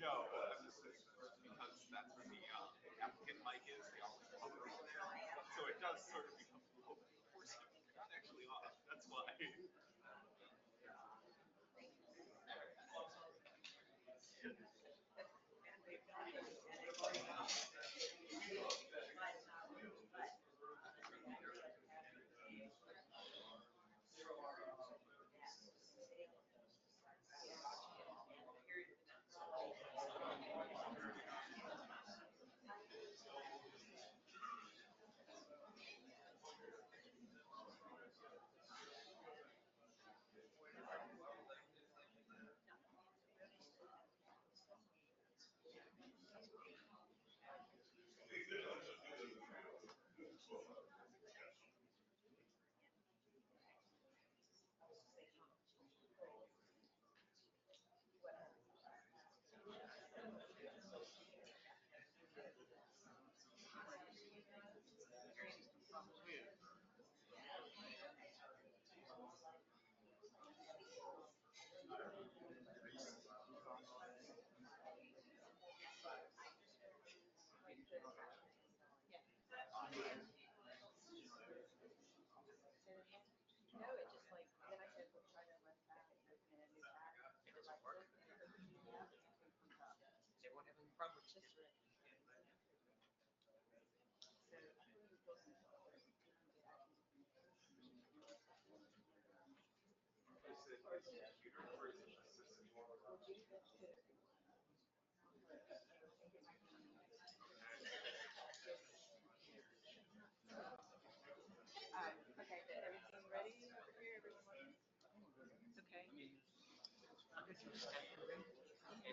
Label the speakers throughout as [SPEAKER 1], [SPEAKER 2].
[SPEAKER 1] No, because that's where the applicant mic is. They always cover over there, so it does sort of become low. You're not actually off. That's why.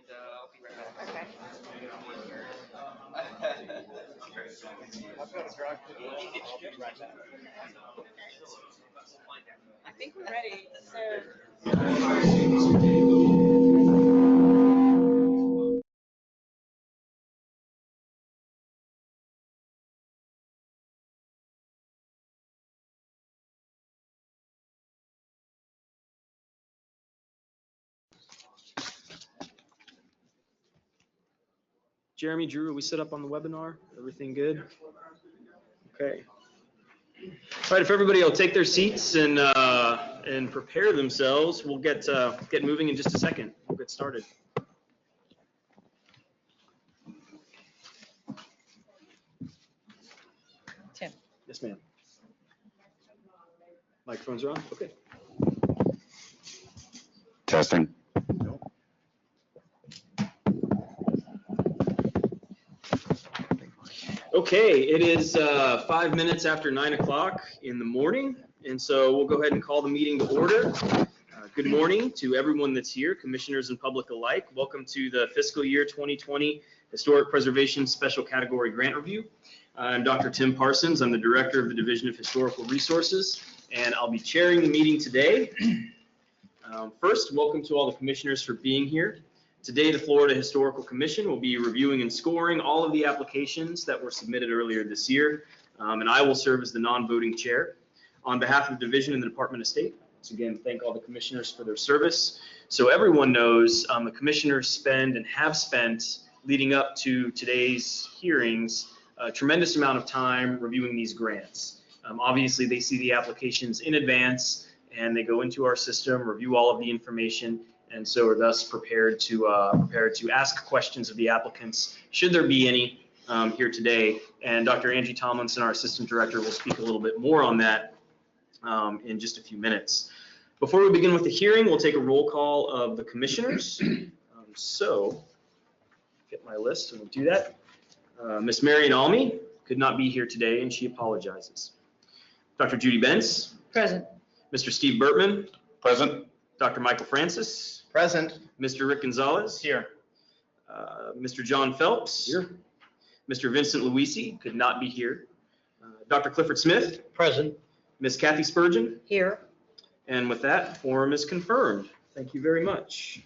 [SPEAKER 2] I'll be right back.
[SPEAKER 3] Okay.
[SPEAKER 2] I've got to drive to the I'll be right back.
[SPEAKER 3] I think we're ready. So.
[SPEAKER 4] Jeremy, Drew, are we set up on the webinar? Everything good? Okay. All right, if everybody will take their seats and prepare themselves, we'll get moving in just a second. We'll get started.
[SPEAKER 3] Tim.
[SPEAKER 4] Yes, ma'am. Microphones are on? Okay.
[SPEAKER 5] Testing.
[SPEAKER 4] Okay, it is 5 minutes after 9 o'clock in the morning, and so we'll go ahead and call the meeting to order. Good morning to everyone that's here, commissioners and public alike. Welcome to the fiscal year 2020 Historic Preservation Special Category Grant Review. I'm Dr. Tim Parsons. I'm the Director of the Division of Historical Resources, and I'll be chairing the meeting today. First, welcome to all the commissioners for being here. Today, the Florida Historical Commission will be reviewing and scoring all of the applications that were submitted earlier this year, and I will serve as the non-voting chair. On behalf of the division and the Department of State, once again, thank all the commissioners for their service. So everyone knows the commissioners spend and have spent, leading up to today's hearings, a tremendous amount of time reviewing these grants. Obviously, they see the applications in advance, and they go into our system, review all of the information, and so are thus prepared to ask questions of the applicants, should there be any here today. And Dr. Angie Tomlinson, our assistant director, will speak a little bit more on that in just a few minutes. Before we begin with the hearing, we'll take a roll call of the commissioners. So, get my list and we'll do that. Miss Marion Almy could not be here today and she apologizes. Dr. Judy Bentz.
[SPEAKER 3] Present.
[SPEAKER 4] Mr. Steve Burtman.
[SPEAKER 5] Present.
[SPEAKER 4] Dr. Michael Francis.
[SPEAKER 2] Present.
[SPEAKER 4] Mr. Rick Gonzalez.
[SPEAKER 2] Here.
[SPEAKER 4] Mr. John Phelps.
[SPEAKER 2] Here.
[SPEAKER 4] Mr. Vincent Luisi could not be here. Dr. Clifford Smith.
[SPEAKER 2] Present.
[SPEAKER 4] Miss Kathy Spurgeon.
[SPEAKER 3] Here.
[SPEAKER 4] And with that, quorum is confirmed. Thank you very much.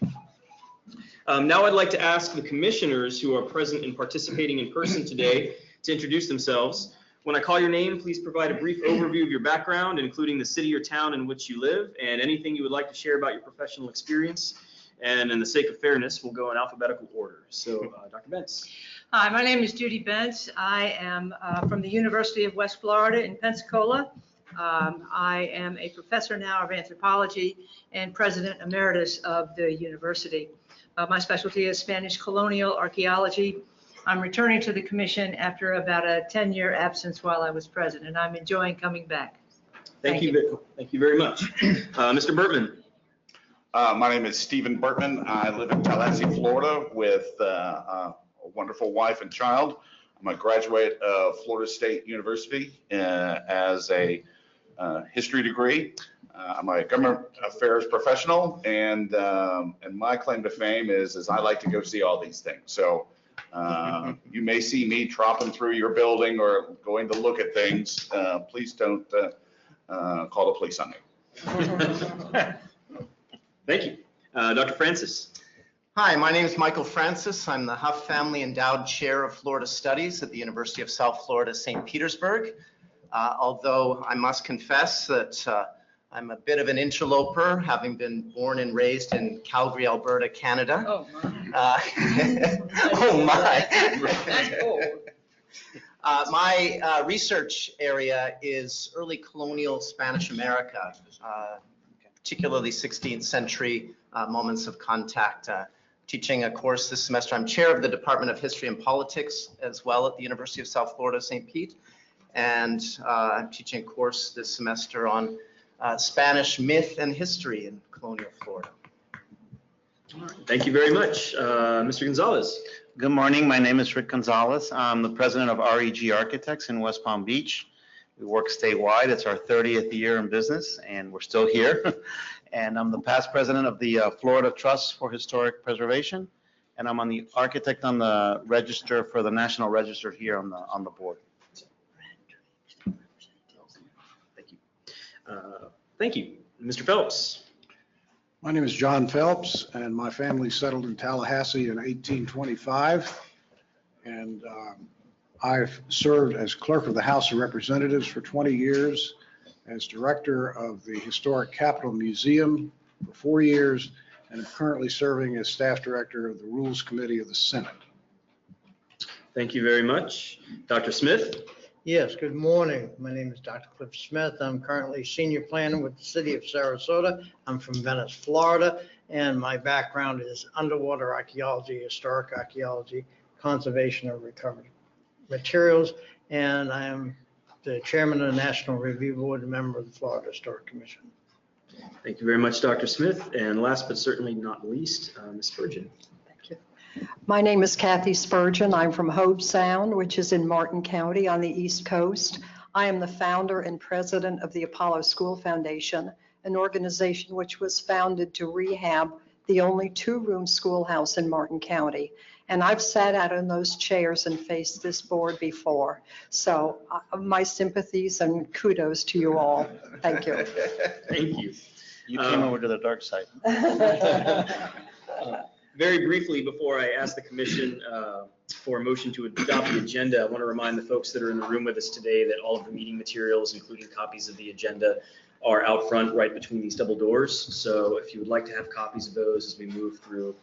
[SPEAKER 4] Now I'd like to ask the commissioners who are present and participating in person today to introduce themselves. When I call your name, please provide a brief overview of your background, including the city or town in which you live, and anything you would like to share about your professional experience. And in the sake of fairness, we'll go in alphabetical order. So, Dr. Bentz.
[SPEAKER 3] Hi, my name is Judy Bentz. I am from the University of West Florida in Pensacola. I am a professor now of anthropology and president emeritus of the university. My specialty is Spanish colonial archaeology. I'm returning to the commission after about a 10-year absence while I was president, and I'm enjoying coming back.
[SPEAKER 4] Thank you very much. Mr. Burtman.
[SPEAKER 5] My name is Stephen Burtman. I live in Tallahassee, Florida with a wonderful wife and child. I'm a graduate of Florida State University as a history degree. I'm a government affairs professional, and my claim to fame is I like to go see all these things. So you may see me tropping through your building or going to look at things. Please don't call the police on me.
[SPEAKER 4] Thank you. Dr. Francis.
[SPEAKER 2] Hi, my name is Michael Francis. I'm the Huff Family Endowed Chair of Florida Studies at the University of South Florida, St. Petersburg. Although I must confess that I'm a bit of an interloper, having been born and raised in Calgary, Alberta, Canada.
[SPEAKER 3] Oh, my.
[SPEAKER 2] Oh, my.
[SPEAKER 3] That's cool.
[SPEAKER 2] My research area is early colonial Spanish America, particularly 16th century moments of contact. Teaching a course this semester. I'm chair of the Department of History and Politics as well at the University of South Florida, St. Pete. And I'm teaching a course this semester on Spanish myth and history in colonial Florida.
[SPEAKER 4] Thank you very much. Mr. Gonzalez.
[SPEAKER 6] Good morning. My name is Rick Gonzalez. I'm the president of REG Architects in West Palm Beach. We work statewide. It's our 30th year in business, and we're still here. And I'm the past president of the Florida Trust for Historic Preservation, and I'm on the architect on the register for the National Register here on the board.
[SPEAKER 4] Thank you. Thank you. Mr. Phelps.
[SPEAKER 7] My name is John Phelps, and my family settled in Tallahassee in 1825. And I've served as clerk of the House of Representatives for 20 years, as director of the Historic Capitol Museum for 4 years, and I'm currently serving as staff director of the Rules Committee of the Senate.
[SPEAKER 4] Thank you very much. Dr. Smith.
[SPEAKER 8] Yes, good morning. My name is Dr. Cliff Smith. I'm currently senior planner with the city of Sarasota. I'm from Venice, Florida, and my background is underwater archaeology, historic archaeology, conservation of recovered materials, and I am the chairman of the National Review Board and member of the Florida Historic Commission.
[SPEAKER 4] Thank you very much, Dr. Smith. And last but certainly not least, Ms. Spurgeon.
[SPEAKER 9] Thank you. My name is Kathy Spurgeon. I'm from Hobe Sound, which is in Martin County on the East Coast. I am the founder and president of the Apollo School Foundation, an organization which was founded to rehab the only two-room schoolhouse in Martin County. And I've sat out in those chairs and faced this board before. So my sympathies and kudos to you all. Thank you.
[SPEAKER 4] Thank you.
[SPEAKER 6] You came over to the dark side.
[SPEAKER 4] Very briefly, before I ask the commission for a motion to adopt the agenda, I want to remind the folks that are in the room with us today that all of the meeting materials, including copies of the agenda, are out front right between these double doors. So if you would like to have copies of those as we move through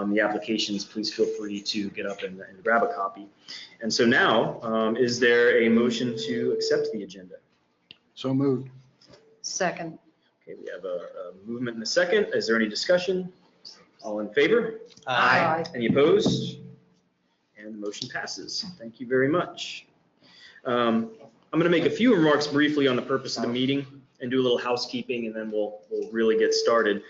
[SPEAKER 4] the applications, please feel free to get up and grab a copy. And so now, is there a motion to accept the agenda?
[SPEAKER 7] So moved.
[SPEAKER 9] Second.
[SPEAKER 4] Okay, we have a movement and a second. Is there any discussion? All in favor?
[SPEAKER 9] Aye.
[SPEAKER 4] Any opposed? And the motion passes. Thank you very much. I'm going to make a few remarks briefly on the purpose of the meeting. and do a little housekeeping, and then we'll really get started.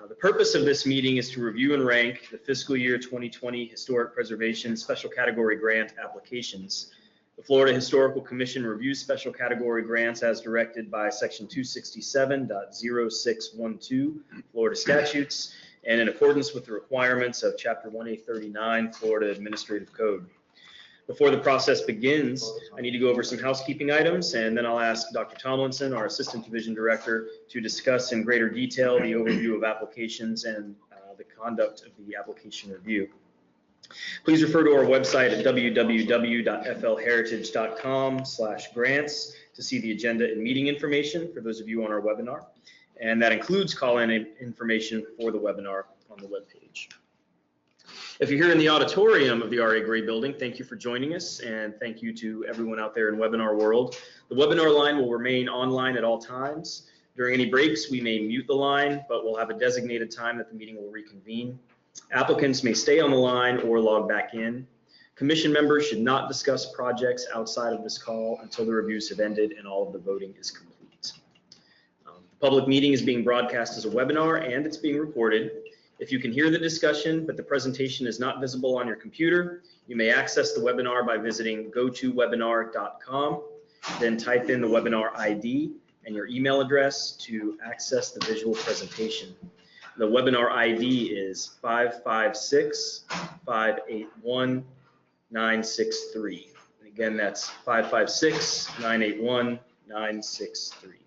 [SPEAKER 4] The purpose of this meeting is to review and rank the fiscal year 2020 Historic Preservation Special Category Grant applications. The Florida Historical Commission reviews special category grants as directed by Section 267.0612 Florida statutes and in accordance with the requirements of Chapter 1A39 Florida Administrative Code. Before the process begins, I need to go over some housekeeping items, and then I'll ask Dr. Tomlinson, our Assistant Division Director, to discuss in greater detail the overview of applications and the conduct of the application review. Please refer to our website at www.flheritage.com/grants to see the agenda and meeting information for those of you on our webinar, and that includes call-in information for the webinar on the webpage. If you're here in the auditorium of the RA Gray building, thank you for joining us, and thank you to everyone out there in webinar world. The webinar line will remain online at all times. During any breaks, we may mute the line, but we'll have a designated time that the meeting will reconvene. Applicants may stay on the line or log back in. Commission members should not discuss projects outside of this call until the reviews have ended and all of the voting is complete. The public meeting is being broadcast as a webinar and it's being recorded. If you can hear the discussion, but the presentation is not visible on your computer, you may access the webinar by visiting gotowebinar.com, then type in the webinar ID and your email address to access the visual presentation. The webinar ID is 556-581-963. Again, that's 556-981-963.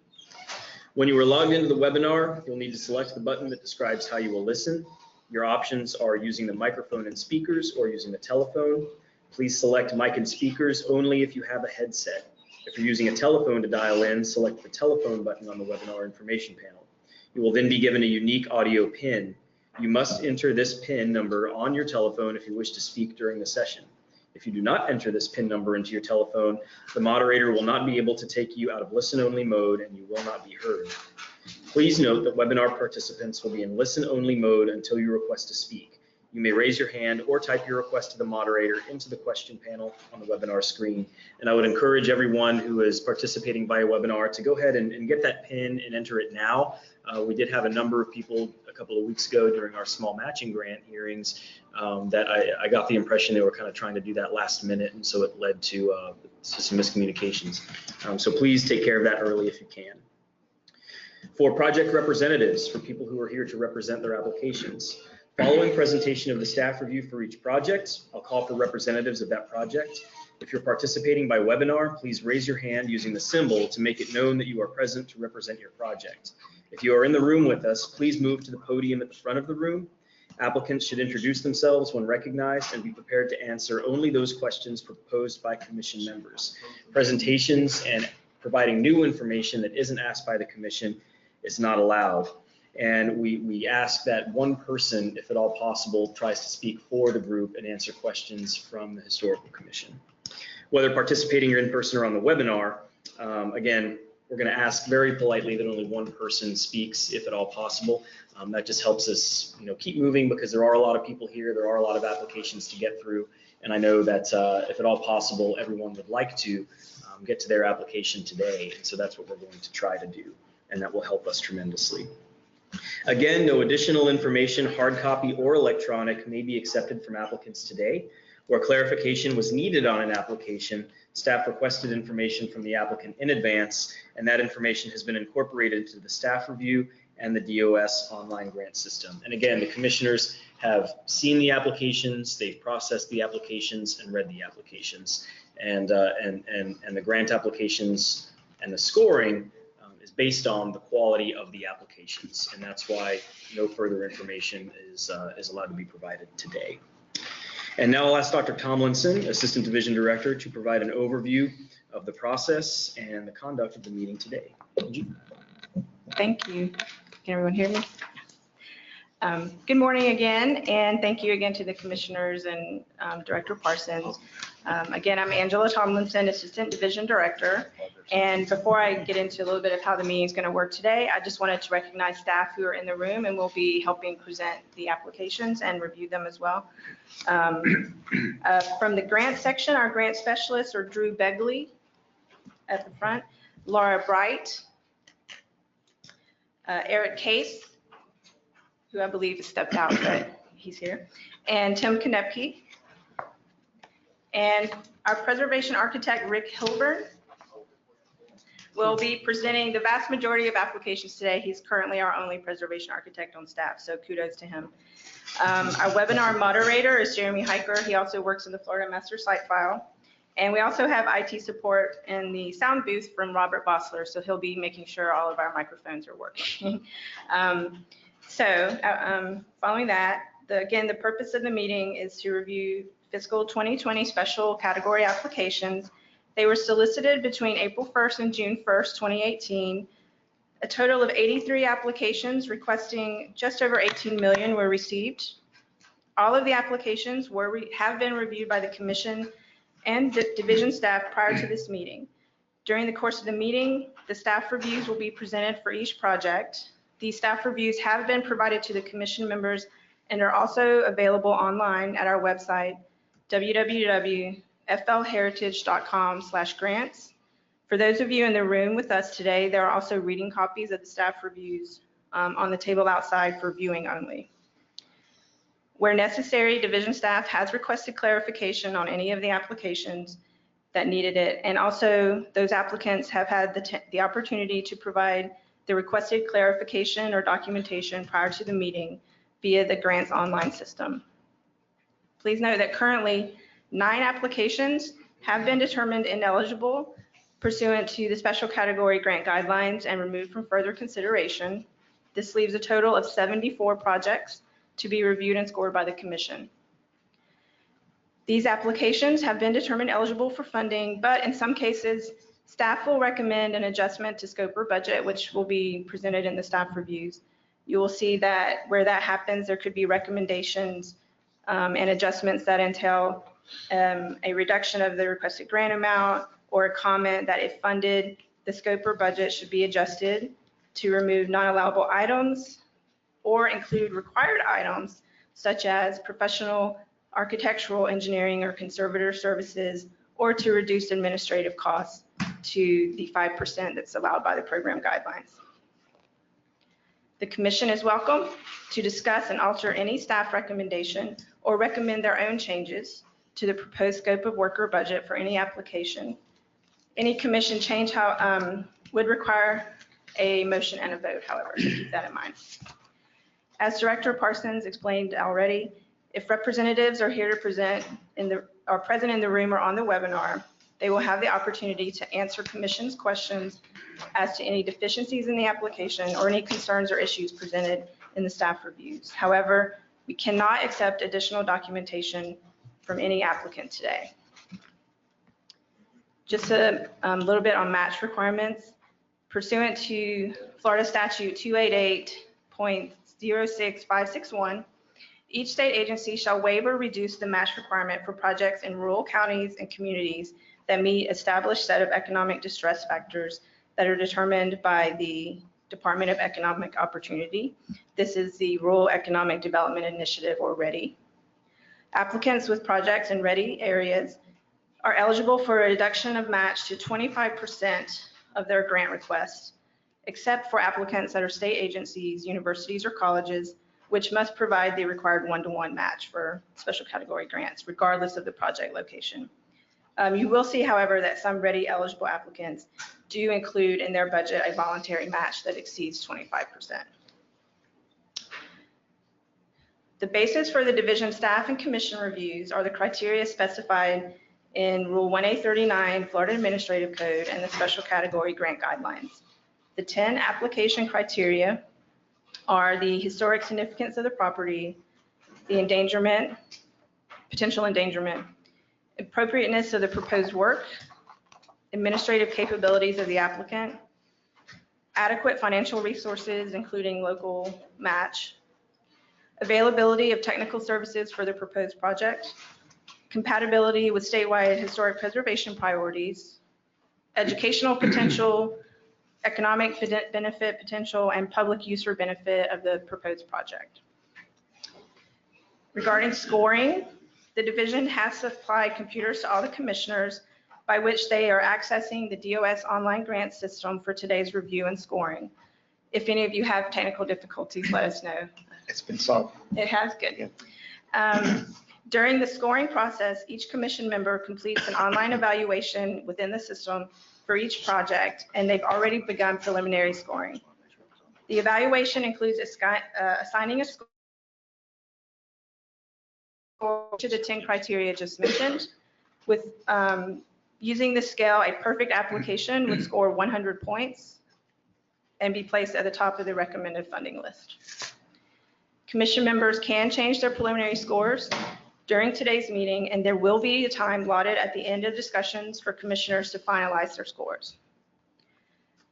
[SPEAKER 4] When you are logged into the webinar, you'll need to select the button that describes how you will listen. Your options are using the microphone and speakers or using the telephone. Please select mic and speakers only if you have a headset. If you're using a telephone to dial in, select the telephone button on the webinar information panel. You will then be given a unique audio PIN. You must enter this PIN number on your telephone if you wish to speak during the session. If you do not enter this PIN number into your telephone, the moderator will not be able to take you out of listen-only mode and you will not be heard. Please note that webinar participants will be in listen-only mode until you request to speak. You may raise your hand or type your request to the moderator into the question panel on the webinar screen. And I would encourage everyone who is participating via webinar to go ahead and get that PIN and enter it now. We did have a number of people a couple of weeks ago during our small matching grant hearings that I got the impression they were kind of trying to do that last minute, and so it led to some miscommunications. So please take care of that early if you can. For project representatives, for people who are here to represent their applications, following presentation of the staff review for each project, I'll call for representatives of that project. If you're participating by webinar, please raise your hand using the symbol to make it known that you are present to represent your project. If you are in the room with us, please move to the podium at the front of the room. Applicants should introduce themselves when recognized and be prepared to answer only those questions proposed by commission members. Presentations and providing new information that isn't asked by the commission is not allowed. And we ask that one person, if at all possible, tries to speak for the group and answer questions from the Historical Commission. Whether participating or in person or on the webinar, again, we're going to ask very politely that only one person speaks, if at all possible. That just helps us, keep moving because there are a lot of people here. There are a lot of applications to get through, and I know that if at all possible, everyone would like to get to their application today. And so that's what we're going to try to do, and that will help us tremendously. Again, no additional information, hard copy or electronic, may be accepted from applicants today. Where clarification was needed on an application, staff requested information from the applicant in advance, and that information has been incorporated into the staff review and the DOS online grant system. And again, the commissioners have seen the applications, they've processed the applications and read the applications. And the grant applications and the scoring is based on the quality of the applications. And that's why no further information is allowed to be provided today. And now I'll ask Dr. Tomlinson, Assistant Division Director, to provide an overview of the process and the conduct of the meeting today.
[SPEAKER 10] Thank you. Can everyone hear me? Good morning again, and thank you again to the commissioners and Director Parsons. Again, I'm Angela Tomlinson, Assistant Division Director. And before I get into a little bit of how the meeting is going to work today, I just wanted to recognize staff who are in the room and will be helping present the applications and review them as well. From the grant section, our grant specialists are Drew Begley at the front, Laura Bright, Eric Case, who I believe has stepped out, but he's here, and Tim Konepke. And our preservation architect, Rick Hilburn, will be presenting the vast majority of applications today. He's currently our only preservation architect on staff, so kudos to him. Our webinar moderator is Jeremy Hiker. He also works in the Florida Master Site File. And we also have IT support in the sound booth from Robert Bossler, so he'll be making sure all of our microphones are working. Following that, again, the purpose of the meeting is to review fiscal 2020 special category applications. They were solicited between April 1st and June 1st, 2018. A total of 83 applications requesting just over 18 million were received. All of the applications have been reviewed by the commission and division staff prior to this meeting. During the course of the meeting, the staff reviews will be presented for each project. These staff reviews have been provided to the commission members and are also available online at our website, www.flheritage.com/grants. For those of you in the room with us today, there are also reading copies of the staff reviews on the table outside for viewing only. Where necessary, division staff has requested clarification on any of the applications that needed it. And also those applicants have had the opportunity to provide the requested clarification or documentation prior to the meeting via the grants online system. Please note that currently 9 applications have been determined ineligible pursuant to the special category grant guidelines and removed from further consideration. This leaves a total of 74 projects to be reviewed and scored by the commission. These applications have been determined eligible for funding, but in some cases, staff will recommend an adjustment to scope or budget, which will be presented in the staff reviews. You will see that where that happens, there could be recommendations and adjustments that entail a reduction of the requested grant amount, or a comment that if funded, the scope or budget should be adjusted to remove non-allowable items or include required items such as professional, architectural, engineering, or conservator services, or to reduce administrative costs to the 5% that's allowed by the program guidelines. The commission is welcome to discuss and alter any staff recommendation or recommend their own changes to the proposed scope of work or budget for any application. Any commission change would require a motion and a vote, however, so keep that in mind. As Director Parsons explained already, if representatives are here to present are present in the room or on the webinar, they will have the opportunity to answer commission's questions as to any deficiencies in the application or any concerns or issues presented in the staff reviews. However, we cannot accept additional documentation from any applicant today. Just a little bit on match requirements. Pursuant to Florida Statute 288.06561, each state agency shall waive or reduce the match requirement for projects in rural counties and communities that meet established set of economic distress factors that are determined by the Department of Economic Opportunity. This is the Rural Economic Development Initiative, or READY. Applicants with projects in READY areas are eligible for a reduction of match to 25% of their grant request, except for applicants that are state agencies, universities, or colleges, which must provide the required 1-to-1 match for special category grants, regardless of the project location. You will see, however, that some READY eligible applicants do include in their budget a voluntary match that exceeds 25%. The basis for the division staff and commission reviews are the criteria specified in Rule 1A39, Florida Administrative Code, and the special category grant guidelines. The 10 application criteria are the historic significance of the property, the endangerment, potential endangerment, appropriateness of the proposed work, administrative capabilities of the applicant, adequate financial resources, including local match, availability of technical services for the proposed project, compatibility with statewide historic preservation priorities, educational potential, economic benefit potential, and public use or benefit of the proposed project. Regarding scoring, the division has supplied computers to all the commissioners by which they are accessing the DOS online grant system for today's review and scoring. If any of you have technical difficulties, let us know.
[SPEAKER 6] It's been solved.
[SPEAKER 10] It has, good. During the scoring process, each commission member completes an online evaluation within the system for each project, and they've already begun preliminary scoring. The evaluation includes assigning a score to the 10 criteria just mentioned. With using the scale, a perfect application would score 100 points and be placed at the top of the recommended funding list. Commission members can change their preliminary scores during today's meeting, and there will be a time allotted at the end of discussions for commissioners to finalize their scores.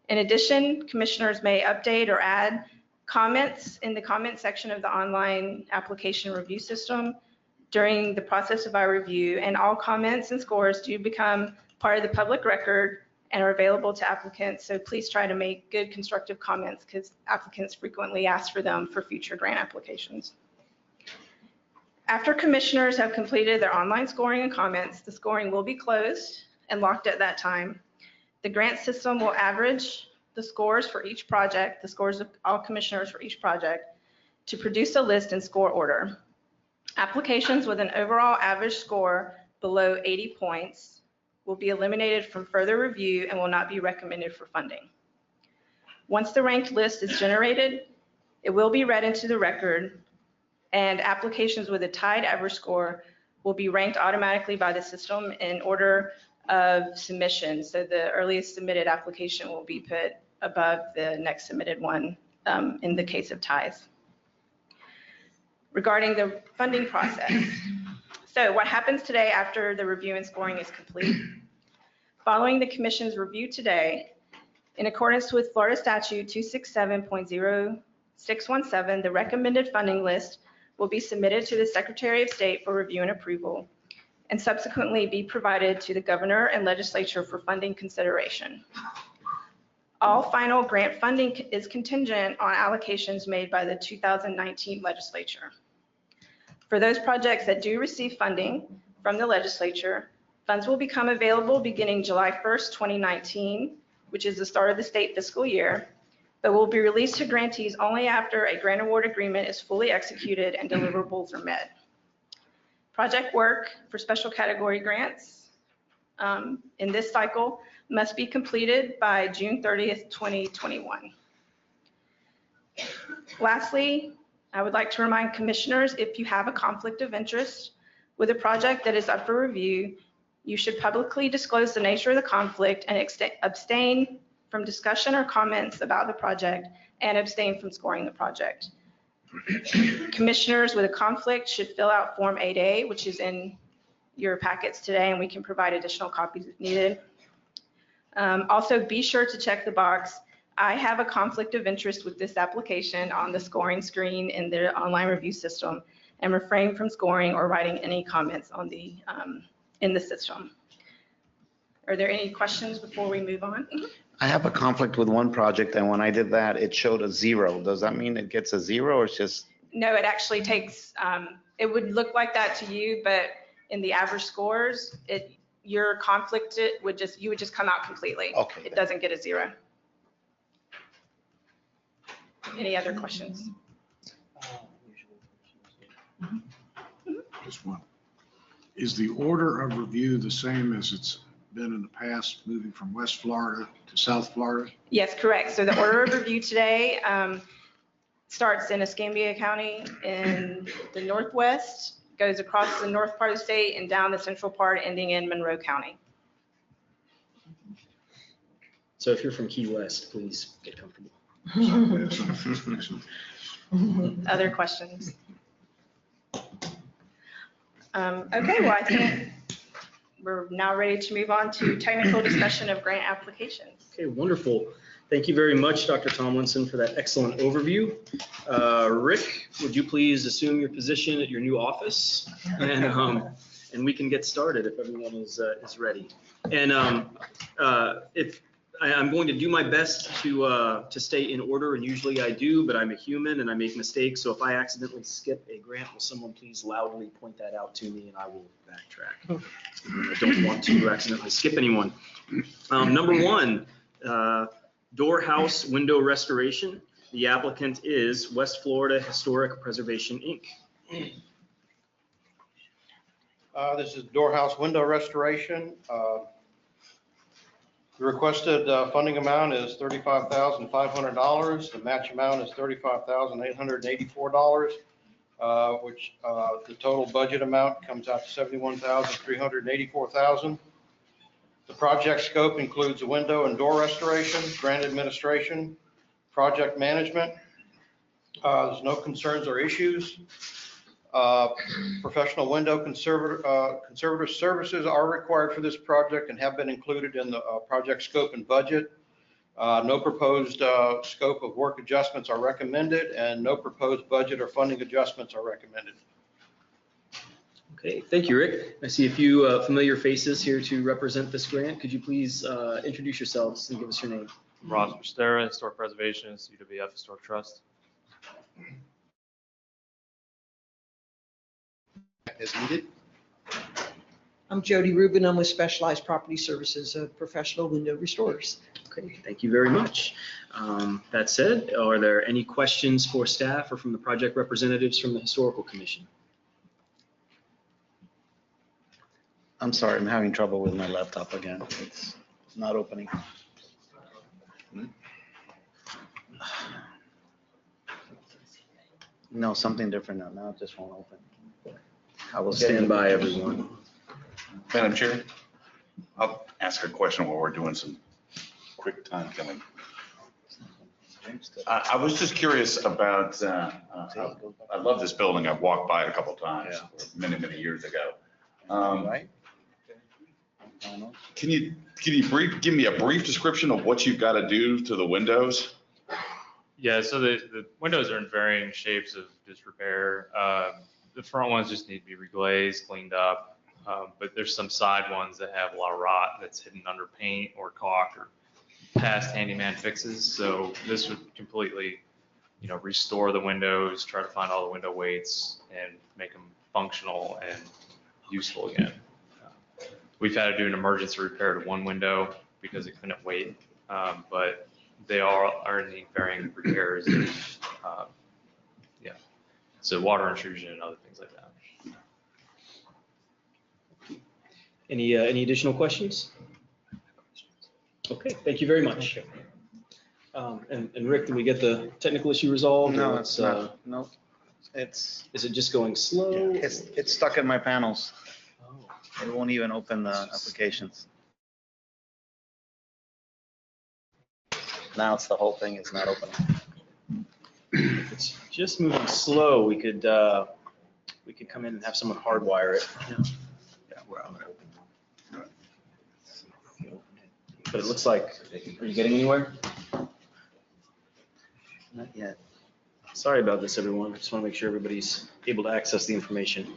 [SPEAKER 10] In addition, commissioners may update or add comments in the comment section of the online application review system during the process of our review, and all comments and scores do become part of the public record and are available to applicants. So please try to make good constructive comments because applicants frequently ask for them for future grant applications. After commissioners have completed their online scoring and comments, the scoring will be closed and locked at that time. The grant system will average the scores for each project, the scores of all commissioners for each project, to produce a list in score order. Applications with an overall average score below 80 points will be eliminated from further review and will not be recommended for funding. Once the ranked list is generated, it will be read into the record, and applications with a tied average score will be ranked automatically by the system in order of submission. So the earliest submitted application will be put above the next submitted one in the case of ties. Regarding the funding process. So what happens today after the review and scoring is complete? Following the commission's review today, in accordance with Florida Statute 267.0617, the recommended funding list will be submitted to the Secretary of State for review and approval, and subsequently be provided to the governor and legislature for funding consideration. All final grant funding is contingent on allocations made by the 2019 legislature. For those projects that do receive funding from the legislature, funds will become available beginning July 1st, 2019, which is the start of the state fiscal year, but will be released to grantees only after a grant award agreement is fully executed and deliverables are met. Project work for special category grants in this cycle must be completed by June 30th, 2021. Lastly, I would like to remind commissioners, if you have a conflict of interest with a project that is up for review, you should publicly disclose the nature of the conflict and abstain from discussion or comments about the project and abstain from scoring the project. Commissioners with a conflict should fill out Form 8A, which is in your packets today, and we can provide additional copies if needed. Also, be sure to check the box, I have a conflict of interest with this application on the scoring screen in the online review system, and refrain from scoring or writing any comments on the in the system. Are there any questions before we move on?
[SPEAKER 6] I have a conflict with one project, and when I did that, it showed a 0. Does that mean it gets a 0 or it's just?
[SPEAKER 10] No, it actually takes, it would look like that to you, but in the average scores, your conflict you would just come out completely.
[SPEAKER 6] Okay.
[SPEAKER 10] It doesn't get a 0. Any other questions?
[SPEAKER 7] Just one. Is the order of review the same as it's been in the past, moving from West Florida to South Florida?
[SPEAKER 10] Yes, correct. So the order of review today starts in Escambia County in the northwest, goes across the north part of the state and down the central part, ending in Monroe County.
[SPEAKER 4] So if you're from Key West, please get comfortable.
[SPEAKER 10] Other questions? Okay, well, I think we're now ready to move on to technical discussion of grant applications.
[SPEAKER 4] Okay, wonderful. Thank you very much, Dr. Tomlinson, for that excellent overview. Rick, would you please assume your position at your new office? And we can get started if everyone is ready. And if I'm going to do my best to stay in order, and usually I do, but I'm a human and I make mistakes. So if I accidentally skip a grant, will someone please loudly point that out to me and I will backtrack. I don't want to accidentally skip anyone. Number one, door house window restoration. The applicant is West Florida Historic Preservation, Inc.
[SPEAKER 11] This is door house window restoration. The requested funding amount is $35,500. The match amount is $35,884, which the total budget amount comes out to $71,384,000. The project scope includes a window and door restoration, grant administration, project management. There's no concerns or issues. Professional window conservative services are required for this project and have been included in the project scope and budget. No proposed scope of work adjustments are recommended, and no proposed budget or funding adjustments are recommended.
[SPEAKER 4] Okay, thank you, Rick. I see a few familiar faces here to represent this grant. Could you please introduce yourselves and give us your name?
[SPEAKER 12] Ross Stera, Historic Preservation, UWF Historic Trust.
[SPEAKER 2] As needed.
[SPEAKER 13] I'm Jody Rubin. I'm with Specialized Property Services, professional window restorers.
[SPEAKER 4] Okay, thank you very much. That said, are there any questions for staff or from the project representatives from the Historical Commission?
[SPEAKER 6] I'm sorry, I'm having trouble with my laptop again. It's not opening. No, something different now. Now it just won't open.
[SPEAKER 4] I will stand by, everyone.
[SPEAKER 5] Madam Chair, I'll ask a question while we're doing some quick time killing. I was just curious about, I love this building. I've walked by it a couple of times, many, many years ago.
[SPEAKER 6] Right?
[SPEAKER 5] Can you give me a brief description of what you've got to do to the windows?
[SPEAKER 12] Yeah, so the windows are in varying shapes of disrepair. The front ones just need to be reglazed, cleaned up, but there's some side ones that have a lot of rot that's hidden under paint or caulk or past handyman fixes. So this would completely, restore the windows, try to find all the window weights and make them functional and useful again. We've had to do an emergency repair to one window because it couldn't wait, but they are needing varying repairs. So water intrusion and other things like that.
[SPEAKER 4] Any additional questions? Okay, thank you very much. And Rick, did we get the technical issue resolved?
[SPEAKER 6] No, it's not. No,
[SPEAKER 4] Is it just going slow?
[SPEAKER 6] it's stuck in my panels. It won't even open the applications. Now it's the whole thing is not opening.
[SPEAKER 4] If it's just moving slow, we could come in and have someone hardwire it. But it looks like, are you getting anywhere?
[SPEAKER 6] Not yet.
[SPEAKER 4] Sorry about this, everyone. I just want to make sure everybody's able to access the information.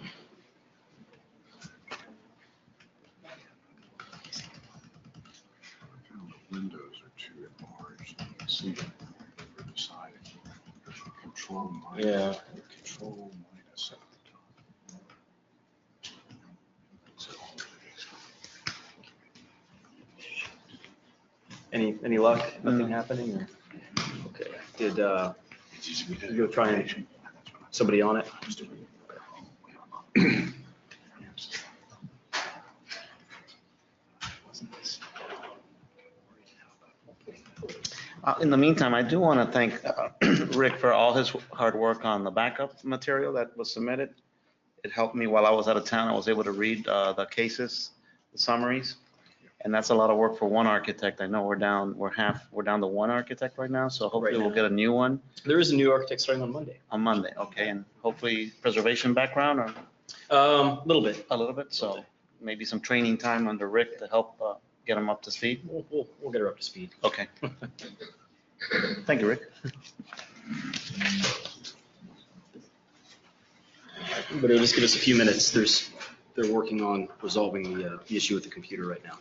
[SPEAKER 7] Windows are too enlarged. You can see them for the side. Control minus.
[SPEAKER 4] Yeah.
[SPEAKER 7] Control minus at the top.
[SPEAKER 4] Any luck? Nothing happening? Or? Okay. Did you go try and somebody on it?
[SPEAKER 6] In the meantime, I do want to thank Rick for all his hard work on the backup material that was submitted. It helped me while I was out of town. I was able to read the cases, the summaries, and that's a lot of work for one architect. I know we're down to one architect right now, so hopefully we'll get a new one.
[SPEAKER 4] There is a new architect starting on Monday.
[SPEAKER 6] On Monday, okay, and hopefully preservation background or?
[SPEAKER 4] A little bit.
[SPEAKER 6] A little bit, so maybe some training time under Rick to help get him up to speed.
[SPEAKER 4] We'll get her up to speed.
[SPEAKER 6] Okay. Thank you, Rick.
[SPEAKER 4] But it'll just give us a few minutes. They're working on resolving the issue with the computer right now.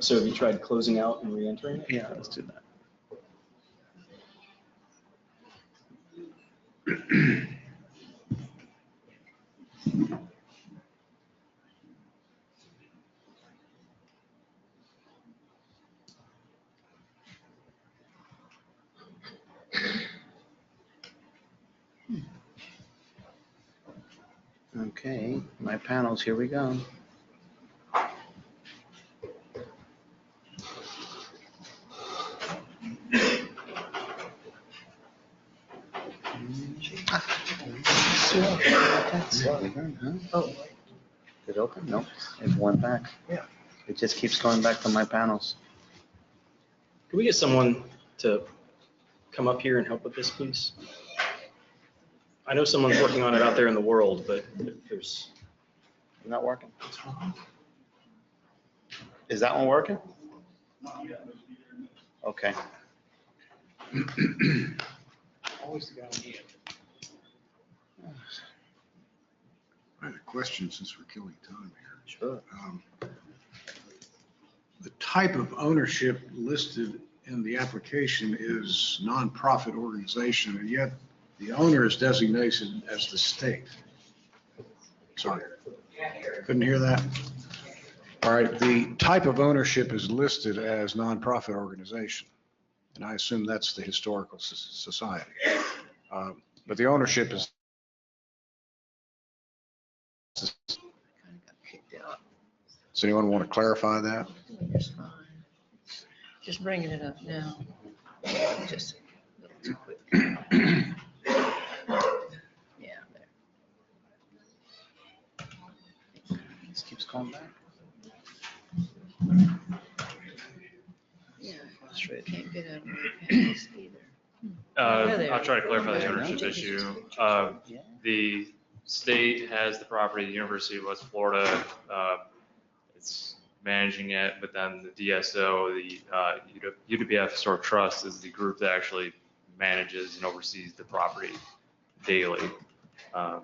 [SPEAKER 4] So have you tried closing out and re-entering it?
[SPEAKER 6] Yeah, let's do that. Okay, my panels, here we go.
[SPEAKER 9] Oh,
[SPEAKER 6] Did it open? No, it went back.
[SPEAKER 9] Yeah.
[SPEAKER 6] It just keeps going back to my panels.
[SPEAKER 4] Can we get someone to come up here and help with this, please? I know someone's working on it out there in the world, but if there's,
[SPEAKER 6] Not working. Is that one working? Okay.
[SPEAKER 7] Always the guy on the end. I had a question since we're killing time here.
[SPEAKER 4] Sure.
[SPEAKER 7] The type of ownership listed in the application is nonprofit organization, and yet the owner is designated as the state. Sorry, couldn't hear that. All right, the type of ownership is listed as nonprofit organization, and I assume that's the Historical Society. But the ownership is.
[SPEAKER 3] Kind of got kicked out.
[SPEAKER 7] Does anyone want to clarify that?
[SPEAKER 3] It's fine. Just bringing it up now. Just a little too quick. Yeah, there.
[SPEAKER 6] This keeps going back.
[SPEAKER 3] Yeah, can't get out of my panels either. There they
[SPEAKER 12] I'll
[SPEAKER 3] are.
[SPEAKER 12] try to clarify the ownership issue. The state has the property, the University of West Florida, it's managing it, but then the DSO, the UWF Historic Trust is the group that actually manages and oversees the property daily. So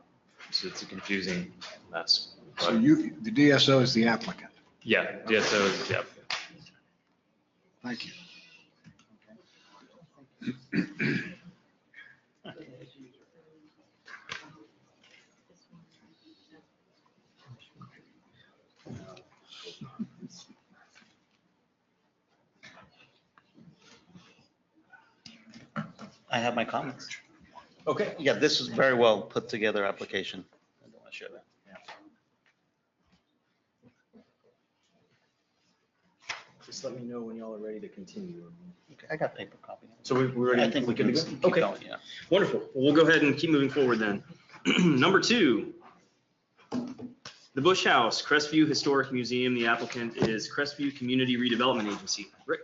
[SPEAKER 12] it's a confusing mess.
[SPEAKER 7] So the DSO is the applicant.
[SPEAKER 12] Yeah, DSO is, yeah.
[SPEAKER 7] Thank you.
[SPEAKER 6] I have my comments.
[SPEAKER 4] okay.
[SPEAKER 6] Yeah, this is very well put together application. I don't want to share that.
[SPEAKER 4] Just let me know when y'all are ready to continue.
[SPEAKER 6] Okay, I got paper copy.
[SPEAKER 4] So we're ready.
[SPEAKER 6] I think we
[SPEAKER 4] good
[SPEAKER 6] can
[SPEAKER 4] to go?
[SPEAKER 6] keep
[SPEAKER 4] Okay,
[SPEAKER 6] going, yeah.
[SPEAKER 4] wonderful. Well, we'll go ahead and keep moving forward then. Number 2, the Bush House, Crestview Historic Museum. The applicant is Crestview Community Redevelopment Agency. Rick?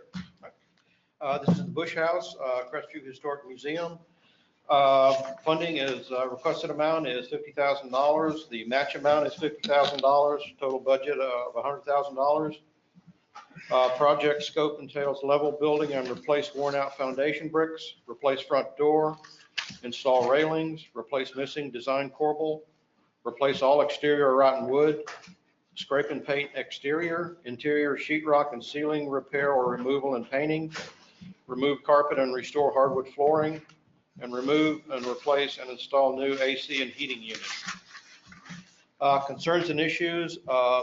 [SPEAKER 11] This is the Bush House, Crestview Historic Museum. Funding is, requested amount is $50,000. The match amount is $50,000, total budget of $100,000. Project scope entails level building and replace worn out foundation bricks, replace front door, install railings, replace missing design corbel, replace all exterior rotten wood, scrape and paint exterior, interior sheetrock and ceiling repair or removal and painting, remove carpet and restore hardwood flooring, and remove and replace and install new AC and heating units. Concerns and issues,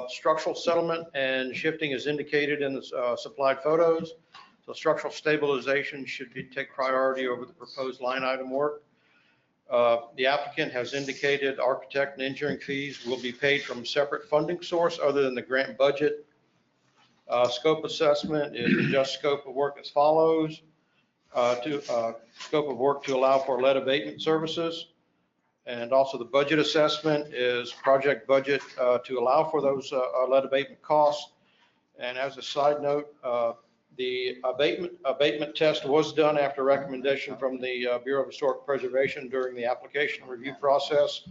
[SPEAKER 11] structural settlement and shifting is indicated in the supplied photos. So structural stabilization should take priority over the proposed line item work. The applicant has indicated architect and engineering fees will be paid from separate funding source other than the grant budget. Scope assessment is a just scope of work as follows. Scope of work to allow for lead abatement services. And also the budget assessment is project budget to allow for those lead abatement costs. And as a side note, the abatement test was done after recommendation from the Bureau of Historic Preservation during the application review process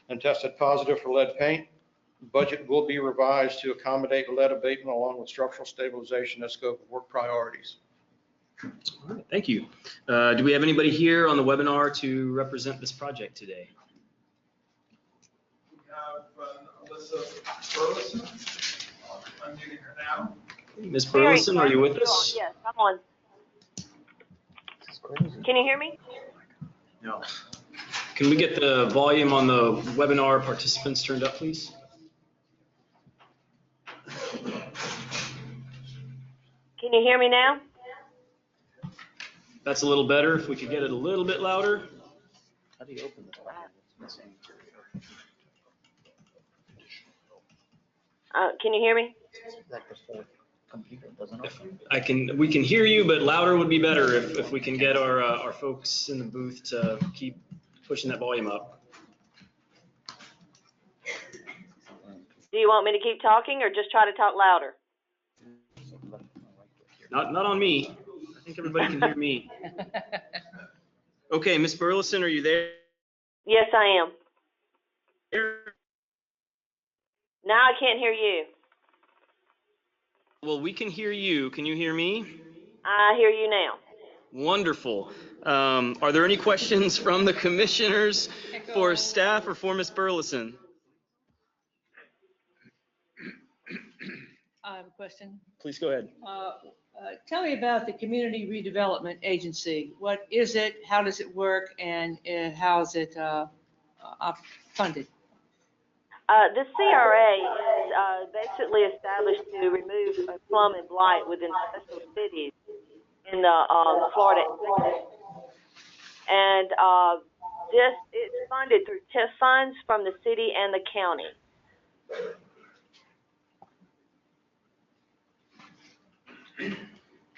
[SPEAKER 11] and tested positive for lead paint. Budget will be revised to accommodate lead abatement along with structural stabilization as scope of work priorities.
[SPEAKER 4] All right, thank you. Do we have anybody here on the webinar to represent this project today?
[SPEAKER 1] We have Alyssa Burleson. I'm muting her now.
[SPEAKER 4] Ms. Burleson, are you with us?
[SPEAKER 14] Yes, I'm on. Can you hear me?
[SPEAKER 4] No. Can we get the volume on the webinar participants turned up, please?
[SPEAKER 14] Can you hear me now?
[SPEAKER 4] That's a little better. If we could get it a little bit louder.
[SPEAKER 6] How do you open the file? It's missing.
[SPEAKER 14] Can you hear me?
[SPEAKER 6] Like the full computer doesn't open.
[SPEAKER 4] We can hear you, but louder would be better if we can get our folks in the booth to keep pushing that volume up.
[SPEAKER 14] Do you want me to keep talking or just try to talk louder?
[SPEAKER 4] Not on me. I think everybody can hear me. Okay, Ms. Burleson, are you there?
[SPEAKER 14] Yes, I am. Now I can't hear you.
[SPEAKER 4] Well, we can hear you. Can you hear me?
[SPEAKER 14] I hear you now.
[SPEAKER 4] Wonderful. Are there any questions from the commissioners for staff or for Ms. Burleson?
[SPEAKER 3] I have a question.
[SPEAKER 4] Please go ahead.
[SPEAKER 3] Tell me about the Community Redevelopment Agency. What is it? How does it work? And how is it funded?
[SPEAKER 14] The CRA is basically established to remove slum and blight within special cities in the Florida area. And it's funded through TIF funds from the city and the county.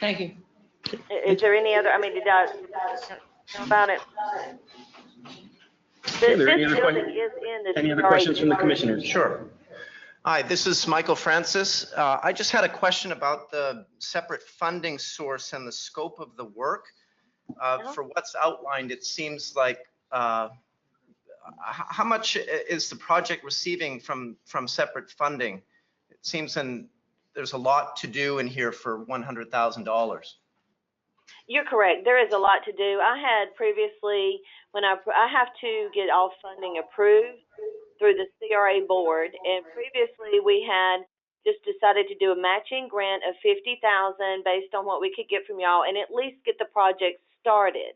[SPEAKER 3] Thank you.
[SPEAKER 14] Is there any other, did I know about it?
[SPEAKER 4] Are there any
[SPEAKER 14] This
[SPEAKER 4] other
[SPEAKER 14] building
[SPEAKER 4] questions?
[SPEAKER 14] is in the
[SPEAKER 4] Any other
[SPEAKER 14] CRA
[SPEAKER 4] questions from the commissioners?
[SPEAKER 2] Sure. Hi, this is Michael Francis. I just had a question about the separate funding source and the scope of the work. For what's outlined, it seems like how much is the project receiving from separate funding? It seems there's a lot to do in here for $100,000.
[SPEAKER 14] You're correct. There is a lot to do. I had previously, when I have to get all funding approved through the CRA board, and previously we had just decided to do a matching grant of $50,000 based on what we could get from y'all, and at least get the project started.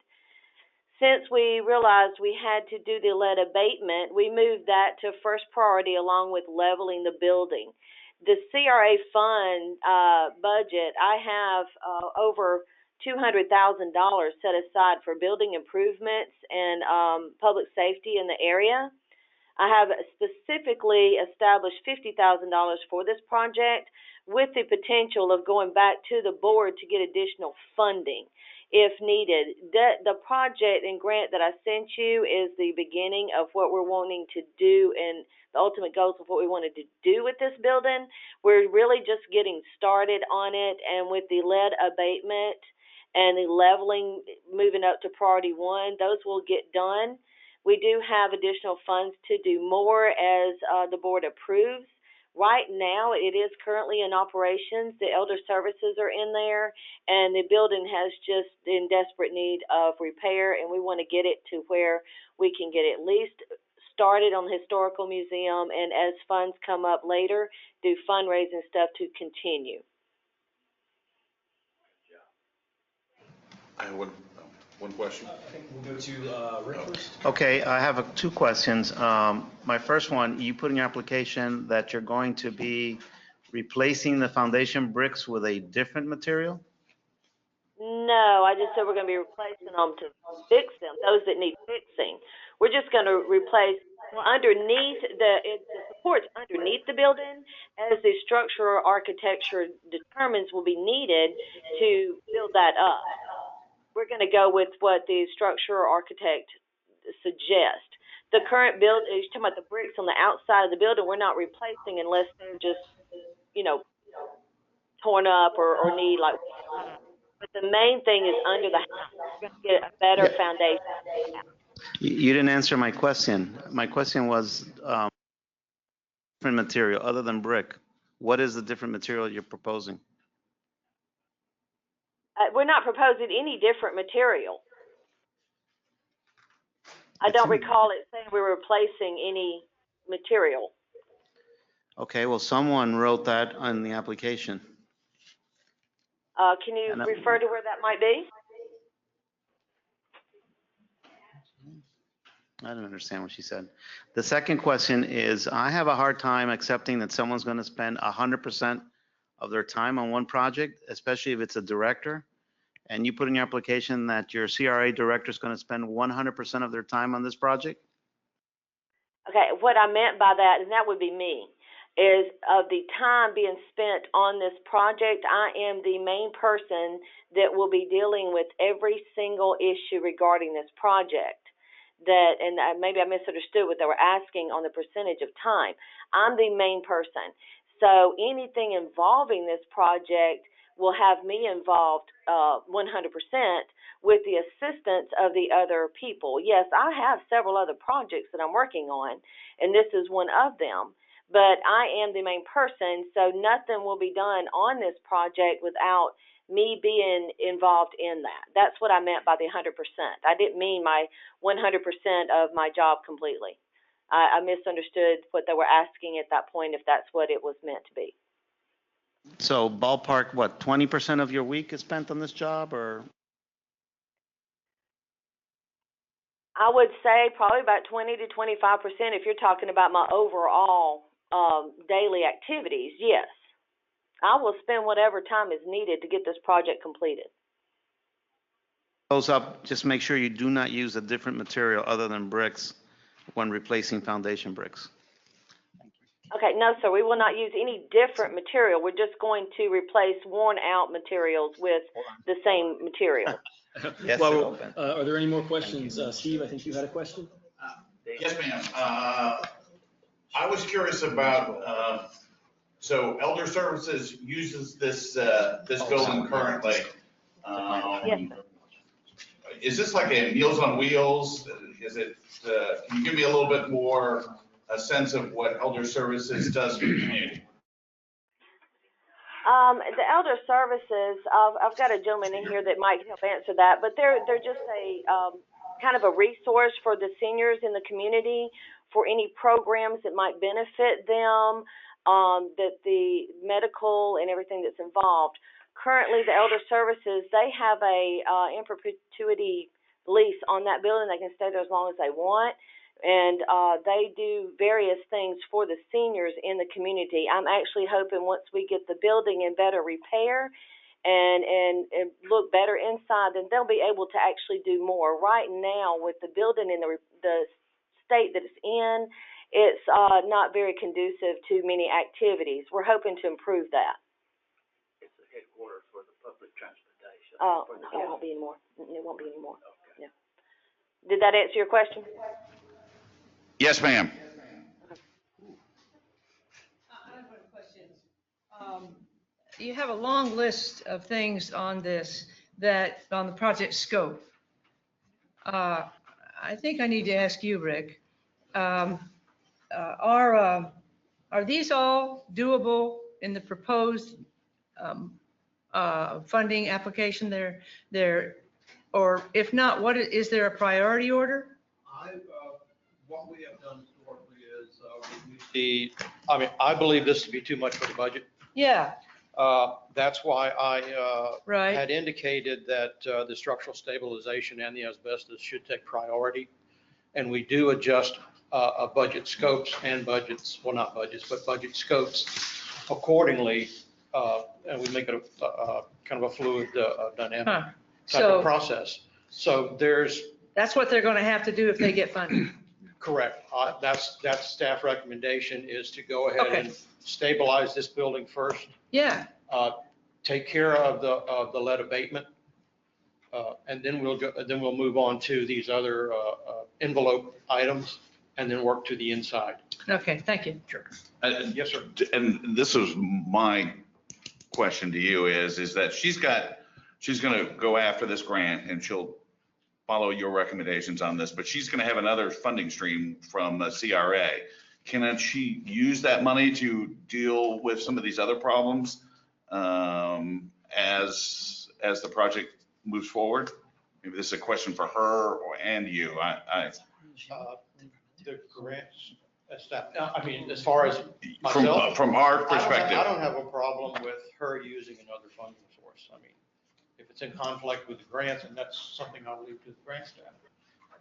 [SPEAKER 14] Since we realized we had to do the lead abatement, we moved that to first priority along with leveling the building. The CRA fund budget, I have over $200,000 set aside for building improvements and public safety in the area. I have specifically established $50,000 for this project with the potential of going back to the board to get additional funding if needed. The project and grant that I sent you is the beginning of what we're wanting to do and the ultimate goals of what we wanted to do with this building. We're really just getting started on it, and with the lead abatement and the leveling moving up to priority 1, those will get done. We do have additional funds to do more as the board approves. Right now, it is currently in operations. The elder services are in there, and the building has just in desperate need of repair, and we want to get it to where we can get at least started on the historical museum, and as funds come up later, do fundraising stuff to continue.
[SPEAKER 5] I have one question.
[SPEAKER 4] We'll go to Rick first.
[SPEAKER 6] Okay, I have two questions. My first one, you put in your application that you're going to be replacing the foundation bricks with a different material?
[SPEAKER 14] No, I just said we're going to be replacing them to fix them, those that need fixing. We're just going to replace underneath the supports underneath the building, as the structural architecture determines will be needed to build that up. We're going to go with what the structural architect suggests. The current build, you're talking about the bricks on the outside of the building, we're not replacing unless they're just, torn up or need like. But the main thing is under the house. We're going to get a better foundation.
[SPEAKER 6] You didn't answer my question. My question was different material other than brick. What is the different material you're proposing?
[SPEAKER 14] We're not proposing any different material. I don't recall it saying we're replacing any material.
[SPEAKER 6] Okay, well, someone wrote that on the application.
[SPEAKER 14] Can you
[SPEAKER 6] And that-
[SPEAKER 14] refer to where that might be?
[SPEAKER 6] I don't understand what she said. The second question is, I have a hard time accepting that someone's going to spend 100% of their time on one project, especially if it's a director. And you put in your application that your CRA director is going to spend 100% of their time on this project?
[SPEAKER 14] Okay, what I meant by that, and that would be me, is of the time being spent on this project, I am the main person that will be dealing with every single issue regarding this project. That, and maybe I misunderstood what they were asking on the percentage of time. I'm the main person. So anything involving this project will have me involved 100% with the assistance of the other people. Yes, I have several other projects that I'm working on, and this is one of them. But I am the main person, so nothing will be done on this project without me being involved in that. That's what I meant by the 100%. I didn't mean my 100% of my job completely. I misunderstood what they were asking at that point, if that's what it was meant to be.
[SPEAKER 6] So ballpark, what, 20% of your week is spent on this job, or?
[SPEAKER 14] I would say probably about 20 to 25% if you're talking about my overall daily activities, yes. I will spend whatever time is needed to get this project completed.
[SPEAKER 6] Close up, just make sure you do not use a different material other than bricks when replacing foundation bricks.
[SPEAKER 14] Okay, no, sir, we will not use any different material. We're just going to replace worn out materials with the same material.
[SPEAKER 6] Yes,
[SPEAKER 4] Well,
[SPEAKER 6] open.
[SPEAKER 4] are there any more questions? Steve, I think you had a question?
[SPEAKER 5] Yes, ma'am. I was curious about, so Elder Services uses this building currently.
[SPEAKER 14] Yes, sir.
[SPEAKER 5] Is this like a Meals on Wheels? Is it, can you give me a little bit more, a sense of what Elder Services does for the community?
[SPEAKER 14] The Elder Services, I've got a gentleman in here that might help answer that, but they're just a kind of a resource for the seniors in the community for any programs that might benefit them, that the medical and everything that's involved. Currently, the Elder Services, they have a in perpetuity lease on that building. They can stay there as long as they want. And they do various things for the seniors in the community. I'm actually hoping once we get the building in better repair and look better inside, then they'll be able to actually do more. Right now, with the building in the state that it's in, it's not very conducive to many activities. We're hoping to improve that.
[SPEAKER 15] It's the headquarters for the public transportation.
[SPEAKER 14] Oh, no, it won't be anymore. It won't be anymore. Okay. Yeah. Did that answer your question?
[SPEAKER 5] Yes, ma'am.
[SPEAKER 3] I have one question. You have a long list of things on this on the project scope. I think I need to ask you, Rick, are these all doable in the proposed funding application there? Or if not, is there a priority order?
[SPEAKER 11] What we have done historically is, I believe this to be too much for the budget.
[SPEAKER 3] Yeah.
[SPEAKER 11] That's why I
[SPEAKER 3] Right.
[SPEAKER 11] had indicated that the structural stabilization and the asbestos should take priority. And we do adjust budget scopes and budgets, well, not budgets, but budget scopes accordingly. And we make it a kind of a fluid, dynamic type of process. So
[SPEAKER 3] That's what they're going to have to do if they get funding.
[SPEAKER 11] Correct. That's staff recommendation, is to go ahead and stabilize this building first.
[SPEAKER 3] Yeah.
[SPEAKER 11] Take care of the lead abatement. And then we'll move on to these other envelope items and then work to the inside.
[SPEAKER 3] Okay, thank you.
[SPEAKER 11] Sure. Yes, sir.
[SPEAKER 5] And this is my question to you is that she's going to go after this grant and she'll follow your recommendations on this, but she's going to have another funding stream from CRA. Can she use that money to deal with some of these other problems as the project moves forward? Maybe this is a question for her and you.
[SPEAKER 11] The grants, as far as myself,
[SPEAKER 5] from our perspective,
[SPEAKER 11] I don't have a problem with her using another funding source. source. I mean, if it's in conflict with the grants, and that's something I'll leave to the grant staff.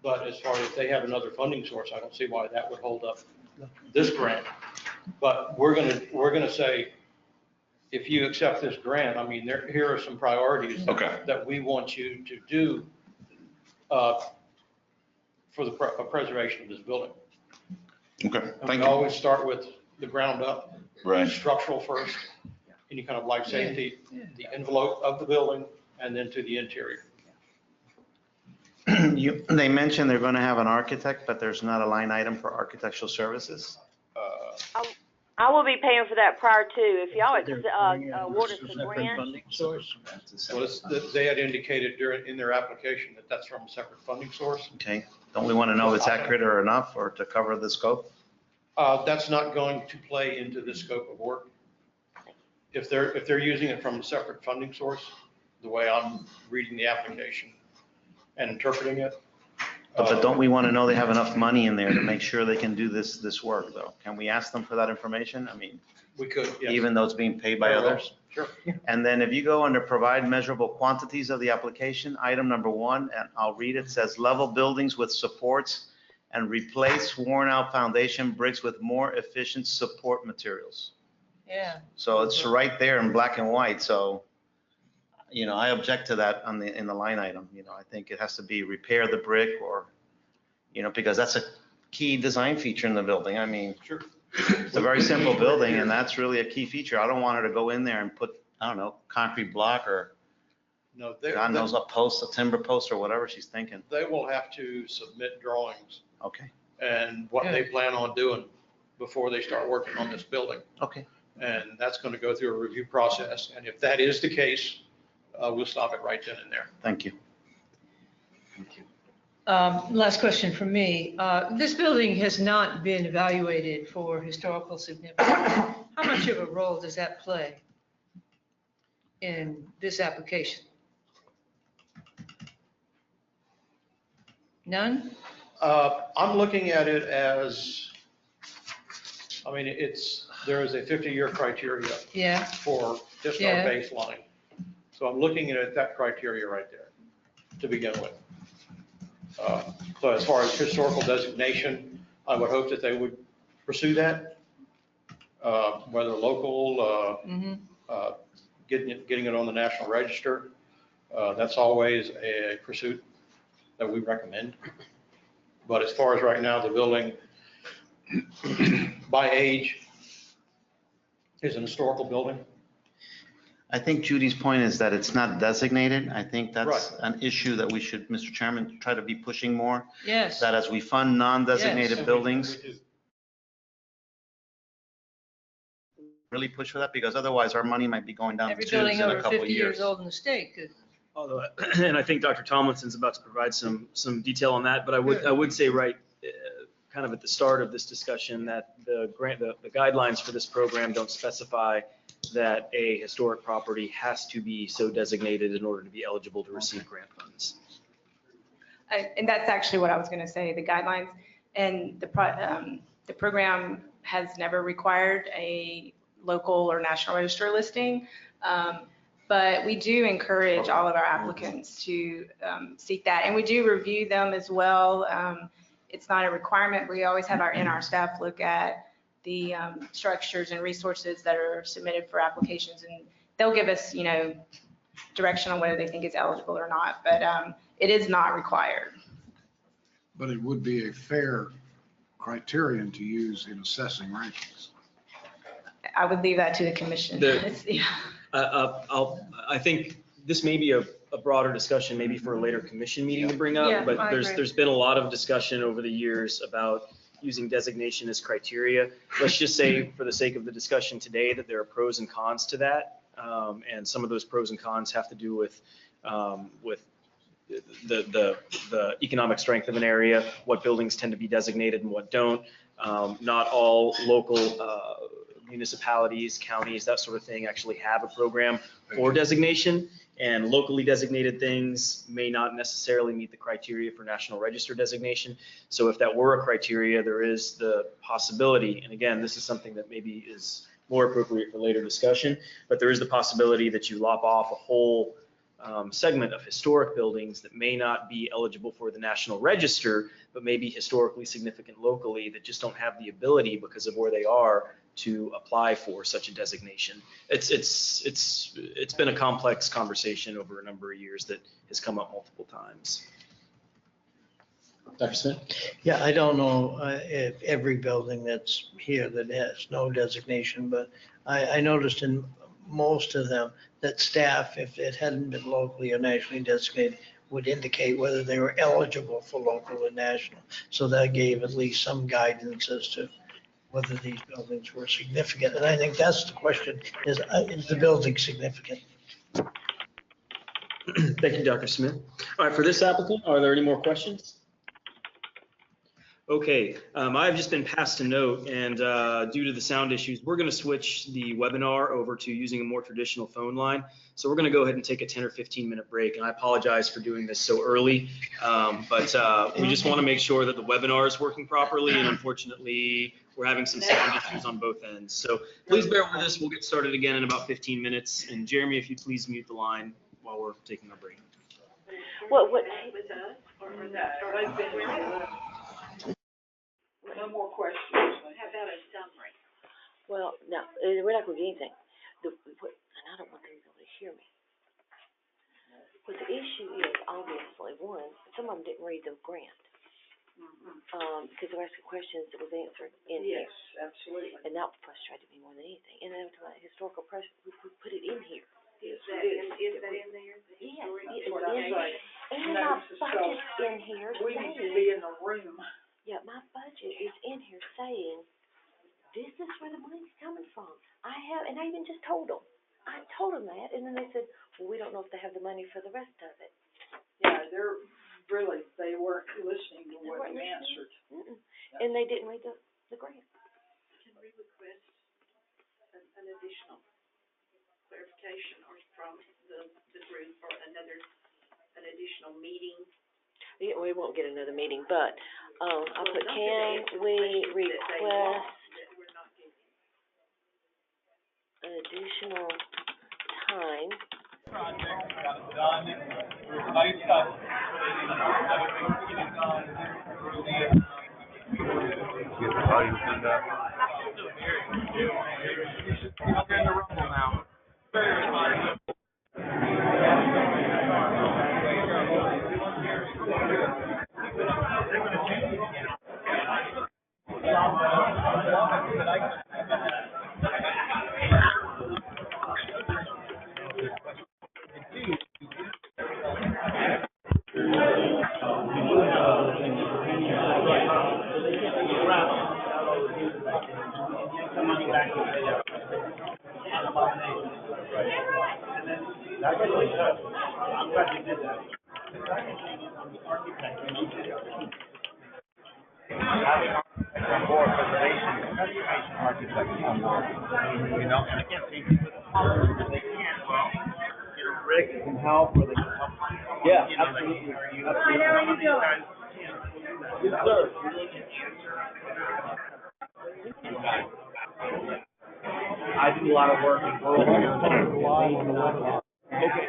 [SPEAKER 11] But as far as if they have another funding source, I don't see why that would hold up this grant. But we're gonna say, if you accept this grant, I mean, here are some priorities that we want you to do for the preservation of this building.
[SPEAKER 5] Okay,
[SPEAKER 11] And
[SPEAKER 5] thank
[SPEAKER 11] we
[SPEAKER 5] you.
[SPEAKER 11] always start with the ground up.
[SPEAKER 5] Right.
[SPEAKER 11] Structural first, any kind of life safety, the envelope of the building, and then to the interior.
[SPEAKER 6] They mentioned they're going to have an architect, but there's not a line item for architectural services.
[SPEAKER 14] I will be paying for that prior to, if y'all award us the
[SPEAKER 8] Separate
[SPEAKER 14] grant.
[SPEAKER 8] funding source.
[SPEAKER 11] Well, they had indicated in their application that that's from a separate funding source.
[SPEAKER 6] Okay, don't we want to know if it's accurate or enough or to cover the scope?
[SPEAKER 11] That's not going to play into the scope of work. If they're using it from a separate funding source, the way I'm reading the application and interpreting it.
[SPEAKER 6] But don't we want to know they have enough money in there to make sure they can do this work, though? Can we ask them for that information? I mean,
[SPEAKER 11] We could, yes.
[SPEAKER 6] even though it's being paid by
[SPEAKER 11] Very well.
[SPEAKER 6] others?
[SPEAKER 11] Sure.
[SPEAKER 6] And then if you go under provide measurable quantities of the application, item number 1, and I'll read it, says level buildings with supports and replace worn out foundation bricks with more efficient support materials.
[SPEAKER 3] Yeah.
[SPEAKER 6] So it's right there in black and white. So, I object to that in the line item. I think it has to be repair the brick or, because that's a key design feature in the building. I mean,
[SPEAKER 11] Sure.
[SPEAKER 6] it's a very simple building and that's really a key feature. I don't want her to go in there and put, I don't know, concrete block or
[SPEAKER 11] No,
[SPEAKER 6] God knows what post, a timber post or whatever she's thinking.
[SPEAKER 11] they will have to submit drawings
[SPEAKER 6] Okay,
[SPEAKER 11] and what they plan on doing before they start working on this building.
[SPEAKER 6] okay.
[SPEAKER 11] And that's going to go through a review process. And if that is the case, we'll stop it right then and there.
[SPEAKER 6] Thank you.
[SPEAKER 3] Last question from me. This building has not been evaluated for historical significance. How much of a role does that play in this application? None?
[SPEAKER 11] I'm looking at it as, there is a 50-year criteria
[SPEAKER 3] Yeah,
[SPEAKER 11] for just our
[SPEAKER 3] Yeah.
[SPEAKER 11] baseline. So I'm looking at that criteria right there to begin with. So as far as historical designation, I would hope that they would pursue that, whether local, getting it on the National Register. That's always a pursuit that we recommend. But as far as right now, the building by age is an historical building.
[SPEAKER 6] I think Judy's point is that it's not designated. I think that's
[SPEAKER 11] Right.
[SPEAKER 6] an issue that we should, Mr. Chairman, try to be pushing more.
[SPEAKER 3] yes.
[SPEAKER 6] That as we fund non-designated
[SPEAKER 3] Yes.
[SPEAKER 6] buildings, really push for that, because otherwise our money might be going down the
[SPEAKER 3] Every
[SPEAKER 6] tubes
[SPEAKER 3] building
[SPEAKER 6] in a
[SPEAKER 3] over
[SPEAKER 6] couple of
[SPEAKER 3] 50 years
[SPEAKER 6] years.
[SPEAKER 3] old in the state could.
[SPEAKER 4] Although, and I think Dr. Tomlinson's about to provide some detail on that, but I would say kind of at the start of this discussion that the guidelines for this program don't specify that a historic property has to be so designated in order to be eligible to receive grant funds.
[SPEAKER 10] And that's actually what I was going to say, the guidelines. And the program has never required a local or national register listing. But we do encourage all of our applicants to seek that. And we do review them as well. It's not a requirement. We always have our staff look at the structures and resources that are submitted for applications. And they'll give us, direction on whether they think it's eligible or not. But it is not required.
[SPEAKER 7] But it would be a fair criterion to use in assessing rankings.
[SPEAKER 10] I would leave that to the commission. Yeah.
[SPEAKER 4] I think this may be a broader discussion, maybe for a later commission meeting to bring
[SPEAKER 3] Yeah,
[SPEAKER 4] up, but
[SPEAKER 3] I agree.
[SPEAKER 4] there's been a lot of discussion over the years about using designation as criteria. Let's just say, for the sake of the discussion today, that there are pros and cons to that. And some of those pros and cons have to do with the economic strength of an area, what buildings tend to be designated and what don't. Not all local municipalities, counties, that sort of thing actually have a program for designation, and locally designated things may not necessarily meet the criteria for National Register designation. So if that were a criteria, there is the possibility, and again, this is something that maybe is more appropriate for later discussion. But there is the possibility that you lop off a whole segment of historic buildings that may not be eligible for the National Register, but may be historically significant locally that just don't have the ability because of where they are to apply for such a designation. It's been a complex conversation over a number of years that has come up multiple times. Dr. Smith?
[SPEAKER 8] Yeah, I don't know if every building that's here that has no designation, but I noticed in most of them that staff, if it hadn't been locally or nationally designated, would indicate whether they were eligible for local or national. So that gave at least some guidance as to whether these buildings were significant. And I think that's the question, is the building significant?
[SPEAKER 4] Thank you, Dr. Smith. All right, for this applicant, are there any more questions? Okay, I've just been passed a note, and due to the sound issues, we're going to switch the webinar over to using a more traditional phone line. So we're going to go ahead and take a 10 or 15-minute break, and I apologize for doing this so early, but we just want to make sure that the webinar is working properly, and unfortunately, we're having some sound issues on both ends. So please bear with us. We'll get started again in about 15 minutes. And Jeremy, if you please mute the line while we're taking our break.
[SPEAKER 14] What?
[SPEAKER 13] No more questions. How about a summary?
[SPEAKER 14] Well, no, we're not going to do anything. And I don't want them to be able to hear me. But the issue is, obviously, one, some of them didn't read the grant. Because they're asking questions that was answered in here.
[SPEAKER 13] Yes, absolutely.
[SPEAKER 14] And that frustrated me more than anything. And then about historical press, we put it in here.
[SPEAKER 13] Is that in there?
[SPEAKER 14] Yes,
[SPEAKER 13] it's in there.
[SPEAKER 14] And my budget's in here
[SPEAKER 13] We need to
[SPEAKER 14] saying,
[SPEAKER 13] be in the room.
[SPEAKER 14] yeah, my budget is in here saying, this is where the money's coming from. And I even just told them. I told them that, and then they said, well, we don't know if they have the money for the rest of it.
[SPEAKER 13] Yeah, they weren't listening to what you answered.
[SPEAKER 14] And they didn't read the grant.
[SPEAKER 13] Can we request an additional clarification or from the group or an additional meeting?
[SPEAKER 14] Yeah, we won't get another meeting, but I put, can we request an additional time?
[SPEAKER 1] Project got it done. We're nice got everything getting done early. Get the volume turned up. We're in the rumble now. Very responsive.
[SPEAKER 15] That's really good. I'm glad you did that. Having architects on board, preservation architects on board, you know, and I can't see people they can't, well, you know, Rick can help or they can help. Yeah, you know, absolutely. How are you doing? Yes, sir. I do a lot of work in rural areas. Okay.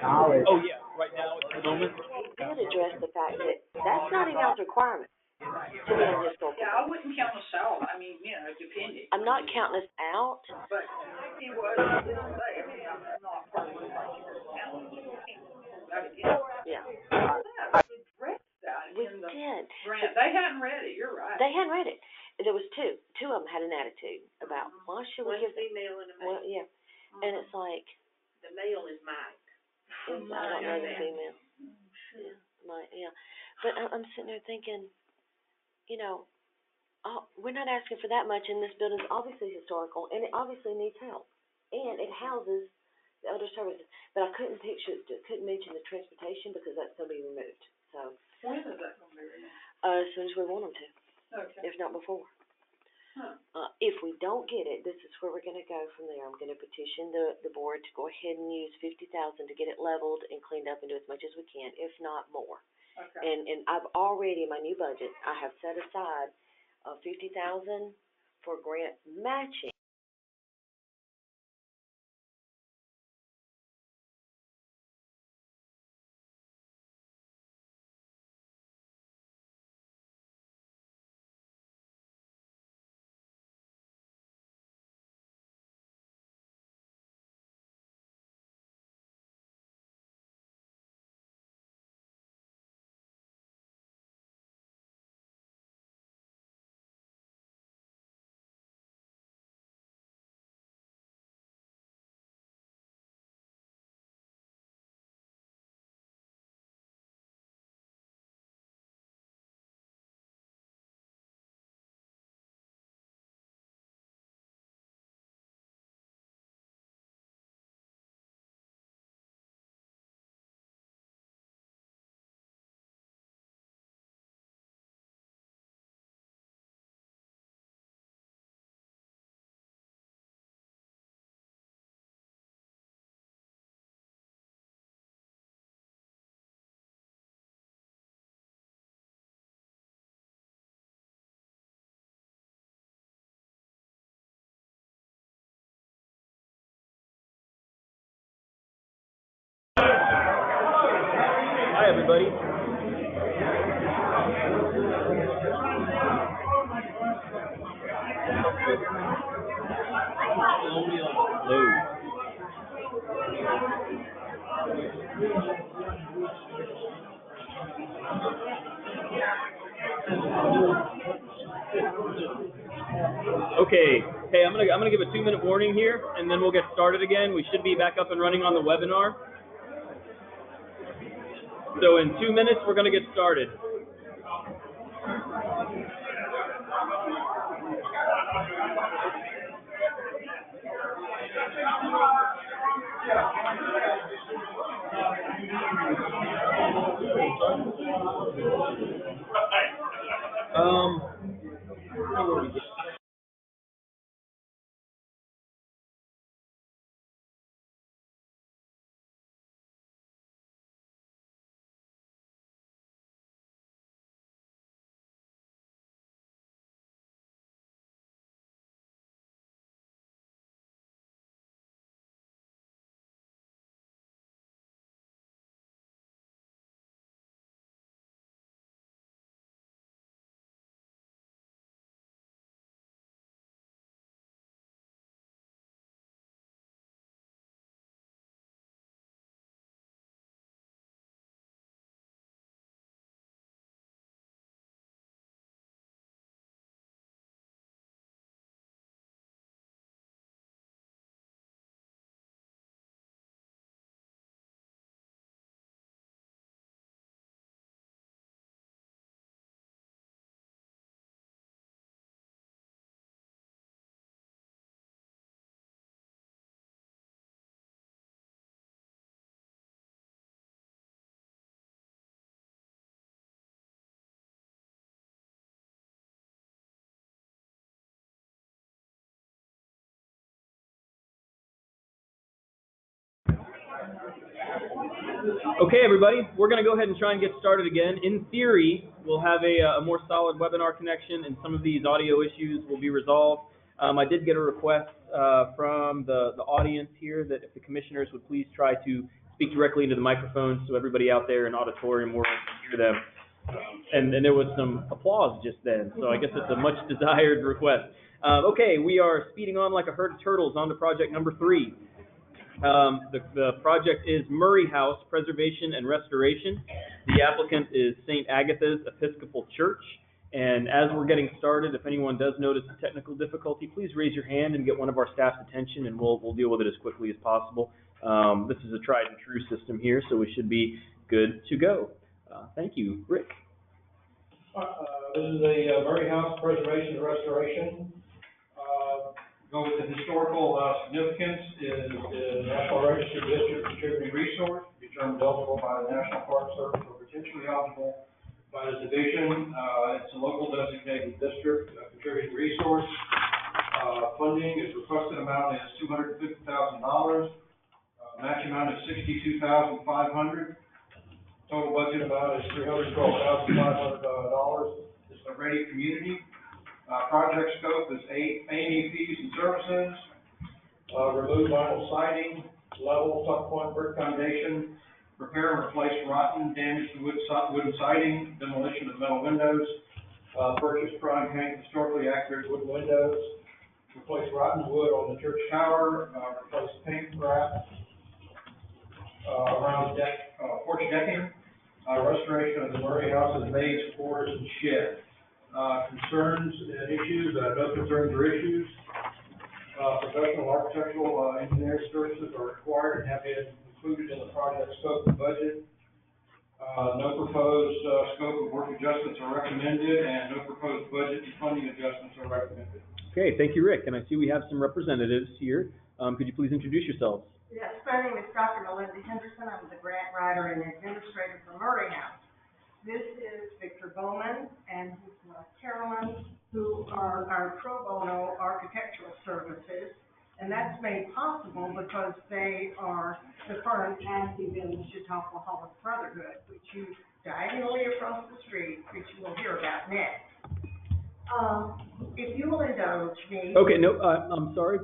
[SPEAKER 15] Oh, yeah, right now at the moment.
[SPEAKER 14] Did address the fact that that's not even a requirement to be on historical.
[SPEAKER 13] Yeah, I wouldn't count us out. I mean, you know, depending.
[SPEAKER 14] I'm not counting us out.
[SPEAKER 13] But he was, not part of the
[SPEAKER 14] Yeah.
[SPEAKER 13] We
[SPEAKER 14] did.
[SPEAKER 13] Grant, they hadn't read it, you're right.
[SPEAKER 14] They hadn't read it. There was two. Two of them had an attitude about, why should we give them?
[SPEAKER 13] Female and a male.
[SPEAKER 14] Well, yeah. And it's like.
[SPEAKER 13] The male is Mike.
[SPEAKER 14] I don't know the female. Yeah. But I'm sitting there thinking, you know, we're not asking for that much, and this building's obviously historical, and it obviously needs help. And it houses the other services. But I couldn't mention the transportation because that's going to be removed. So.
[SPEAKER 13] When is that going to be removed?
[SPEAKER 14] As soon as we want them to.
[SPEAKER 13] Okay.
[SPEAKER 14] If not before.
[SPEAKER 13] Huh.
[SPEAKER 14] If we don't get it, this is where we're going to go from there. I'm going to petition the board to go ahead and use $50,000 to get it leveled and cleaned up and do as much as we can, if not more.
[SPEAKER 13] Okay.
[SPEAKER 14] And I've already, in my new budget, I have set aside $50,000 for grant matching.
[SPEAKER 4] everybody. Okay, hey, I'm gonna give a 2-minute warning here, and then we'll get started again. We should be back up and running on the webinar. So in 2 minutes, we're gonna get started. Okay, everybody, we're going to go ahead and try and get started again. In theory, we'll have a more solid webinar connection, and some of these audio issues will be resolved. I did get a request from the audience here that if the commissioners would please try to speak directly into the microphone so everybody out there in auditorium world can hear them. And there was some applause just then, so I guess it's a much desired request. Okay, we are speeding on like a herd of turtles on to project number 3. The project is Murray House Preservation and Restoration. The applicant is St. Agatha's Episcopal Church. And as we're getting started, if anyone does notice a technical difficulty, please raise your hand and get one of our staff's attention, and we'll deal with it as quickly as possible. This is a tried and true system here, so we should be good to go. Thank you. Rick.
[SPEAKER 11] This is the Murray House Preservation and Restoration. Go with the historical significance is the National Register District Contributing Resource, determined eligible by the National Park Service or potentially eligible by the division. It's a local designated district contributing resource. Funding is requested amount is $250,000. Match amount is $62,500. Total budget amount is $312,500. It's a ready community. Project scope is A&E fees and services, remove vinyl siding, level tuck point brick foundation, repair and replace rotten, damaged wooden siding, demolition of metal windows, purchase prime paint historically accurate wood windows, replace rotten wood on the church tower, replace paint wrap around the porch decking, restoration of the Murray House's maize, floors, and shed. Concerns and issues, no concerns or issues. Professional architectural engineering services are required and have been included in the project scope and budget. No proposed scope of work adjustments are recommended, and no proposed budget and funding adjustments are recommended.
[SPEAKER 4] Okay, thank you, Rick. And I see we have some representatives here. Could you please introduce yourselves?
[SPEAKER 16] Yes, my name is Dr. Melinda Henderson. I'm the grant writer and administrator for Murray House. This is Victor Bowman and his wife Carolyn, who are our pro bono architectural services. And that's made possible because they are the firm active in the Chautauqua Hall of Brotherhood, which you diagonally across the street, which you will hear about next. If you will indulge me.
[SPEAKER 4] Okay, no, I'm sorry.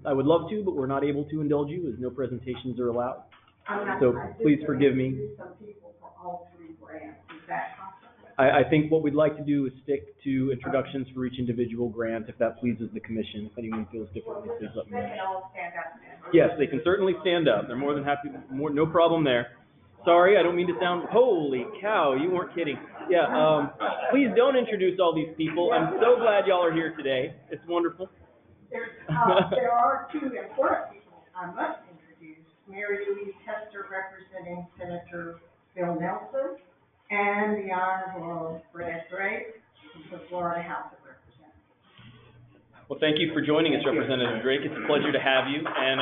[SPEAKER 4] I would love to, but we're not able to indulge you as no presentations are allowed. So please forgive me.
[SPEAKER 16] Some people for all three grants. Is that possible?
[SPEAKER 4] I think what we'd like to do is stick to introductions for each individual grant, if that pleases the commission. If anyone feels differently, please let me
[SPEAKER 16] They
[SPEAKER 4] know.
[SPEAKER 16] can all stand up then.
[SPEAKER 4] Yes, they can certainly stand up. They're more than happy, no problem there. Sorry, I don't mean to sound, holy cow, you weren't kidding. Yeah, please don't introduce all these people. I'm so glad y'all are here today. It's wonderful.
[SPEAKER 16] There are two important people I must introduce. Mary Louise Hester representing Senator Bill Nelson, and the Honorable Brad Drake, the Florida House of Representatives.
[SPEAKER 4] Well, thank you for joining us, Representative Drake. It's a pleasure to have you. And,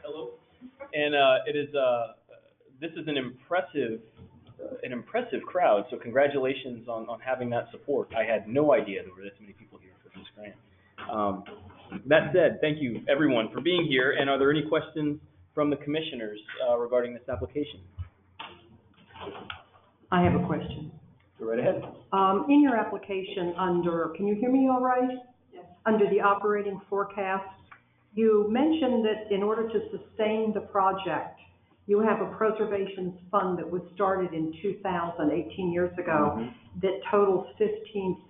[SPEAKER 4] hello. And it is, this is an impressive crowd, so congratulations on having that support. I had no idea there were this many people here for this grant. That said, thank you everyone for being here, and are there any questions from the commissioners regarding this application?
[SPEAKER 9] I have a question.
[SPEAKER 4] Go right ahead.
[SPEAKER 9] In your application under, can you hear me all right? Yes. Under the operating forecast, you mentioned that in order to sustain the project, you have a preservation fund that was started in 2000, 18 years ago, that totals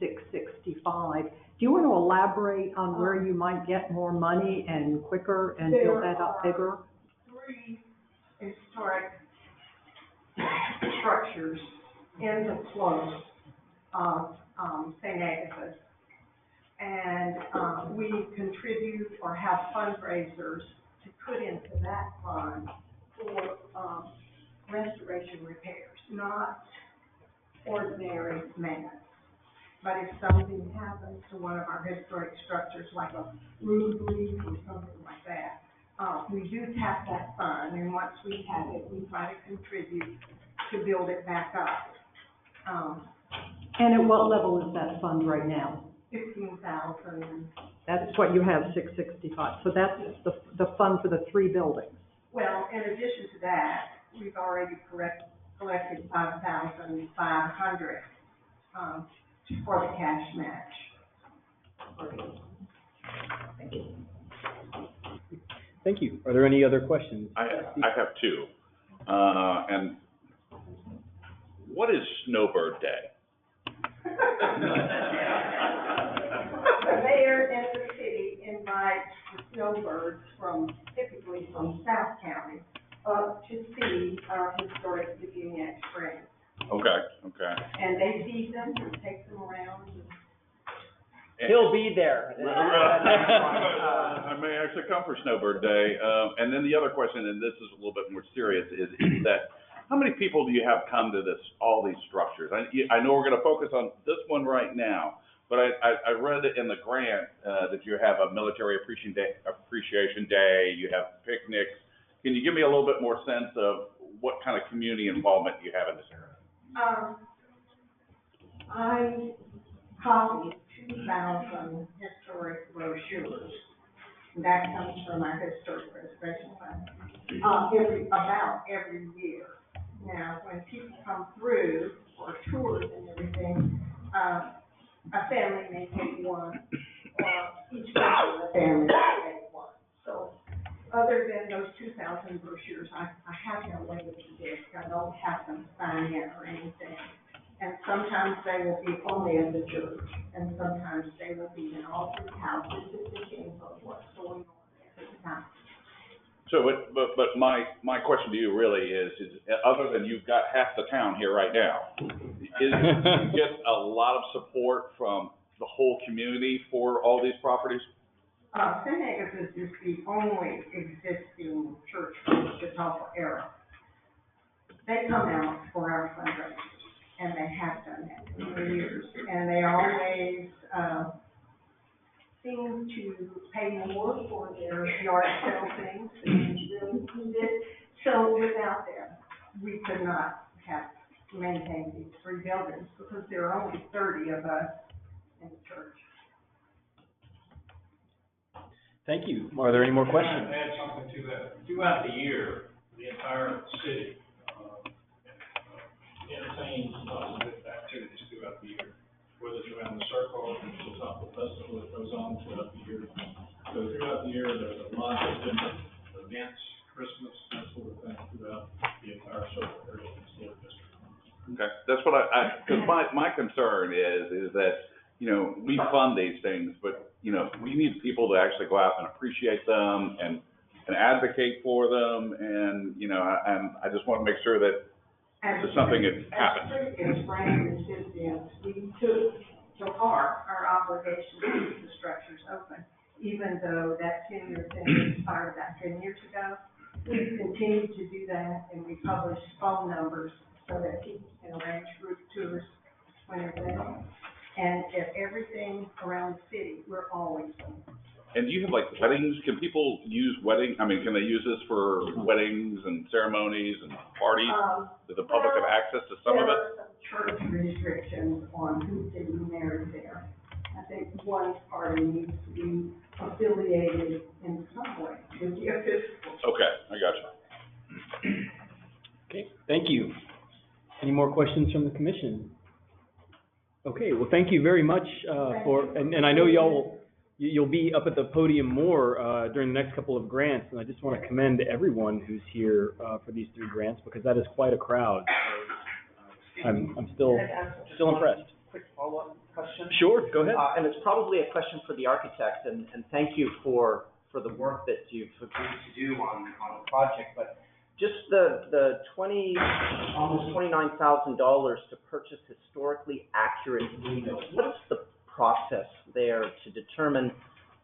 [SPEAKER 9] $15,665. Do you want to elaborate on where you might get more money and quicker and build that up bigger?
[SPEAKER 16] Three historic structures in the slope of St. Agatha's. And we contribute or have fundraisers to put into that fund for restoration repairs, not ordinary maintenance. But if something happens to one of our historic structures, like a roof leak or something like that, we do tap that fund, and once we have it, we try to contribute to build it back up.
[SPEAKER 9] And at what level is that fund right now?
[SPEAKER 16] 15,000.
[SPEAKER 9] That's what you have, 665. So that's the fund for the three buildings.
[SPEAKER 16] Well, in addition to that, we've already collected 5,500 for the cash match.
[SPEAKER 9] Thank you.
[SPEAKER 4] Thank you. Are there any other questions?
[SPEAKER 5] I have two. And what is Snowbird Day?
[SPEAKER 16] The mayor and the city invites the snowbirds typically from South County, up to see our historic Union Springs.
[SPEAKER 5] Okay.
[SPEAKER 16] And they feed them and take them around.
[SPEAKER 4] He'll be there.
[SPEAKER 5] I may actually come for Snowbird Day. And then the other question, and this is a little bit more serious, is that how many people do you have come to all these structures? I know we're going to focus on this one right now, but I read in the grant that you have a military appreciation day, you have picnics. Can you give me a little bit more sense of what kind of community involvement you have in this area?
[SPEAKER 16] I copied 2,000 historic brochures. That comes from our historic preservation fund, about every year. Now, when people come through for tours and everything, a family may take one, or each member of the family may take one. So, other than those 2,000 brochures, I have no way to predict. I don't have them sign in or anything. And sometimes they will be only at the church, and sometimes they will be in all three houses. It depends on what's going on at the time.
[SPEAKER 5] So, but my question to you really is other than you've got half the town here right now, is you get a lot of support from the whole community for all these properties?
[SPEAKER 16] St. Agatha's is the only existing church from the Chautauqua era. They come out for our fundraisers, and they have done that for years. And they always seem to pay more for their yard sale things than really needed. So without them, we could not have maintained these three buildings because there are only 30 of us in the church.
[SPEAKER 4] Thank you. Are there any more questions?
[SPEAKER 17] I'll add something to that. Throughout the year, the entire city entertains lots of different activities throughout the year, whether it's around the circle, which is not the festival that goes on throughout the year. So throughout the year, there's a lot of different events, Christmas, that sort of thing throughout
[SPEAKER 5] Okay, that's what because my concern is that, you know, we fund these things, but, you know, we need people to actually go out and appreciate them and advocate for them, and, you know, and I just want to make sure that there's something that happens.
[SPEAKER 16] As brand recipients, we took our obligation to keep the structures open, even though that 10-year thing expired about 10 years ago. We've continued to do that, and we publish phone numbers so that people can arrange group tours whenever they want. And at everything around the city, we're always open.
[SPEAKER 5] And do you have like weddings? Can people use can they use this for weddings and ceremonies and parties? Does the public have access to some of it?
[SPEAKER 16] There are some church restrictions on who can be married there. I think one party needs to be affiliated in some way with the Episcopal.
[SPEAKER 5] Okay, I got you.
[SPEAKER 4] Okay, thank you. Any more questions from the commission? Okay, well, thank you very much and I know you'll be up at the podium more during the next couple of grants, and I just want to commend everyone who's here for these 3 grants, because that is quite a crowd. I'm still impressed.
[SPEAKER 2] Quick follow-up question?
[SPEAKER 4] Sure, go ahead.
[SPEAKER 2] And it's probably a question for the architect, and thank you for the work that you've agreed to do on the project, but just the almost $29,000 to purchase historically accurate windows. What is the process there to determine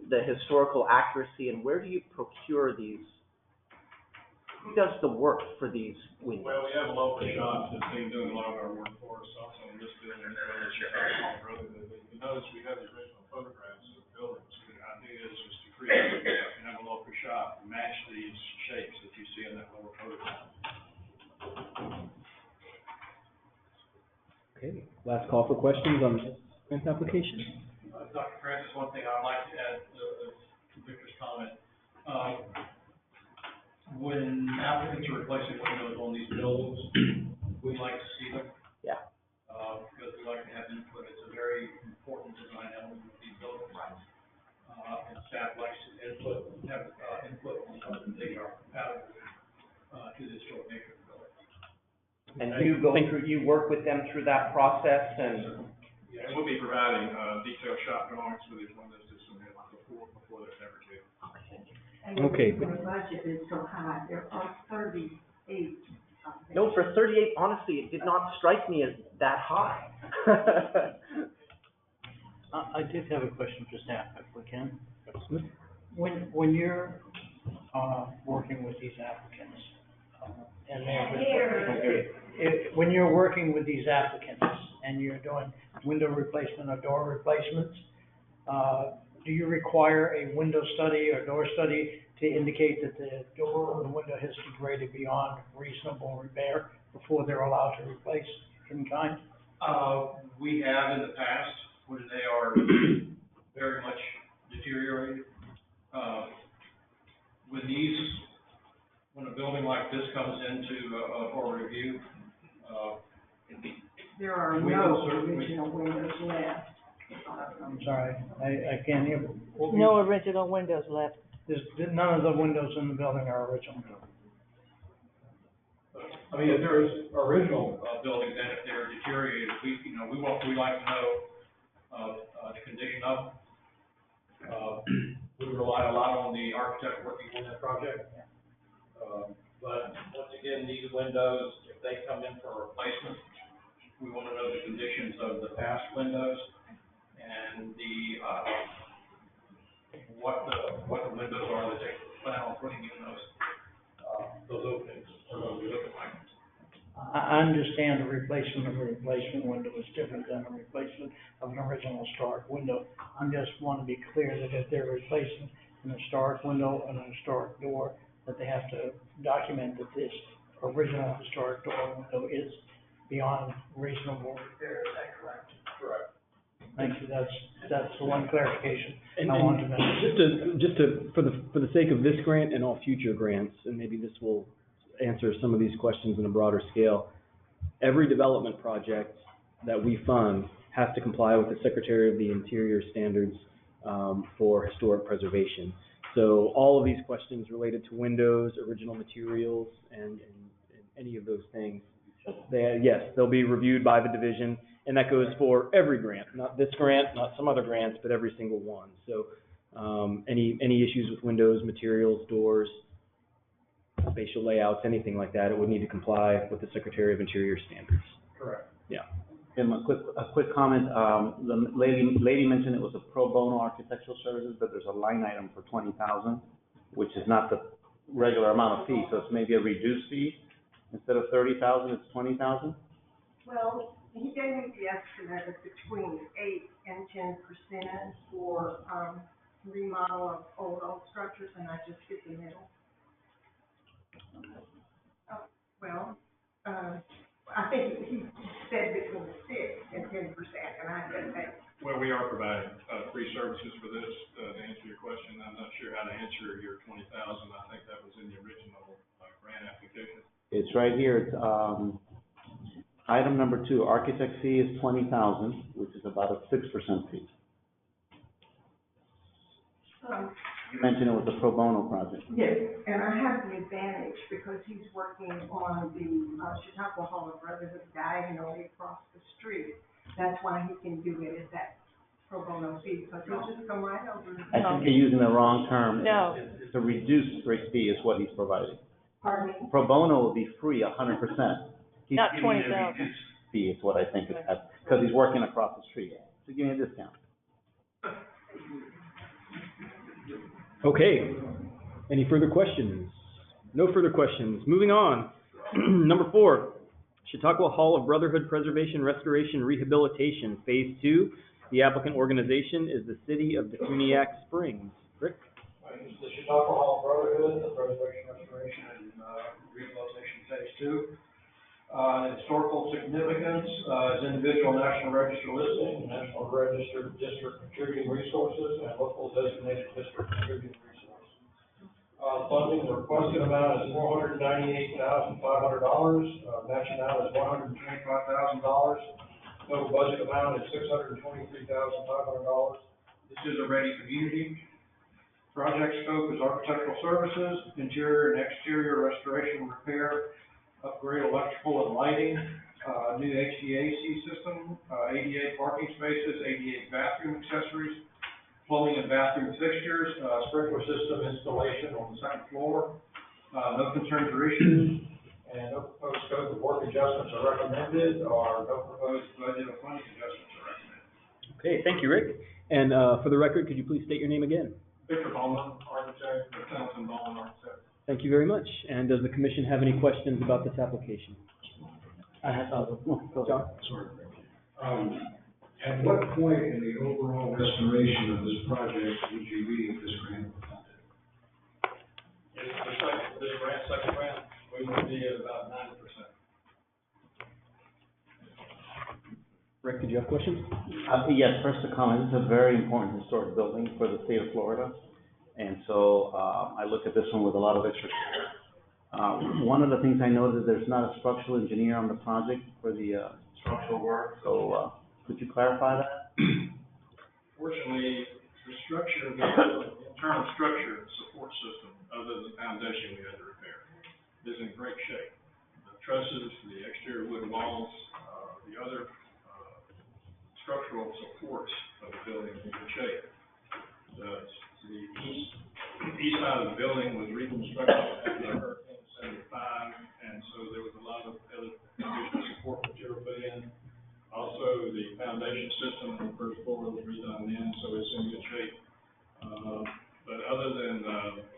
[SPEAKER 2] the historical accuracy, and where do you procure these? Who does the work for these windows?
[SPEAKER 17] Well, we have a local shop that's been doing a lot of our work for us, also in this building, as well as our brother. But you notice we have the original photographs of the buildings. The idea is just to create, and have a local shop to match these shapes that you see in that lower photograph.
[SPEAKER 4] Okay, last call for questions on this grant application.
[SPEAKER 17] Dr. Francis, one thing I'd like to add to Victor's comment. When applicants are replacing windows on these buildings, we like to see them.
[SPEAKER 2] Yeah.
[SPEAKER 17] Because we like to have input. It's a very important design element of these buildings. And staff likes to have input on whether they are compatible to the historic nature of the building.
[SPEAKER 2] And you work with them through that process, and
[SPEAKER 17] Yeah, we'll be providing detailed shop drawings for these windows to submit before they're ever due.
[SPEAKER 4] Okay.
[SPEAKER 16] The budget is so high, there are 38.
[SPEAKER 2] no, for 38, honestly, it did not strike me as that high.
[SPEAKER 8] I did have a question for staff, if we can. When you're working with these applicants, when you're working with these applicants and you're doing window replacement or door replacements, do you require a window study or door study to indicate that the door or the window has degraded beyond reasonable repair before they're allowed to replace in kind?
[SPEAKER 17] We have in the past, when they are very much deteriorated. When a building like this comes into for review,
[SPEAKER 16] There are no original windows left.
[SPEAKER 8] I'm sorry, I can't hear.
[SPEAKER 18] No original windows left.
[SPEAKER 8] None of the windows in the building are original.
[SPEAKER 17] I mean, if there's original buildings and if they're deteriorated, we like to know the condition of them. We rely a lot on the architect working on that project. But once again, these windows, if they come in for replacement, we want to know the conditions of the past windows and what the windows are that they plan on putting in those openings are going to be looking like.
[SPEAKER 8] I understand a replacement of a replacement window is different than a replacement of an original historic window. I just want to be clear that if they're replacing an historic window and an historic door, that they have to document that this original historic door window is beyond reasonable repair. Is that correct?
[SPEAKER 17] Correct.
[SPEAKER 8] Thank you. That's the one clarification
[SPEAKER 4] And
[SPEAKER 8] I want to make.
[SPEAKER 4] just to for the sake of this grant and all future grants, and maybe this will answer some of these questions on a broader scale. Every development project that we fund has to comply with the Secretary of the Interior standards for historic preservation. So all of these questions related to windows, original materials, and any of those things Yes, they'll be reviewed by the division, and that goes for every grant, not this grant, not some other grants, but every single one. So any issues with windows, materials, doors, spatial layouts, anything like that, it would need to comply with the Secretary of Interior standards.
[SPEAKER 17] Correct.
[SPEAKER 4] Yeah.
[SPEAKER 6] Tim, a quick comment. The lady mentioned it was a pro bono architectural services, but there's a line item for 20,000, which is not the regular amount of fee, so it's maybe a reduced fee. Instead of 30,000, it's 20,000?
[SPEAKER 16] Well, he gave me the estimate of between 8 and 10% for remodel of old structures, and I just hit the middle. Well, I think he said between 6 and 10%, and I said that.
[SPEAKER 17] Well, we are providing free services for this. To answer your question, I'm not sure how to answer your 20,000. I think that was in the original grant application.
[SPEAKER 6] It's right here. It's item number 2. Architect fee is 20,000, which is about a 6% fee. You mentioned it was a pro bono project.
[SPEAKER 16] Yes, and I have the advantage because he's working on the Chautauqua Hall of Brotherhood diagonally across the street. That's why he can do it at that pro bono fee, because he'll just come right over.
[SPEAKER 6] I think you're using the wrong term.
[SPEAKER 18] No.
[SPEAKER 6] It's a reduced rate fee is what he's providing.
[SPEAKER 16] Pardon me?
[SPEAKER 6] Pro bono will be free 100%. He's
[SPEAKER 18] Not
[SPEAKER 6] giving you a
[SPEAKER 18] 20,000.
[SPEAKER 6] reduced fee is what I think it's at, because he's working across the street. So give me a discount.
[SPEAKER 4] Okay. Any further questions? No further questions. Moving on. Number 4, Chautauqua Hall of Brotherhood Preservation, Restoration, Rehabilitation, Phase 2. The applicant organization is the City of Defuniak Springs. Rick?
[SPEAKER 11] It's the Chautauqua Hall of Brotherhood, the Preservation, Restoration, and Rehabilitation Phase 2. Historical significance is individual National Register listing, National Register District Contributing Resources, and local designated district contributing resources. Funding, the requested amount is $498,500. Matching amount is $125,000. Total budget amount is $623,500. This is a ready community. Project scope is architectural services, interior and exterior restoration, repair, upgrade electrical and lighting, new HVAC system, ADA parking spaces, ADA bathroom accessories, plumbing and bathroom fixtures, sprinkler system installation on the second floor. No concerns or issues, and no proposed scope of work adjustments are recommended, or no proposed budget or funding adjustments are recommended.
[SPEAKER 4] Okay, thank you, Rick. And for the record, could you please state your name again?
[SPEAKER 17] Victor Bowman, architect, Pendleton Bowman Architect.
[SPEAKER 4] Thank you very much. And does the commission have any questions about this application?
[SPEAKER 7] I have,
[SPEAKER 4] John?
[SPEAKER 7] sorry. At what point in the overall restoration of this project would you be this grant funded?
[SPEAKER 17] If this grant, second grant, we would be at about 90%.
[SPEAKER 4] Rick, did you have questions?
[SPEAKER 6] Yes, first a comment. This is a very important historic building for the state of Florida. And so I look at this one with a lot of extra care. One of the things I noticed is there's not a structural engineer on the project for the structural work. So could you clarify that?
[SPEAKER 17] Fortunately, the structure, the internal structure support system, other than the foundation we had to repair, is in great shape. The trusses, the exterior wood walls, the other structural supports of the building are in good shape. The east side of the building was reconstructed after Hurricane 75, and so there was a lot of other additional support material put in. Also, the foundation system on the first floor was redone in, so it's in good shape. But other than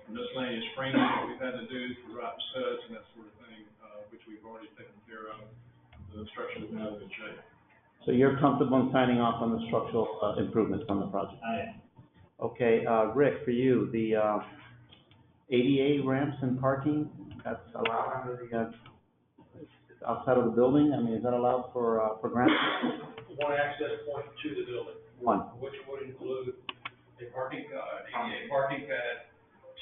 [SPEAKER 17] miscellaneous framing that we've had to do for rotten studs and that sort of thing, which we've already taken care of, the structure is now in good shape.
[SPEAKER 6] So you're comfortable in signing off on the structural improvements on the project?
[SPEAKER 17] I am.
[SPEAKER 6] Okay, Rick, for you, the ADA ramps and parking, that's allowed under the, outside of the building? I mean, is that allowed for grants?
[SPEAKER 11] One access point to the building.
[SPEAKER 6] One.
[SPEAKER 11] Which would include a parking, ADA parking pad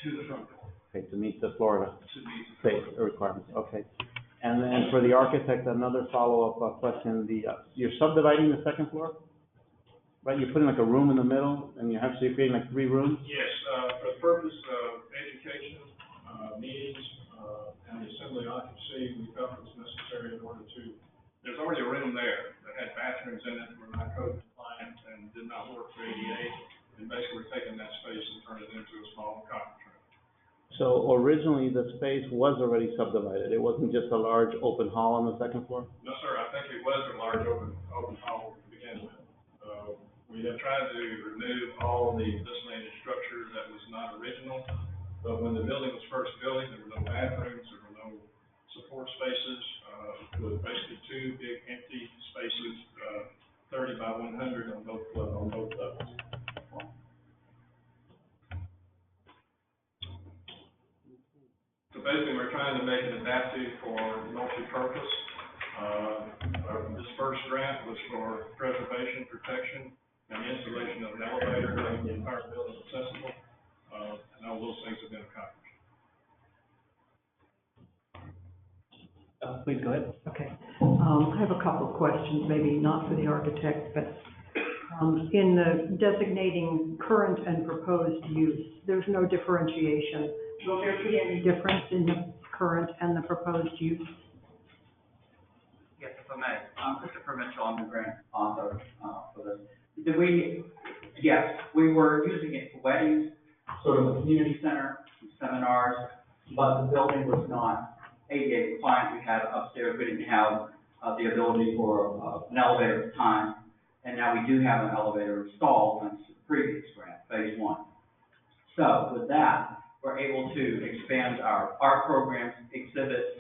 [SPEAKER 11] to the front door.
[SPEAKER 6] Okay, to meet the Florida
[SPEAKER 11] To meet the
[SPEAKER 6] state requirements, okay. And then for the architect, another follow-up question, you're subdividing the second floor? Right, you're putting like a room in the middle, and you're creating like 3 rooms?
[SPEAKER 17] Yes, for the purpose of education, meetings, and the assembly occupancy, we felt it was necessary in order to long conference room.
[SPEAKER 6] So originally, the space was already subdivided. It wasn't just a large open hall on the second floor?
[SPEAKER 17] No, sir, I think it was a large open hall to begin with. We have tried to remove all the miscellaneous structure that was not original, but when the building was first built, there were no bathrooms, there were no support spaces, with basically two big empty spaces, 30 by 100 on both levels. So basically, we're trying to make it adaptive for multi-purpose. This first grant was for preservation, protection, and the installation of an elevator to make the entire building accessible, and all those things have been accomplished.
[SPEAKER 6] Please go ahead.
[SPEAKER 19] Okay. I have a couple of questions, maybe not for the architect, but in the designating current and proposed use, there's no differentiation. Will there be any difference in the current and the proposed use?
[SPEAKER 20] Yes, if I may. I'm Christopher Mitchell. I'm the grant author for this. Yes, we were using it for weddings, sort of a community center, seminars, but the building was not ADA compliant. We had upstairs, we didn't have the ability for an elevator at the time, and now we do have an elevator installed since the previous grant, phase 1. So with that, we're able to expand our art programs, exhibits.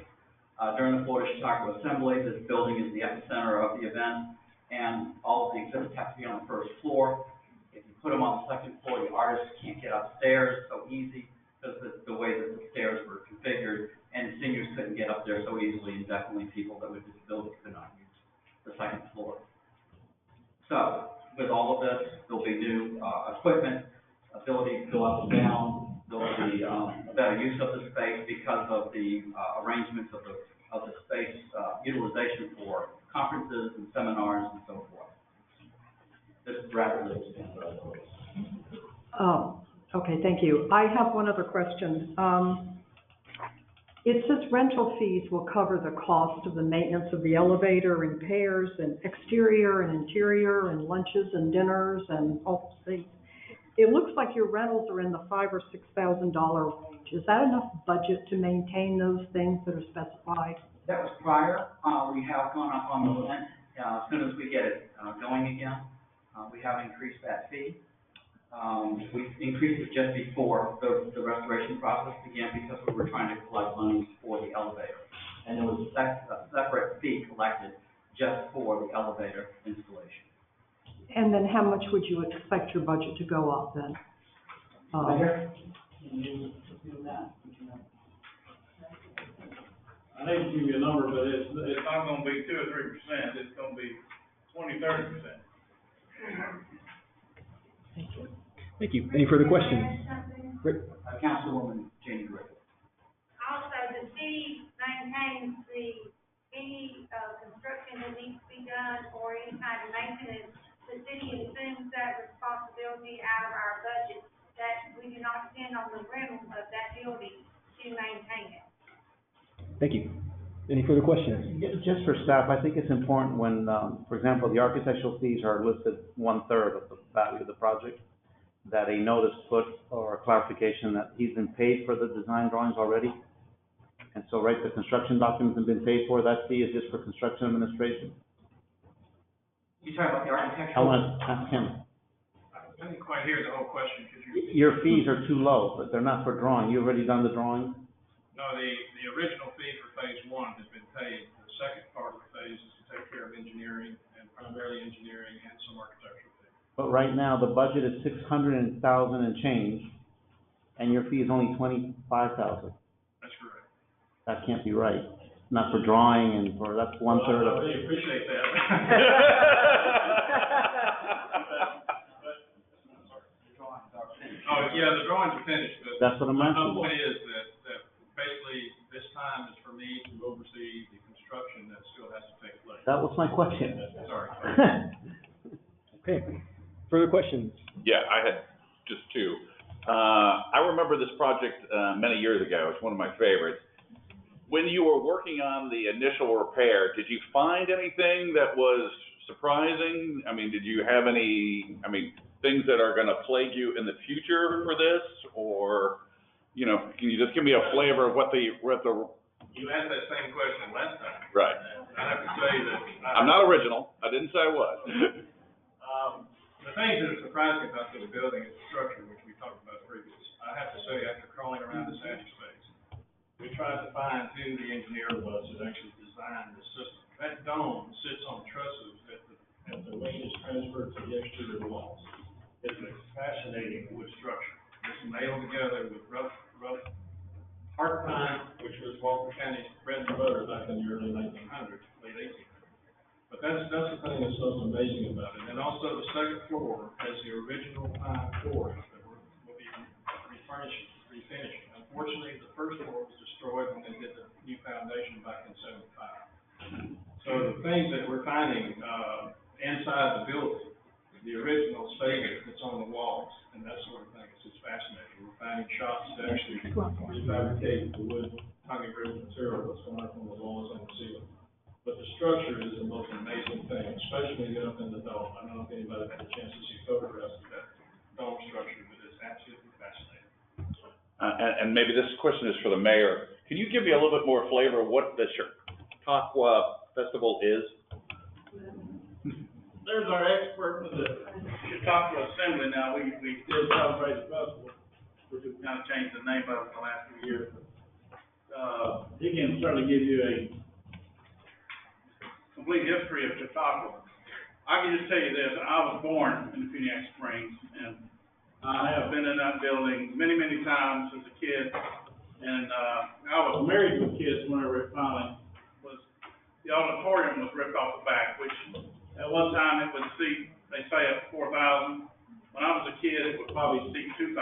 [SPEAKER 20] During the Florida Chicago Assembly, this building is the epicenter of the event, and all of the exhibits have to be on the first floor. If you put them on the second floor, the artists can't get upstairs so easy because the way that the stairs were configured, and seniors couldn't get up there so easily, and definitely people that with disabilities could not use the second floor. So with all of this, there'll be new equipment, ability to go up and down. There'll be a better use of the space because of the arrangements of the space utilization for conferences and seminars and so forth. This is rapidly expanded.
[SPEAKER 19] Okay, thank you. I have one other question. It says rental fees will cover the cost of the maintenance of the elevator, repairs, and exterior and interior, and lunches and dinners and all those things. It looks like your rentals are in the $5,000 or $6,000 range. Is that enough budget to maintain those things that are specified?
[SPEAKER 20] That was prior. We have gone up on the rent. As soon as we get it going again, we have increased that fee. We increased it just before the restoration process began because we were trying to collect money for the elevator. And there was a separate fee collected just for the elevator installation.
[SPEAKER 19] And then how much would you expect your budget to go up then?
[SPEAKER 17] I hate to give you a number, but it's not gonna be 2 or 3%, it's gonna be 20, 30%.
[SPEAKER 4] Thank you. Any further questions? Rick?
[SPEAKER 20] Councilwoman Janie Rick.
[SPEAKER 21] Also, the city maintains any construction that needs to be done or any kind of maintenance. The city assumes that responsibility out of our budget, that we do not spend on the rental of that building to maintain it.
[SPEAKER 4] Thank you. Any further questions?
[SPEAKER 6] Just for staff, I think it's important when, for example, the architectural fees are listed 1/3 of the value of the project, that a notice put or a clarification that he's been paid for the design drawings already. And so, right, the construction documents have been paid for, that fee is just for construction administration.
[SPEAKER 20] You talking about the
[SPEAKER 6] I
[SPEAKER 20] architectural?
[SPEAKER 6] want to ask him.
[SPEAKER 17] I didn't quite hear the whole question. Could you?
[SPEAKER 6] Your fees are too low, but they're not for drawing. You've already done the drawing?
[SPEAKER 17] No, the original fee for phase 1 has been paid. The second part of the phase is to take care of engineering, and primarily engineering and some architectural fees.
[SPEAKER 6] But right now, the budget is 600,000 and change, and your fee is only 25,000.
[SPEAKER 17] That's correct.
[SPEAKER 6] That can't be right. Not for drawing and for, that's 1/3
[SPEAKER 17] I
[SPEAKER 6] of it.
[SPEAKER 17] really appreciate that. Oh, yeah, the drawings are finished, but.
[SPEAKER 6] That's what I'm asking.
[SPEAKER 17] My point is that basically this time is for me to oversee the construction that still has to take place.
[SPEAKER 6] That was my question.
[SPEAKER 17] Sorry.
[SPEAKER 4] Okay. Further questions?
[SPEAKER 5] Yeah, I had just two. I remember this project many years ago. It's one of my favorites. When you were working on the initial repair, did you find anything that was surprising? I mean, did you have any, things that are going to plague you in the future for this? or, you know, can you just give me a flavor of what the,
[SPEAKER 17] You asked that same question last time.
[SPEAKER 5] right.
[SPEAKER 17] I have to say that.
[SPEAKER 5] I'm not original. I didn't say I was.
[SPEAKER 17] The things that are surprising about this building is the structure, which we talked about previously. I have to say, after crawling around this attic space, we tried to find who the engineer was that actually designed the system. That dome sits on trusses at the weight is transferred to the exterior walls. It's a fascinating wood structure. It's nailed together with rough heart pine, which was Walker County's bread and butter back in the early 1900s, late 1800s. But that's the thing that's most amazing about it. And also the second floor has the original pine floors that will be refinishing. Unfortunately, the first floor was destroyed when they did the new foundation back in '75. So the things that we're finding inside the building, the original staging that's on the walls and that sort of thing, it's just fascinating. We're finding shops that actually refabricate the wood tongue and groove material that's going up on the walls and the ceiling. But the structure is the most amazing thing, especially up in the dome. I don't know if anybody had a chance to see photographs of that dome structure, but it's absolutely fascinating.
[SPEAKER 5] And maybe this question is for the mayor. Can you give me a little bit more flavor of what the Chautauqua Festival is?
[SPEAKER 17] There's our expert for the Chautauqua Assembly now. We did celebrate the festival, which we've kind of changed the name of it the last few years. He can certainly give you a complete history of Chautauqua. I can just tell you this, I was born in Phoenix Springs, and I have been in that building many, many times as a kid. And I was married with kids whenever it finally was, the auditorium was ripped off the back, which at one time it would seat, they say, up 4,000. When I was a kid, it would probably seat 2,000.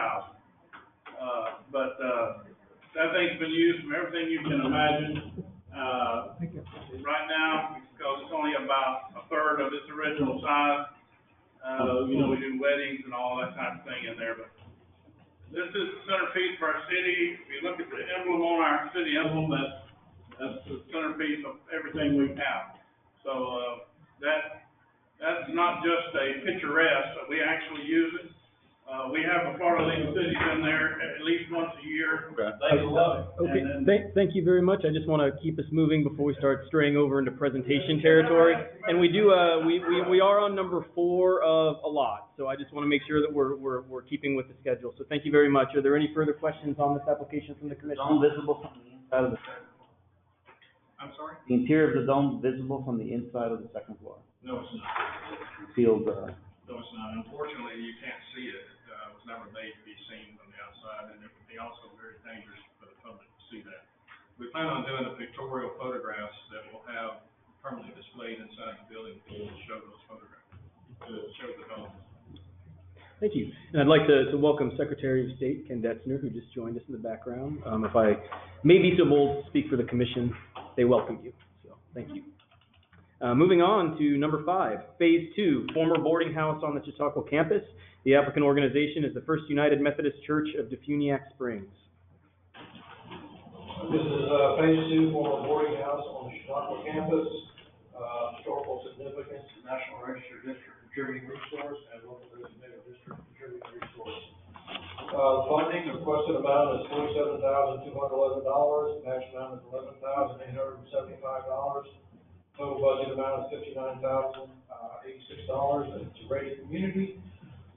[SPEAKER 17] But that thing's been used from everything you can imagine. Right now, because it's only about a third of its original size, you know, we do weddings and all that type of thing in there, but this is the centerpiece for our city. If you look at the emblem on our city emblem, that's the centerpiece of everything we have. So, that's not just a picturesque, we actually use it. We have the Florida League of Cities in there at least once a year.
[SPEAKER 5] Okay.
[SPEAKER 17] They love it.
[SPEAKER 4] Okay,
[SPEAKER 17] And then-
[SPEAKER 4] thank you very much. I just want to keep us moving before we start straying over into presentation territory. And we do, we are on number 4 of a lot, so I just want to make sure that we're keeping with the schedule. So thank you very much. Are there any further questions on this application from the commission?
[SPEAKER 6] Dome visible from the inside of the second floor.
[SPEAKER 17] I'm sorry?
[SPEAKER 6] The interior of the dome visible from the inside of the second floor.
[SPEAKER 17] No, it's not.
[SPEAKER 6] Sealed,
[SPEAKER 17] No, it's not. Unfortunately, you can't see it. It was never made to be seen from the outside, and it would be also very dangerous for the public to see that. We plan on doing the pictorial photographs that will have permanently displayed inside the building to show those photographs, to show the dome.
[SPEAKER 4] Thank you. And I'd like to welcome Secretary of State Ken Detzner, who just joined us in the background. If I may be so bold to speak for the commission, they welcome you. So thank you. Moving on to number 5, Phase 2, former boarding house on the Chautauqua campus. The applicant organization is the First United Methodist Church of Defuniak Springs.
[SPEAKER 17] This is Phase 2, former boarding house on the Chautauqua campus. Historical significance, National Register District Contributing Resource, and local designated district contributing resource. Funding, the requested amount is $47,211. Max amount is $11,875. Total budget amount is $59,086, and it's a rated community.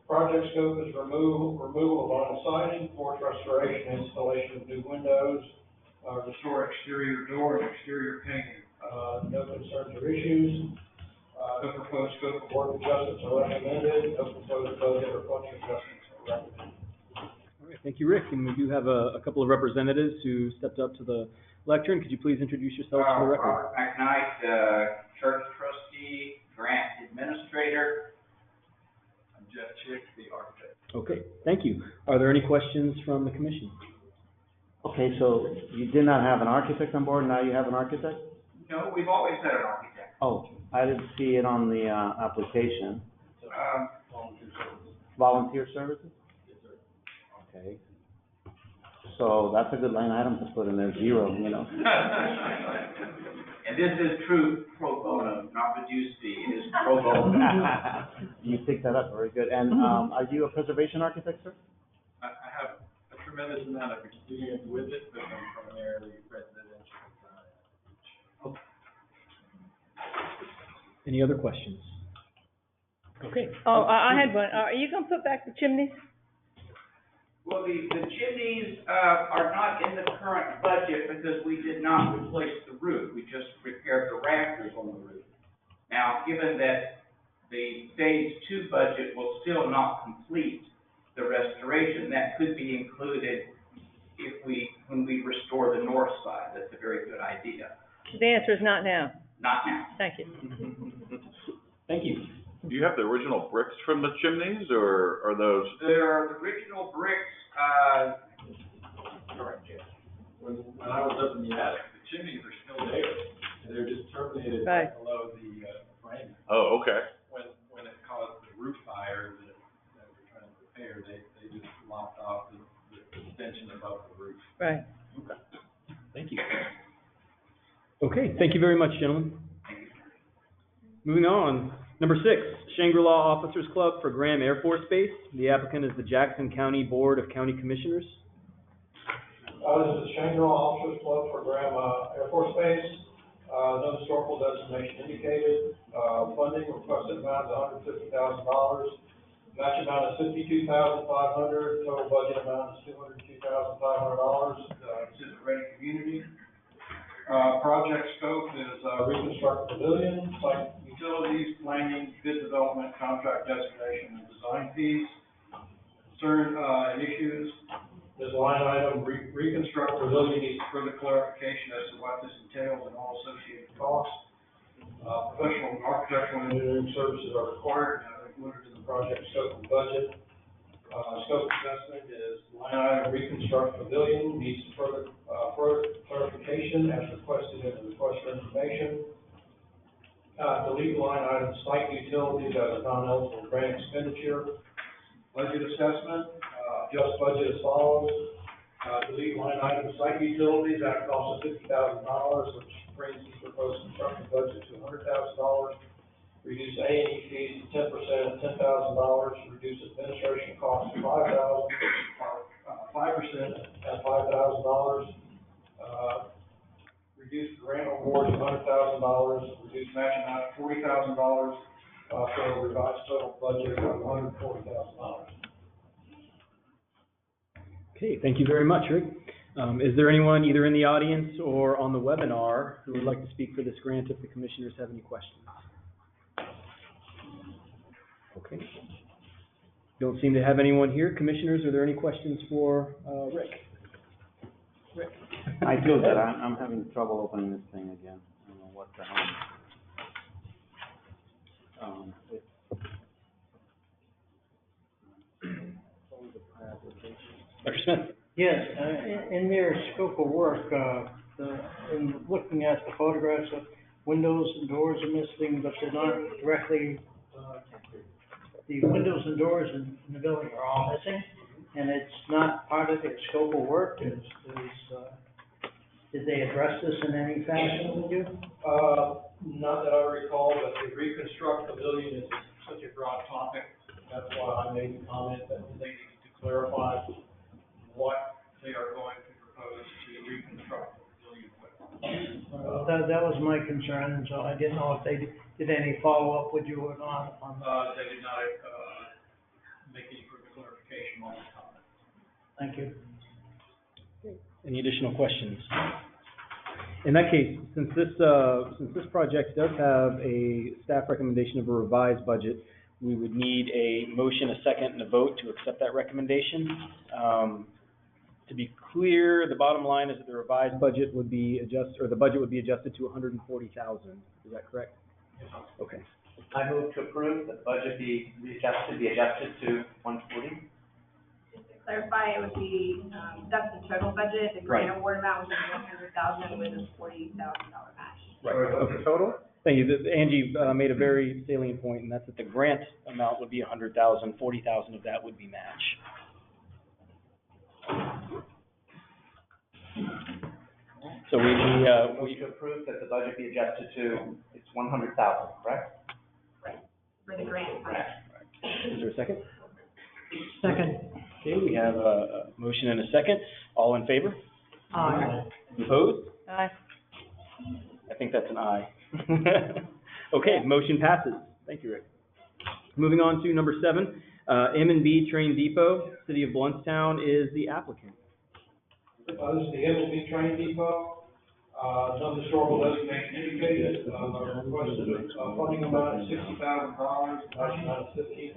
[SPEAKER 17] Project scope is removal of vinyl siding, porch restoration, installation of new windows, restore exterior door and exterior painting. No concerns or issues. No proposed scope of work adjustments are recommended. No proposed budget or function adjustments are recommended.
[SPEAKER 4] All right, thank you, Rick. And we do have a couple of representatives who stepped up to the lectern. Could you please introduce yourself for the record?
[SPEAKER 12] Robert McKnight, church trustee, grant administrator. I'm Jeff Chick, the architect.
[SPEAKER 4] Okay, thank you. Are there any questions from the commission?
[SPEAKER 6] Okay, so you did not have an architect on board, now you have an architect?
[SPEAKER 12] No, we've always had an architect.
[SPEAKER 6] Oh, I didn't see it on the application. Volunteer services? Okay. So that's a good line item to put in there, 0, you know.
[SPEAKER 12] And this is true pro bono, not reduced fee, it is pro bono.
[SPEAKER 6] You picked that up, very good. And are you a preservation architect, sir?
[SPEAKER 17] I have tremendous amount of experience with it, but I'm primarily residential.
[SPEAKER 4] Any other questions? Okay.
[SPEAKER 18] Oh, I had one. Are you gonna put back the chimneys?
[SPEAKER 12] Well, the chimneys, are not in the current budget because we did not replace the roof. We just repaired the rafters on the roof. Now, given that the phase 2 budget will still not complete the restoration, that could be included when we restore the north side. That's a very good idea.
[SPEAKER 18] The answer is not now.
[SPEAKER 12] Not now.
[SPEAKER 18] Thank you.
[SPEAKER 4] Thank you.
[SPEAKER 10] Do you have the original bricks from the chimneys, or are those?
[SPEAKER 12] They're the original bricks, correct, Jeff.
[SPEAKER 17] When I was up in the attic, the chimneys are still there, and they're just terminated
[SPEAKER 18] Right.
[SPEAKER 17] right below the frame.
[SPEAKER 10] Oh, okay.
[SPEAKER 17] When it caused the roof fire that we're trying to repair, they just lopped off the extension above the roof.
[SPEAKER 18] Right.
[SPEAKER 4] Okay. Thank you. Okay, thank you very much, gentlemen. Moving on, number 6, Shangri-La Officers Club for Graham Air Force Base. The applicant is the Jackson County Board of County Commissioners.
[SPEAKER 17] This is the Shangri-La Officers Club for Graham Air Force Base. No historical designation indicated. Funding requested amount is $150,000. Match amount is $52,500. Total budget amount is $202,500. This is a ready community. Project scope is reconstruct pavilion, site utilities, planning, bid development, contract designation, and design fees. Concern and issues. This line item, reconstruct pavilion, needs further clarification as to what this entails and all associated costs. Professional and architectural engineering services are required and are included in the project scope and budget. Scope assessment is line item, reconstruct pavilion, needs further clarification as requested in the request for information. Delete line item, site utilities as a non-eligible grant expenditure. Budget assessment, adjust budget as follows. Delete line item, site utilities at a cost of $50,000, which brings the proposed construction budget to $100,000. Reduce A&E fees to 10% at $10,000. Reduce administration costs to $5,000, 5% at $5,000. Reduce grant award to $100,000. Reduce match amount to $40,000. For a revised total budget of $140,000.
[SPEAKER 4] Okay, thank you very much, Rick. Is there anyone either in the audience or on the webinar who would like to speak for this grant if the commissioners have any questions? Okay. Don't seem to have anyone here. Commissioners, are there any questions for Rick? Rick?
[SPEAKER 6] I do, but I'm having trouble opening this thing again. I don't know what the hell.
[SPEAKER 4] Dr. Smith?
[SPEAKER 8] Yes, in their scope of work, in looking at the photographs of windows and doors are missing, but they're not directly, the windows and doors in the building are all missing, and it's not part of their scope of work. Did they address this in any fashion with you?
[SPEAKER 17] Not that I recall, but the reconstruct pavilion is such a broad topic. That's why I made the comment that they need to clarify what they are going to propose to reconstruct the pavilion with.
[SPEAKER 8] That was my concern, and so I didn't know if they did any follow-up with you or not on that.
[SPEAKER 17] They did not make any further clarification on the topic.
[SPEAKER 8] Thank you.
[SPEAKER 4] Any additional questions? In that case, since this project does have a staff recommendation of a revised budget, we would need a motion, a second, and a vote to accept that recommendation. To be clear, the bottom line is that the revised budget would be the budget would be adjusted to $140,000. Is that correct?
[SPEAKER 17] Yes.
[SPEAKER 4] Okay.
[SPEAKER 2] I move to approve that the budget be adjusted to 140.
[SPEAKER 21] Just to clarify, it would be, that's the total budget, the grant award amount was $100,000 with a $40,000 match.
[SPEAKER 4] Right. Okay. Total? Thank you. Angie made a very salient point, and that's that the grant amount would be $100,000, $40,000 of that would be match. So we
[SPEAKER 2] to approve that the budget be adjusted to, it's 100,000, correct?
[SPEAKER 21] Right, for the grant.
[SPEAKER 4] Is there a second?
[SPEAKER 8] Second.
[SPEAKER 4] Okay, we have a motion and a second. All in favor?
[SPEAKER 13] Aye.
[SPEAKER 4] Opposed?
[SPEAKER 18] Aye.
[SPEAKER 4] I think that's an aye. Okay, motion passes. Thank you, Rick. Moving on to number 7, M&B Train Depot, City of Bluntstown is the applicant.
[SPEAKER 17] This is the M&B Train Depot. No historical designation indicated. Our requested funding amount is $60,000, match amount is $15,000.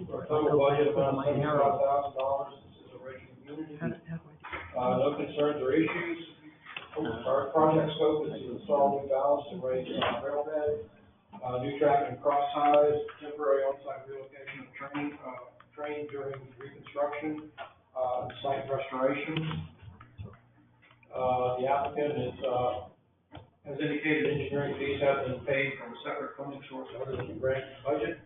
[SPEAKER 17] For a total budget amount of $75,000. This is a rate community. No concerns or issues. Our project scope is to install new ballast and raised rail bed, new track and cross ties, temporary on-site relocation of train during reconstruction, site restoration. The applicant has indicated engineering fees have been paid from a separate funding source other than the grant budget.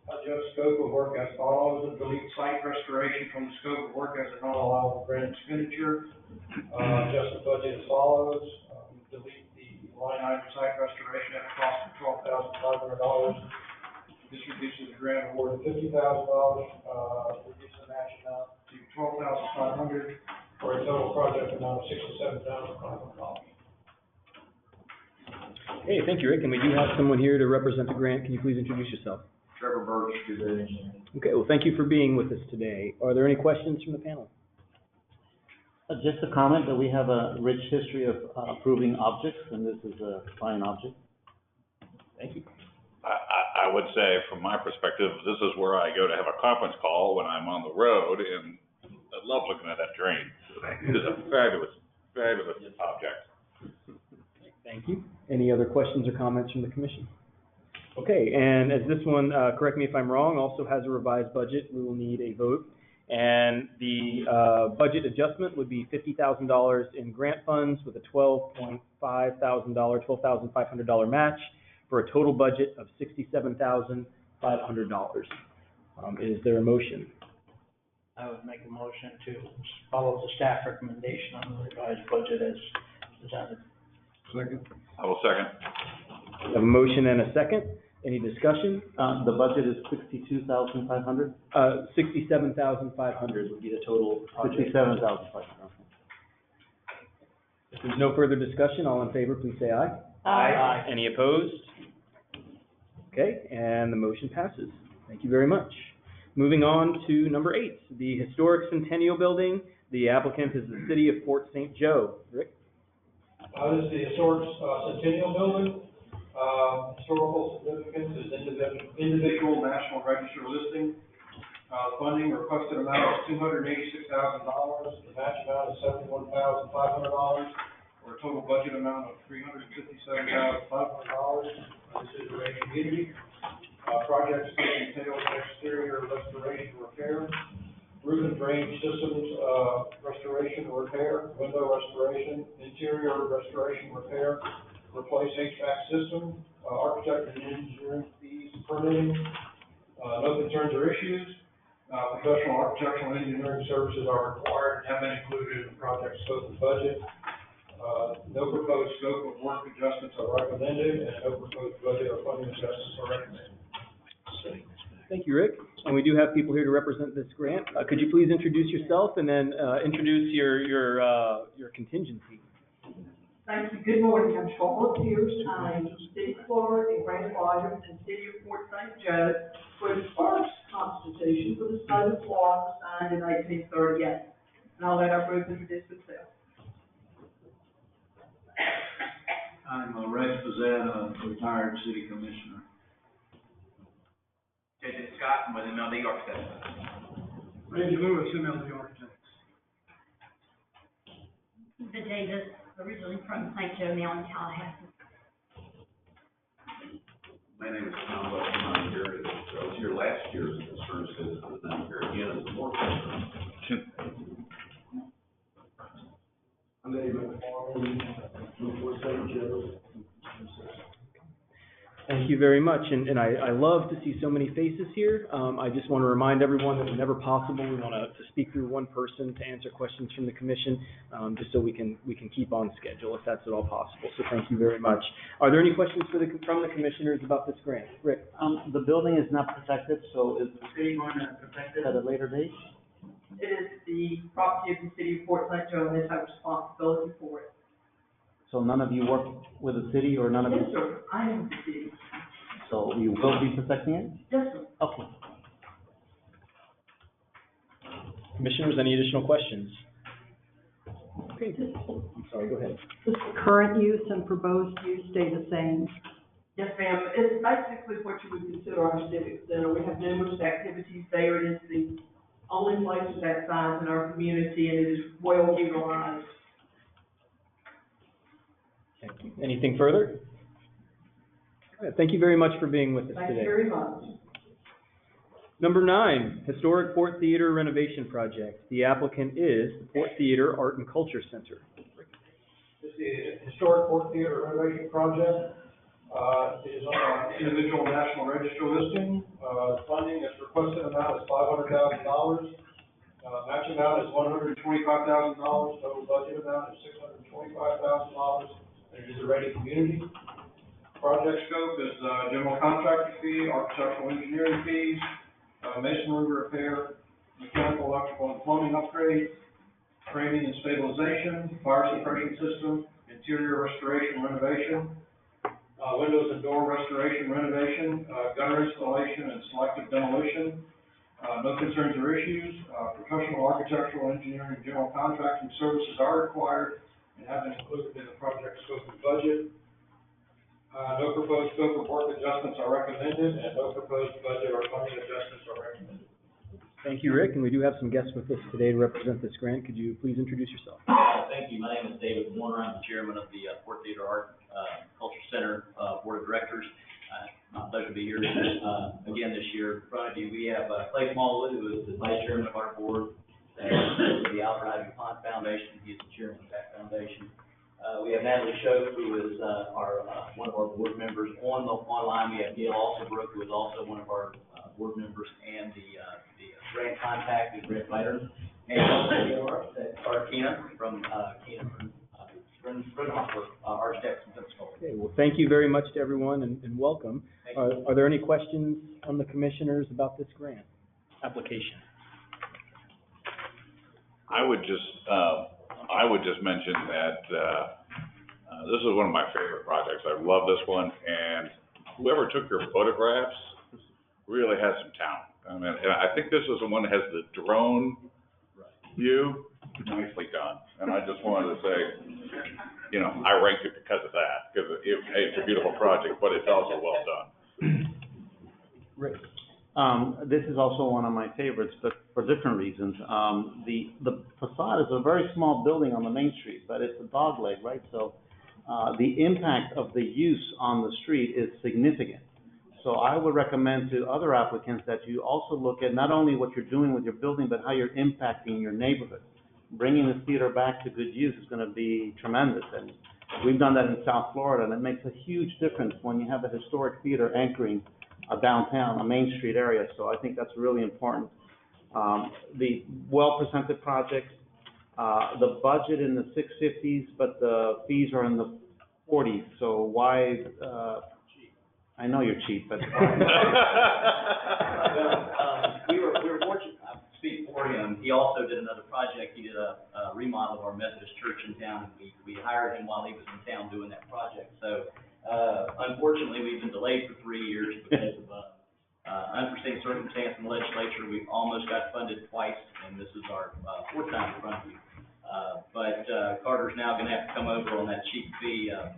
[SPEAKER 17] Adjust scope of work as follows: delete site restoration from the scope of work as a non-allowable grant expenditure. Adjust the budget as follows: delete the line item site restoration at a cost of $12,500. This reduces the grant award to $50,000. Reduce the match amount to $12,500 for a total project amount of $67,500.
[SPEAKER 4] Okay, thank you, Rick. And we do have someone here to represent the grant. Can you please introduce yourself?
[SPEAKER 3] Trevor Birch, good evening.
[SPEAKER 4] Okay, well, thank you for being with us today. Are there any questions from the panel?
[SPEAKER 6] Just a comment that we have a rich history of approving objects, and this is a fine object.
[SPEAKER 4] Thank you.
[SPEAKER 10] I would say, from my perspective, this is where I go to have a conference call when I'm on the road, and I love looking at that train. It is a fabulous, fabulous object.
[SPEAKER 4] Thank you. Any other questions or comments from the commission? Okay, and as this one, correct me if I'm wrong, also has a revised budget, we will need a vote. And the budget adjustment would be $50,000 in grant funds with a $12,500 match for a total budget of $67,500. Is there a motion?
[SPEAKER 8] I would make a motion to follow the staff recommendation on the revised budget as presented.
[SPEAKER 7] Second.
[SPEAKER 10] I will second.
[SPEAKER 4] We have a motion and a second. Any discussion?
[SPEAKER 6] The budget is $62,500?
[SPEAKER 4] $67,500 would be the total project.
[SPEAKER 6] $67,500.
[SPEAKER 4] If there's no further discussion, all in favor, please say aye.
[SPEAKER 8] Aye.
[SPEAKER 4] Any opposed? Okay, and the motion passes. Thank you very much. Moving on to number 8, the Historic Centennial Building. The applicant is the City of Fort St. Joe. Rick?
[SPEAKER 17] This is the Historic Centennial Building. Historical significance is individual National Register listing. Funding requested amount is $286,000. The match amount is $71,500 for a total budget amount of $357,500. This is a rate community. Projects entails exterior restoration repair, roof and drainage systems restoration repair, window restoration, interior restoration repair, replace HVAC system, architect and engineering fees, permitting, no concerns or issues. Professional architectural and engineering services are required and have been included in the project scope and budget. No proposed scope of work adjustments are recommended, and no proposed budget or funding adjustments are recommended.
[SPEAKER 4] Thank you, Rick. And we do have people here to represent this grant. Could you please introduce yourself and then introduce your contingency?
[SPEAKER 19] Thank you. Good morning. I'm Charlotte Pierce. I'm City Clerk in Grand Rapids and City of Fort St. Joe, where the first Constitution for the state of Florida was signed in 1838. And I'll let our group introduce themselves.
[SPEAKER 3] I'm Rex Pizzetta, retired city commissioner.
[SPEAKER 20] J.J. Scott with MLD Architects.
[SPEAKER 17] Randy Lewis, MLD Architects.
[SPEAKER 22] The Davis, originally from St. Joe, now in Tallahassee.
[SPEAKER 10] My name is Tom Weston. I'm here. I was here last year as a concerned citizen, and I'm here again as a board member.
[SPEAKER 17] I'm David Farley, Fort St. Joe.
[SPEAKER 4] And Thank you very much, and I love to see so many faces here. I just want to remind everyone that whenever possible, we want to speak through one person to answer questions from the commission, just so we can keep on schedule if that's at all possible. So thank you very much. Are there any questions from the commissioners about this grant? Rick?
[SPEAKER 6] The building is not protected, so is the city going to protect it at a later date?
[SPEAKER 13] It is the property of the city of Fort St. Joe, and they have responsibility for it.
[SPEAKER 6] So none of you work with the city, or none of you?
[SPEAKER 13] Yes, sir, I am the city.
[SPEAKER 6] So you will be protecting it?
[SPEAKER 13] Yes, sir.
[SPEAKER 6] Okay.
[SPEAKER 4] Commissioners, any additional questions? Okay, I'm sorry, go ahead.
[SPEAKER 19] Does the current use and proposed use stay the same?
[SPEAKER 13] Yes, ma'am. It's basically what you would consider our civic center. We have numerous activities there. It is the only place of that size in our community, and it is well utilized.
[SPEAKER 4] Thank you. Anything further? All right, thank you very much for being with us today.
[SPEAKER 13] Thank you very much.
[SPEAKER 4] Number 9, Historic Fort Theater Renovation Project. The applicant is the Fort Theater Art and Culture Center.
[SPEAKER 17] This is the Historic Fort Theater Renovation Project. Is on our individual national register listing. Funding is requested amount is $500,000. Match amount is $125,000. Total budget amount is $625,000. It is a ready community. Project scope is general contractor fee, architectural engineering fees, masonry repair, mechanical, electrical, and plumbing upgrades, framing and stabilization, fire suppression system, interior restoration renovation, windows and door restoration renovation, gutter installation and selective demolition. No concerns or issues. Professional architectural, engineering, and general contracting services are required and have been included in the project scope and budget. No proposed scope of work adjustments are recommended, and no proposed budget or funding adjustments are recommended.
[SPEAKER 4] Thank you, Rick, and we do have some guests with us today to represent this grant. Could you please introduce yourself?
[SPEAKER 1] Thank you. My name is David Warner. I'm the chairman of the Fort Theater Art Culture Center Board of Directors. My pleasure to be here again this year. In front of you, we have Clay Smallwood, who is the vice chairman of our board, the Albert Ivy Pond Foundation. He is the chairman of that foundation. We have Natalie Shope, who is one of our board members online. We have Gail Alsabrook, who is also one of our board members, and the grant contact is Brett Leiter, and also our Keenan from Springhoffer Architects and Principals.
[SPEAKER 4] Okay, well, thank you very much to everyone, and welcome. Are there any questions from the commissioners about this grant application?
[SPEAKER 10] I would just mention that, this is one of my favorite projects. I love this one, and whoever took your photographs really has some talent. I mean, and I think this is the one that has the drone view, nicely done. And I just wanted to say, you know, I ranked it because of that, because it's a beautiful project, but it's also well done.
[SPEAKER 6] Rick. This is also one of my favorites, but for different reasons. The facade is a very small building on the main street, but it's a dog leg, right? So the impact of the use on the street is significant. So I would recommend to other applicants that you also look at not only what you're doing with your building, but how you're impacting your neighborhood. Bringing the theater back to good use is going to be tremendous. And we've done that in South Florida, and it makes a huge difference when you have a historic theater anchoring a downtown, a Main Street area. So I think that's really important. The well-presented project, the budget in the 650s, but the fees are in the 40s. So why, I know you're cheap, but.
[SPEAKER 1] We were fortunate, I speak for him, he also did another project. He did a remodel of our Methodist church in town, and we hired him while he was in town doing that project. So, unfortunately, we've been delayed for 3 years because of, unforeseen circumstance in the legislature. We've almost got funded twice, and this is our, 4th time in front of you. But Carter's now gonna have to come over on that cheap fee, and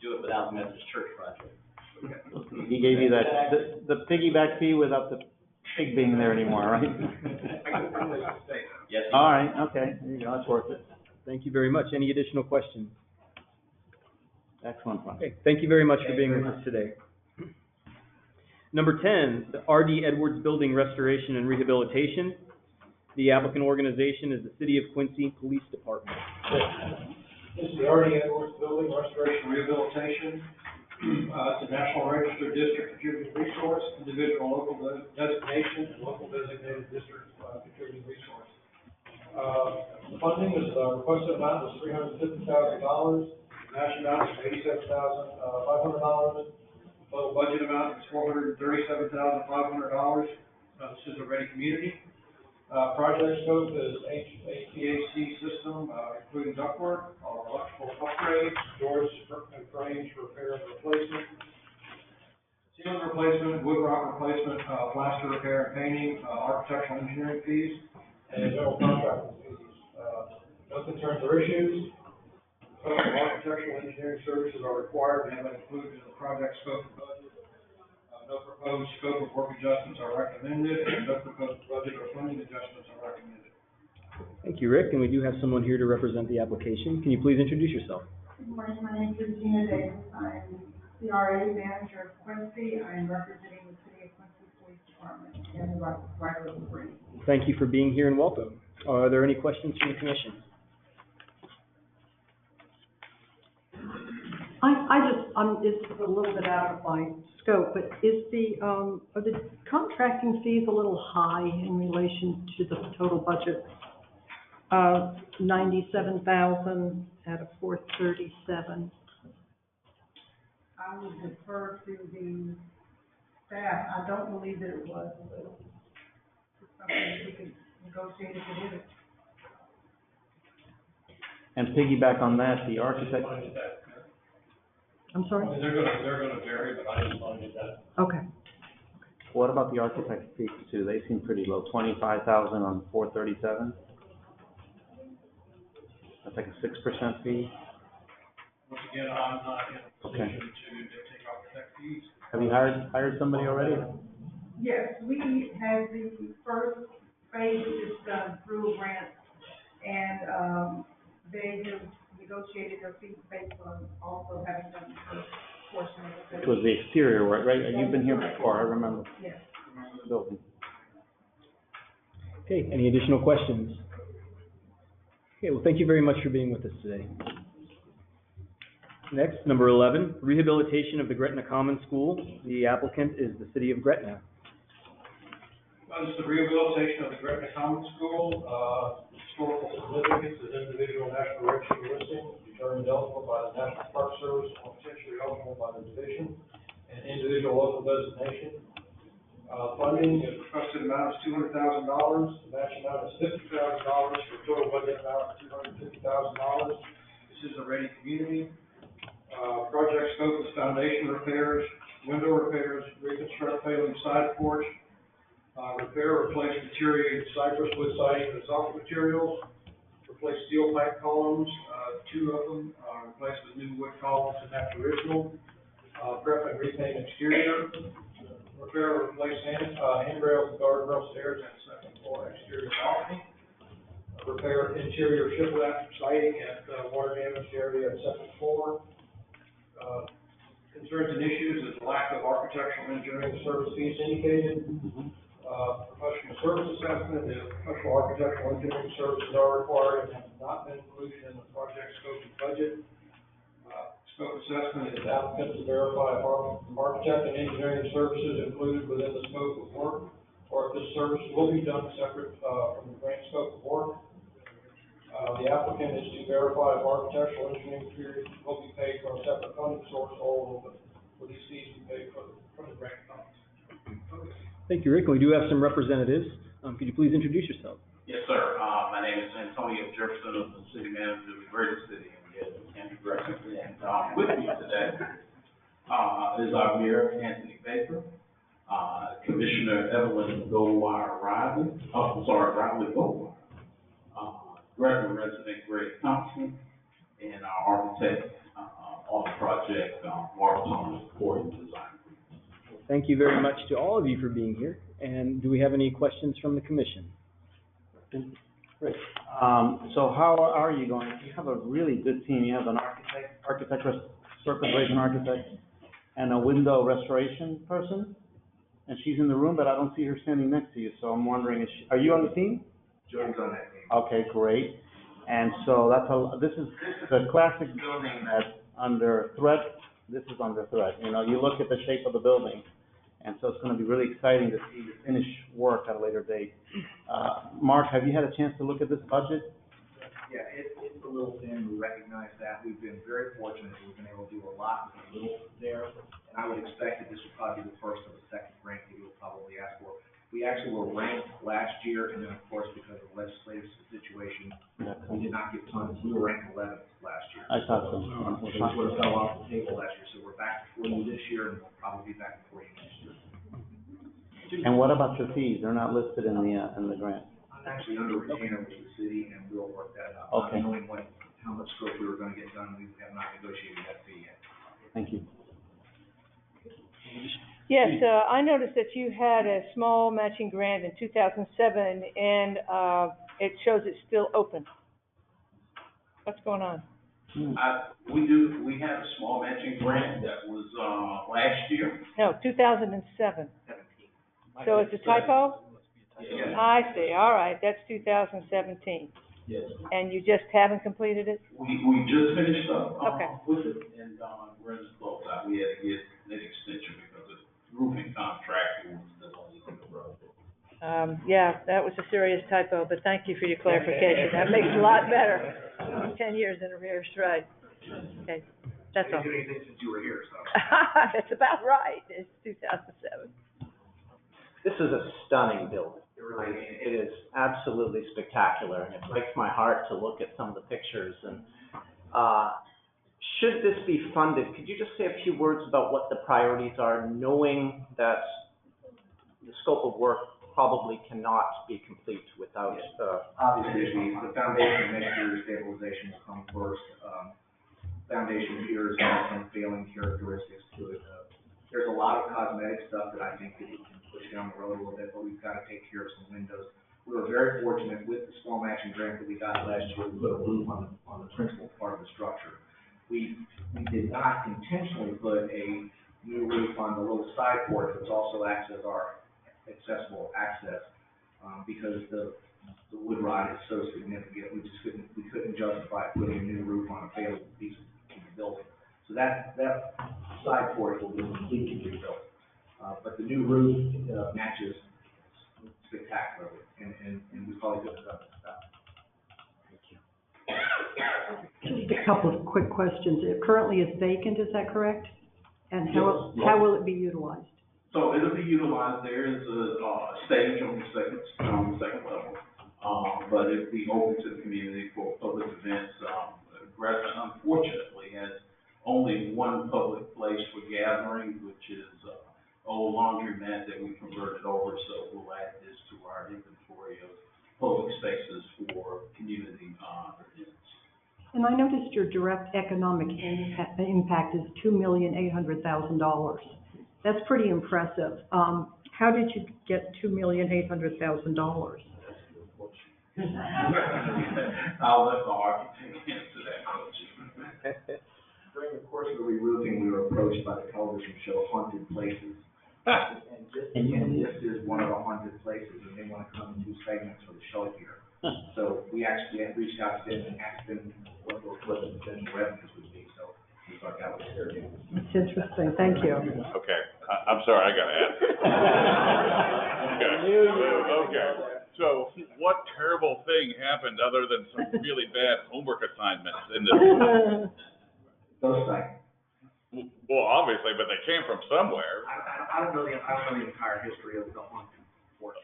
[SPEAKER 1] do it without the Methodist church project.
[SPEAKER 6] He gave you that, the piggyback fee without the pig being there anymore, right?
[SPEAKER 1] Yes.
[SPEAKER 6] All right, okay, there you go, that's worth it.
[SPEAKER 4] Thank you very much. Any additional questions?
[SPEAKER 6] Excellent.
[SPEAKER 4] Okay, thank you very much for being with us today. Number 10, the R.D. Edwards Building Restoration and Rehabilitation. The applicant organization is the City of Quincy Police Department.
[SPEAKER 17] This is the R.D. Edwards Building Restoration Rehabilitation. It's a National Register District Contributing Resource, individual local designation, and local designated district contributing resource. The funding is, requested amount is $350,000. Match amount is $87,500. Total budget amount is $437,500. This is a ready community. Project scope is HVAC system, including ductwork, electrical upgrades, doors and frames repair and replacement, ceiling replacement, wood rock replacement, plaster repair and painting, architectural engineering fees, and general contracting fees. No concerns or issues. Architectural engineering services are required and have been included in the project scope and budget. No proposed scope of work adjustments are recommended, and no proposed budget or funding adjustments are recommended.
[SPEAKER 4] Thank you, Rick, and we do have someone here to represent the application. Can you please introduce yourself?
[SPEAKER 14] Good morning, my name is Christina Davis. I'm the RA manager of Quincy. I'm representing the City of Quincy Police Department and the writer of the brief.
[SPEAKER 4] Thank you for being here and welcome. Are there any questions from the commission?
[SPEAKER 19] It's a little bit out of my scope, but are the contracting fees a little high in relation to the total budget? $97,000 out of $437,000.
[SPEAKER 14] I would defer to the staff. I don't believe that it was, but it's something that we could negotiate if it is.
[SPEAKER 6] And piggyback on that, the architect.
[SPEAKER 19] I'm sorry?
[SPEAKER 17] They're gonna vary, but I just wanted that.
[SPEAKER 19] Okay.
[SPEAKER 6] What about the architect fees too? They seem pretty low, 25,000 on 437. That's like a 6% fee.
[SPEAKER 17] Once again, I'm not in a
[SPEAKER 6] Okay.
[SPEAKER 17] position to dictate architect fees.
[SPEAKER 6] Have you hired somebody already?
[SPEAKER 14] Yes, we had the first phase of this done through a grant, and they have negotiated their fees based on also having done the first portion of the.
[SPEAKER 6] It was the exterior work, right? You've been here before, I remember.
[SPEAKER 14] Yes.
[SPEAKER 6] The building.
[SPEAKER 4] Okay, any additional questions? Okay, well, thank you very much for being with us today. Next, number 11, rehabilitation of the Gretna Common School. The applicant is the city of Gretna.
[SPEAKER 17] This is the rehabilitation of the Gretna Common School. Historical significance is individual national register listing, determined eligible by the National Park Service, or potentially eligible by the division, and individual local designation. Funding is requested amount is $200,000. The match amount is $50,000 for a total budget amount of $250,000. This is a ready community. Project scope is foundation repairs, window repairs, reconstruct failing side porch, repair, replace deteriorated cypress wood siding with soft materials, replace steel pipe columns, 2 of them, replace with new wood columns to match original, prep and repaint exterior, repair or replace handrails, guardrail stairs, and second floor exterior balcony, repair interior shiplap siding at water damaged area at second floor. Concerns and issues is lack of architectural engineering service fees indicated. Professional service assessment, the professional architectural engineering services are required and have not been included in the project scope and budget. Scope assessment is applicant to verify if architect and engineering services included within the scope of work, or if this service will be done separate from the grant scope of work. The applicant is to verify if architectural engineering fees will be paid from a separate funding source, or will these fees be paid from the grant funds.
[SPEAKER 4] Thank you, Rick. We do have some representatives. Could you please introduce yourself?
[SPEAKER 15] Yes, sir. My name is Antonio Jefferson, of the city manager of the greater city of County Director. And with me today is our mayor, Anthony Baker, Commissioner Evelyn Riley Goldwire, Gretna resident Greg Thompson, and our architect on the project, Mark Thomas, for his design.
[SPEAKER 4] Thank you very much to all of you for being here. And do we have any questions from the commission?
[SPEAKER 6] Great. So how are you going? You have a really good team. You have an surface raising architect, and a window restoration person. And she's in the room, but I don't see her standing next to you. So I'm wondering, are you on the team?
[SPEAKER 15] Join's on that team.
[SPEAKER 6] Okay, great. And so this is the classic building that's under threat this is under threat. You know, you look at the shape of the building, and so it's gonna be really exciting to see the finished work at a later date. Mark, have you had a chance to look at this budget?
[SPEAKER 9] Yeah, it's a little thin, we recognize that, we've been very fortunate, we've been able to do a lot with a little there, and I would expect that this would probably be the first of the second grant that you'll probably ask for. We actually were ranked last year, and then of course, because of the legislative situation, we did not get funds, we were ranked 11th last year.
[SPEAKER 6] I thought so.
[SPEAKER 9] So it sort of fell off the table last year, so we're back before you this year, and we'll probably be back before you next year.
[SPEAKER 6] And what about the fees? They're not listed in the grant.
[SPEAKER 9] I'm actually under retainer with the city, and we'll work that out.
[SPEAKER 6] Okay.
[SPEAKER 9] Not knowing how much scope we were gonna get done, we have not negotiated that fee yet.
[SPEAKER 6] Thank you.
[SPEAKER 18] Yes, I noticed that you had a small matching grant in 2007, and it shows it's still open. What's going on?
[SPEAKER 15] We have a small matching grant that was, last year.
[SPEAKER 18] No, 2007. So it's a typo?
[SPEAKER 15] Yes.
[SPEAKER 18] I see, all right, that's 2017.
[SPEAKER 15] Yes.
[SPEAKER 18] And you just haven't completed it?
[SPEAKER 15] We just finished up,
[SPEAKER 18] Okay.
[SPEAKER 15] with it, and, we're in the close out. We had to get an extension because the roofing contract was delayed in the road.
[SPEAKER 18] Yeah, that was a serious typo, but thank you for your clarification. That makes it a lot better. 10 years in arrears, right. Okay, that's all.
[SPEAKER 9] I didn't do anything since you were here, so.
[SPEAKER 18] That's about right, it's 2007.
[SPEAKER 2] This is a stunning building. It is absolutely spectacular, and it breaks my heart to look at some of the pictures. And should this be funded, could you just say a few words about what the priorities are, knowing that the scope of work probably cannot be complete without?
[SPEAKER 9] Obviously, the foundation and exterior stabilization will come first. Foundation here has some failing characteristics to it. There's a lot of cosmetic stuff that I think that we can push down the road a little bit, but we've got to take care of some windows. We were very fortunate with the small matching grant that we got last year. We put a roof on the principal part of the structure. We did not intentionally put a new roof on the little side porch, which also acts as our accessible access, because the wood rot is so significant. We couldn't justify putting a new roof on a failed piece of the building. So that side porch will be completely rebuilt. But the new roof matches spectacularly, and we probably could have done this stuff.
[SPEAKER 19] Just a couple of quick questions. It currently is vacant, is that correct? And how will it be utilized?
[SPEAKER 15] So it'll be utilized. There is a stage on the second level, but it'll be open to the community for public events. Gresham unfortunately has only one public place for gathering, which is old laundromat that we converted over, so we'll add this to our inventory of public spaces for community events.
[SPEAKER 19] And I noticed your direct economic impact is $2,800,000. That's pretty impressive. How did you get $2,800,000?
[SPEAKER 15] I'll let the architect answer that question.
[SPEAKER 9] During the course of the re-roofing, we were approached by the television show Haunted Places. And this is one of the haunted places, and they want to come and do segments for the show here. So we actually had reached out to them and asked them what the potential revenues would be, so we thought that was fair game.
[SPEAKER 19] It's interesting, thank you.
[SPEAKER 10] Okay, I'm sorry, I gotta ask. Okay, so what terrible thing happened other than some really bad homework assignments in this?
[SPEAKER 9] Those sites.
[SPEAKER 10] Well, obviously, but they came from somewhere.
[SPEAKER 9] I don't know the entire history of the haunted porch.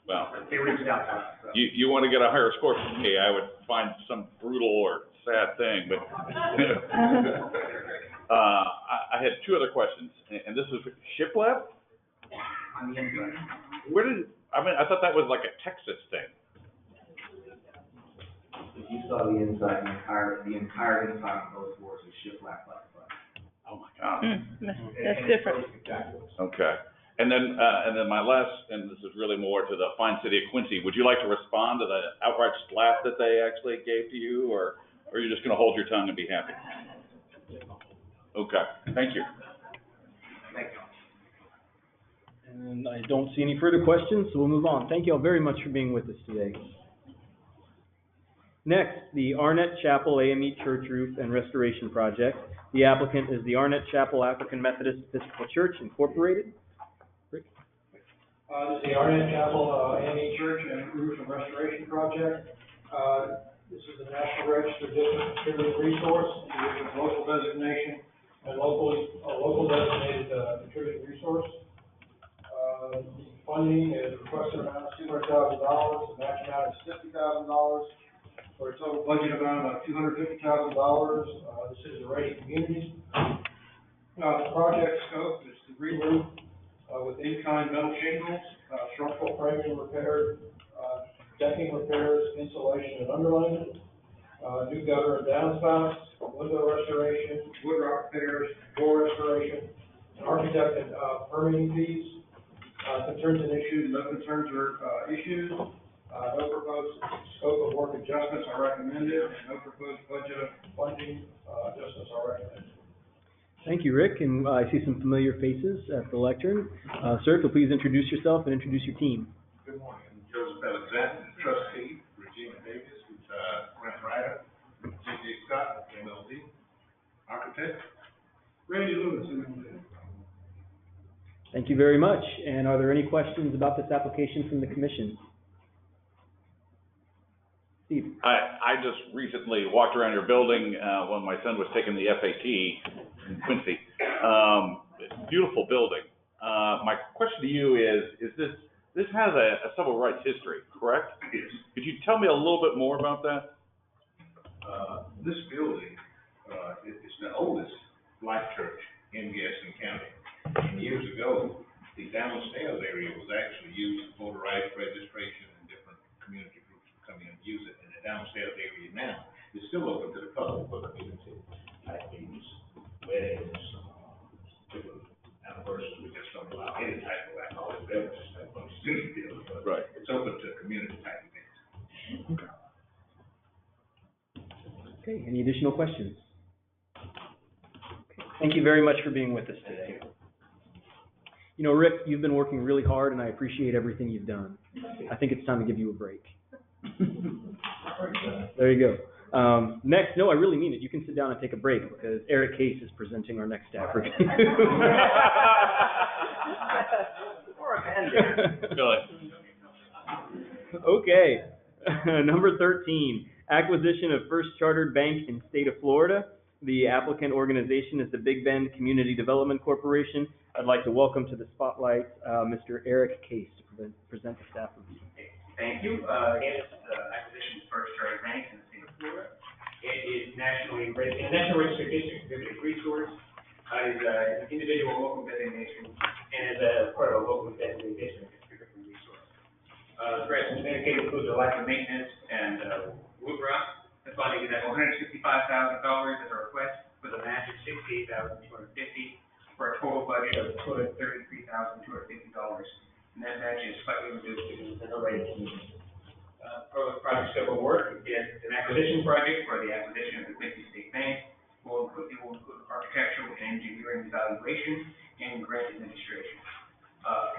[SPEAKER 10] Well,
[SPEAKER 9] They reached out to us. So.
[SPEAKER 10] you want to get a higher score from me, I would find some brutal or sad thing, but. I had two other questions, and this is shiplap?
[SPEAKER 9] On the inside.
[SPEAKER 10] I thought that was like a Texas thing.
[SPEAKER 9] If you saw the inside, the entire inside of those doors is shiplap like that.
[SPEAKER 10] Oh my God.
[SPEAKER 18] That's different.
[SPEAKER 10] Okay. And then my last, and this is really more to the fine city of Quincy, would you like to respond to the outright slap that they actually gave to you, or are you just gonna hold your tongue and be happy? Okay, thank you.
[SPEAKER 9] Thank you.
[SPEAKER 4] And I don't see any further questions, so we'll move on. Thank you all very much for being with us today. Next, the Arnett Chapel AME Church Roof and Restoration Project. The applicant is the Arnett Chapel African Methodist Episcopal Church Incorporated. Rick?
[SPEAKER 17] This is the Arnett Chapel, AME Church and Roof and Restoration Project. This is a National Register District Contributed Resource, which is local designation and local designated, contributed resource. The funding is requested amount of $200,000, the match amount is $50,000, for a total budget amount of $250,000. This is a ready community. The project scope is to re-roof with in-kind metal shingles, structural framing repairs, decking repairs, insulation and underlayment, new gutter and downspouts, window restoration, wood rock repairs, door restoration, and architect and permitting fees. Concerns and issues, no concerns are issued. No proposed scope of work adjustments are recommended, and no proposed budget funding adjustments are recommended.
[SPEAKER 4] Thank you, Rick, and I see some familiar faces at the lectern. Sir, if you'll please introduce yourself and introduce your team.
[SPEAKER 15] Good morning, I'm Joseph Alexander, trustee, Regina Davis, who's, grant writer, J.J. Scott, MLD, architect, Randy Lewis, MLD.
[SPEAKER 4] Thank you very much. And are there any questions about this application from the commission? Steve?
[SPEAKER 10] I just recently walked around your building, when my son was taking the FAT in Quincy. Beautiful building. My question to you is this has a civil rights history, correct?
[SPEAKER 15] Yes.
[SPEAKER 10] Could you tell me a little bit more about that?
[SPEAKER 15] This building, is the oldest black church in Gaston County. And years ago, the downstairs area was actually used for voter rights registration, and different community groups would come in and use it. And the downstairs area now is still open to the public for community activities, weddings, different anniversaries. We just don't allow any type of alcoholic beverages type of student deal, but
[SPEAKER 10] Right.
[SPEAKER 15] it's open to community type events.
[SPEAKER 4] Okay, any additional questions? Okay, thank you very much for being with us today. You know, Rick, you've been working really hard, and I appreciate everything you've done. I think it's time to give you a break. There you go. Next, no, I really mean it. You can sit down and take a break because Eric Case is presenting our next staff review. Okay. Number 13, acquisition of First Chartered Bank in state of Florida. The applicant organization is the Big Bend Community Development Corporation. I'd like to welcome to the spotlight Mr. Eric Case to present the staff review.
[SPEAKER 9] Thank you. Again, this is acquisition of First Chartered Bank in the state of Florida. It is national registered district contributed resource. It is an individual local designation and is a part of a local designated district contributed resource. The rest of the dedicated includes the life and maintenance and wood rock. The funding is at $165,000 as a request for the match of $68,250 for a total budget of $233,250. And that match is slightly reduced because it's an already community. Project scope of work is an acquisition project for the acquisition of the Quincy State Bank. It will include architectural and engineering evaluation and grant administration.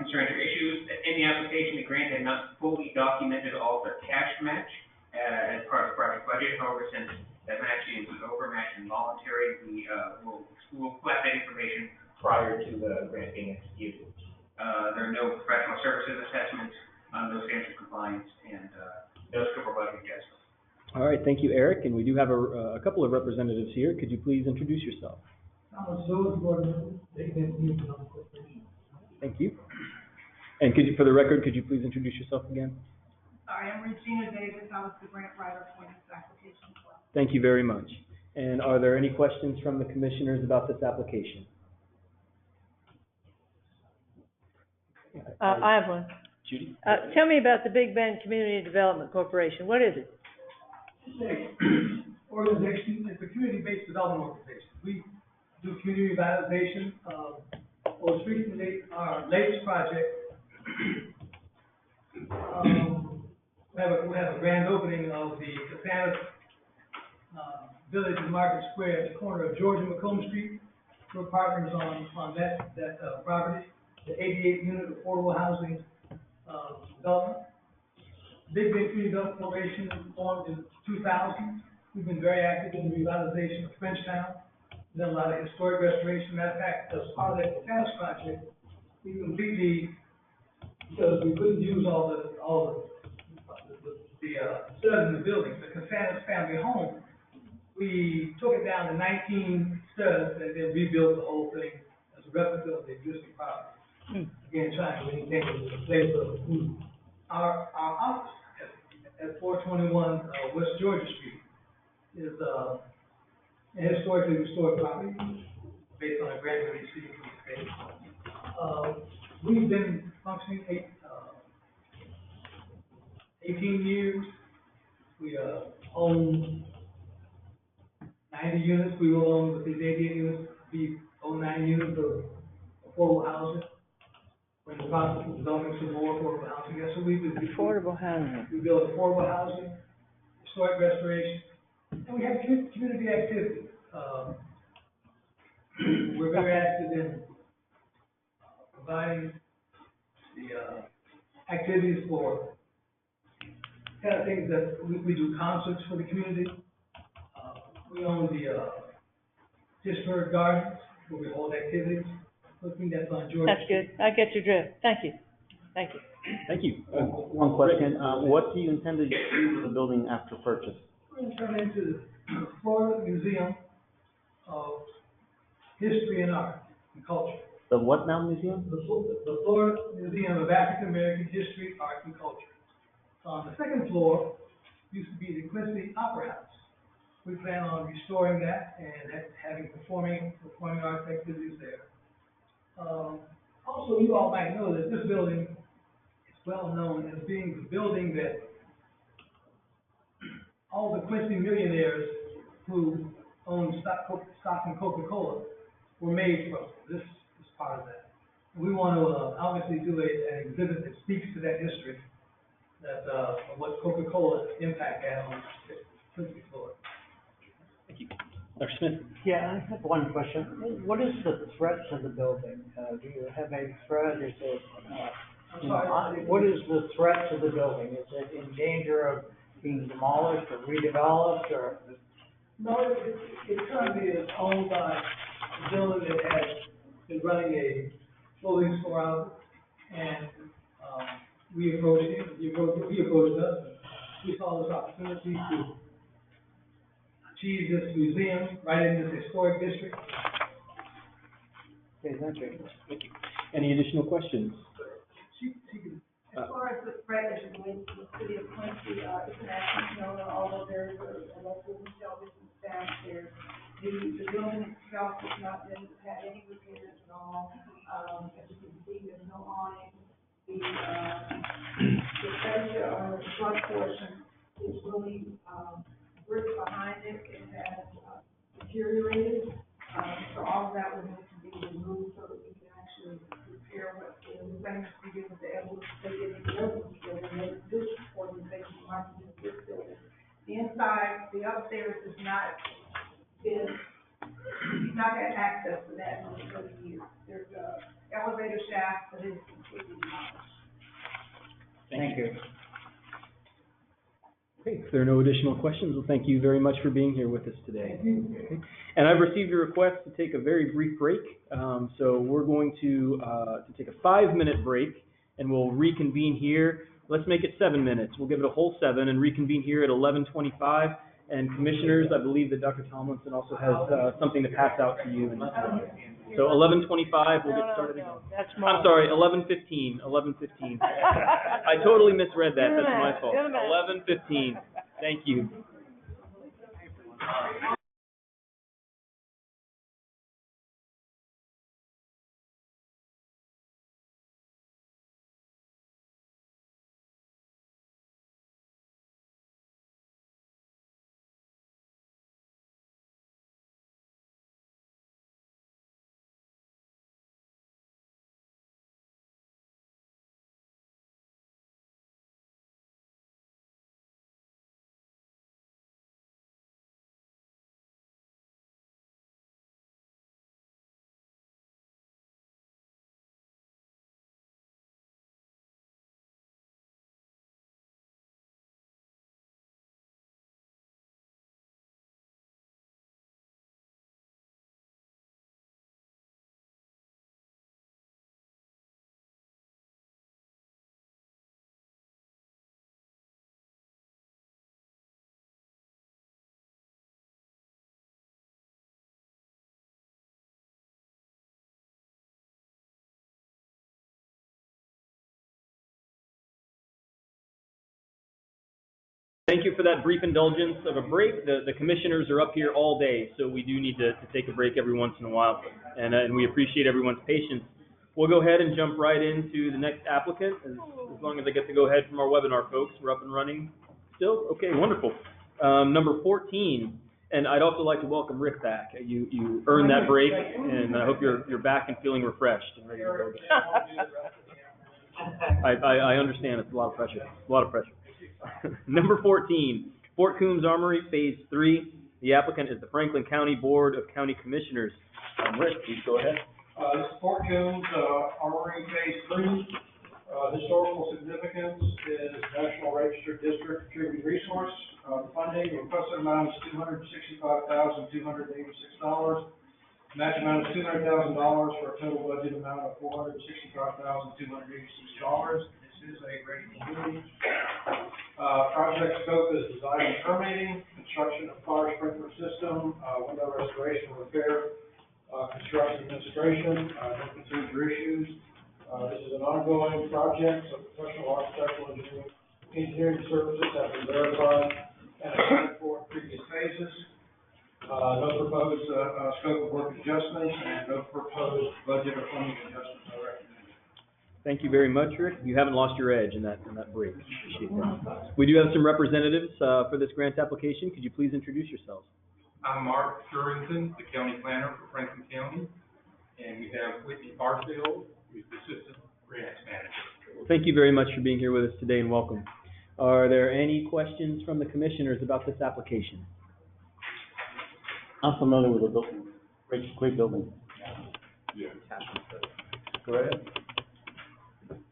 [SPEAKER 9] Concerns or issues, in the application, the grant had not fully documented all the cash match as part of the project budget. However, since that match is an overmatch and voluntary, we will collect that information prior to the grant being executed. There are no professional services assessments, no standards of compliance, and no scope of budget adjustments.
[SPEAKER 4] All right, thank you, Eric, and we do have a couple of representatives here. Could you please introduce yourself? Thank you. And for the record, could you please introduce yourself again?
[SPEAKER 14] Sorry, I'm Regina Davis. I was the grant writer for this application as well.
[SPEAKER 4] Thank you very much. And are there any questions from the commissioners about this application?
[SPEAKER 18] I have one.
[SPEAKER 4] Judy?
[SPEAKER 18] Tell me about the Big Bend Community Development Corporation. What is it?
[SPEAKER 17] It's an organization, it's a community-based development organization. We do community revitalization. Most recently, our latest project, we have a grand opening of the Casanas Village and Market Square at the corner of George and Macomb Street. We're partners on that property, the 88-unit affordable housing development.
[SPEAKER 11] Big Victory Corporation formed in 2000. We've been very active in the revitalization of Frenchtown. Done a lot of historic restoration. Matter of fact, as part of that Cass project, we completely, because we couldn't use all the studs in the building, the Casanas family home, we took it down to 19 studs and then rebuilt the whole thing as a replica of the existing property. Again, trying to maintain the place of food. Our office at 421 West Georgia Street is a historically restored property based on a grant we received from the state. We've been functioning 18 years. We own 90 units. We will own, with these 88 units, we own 9 units of affordable housing. We're in the process of developing some more affordable housing. That's what we do.
[SPEAKER 18] Affordable housing.
[SPEAKER 11] We build affordable housing, historic restoration, and we have community activity. We're very active in providing the activities for kind of things that we do concerts for the community. We own the Pittsburgh Gardens, where we hold activities. Looking that's on Georgia.
[SPEAKER 18] That's good. I get your drift. Thank you. Thank you.
[SPEAKER 16] Thank you. One question, what do you intend to do with the building after purchase?
[SPEAKER 11] We're going to turn it into the Florida Museum of History and Art and Culture.
[SPEAKER 16] The what now museum?
[SPEAKER 11] The Florida Museum of African American History, Art, and Culture. On the second floor used to be the Quincy Opera House. We plan on restoring that and having performing arts activities there. Also, you all might know that this building is well known as being the building that all the Quincy millionaires who owned stock in Coca-Cola were made from. This is part of that. We want to obviously do an exhibit that speaks to that history, that what Coca-Cola's impact had on Quincy, Florida.
[SPEAKER 16] Thank you. Dr. Smith?
[SPEAKER 8] Yeah, I have one question. What is the threat to the building? Do you have a threat? Is it, what is the threat to the building? Is it in danger of being demolished or redeveloped or?
[SPEAKER 11] No, it currently is owned by a gentleman that has been running a clothing store out, and we approached him, he approached us, and we saw this opportunity to achieve this museum right in this historic district.
[SPEAKER 16] Okay, thank you. Thank you. Any additional questions?
[SPEAKER 14] As far as the threat as it relates to the city of Quincy, international, although there's a local retail business downstairs, the building itself has not been, had any repairs at all. As you can see, there's no awning. The fascia or the front portion is really, brick behind it. It has deteriorated. So all of that would need to be removed so that we can actually repair what the things we did with the evidence, they did with the evidence building, this organization wanted to do this building. The inside, the upstairs has not been, not had access to that in 30 years. There's a elevator shaft that is completely demolished.
[SPEAKER 16] Thank you. Okay, if there are no additional questions, well, thank you very much for being here with us today. Okay. And I've received a request to take a very brief break. So we're going to take a 5-minute break, and we'll reconvene here. Let's make it 7 minutes. We'll give it a whole 7 and reconvene here at 11:25. And commissioners, I believe that Dr. Tomlinson also has something to pass out to you. So 11:25, we'll get started again. I'm sorry, 11:15. 11:15. I totally misread that. That's my fault. 11:15. Thank you. Thank you for that brief indulgence of a break. The commissioners are up here all day, so we do need to take a break every once in a while, and we appreciate everyone's patience. We'll go ahead and jump right into the next applicant, as long as I get to go ahead from our webinar folks. We're up and running still? Okay, wonderful. Number 14, and I'd also like to welcome Rick back. You earned that break, and I hope you're back and feeling refreshed and ready to go. I understand it's a lot of pressure. Number 14, Fort Coombs Armory, Phase 3. The applicant is the Franklin County Board of County Commissioners. Rick, please go ahead.
[SPEAKER 17] This is Fort Coombs, Armory Phase 3. Historical significance is National Registered District Contributing Resource. Funding, requested amount is $265,286. Match amount is $200,000 for a total budget amount of $465,286. This is a ready community. Project scope is design and permitting, construction of fire sprinkler system, window restoration and repair, construction administration, no concerns or issues. This is an ongoing project, so professional architectural engineering services have been verified and accounted for in previous phases. No proposed scope of work adjustments and no proposed budget or funding adjustments are recommended.
[SPEAKER 16] Thank you very much, Rick. You haven't lost your edge in that break. Appreciate that. We do have some representatives for this grant application. Could you please introduce yourselves?
[SPEAKER 5] I'm Mark Sherrington, the county planner for Franklin County, and we have Whitney Barfield, who's the assistant grants manager.
[SPEAKER 16] Thank you very much for being here with us today and welcome. Are there any questions from the commissioners about this application?
[SPEAKER 3] I'm familiar with the building, great building.
[SPEAKER 5] Yeah.
[SPEAKER 16] Go ahead.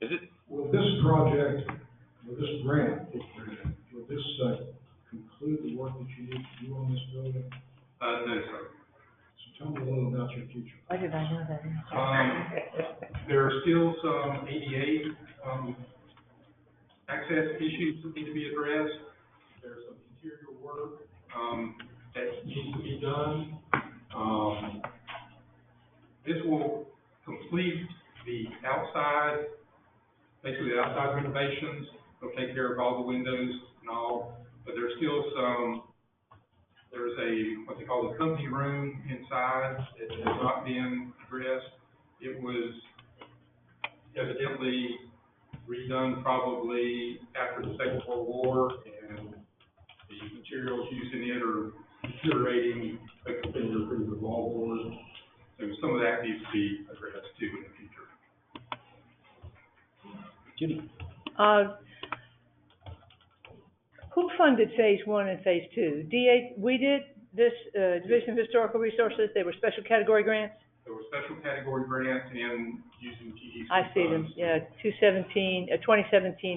[SPEAKER 5] Is it?
[SPEAKER 7] Will this project, will this grant, will this conclude the work that you need to do on this building?
[SPEAKER 5] No, sir.
[SPEAKER 7] So tell me a little about your future.
[SPEAKER 18] Why did I know that?
[SPEAKER 5] There are still some ADA, access issues that need to be addressed. There's some interior work, that needs to be done. This will complete the outside, basically the outside renovations. They'll take care of all the windows and all, but there's still there's what they call the company room inside that has not been addressed. It was evidently redone probably after the Second World War, and the materials used in it are deteriorating, like the things are pretty wallboard. So some of that needs to be addressed too in the future.
[SPEAKER 16] Judy.
[SPEAKER 18] Who funded Phase 1 and Phase 2? We did, this Division of Historical Resources, they were special category grants?
[SPEAKER 5] There were special category grants and using GDC
[SPEAKER 18] I see them,
[SPEAKER 5] funds.
[SPEAKER 18] yeah, 2017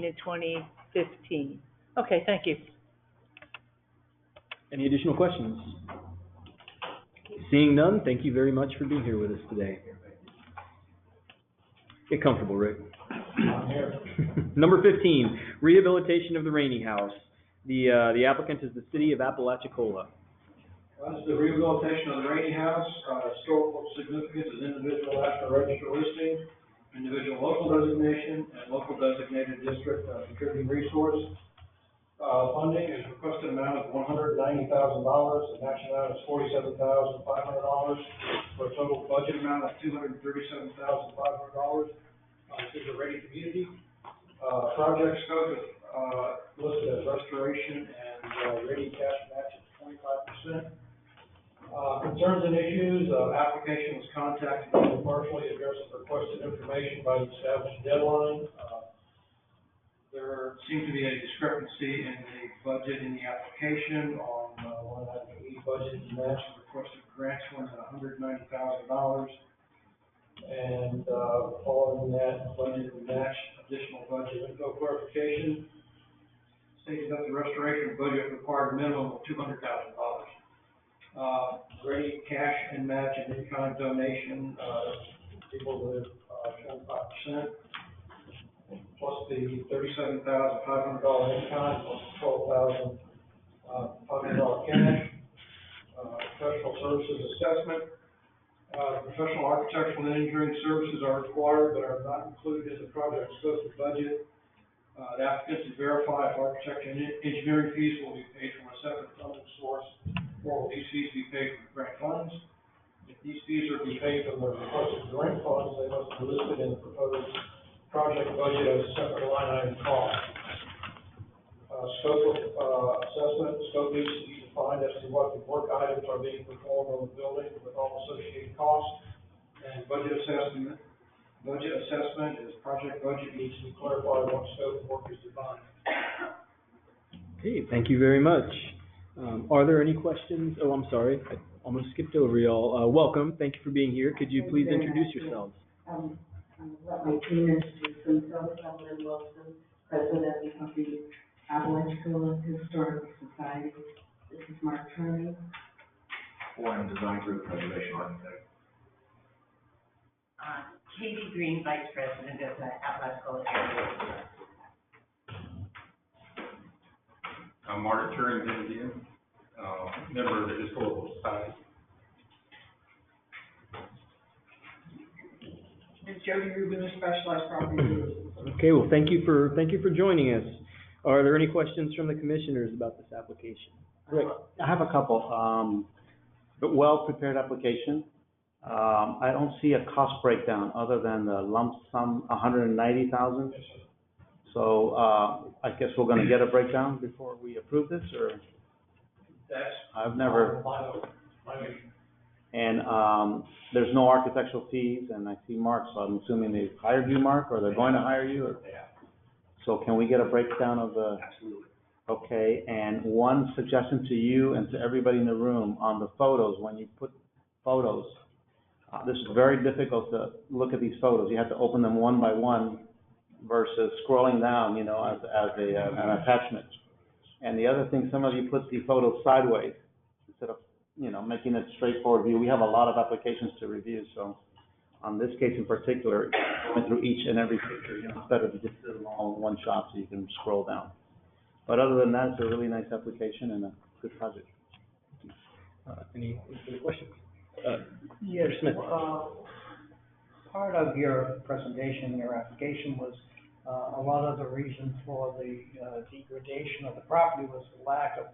[SPEAKER 18] and 2015. Okay, thank you.
[SPEAKER 16] Any additional questions? Seeing none, thank you very much for being here with us today. Get comfortable, Rick. Number 15, rehabilitation of the Rainey House. The applicant is the city of Apalachicola.
[SPEAKER 17] This is the rehabilitation of the Rainey House, historical significance is individual national register listing, individual local designation, and local designated district contributing resource. Funding is requested amount of $190,000, the match amount is $47,500, for a total budget amount of $237,500. This is a ready community. Project scope is listed as restoration and ready cash match at 25%. Concerns and issues, application was contacted to partially address the requested information by the established deadline. There seemed to be a discrepancy in the budget in the application on one item, the budget match requested grants was $190,000. And following that, budget match, additional budget info clarification, stated that the restoration budget required a minimum of $200,000. Ready cash and match and in-kind donation, equal to 25%, plus the $37,500 in-kind, plus $12,500 cash. Professional services assessment. Professional architectural and engineering services are required but are not included in the project scope of budget. The applicants have verified architecture and engineering fees will be paid from a separate funding source, or will these fees be paid from grant funds? If these fees are to be paid from the requested grant funds, they must be listed in the proposed project budget as a separate line item cost. Scope of assessment, scope needs to be defined as to what the work items are being performed on the building with all associated costs. And budget assessment is project budget needs to be clarified once scope of work is defined.
[SPEAKER 16] Okay, thank you very much. Are there any questions? Oh, I'm sorry, I almost skipped over y'all. Welcome, thank you for being here. Could you please introduce yourselves?
[SPEAKER 13] Let my team introduce themselves. I'm Lynn Wilson, president of the Apalachicola Historical Society. This is Mark Turney.
[SPEAKER 9] Forum Design Group Preservation Architect.
[SPEAKER 22] Katie Green, vice president of the Apalachicola area.
[SPEAKER 5] I'm Martin Turrington again, member of the Historical Society.
[SPEAKER 11] And Jody Rubin, a specialized property services.
[SPEAKER 16] Okay, well, thank you for joining us. Are there any questions from the commissioners about this application? Rick?
[SPEAKER 3] I have a couple. But well-prepared application. I don't see a cost breakdown other than the lump sum, 190,000. So, I guess we're gonna get a breakdown before we approve this, or?
[SPEAKER 17] That's.
[SPEAKER 3] I've never. And, there's no architectural fees, and I see Mark, so I'm assuming they've hired you, Mark, or they're going to hire you, or? So can we get a breakdown of the?
[SPEAKER 9] Absolutely.
[SPEAKER 3] Okay, and one suggestion to you and to everybody in the room on the photos, when you put photos, this is very difficult to look at these photos. You have to open them one by one versus scrolling down, as an attachment. And the other thing, some of you put the photos sideways instead of, making it straightforward view. We have a lot of applications to review, so on this case in particular, going through each and every picture, it's better to just do it all in one shot so you can scroll down. But other than that, it's a really nice application and a good project.
[SPEAKER 16] Any questions?
[SPEAKER 8] Yes,
[SPEAKER 16] Smith.
[SPEAKER 8] Part of your presentation, your application was, a lot of the reason for the, degradation of the property was the lack of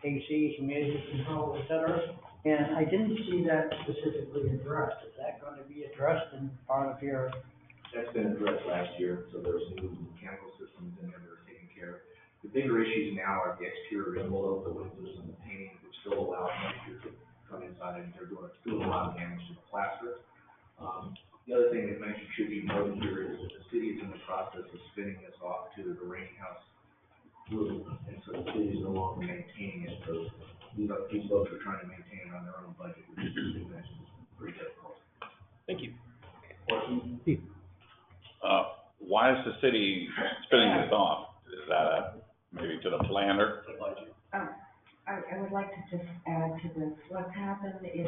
[SPEAKER 8] AC, humidity control, et cetera. And I didn't see that specifically addressed. Is that going to be addressed in part of your?
[SPEAKER 9] That's been addressed last year, so there's new mechanical systems in there that are taken care of. The bigger issues now are the exterior envelope, the windows and the painting, which still allows moisture to come inside, and they're doing a lot of damage to the plaster. The other thing that mentioned should be noted here is that the city is in the process of spinning this off to the Rainy House group, and so the city is no longer maintaining it, so these folks are trying to maintain it on their own budget, which is pretty difficult.
[SPEAKER 16] Thank you.
[SPEAKER 10] Question? Why is the city spinning this off? Is that maybe to the planner?
[SPEAKER 13] I would like to just add to this. What's happened is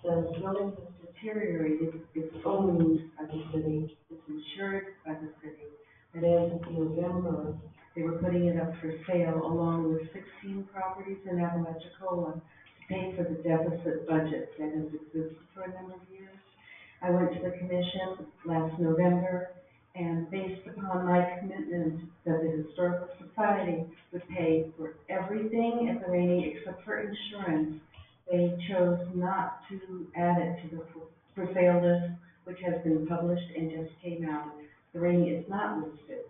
[SPEAKER 13] the building has deteriorated. It's owned by the city. It's insured by the city. And as of November, they were putting it up for sale along with 16 properties in Apalachicola to pay for the deficit budget that has existed for a number of years. I went to the commission last November, and based upon my commitment that the Historical Society would pay for everything at the Rainy except for insurance, they chose not to add it to the for sale list, which has been published and just came out. The Rainy is not listed.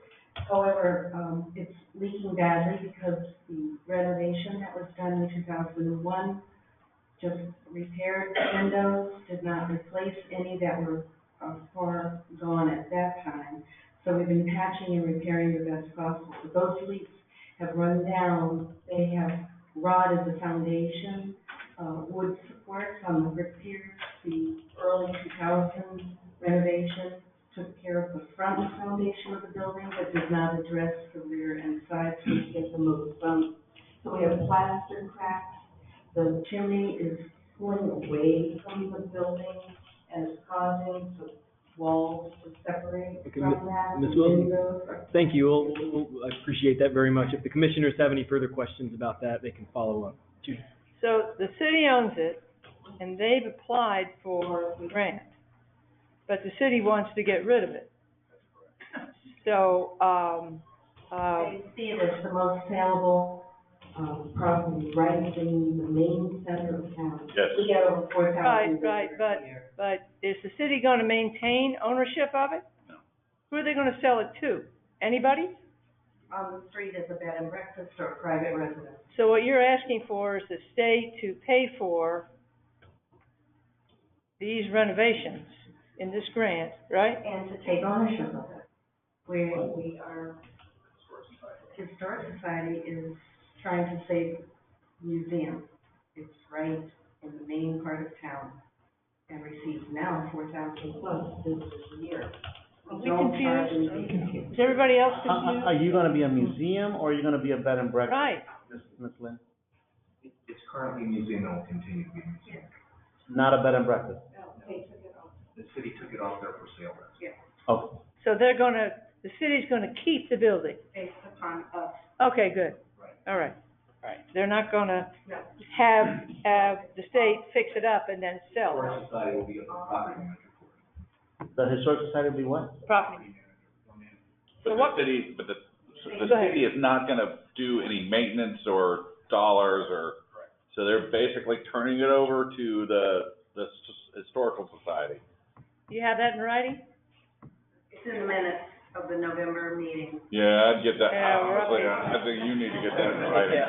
[SPEAKER 13] However, it's leaking badly because the renovation that was done in 2001 just repaired the windows, did not replace any that were far gone at that time. So we've been patching and repairing the best possible. But those leaks have run down. They have rotted the foundation, wood supports on the brick piers. The early 2000s renovation took care of the front foundation of the building, but did not address the rear and side system of the front. So we have plaster cracks. The chimney is pulling away from the building and is causing the walls to separate from that.
[SPEAKER 16] Ms. Wilson, thank you. I appreciate that very much. If the commissioners have any further questions about that, they can follow up. Judy.
[SPEAKER 18] So the city owns it, and they've applied for the grant, but the city wants to get rid of it. So,
[SPEAKER 13] I see it as the most saleable, property right in the main center of town.
[SPEAKER 10] Yes.
[SPEAKER 13] We get over 4,000.
[SPEAKER 18] Right, but is the city gonna maintain ownership of it?
[SPEAKER 10] No.
[SPEAKER 18] Who are they gonna sell it to? Anybody?
[SPEAKER 13] On the street is a bed and breakfast or private residence.
[SPEAKER 18] So what you're asking for is the state to pay for these renovations in this grant, right?
[SPEAKER 13] And to take ownership of it. We are, Historic Society is trying to save museum. It's right in the main part of town and receives now 4,000 plus visitors a year.
[SPEAKER 18] Are we confused? Is everybody else confused?
[SPEAKER 3] Are you gonna be a museum or are you gonna be a bed and breakfast?
[SPEAKER 18] Right.
[SPEAKER 3] Ms. Lynn?
[SPEAKER 9] It's currently a museum and will continue to be a museum.
[SPEAKER 3] Not a bed and breakfast?
[SPEAKER 13] No, they took it off.
[SPEAKER 9] The city took it off there for sale.
[SPEAKER 13] Yeah,
[SPEAKER 3] Okay.
[SPEAKER 18] So the city's gonna keep the building?
[SPEAKER 13] based upon us.
[SPEAKER 18] Okay, good.
[SPEAKER 9] Right.
[SPEAKER 18] All right. They're not gonna
[SPEAKER 13] No.
[SPEAKER 18] have the state fix it up and then sell
[SPEAKER 9] Historic
[SPEAKER 18] it.
[SPEAKER 9] Society will be a property manager for it.
[SPEAKER 3] The Historic Society will be what?
[SPEAKER 18] Property. So
[SPEAKER 10] But
[SPEAKER 18] what,
[SPEAKER 10] the city, but the
[SPEAKER 18] Go ahead.
[SPEAKER 10] city is not gonna do any maintenance or dollars or, so they're basically turning it over to the Historical Society.
[SPEAKER 18] you have that in writing?
[SPEAKER 13] It's in the minutes of the November meeting.
[SPEAKER 10] Yeah, I'd get that,
[SPEAKER 18] Yeah, we're up
[SPEAKER 10] honestly,
[SPEAKER 18] there.
[SPEAKER 10] I think you need to get that in writing.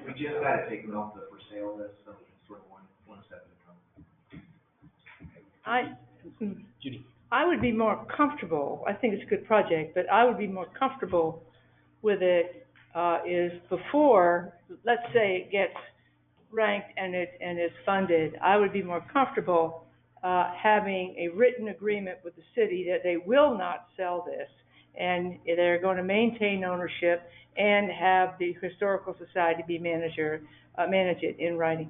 [SPEAKER 9] We just got it taken off the for sale list, so it's sort of one step at a time.
[SPEAKER 18] I would be more comfortable, I think it's a good project, but I would be more comfortable with it, is before, let's say it gets ranked and is funded, I would be more comfortable, having a written agreement with the city that they will not sell this, and they're gonna maintain ownership and have the Historical Society be manage it in writing.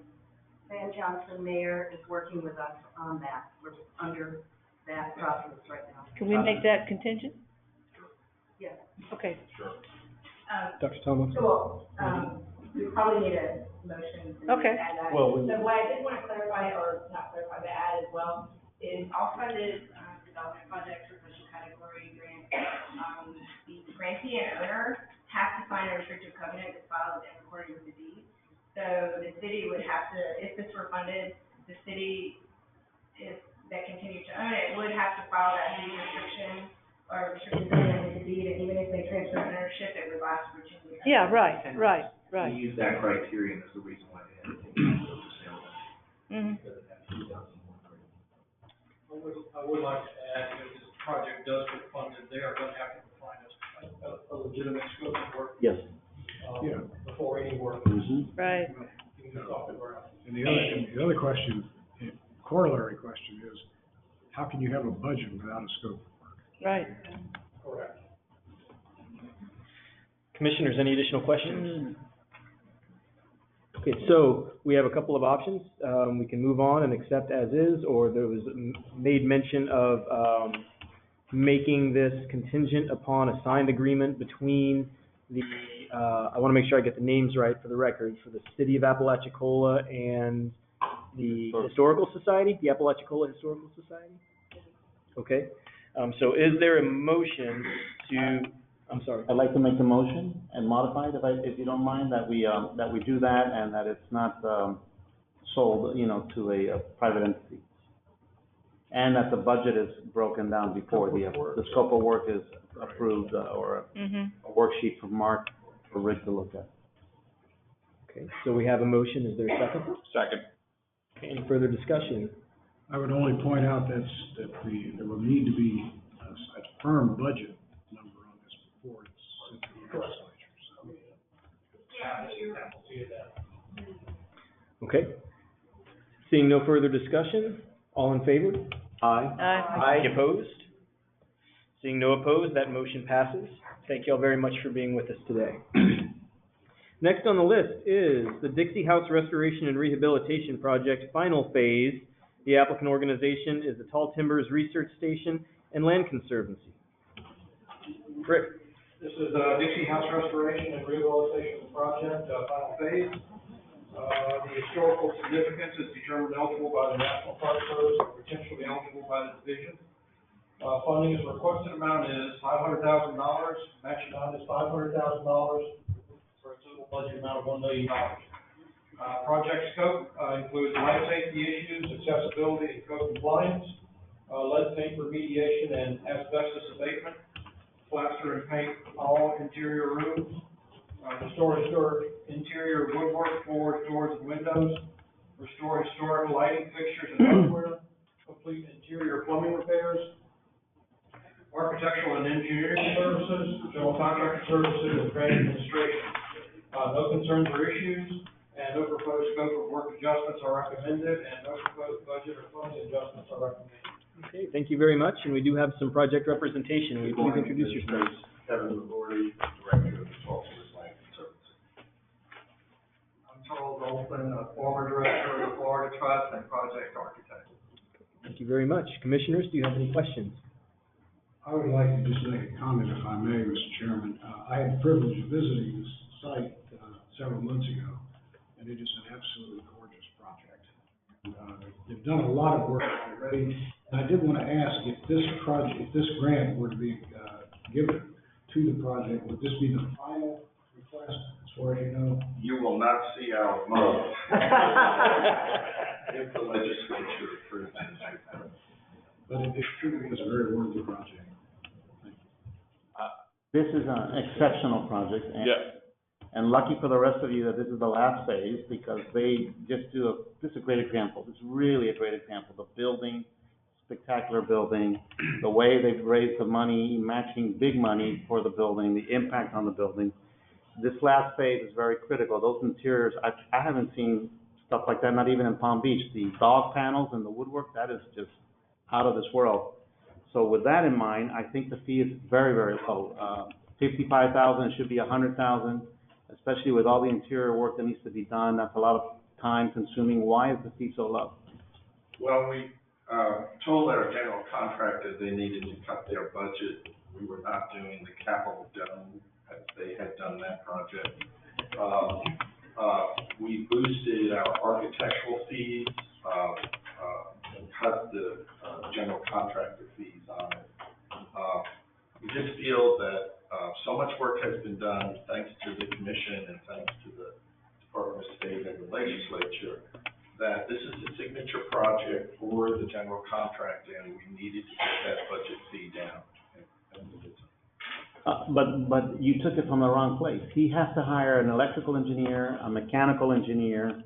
[SPEAKER 13] Van Johnson, mayor, is working with us on that. We're under that process right now.
[SPEAKER 18] Can we make that contingent?
[SPEAKER 13] Yes.
[SPEAKER 18] Okay.
[SPEAKER 16] Dr. Thomas?
[SPEAKER 12] So, we probably need a motion to
[SPEAKER 18] Okay.
[SPEAKER 12] add that.
[SPEAKER 3] Well,
[SPEAKER 12] So what I did want to clarify, or not clarify, but add as well, is all funded, development projects or special category grants, the grantee and owner have to sign a restrictive covenant that's filed and recorded with the deed. So the city would have to, if this were funded, the city, if that continued to own it, would have to file that deed restriction or restricted covenant with the deed, and even if they transfer ownership, it would last for 10 years.
[SPEAKER 18] Yeah, right.
[SPEAKER 9] We use that criterion as the reason why they had to take it off the sale list.
[SPEAKER 18] Mhm.
[SPEAKER 9] Because of that 2001 grant.
[SPEAKER 17] I would like to add, if this project does get funded, they are gonna have to find a legitimate scope of work,
[SPEAKER 3] Yes.
[SPEAKER 17] before any work
[SPEAKER 18] Right.
[SPEAKER 17] is off the ground.
[SPEAKER 7] And the other question, corollary question is, how can you have a budget without a scope of work?
[SPEAKER 18] Right.
[SPEAKER 17] Correct.
[SPEAKER 16] Commissioners, any additional questions? Okay, so we have a couple of options. We can move on and accept as is, or there was made mention of making this contingent upon a signed agreement between the, I want to make sure I get the names right for the record, for the City of Apalachicola and the Historical Society, the Apalachicola Historical Society? Okay, so is there a motion to, I'm sorry.
[SPEAKER 3] I'd like to make the motion and modify it, if you don't mind, that we do that and that it's not, sold, to a private entity. And that the budget is broken down before the scope of work is approved, or a worksheet from Mark for Rick to look at.
[SPEAKER 16] Okay, so we have a motion, is there a second?
[SPEAKER 10] Second.
[SPEAKER 16] Okay, any further discussion?
[SPEAKER 7] I would only point out that there will need to be a firm budget number on this before it's sent to the legislature, so.
[SPEAKER 16] Okay. Seeing no further discussion, all in favor? Aye.
[SPEAKER 18] Aye.
[SPEAKER 16] Any opposed? Seeing no opposed, that motion passes. Thank you all very much for being with us today. Next on the list is the Dixie House Restoration and Rehabilitation Project Final Phase. The applicant organization is the Tall Timbers Research Station and Land Conservancy. Rick?
[SPEAKER 17] This is Dixie House Restoration and Rehabilitation Project, final phase. The historical significance is determined eligible by the National Park Service or potentially eligible by the division. Funding is requested amount is $500,000, matching amount is $500,000, for a total budget amount of $1 million. Project scope, includes life safety issues, accessibility and code compliance, lead paint remediation and asbestos abatement, plaster and paint all interior rooms, restore historic interior woodwork, floors, doors, and windows, restore historic lighting fixtures and hardware, complete interior plumbing repairs, architectural and engineering services, general contractor services, and grant administration. No concerns or issues, and no proposed scope of work adjustments are recommended, and no proposed budget or funding adjustments are recommended.
[SPEAKER 16] Okay, thank you very much, and we do have some project representation. Will you please introduce yourselves?
[SPEAKER 20] Kevin McGordy, Director of the Tulsa Land Services.
[SPEAKER 11] I'm Charles Olson, former Director of the Florida Trust and Project Architect.
[SPEAKER 16] Thank you very much. Commissioners, do you have any questions?
[SPEAKER 7] I would like to just make a comment, if I may, Mr. Chairman. I had the privilege of visiting this site several months ago, and it is an absolutely gorgeous project. They've done a lot of work already, and I did want to ask if this grant were to be given to the project, would this be the final request, as far as you know?
[SPEAKER 20] You will not see our mug if the legislature approves this.
[SPEAKER 7] But it truly is a very worthy project.
[SPEAKER 3] This is an exceptional project. And lucky for the rest of you that this is the last phase, because they just this is a great example. It's really a great example. The building, spectacular building, the way they've raised the money, matching big money for the building, the impact on the building. This last phase is very critical. Those interiors, I haven't seen stuff like that, not even in Palm Beach. The dog panels and the woodwork, that is just out of this world. So with that in mind, I think the fee is very, very low. $55,000, it should be $100,000, especially with all the interior work that needs to be done. That's a lot of time consuming. Why is the fee so low?
[SPEAKER 20] Well, we told our general contractor they needed to cut their budget. We were not doing the capital dome as they had done that project. We boosted our architectural fees, and cut the general contractor fees on it. We just feel that so much work has been done, thanks to the commission and thanks to the Department of State and the legislature, that this is a signature project for the general contractor, and we needed to get that budget fee down.
[SPEAKER 3] But you took it from the wrong place. He has to hire an electrical engineer, a mechanical engineer.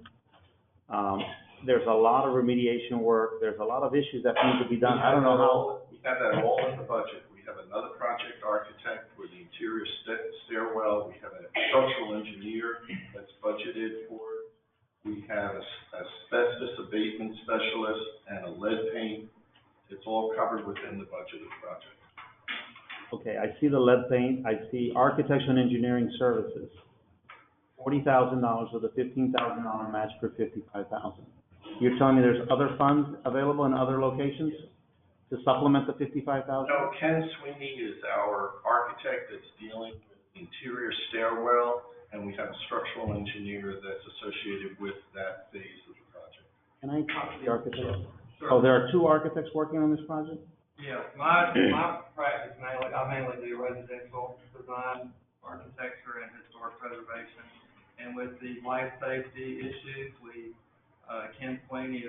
[SPEAKER 3] There's a lot of remediation work. There's a lot of issues that need to be done. I don't know how.
[SPEAKER 20] We have that all in the budget. We have another project architect for the interior stairwell. We have a structural engineer that's budgeted for it. We have a asbestos abatement specialist and a lead paint. It's all covered within the budget of the project.
[SPEAKER 3] Okay, I see the lead paint. I see architecture and engineering services. $40,000 with a $15,000 match for $55,000. You're telling me there's other funds available in other locations to supplement the $55,000?
[SPEAKER 20] No, Ken Sweeney is our architect that's dealing with the interior stairwell, and we have a structural engineer that's associated with that phase of the project.
[SPEAKER 3] Can I talk to the architect?
[SPEAKER 11] Sure.
[SPEAKER 3] Oh, there are two architects working on this project?
[SPEAKER 11] Yeah, my practice I mainly do residential design, architecture, and historic preservation. And with the life safety issues, Ken Sweeney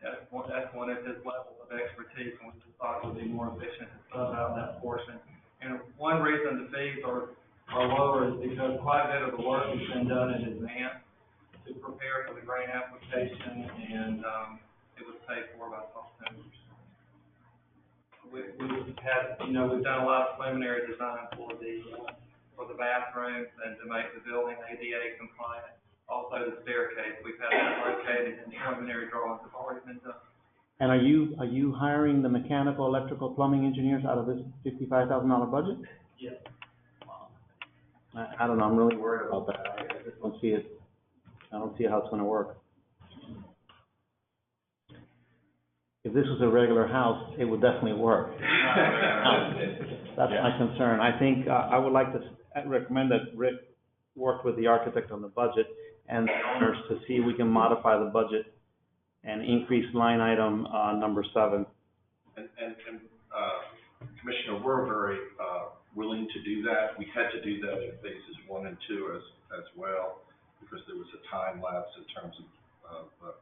[SPEAKER 11] that's one of his levels of expertise, and we just thought it would be more efficient to sub out that portion. And one reason the fees are lower is because quite a bit of the work has been done in advance to prepare for the grant application, and it was paid for by self-funders. We've done a lot of preliminary design for the bathrooms and to make the building ADA compliant. Also the staircase, we've had that located and preliminary drawings have already been done.
[SPEAKER 3] And are you hiring the mechanical, electrical, plumbing engineers out of this $55,000 budget?
[SPEAKER 11] Yes.
[SPEAKER 3] I don't know, I'm really worried about that. I just don't see it. I don't see how it's gonna work. If this was a regular house, it would definitely work. That's my concern. I think, I would like to recommend that Rick work with the architect on the budget and the owners to see if we can modify the budget and increase line item, number 7.
[SPEAKER 20] And Commissioner, we're very, willing to do that. We had to do that in phases 1 and 2 as well, because there was a time lapse in terms of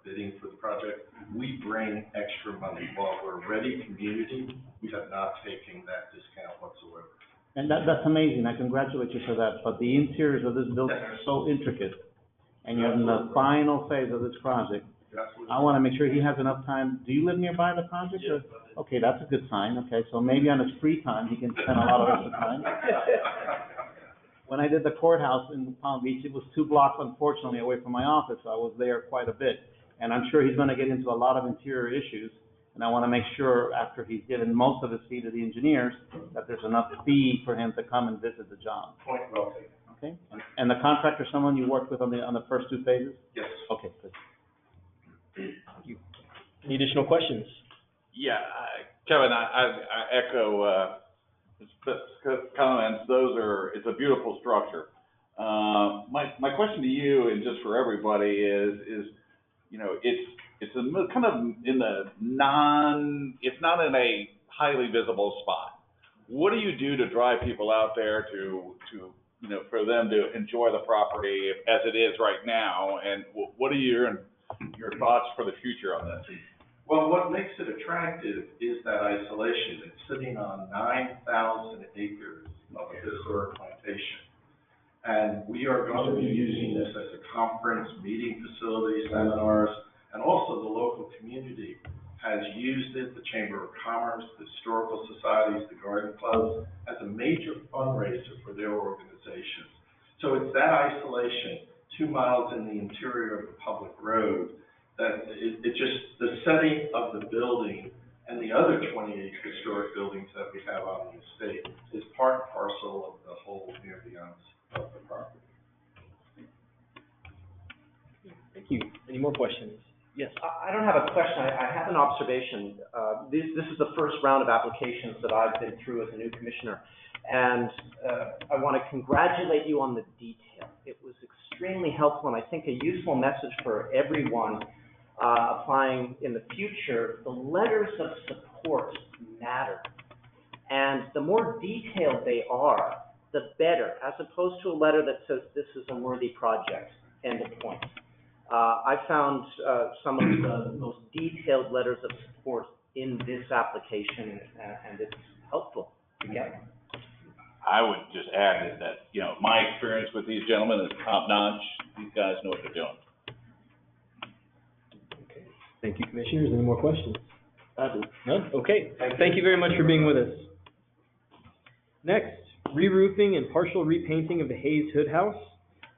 [SPEAKER 20] bidding for the project. We bring extra money. While we're a ready community, we have not taken that discount whatsoever.
[SPEAKER 3] And that's amazing, I congratulate you for that, but the interiors of this building are so intricate, and you're in the final phase of this project. I want to make sure he has enough time. Do you live nearby the project? Or? Okay, that's a good sign, okay, so maybe on his free time, he can spend a lot of extra time. When I did the courthouse in Palm Beach, it was 2 blocks, unfortunately, away from my office, so I was there quite a bit. And I'm sure he's going to get into a lot of interior issues, and I want to make sure, after he's given most of his fee to the engineers, that there's enough fee for him to come and visit the job.
[SPEAKER 20] Point well taken.
[SPEAKER 3] Okay? And the contractor, someone you worked with on the first 2 phases?
[SPEAKER 20] Yes.
[SPEAKER 3] Okay, good.
[SPEAKER 16] Thank you. Any additional questions?
[SPEAKER 10] Yeah, Kevin, I echo, comments. It's a beautiful structure. My question to you, and just for everybody, is, you know, it's kind of in the it's not in a highly visible spot. What do you do to drive people out there to, you know, for them to enjoy the property as it is right now? And what are your thoughts for the future on this?
[SPEAKER 20] Well, what makes it attractive is that isolation. It's sitting on 9,000 acres of a historic plantation. And we are going to be using this as a conference, meeting facility, seminars, and also the local community has used it, the Chamber of Commerce, the historical societies, the garden clubs, as a major fundraiser for their organizations. So it's that isolation, 2 miles in the interior of the public road, that it just, the setting of the building and the other 28 historic buildings that we have on the estate is part and parcel of the whole ambiance of the property.
[SPEAKER 16] Thank you. Any more questions? Yes.
[SPEAKER 1] I don't have a question. I have an observation. This is the first round of applications that I've been through as a new commissioner. And I want to congratulate you on the detail. It was extremely helpful, and I think a useful message for everyone applying in the future. The letters of support matter. And the more detailed they are, the better, as opposed to a letter that says this is a worthy project, end of point. I found some of the most detailed letters of support in this application, and it's helpful to get.
[SPEAKER 10] I would just add that, you know, my experience with these gentlemen is top notch. These guys know what they're doing.
[SPEAKER 16] Okay. Thank you, commissioners. Any more questions? None? Okay. Thank you very much for being with us. Next, re-roofing and partial repainting of the Hayes Hood House.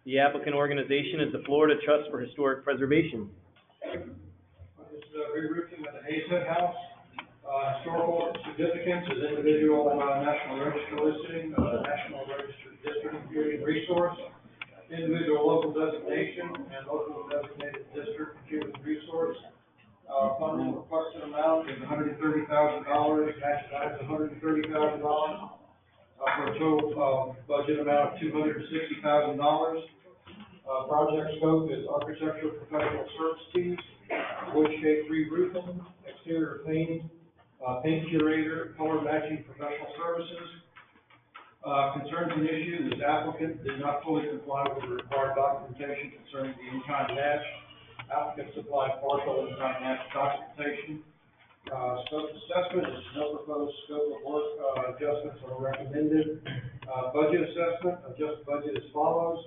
[SPEAKER 16] The applicant organization is the Florida Trust for Historic Preservation.
[SPEAKER 11] This is re-roofing of the Hayes Hood House. Historical significance is individual National Register listing, National Register District Community Resource, individual local designation, and local designated district community resource. Funding requested amount is $130,000, match size $130,000, for a total budget amount of $260,000. Project scope is architectural professional service fees, wood-shaped re-roofing, exterior painting, paint curator, color matching professional services. Concerns and issues, this applicant did not fully comply with the required documentation concerning the in-kind match. Applicant supplied partial in-kind match documentation. Scope assessment is no proposed scope of work adjustments are recommended. Budget assessment, adjust budget as follows.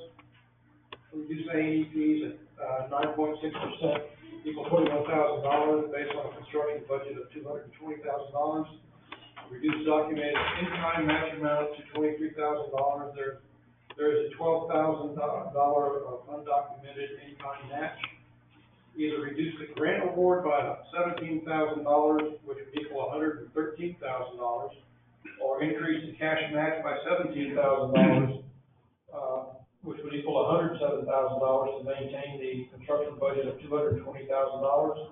[SPEAKER 11] Reduce A&E fees at 9.6%, equal $41,000 based on a construction budget of $220,000. Reduce documented in-kind match amount to $23,000. There is a $12,000 of undocumented in-kind match. Either reduce the grant award by $17,000, which would equal $113,000, or increase the cash match by $17,000, which would equal $107,000 to maintain the construction budget of $220,000.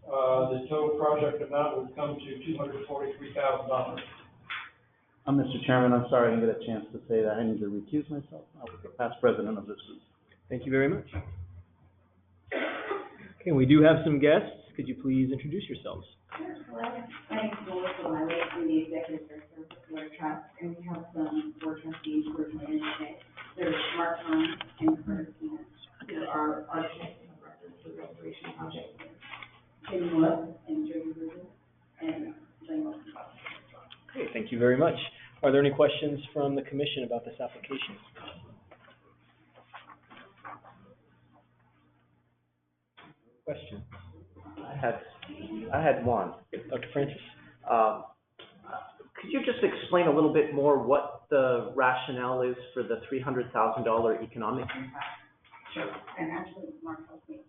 [SPEAKER 11] The total project amount would come to $243,000.
[SPEAKER 3] Mr. Chairman, I'm sorry I didn't get a chance to say that. I need to recuse myself. I was the past president of this group.
[SPEAKER 16] Thank you very much. Okay, we do have some guests. Could you please introduce yourselves?
[SPEAKER 22] Hello, my name is Melissa Wiley. I'm the executive director of the Board of Trust, and we have some board trustees who are joining us today. There's Mark Hahn and Curtis Smith, who are architects of record for the restoration project. Tim Lewis and Jody Rubin and Lane Wilson.
[SPEAKER 16] Okay, thank you very much. Are there any questions from the commission about this application? Question?
[SPEAKER 1] I had one.
[SPEAKER 16] Dr. Francis?
[SPEAKER 1] Could you just explain a little bit more what the rationale is for the $300,000 economic impact?
[SPEAKER 22] Sure, and actually, Mark helped me.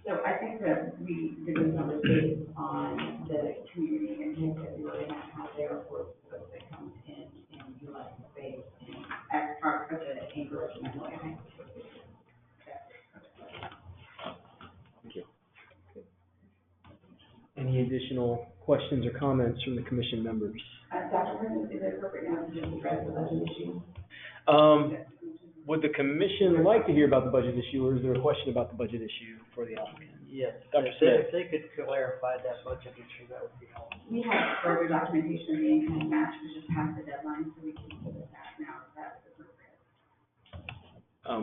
[SPEAKER 22] So I think that we did a number based on the community intent that we were going to have there for folks that come in and utilize the space as part of the encouragement.
[SPEAKER 16] Thank you. Okay. Any additional questions or comments from the commission members?
[SPEAKER 22] Dr. President, is it appropriate now to just address the budget issue?
[SPEAKER 16] Would the commission like to hear about the budget issue, or is there a question about the budget issue for the applicant?
[SPEAKER 8] Yes.
[SPEAKER 16] Dr.
[SPEAKER 8] If
[SPEAKER 16] Smith?
[SPEAKER 8] they could clarify that budget issue, that would be helpful.
[SPEAKER 22] We have further documentation of the in-kind match, we just passed the deadline, so we can submit that now, if that is appropriate.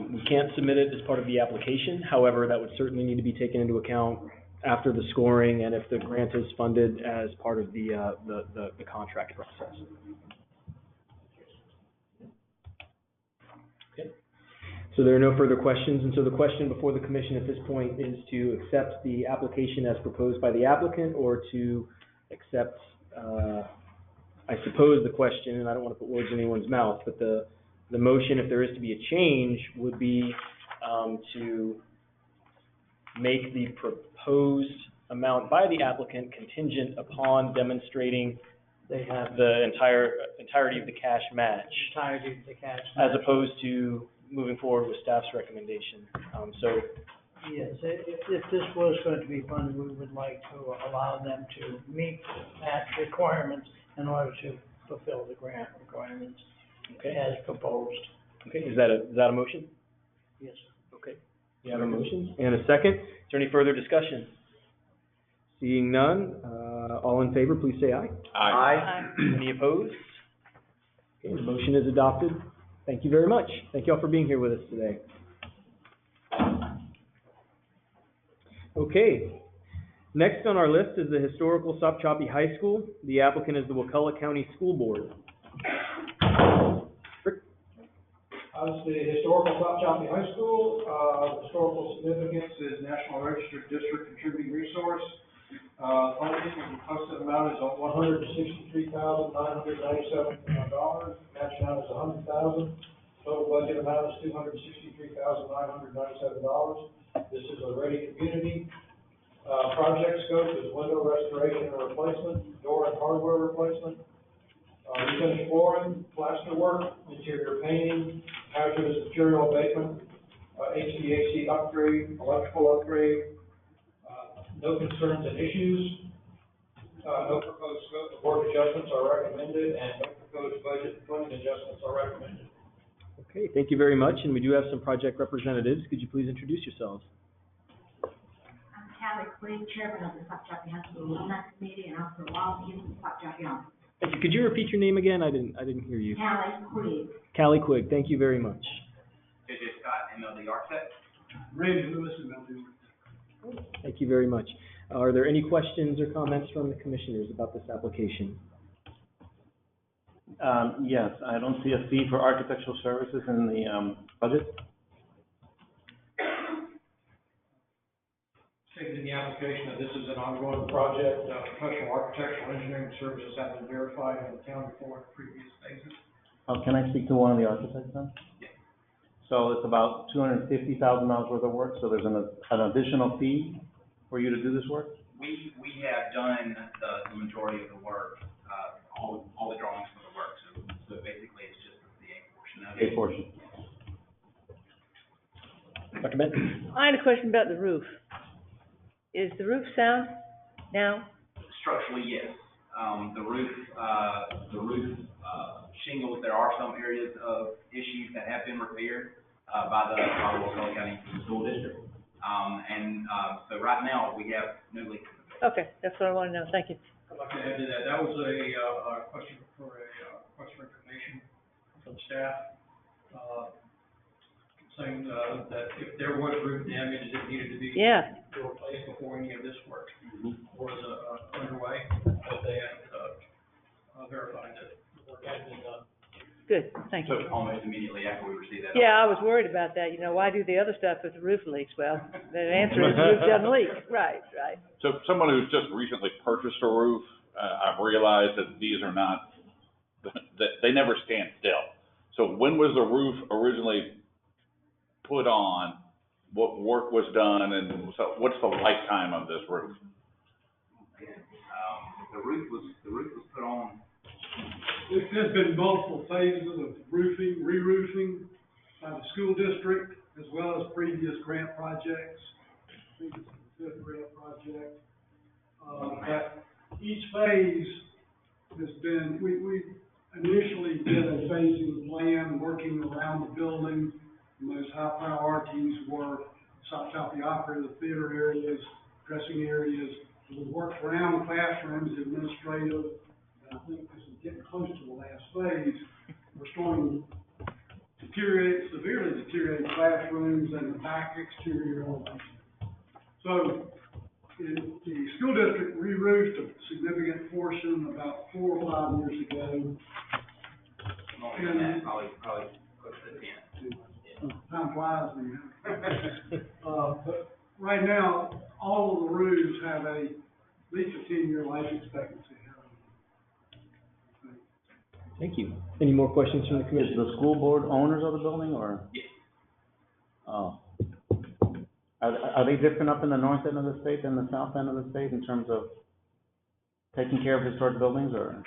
[SPEAKER 16] We can't submit it as part of the application. However, that would certainly need to be taken into account after the scoring and if the grant is funded as part of the contract process. Okay. So there are no further questions, and so the question before the commission at this point is to accept the application as proposed by the applicant, or to accept, I suppose the question, and I don't want to put words in anyone's mouth, but the motion, if there is to be a change, would be to make the proposed amount by the applicant contingent upon demonstrating
[SPEAKER 8] They have
[SPEAKER 16] the entirety of the cash match,
[SPEAKER 8] entirety of the cash.
[SPEAKER 16] as opposed to moving forward with staff's recommendation. So,
[SPEAKER 8] Yes, if this was going to be funded, we would like to allow them to meet match requirements in order to fulfill the grant requirements
[SPEAKER 16] okay,
[SPEAKER 8] as proposed.
[SPEAKER 16] okay, is that a motion?
[SPEAKER 8] Yes.
[SPEAKER 16] Okay, you have a motion and a second. Is there any further discussion? Seeing none, all in favor, please say aye.
[SPEAKER 1] Aye.
[SPEAKER 16] Any opposed? Okay, the motion is adopted. Thank you very much. Thank you all for being here with us today. Okay, next on our list is the historical Sopchoppy High School. The applicant is the Wakulla County School Board. Rick?
[SPEAKER 17] The historical Sopchoppy High School, historical significance is National Registered District Contributing Resource. Funding, the requested amount is $163,997. Match amount is $100,000. Total budget amount is $263,997. This is a ready community. Project scope is window restoration and replacement, door and hardware replacement, refinished flooring, plaster work, interior painting, hazardous material abatement, HVAC upgrade, electrical upgrade. No concerns and issues. No proposed scope of work adjustments are recommended, and no proposed budget funding adjustments are recommended.
[SPEAKER 16] Okay, thank you very much, and we do have some project representatives. Could you please introduce yourselves?
[SPEAKER 22] I'm Callie Quinn, chairman of the Sopchoppy High School Alumni Committee, and also all the Sopchoppy office.
[SPEAKER 16] Thank you. Could you repeat your name again? I didn't hear you.
[SPEAKER 22] Callie Quinn.
[SPEAKER 16] Callie Quigg, thank you very much.
[SPEAKER 15] JJ Scott, MLD Architect.
[SPEAKER 17] Randy Lewis and MLD.
[SPEAKER 16] Thank you very much. Are there any questions or comments from the commissioners about this application?
[SPEAKER 3] Yes, I don't see a fee for architectural services in the, budget.
[SPEAKER 17] Stated in the application that this is an ongoing project, professional architectural engineering services have been verified in the county for the previous phases.
[SPEAKER 3] Can I speak to one of the architects then?
[SPEAKER 15] Yeah.
[SPEAKER 3] So it's about $250,000 worth of work, so there's an additional fee for you to do this work?
[SPEAKER 15] We have done the majority of the work, all the drawings for the work, so basically it's just the A portion of it.
[SPEAKER 3] A portion.
[SPEAKER 16] Dr. Benton?
[SPEAKER 18] I had a question about the roof. Is the roof sound now?
[SPEAKER 15] Structurally, yes. The roof shingles, there are some areas of issues that have been repaired. by the Washoe County School District. So right now, we have no leaks.
[SPEAKER 18] Okay, that's what I want to know. Thank you.
[SPEAKER 17] I'd like to add to that, that was a question for information from staff, saying, that if there was roof damage that needed to be replaced before any of this work was, underway, that they had, verified that the work had been done.
[SPEAKER 18] Good, thank you.
[SPEAKER 15] So almost immediately after we received that.
[SPEAKER 18] Yeah, I was worried about that. You know, why do the other stuff if the roof leaks? Well, the answer is the roof doesn't leak. Right, right.
[SPEAKER 10] So someone who's just recently purchased a roof, I've realized that these are not, that they never stand still. So when was the roof originally put on? What work was done, and so what's the lifetime of this roof?
[SPEAKER 15] The roof was put on.
[SPEAKER 11] There's been multiple phases of roofing, re-roofing by the school district, as well as previous grant projects. I think it's the fifth grant project. But each phase has been, we initially did a phasing plan, working around the building. The most high priorities were the opera, the theater areas, dressing areas. We worked around classrooms, administrative. I think this is getting close to the last phase. We're starting to severely deteriorate classrooms and the back exterior elements. So the school district re-roofed a significant portion about 4 or 5 years ago.
[SPEAKER 15] Probably close to 10.
[SPEAKER 11] Time flies, man. But right now, all of the roofs have at least a 10-year life expectancy.
[SPEAKER 16] Thank you. Any more questions from the
[SPEAKER 3] Is
[SPEAKER 16] commission?
[SPEAKER 3] the school board owners of the building, or?
[SPEAKER 15] Yes.
[SPEAKER 3] Oh. Are they different up in the north end of the state than the south end of the state in terms of taking care of historic buildings, or?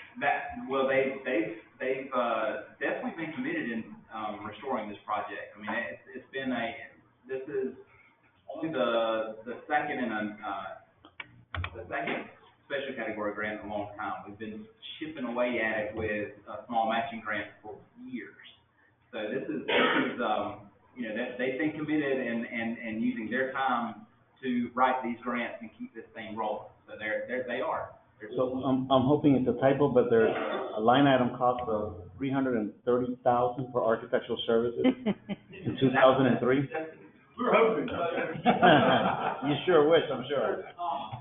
[SPEAKER 15] They've definitely been committed in, restoring this project. I mean, this is only the second special category grant in a long time. We've been chipping away at it with small matching grants for years. So this is they've been committed and using their time to write these grants and keep this thing rolling. So they are.
[SPEAKER 3] So I'm hoping it's a typo, but there's a line item cost of $330,000 for architectural services in 2003.
[SPEAKER 11] We're hoping.
[SPEAKER 3] You sure wish, I'm sure.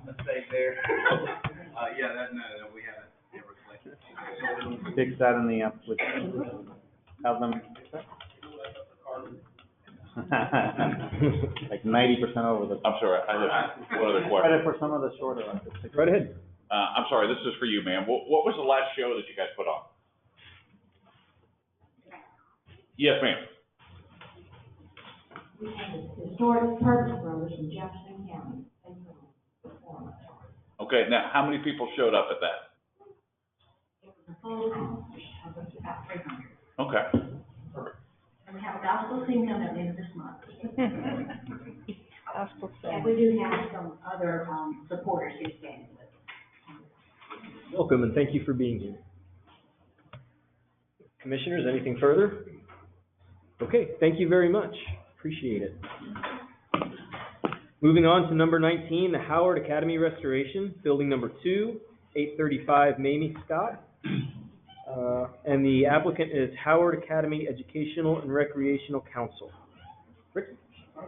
[SPEAKER 15] Mistake there. No, we haven't reflected.
[SPEAKER 3] Fix that in the application. Have them. Like 90% over the.
[SPEAKER 10] I'm sorry, I have one other question.
[SPEAKER 3] Credit for some of the shorter ones.
[SPEAKER 16] Right ahead.
[SPEAKER 10] I'm sorry, this is for you, ma'am. What was the last show that you guys put on? Yes, ma'am.
[SPEAKER 13] We have the Historic Purchase Brothers in Jefferson County.
[SPEAKER 10] Okay, now, how many people showed up at that?
[SPEAKER 13] It was a full house, I think about 300.
[SPEAKER 10] Okay.
[SPEAKER 13] And we have a gospel sing coming at the end of this month.
[SPEAKER 18] Gospel
[SPEAKER 13] And we do have some other, supporters here standing with us.
[SPEAKER 16] Welcome, and thank you for being here. Commissioners, anything further? Okay, thank you very much. Appreciate it. Moving on to number 19, the Howard Academy Restoration, Building Number 2, 835 Mamie Scott. And the applicant is Howard Academy Educational and Recreational Council. Rick?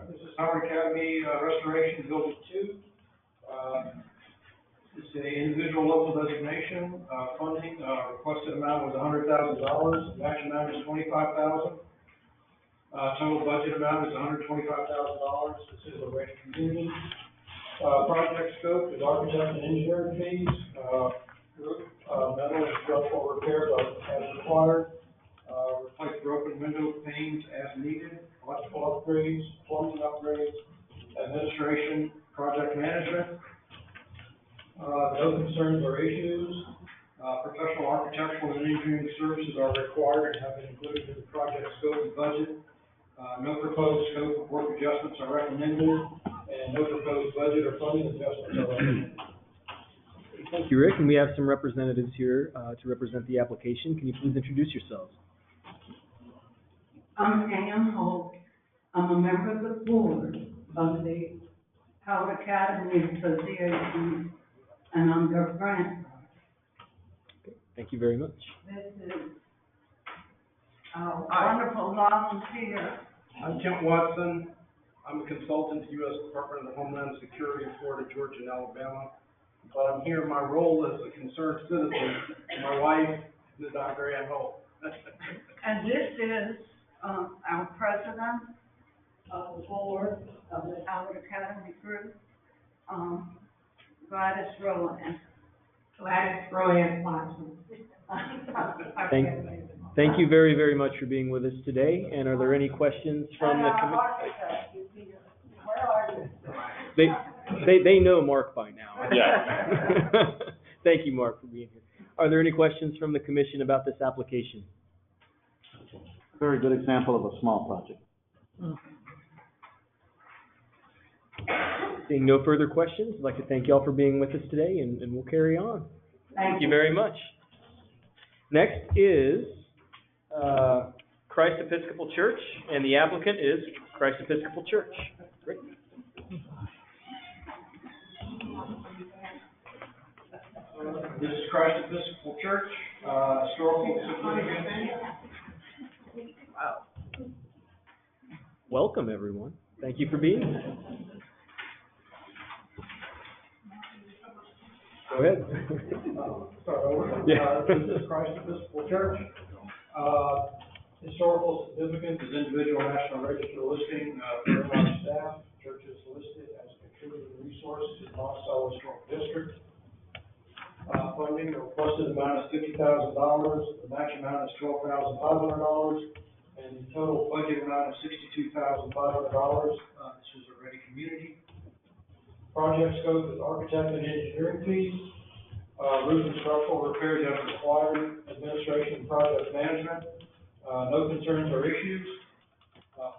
[SPEAKER 17] This is Howard Academy, Restoration, Building 2. It's an individual local designation, funding, requested amount was $100,000, match amount is $25,000. Total budget amount is $125,000. This is a rated community. Project scope is architect and engineering fees. Roof, metal and structural repairs are as required. Replace broken window panes as needed. Electrical upgrades, plumbing upgrades, administration, project management. No concerns or issues. Professional architectural and engineering services are required and have been included in the project scope and budget. No proposed scope of work adjustments are recommended, and no proposed budget or funding adjustments are recommended.
[SPEAKER 16] Thank you, Rick, and we have some representatives here to represent the application. Can you please introduce yourselves?
[SPEAKER 13] I'm Pam Holt,
[SPEAKER 14] I'm a member of the board of the Howard Academy Association, and I'm their grandfather.
[SPEAKER 16] Thank you very much.
[SPEAKER 14] This is a wonderful volunteer.
[SPEAKER 6] I'm Kent Watson. I'm a consultant to U.S. Department of Homeland Security in Florida, Georgia, and Alabama. But I'm here in my role as a concerned citizen. My wife is Dr. Ann Holt.
[SPEAKER 14] And this is our president of the board of the Howard Academy Group, Gladys Rowan. Watson.
[SPEAKER 16] Thank you very, very much for being with us today. And are there any questions from the committee?
[SPEAKER 14] Where are you?
[SPEAKER 16] They know Mark by now.
[SPEAKER 10] Yeah.
[SPEAKER 16] Thank you, Mark, for being here. Are there any questions from the commission about this application?
[SPEAKER 3] A very good example of a small project.
[SPEAKER 16] Seeing no further questions, I'd like to thank you all for being with us today, and we'll carry on. Thank you very much. Next is Christ Episcopal Church, and the applicant is Christ Episcopal Church. Great.
[SPEAKER 6] This is Christ Episcopal Church, historical significance.
[SPEAKER 16] Welcome, everyone. Thank you for being here. Go ahead.
[SPEAKER 6] Start over.
[SPEAKER 16] Yeah.
[SPEAKER 6] This is Christ Episcopal Church. Historical significance is individual national register listing for our staff. Church is listed as a contributing resource to the Monticello Historic District. Funding, the requested amount is $50,000. The match amount is $12,500, and the total budget amount is $62,500. This is a ready community. Project scope is architect and engineering fees, roof and structural repairs as required, administration and project management. No concerns or issues.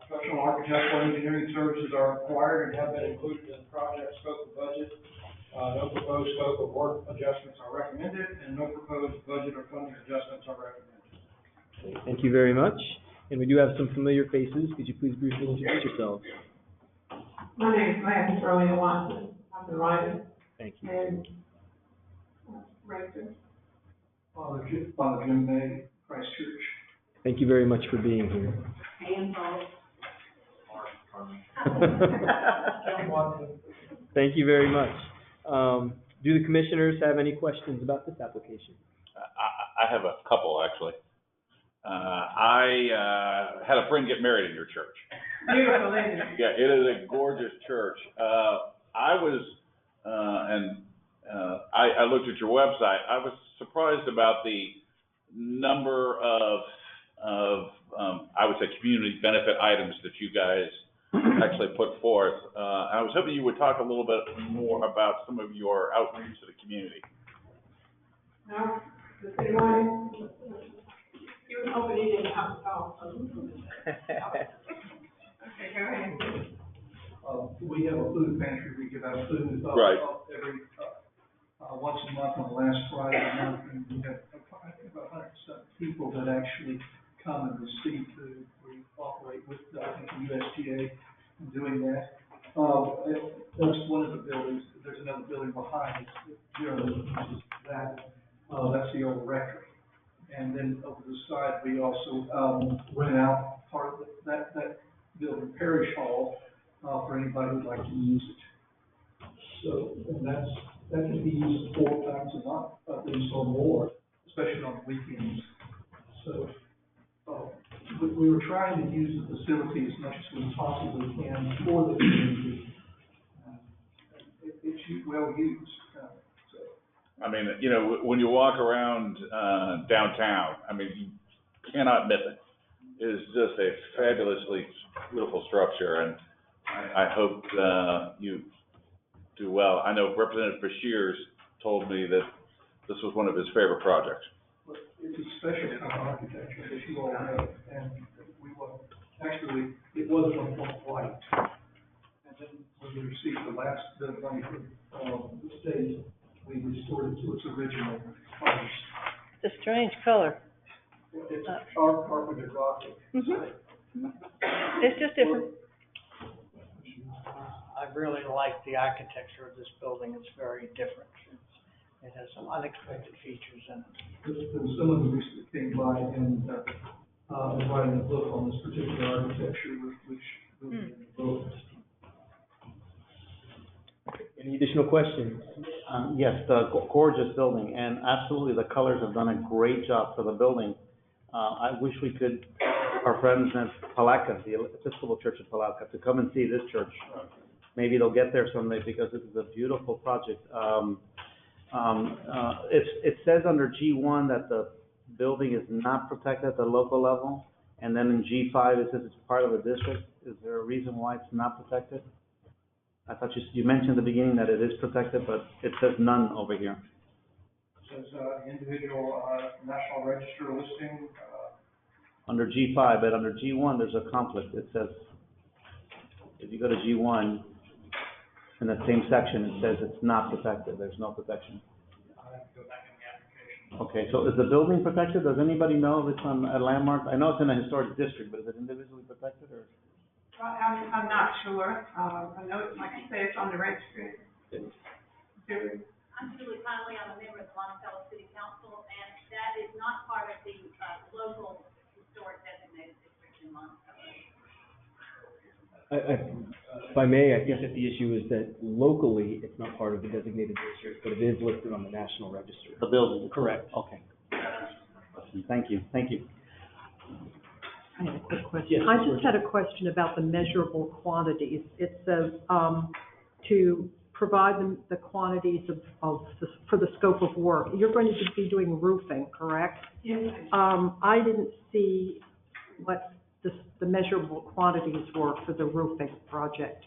[SPEAKER 6] Professional architectural engineering services are required and have been included in the project scope and budget. No proposed scope of work adjustments are recommended, and no proposed budget or funding adjustments are recommended.
[SPEAKER 16] Thank you very much. And we do have some familiar faces. Could you please briefly introduce yourselves?
[SPEAKER 14] My name is Gladys Rowan Watson. I'm the writer
[SPEAKER 16] Thank you.
[SPEAKER 14] and rector.
[SPEAKER 6] Father Jim May, Christ Church.
[SPEAKER 16] Thank you very much for being here.
[SPEAKER 14] And
[SPEAKER 16] Thank you very much. Do the commissioners have any questions about this application?
[SPEAKER 10] I have a couple, actually. I had a friend get married in your church.
[SPEAKER 14] beautiful, isn't it?
[SPEAKER 10] Yeah, it is a gorgeous church. I looked at your website. I was surprised about the number of I would say community benefit items that you guys actually put forth. I was hoping you would talk a little bit more about some of your outreach to the community.
[SPEAKER 14] No, does anyone, you were hoping he didn't have to talk. Okay, go ahead.
[SPEAKER 6] We have a food pantry. We give out food
[SPEAKER 10] Right.
[SPEAKER 6] every once a month on the last Friday of the month, and we have I think about 100 people that actually come and receive food. We operate with I think the USDA in doing that. That's one of the buildings. There's another building behind it. That that's the old rectory. And then over the side, we also rent out part of that building, Parish Hall, for anybody who'd like to use it. So, and that can be used 4 times a month, at least or more, especially on weekends. So, we were trying to use the facility as much as we possibly can for the community. It's well used.
[SPEAKER 10] I mean, you know, when you walk around downtown, I mean, you cannot miss it. It is just a fabulously beautiful structure, and I hope you do well. I know Representative Bashir's told me that this was one of his favorite projects.
[SPEAKER 6] It's a special kind of architecture that you all know, and we were, actually, it was on white. And then when we received the last bit of money from the state, we restored it to its original colors.
[SPEAKER 18] It's a strange color.
[SPEAKER 6] It's sharp carpeted Gothic.
[SPEAKER 18] Mm-hmm. It's just different.
[SPEAKER 8] I really like the architecture of this building. It's very different. It has some unexpected features in it.
[SPEAKER 11] There's been someone who recently came by and, writing a book on this particular architecture, which will be in the book.
[SPEAKER 16] Any additional questions?
[SPEAKER 3] Yes, the gorgeous building, and absolutely, the colors have done a great job for the building. I wish we could, our friends at Palatka, the Episcopal Church of Palatka, to come and see this church. Maybe they'll get there someday, because this is a beautiful project. It says under G1 that the building is not protected at the local level, and then in G5 it says it's part of the district. Is there a reason why it's not protected? I thought you mentioned at the beginning that it is protected, but it says none over here.
[SPEAKER 6] Says, individual, National Register listing,
[SPEAKER 3] Under G5, but under G1 there's a conflict. It says, if you go to G1, in that same section, it says it's not protected. There's no protection.
[SPEAKER 6] I have to go back in the application.
[SPEAKER 3] Okay, so is the building protected? Does anybody know if it's on a landmark? I know it's in a historic district, but is it individually protected, or?
[SPEAKER 14] I'm not sure. I know, like you say, it's on the registry.
[SPEAKER 2] I'm Julie Conley. I'm a member of the Monticello City Council, and that is not part of the, local historic designated district in Monticello.
[SPEAKER 16] If I may, I guess that the issue is that locally, it's not part of the designated district, but it is listed on the National Register.
[SPEAKER 3] The building?
[SPEAKER 16] Correct.
[SPEAKER 3] Okay. Thank you, thank you.
[SPEAKER 19] I have a quick question.
[SPEAKER 16] Yes,
[SPEAKER 19] I just had a question about the measurable quantities. It says, to provide them the quantities for the scope of work. You're going to be doing roofing, correct?
[SPEAKER 14] Yes.
[SPEAKER 19] I didn't see what the measurable quantities were for the roofing project.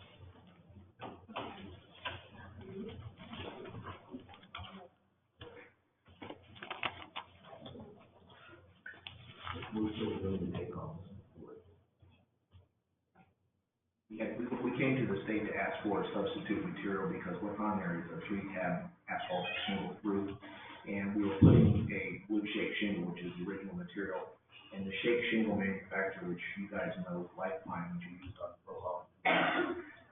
[SPEAKER 9] We came to the state to ask for a substitute material because what's on there is a 3-tab asphalt shingle roof. And we were putting a wood shake shingle, which is the original material. And the shake shingle manufacturer, which you guys know, Lifetime, which you used on Pro,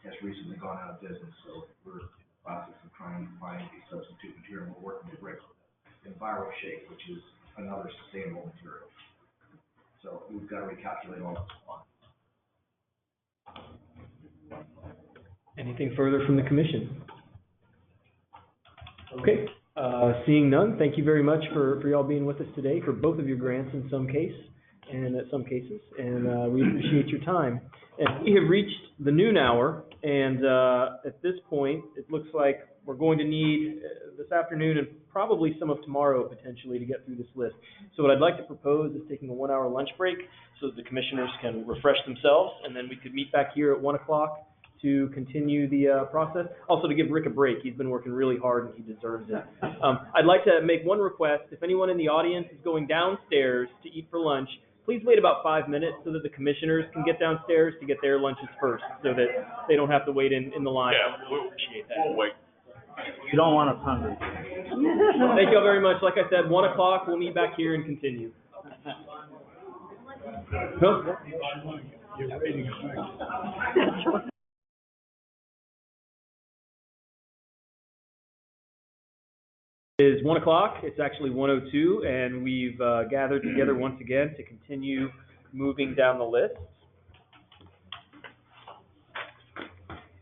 [SPEAKER 9] has recently gone out of business. So we're in the process of trying to find a substitute material. We're working with Rick in Enviro Shake, which is another sustainable material. So we've got to recalculate all this one.
[SPEAKER 16] Anything further from the commission? Okay, seeing none, thank you very much for y'all being with us today, for both of your grants in some cases, and we appreciate your time. And we have reached the noon hour, and at this point, it looks like we're going to need this afternoon and probably some of tomorrow potentially to get through this list. So what I'd like to propose is taking a 1-hour lunch break so that the commissioners can refresh themselves, and then we could meet back here at 1 o'clock to continue the process. Also to give Rick a break. He's been working really hard and he deserves it. I'd like to make one request. If anyone in the audience is going downstairs to eat for lunch, please wait about 5 minutes so that the commissioners can get downstairs to get their lunches first, so that they don't have to wait in the line.
[SPEAKER 10] Yeah,
[SPEAKER 16] I really appreciate that.
[SPEAKER 10] We'll wait.
[SPEAKER 3] You don't want us hungry.
[SPEAKER 16] Thank you all very much. Like I said, 1 o'clock, we'll meet back here and continue. It is 1 o'clock. It's actually 1:02, and we've gathered together once again to continue moving down the list.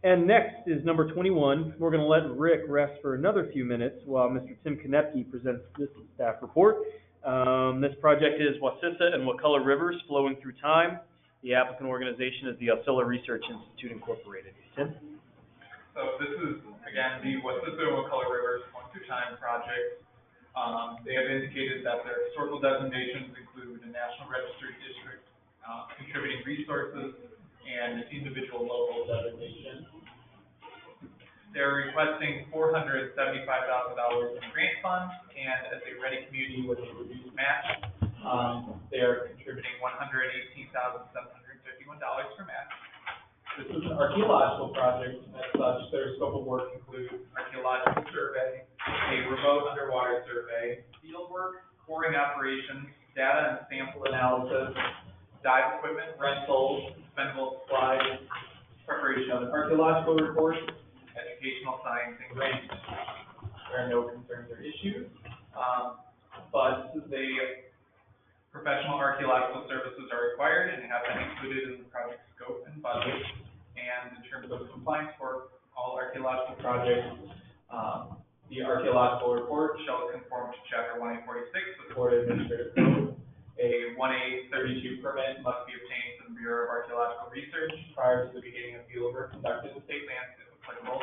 [SPEAKER 16] And next is number 21. We're going to let Rick rest for another few minutes while Mr. Tim Konepke presents this staff report. This project is Wasissa and Wakulla Rivers flowing through time. The applicant organization is the Osceola Research Institute Incorporated. Tim?
[SPEAKER 21] So this is, again, the Wasissa and Wakulla Rivers Flowing Through Time project. They have indicated that their historical designations include a National Register district, contributing resources, and individual local designations. They're requesting $475,000 in grant funds, and as a ready community with a reduced match, they're contributing $118,751 for match. This is an archaeological project. As such, their scope of work includes archaeological survey, a remote underwater survey, field work, coring operations, data and sample analysis, dive equipment rentals, expendable supplies, preparation of an archaeological report, educational science, and grants. There are no concerns or issues. But this is professional archaeological services are required and have been included in the project scope and budget. And in terms of compliance for all archaeological projects, the archaeological report shall conform to Chapter 1A46 of the Florida Administrative Code. A 1A32 permit must be obtained from the Bureau of Archaeological Research prior to the beginning of field work conducted in state lands if applicable.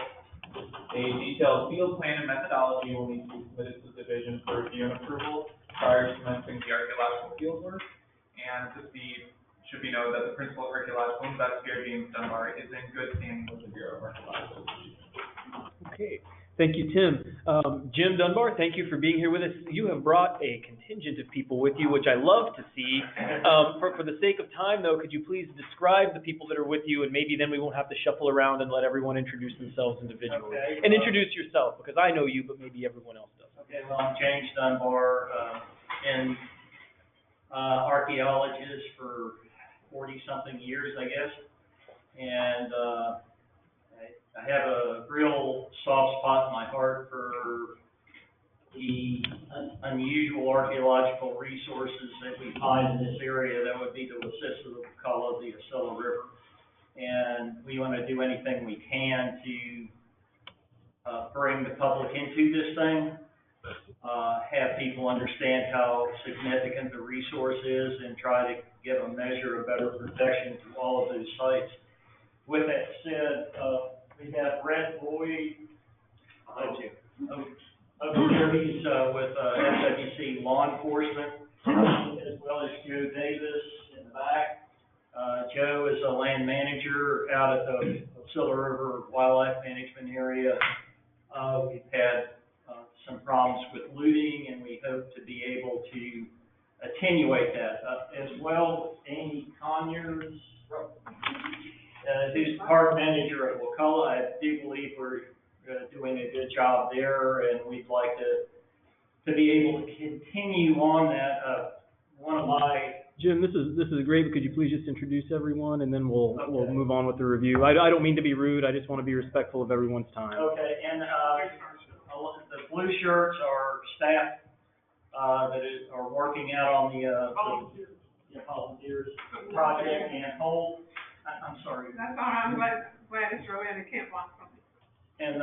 [SPEAKER 21] A detailed field plan and methodology will need to be submitted to the division for review and approval prior to commencing the archaeological field work. And should be noted that the principal archaeological investigator, James Dunbar, is in good standing with the Bureau of Archaeological Research.
[SPEAKER 16] Okay. Thank you, Tim. Jim Dunbar, thank you for being here with us. You have brought a contingent of people with you, which I love to see. For the sake of time, though, could you please describe the people that are with you, and maybe then we won't have to shuffle around and let everyone introduce themselves individually.
[SPEAKER 4] Okay.
[SPEAKER 16] And introduce yourself, because I know you, but maybe everyone else does.
[SPEAKER 4] Okay, well, I'm James Dunbar, and archaeologist for 40-something years, I guess. And I have a real soft spot in my heart for the unusual archaeological resources that we find in this area. That would be the Wasissa, the Wacalla, the Acela River. And we want to do anything we can to bring the public into this thing, have people understand how significant the resource is, and try to give a measure of better protection to all of those sites. With that said, we have Brett Boyd, over here, he's with FWC Law Enforcement, as well as Joe Davis in the back. Joe is a land manager out at the Acela River Wildlife Management Area. We've had some problems with looting, and we hope to be able to attenuate that. As well, Amy Conyers, who's park manager at Wacalla. I do believe we're doing a good job there, and we'd like to be able to continue on that. One of my
[SPEAKER 16] Jim, this is great, but could you please just introduce everyone, and then we'll move on with the review. I don't mean to be rude, I just want to be respectful of everyone's time.
[SPEAKER 4] Okay, and the blue shirts are staff that are working out on the volunteers project, and hold. I'm sorry.
[SPEAKER 14] That's all right, I'm glad it's Joanna Kemp on something.
[SPEAKER 4] And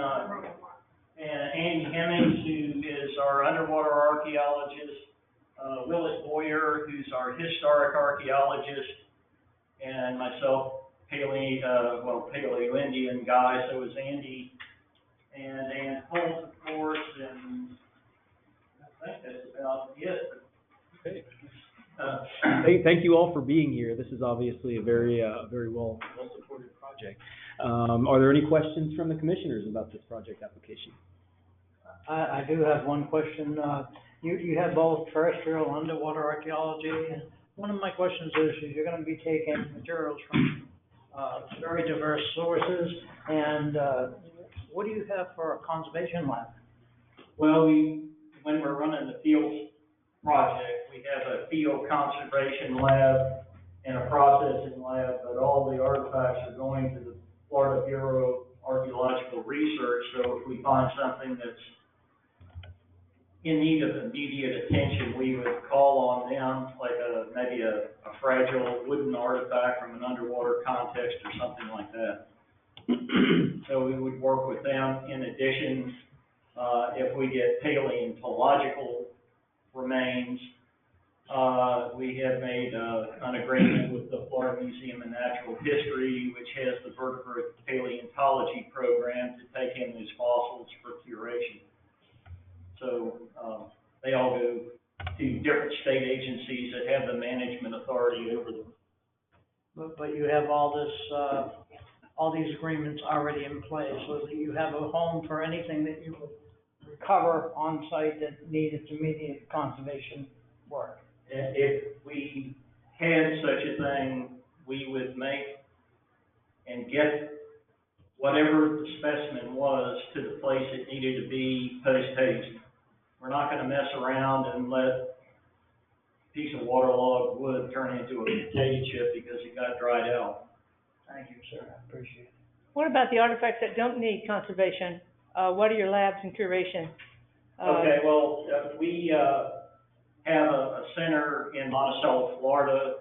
[SPEAKER 4] Andy Hemmings, who is our underwater archaeologist, Willis Boyer, who's our historic archaeologist, and myself, Paleo-Indian guy, so is Andy, and Ann Holt, of course, and I think that's about it.
[SPEAKER 16] Okay. Thank you all for being here. This is obviously a very well supported project. Are there any questions from the commissioners about this project application?
[SPEAKER 8] I do have one question. You have both terrestrial and underwater archaeology. And one of my questions is you're going to be taking materials from very diverse sources, and what do you have for a conservation lab?
[SPEAKER 4] Well, when we're running the field project, we have a field conservation lab and a processing lab, but all the artifacts are going to the Florida Bureau of Archaeological Research. So if we find something that's in need of immediate attention, we would call on them, like maybe a fragile wooden artifact from an underwater context or something like that. So we would work with them. In addition, if we get paleontological remains, we have made an agreement with the Florida Museum of Natural History, which has the vertebrate paleontology program, to take in those fossils for curation. So they all go to different state agencies that have the management authority over them.
[SPEAKER 8] But you have all these agreements already in place, so that you have a home for anything that you would recover on site that needed immediate conservation work.
[SPEAKER 4] If we had such a thing, we would make and get whatever the specimen was to the place it needed to be post haste. We're not going to mess around and let a piece of waterlogged wood turn into a potato chip because it got dried out. Thank you, sir, I appreciate it.
[SPEAKER 18] What about the artifacts that don't need conservation? What are your labs and curation?
[SPEAKER 4] Okay, well, we, have a center in Monticello, Florida,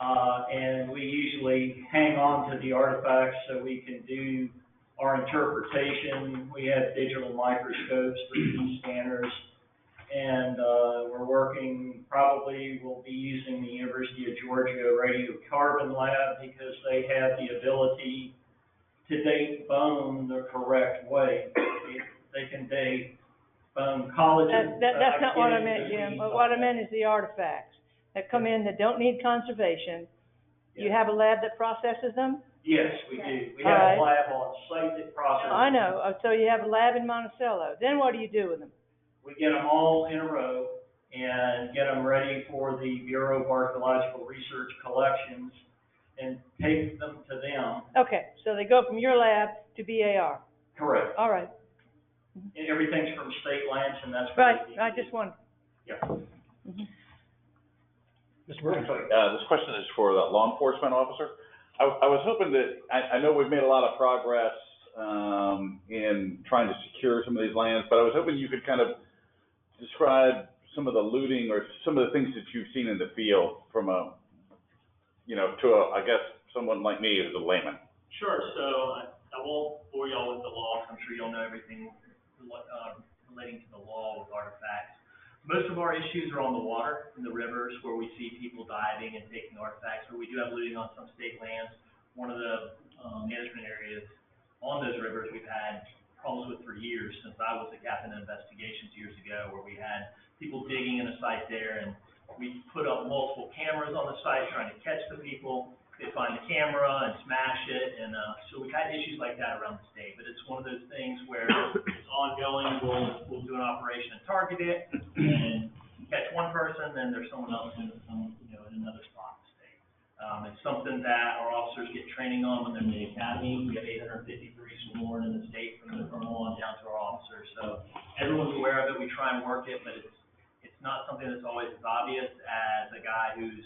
[SPEAKER 4] and we usually hang on to the artifacts so we can do our interpretation. We have digital microscopes, 3D scanners, and, we're working, probably we'll be using the University of Georgia radiocarbon lab because they have the ability to date bone the correct way. They can date bone collagen.
[SPEAKER 18] That's not what I meant, Jim. What I meant is the artifacts that come in that don't need conservation. You have a lab that processes them?
[SPEAKER 4] Yes, we do. We have a lab on site that processes.
[SPEAKER 18] I know. So you have a lab in Monticello. Then what do you do with them?
[SPEAKER 4] We get them all in a row and get them ready for the Bureau of Archaeological Research collections and take them to them.
[SPEAKER 18] Okay, so they go from your lab to BAR.
[SPEAKER 4] Correct.
[SPEAKER 18] All right.
[SPEAKER 4] And everything's from state lands, and that's
[SPEAKER 18] Right, I just wondered.
[SPEAKER 4] Yeah.
[SPEAKER 10] Mr. Burton. This question is for the law enforcement officer. I was hoping that, I know we've made a lot of progress, in trying to secure some of these lands, but I was hoping you could kind of describe some of the looting or some of the things that you've seen in the field from a, to a, I guess, someone like me who's a layman.
[SPEAKER 5] Sure, so I won't bore y'all with the law, I'm sure y'all know everything relating to the law with artifacts. Most of our issues are on the water, in the rivers, where we see people diving and taking artifacts, where we do have looting on some state lands. One of the management areas on those rivers we've had problems with for years, since I was a captain of investigations years ago, where we had people digging in a site there, and we put up multiple cameras on the site trying to catch the people. They find the camera and smash it, and so we've had issues like that around the state. But it's one of those things where it's ongoing. We'll do an operation and target it, and catch one person, then there's someone else in another spot in the state. It's something that our officers get training on when they're in the academy. We have 853 sworn in the state from on down to our officers. So everyone's aware of it. We try and work it, but it's not something that's always as obvious as a guy who's,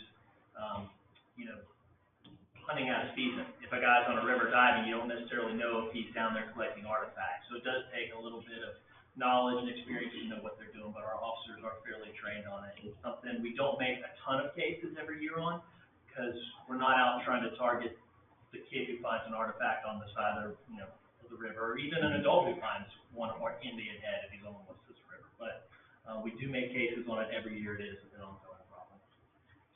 [SPEAKER 5] hunting out of season. If a guy's on a river diving, you don't necessarily know if he's down there collecting artifacts. So it does take a little bit of knowledge and experience to know what they're doing, but our officers are fairly trained on it. It's something we don't make a ton of cases every year on, because we're not out trying to target the kid who finds an artifact on the side of the river, or even an adult who finds one or Indian head if he's on the Westchester River. But we do make cases on it every year. It is an ongoing problem.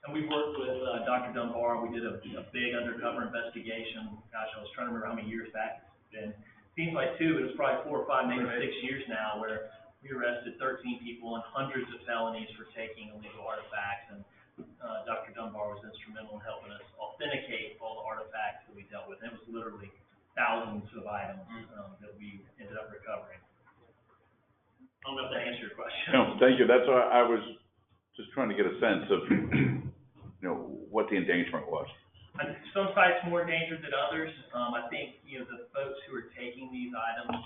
[SPEAKER 5] And we've worked with Dr. Dunbar. We did a big undercover investigation. Gosh, I was trying to remember how many years back it's been. Seems like 2, but it's probably 4 or 5, maybe 6 years now, where we arrested 13 people and hundreds of felonies for taking illegal artifacts. And Dr. Dunbar was instrumental in helping us authenticate all the artifacts that we dealt with. And it was literally thousands of items that we ended up recovering. I don't know if that answered your question.
[SPEAKER 10] No, thank you. That's why I was just trying to get a sense of, what the endangerment was.
[SPEAKER 5] Some sites more endangered than others. I think, the folks who are taking these items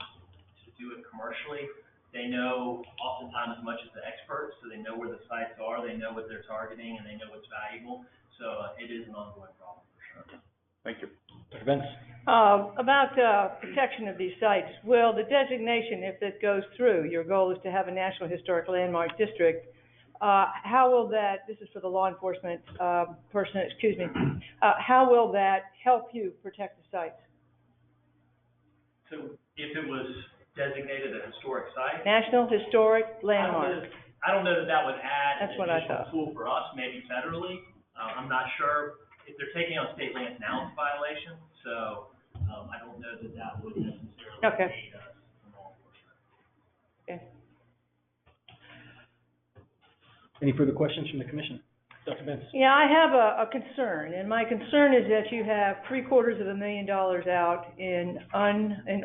[SPEAKER 5] to do it commercially, they know oftentimes as much as the experts, so they know where the sites are, they know what they're targeting, and they know what's valuable. So it is an ongoing problem for sure.
[SPEAKER 10] Thank you.
[SPEAKER 16] Dr. Benz?
[SPEAKER 18] About protection of these sites, will the designation, if it goes through, your goal is to have a National Historic Landmark District, how will that, this is for the law enforcement person, how will that help you protect the sites?
[SPEAKER 5] So if it was designated a historic site?
[SPEAKER 18] National Historic Landmark.
[SPEAKER 5] I don't know that that would add
[SPEAKER 18] That's
[SPEAKER 5] an
[SPEAKER 18] what I
[SPEAKER 5] additional
[SPEAKER 18] thought.
[SPEAKER 5] tool for us, maybe federally. I'm not sure. If they're taking on state lands now, it's a violation, so I don't know that that would necessarily aid us in law enforcement.
[SPEAKER 18] Okay.
[SPEAKER 16] Any further questions from the commission? Dr. Benz?
[SPEAKER 18] Yeah, I have a concern, and my concern is that you have $750,000 out in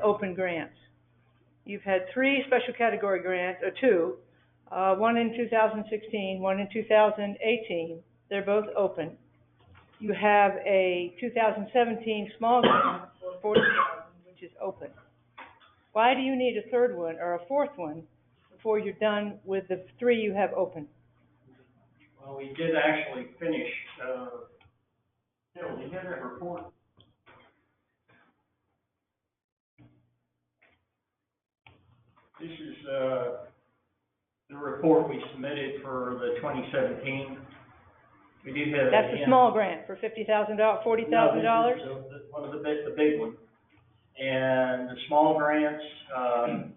[SPEAKER 18] open grants. You've had 3 special category grants, or 2, one in 2016, one in 2018. They're both open. You have a 2017 small grant for $40,000, which is open. Why do you need a 3rd one or a 4th one before you're done with the 3 you have open?
[SPEAKER 4] Well, we did actually finish, did you have that report? for the 2017. We do have.
[SPEAKER 18] That's the small grant for $50,000, $40,000?
[SPEAKER 4] No, this is one of the big ones. And the small grants, ARI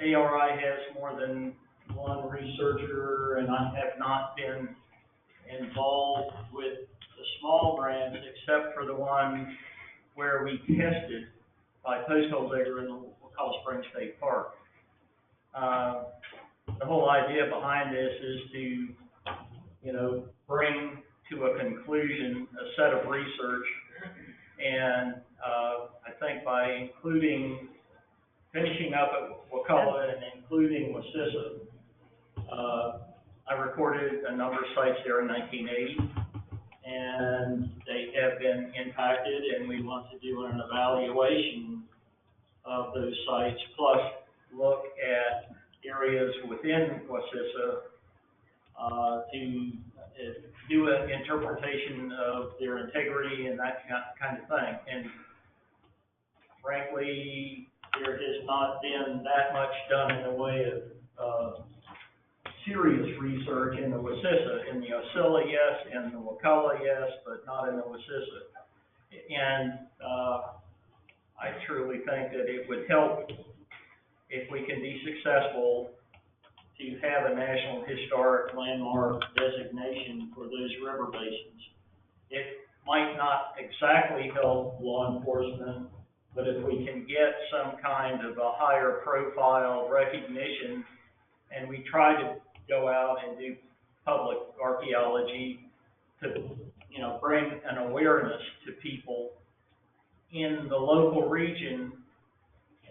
[SPEAKER 4] has more than one researcher, and I have not been involved with the small grants except for the one where we tested by posthole digger in the Colorado Springs State Park. The whole idea behind this is to, bring to a conclusion a set of research, and I think by finishing up at Wakulla and including Wassissa, I recorded a number of sites there in 1980, and they have been impacted, and we want to do an evaluation of those sites, plus look at areas within Wassissa to do an interpretation of their integrity and that kind of thing. And frankly, there has not been that much done in the way of serious research in the Wassissa. In the Osceola, yes, in the Wakulla, yes, but not in the Wassissa. And I truly think that it would help if we can be successful to have a National Historic Landmark designation for those river basins. It might not exactly help law enforcement, but if we can get some kind of a higher profile recognition, and we try to go out and do public archaeology to, bring an awareness to people in the local region.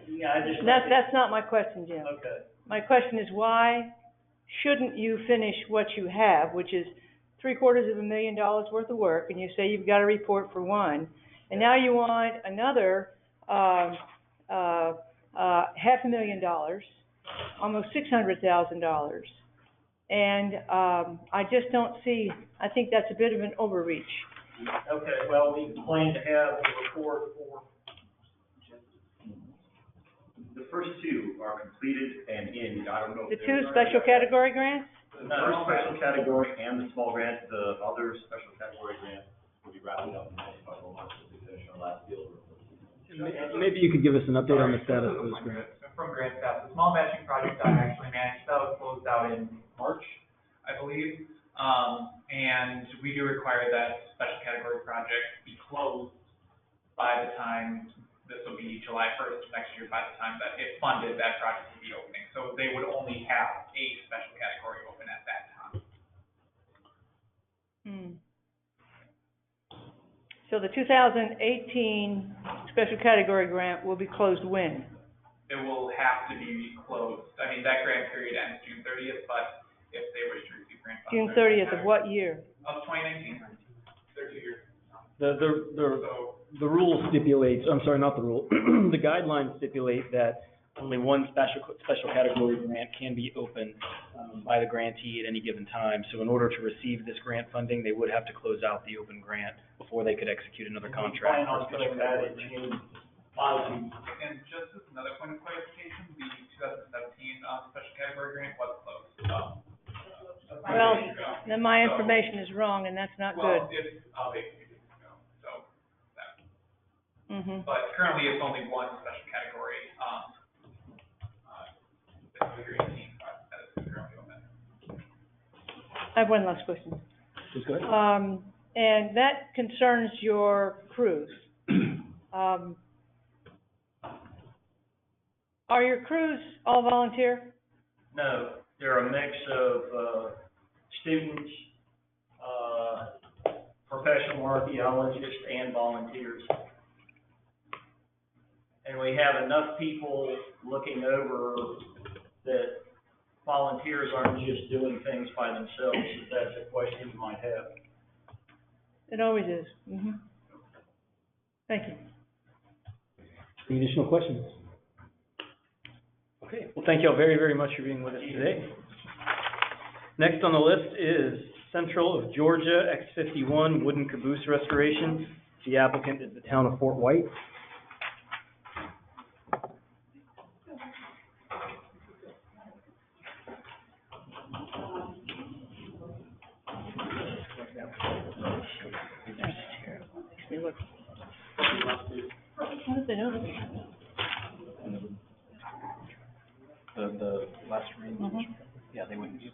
[SPEAKER 4] Yeah,
[SPEAKER 18] That's not my question, Jim.
[SPEAKER 4] Okay.
[SPEAKER 18] My question is, why shouldn't you finish what you have, which is $750,000 worth of work, and you say you've got a report for one, and now you want another $500,000, almost $600,000, and I just don't see. I think that's a bit of an overreach.
[SPEAKER 4] Okay. Well, we plan to have the report for.
[SPEAKER 7] The first two are completed and in, I don't know.
[SPEAKER 18] The two special category grants?
[SPEAKER 7] The first special category and the small grant, the other special category grant will be wrapping up in the next couple of months as we finish our last field report.
[SPEAKER 16] Maybe you could give us an update on the status of those grants.
[SPEAKER 21] From grant staff, the small batching project I actually managed, that was closed out in March, I believe. And we do require that special category project be closed by the time, this will be July 1st of next year, by the time that it funded, that project will be opening. So they would only have a special category open at that time.
[SPEAKER 18] So the 2018 special category grant will be closed when?
[SPEAKER 21] It will have to be closed. I mean, that grant period ends June 30th, but if they wish to receive grant funds.
[SPEAKER 18] June 30th of what year?
[SPEAKER 21] Of 2019. They're 2 years.
[SPEAKER 16] The rule stipulates, I'm sorry, not the rule, the guidelines stipulate that only one special category grant can be opened by the grantee at any given time. So in order to receive this grant funding, they would have to close out the open grant before they could execute another contract.
[SPEAKER 4] We plan on doing that in June.
[SPEAKER 21] And just as another point of clarification, the 2017 special category grant was closed.
[SPEAKER 18] Well, then my information is wrong, and that's not good.
[SPEAKER 21] Well, it's but currently it's only one special category, fiscal year 18, that is currently open.
[SPEAKER 18] I have one last question.
[SPEAKER 16] Just go ahead.
[SPEAKER 18] And that concerns your crews. Are your crews all volunteer?
[SPEAKER 4] No, they're a mix of students, professional archaeologists, and volunteers. And we have enough people looking over that volunteers aren't just doing things by themselves, if that's a question you might have.
[SPEAKER 18] It always is. Thank you.
[SPEAKER 16] Any additional questions? Okay, well, thank you all very, very much for being with us today. Next on the list is Central of Georgia X51 Wooden Caboose Restoration. The applicant is the town of Fort White.
[SPEAKER 18] Makes me look. How did they know that?
[SPEAKER 3] The last range.
[SPEAKER 18] Mhm.
[SPEAKER 3] Yeah, they wouldn't.
[SPEAKER 6] This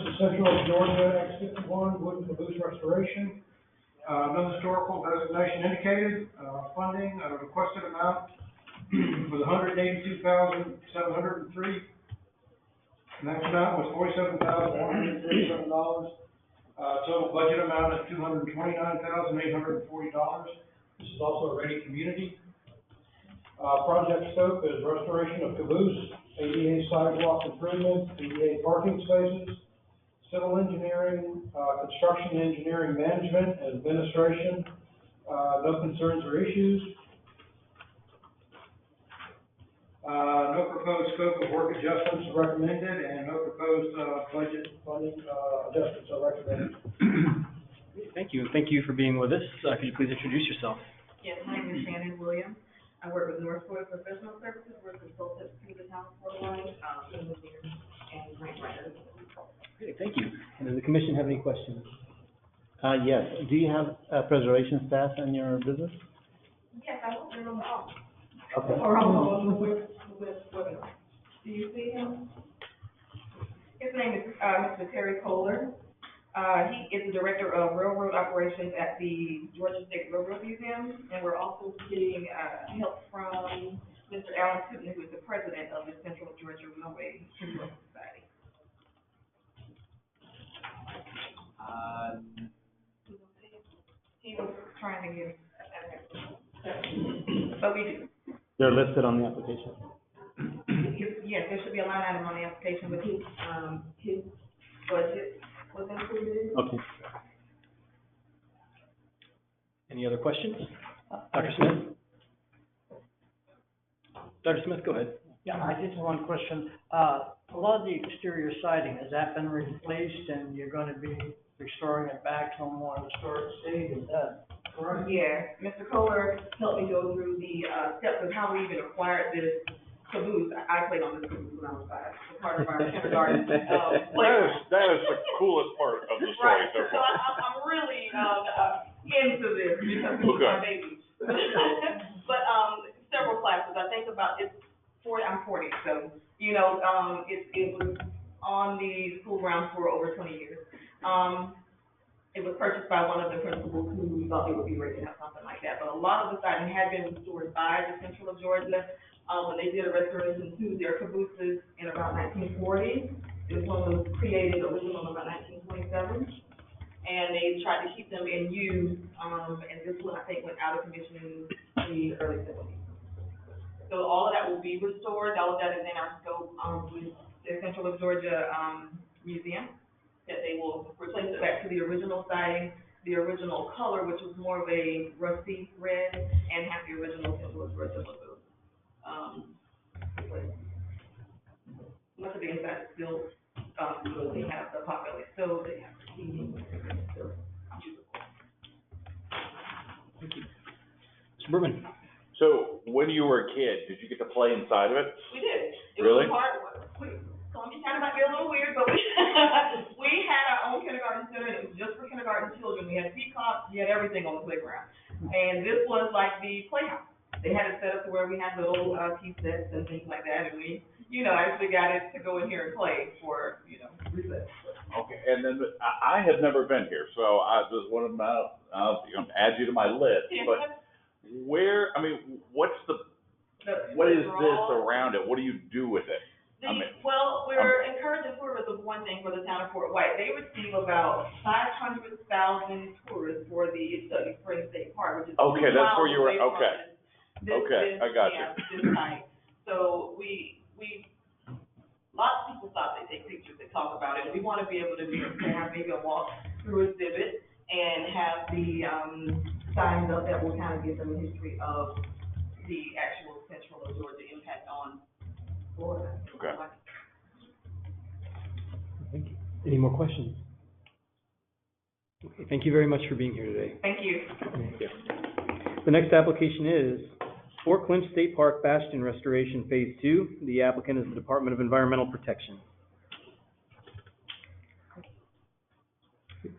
[SPEAKER 6] is Central Georgia, X 51, Wood Caboose Restoration. No historical designation indicated, funding, requested amount was $182,703. Next amount was $47,137. Total budget amount is $229,840. This is also a ready community. Project scope is restoration of caboose, ADA sidewalk improvement, ADA parking spaces, civil engineering, construction engineering management, and administration. No concerns or issues. No proposed scope of work adjustments recommended, and no proposed, budget funding, adjustments are recommended.
[SPEAKER 16] Thank you. Thank you for being with us. Could you please introduce yourself?
[SPEAKER 12] Yes, my name is Shannon Williams. I work with North Florida Professional Services. We're consultants to the town of Fort Wayne, engineers and grant writers.
[SPEAKER 16] Great, thank you. And does the commission have any questions?
[SPEAKER 3] Yes. Do you have preservation staff in your business?
[SPEAKER 12] Yes, I work with them all.
[SPEAKER 3] Okay.
[SPEAKER 12] Or with, do you see him? His name is, Mr. Terry Kohler. He is the Director of Railroad Operations at the Georgia State Railroad Museum, and we're also getting, help from Mr. Alan Tooten, who is the President of the Central Georgia Railway Historical Society. He was trying to get, but we do.
[SPEAKER 3] They're listed on the application.
[SPEAKER 12] Yes, there should be a line item on the application with his budget was included.
[SPEAKER 16] Okay. Any other questions? Dr. Smith? Dr. Smith, go ahead.
[SPEAKER 8] Yeah, I just have one question. A lot of the exterior siding, has that been replaced and you're gonna be restoring it back to a more historic state? Is that correct?
[SPEAKER 12] Yeah, Mr. Kohler helped me go through the, steps of how we even acquired this caboose. I played on this caboose when I was 5, as part of our kindergarten,
[SPEAKER 10] That is the coolest part of the story
[SPEAKER 12] Right,
[SPEAKER 10] so
[SPEAKER 12] so
[SPEAKER 10] far.
[SPEAKER 12] I'm really, into this because it's my baby. But, several classes, I think about, I'm 40, so, you know, it was on the school grounds for over 20 years. It was purchased by one of the principals who thought it would be great to have something like that. But a lot of the siding had been restored by the Central of Georgia, when they did a restoration to their cabooses in about 1940. This one was created originally in about 1927. And they tried to keep them in use, and this one, I think, went out of commission in the early 70s. So all of that will be restored. All of that is in our scope, with the Central of Georgia, Museum, that they will replace it back to the original siding, the original color, which was more of a rusty red, and have the original Central of Georgia logo. Much of the inside is still, so they have the potbelly stove, they have the heating, it's still usable.
[SPEAKER 16] Thank you. Mr. Berman?
[SPEAKER 10] So, when you were a kid, did you get to play inside of it?
[SPEAKER 12] We did. It
[SPEAKER 10] Really?
[SPEAKER 12] was hard. Columbia County might be a little weird, but we had our own kindergarten center, and it was just for kindergarten children. We had peacocks, we had everything on the playground. And this was like the playhouse. They had it set up to where we had little, tea sets and things like that, and we, you know, actually got it to go in here and play for, you know, recess.
[SPEAKER 10] Okay, and then, I have never been here, so I just wanted to, add you to my list, but where, I mean, what is this around it? What do you do with it?
[SPEAKER 12] Well, we're encouraging tourism, one thing, for the town of Fort White. They receive about 500,000 tourists for the Spring State Park, which is
[SPEAKER 10] okay, that's where you were,
[SPEAKER 12] okay.
[SPEAKER 10] I got you.
[SPEAKER 12] This night. So we, lots of people stop, they take pictures, they talk about it. We want to be able to have maybe a walk through exhibit and have the, signs up that will kind of give them a history of the actual Central of Georgia impact on Florida.
[SPEAKER 10] Okay.
[SPEAKER 16] Thank you. Any more questions? Okay, thank you very much for being here today.
[SPEAKER 12] Thank you.
[SPEAKER 16] Thank you. The next application is Fort Clinch State Park Bastion Restoration Phase 2. The applicant is the Department of Environmental Protection.
[SPEAKER 6] This is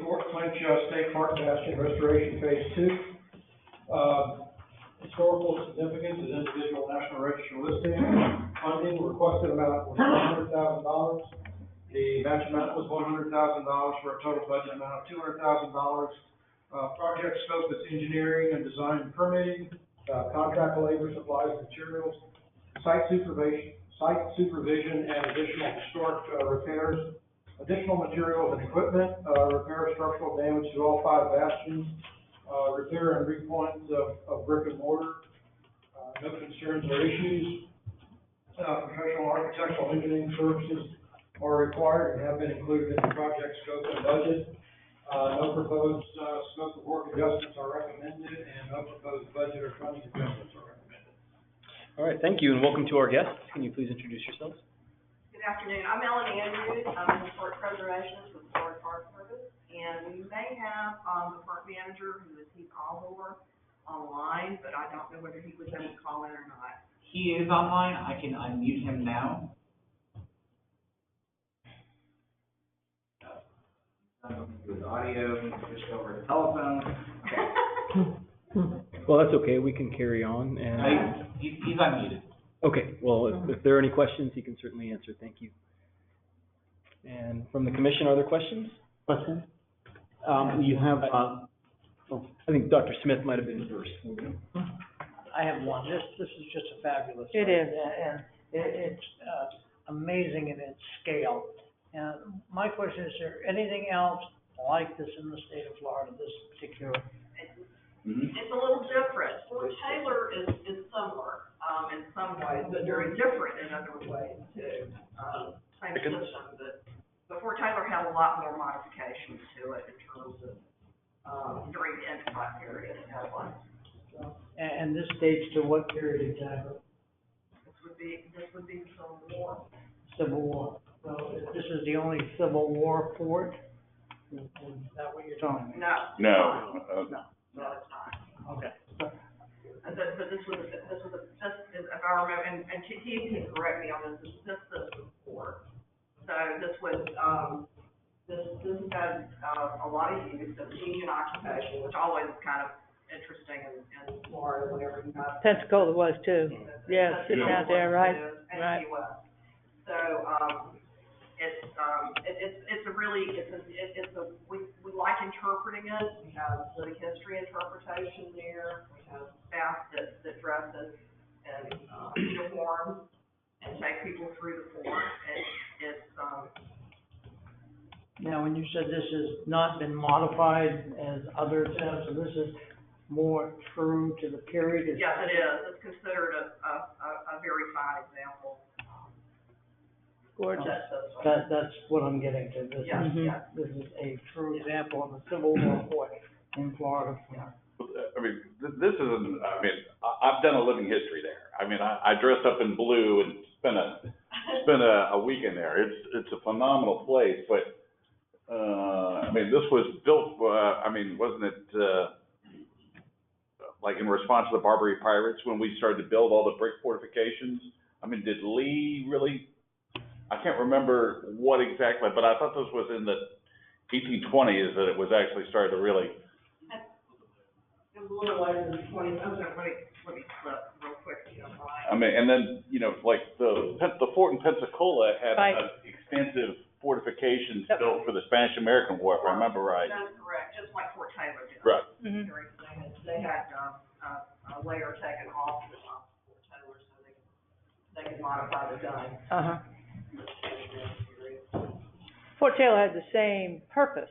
[SPEAKER 6] Fort Clinch State Park Bastion Restoration Phase 2. Historical significance is individual National Register listing. Funding requested amount was $100,000. The match amount was $100,000 for a total budget amount of $200,000. Project scope is engineering and design and permitting, contract labor, supplies, materials, site supervision, and additional historic repairs, additional materials and equipment, repair structural damage to all 5 bastions, repair and repoint of brick and mortar, no concerns or issues. Professional architectural engineering services are required and have been included in the project scope and budget. No proposed scope of work adjustments are recommended, and no proposed budget or funding adjustments are recommended.
[SPEAKER 16] All right, thank you, and welcome to our guests. Can you please introduce yourselves?
[SPEAKER 12] Good afternoon, I'm Melanie Andrews, I'm in Historic Preservation with Florida Park Service, and we may have, the park manager, who is Heath Oliver, online, but I don't know whether he was able to call in or not.
[SPEAKER 9] He is online. I can unmute him now. With audio, switched over to telephone.
[SPEAKER 16] Well, that's okay, we can carry on, and...
[SPEAKER 9] He's unmuted.
[SPEAKER 16] Okay, well, if there are any questions, he can certainly answer, thank you. And from the commission, are there questions?
[SPEAKER 3] Question? You have,
[SPEAKER 16] I think Dr. Smith might have been first.
[SPEAKER 8] I have one. This is just a fabulous.
[SPEAKER 18] It
[SPEAKER 8] site,
[SPEAKER 18] is.
[SPEAKER 8] And it's amazing in its scale. And my question is there anything else like this in the state of Florida, this particular?
[SPEAKER 12] It's a little different. Fort Taylor is similar, in some ways, but very different in other ways too. Same system, but Fort Taylor had a lot more modifications to it in terms of, during the Endicott period, it had one.
[SPEAKER 8] And this dates to what period exactly?
[SPEAKER 12] This would be the Civil War.
[SPEAKER 8] Civil War. So if this is the only Civil War fort, is that what you're telling me?
[SPEAKER 12] No.
[SPEAKER 10] No.
[SPEAKER 12] No, it's not.
[SPEAKER 8] Okay.
[SPEAKER 12] But this is, if I remember, and he can correct me on this, this is before. So this was, this had, a lot of use of union occupation, which always is kind of interesting in Florida whenever you have.
[SPEAKER 18] Pensacola was too. Yeah, sitting out there, right?
[SPEAKER 12] And
[SPEAKER 18] Right.
[SPEAKER 12] the US. So, it's a really, we like interpreting it. We have civic history interpretation there. We have staff that dresses in, uniforms and take people through the fort.
[SPEAKER 8] Now, when you said this has not been modified as others have, so this is more true to the period?
[SPEAKER 12] Yes, it is. It's considered a very fine example.
[SPEAKER 18] Gorgeous.
[SPEAKER 8] That's what I'm getting to. This
[SPEAKER 12] Yeah,
[SPEAKER 8] is,
[SPEAKER 12] yeah.
[SPEAKER 8] This is a true example of a Civil War fort in Florida.
[SPEAKER 10] I mean, this isn't, I mean, I've done a living history there. I mean, I dressed up in blue and spent a week in there. It's a phenomenal place, but, I mean, this was built, I mean, wasn't it, like in response to the Barbary Pirates when we started to build all the brick fortifications? I mean, did Lee really, I can't remember what exactly, but I thought this was in the 1820s that it was actually started to really.
[SPEAKER 12] It was a little later than 20, let me flip real quick, if you don't mind.
[SPEAKER 10] I mean, and then, you know, like the fort in Pensacola had
[SPEAKER 18] Right.
[SPEAKER 10] extensive fortifications built for the Spanish-American War, if I remember right.
[SPEAKER 12] That's correct, just like Fort Taylor did.
[SPEAKER 10] Right.
[SPEAKER 18] Mhm.
[SPEAKER 12] They had, a layer taken off the top of Fort Taylor so they could modify the gun.
[SPEAKER 18] Uh-huh. Fort Taylor had the same purpose,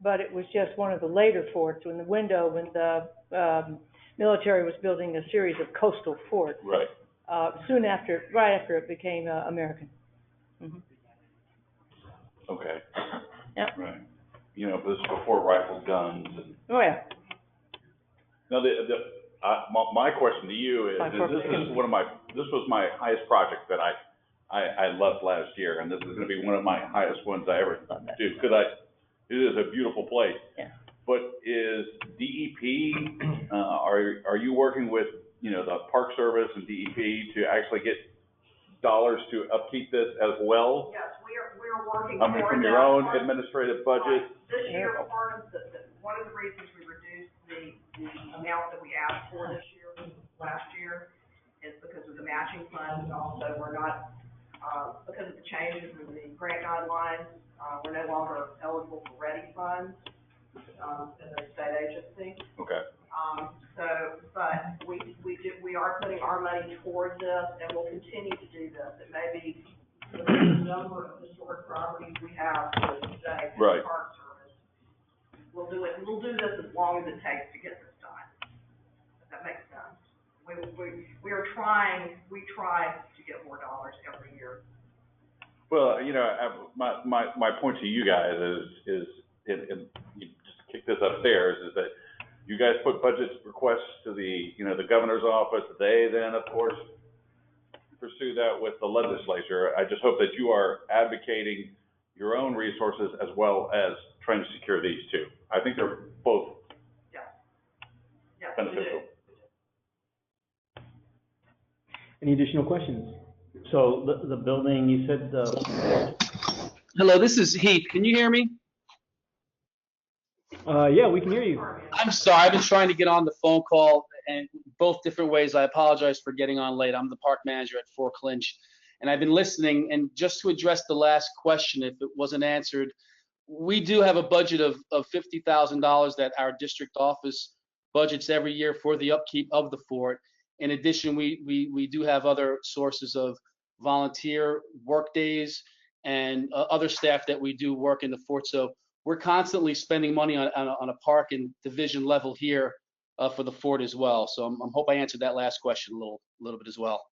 [SPEAKER 18] but it was just one of the later forts when the military was building a series of coastal forts.
[SPEAKER 10] Right.
[SPEAKER 18] Right after it became, American. Mhm.
[SPEAKER 10] Okay.
[SPEAKER 18] Yep.
[SPEAKER 10] Right. You know, this is before rifle guns and.
[SPEAKER 18] Oh, yeah.
[SPEAKER 10] Now, my question to you is this was my highest project that I loved last year, and this is gonna be one of my highest ones I ever do, because it is a beautiful place.
[SPEAKER 18] Yeah.
[SPEAKER 10] but is DEP, are you working with, you know, the Park Service and DEP to actually get dollars to upkeep this as well?
[SPEAKER 12] Yes, we're working
[SPEAKER 10] I mean,
[SPEAKER 12] for
[SPEAKER 10] from
[SPEAKER 12] that.
[SPEAKER 10] your own administrative budget?
[SPEAKER 12] This year, part of one of the reasons we reduced the amount that we asked for this year, last year, is because of the matching funds. Also, we're not, because of the changes in the grant guidelines, we're no longer eligible for ready funds, as a state agency.
[SPEAKER 10] Okay.
[SPEAKER 12] But we are putting our money towards this, and we'll continue to do this. It may be the number of historic properties we have for the state,
[SPEAKER 10] Right.
[SPEAKER 12] the Park Service. We'll do it, we'll do this as long as it takes to get this done. If that makes sense. We try to get more dollars every year.
[SPEAKER 10] Well, you know, my point to you guys is and you just kick this upstairs, is that you guys put budget requests to the, you know, the governor's office. They then, of course, pursue that with the legislature. I just hope that you are advocating your own resources as well as trying to secure these two. I think they're both beneficial.
[SPEAKER 16] Any additional questions?
[SPEAKER 3] So the building, you said,
[SPEAKER 1] Hello, this is Heath. Can you hear me?
[SPEAKER 16] Yeah, we can hear you.
[SPEAKER 1] I'm sorry, I've been trying to get on the phone call and both different ways. I apologize for getting on late. I'm the park manager at Fort Clinch, and I've been listening. And just to address the last question, if it wasn't answered, we do have a budget of $50,000 that our district office budgets every year for the upkeep of the fort. In addition, we do have other sources of volunteer work days and other staff that we do work in the fort. So we're constantly spending money on a park and division level here for the fort as well. So I hope I answered that last question a little bit as well.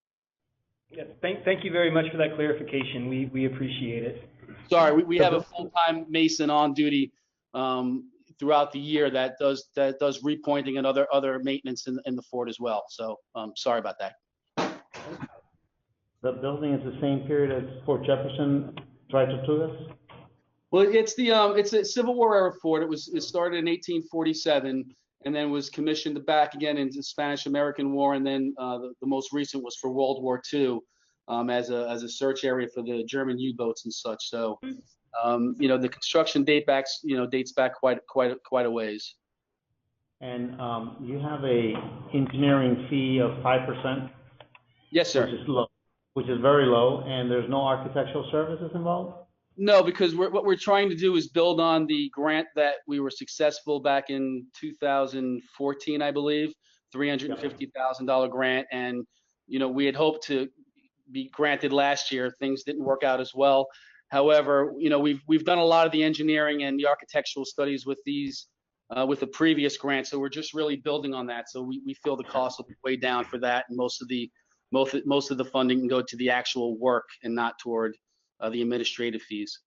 [SPEAKER 16] Yeah, thank you very much for that clarification. We appreciate it.
[SPEAKER 1] Sorry, we have a full-time mason on duty throughout the year that does repointing and other maintenance in the fort as well. So sorry about that.
[SPEAKER 3] the building is the same period as Fort Jefferson Dry Tortugas?
[SPEAKER 1] Well, it's a Civil War era fort. It started in 1847 and then was commissioned back again in the Spanish-American War, and then the most recent was for World War II as a search area for the German U-boats and such. So, you know, the construction dates back quite a ways.
[SPEAKER 3] And you have a engineering fee of 5%?
[SPEAKER 1] Yes, sir.
[SPEAKER 3] Which is very low, and there's no architectural services involved?
[SPEAKER 1] No, because what we're trying to do is build on the grant that we were successful back in 2014, I believe, $350,000 grant. And, you know, we had hoped to be granted last year. Things didn't work out as well. However, you know, we've done a lot of the engineering and the architectural studies with these, with the previous grant. So we're just really building on that. So we feel the cost will be way down for that. And most of the funding can go to the actual work and not toward the administrative fees.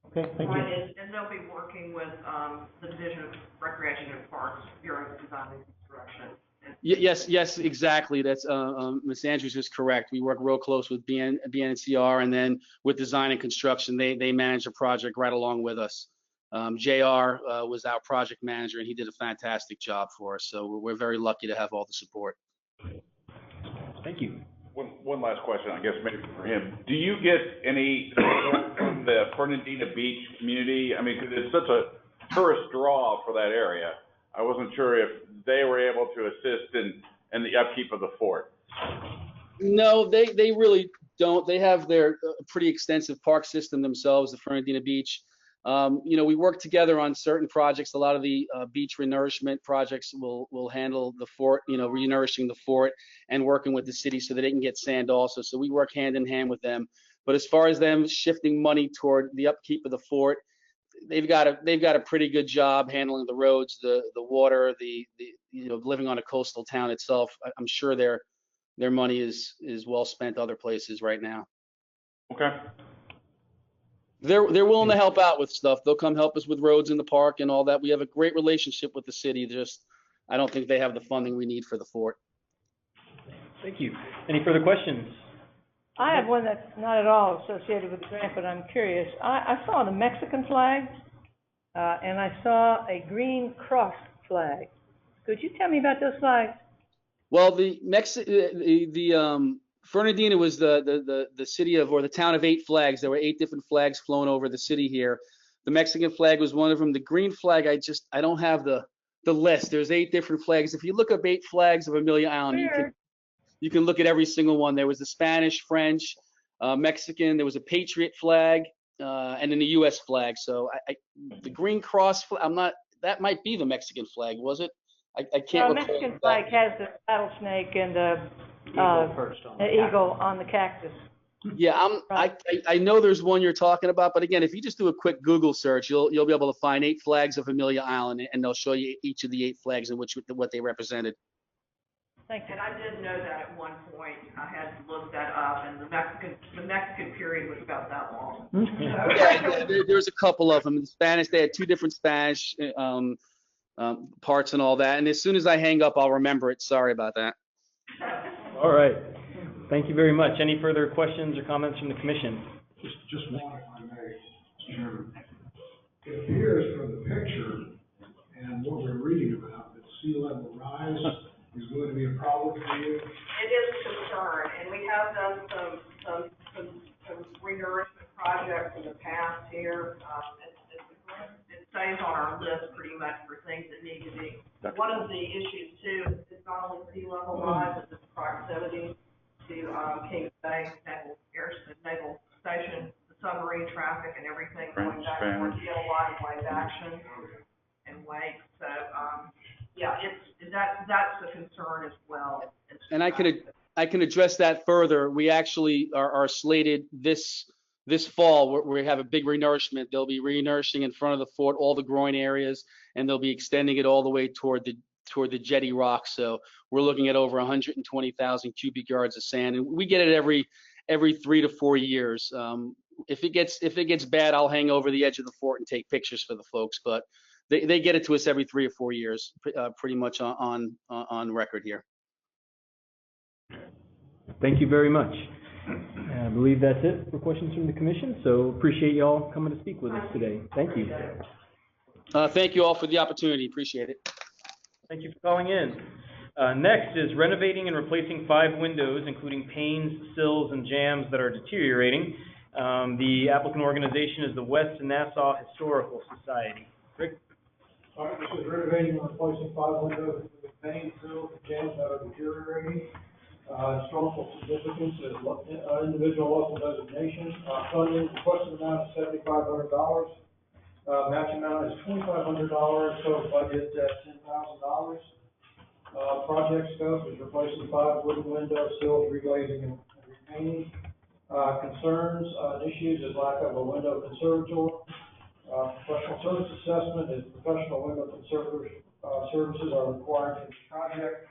[SPEAKER 3] Okay, thank you.
[SPEAKER 12] Right, and they'll be working with the Division of Recreation and Parks during the design and construction.
[SPEAKER 1] Yes, exactly. That's Ms. Andrews is correct. We work real close with BNCR, and then with design and construction, they manage the project right along with us. JR was our project manager, and he did a fantastic job for us. So we're very lucky to have all the support.
[SPEAKER 16] Thank you.
[SPEAKER 10] One last question, I guess maybe for him. Do you get any support from the Fernandina Beach community? I mean, because it's such a tourist draw for that area. I wasn't sure if they were able to assist in the upkeep of the fort.
[SPEAKER 1] No, they really don't. They have their pretty extensive park system themselves, the Fernandina Beach. You know, we work together on certain projects. A lot of the beach renourishment projects will handle the fort, you know, renourishing the fort and working with the city so that they can get sand also. So we work hand in hand with them. But as far as them shifting money toward the upkeep of the fort, they've got a pretty good job handling the roads, the water, the you know, living on a coastal town itself. I'm sure their money is well spent other places right now.
[SPEAKER 10] Okay.
[SPEAKER 1] They're willing to help out with stuff. They'll come help us with roads in the park and all that. We have a great relationship with the city. Just, I don't think they have the funding we need for the fort.
[SPEAKER 16] Thank you. Any further questions?
[SPEAKER 18] I have one that's not at all associated with the grant, but I'm curious. I saw the Mexican flag and I saw a green cross flag. Could you tell me about those flags?
[SPEAKER 1] Well, Fernandina was the city of, or the town of 8 flags. There were 8 different flags flown over the city here. The Mexican flag was one of them. The green flag, I don't have the list. There's 8 different flags. If you look up 8 flags of Amelia Island, you can look at every single one. There was the Spanish, French, Mexican. There was a Patriot flag, and then the U.S. flag. So the green cross flag, that might be the Mexican flag, was it? I can't recall.
[SPEAKER 18] Mexican flag has the rattlesnake and the eagle on the cactus.
[SPEAKER 1] Yeah, I know there's one you're talking about, but again, if you just do a quick Google search, you'll be able to find 8 flags of Amelia Island, and they'll show you each of the 8 flags and what they represented.
[SPEAKER 12] Thank you. And I did know that at one point. I had to look that up, and the Mexican period was about that long.
[SPEAKER 1] Yeah, there's a couple of them. In Spanish, they had 2 different Spanish parts and all that. And as soon as I hang up, I'll remember it. Sorry about that.
[SPEAKER 16] All right. Thank you very much. Any further questions or comments from the commission?
[SPEAKER 6] Just one, if I may, Mr. Chairman. It appears from the picture and what we're reading about that sea level rise is going to be a problem for you.
[SPEAKER 12] It is a concern, and we have done some renourishment projects in the past here. It stays on our list pretty much for things that need to be. One of the issues too is not only sea level rise, but the proximity to Kings Bay Naval Station, the submarine traffic and everything going back and forth. You get a lot of wave action and wake. So yeah, that's a concern as well.
[SPEAKER 1] And I can address that further. We actually are slated this fall. We have a big renourishment. They'll be renourishing in front of the fort, all the groin areas, and they'll be extending it all the way toward the jetty rock. So we're looking at over 120,000 cubic yards of sand, and we get it every 3 to 4 years. If it gets bad, I'll hang over the edge of the fort and take pictures for the folks. But they get it to us every 3 or 4 years, pretty much on record here.
[SPEAKER 16] Thank you very much. I believe that's it for questions from the commission. So appreciate you all coming to speak with us today. Thank you.
[SPEAKER 1] Thank you all for the opportunity. Appreciate it.
[SPEAKER 16] Thank you for calling in. Next is renovating and replacing 5 windows, including panes, sills, and jambs that are deteriorating. The applicant organization is the West Nassau Historical Society. Rick?
[SPEAKER 6] All right, this is renovating and replacing 5 windows with panes, sills, and jambs that are deteriorating. Historical significance is individual local designation. Funding, requested amount is $7,500. Match amount is $2,500, total budget $10,000. Project scope is replacing 5 wooden windows, sills, reglazing, and repainting. Concerns and issues is lack of a window conservatory. Professional service assessment is professional window conservator services are required for this project.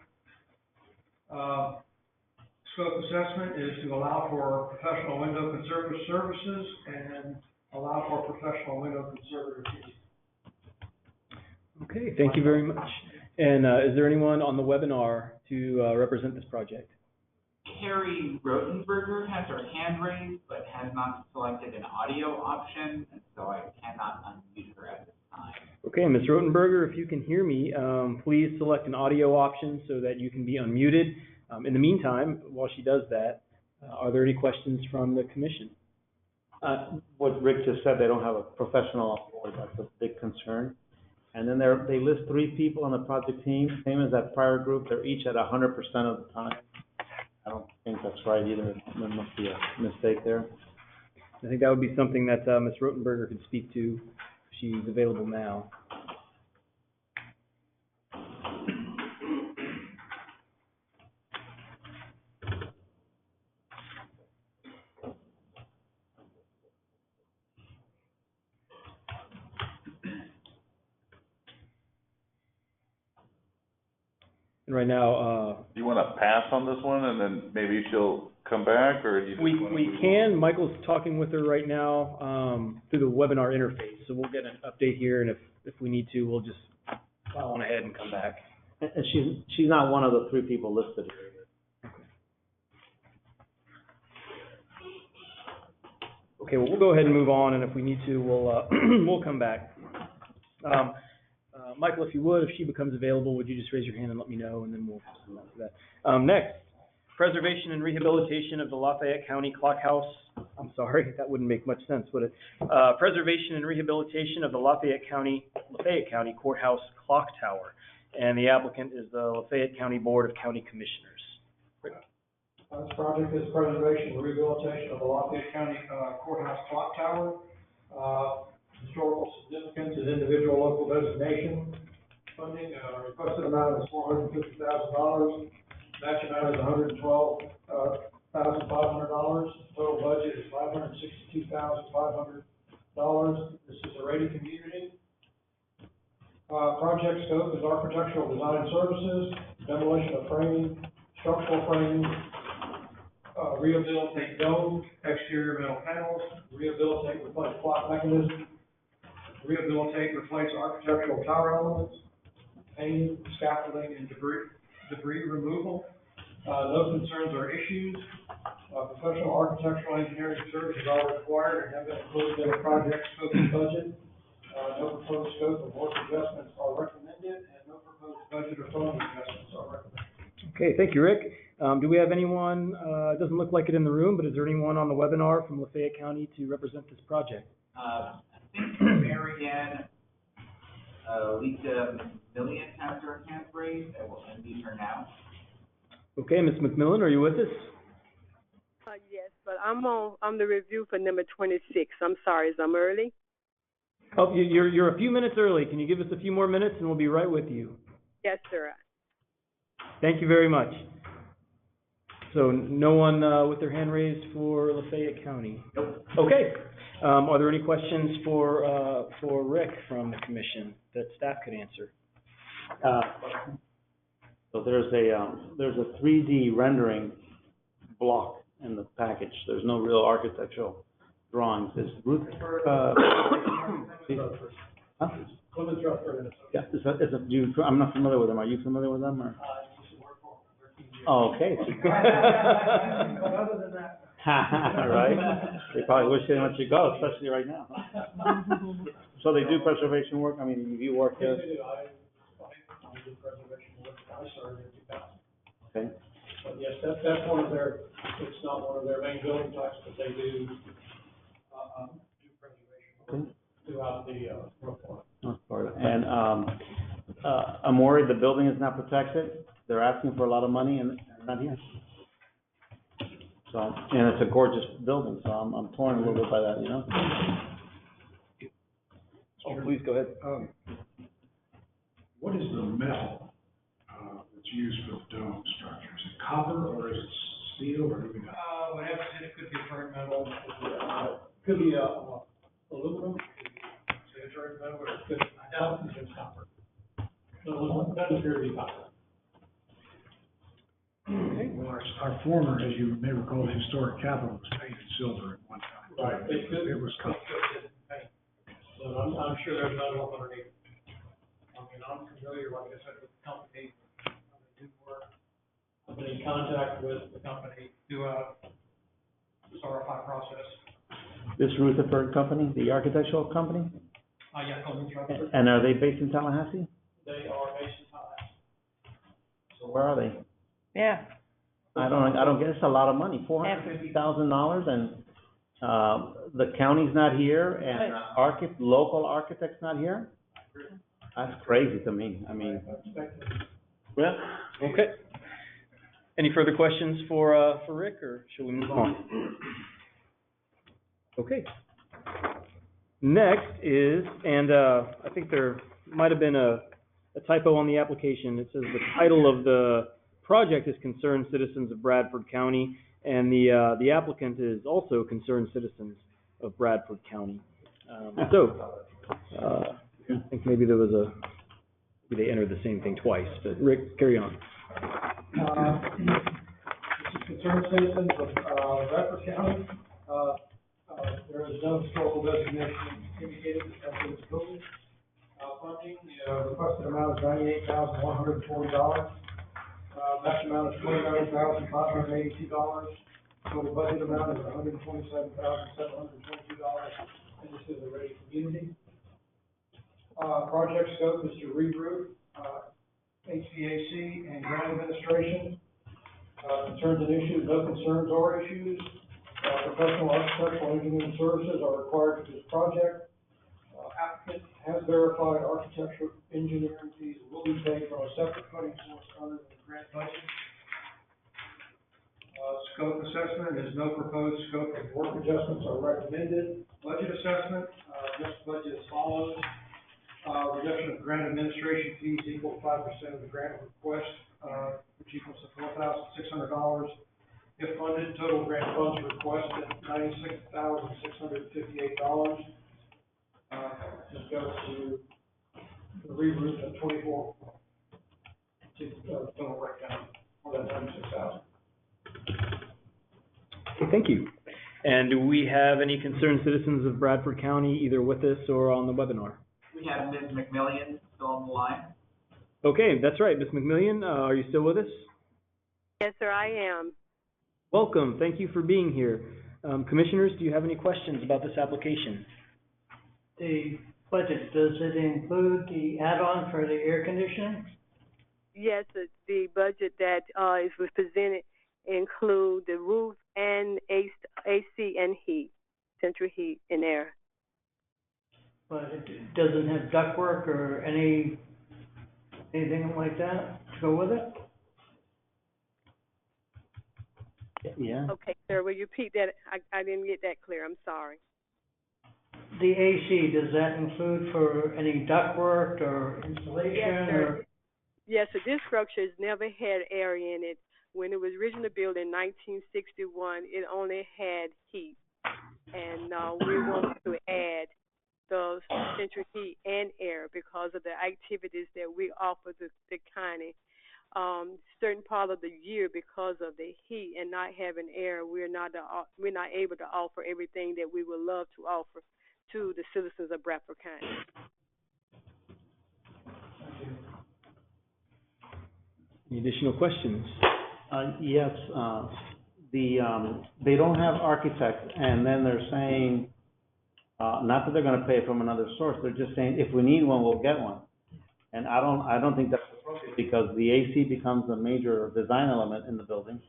[SPEAKER 6] Scope assessment is to allow for professional window conservator services and allow for professional window conservator fees.
[SPEAKER 16] Okay, thank you very much. And is there anyone on the webinar to represent this project?
[SPEAKER 20] Carrie Rotenberger has her hand raised, but has not selected an audio option, and so I cannot unmute her at this time.
[SPEAKER 16] Okay, Ms. Rotenberger, if you can hear me, please select an audio option so that you can be unmuted. In the meantime, while she does that, are there any questions from the commission?
[SPEAKER 3] What Rick just said, they don't have a professional on board. That's a big concern. And then they list 3 people on the project team, same as that prior group. They're each at 100% of the time. I don't think that's right either. There must be a mistake there.
[SPEAKER 16] I think that would be something that Ms. Rotenberger could speak to if she's available now. And right now,
[SPEAKER 10] do you want to pass on this one and then maybe she'll come back, or do you?
[SPEAKER 16] We can. Michael's talking with her right now through the webinar interface, so we'll get an update here, and if we need to, we'll just file on ahead and come back.
[SPEAKER 3] And she's not one of the 3 people listed here.
[SPEAKER 16] Okay, well, we'll go ahead and move on, and if we need to, we'll we'll come back. Michael, if you would, if she becomes available, would you just raise your hand and let me know, and then we'll move on to that. Next, preservation and rehabilitation of the Lafayette County Clock House. I'm sorry, that wouldn't make much sense, would it? Preservation and rehabilitation of the Lafayette County Courthouse Clock Tower. And the applicant is the Lafayette County Board of County Commissioners.
[SPEAKER 6] This project is preservation and rehabilitation of the Lafayette County Courthouse Clock Tower. Historical significance and individual local designation. Funding, requested amount is $450,000. Match amount is $112,500. Total budget is $562,500. This is a rated community. Project scope is architectural design services, demolition of framing, structural framing, rehabilitate dome, exterior metal panels, rehabilitate, replace clock mechanism, rehabilitate, replace architectural tower elements, painting, scaffolding, and debris removal. No concerns or issues. Professional architectural engineering services are required and have been included in the project scope and budget. No proposed scope or work adjustments are recommended, and no proposed budget or funding adjustments are recommended.
[SPEAKER 16] Okay, thank you, Rick. Do we have anyone, it doesn't look like it in the room, but is there anyone on the webinar from Lafayette County to represent this project?
[SPEAKER 20] I think Mary Ann, Lisa Million has her hand raised. I will unmute her now.
[SPEAKER 16] Okay, Ms. McMillan, are you with us?
[SPEAKER 15] Yes, but I'm the review for number 26. I'm sorry, I'm early.
[SPEAKER 16] Oh, you're a few minutes early. Can you give us a few more minutes and we'll be right with you?
[SPEAKER 15] Yes, sir.
[SPEAKER 16] Thank you very much. So no one with their hand raised for Lafayette County?
[SPEAKER 20] Nope.
[SPEAKER 16] Okay. Are there any questions for Rick from the commission that staff could answer?
[SPEAKER 3] So there's a 3D rendering block in the package. There's no real architectural drawings. Is Ruth, huh? Yeah, I'm not familiar with them. Are you familiar with them, or? Oh, okay.
[SPEAKER 6] But other than that.
[SPEAKER 3] Right? They probably wish they didn't let you go, especially right now. So they do preservation work? I mean, you work there?
[SPEAKER 6] They do. I do preservation work. I started in 2000.
[SPEAKER 3] Okay.
[SPEAKER 6] But yes, that's one of their, it's not one of their main building types, but they do, preservation work throughout the, North Florida.
[SPEAKER 3] And, I'm worried the building is not protected. They're asking for a lot of money and they're not here. So, and it's a gorgeous building, so I'm torn a little bit by that, you know?
[SPEAKER 16] Oh, please go ahead.
[SPEAKER 6] What is the metal, that's used for the dome structure? Is it copper or is it steel or do we know? Whatever, it could be burnt metal, could be, aluminum, sanitary metal, or it could, I doubt it's copper. So it doesn't appear to be copper.
[SPEAKER 16] Okay.
[SPEAKER 6] Well, our former, as you may recall, historic capitol was painted silver at one time. Right. It was copper. So I'm sure there's metal underneath. I mean, I'm familiar, like I said, with the company. They do work. I've been in contact with the company throughout this RFI process.
[SPEAKER 3] This Rutherford company, the architectural company?
[SPEAKER 6] Yeah, Coleman's Rutherford.
[SPEAKER 3] And are they based in Tallahassee?
[SPEAKER 6] They are based in Tallahassee.
[SPEAKER 3] So where are they?
[SPEAKER 18] Yeah.
[SPEAKER 3] I don't get, it's a lot of money, $450,000, and, the county's not here, and local architect's not here? That's crazy to me, I mean.
[SPEAKER 16] Well, okay. Any further questions for Rick, or shall we move on? Okay. Next is, and, I think there might have been a typo on the application. It says the title of the project is Concerned Citizens of Bradford County, and the applicant is also Concerned Citizens of Bradford County. I think maybe there was maybe they entered the same thing twice, but Rick, carry on.
[SPEAKER 6] Concerned citizens of Bradford County, there is no historical designation indicated as to this building. Funding, the requested amount is $98,140. Match amount is $29,582. Total budget amount is $127,722. And this is a ready community. Project scope is to re-roof, HVAC and ground administration. Concerns and issues, no concerns or issues. Professional architectural engineering services are required for this project. Applicant has verified architectural engineering fees will be paid from a separate funding source other than the grant budget. Scope assessment is no proposed scope of work adjustments are recommended. Budget assessment, just budget as follows. Reduction of grant administration fees equal to 5% of the grant request, which equals to $4,600. If funded, total grant funds requested $96,658. Just goes to the re-roof of 24, total breakdown for that 96,000.
[SPEAKER 16] Okay, thank you. And do we have any concerned citizens of Bradford County either with us or on the webinar?
[SPEAKER 20] We have Ms. McMillian still on the line.
[SPEAKER 16] Okay, that's right. Ms. McMillian, are you still with us?
[SPEAKER 15] Yes, sir, I am.
[SPEAKER 16] Welcome. Thank you for being here. Commissioners, do you have any questions about this application?
[SPEAKER 8] The budget, does it include the add-on for the air conditioning?
[SPEAKER 15] Yes, the budget that was presented include the roof and AC and heat, central heat and air.
[SPEAKER 8] But it doesn't have ductwork or anything like that to go with it?
[SPEAKER 3] Yeah.
[SPEAKER 15] Okay, sir, will you repeat that? I didn't get that clear. I'm sorry.
[SPEAKER 8] The AC, does that include for any ductwork or insulation?
[SPEAKER 15] Yes, sir. Yes, so this structure has never had air in it. When it was originally built in 1961, it only had heat. And we want to add the central heat and air because of the activities that we offer the county. Certain part of the year, because of the heat and not having air, we're not able to offer everything that we would love to offer to the citizens of Bradford County.
[SPEAKER 16] Any additional questions?
[SPEAKER 3] Yes, they don't have architects, and then they're saying, not that they're gonna pay from another source, they're just saying, if we need one, we'll get one. And I don't think that's appropriate, because the AC becomes a major design element in the building.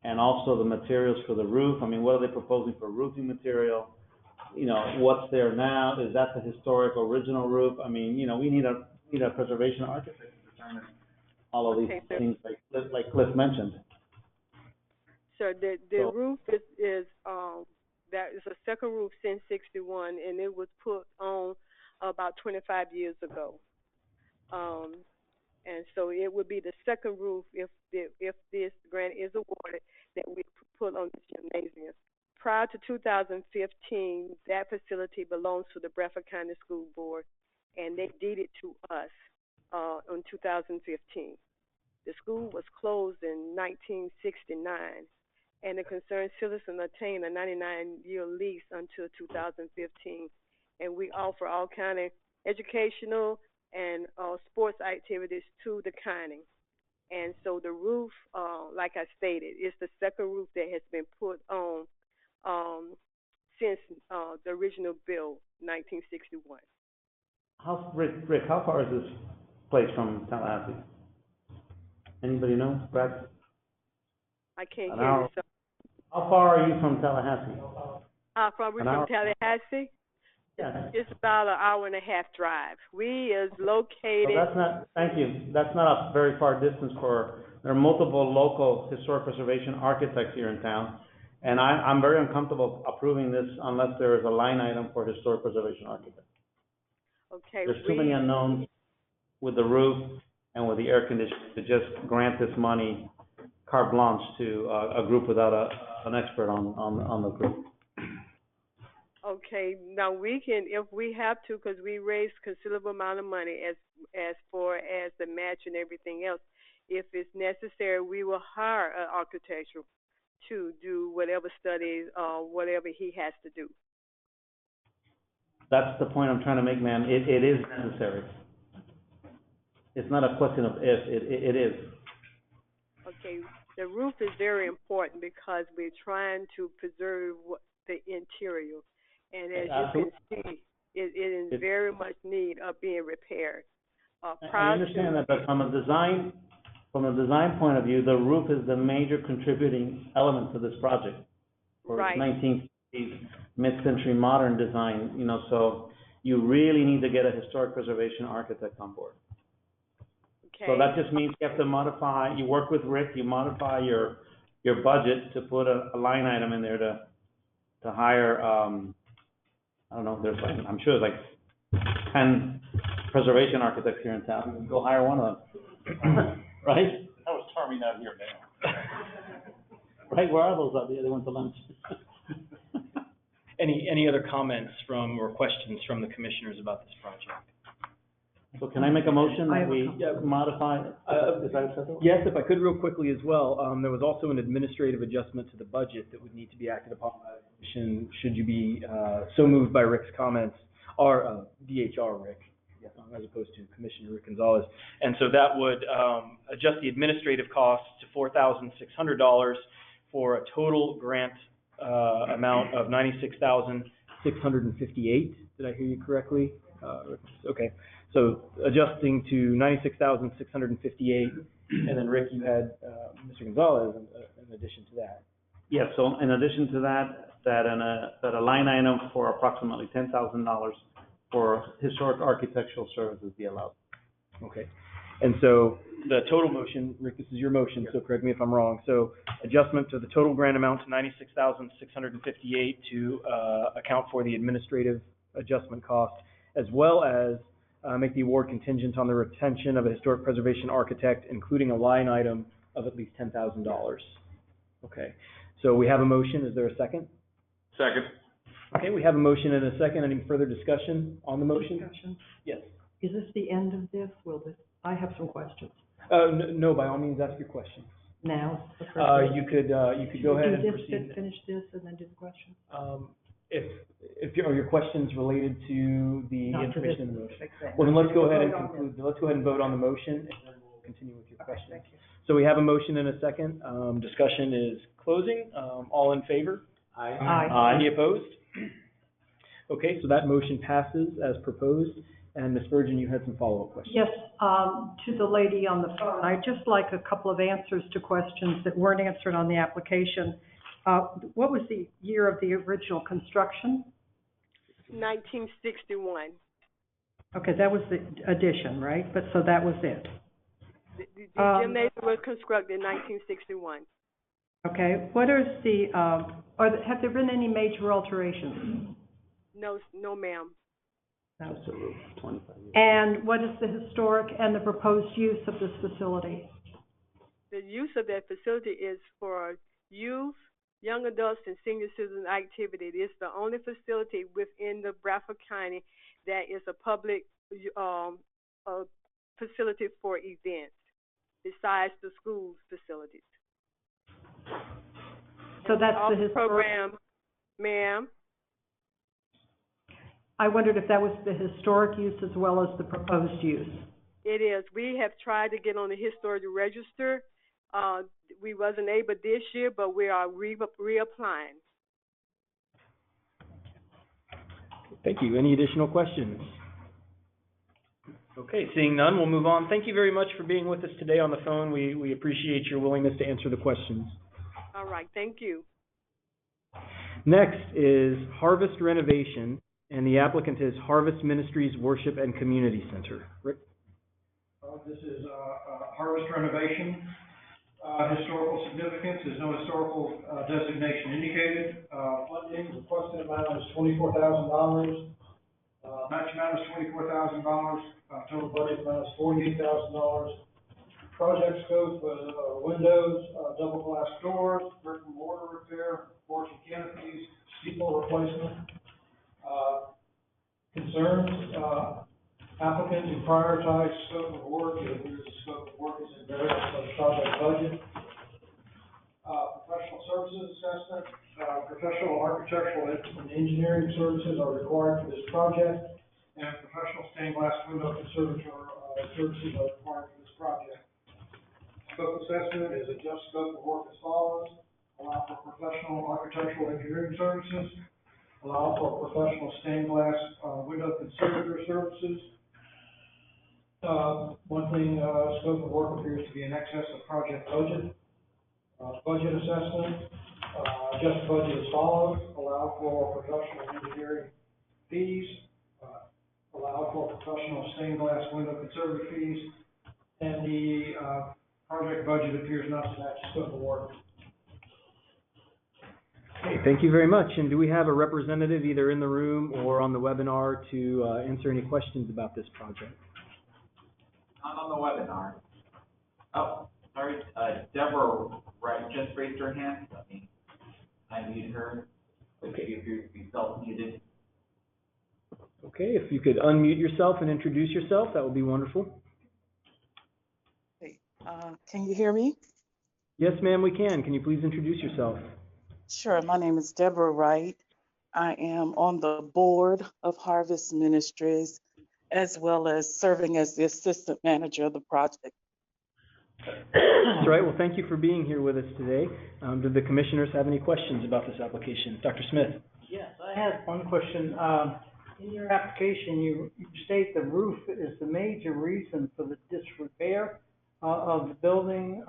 [SPEAKER 3] And also the materials for the roof, I mean, what are they proposing for roofing material? You know, what's there now, is that the historic original roof? I mean, you know, we need a preservation architect to determine all of these things like Cliff mentioned.
[SPEAKER 15] So the roof is that is a second roof since '61, and it was put on about 25 years ago. And so it would be the second roof if this grant is awarded that we put on the gymnasium. Prior to 2015, that facility belongs to the Bradford County School Board, and they deeded to us in 2015. The school was closed in 1969, and the concerned citizen obtained a 99-year lease until 2015. And we offer all kind of educational and sports activities to the county. And so the roof, like I stated, is the second roof that has been put on since the original bill, 1961.
[SPEAKER 3] Rick, how far is this place from Tallahassee? Anybody know, Brad?
[SPEAKER 15] I can't hear you. So.
[SPEAKER 3] How far are you from Tallahassee?
[SPEAKER 15] From Tallahassee?
[SPEAKER 3] Yeah.
[SPEAKER 15] It's about an hour and a half drive. We is located.
[SPEAKER 3] So that's not, thank you, that's not a very far distance there are multiple local historic preservation architects here in town. And I'm very uncomfortable approving this unless there is a line item for historic preservation architect.
[SPEAKER 15] Okay.
[SPEAKER 3] There's too many unknowns with the roof and with the air conditioning to just grant this money carte blanche to a group without an expert on the group.
[SPEAKER 15] Okay, now we can, if we have to, because we raised considerable amount of money as far as the match and everything else. If it's necessary, we will hire an architect to do whatever studies or whatever he has to do.
[SPEAKER 3] That's the point I'm trying to make, ma'am. It is necessary. It's not a question of if, it is.
[SPEAKER 15] Okay, the roof is very important because we're trying to preserve the interior. And as you can see, It is very much need of being repaired.
[SPEAKER 3] I
[SPEAKER 15] Prior
[SPEAKER 3] understand
[SPEAKER 15] to,
[SPEAKER 3] that, but from a design point of view, the roof is the major contributing element to this project. For
[SPEAKER 15] right,
[SPEAKER 3] 1960s, mid-century modern design, you know, so you really need to get a historic preservation architect on board. So
[SPEAKER 15] okay,
[SPEAKER 3] that just means you have to modify, you work with Rick, you modify your budget to put a line item in there to hire, I don't know, there's like, I'm sure there's like 10 preservation architects here in town, you go hire one of them, right?
[SPEAKER 10] That was charming out here now.
[SPEAKER 3] Right, where are those out there? They went to lunch.
[SPEAKER 16] Any other comments from, or questions from the commissioners about this project?
[SPEAKER 3] So can I make a motion that we modify, is that acceptable?
[SPEAKER 16] Yes, if I could real quickly as well, there was also an administrative adjustment to the budget that would need to be acted upon by the commission, should you be, so moved by Rick's comments, or, DHR Rick, as opposed to Commissioner Rick Gonzalez. And so that would, adjust the administrative costs to $4,600 for a total grant, amount of $96,658. Did I hear you correctly? Okay. So adjusting to $96,658, and then Rick, you had, Mr. Gonzalez in addition to that.
[SPEAKER 3] Yes, so in addition to that a line item for approximately $10,000 for historic architectural services be allowed.
[SPEAKER 16] Okay. And so the total motion, Rick, this is your motion, so correct me if I'm wrong. So adjustment to the total grant amount to $96,658 to account for the administrative adjustment cost, as well as make the award contingent on the retention of a historic preservation architect, including a line item of at least $10,000. Okay. So we have a motion. Is there a second?
[SPEAKER 10] Second.
[SPEAKER 16] Okay, we have a motion and a second. Any further discussion on the motion?
[SPEAKER 19] Discussion?
[SPEAKER 16] Yes.
[SPEAKER 19] Is this the end of this? I have some questions.
[SPEAKER 16] No, by all means, ask your questions.
[SPEAKER 19] Now?
[SPEAKER 16] You could go ahead and proceed.
[SPEAKER 19] Finish this and then do the question?
[SPEAKER 16] If your questions related to the
[SPEAKER 19] Not to
[SPEAKER 16] information in the
[SPEAKER 19] this
[SPEAKER 16] motion.
[SPEAKER 19] specific thing.
[SPEAKER 16] Well, then let's go ahead and
[SPEAKER 19] Vote on
[SPEAKER 16] conclude, let's go ahead and vote on the motion, and then we'll continue with your
[SPEAKER 19] Okay,
[SPEAKER 16] questions.
[SPEAKER 19] thank you.
[SPEAKER 16] So we have a motion and a second. Discussion is closing. All in favor?
[SPEAKER 19] Aye.
[SPEAKER 3] Aye.
[SPEAKER 16] Any opposed? Okay, so that motion passes as proposed. And Ms. Virgin, you had some follow-up questions.
[SPEAKER 19] Yes, to the lady on the phone, I'd just like a couple of answers to questions that weren't answered on the application. What was the year of the original construction?
[SPEAKER 15] 1961.
[SPEAKER 19] Okay, that was the addition, right? But, so that was it.
[SPEAKER 15] The gymnasium was constructed in 1961.
[SPEAKER 19] Okay, what is have there been any major alterations?
[SPEAKER 15] No, ma'am.
[SPEAKER 19] No.
[SPEAKER 3] Just a roof, 25 years.
[SPEAKER 19] And what is the historic and the proposed use of this facility?
[SPEAKER 15] The use of that facility is for youth, young adults, and senior citizen activity. It is the only facility within the Bradford County that is a public facility for events, besides the school facilities.
[SPEAKER 19] So that's the historic
[SPEAKER 15] program, ma'am.
[SPEAKER 19] I wondered if that was the historic use as well as the proposed use.
[SPEAKER 15] It is. We have tried to get on the historic register. We wasn't able this year, but we are reapplying.
[SPEAKER 16] Thank you. Any additional questions? Okay, seeing none, we'll move on. Thank you very much for being with us today on the phone. We appreciate your willingness to answer the questions.
[SPEAKER 15] All right, thank you.
[SPEAKER 16] Next is Harvest Renovation, and the applicant is Harvest Ministries Worship and Community Center. Rick?
[SPEAKER 6] This is Harvest Renovation. Historical significance, there's no historical designation indicated. Funding, requested amount is $24,000. Match amount is $24,000. Total budget amount is $48,000. Project scope, windows, double glass doors, brick and mortar repair, porch and canopies, steeple replacement. Concerns, applicant to prioritize scope of work, if the scope of work is in variance of the project budget. Professional services assessment, professional architectural and engineering services are required for this project, and professional stained glass window conservatory services are required for this project. Scope assessment is a just scope of work as follows: allow for professional architectural engineering services, allow for professional stained glass, window conservator services. One thing, scope of work appears to be in excess of project budget. Budget assessment, just budget as follows, allow for professional engineering fees, allow for professional stained glass window conservator fees, and the, project budget appears not to match scope of work.
[SPEAKER 16] Okay, thank you very much. And do we have a representative either in the room or on the webinar to answer any questions about this project?
[SPEAKER 20] Not on the webinar. Oh, sorry, Deborah Wright just raised her hand. Let me unmute her. Okay. If you're self-muted.
[SPEAKER 16] Okay, if you could unmute yourself and introduce yourself, that would be wonderful.
[SPEAKER 17] Can you hear me?
[SPEAKER 16] Yes, ma'am, we can. Can you please introduce yourself?
[SPEAKER 17] Sure. My name is Deborah Wright. I am on the board of Harvest Ministries, as well as serving as the assistant manager of the project.
[SPEAKER 16] That's right. Well, thank you for being here with us today. Do the commissioners have any questions about this application? Dr. Smith?
[SPEAKER 8] Yes, I had one question. In your application, you state the roof is the major reason for the disrepair of the building,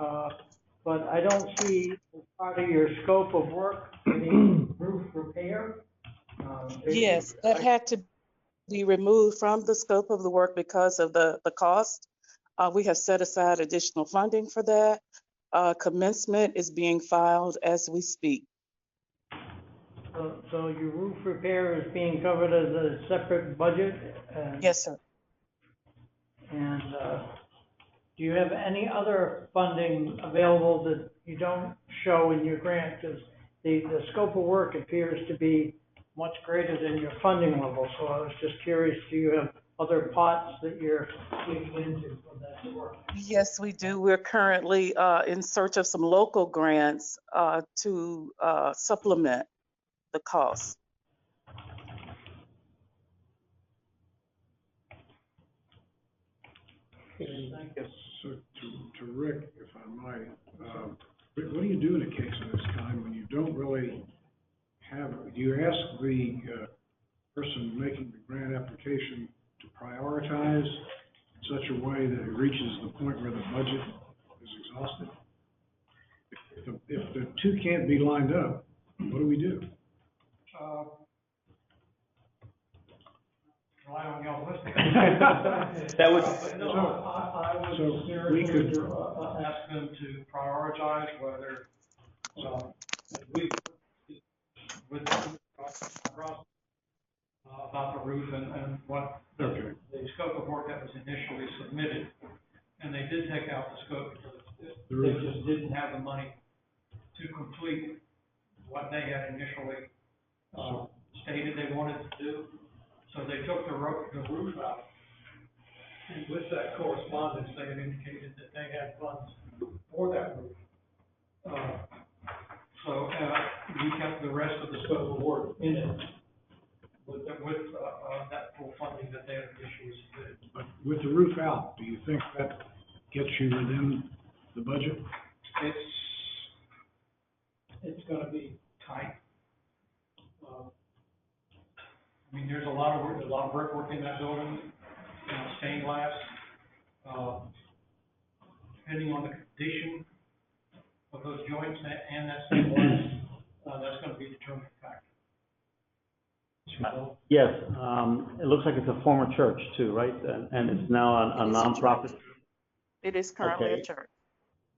[SPEAKER 8] but I don't see as part of your scope of work any roof repair.
[SPEAKER 17] Yes, that had to be removed from the scope of the work because of the cost. We have set aside additional funding for that. Commencement is being filed as we speak.
[SPEAKER 8] So your roof repair is being covered as a separate budget?
[SPEAKER 17] Yes, sir.
[SPEAKER 8] And do you have any other funding available that you don't show in your grant? Because the scope of work appears to be much greater than your funding level. So I was just curious, do you have other pots that you're digging into for that work?
[SPEAKER 17] Yes, we do. We're currently in search of some local grants to supplement the cost.
[SPEAKER 8] Thank you.
[SPEAKER 6] So to Rick, if I might, what do you do in a case of this kind when you don't really have, do you ask the person making the grant application to prioritize in such a way that it reaches the point where the budget is exhausted? If the two can't be lined up, what do we do? Rely on y'all listening.
[SPEAKER 16] That would.
[SPEAKER 6] I would seriously ask them to prioritize whether, we, with about the roof and what the scope of work that was initially submitted. And they did take out the scope because they just didn't have the money to complete what they had initially stated they wanted to do. So they took the roof out. And with that correspondence, they had indicated that they had funds for that roof. So we kept the rest of the scope of work in it with that full funding that they had initially submitted. But with the roof out, do you think that gets you within the budget? It's gonna be tight. I mean, there's a lot of work, there's a lot of brickwork in that building, stained glass. Depending on the condition of those joints and that stained glass, that's gonna be a determining factor.
[SPEAKER 3] Yes, it looks like it's a former church too, right? And it's now a nonprofit?
[SPEAKER 17] It is currently
[SPEAKER 3] Okay.
[SPEAKER 17] a church.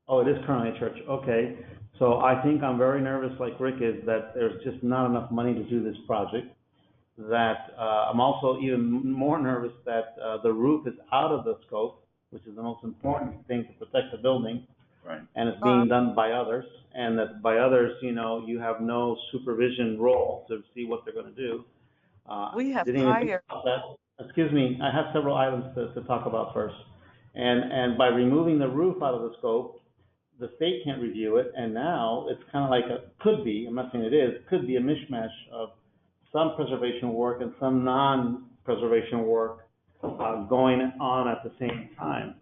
[SPEAKER 3] Oh, it is currently a church, okay. So I think I'm very nervous, like Rick is, that there's just not enough money to do this project. That I'm also even more nervous that the roof is out of the scope, which is the most important thing to protect the building.
[SPEAKER 10] Right.
[SPEAKER 3] And it's being done by others, and that by others, you have no supervision role to see what they're gonna do.
[SPEAKER 17] We have
[SPEAKER 3] Didn't even think
[SPEAKER 17] hired.
[SPEAKER 3] about that. Excuse me, I have several items to talk about first. And by removing the roof out of the scope, the state can't review it, and now it's kind of like could be, I'm not saying it is, could be a mishmash of some preservation work and some non-preservation work going on at the same time.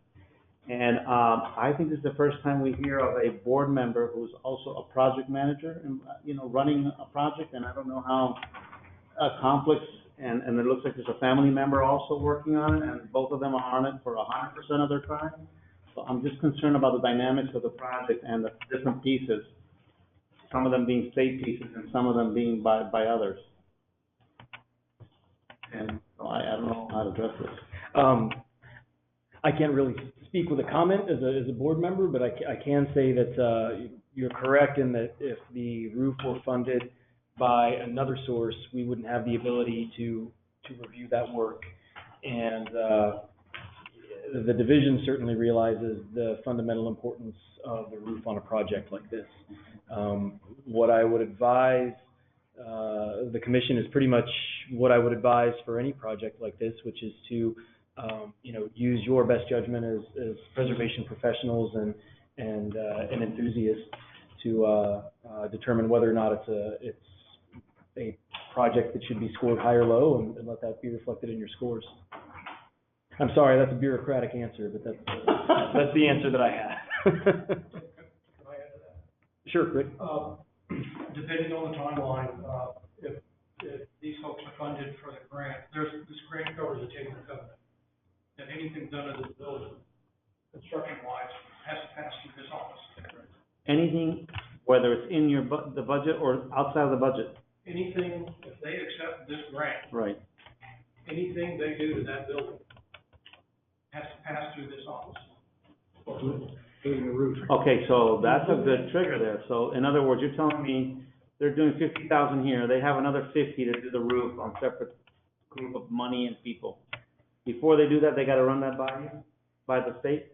[SPEAKER 3] And I think this is the first time we hear of a board member who's also a project manager and, running a project, and I don't know conflicts, and it looks like there's a family member also working on it, and both of them are on it for 100% of their time. So I'm just concerned about the dynamics of the project and the different pieces, some of them being state pieces and some of them being by others. And so I don't know how to address this.
[SPEAKER 16] I can't really speak with a comment as a board member, but I can say that you're correct in that if the roof were funded by another source, we wouldn't have the ability to review that work. And the division certainly realizes the fundamental importance of the roof on a project like this. What I would advise the commission is pretty much what I would advise for any project like this, which is to use your best judgment as preservation professionals and enthusiasts to determine whether or not it's a project that should be scored high or low, and let that be reflected in your scores. I'm sorry, that's a bureaucratic answer, but that's the answer that I have.
[SPEAKER 6] Can I add to that?
[SPEAKER 16] Sure, Rick.
[SPEAKER 6] Depending on the timeline, if these folks are funded for the grant, this grant covers the taking of covenant. And anything done in this building, construction-wise, has to pass through this office.
[SPEAKER 3] Anything, whether it's in your the budget or outside of the budget?
[SPEAKER 6] Anything, if they accept this grant,
[SPEAKER 3] Right.
[SPEAKER 6] anything they do to that building has to pass through this office. Including the roof.
[SPEAKER 3] Okay, so that's a good trigger there. So in other words, you're telling me they're doing 50,000 here, they have another 50 to do the roof on separate group of money and people. Before they do that, they gotta run that by you, by the state?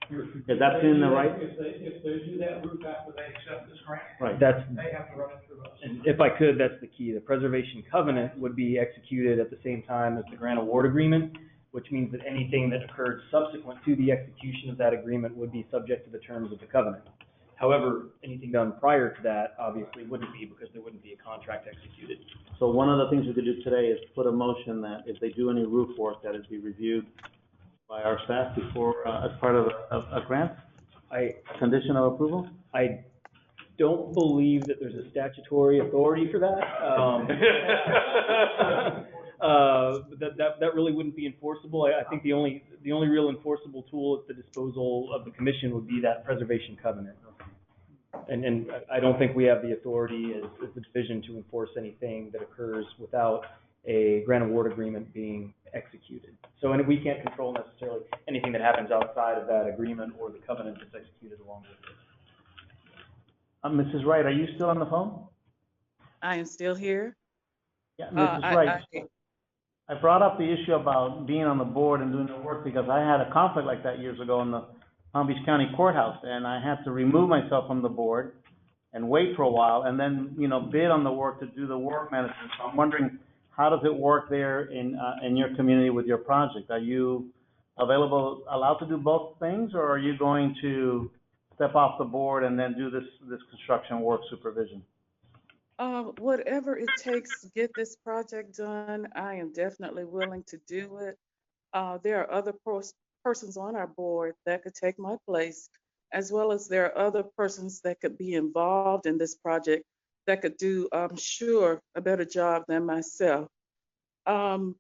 [SPEAKER 3] Is that in the right?
[SPEAKER 6] If they do that roof after they accept this grant,
[SPEAKER 3] Right.
[SPEAKER 6] they have to run it through us.
[SPEAKER 16] And if I could, that's the key. The preservation covenant would be executed at the same time as the grant award agreement, which means that anything that occurred subsequent to the execution of that agreement would be subject to the terms of the covenant. However, anything done prior to that obviously wouldn't be, because there wouldn't be a contract executed.
[SPEAKER 3] So one of the things we could do today is put a motion that if they do any roof work, that it be reviewed by our staff before, as part of a grant? A condition of approval?
[SPEAKER 16] I don't believe that there's a statutory authority for that. That really wouldn't be enforceable. I think the only real enforceable tool at the disposal of the commission would be that preservation covenant. And I don't think we have the authority as the division to enforce anything that occurs without a grant award agreement being executed. So, and we can't control necessarily anything that happens outside of that agreement or the covenant that's executed along with it.
[SPEAKER 3] Mrs. Wright, are you still on the phone?
[SPEAKER 17] I am still here.
[SPEAKER 3] Yeah, Mrs. Wright. I brought up the issue about being on the board and doing the work because I had a conflict like that years ago in the Palm Beach County Courthouse, and I had to remove myself from the board and wait for a while, and then, bid on the work to do the work management. So I'm wondering, how does it work there in your community with your project? Are you allowed to do both things, or are you going to step off the board and then do this construction work supervision?
[SPEAKER 17] Whatever it takes to get this project done, I am definitely willing to do it. There are other persons on our board that could take my place, as well as there are other persons that could be involved in this project that could do, I'm sure, a better job than myself.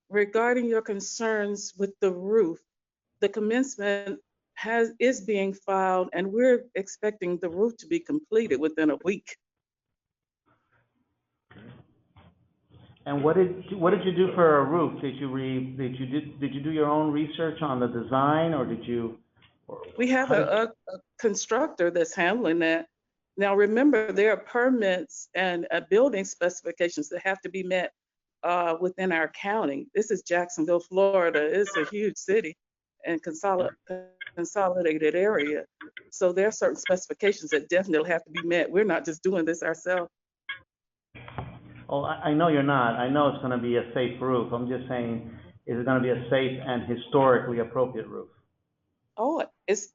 [SPEAKER 17] Regarding your concerns with the roof, the commencement is being filed, and we're expecting the roof to be completed within a week.
[SPEAKER 3] And what did you do for a roof? Did you do your own research on the design, or did you?
[SPEAKER 17] We have a constructor that's handling that. Now, remember, there are permits and building specifications that have to be met within our county. This is Jacksonville, Florida. It's a huge city and consolidated area. So there are certain specifications that definitely have to be met. We're not just doing this ourselves.
[SPEAKER 3] Oh, I know you're not. I know it's going to be a safe roof. I'm just saying, is it going to be a safe and historically appropriate roof?
[SPEAKER 17] Oh, it's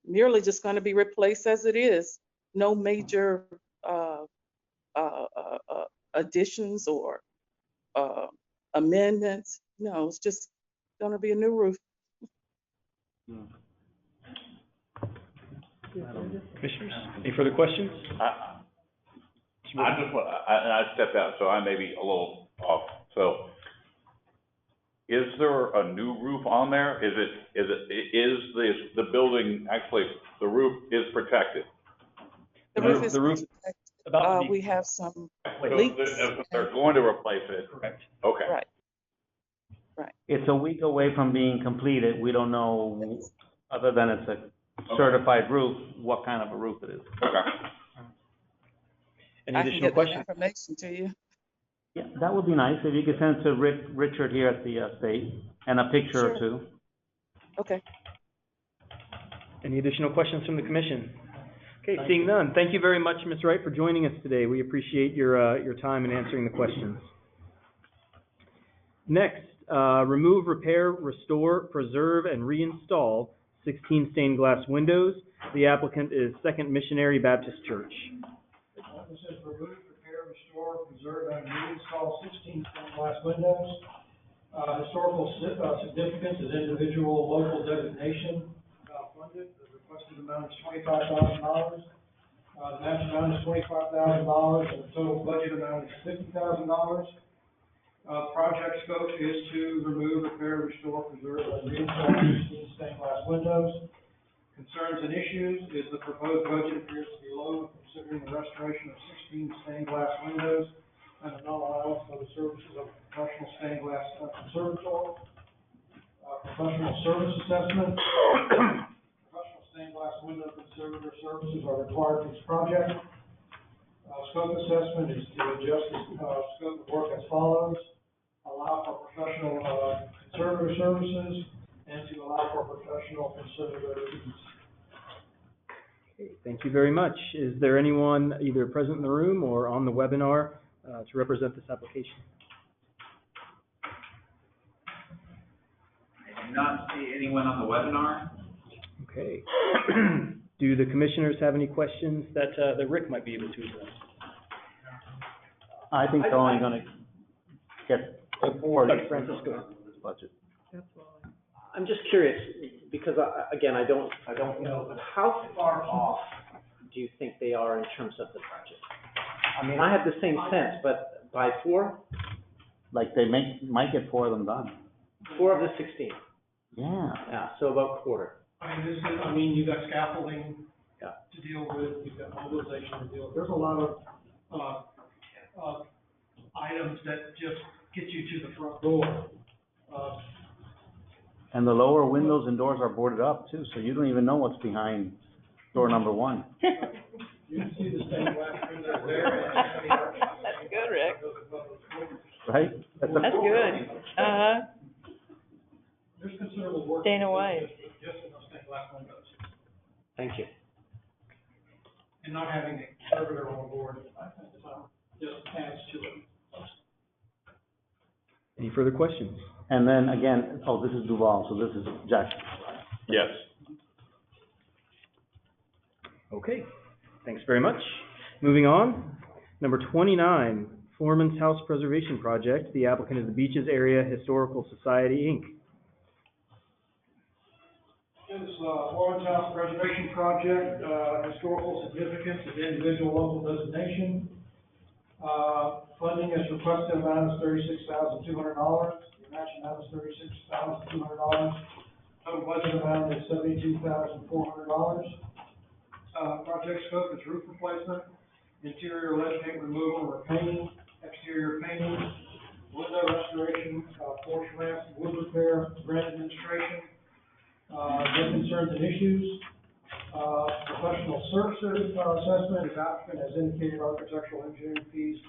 [SPEAKER 17] merely just going to be replaced as it is. No major additions or amendments. No, it's just going to be a new roof.
[SPEAKER 16] Commissioners, any further questions?
[SPEAKER 10] I stepped out, so I may be a little So, is there a new roof on there? Is the building, actually, the roof is protected?
[SPEAKER 17] The roof is
[SPEAKER 16] The roof
[SPEAKER 17] protected.
[SPEAKER 16] about to be.
[SPEAKER 17] We have some
[SPEAKER 10] So
[SPEAKER 17] leaks.
[SPEAKER 10] they're going to replace it?
[SPEAKER 16] Correct.
[SPEAKER 10] Okay.
[SPEAKER 17] Right. Right.
[SPEAKER 3] It's a week away from being completed. We don't know, other than it's a certified roof, what kind of a roof it is.
[SPEAKER 10] Okay.
[SPEAKER 16] Any
[SPEAKER 17] I can
[SPEAKER 16] additional
[SPEAKER 17] get that
[SPEAKER 16] questions?
[SPEAKER 17] information to you.
[SPEAKER 3] Yeah, that would be nice, if you could send it to Richard here at the state, and a picture or
[SPEAKER 17] Sure.
[SPEAKER 3] two.
[SPEAKER 17] Okay.
[SPEAKER 16] Any additional questions from the commission? Okay, seeing none, thank you very much, Ms. Wright, for joining us today. We appreciate your time in answering the questions. Next, remove, repair, restore, preserve, and reinstall 16 stained glass windows. The applicant is Second Missionary Baptist Church.
[SPEAKER 6] This is remove, repair, restore, preserve, and reinstall 16 stained glass windows. Historical significance is individual local designation funded. The requested amount is $25,000. The match amount is $25,000, and the total budget amount is $50,000. Project scope is to remove, repair, restore, preserve, and reinstall 16 stained glass windows. Concerns and issues is the proposed budget appears to be low, considering the restoration of 16 stained glass windows and a no allowance for the services of professional stained glass conservatory. Professional service assessment. Professional stained glass window conservator services are required for this project. Scope assessment is to adjust the scope of work as follows: allow for professional conservator services and to allow for professional conservator fees.
[SPEAKER 16] Okay, thank you very much. Is there anyone either present in the room or on the webinar to represent this application?
[SPEAKER 20] I do not see anyone on the webinar.
[SPEAKER 16] Okay. Do the commissioners have any questions that Rick might be able to address?
[SPEAKER 3] I think they're only gonna get
[SPEAKER 16] Francisco.
[SPEAKER 3] this budget.
[SPEAKER 13] I'm just curious, because again, I don't know, but how far off do you think they are in terms of the budget? I mean, I have the same sense, but by 4?
[SPEAKER 3] Like, they might get 4 of them done.
[SPEAKER 13] 4 of the 16?
[SPEAKER 3] Yeah.
[SPEAKER 13] Yeah, so about quarter.
[SPEAKER 6] You got scaffolding
[SPEAKER 13] Yeah.
[SPEAKER 6] to deal with, you've got mobilization to deal with. There's a lot of items that just get you to the front door.
[SPEAKER 3] And the lower windows and doors are boarded up too, so you don't even know what's behind door number 1.
[SPEAKER 6] You can see the stained glass windows there.
[SPEAKER 15] That's good, Rick.
[SPEAKER 3] Right?
[SPEAKER 15] That's good. Uh-huh.
[SPEAKER 6] There's considerable work.
[SPEAKER 15] Staying away.
[SPEAKER 6] Just in those stained glass windows.
[SPEAKER 13] Thank you.
[SPEAKER 6] And not having a conservator on board, I think, just adds to it.
[SPEAKER 16] Any further questions?
[SPEAKER 3] And then again, oh, this is Duval, so this is Jackson.
[SPEAKER 10] Yes.
[SPEAKER 16] Okay, thanks very much. Moving on, number 29, Foreman's House Preservation Project. The applicant is the Beaches Area Historical Society, Inc.
[SPEAKER 6] This is Foreman's House Preservation Project, historical significance of individual local designation. Funding is requested amount is $36,200. The match amount is $36,200. Total budget amount is $72,400. Project scope is roof replacement, interior lead paint removal and repainting, exterior painting, window restoration, porch ramps, wood repair, grant administration. Get concerns and issues. Professional services assessment is applicant has indicated architectural engineering fees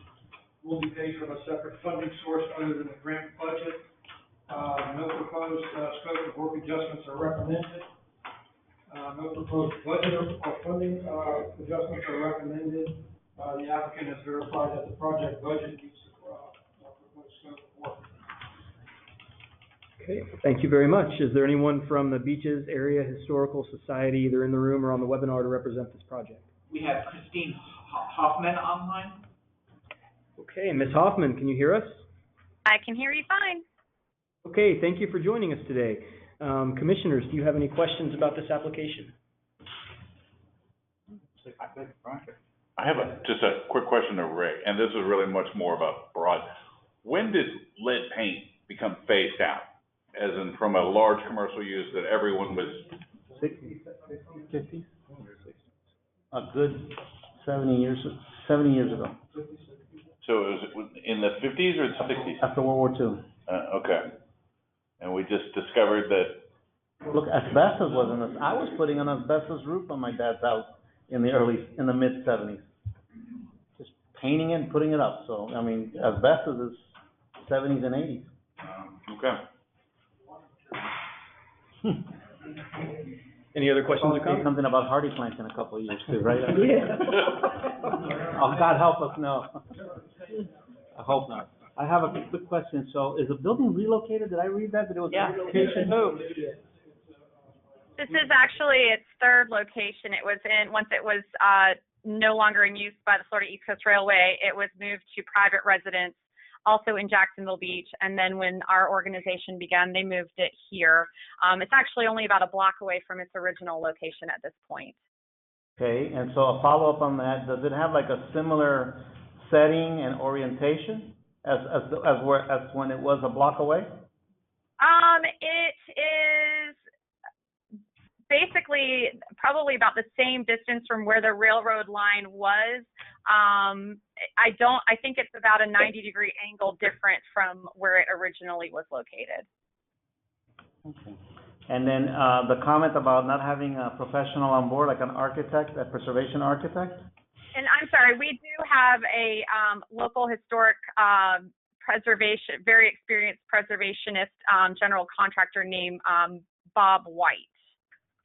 [SPEAKER 6] will be paid from a separate funding source other than the grant budget. No proposed scope of work adjustments are recommended. No proposed budget or funding adjustments are recommended. The applicant has verified that the project budget meets the proposed scope of work.
[SPEAKER 16] Okay, thank you very much. Is there anyone from the Beaches Area Historical Society, either in the room or on the webinar, to represent this project?
[SPEAKER 20] We have Christine Hoffman online.
[SPEAKER 16] Okay, Ms. Hoffman, can you hear us?
[SPEAKER 22] I can hear you fine.
[SPEAKER 16] Okay, thank you for joining us today. Commissioners, do you have any questions about this application?
[SPEAKER 10] I have just a quick question to Rick, and this is really much more of a broad. when did lead paint become phased out? As in from a large commercial use that everyone was,
[SPEAKER 3] 60s, 50s? A good 70 years ago,
[SPEAKER 10] so it was in the 50s or the 60s?
[SPEAKER 3] after World War II.
[SPEAKER 10] Okay. And we just discovered that,
[SPEAKER 3] Look, asbestos wasn't, I was putting an asbestos roof on my dad's house in the mid 70s. Just painting it and putting it up, so, I mean, asbestos is 70s and 80s.
[SPEAKER 10] okay.
[SPEAKER 16] Any other questions or
[SPEAKER 3] Say
[SPEAKER 16] comments?
[SPEAKER 3] something about hardy plants in a couple of years too, right?
[SPEAKER 16] Yeah.
[SPEAKER 3] Oh, God help us, no. I hope not. I have a quick question. So is the building relocated? Did I read that? That it was relocation?
[SPEAKER 22] This is actually its third location. It was once it was no longer in use by the Florida East Coast Railway, it was moved to private residence, also in Jacksonville Beach. And then when our organization began, they moved it here. It's actually only about a block away from its original location at this point.
[SPEAKER 3] Okay, and so a follow-up on that, does it have like a similar setting and orientation as when it was a block away?
[SPEAKER 22] It is basically probably about the same distance from where the railroad line was. I think it's about a 90-degree angle different from where it originally was located.
[SPEAKER 3] Okay. And then the comment about not having a professional on board, like an architect, a preservation architect?
[SPEAKER 22] And I'm sorry, we do have a local historic preservation, very experienced preservationist general contractor named Bob White,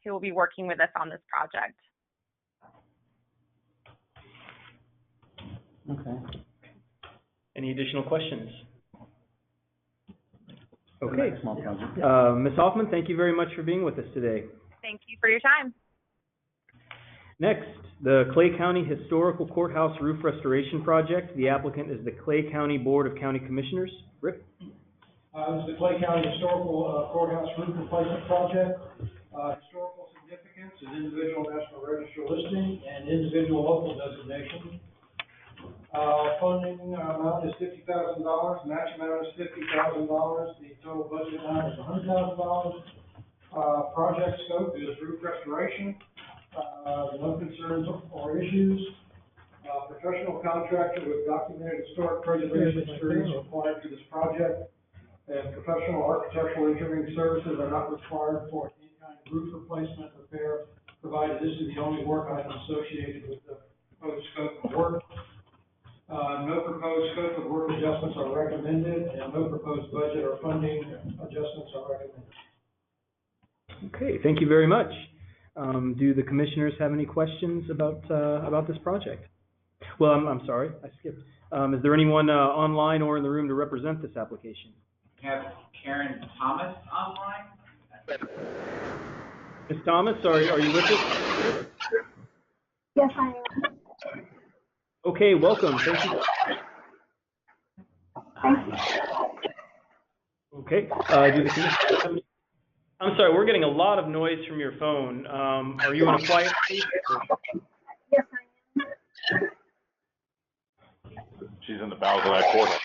[SPEAKER 22] who will be working with us on this project.
[SPEAKER 3] Okay.
[SPEAKER 16] Any additional questions? Okay.
[SPEAKER 3] Small project.
[SPEAKER 16] Ms. Hoffman, thank you very much for being with us today.
[SPEAKER 22] Thank you for your time.
[SPEAKER 16] Next, the Clay County Historical Courthouse Roof Restoration Project. The applicant is the Clay County Board of County Commissioners. Rick?
[SPEAKER 6] This is the Clay County Historical Courthouse Roof Replacement Project. Historical significance is individual National Register listing and individual local designation. Funding amount is $50,000, match amount is $50,000, the total budget amount is $100,000. Project scope is roof restoration, no concerns or issues. Professional contractor with documented historic preservation experience required for this project. And professional architectural engineering services are not required for any kind of roof replacement repair, provided this is the only work item associated with the proposed scope of work. No proposed scope of work adjustments are recommended, and no proposed budget or funding adjustments are recommended.
[SPEAKER 16] Okay, thank you very much. Do the commissioners have any questions about this project? Well, I'm sorry, I skipped. Is there anyone online or in the room to represent this application?
[SPEAKER 20] We have Karen Thomas online.
[SPEAKER 16] Ms. Thomas, are you with us?
[SPEAKER 2] Yes, I am.
[SPEAKER 16] Okay, welcome. Thank you.
[SPEAKER 2] Thank you.
[SPEAKER 16] Okay. Do the commissioners have any? I'm sorry, we're getting a lot of noise from your phone. Are you in a quiet place?
[SPEAKER 2] Yes, I am.
[SPEAKER 10] she's in the bowels of that courthouse.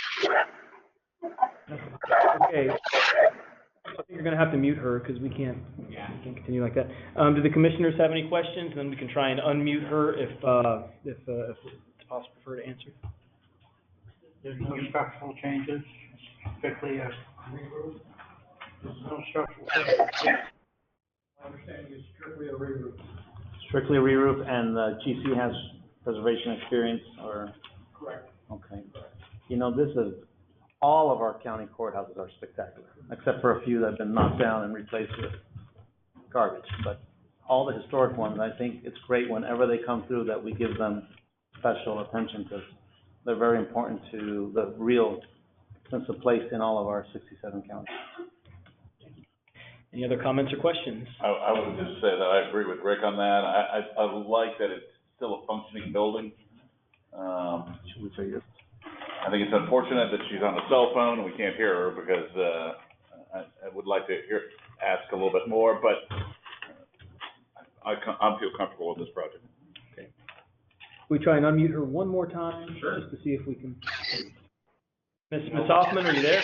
[SPEAKER 16] Okay. I think you're going to have to mute her because we can't continue like that. Do the commissioners have any questions? Then we can try and unmute her if it's possible for her to answer.
[SPEAKER 6] There's no structural changes, strictly a re-roof. There's no structural changes. My understanding is strictly a re-roof.
[SPEAKER 3] Strictly a re-roof, and GC has preservation experience, or?
[SPEAKER 6] Correct.
[SPEAKER 3] Okay. You know, all of our county courthouses are spectacular, except for a few that have been knocked down and replaced with garbage. But all the historic ones, I think it's great whenever they come through that we give them special attention, because they're very important to the real sense of place in all of our 67 counties.
[SPEAKER 16] Any other comments or questions?
[SPEAKER 10] I would just say that I agree with Rick on that. I like that it's still a functioning building.
[SPEAKER 3] Should we say yes?
[SPEAKER 10] I think it's unfortunate that she's on a cell phone and we can't hear her, because I would like to ask a little bit more, but I feel comfortable with this project.
[SPEAKER 16] Okay. We try and unmute her one more time,
[SPEAKER 20] Sure.
[SPEAKER 16] just to see if we can. Miss Hoffman, are you there?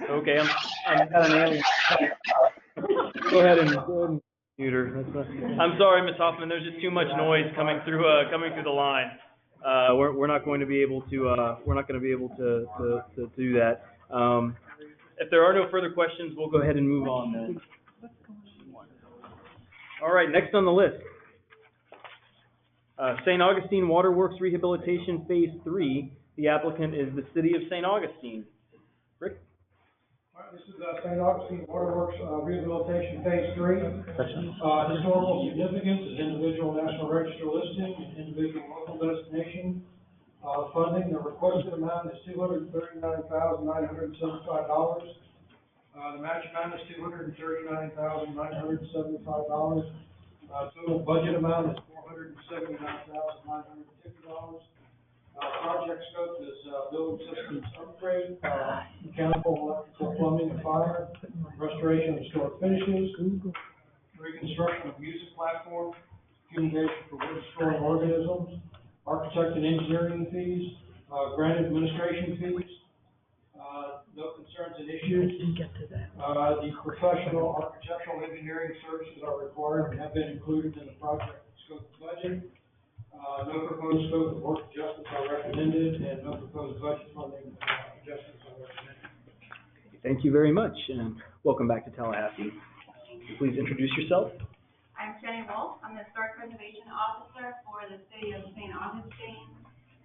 [SPEAKER 16] Okay, I'm got an alien. Go ahead and mute her. I'm sorry, Miss Hoffman. There's just too much noise coming through the line. We're not going to be able to do that. If there are no further questions, we'll go ahead and move on then. All right, next on the list, St. Augustine Waterworks Rehabilitation Phase 3. The applicant is the City of St. Augustine. Rick?
[SPEAKER 6] All right, this is St. Augustine Waterworks Rehabilitation Phase 3. Historical significance is individual National Register listing and individual local destination. Funding, the requested amount is $239,975. The match amount is $239,975. Total budget amount is $479,950. Project scope is building systems upgrade, mechanical, electrical, plumbing, and fire, restoration of historic finishes, reconstruction of music platform, fumigation for wood storing organisms, architect and engineering fees, grant administration fees, no concerns and issues. The professional architectural engineering services are required and have been included in the project scope budget. No proposed scope of work adjustments are recommended, and no proposed budget funding adjustments are recommended.
[SPEAKER 16] Thank you very much, and welcome back to Tallahassee. Please introduce yourself.
[SPEAKER 11] I'm Jenny Wolf. I'm the Historic Preservation Officer for the City of St. Augustine.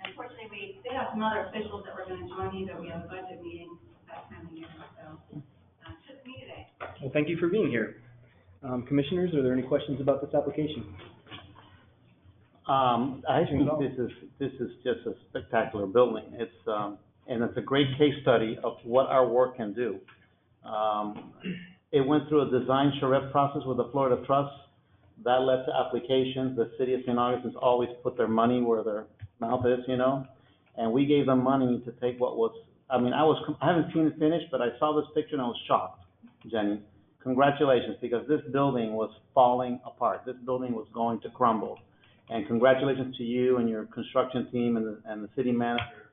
[SPEAKER 11] Unfortunately, we did have some other officials that were going to join me, but we have a budget meeting that time of year, so it's just me today.
[SPEAKER 16] Well, thank you for being here. Commissioners, are there any questions about this application?
[SPEAKER 3] I think this is just a spectacular building. And it's a great case study of what our work can do. It went through a design charrette process with the Florida Trust. That led to applications. The City of St. Augustine's always put their money where their mouth is, and we gave them money to take what was, I haven't seen it finished, but I saw this picture and I was shocked, Jenny. Congratulations, because this building was falling apart. This building was going to crumble. And congratulations to you and your construction team and the city manager.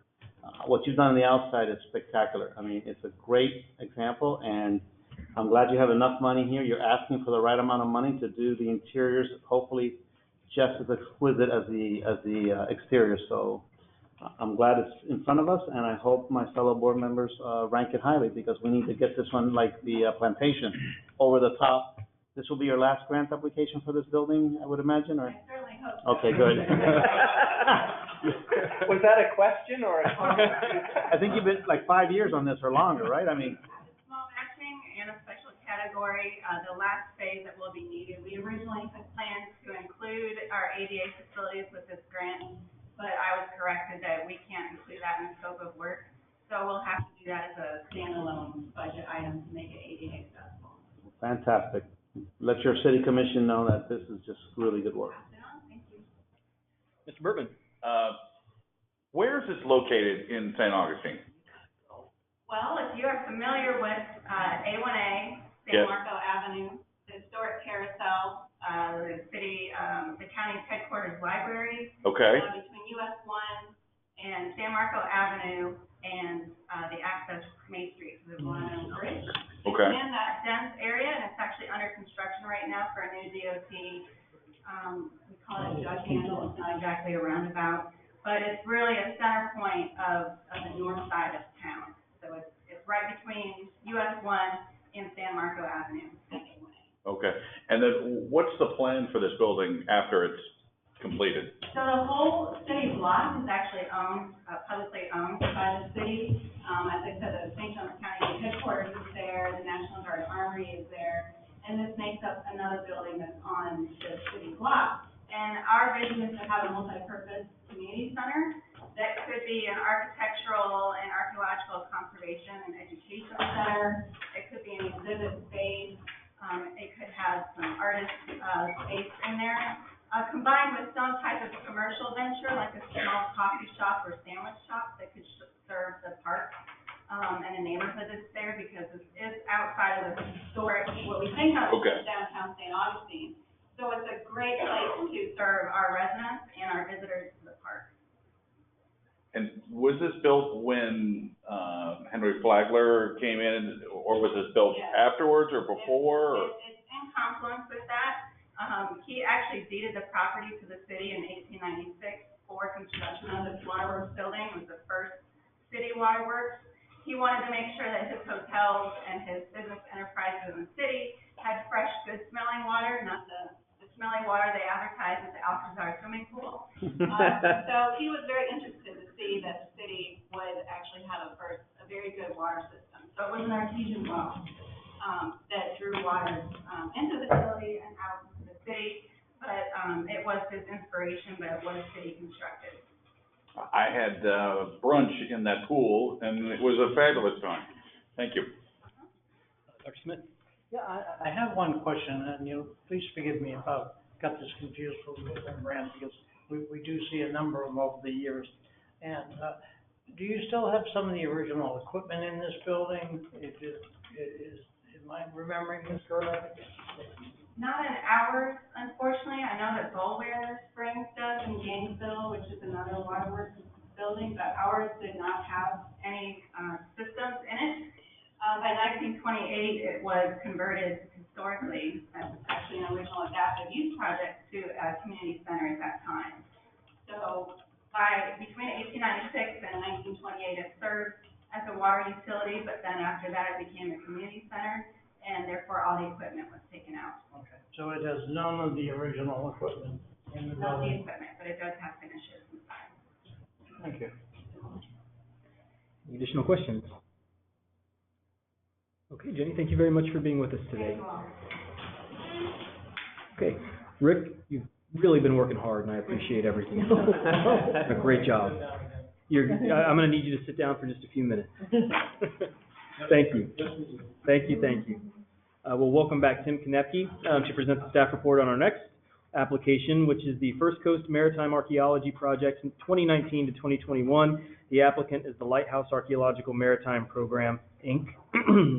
[SPEAKER 3] What you've done on the outside is spectacular. It's a great example, and I'm glad you have enough money here. You're asking for the right amount of money to do the interiors, hopefully just as exquisite as the exterior. So I'm glad it's in front of us, and I hope my fellow board members rank it highly, because we need to get this one, like the plantation, over the top. This will be your last grant application for this building, I would imagine, or?
[SPEAKER 11] I certainly hope so.
[SPEAKER 3] Okay, good.
[SPEAKER 13] Was that a question or a comment?
[SPEAKER 3] I think you've been like 5 years on this or longer, right?
[SPEAKER 11] Small matching and a special category, the last phase that will be needed. We originally had plans to include our ADA facilities with this grant, but I was corrected that we can't include that in the scope of work. So we'll have to do that as a standalone budget item to make it ADA accessible.
[SPEAKER 3] Fantastic. Let your city commission know that this is just really good work.
[SPEAKER 11] Thank you.
[SPEAKER 16] Mr. Burtman.
[SPEAKER 10] Where is this located in St. Augustine?
[SPEAKER 11] Well, if you are familiar with A1A, San Marco Avenue, the historic carousel, the county's headquarters library.
[SPEAKER 10] Okay.
[SPEAKER 11] Between US 1 and San Marco Avenue and the access to Main Street, so the Guano Bridge.
[SPEAKER 10] Okay.
[SPEAKER 11] It's in that dense area, and it's actually under construction right now for a new DOT. We call it a jug handle. It's not exactly a roundabout, but it's really a center point of the north side of town. So it's right between US 1 and San Marco Avenue.
[SPEAKER 10] Okay. And then what's the plan for this building after it's completed?
[SPEAKER 11] So the whole city block is actually owned, publicly owned by the city. As I said, the St. Johns County headquarters is there, the National Guard Armory is there, and this makes up another building that's on the city block. And our vision is to have a multi-purpose community center that could be an architectural and archaeological conservation and education center. It could be an exhibit space. It could have some artist space in there. Combined with some type of commercial venture, like a small coffee shop or sandwich shop that could serve the park and the neighborhood that's there, because this is outside of the historic, what we think of as downtown St. Augustine. So it's a great place to serve our residents and our visitors to the park.
[SPEAKER 10] And was this built when, Henry Flagler came in, or was this built afterwards or before, or?
[SPEAKER 11] It's in confluence with that. He actually deeded the property to the city in 1896 for construction of this waterworks building. It was the first city waterworks. He wanted to make sure that his hotels and his business enterprises in the city had fresh, good smelling water, not the smelly water they advertise at the Alcazar swimming pool. So he was very interested to see that the city would actually have a very good water system. So it was an artesian well that drew water into the facility and out into the city. But it was his inspiration, but it was city constructed.
[SPEAKER 10] I had brunch in that pool, and it was a fabulous time. Thank you.
[SPEAKER 8] Dr. Smith? Yeah, I have one question, and please forgive me if I've got this confused with different brands, because we do see a number of them over the years. And do you still have some of the original equipment in this building? Am I remembering this correctly?
[SPEAKER 11] Not in ours, unfortunately. I know that Boulware Springs does in Gainesville, which is another waterworks building, but ours did not have any systems in it. By 1928, it was converted historically, as actually an original adaptive use project, to a community center at that time. So between 1896 and 1928, it served as a water utility, but then after that, it became a community center, and therefore all the equipment was taken out.
[SPEAKER 8] Okay, so it has none of the original equipment in the building?
[SPEAKER 11] Not the equipment, but it does have finishes inside.
[SPEAKER 8] Thank you.
[SPEAKER 16] Any additional questions? Okay, Jenny, thank you very much for being with us today. Okay, Rick, you've really been working hard, and I appreciate everything. A great job. I'm going to need you to sit down for just a few minutes. Thank you. Thank you. We'll welcome back Tim Konepke to present the staff report on our next application, which is the First Coast Maritime Archaeology Project in 2019 to 2021. The applicant is the Lighthouse Archaeological Maritime Program, Inc.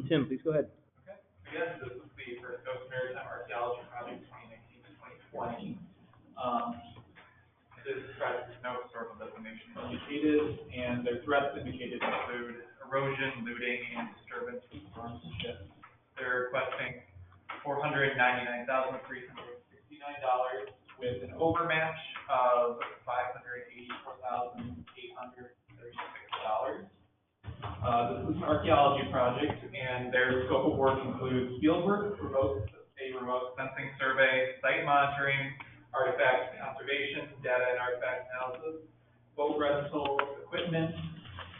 [SPEAKER 16] Tim, please go ahead.
[SPEAKER 21] Okay. Again, this is the First Coast Maritime Archaeology Project 2019 to 2020. This project has no historical designation indicated, and their threats indicated include erosion, looting, and disturbance from storms and ships. They're requesting $499,369 with an overmatch of $584,836. This is an archaeology project, and their scope of work includes fieldwork, a remote sensing survey, site monitoring, artifact conservation, data and artifact analysis, boat rental equipment,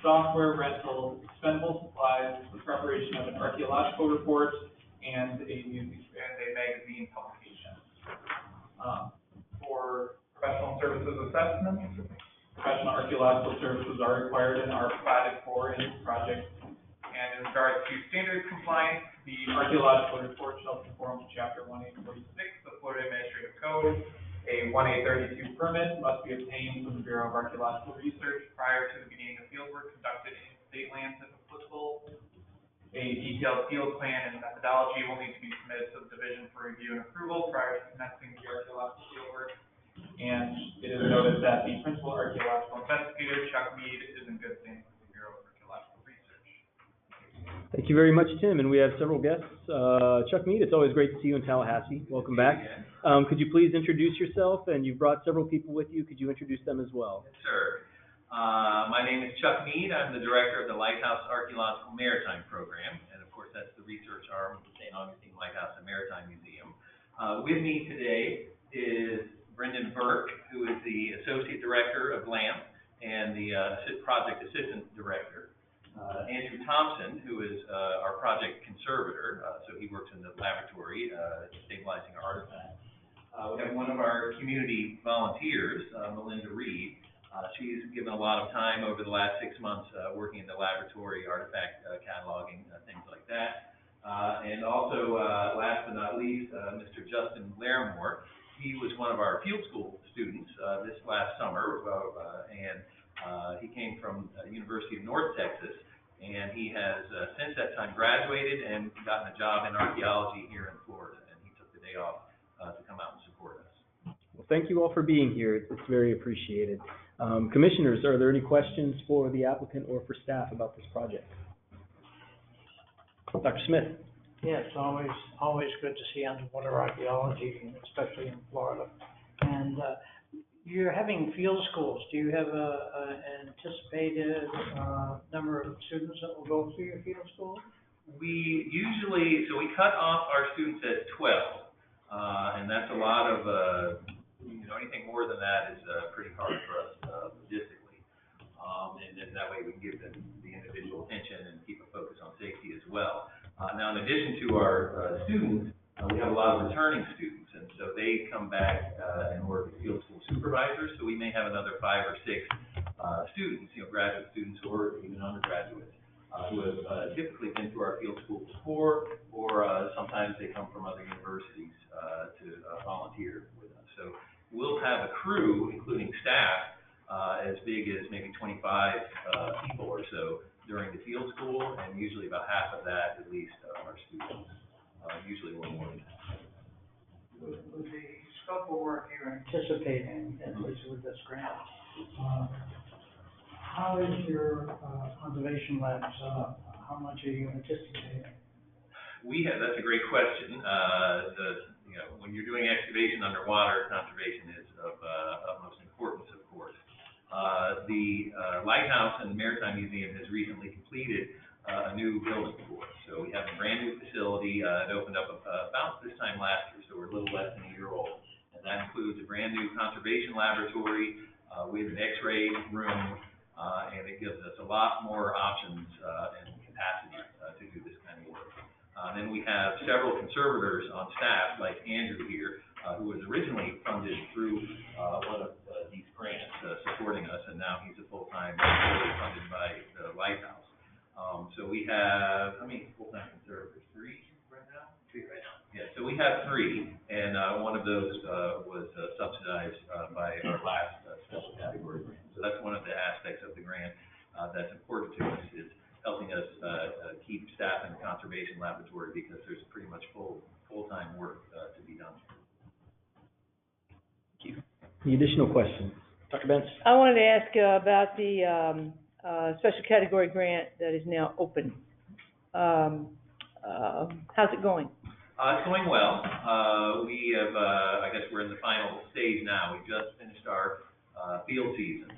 [SPEAKER 21] software rental, expendable supplies, the preparation of an archaeological report, and a magazine publication. For professional services assessments, professional archaeological services are required and are provided for in this project. And in regards to standards compliance, the archaeological report shall conform to Chapter 1846 of Florida Administrative Code. A 1832 permit must be obtained from the Bureau of Archaeological Research prior to the beginning of fieldwork conducted in state lands if applicable. A detailed field plan and methodology will need to be submitted to the division for review and approval prior to commencing the archaeological fieldwork. And it is noted that the principal archaeological investigator, Chuck Mead, is in good standing with the Bureau of Archaeological Research.
[SPEAKER 16] Thank you very much, Tim, and we have several guests. Chuck Mead, it's always great to see you in Tallahassee. Welcome back. Could you please introduce yourself? And you've brought several people with you. Could you introduce them as well?
[SPEAKER 5] Sure. My name is Chuck Mead. I'm the director of the Lighthouse Archaeological Maritime Program, and of course that's the research arm of the St. Augustine Lighthouse and Maritime Museum. With me today is Brendan Burke, who is the Associate Director of LAMP and the Project Assistant Director. Andrew Thompson, who is our project conservator, so he works in the laboratory stabilizing our artifacts. We have one of our community volunteers, Melinda Reed. She's given a lot of time over the last 6 months working in the laboratory, artifact cataloging, things like that. And also, last but not least, Mr. Justin Larimore. He was one of our field school students this last summer, and he came from University of North Texas, and he has since that time graduated and gotten a job in archaeology here in Florida, and he took the day off to come out and support us.
[SPEAKER 16] Well, thank you all for being here. It's very appreciated. Commissioners, are there any questions for the applicant or for staff about this project? Dr. Smith?
[SPEAKER 8] Yes, always good to see underwater archaeology, especially in Florida. And you're having field schools. Do you have an anticipated number of students that will go through your field school?
[SPEAKER 5] We cut off our students at 12, and that's a lot of, anything more than that is pretty hard for us logistically. And then that way we can give them the individual attention and keep a focus on safety as well. Now, in addition to our students, we have a lot of returning students, and so they come back and work as field school supervisors. So we may have another 5 or 6 students, graduate students or even undergraduates, who have typically been to our field school before, or sometimes they come from other universities to volunteer with us. So we'll have a crew, including staff, as big as maybe 25 people or so during the field school, and usually about half of that, at least, are students. Usually a little more than that.
[SPEAKER 8] With the scope of work you're anticipating, at least with this grant, how is your conservation labs? How much are you anticipating?
[SPEAKER 5] That's a great question. When you're doing excavation underwater, conservation is of utmost importance, of course. The Lighthouse and the Maritime Museum has recently completed a new building for us. So we have a brand new facility. It opened up about this time last year, so we're a little less than a year old. And that includes a brand new conservation laboratory with an X-ray room, and it gives us a lot more options and capacity to do this kind of work. Then we have several conservators on staff, like Andrew here, who was originally funded through one of these grants supporting us, and now he's a full-time employee funded by the Lighthouse. So we have, how many full-time conservators? 3 right now? 3 right now. Yeah, so we have 3, and one of those was subsidized by our last special category grant. So that's one of the aspects of the grant that's important to us, is helping us keep staff in the conservation laboratory, because there's pretty much full-time work to be done.
[SPEAKER 16] Thank you. Any additional questions? Dr. Benz?
[SPEAKER 18] I wanted to ask about the special category grant that is now open. How's it going?
[SPEAKER 5] It's going well. We have, I guess we're in the final stage now. We just finished our field season,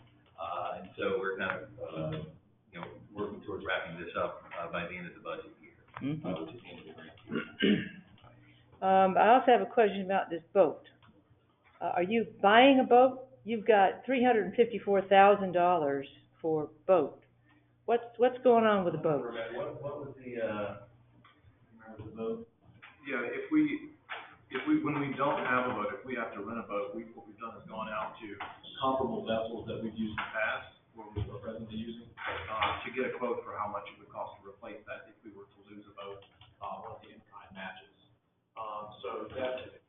[SPEAKER 5] and so we're kind of, working towards wrapping this up by the end of the budget year, which is the end of the grant year.
[SPEAKER 18] I also have a question about this boat. Are you buying a boat? You've got $354,000 for boat. What's going on with the boat?
[SPEAKER 5] What was the, remember the boat?
[SPEAKER 6] Yeah, when we don't have a boat, if we have to rent a boat, what we've done is gone out to comparable vessels that we've used in the past, or we are presently using, to get a quote for how much it would cost to replace that if we were to lose a boat, one of the in-kind matches. So that,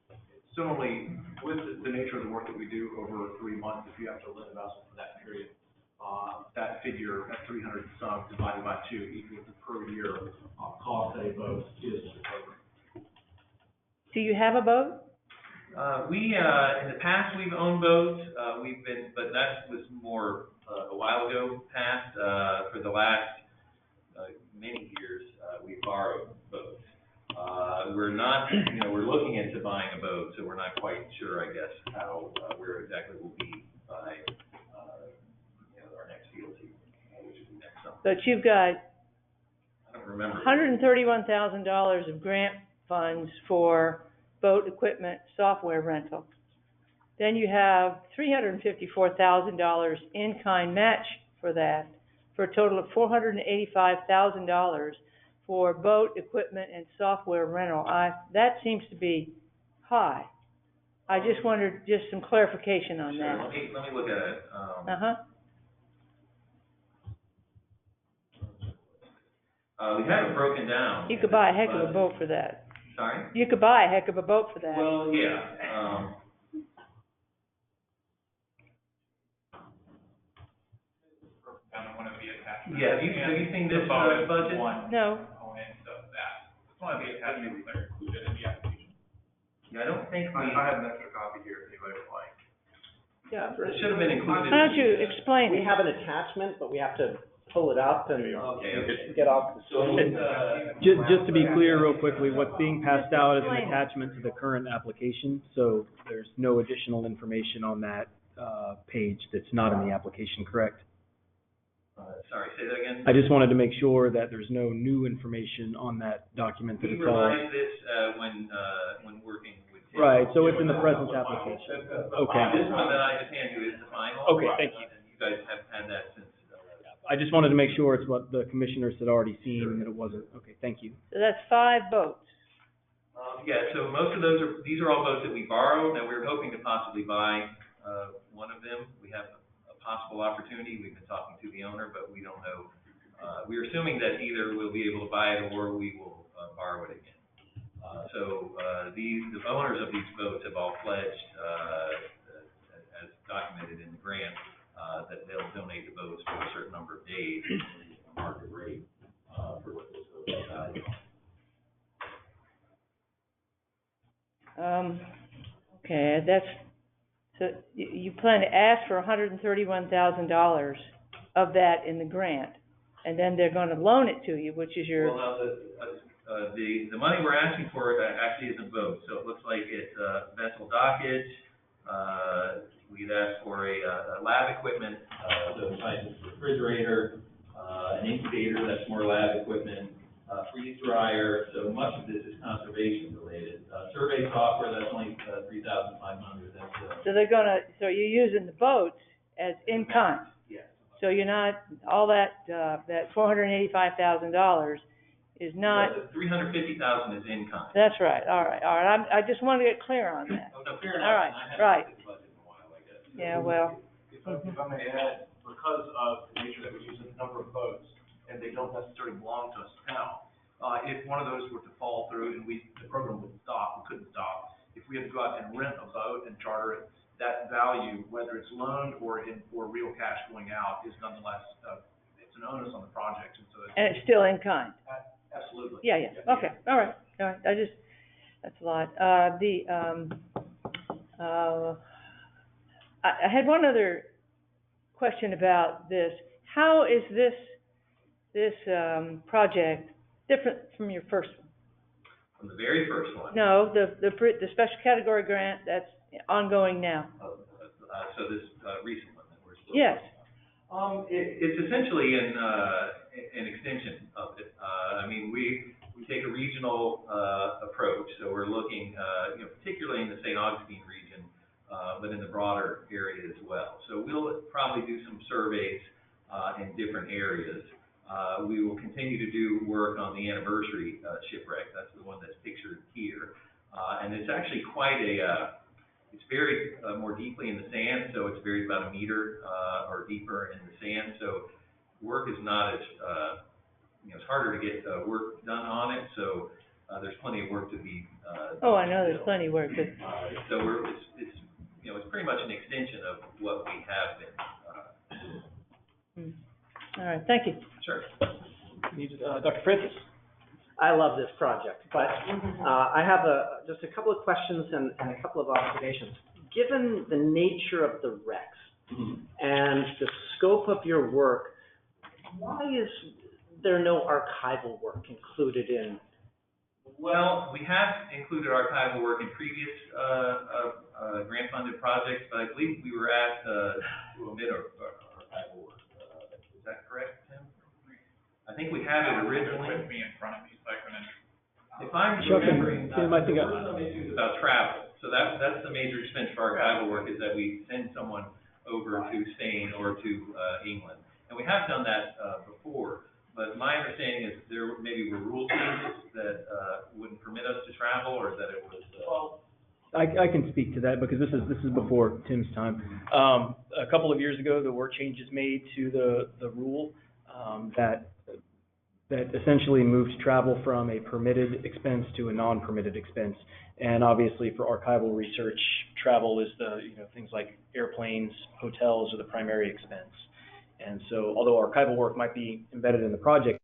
[SPEAKER 6] similarly, with the nature of the work that we do over 3 months, if you have to rent a vessel for that period, that figure, that 300 some divided by 2 equals the per year cost of a boat is the program.
[SPEAKER 18] Do you have a boat?
[SPEAKER 5] In the past, we've owned boats. But that was more a while ago past. For the last many years, we've borrowed boats. We're not, we're looking into buying a boat, so we're not quite sure, I guess, where exactly we'll be by, our next field season, which will be next summer.
[SPEAKER 18] But you've got
[SPEAKER 5] I don't remember.
[SPEAKER 18] $131,000 of grant funds for boat equipment software rental. Then you have $354,000 in-kind match for that, for a total of $485,000 for boat equipment and software rental. That seems to be high. I just wondered, just some clarification on that.
[SPEAKER 5] Sure, let me look at it. We have it broken down.
[SPEAKER 18] You could buy a heck of a boat for that.
[SPEAKER 5] Sorry?
[SPEAKER 18] You could buy a heck of a boat for that.
[SPEAKER 5] Well, yeah. Yeah, have you seen this budget?
[SPEAKER 18] No.
[SPEAKER 21] It's one of the attachments that are included in the application.
[SPEAKER 5] Yeah, I don't think
[SPEAKER 6] I have an extra copy here if anybody would like.
[SPEAKER 13] Yeah.
[SPEAKER 5] It should have been included.
[SPEAKER 18] Why don't you explain
[SPEAKER 13] We
[SPEAKER 18] it?
[SPEAKER 13] have an attachment, but we have to pull it up and
[SPEAKER 5] Okay.
[SPEAKER 13] get off the
[SPEAKER 5] So,
[SPEAKER 13] screen.
[SPEAKER 16] Just to be clear real quickly, what's being passed out is an attachment to the current application, so there's no additional information on that, page that's not in the application, correct?
[SPEAKER 5] Sorry, say that again?
[SPEAKER 16] I just wanted to make sure that there's no new information on that document, that
[SPEAKER 5] We
[SPEAKER 16] it's all.
[SPEAKER 5] revised this, when working with Tim.
[SPEAKER 16] Right, so it's in the present application. Okay.
[SPEAKER 5] This one that I just handed you is the final.
[SPEAKER 16] Okay, thank you.
[SPEAKER 5] And you guys have had that since.
[SPEAKER 16] I just wanted to make sure it's what the commissioners had already seen, and that it wasn't, okay, thank you.
[SPEAKER 18] So that's 5 votes.
[SPEAKER 5] Yeah, so most of these are all boats that we borrowed. Now, we're hoping to possibly buy, one of them. We have a possible opportunity. We've been talking to the owner, but we don't know. We're assuming that either we'll be able to buy it or we will, borrow it again. The owners of these boats have all pledged, as documented in the grant, that they'll donate the boats for a certain number of days, market rate, for what those boats are valued.
[SPEAKER 18] Okay, so you plan to ask for $131,000 of that in the grant, and then they're gonna loan it to you, which is your.
[SPEAKER 5] Well, now, the money we're asking for actually isn't boats, so it looks like it's, vessel dockage. We'd ask for a lab equipment, so it's like a refrigerator, an incubator, that's more lab equipment, freeze dryer, so much of this is conservation related. Survey software, that's only, 3,500, that's,
[SPEAKER 18] So you're using the boats as in kind?
[SPEAKER 5] Yes.
[SPEAKER 18] So you're not, all that $485,000 is not.
[SPEAKER 5] The 350,000 is in kind.
[SPEAKER 18] That's right, all right. I just wanted to get clear on that.
[SPEAKER 5] Oh, no, fair enough.
[SPEAKER 18] All right,
[SPEAKER 5] I haven't
[SPEAKER 18] right.
[SPEAKER 5] looked at the budget in a while, I guess.
[SPEAKER 18] Yeah, well.
[SPEAKER 6] If I may add, because of the nature that we use a number of boats, and they don't necessarily belong to us now, if one of those were to fall through and the program would stop, we couldn't stop, if we had to go out and rent a boat and charter it, that value, whether it's loaned or real cash going out, is nonetheless, it's an onus on the project, and so.
[SPEAKER 18] And it's still in kind?
[SPEAKER 6] Absolutely.
[SPEAKER 18] Yeah, okay, all right, that's a lot. I had one other question about this. How is this project different from your first one?
[SPEAKER 5] From the very first one.
[SPEAKER 18] No, the special category grant that's ongoing now.
[SPEAKER 5] So this, recent one that we're still.
[SPEAKER 18] Yes.
[SPEAKER 5] It's essentially an extension of it. I mean, we take a regional, approach, so we're looking, particularly in the St. Augustine region, but in the broader area as well. So we'll probably do some surveys, in different areas. We will continue to do work on the anniversary, shipwreck. That's the one that's pictured here. And it's actually quite it's buried, more deeply in the sand, so it's buried about 1 meter, or deeper in the sand. So work is not as, it's harder to get, work done on it, so, there's plenty of work to be,
[SPEAKER 18] Oh, I know there's plenty of work, but.
[SPEAKER 5] So it's pretty much an extension of what we have been,
[SPEAKER 18] All right, thank you.
[SPEAKER 5] Sure.
[SPEAKER 16] Dr. Francis?
[SPEAKER 13] I love this project, but I have just a couple of questions and a couple of observations. Given the nature of the wrecks and the scope of your work, why is there no archival work included in?
[SPEAKER 5] Well, we have included archival work in previous grant-funded projects, but I believe we were asked to omit archival work. Is that correct, Tim? I think we had it originally.
[SPEAKER 21] With me in front of me, so I couldn't.
[SPEAKER 5] If I'm
[SPEAKER 16] Chuck and
[SPEAKER 5] remembering,
[SPEAKER 16] Tim, I think
[SPEAKER 5] there were some issues about travel. So that's the major expense for archival work, is that we send someone over to Spain or to England. And we have done that before, but my understanding is there maybe were rule changes that wouldn't permit us to travel, or that it was.
[SPEAKER 16] I can speak to that, because this is before Tim's time. A couple of years ago, there were changes made to the rule, that essentially moved travel from a permitted expense to a non-permitted expense. And obviously for archival research, travel is things like airplanes, hotels are the primary expense. And so although archival work might be embedded in the project,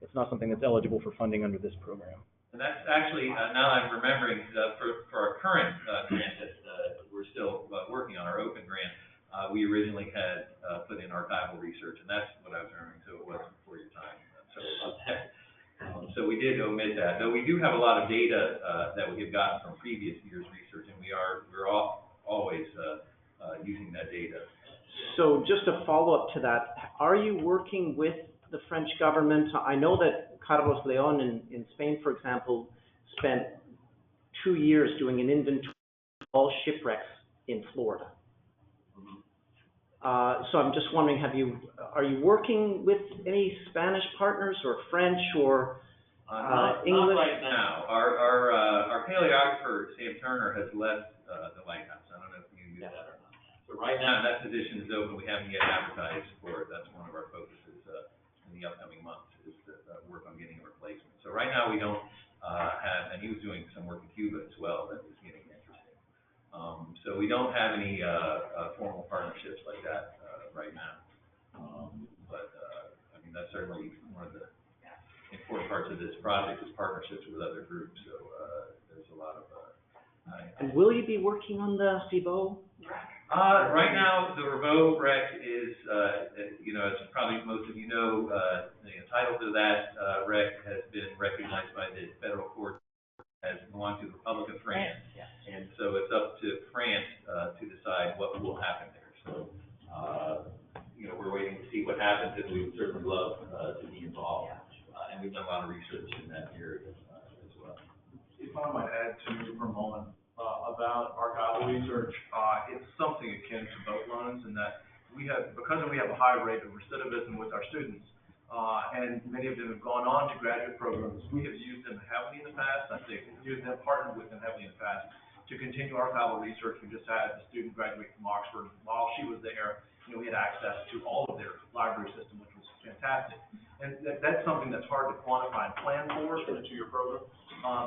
[SPEAKER 16] it's not something that's eligible for funding under this program.
[SPEAKER 5] And that's actually, now I'm remembering, for our current grant that we're still working on, our open grant, we originally had, put in archival research, and that's what I was remembering, so it wasn't before your time. Sorry about that. So we did omit that, though we do have a lot of data, that we have gotten from previous years' research, and we're always, using that data.
[SPEAKER 13] So just a follow-up to that, are you working with the French government? I know that Carlos León in Spain, for example, spent 2 years doing an inventory of all shipwrecks in Florida. So I'm just wondering, are you working with any Spanish partners or French or English?
[SPEAKER 5] Not right now. Our paleographer, Sam Turner, has left the lighthouse. I don't know if you knew that or not. So right now, that position is open. We haven't yet advertised for it. That's one of our focuses in the upcoming months, is to work on getting a replacement. So right now, we don't have, and he was doing some work in Cuba as well that was getting interesting. So we don't have any formal partnerships like that right now. But I mean, that's certainly one of the important parts of this project is partnerships with other groups. So there's a lot of.
[SPEAKER 13] And will you be working on the Cibot?
[SPEAKER 5] Right now, the Reveau wreck is, as probably most of you know, the title to that wreck has been recognized by the federal court as belonging to the Republic of France. And so it's up to France to decide what will happen there. So, we're waiting to see what happens, and we would certainly love to be involved. And we've done a lot of research in that area as well.
[SPEAKER 6] If I might add to you for a moment about archival research, it's something akin to boat loans in that because we have a high rate of recidivism with our students, and many of them have gone on to graduate programs. We have used them heavily in the past. I think we've partnered with them heavily in the past to continue archival research. We just had a student graduate from Oxford. While she was there, we had access to all of their library system, which was fantastic. And that's something that's hard to quantify and plan for a 2-year program,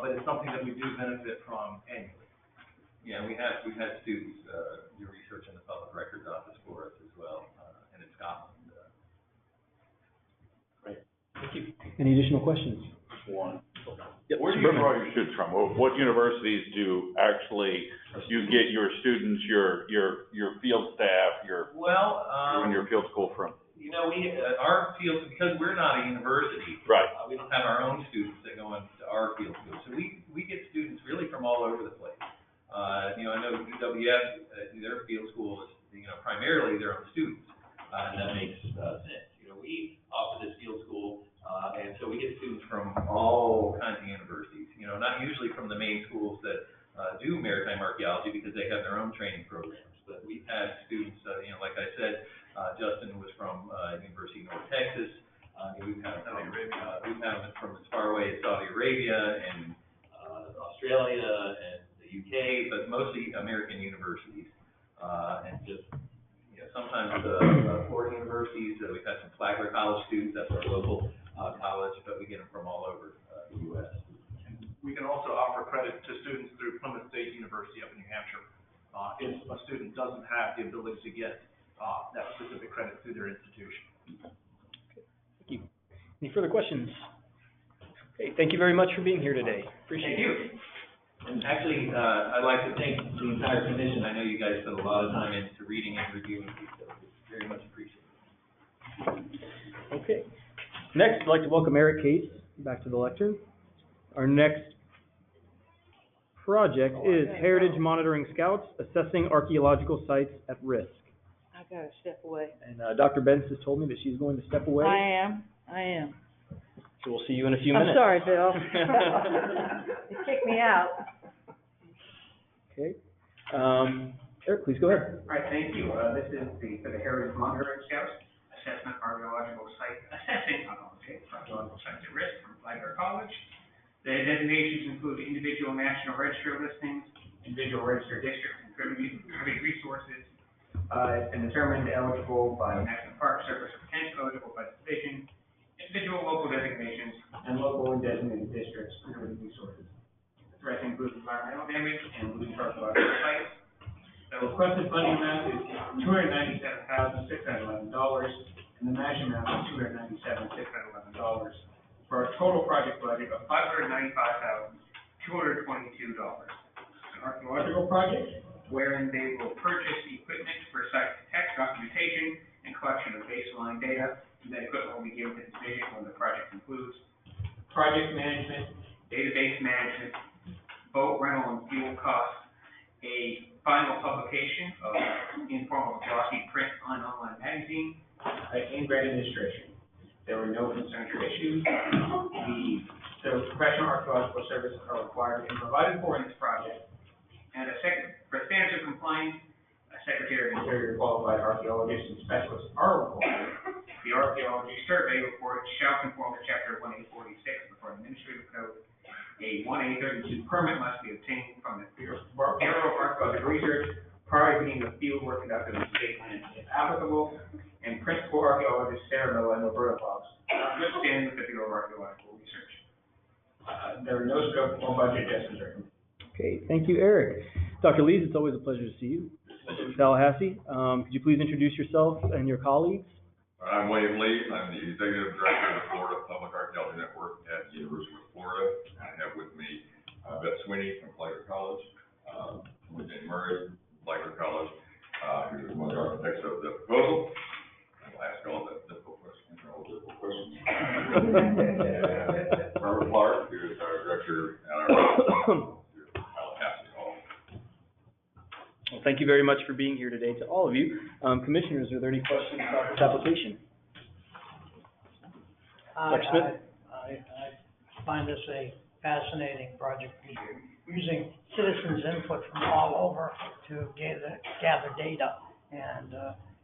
[SPEAKER 6] but it's something that we do benefit from annually.
[SPEAKER 5] Yeah, we've had students do research in the Public Records Office for us as well, and in Scotland.
[SPEAKER 16] Great, thank you. Any additional questions?
[SPEAKER 10] One.
[SPEAKER 16] Yep.
[SPEAKER 10] Where do you draw your students from? What universities do you get your students, your field staff, and your field school from?
[SPEAKER 5] Our field, because we're not a university,
[SPEAKER 10] right?
[SPEAKER 5] We don't have our own students that go into our field school, so we get students really from all over the place. I know UWF, their field school is, primarily their own students, and that makes sense. We offer this field school, and so we get students from all kinds of universities. Not usually from the main schools that do maritime archaeology because they have their own training programs. But we've had students, like I said, Justin was from University of North Texas. We've had them from as far away as Saudi Arabia and Australia and the UK, but mostly American universities. And just sometimes foreign universities. We've had some Flagler College students. That's our local college, but we get them from all over the U.S.
[SPEAKER 6] We can also offer credit to students through Plymouth State University up in New Hampshire. If a student doesn't have the ability to get that specific credit through their institution.
[SPEAKER 16] Thank you. Any further questions? Okay, thank you very much for being here today. Appreciate it.
[SPEAKER 5] Thank you. And actually, I'd like to thank the entire commission. I know you guys put a lot of time into reading and reviewing these, so it's very much appreciated.
[SPEAKER 16] Okay. Next, I'd like to welcome Eric Case back to the lectern. Our next project is Heritage Monitoring Scouts, Assessing Archaeological Sites at Risk.
[SPEAKER 18] I gotta step away.
[SPEAKER 16] And Dr. Benz has told me that she's going to step away.
[SPEAKER 18] I am.
[SPEAKER 16] So we'll see you in a few minutes.
[SPEAKER 18] I'm sorry, Bill. You kicked me out.
[SPEAKER 16] Okay. Eric, please go ahead.
[SPEAKER 7] All right, thank you. This is for the Heritage Monitoring Scouts, Assessment Archaeological Site, Assessing Archaeological Sites at Risk from Flagler College. The designations include individual National Register listings, individual register districts, and private resources. It's been determined eligible by the National Park Service, or potentially eligible by the division, individual local designations, and local and designated districts, private resources. The threats include environmental damage and loose archaeological sites. The requested funding amount is $297,611, and the match amount is $297,611, for a total project budget of $595,222. An archaeological project wherein they will purchase equipment for site text documentation and collection of baseline data. That equipment will be given to the division when the project concludes. Project management, database management, boat rental and fuel costs, a final publication of informal glossy print on online magazine, and grant administration. There were no concerns or issues. The professional archaeological services are required and provided for in this project. And for standards of compliance, a Secretary of Interior qualified archaeologists and specialists are required. The archaeology survey report shall conform to Chapter 1846 before Administrative Code. A 1A32 permit must be obtained from the Bureau of Archaeological Research prior to beginning the field work conducted in state land if applicable. And Principal Archaeologist Sarah Miller and Roberta Fox are good standing with the Bureau of Archaeological Research. There are no scope or budget adjustments recommended.
[SPEAKER 16] Okay, thank you, Eric. Dr. Lees, it's always a pleasure to see you. Tallahassee, could you please introduce yourself and your colleagues?
[SPEAKER 4] I'm William Lees. I'm the Executive Director of the Florida Public Archaeology Network at the University of Florida. I have with me Beth Sweeney from Flagler College, Jane Murray from Flagler College, who is one of the architects of the proposal. I'll ask all the difficult questions. Robert Clark, who is our Director at our Tallahassee Hall.
[SPEAKER 16] Well, thank you very much for being here today to all of you. Commissioners, are there any questions about this application? Dr. Smith?
[SPEAKER 8] I find this a fascinating project because you're using citizens' input from all over to gather data. And,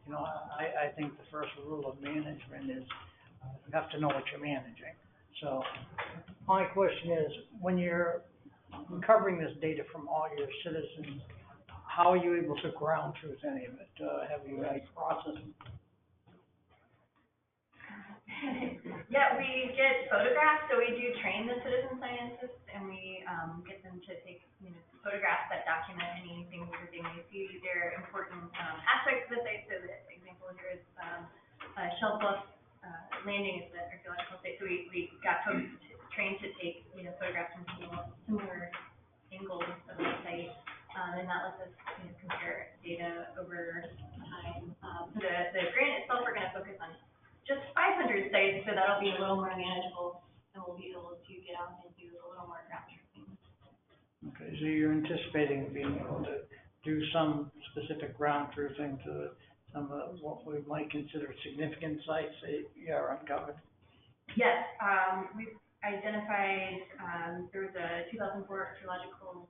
[SPEAKER 8] I think the first rule of management is you have to know what you're managing. So my question is, when you're recovering this data from all your citizens, how are you able to ground truth any of it? Have you processed?
[SPEAKER 11] Yeah, we get photographs, so we do train the citizen scientists, and we get them to take photographs that document anything weird they may see. They're important aspects of the site. So the example here is Shell Bluff Landing is the archaeological site. So we got folks trained to take photographs from similar angles of the site. And that lets us compare data over time. The grant itself, we're going to focus on just 500 sites, so that'll be a little more manageable, and we'll be able to get out and do a little more ground truthing.
[SPEAKER 8] Okay, so you're anticipating being able to do some specific ground truthing to some of what we might consider significant sites that you are uncovered?
[SPEAKER 11] Yes, we've identified, there was a 2004 archaeological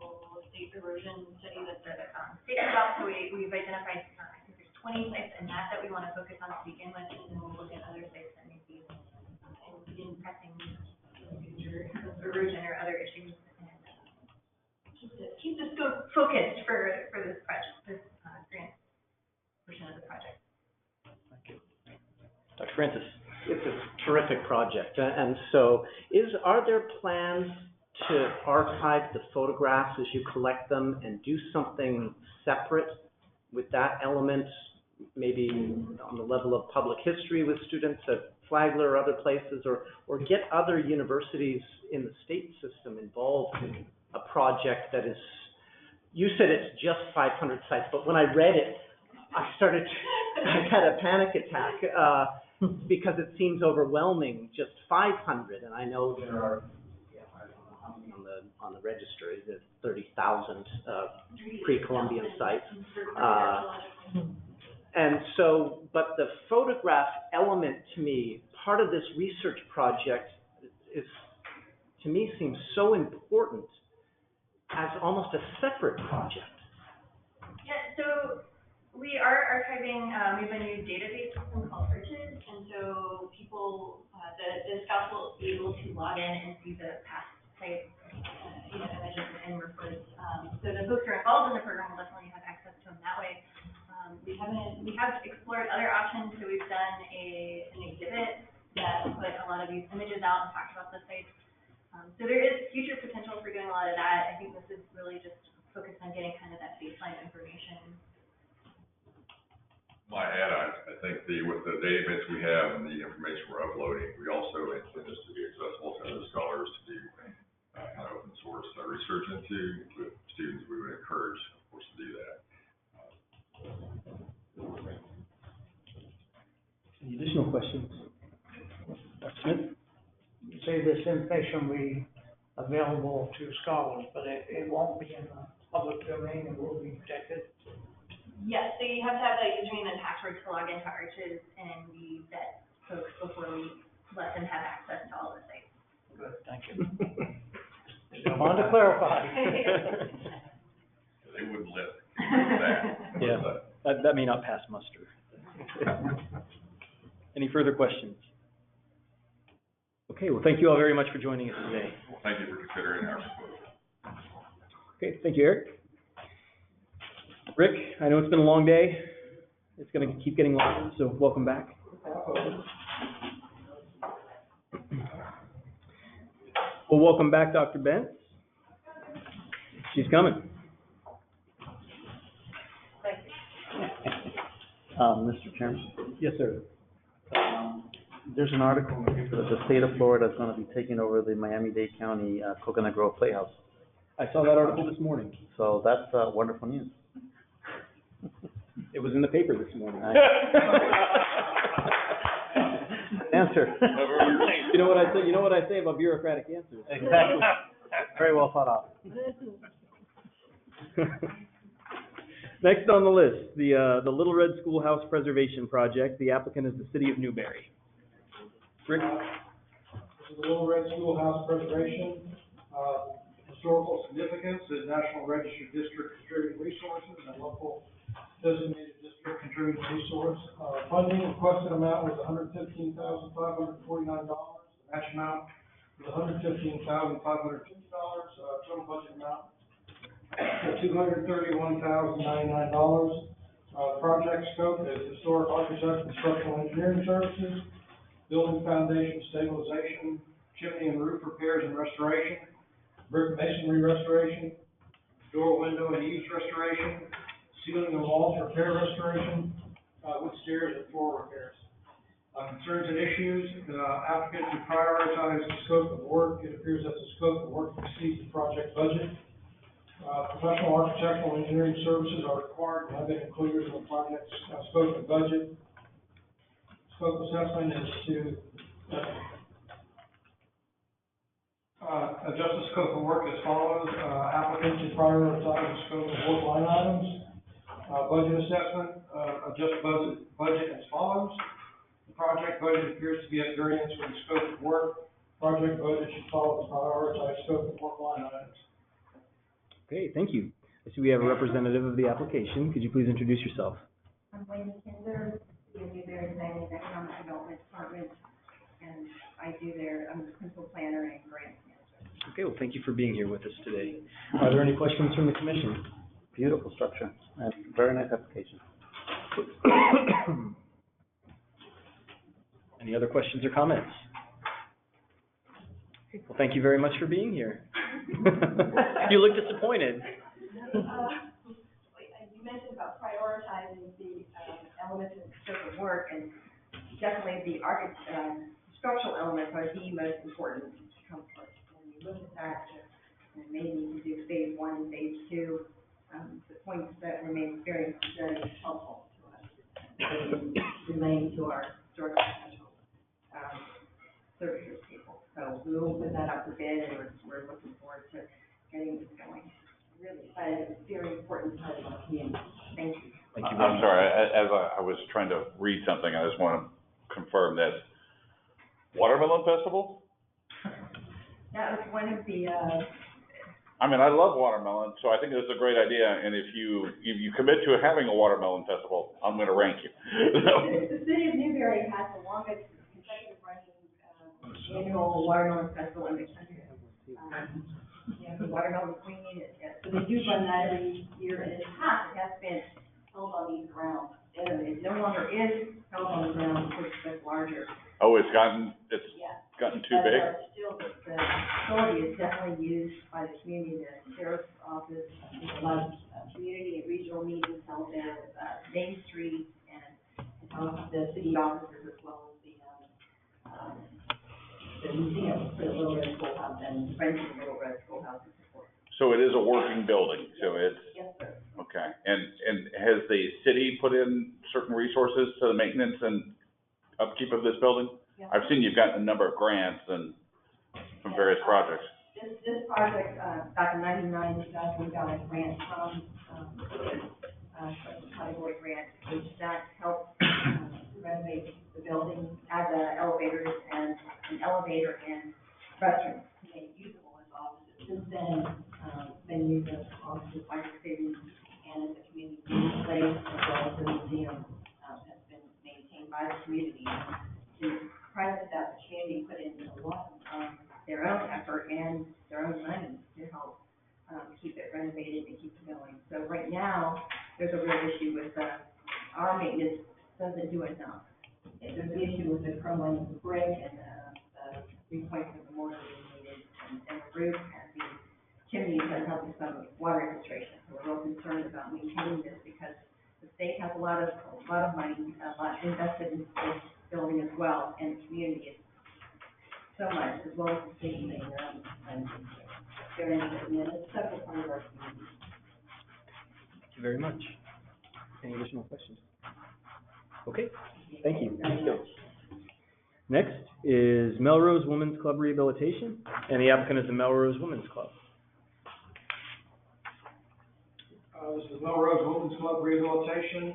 [SPEAKER 11] state erosion study that the state put out, so we've identified, I think there's 20 sites in that we want to focus on to begin with, and then we'll look at other sites that may be in pressing future erosion or other issues, and keep the scope focused for this project, this grant portion of the project.
[SPEAKER 16] Thank you. Dr. Francis.
[SPEAKER 13] It's a terrific project, and so are there plans to archive the photographs as you collect them and do something separate with that element, maybe on the level of public history with students at Flagler or other places, or get other universities in the state system involved in a project that is, you said it's just 500 sites, but when I read it, I had a panic attack, because it seems overwhelming, just 500, and I know there are, on the registry, there's 30,000 pre-Columbian sites. And so, but the photograph element to me, part of this research project is, to me, seems so important as almost a separate project.
[SPEAKER 11] Yeah, so we are archiving, we have a new database system called Riches, and so people, the scouts will be able to log in and see the past site, images and reports. So the folks who are involved in the program will definitely have access to them that way. We have explored other options, so we've done an exhibit that put a lot of these images out and talked about the sites. So there is future potential for doing a lot of that. I think this is really just focused on getting kind of that baseline information.
[SPEAKER 4] My add, I think with the database we have and the information we're uploading, we also intend this to be accessible to other scholars to do kind of open source research into. With students, we would encourage, of course, to do that.
[SPEAKER 16] additional questions? Dr. Smith?
[SPEAKER 6] You say this information will be available to scholars, but it won't be in the public domain, it will be protected?
[SPEAKER 11] Yes, so you have to have a username and password to log into Arches, and we vet folks before we let them have access to all the sites.
[SPEAKER 6] Good, thank you. Just wanted to clarify.
[SPEAKER 4] They wouldn't let that.
[SPEAKER 16] Yeah, that may not pass muster. Any further questions? Okay, well, thank you all very much for joining us today.
[SPEAKER 4] Well, thank you for considering our proposal.
[SPEAKER 16] Okay, thank you, Eric. Rick, I know it's been a long day. It's going to keep getting longer, so welcome back. Well, welcome back, Dr. Bentz. She's coming.
[SPEAKER 3] Mr. Chairman?
[SPEAKER 16] Yes, sir.
[SPEAKER 3] There's an article in the paper that the state of Florida is going to be taking over the Miami-Dade County Coconut Grove Playhouse.
[SPEAKER 16] I saw that article this morning.
[SPEAKER 3] So that's wonderful news.
[SPEAKER 16] It was in the paper this morning.
[SPEAKER 3] Answer.
[SPEAKER 16] You know what I say? You know what I say about bureaucratic answers.
[SPEAKER 3] Exactly. Very well thought out.
[SPEAKER 16] Next on the list, the Little Red Schoolhouse Preservation Project. The applicant is the City of Newberry. Rick?
[SPEAKER 6] This is the Little Red Schoolhouse Preservation, historical significance, the National Register District Contributing Resources, and local designated district contributing resource. Funding requested amount was $115,549. The match amount was $115,550. Total budget amount $231,099. Project scope is historic architect and structural engineering services, building foundation stabilization, chimney and roof repairs and restoration, brick masonry restoration, door, window, and eaves restoration, ceiling and walls repair restoration, wood stairs and floor repairs. Concerns and issues, applicant to prioritize the scope of work. It appears that the scope of work exceeds the project budget. Professional architectural engineering services are required and have been included in the project's scope and budget. Scope assessment is to adjust the scope of work as follows. Applicant to prioritize the scope of work line items. Budget assessment, adjust budget as follows. The project budget appears to be at variance with the scope of work. Project budget should follow the prioritized scope of work line items.
[SPEAKER 16] Okay, thank you. I see we have a representative of the application. Could you please introduce yourself?
[SPEAKER 9] I'm Wayne Kinder, the Newberry Planning and Economic Development Department, and I'm the principal planner and grant manager.
[SPEAKER 16] Okay, well, thank you for being here with us today. Are there any questions from the commission?
[SPEAKER 3] Beautiful structure and very nice application.
[SPEAKER 16] Any other questions or comments? Okay, well, thank you very much for being here. You look disappointed.
[SPEAKER 9] You mentioned about prioritizing the elements of the scope of work, and definitely the structural elements are the most important to come first. When you look at that, and maybe you do phase 1 and phase 2, the points that remain very helpful to us relating to our historical professional services people. So we will put that up for bid, and we're looking forward to getting this going. Really excited. It's very important part of our community. Thank you.
[SPEAKER 16] Thank you.
[SPEAKER 10] I'm sorry, as I was trying to read something, I just want to confirm that Watermelon Festival?
[SPEAKER 9] That was one of the,
[SPEAKER 10] I mean, I love watermelon, so I think it's a great idea, and if you commit to having a watermelon festival, I'm going to rank you.
[SPEAKER 9] the city of Newberry has the longest consecutive running annual watermelon festival in the country. The watermelon queen, so they do run that every year, and in the past, it has been held on these grounds. It no longer is held on the grounds, it's just larger.
[SPEAKER 10] Oh, it's gotten too big?
[SPEAKER 9] Still, the facility is definitely used by the community, the sheriff's office, there's a lot of community and regional meetings held there with Main Street and the city offices, as well as the museum for the Little Red Schoolhouse and Friends of the Little Red Schoolhouse.
[SPEAKER 10] So it is a working building, so it's,
[SPEAKER 9] yes, sir.
[SPEAKER 10] Okay, and has the city put in certain resources to the maintenance and upkeep of this building? I've seen you've gotten a number of grants and from various projects.
[SPEAKER 9] This project, back in '99, we got a grant from, category grant, which that helped renovate the building, add the elevators and an elevator and restrooms to make it usable as offices. Since then, been used as offices by the city and as a community place, as well as the museum, has been maintained by the community. Prior to that, the community put in a lot of their own effort and their own money to help keep it renovated and keep it going. So right now, there's a real issue with our maintenance doesn't do enough. There's an issue with the crumbling of the brick and the replacement of the mortar being needed, and the roof and the chimneys are having some water infiltration. So we're real concerned about maintaining this because the state has a lot of money, invested in this building as well, and the community is so much, as well as the state and their own funds. Very interesting, and it's several part of our community.
[SPEAKER 16] Thank you very much. Any additional questions? Okay, thank you. Next is Melrose Women's Club Rehabilitation, and the applicant is the Melrose Women's Club.
[SPEAKER 6] This is Melrose Women's Club Rehabilitation.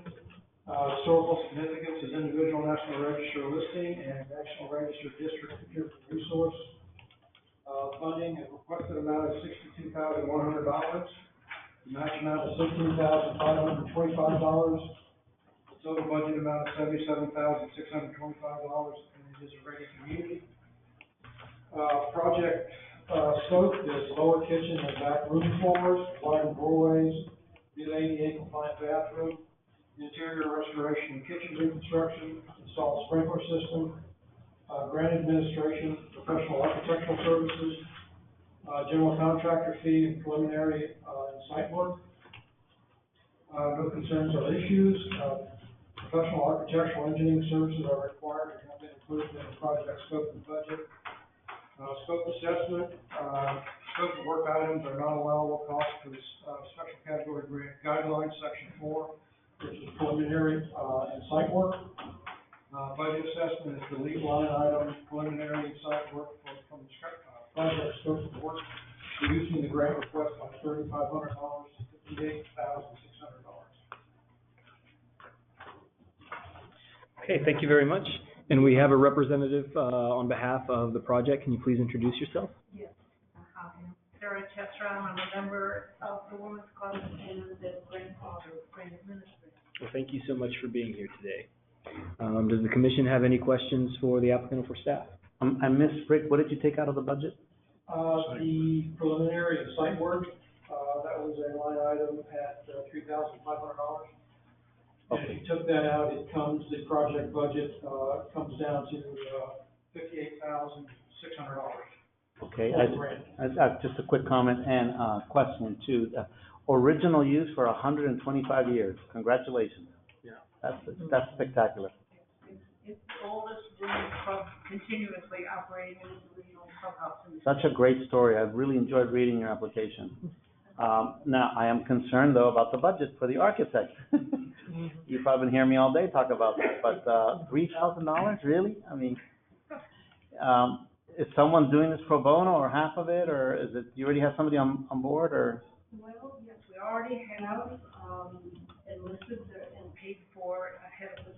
[SPEAKER 6] Historical significance is individual National Register listing and National Register District Computer Resource. Funding and requested amount is $62,100. The match amount is $16,525. The total budget amount is $77,625, and it is a rated community. Project scope is lower kitchen and back room floors, widened doorways, new ADA compliant bathroom, interior restoration and kitchen reconstruction, install sprinkler system, grant administration, professional architectural services, general contractor fee, and preliminary and site work. No concerns or issues. Professional architectural engineering services are required and have been included in the project scope and budget. Scope assessment, scope of work items are not allowable costs for this special category grant guidelines, section 4, which is preliminary and site work. Budget assessment is the lead line item, preliminary and site work from the project scope of work, reducing the grant request by $3,500 to $58,600.
[SPEAKER 16] Okay, thank you very much. And we have a representative on behalf of the project. Can you please introduce yourself?
[SPEAKER 12] Yes, Sarah Chesra, I'm a member of the Women's Club and the grandfather of grant administrator.
[SPEAKER 16] Well, thank you so much for being here today. Does the commission have any questions for the applicant or for staff?
[SPEAKER 3] I missed, Rick, what did you take out of the budget?
[SPEAKER 6] The preliminary and site work, that was a line item at $3,500.
[SPEAKER 3] Okay.
[SPEAKER 6] If you took that out, it comes, the project budget, comes down to $58,600.
[SPEAKER 3] Okay, just a quick comment and question too. Original use for 125 years. Congratulations.
[SPEAKER 6] Yeah.
[SPEAKER 3] That's spectacular.
[SPEAKER 12] It's the oldest women's club continuously operating in the regional clubhouse.
[SPEAKER 3] Such a great story. I've really enjoyed reading your application. Now, I am concerned though about the budget for the architect. You probably hear me all day talk about that, but $3,000, really? I mean, is someone doing this pro bono or half of it, or is it, you already have somebody on board, or?
[SPEAKER 12] Well, yes, we already have enlisted and paid for, ahead of the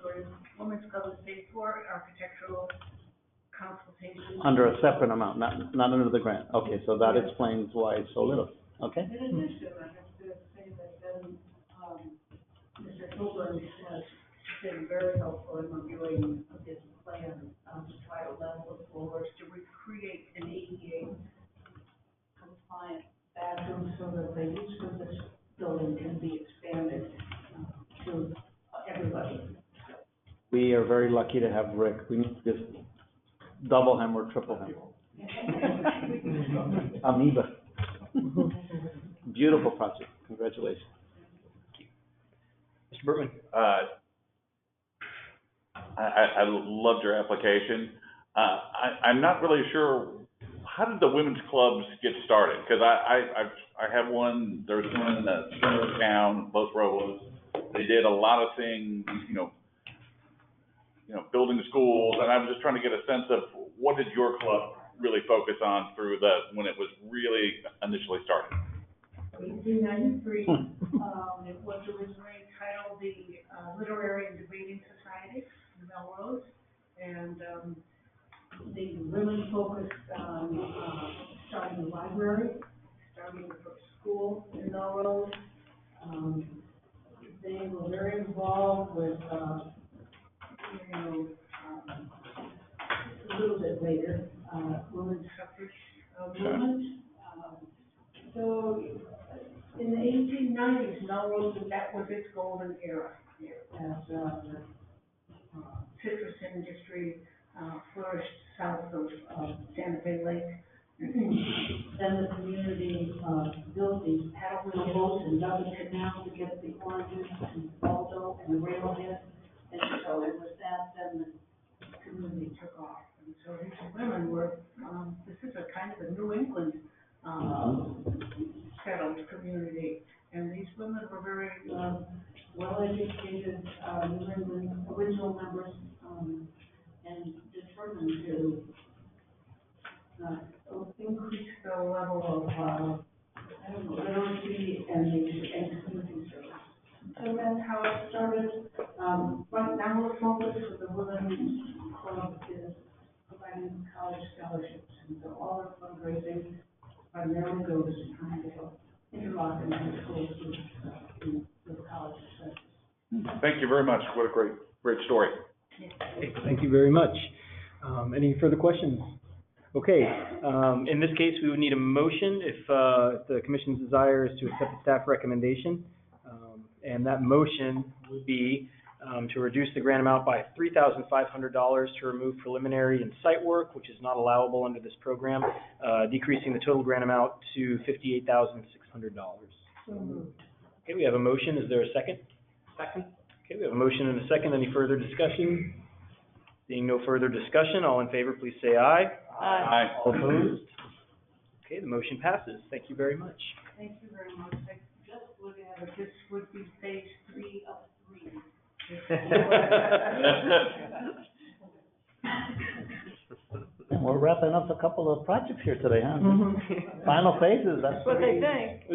[SPEAKER 12] Women's Club has paid for architectural consultation.
[SPEAKER 3] Under a separate amount, not under the grant. Okay, so that explains why it's so little. Okay.
[SPEAKER 12] In addition, I have to say that Mr. Coburn has been very helpful in reviewing his plan to try to level the floors to recreate an ADA compliant bathroom so that the use of this building can be expanded to everybody.
[SPEAKER 3] We are very lucky to have Rick. We need to just double him or triple him. Amoeba. Beautiful project. Congratulations.
[SPEAKER 16] Mr. Bertman.
[SPEAKER 10] I loved your application. I'm not really sure, how did the women's clubs get started? Because I have one, there's one in the center of town, Los Robles. They did a lot of things, you know, building schools, and I'm just trying to get a sense of what did your club really focus on through when it was really initially started?
[SPEAKER 12] 1893, it was originally titled the Literary and Debating Society in Melrose, and the women focused on starting a library, starting the first school in Melrose. They were very involved with, a little bit later, women's suffrage movement. So in the 1890s, Melrose, that was its golden era as the citrus industry flourished south of Santa Fe Lake. Then the community built these paddle wheel boats and dug a canal to get the oranges and Baldo and the railhead. And so it was that then the community took off. And so these women were, this is a kind of a New England settled community. And these women were very well-educated New England original members and determined to increase the level of literacy and community service. So that's how it started. Right now, the focus of the Women's Club is providing college scholarships, and so all our fundraising primarily goes to trying to help interlock and high school students with college expenses.
[SPEAKER 10] Thank you very much. What a great story.
[SPEAKER 16] Okay, thank you very much. Any further questions? Okay, in this case, we would need a motion if the commission's desire is to accept the staff recommendation. And that motion would be to reduce the grant amount by $3,500 to remove preliminary and site work, which is not allowable under this program, decreasing the total grant amount to $58,600. Okay, we have a motion. Is there a second?
[SPEAKER 13] Second.
[SPEAKER 16] Okay, we have a motion and a second. Any further discussion? Seeing no further discussion, all in favor, please say aye.
[SPEAKER 13] Aye.
[SPEAKER 16] All opposed? Okay, the motion passes. Thank you very much.
[SPEAKER 12] Thank you very much. I just looked at it. This would be phase 3 of 3.
[SPEAKER 3] We're wrapping up a couple of projects here today, huh? Final phases, that's
[SPEAKER 18] what they think.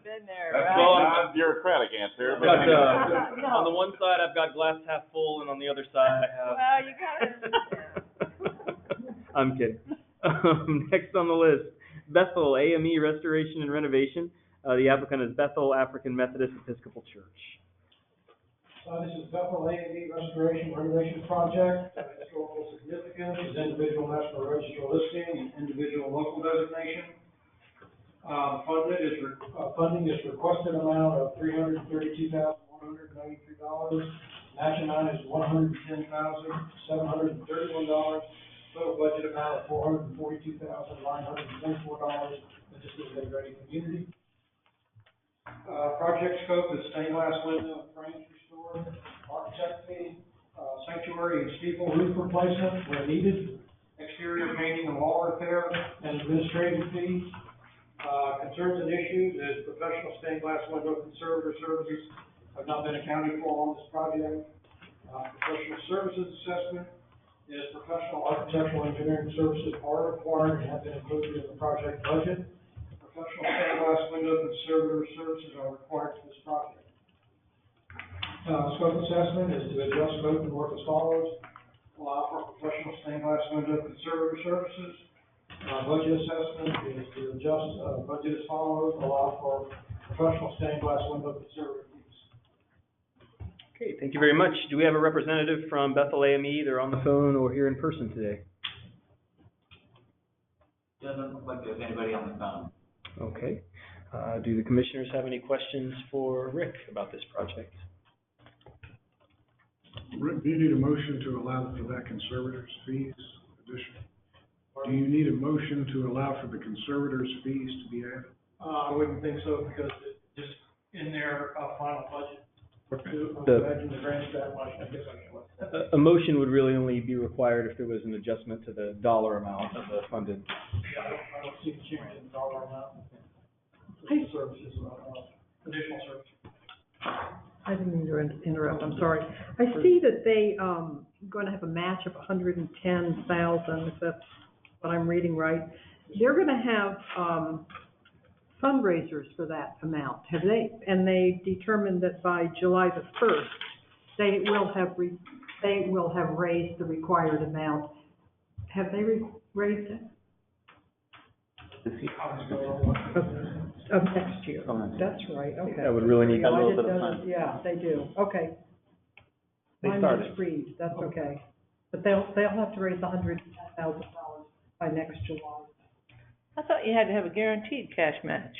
[SPEAKER 15] Been there,
[SPEAKER 10] That's
[SPEAKER 15] right?
[SPEAKER 10] all a bureaucratic answer.
[SPEAKER 16] I've got, on the one side, I've got glass half full, and on the other side, I have.
[SPEAKER 15] Well, you got it.
[SPEAKER 16] I'm kidding. Next on the list, Bethel AME Restoration and Renovation. The applicant is Bethel African Methodist Episcopal Church.
[SPEAKER 6] This is Bethel AME Restoration Renovation Project. Historical significance is individual National Register listing and individual local designation. Funding is requested amount of $332,193. Match amount is $110,731. Total budget amount of $442,924. This is a ready community. Project scope is stained glass window and frames restored, architect fee, sanctuary and steeple roof replacement where needed, exterior painting and wall repair, and administrative fees. Concerns and issues is professional stained glass window conservator services have not been accounted for on this project. Professional services assessment is professional architectural engineering services are required and have been included in the project budget. Professional stained glass window conservator services are required for this project. Scope assessment is to adjust scope and work as follows. Allow for professional stained glass window conservator services. Budget assessment is to adjust budget as follows. Allow for professional stained glass window conservator fees.
[SPEAKER 16] Okay, thank you very much. Do we have a representative from Bethel AME either on the phone or here in person today?
[SPEAKER 20] Doesn't look like there's anybody on the phone.
[SPEAKER 16] Okay. Do the commissioners have any questions for Rick about this project?
[SPEAKER 1] Rick, do you need a motion to allow for that conservator's fees addition? Do you need a motion to allow for the conservator's fees to be added?
[SPEAKER 6] I wouldn't think so because it just in their final budget. Imagine the grants that much, I guess I can.
[SPEAKER 16] A motion would really only be required if there was an adjustment to the dollar amount of the funded.
[SPEAKER 6] Yeah, I don't see the change in dollar amount. Services, additional services.
[SPEAKER 12] I didn't mean to interrupt, I'm sorry. I see that they, going to have a match of 110,000, if that's what I'm reading right. They're gonna have, fundraisers for that amount. And they determined that by July the 1st, they will have raised the required amount. Have they raised it? Of next year. That's right, okay.
[SPEAKER 16] That would really need
[SPEAKER 12] Yeah,
[SPEAKER 16] a little
[SPEAKER 12] I
[SPEAKER 16] bit of
[SPEAKER 12] did-
[SPEAKER 16] time.
[SPEAKER 12] Yeah, they do, okay.
[SPEAKER 16] They
[SPEAKER 12] Mine
[SPEAKER 16] started.
[SPEAKER 12] was freeze, that's okay. But they'll have to raise $110,000 by next July.
[SPEAKER 18] I thought you had to have a guaranteed cash match.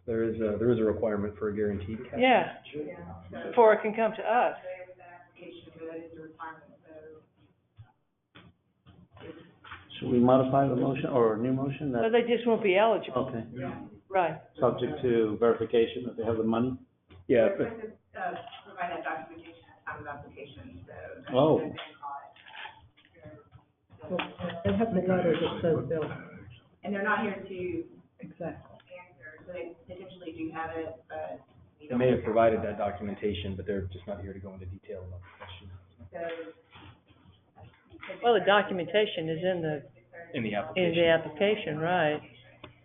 [SPEAKER 16] There is a requirement for a guaranteed cash.
[SPEAKER 18] Yeah, before it can come to us.
[SPEAKER 3] Should we modify the motion or a new motion
[SPEAKER 18] But
[SPEAKER 3] that,
[SPEAKER 18] they just won't be eligible.
[SPEAKER 3] okay,
[SPEAKER 18] Right.
[SPEAKER 3] subject to verification that they have the money?
[SPEAKER 16] Yeah,
[SPEAKER 11] Provide that documentation at time of application, so.
[SPEAKER 3] Oh.
[SPEAKER 12] They have the letter that says they'll.
[SPEAKER 11] And they're not here to
[SPEAKER 12] Exactly.
[SPEAKER 11] answer, so they potentially do have it, but we
[SPEAKER 16] they
[SPEAKER 11] don't.
[SPEAKER 16] may have provided that documentation, but they're just not here to go into detail about the question.
[SPEAKER 18] Well, the documentation is in
[SPEAKER 16] In the
[SPEAKER 18] the
[SPEAKER 16] application.
[SPEAKER 18] application, right?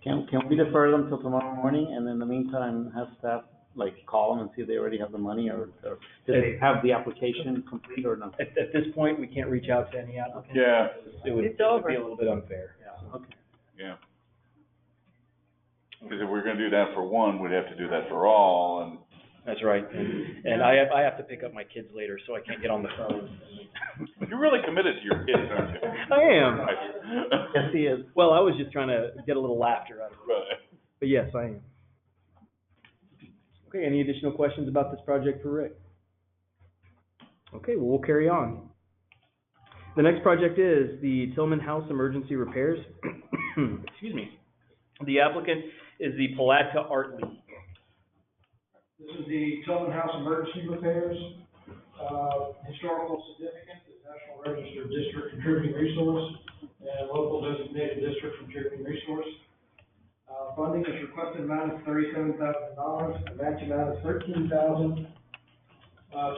[SPEAKER 3] Can we defer them till tomorrow morning, and in the meantime, have staff, like, call them and see if they already have the money, or do they have the application complete or not?
[SPEAKER 16] At this point, we can't reach out to any applicant.
[SPEAKER 10] Yeah.
[SPEAKER 16] It would
[SPEAKER 18] It's over.
[SPEAKER 16] be a little bit unfair.
[SPEAKER 3] Yeah, okay.
[SPEAKER 10] Yeah. Because if we're gonna do that for one, we'd have to do that for all, and
[SPEAKER 16] That's right. And I have to pick up my kids later, so I can't get on the phone.
[SPEAKER 10] you're really committed to your kids, aren't you?
[SPEAKER 16] I am.
[SPEAKER 3] Yes, he is.
[SPEAKER 16] Well, I was just trying to get a little laughter out of it.
[SPEAKER 10] Right.
[SPEAKER 16] But yes, I am. Okay, any additional questions about this project for Rick? Okay, well, we'll carry on. The next project is the Tillman House Emergency Repairs. Excuse me. The applicant is the Palatka Art League.
[SPEAKER 6] This is the Tillman House Emergency Repairs, historical significance, the National Register of District Contributing Resource, and local designated district contributing resource. Funding is requested amount of $37,000, the match amount is $13,000,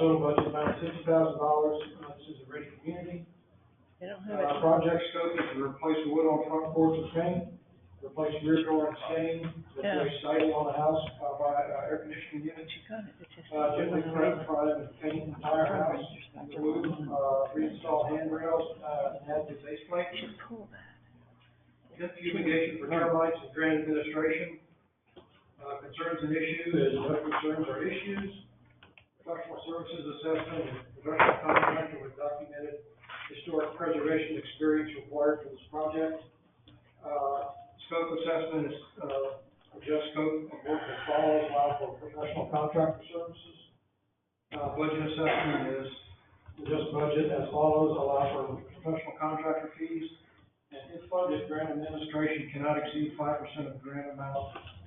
[SPEAKER 6] total budget amount is $60,000. This is a ready community.
[SPEAKER 18] They don't have it.
[SPEAKER 6] Project scope is to replace wood on front porch and paint, replace rear door and stain, replace siding on the house, by air conditioning units. Generally prep and paint the entire house, remove, reinstall handrails, and add the base plate. Fumigation for termites and drain administration. Concerns and issues, no concerns or issues. Professional services assessment, professional contractor with documented historic preservation experience required for this project. Scope assessment is, just scope of work as follows, allow for professional contractor services. Budget assessment is just budget as follows, allow for professional contractor fees. And if funded, grant administration cannot exceed 5% of the grant amount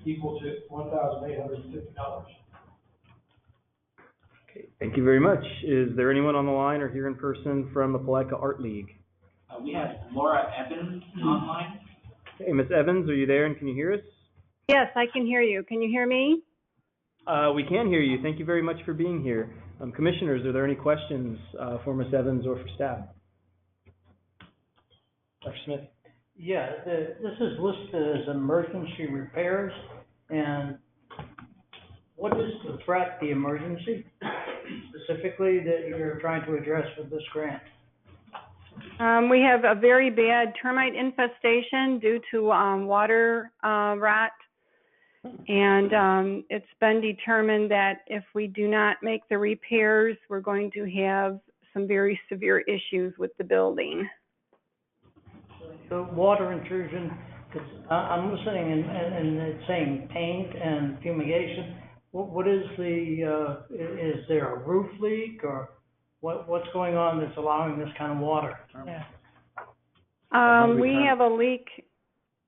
[SPEAKER 6] equal to $1,850.
[SPEAKER 16] Okay, thank you very much. Is there anyone on the line or here in person from the Palatka Art League?
[SPEAKER 20] We have Laura Evans online.
[SPEAKER 16] Okay, Ms. Evans, are you there and can you hear us?
[SPEAKER 22] Yes, I can hear you. Can you hear me?
[SPEAKER 16] We can hear you. Thank you very much for being here. Commissioners, are there any questions for Ms. Evans or for staff? Dr. Smith?
[SPEAKER 8] Yeah, this is listed as emergency repairs, and what is the threat, the emergency, specifically that you're trying to address with this grant?
[SPEAKER 22] We have a very bad termite infestation due to water rot. And it's been determined that if we do not make the repairs, we're going to have some very severe issues with the building.
[SPEAKER 8] The water intrusion, because I'm listening and it's saying paint and fumigation. What is is there a roof leak or what's going on that's allowing this kind of water?
[SPEAKER 18] Yeah.
[SPEAKER 22] We have a leak.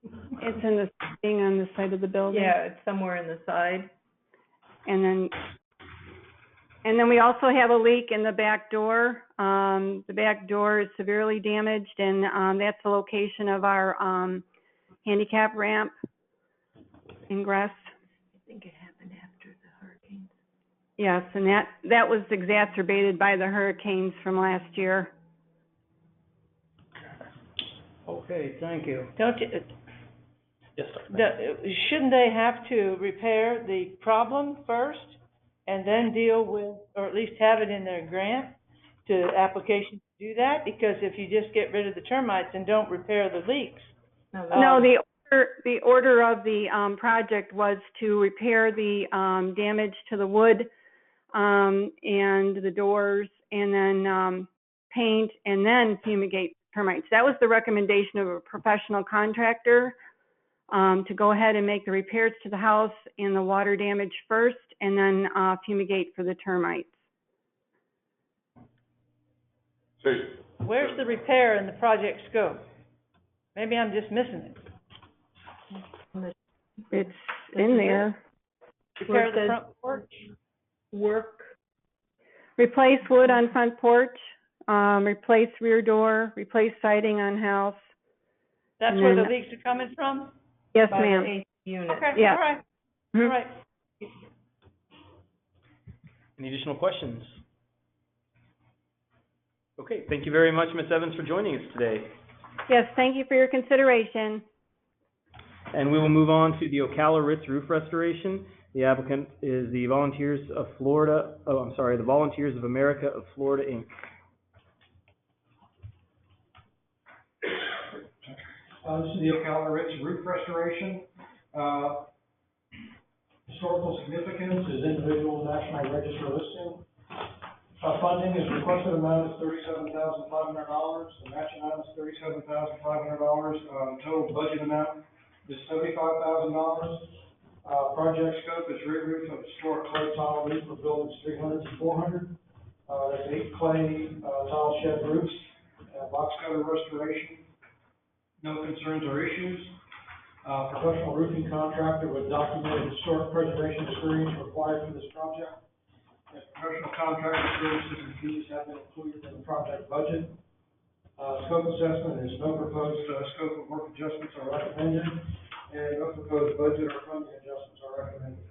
[SPEAKER 22] It's in the thing on the side of the building.
[SPEAKER 18] Yeah, it's somewhere in the side.
[SPEAKER 22] And then we also have a leak in the back door. The back door is severely damaged, and that's the location of our handicap ramp ingress.
[SPEAKER 18] I think it happened after the hurricane.
[SPEAKER 14] Yes, and that was exacerbated by the hurricanes from last year.
[SPEAKER 16] Okay, thank you.
[SPEAKER 18] Don't you,
[SPEAKER 16] Yes, sir.
[SPEAKER 18] shouldn't they have to repair the problem first and then deal with, or at least have it in their grant to application to do that? Because if you just get rid of the termites and don't repair the leaks.
[SPEAKER 14] No, the order of the project was to repair the damage to the wood and the doors, and then paint, and then fumigate termites. That was the recommendation of a professional contractor, to go ahead and make the repairs to the house and the water damage first, and then fumigate for the termites.
[SPEAKER 18] Where's the repair in the project scope? Maybe I'm just missing it.
[SPEAKER 14] It's in there.
[SPEAKER 18] Repair the front porch?
[SPEAKER 14] Work. Replace wood on front porch, replace rear door, replace siding on house.
[SPEAKER 18] That's
[SPEAKER 14] And
[SPEAKER 18] where
[SPEAKER 14] then-
[SPEAKER 18] the leaks are coming from?
[SPEAKER 14] Yes,
[SPEAKER 18] By the
[SPEAKER 14] ma'am.
[SPEAKER 18] AC unit. Okay,
[SPEAKER 14] Yeah.
[SPEAKER 18] all right,
[SPEAKER 14] Mhm.
[SPEAKER 18] all right.
[SPEAKER 16] Any additional questions? Okay, thank you very much, Ms. Evans, for joining us today.
[SPEAKER 14] Yes, thank you for your consideration.
[SPEAKER 16] And we will move on to the Ocala Ritz roof restoration. The applicant is the Volunteers of Florida, the Volunteers of America of Florida, Inc.
[SPEAKER 6] This is the Ocala Ritz roof restoration. Historical significance is individual national register listing. Funding is requested amount is $37,500. The match amount is $37,500. Total budget amount is $75,000. Project scope is re-roof of historic clay tile roof for buildings 300 to 400. There's 8 clay tile shed roofs, box cutter restoration. No concerns or issues. Professional roofing contractor with documented historic preservation experience required for this project. Professional contractor services and fees have been included in the project budget. Scope assessment is no proposed scope of work adjustments are recommended, and no proposed budget or funding adjustments are recommended.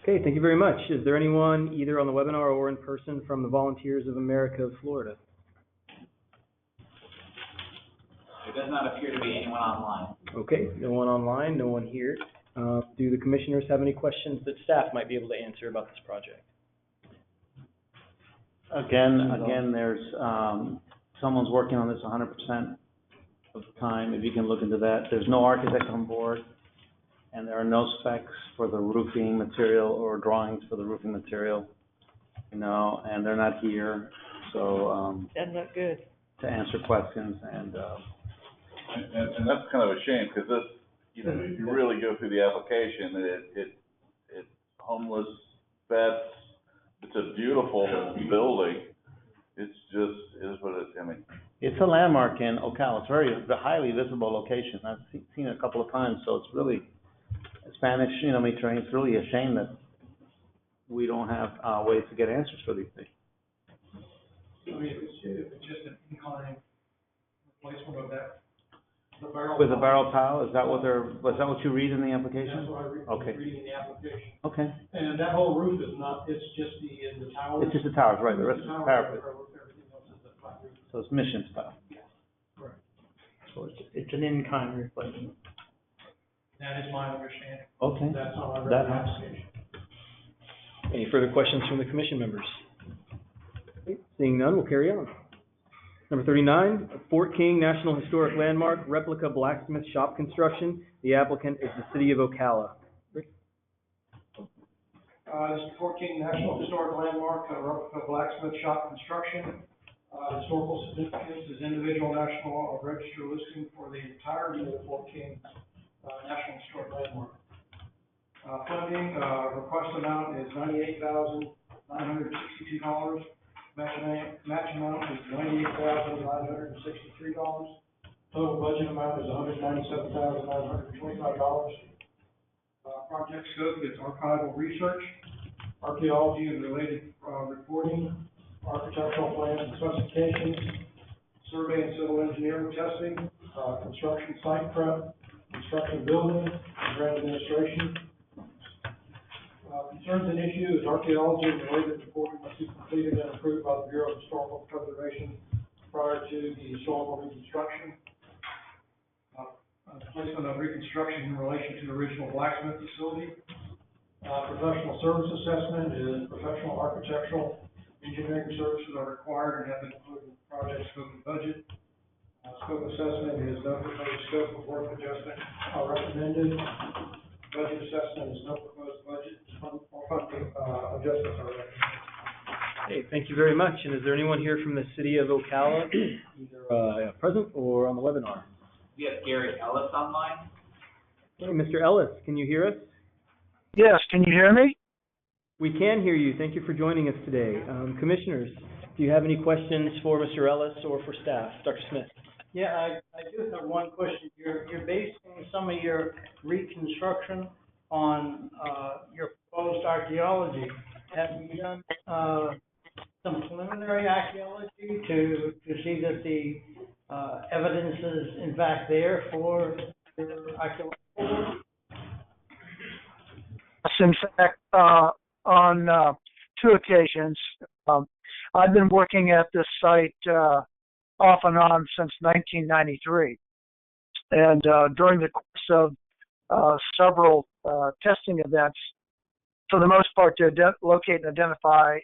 [SPEAKER 16] Okay, thank you very much. Is there anyone either on the webinar or in person from the Volunteers of America of Florida?
[SPEAKER 20] There does not appear to be anyone online.
[SPEAKER 16] Okay, no one online, no one here. Do the commissioners have any questions that staff might be able to answer about this project?
[SPEAKER 3] Again, there's, someone's working on this 100% of the time, if you can look into that. There's no architect on board, and there are no specs for the roofing material or drawings for the roofing material, and they're not here, so,
[SPEAKER 18] Doesn't look good.
[SPEAKER 3] to answer questions, and
[SPEAKER 10] that's kind of a shame, because this, if you really go through the application, it's homeless vets, it's a beautiful building, it's just, is what
[SPEAKER 3] it's a landmark in Ocala. It's a highly visible location. I've seen it a couple of times, so it's really Spanish, Mediterranean. It's really a shame that we don't have ways to get answers for these things.
[SPEAKER 6] I mean, it's just an incline replacement of that. The barrel.
[SPEAKER 3] With a barrel tile, was that what you read in the application?
[SPEAKER 6] That's what I read,
[SPEAKER 3] Okay.
[SPEAKER 6] reading the application.
[SPEAKER 3] Okay.
[SPEAKER 6] And that whole roof is not, it's just the towers.
[SPEAKER 3] It's just the towers, right, the rest is
[SPEAKER 6] towers,
[SPEAKER 3] parapet.
[SPEAKER 6] everything else is the flat roof.
[SPEAKER 3] So it's mission style.
[SPEAKER 6] Correct.
[SPEAKER 16] So it's an in-kind replacement.
[SPEAKER 6] That is my understanding.
[SPEAKER 3] Okay.
[SPEAKER 6] That's how I read
[SPEAKER 3] That
[SPEAKER 6] the
[SPEAKER 3] helps.
[SPEAKER 6] application.
[SPEAKER 16] Any further questions from the commission members? Okay, seeing none, we'll carry on. Number 39, Fort King National Historic Landmark, replica blacksmith shop construction. The applicant is the city of Ocala. Rick?
[SPEAKER 6] This is Fort King National Historic Landmark, replica blacksmith shop construction. Historical significance is individual national register listing for the entirety of the Fort King National Historic Landmark. Funding, request amount is $98,962. Match amount is $98,963. Total budget amount is $197,925. Project scope is archival research, archaeology and related reporting, architectural plans and specifications, survey and civil engineering testing, construction site prep, construction building, and grant administration. Concerns and issues, archaeology related reporting must be completed and approved by the Bureau of Historical Preservation prior to the historical reconstruction. Placement of reconstruction in relation to the original blacksmith facility. Professional service assessment is professional architectural engineering services are required and have been included in the project scope and budget. Scope assessment is no proposed scope of work adjustment are recommended. Budget assessment is no proposed budget or funding adjustments are recommended.
[SPEAKER 16] Hey, thank you very much. And is there anyone here from the city of Ocala, either present or on the webinar?
[SPEAKER 20] We have Gary Ellis online.
[SPEAKER 16] Hey, Mr. Ellis, can you hear us?
[SPEAKER 17] Yes, can you hear me?
[SPEAKER 16] We can hear you. Thank you for joining us today. Commissioners, do you have any questions for Mr. Ellis or for staff? Dr. Smith?
[SPEAKER 8] Yeah, I do have one question. You're basing some of your reconstruction on your proposed archaeology. Have you done some preliminary archaeology to see that the evidence is in fact there for your archaeological work?
[SPEAKER 17] In fact, on 2 occasions, I've been working at this site off and on since 1993. And during the course of several testing events, for the most part to locate and identify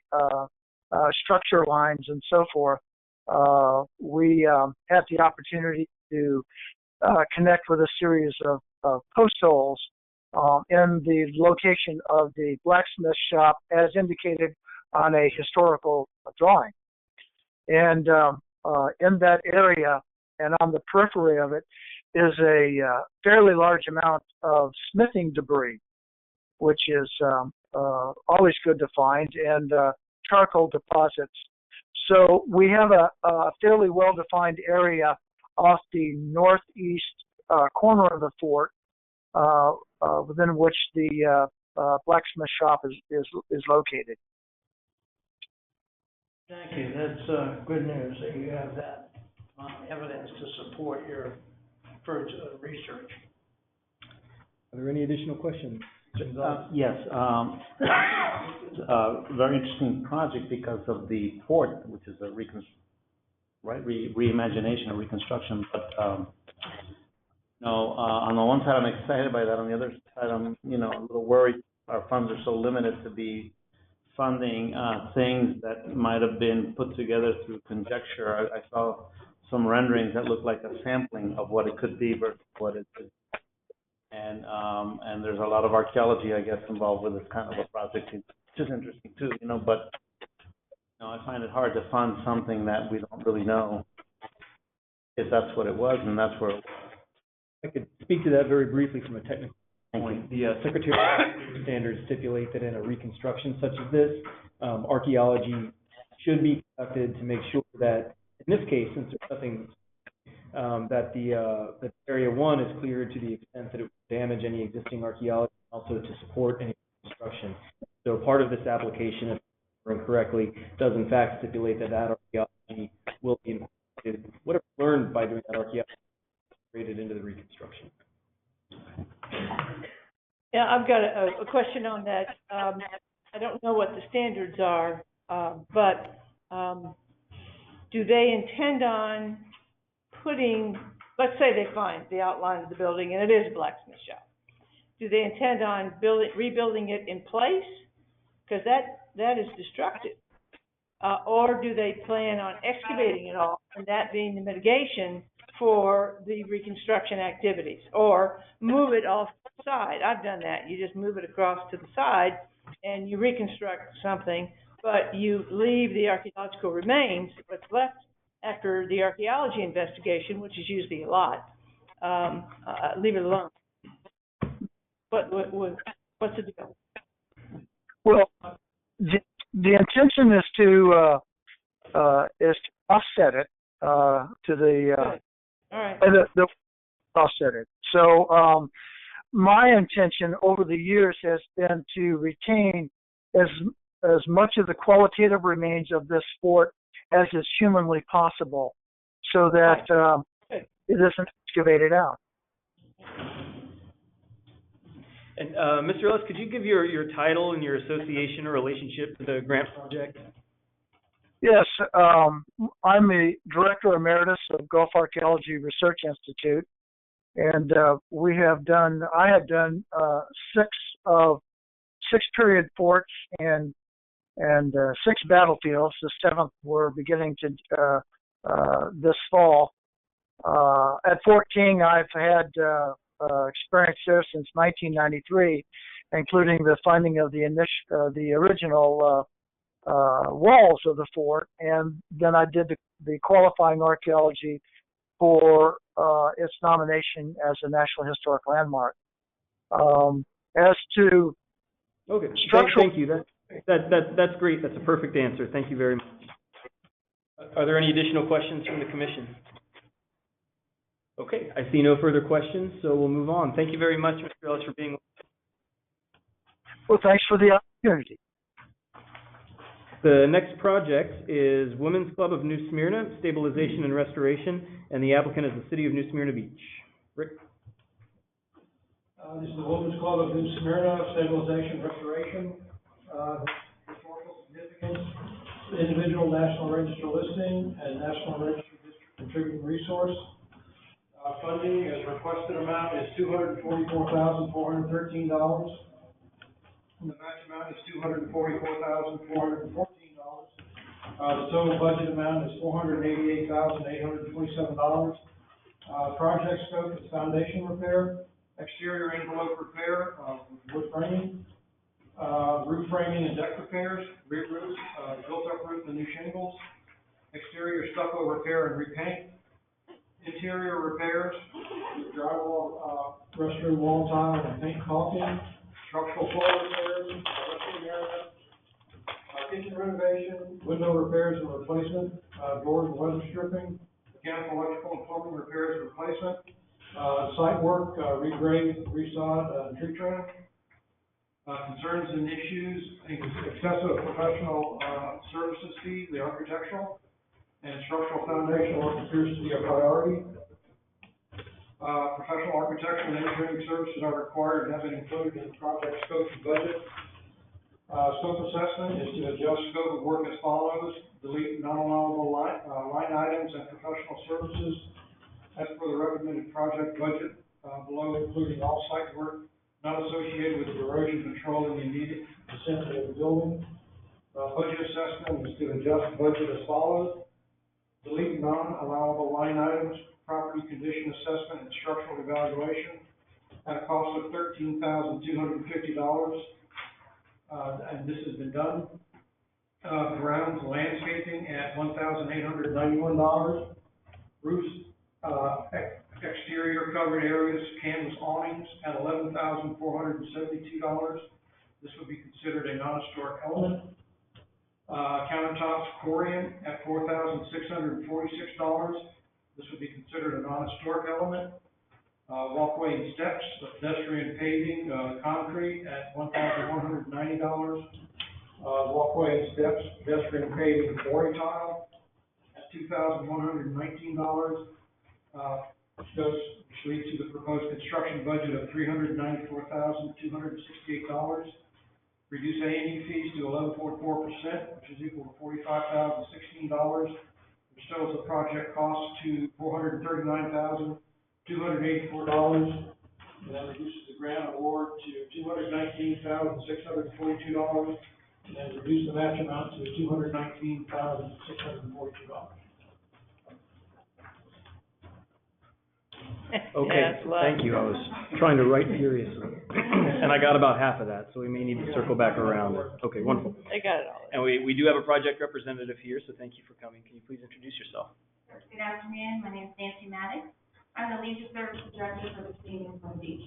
[SPEAKER 17] structure lines and so forth, we had the opportunity to connect with a series of post holes in the location of the blacksmith shop as indicated on a historical drawing. And in that area and on the periphery of it is a fairly large amount of smithing debris, which is always good to find, and charcoal deposits. So we have a fairly well-defined area off the northeast corner of the fort, within which the blacksmith shop is located.
[SPEAKER 8] Thank you. That's good news that you have that evidence to support your further research.
[SPEAKER 16] Are there any additional questions?
[SPEAKER 3] Yes, it's a very interesting project because of the port, which is a reimagination or reconstruction. But on the one side, I'm excited by that. On the other side, I'm a little worried. Our funds are so limited to be funding things that might have been put together through conjecture. I saw some renderings that looked like a sampling of what it could be versus what it is. And there's a lot of archaeology, I guess, involved with this kind of a project. It's just interesting too, but I find it hard to fund something that we don't really know if that's what it was, and that's where it was.
[SPEAKER 16] I could speak to that very briefly from a technical point. The Secretary of Standards stipulate that in a reconstruction such as this, archaeology should be conducted to make sure that, in this case, since there's nothing, that that Area 1 is cleared to the extent that it would damage any existing archaeology, also to support any construction. So part of this application, if I remember correctly, does in fact stipulate that archaeology will be incorporated, whatever learned by doing that archaeology, integrated into the reconstruction.
[SPEAKER 18] Yeah, I've got a question on that. I don't know what the standards are, but do they intend on putting, let's say they find the outline of the building and it is a blacksmith shop. Do they intend on rebuilding it in place? Because that is destructive. Or do they plan on excavating it all and that being the mitigation for the reconstruction activities? Or move it off to the side. I've done that. You just move it across to the side and you reconstruct something, but you leave the archaeological remains, what's left after the archaeology investigation, which is usually a lot, leave it alone. What's the deal?
[SPEAKER 17] Well, the intention is to offset it to the
[SPEAKER 18] all right.
[SPEAKER 17] the offset it. So my intention over the years has been to retain as much of the qualitative remains of this fort as is humanly possible, so that it isn't excavated out.
[SPEAKER 16] And, Mr. Ellis, could you give your title and your association or relationship to the grant project?
[SPEAKER 17] Yes, I'm the Director Emeritus of Gulf Archaeology Research Institute, and I have done six period forts and 6 battlefields. The 7th we're beginning to this fall. At Fort King, I've had experience there since 1993, including the finding of the original walls of the fort, and then I did the qualifying archaeology for its nomination as a National Historic Landmark. As to
[SPEAKER 16] okay,
[SPEAKER 17] structural,
[SPEAKER 16] thank you. That's great. That's a perfect answer. Thank you very much. Are there any additional questions from the commission? Okay, I see no further questions, so we'll move on. Thank you very much, Mr. Ellis, for being with us.
[SPEAKER 17] Well, thanks for the opportunity.
[SPEAKER 16] The next project is Women's Club of New Smyrna, Stabilization and Restoration, and the applicant is the City of New Smyrna Beach. Rick?
[SPEAKER 6] This is the Women's Club of New Smyrna, Stabilization, Restoration, historical significance, individual National Register listing, and National Register District contributing resource. Funding as requested amount is $244,413. And the match amount is $244,414. The total budget amount is $488,827. Project scope is foundation repair, exterior envelope repair, wood framing, roof framing and deck repairs, rear roofs, built-up roof and new shingles, exterior stucco repair and repaint, interior repairs, drywall, restroom wall tile and paint caulking, structural floor repairs, restroom area, kitchen renovation, window repairs and replacement, doors and weather stripping, mechanical, electrical, and plumbing repairs and replacement, site work, regrade, resod, tree trim, concerns and issues, excessive professional services fee, the architectural, and structural foundation work appears to be a priority. Professional architectural and engineering services are required and have been included in the project scope and budget. Scope assessment is to adjust scope of work as follows: delete non-allowable line items and professional services as per the recommended project budget below, including all site work not associated with the erosion control in the immediate vicinity of the building. Budget assessment is to adjust budget as follows: delete non-allowable line items, property condition assessment and structural evaluation at a cost of $13,250. And this has been done. Grounds landscaping at $1,891. Roofs, exterior covered areas, canvas awnings at $11,472. This would be considered a non-historic element. Countertops, corian at $4,646. This would be considered a non-historic element. Walkway and steps, pedestrian paving, concrete at $1,190. Walkway and steps, pedestrian paving, flooring tile at $2,119. Which leads to the proposed construction budget of $394,268. Reduce A&E fees to 11.4%, which is equal to $45,016, which totals the project cost to $439,284, and that reduces the grant award to $219,642, and then reduce the match amount to $219,642.
[SPEAKER 16] Okay, thank you. I was trying to write furiously, and I got about half of that, so we may need to circle back around. Okay, wonderful.
[SPEAKER 18] I got it all.
[SPEAKER 16] And we do have a project representative here, so thank you for coming. Can you please introduce yourself?
[SPEAKER 2] Good afternoon. My name is Nancy Maddox. I'm the Leisure Services Director for the City of Palm Beach.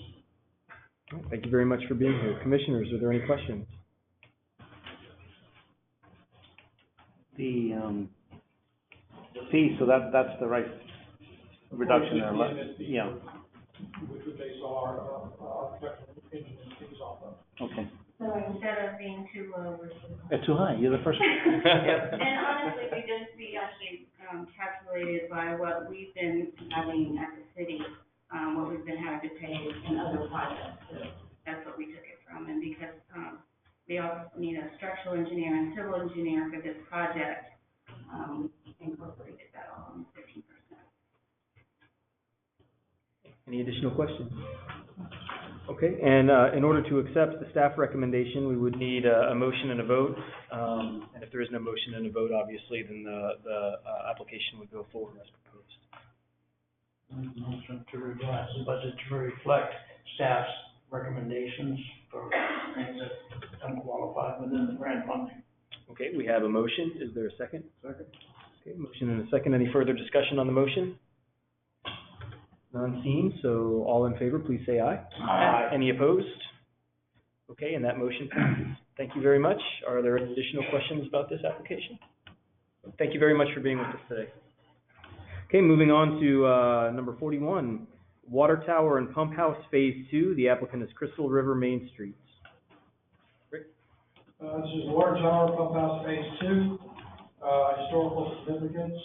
[SPEAKER 16] Thank you very much for being here. Commissioners, are there any questions?
[SPEAKER 3] The fee, so that's the right reduction there, yeah.
[SPEAKER 6] Which would base our architectural engineering fees off of.
[SPEAKER 3] Okay.
[SPEAKER 2] So instead of being too low, we're
[SPEAKER 3] It's too high, you're the first one.
[SPEAKER 2] And honestly, we actually calculated by what we've been having at the city, what we've been having to pay in other projects. So that's what we took it from. And because, we also need a structural engineer and civil engineer for this project, incorporated that all in 15%.
[SPEAKER 16] Any additional questions? Okay, and in order to accept the staff recommendation, we would need a motion and a vote. And if there is no motion and a vote, obviously, then the application would go forward as proposed.
[SPEAKER 6] Motion to revise the budget to reflect staff's recommendations for things that don't qualify within the grant funding.
[SPEAKER 16] Okay, we have a motion. Is there a second?
[SPEAKER 1] Second.
[SPEAKER 16] Okay, motion and a second. Any further discussion on the motion? None seen, so all in favor, please say aye.
[SPEAKER 6] Aye.
[SPEAKER 16] Any opposed? Okay, and that motion passes. Thank you very much. Are there any additional questions about this application? Thank you very much for being with us today. Okay, moving on to number 41, Water Tower and Pump House Phase 2. The applicant is Crystal River Main Street. Rick?
[SPEAKER 6] This is Water Tower Pump House Phase 2, historical significance,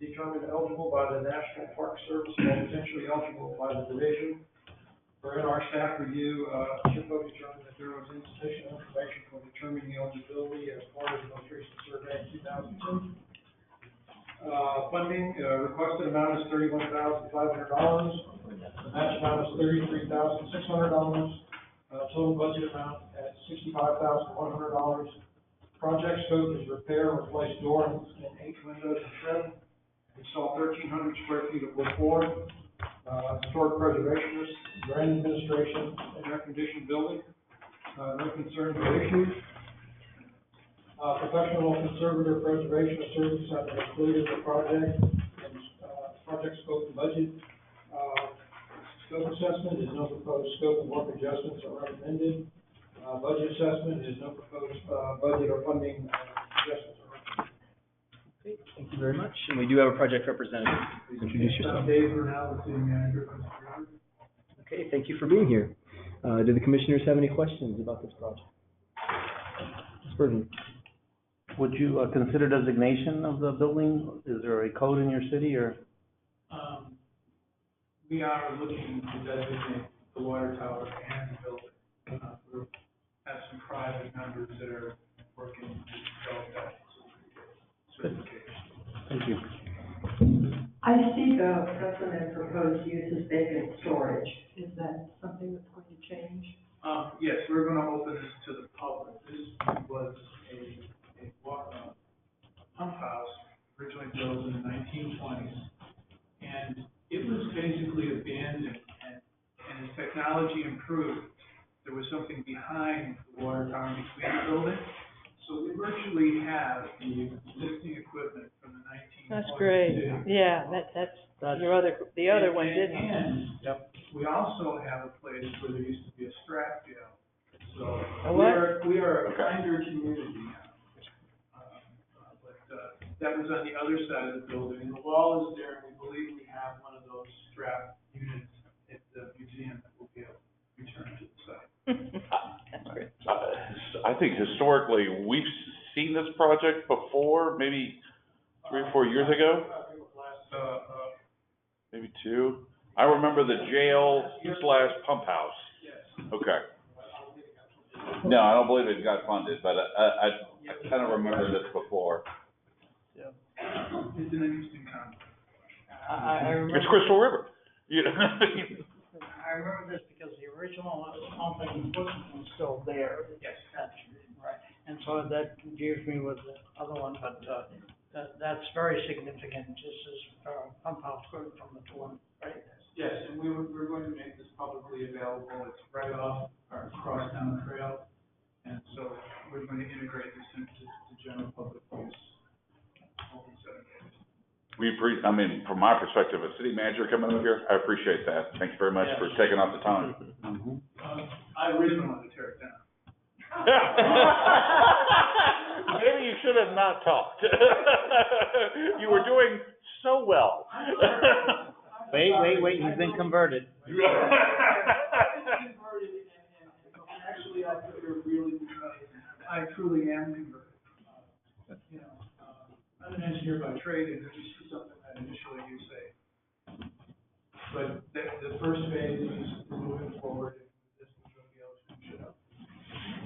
[SPEAKER 6] determined eligible by the National Park Service and potentially eligible by the division. For in our staff review, SHPO determined that there was insufficient information for determining eligibility as part of the most recent survey in 2002. Funding, requested amount is $31,500. The match amount is $33,600. Total budget amount at $65,100. Project scope is repair, replace door and 8 windows and trim. Install 1,300 square feet of wood floor. Historic preservationist, grant administration, and air conditioned building. No concerns or issues. Professional conservator preservation services have been included in the project and project scope and budget. Scope assessment is no proposed scope and work adjustments are recommended. Budget assessment is no proposed budget or funding adjustments are recommended.
[SPEAKER 16] Okay, thank you very much. And we do have a project representative. Please introduce yourself.
[SPEAKER 6] Dave Burnell, the city manager.
[SPEAKER 16] Okay, thank you for being here. Do the commissioners have any questions about this project? Ms. Burton?
[SPEAKER 3] Would you consider designation of the building? Is there a code in your city or?
[SPEAKER 6] We are looking to designate the water tower and the building. We have some private members that are working to develop that certification.
[SPEAKER 3] Thank you.
[SPEAKER 12] I see the precedent proposed use is vacant storage. Is that something that's going to change?
[SPEAKER 6] Yes, we're gonna open this to the public. This was a pump house originally built in the 1920s. And it was basically abandoned, and as technology improved, there was something behind the water tower between the building. So we virtually have the existing equipment from the 1920s.
[SPEAKER 18] That's great. Yeah, that's the other one didn't.
[SPEAKER 6] And we also have a place where there used to be a strap jail. So we are a kinder community now. That was on the other side of the building, and the wall is there, and we believe we have one of those strap units at the museum that will be able to return to the site.
[SPEAKER 18] That's great.
[SPEAKER 10] I think historically, we've seen this project before, maybe 3 or 4 years ago,
[SPEAKER 6] I think it was last,
[SPEAKER 10] maybe 2. I remember the jail / pump house.
[SPEAKER 6] yes.
[SPEAKER 10] Okay. No, I don't believe it got funded, but I kind of remember this before.
[SPEAKER 6] It's an interesting concept.
[SPEAKER 8] I remember.
[SPEAKER 10] It's Crystal River. You know?
[SPEAKER 8] I remember this because the original pumping was still there.
[SPEAKER 6] Yes.
[SPEAKER 8] Right, and so that confused me with the other one, but, that's very significant, just as, pump house going from the one, right?
[SPEAKER 6] Yes, and we're going to make this publicly available. It's right off our crosstown trail, and so we're going to integrate this into the general public use.
[SPEAKER 10] I mean, from my perspective, a city manager coming up here, I appreciate that. Thank you very much for taking out the time.
[SPEAKER 6] I originally wanted to tear it down.
[SPEAKER 10] Maybe you should have not talked. You were doing so well.
[SPEAKER 3] Wait, he's been converted.
[SPEAKER 6] Actually, I feel really because I truly am converted. You know, I'm an engineer by trade, and if you see something that initially you say. But the first phase is moving forward.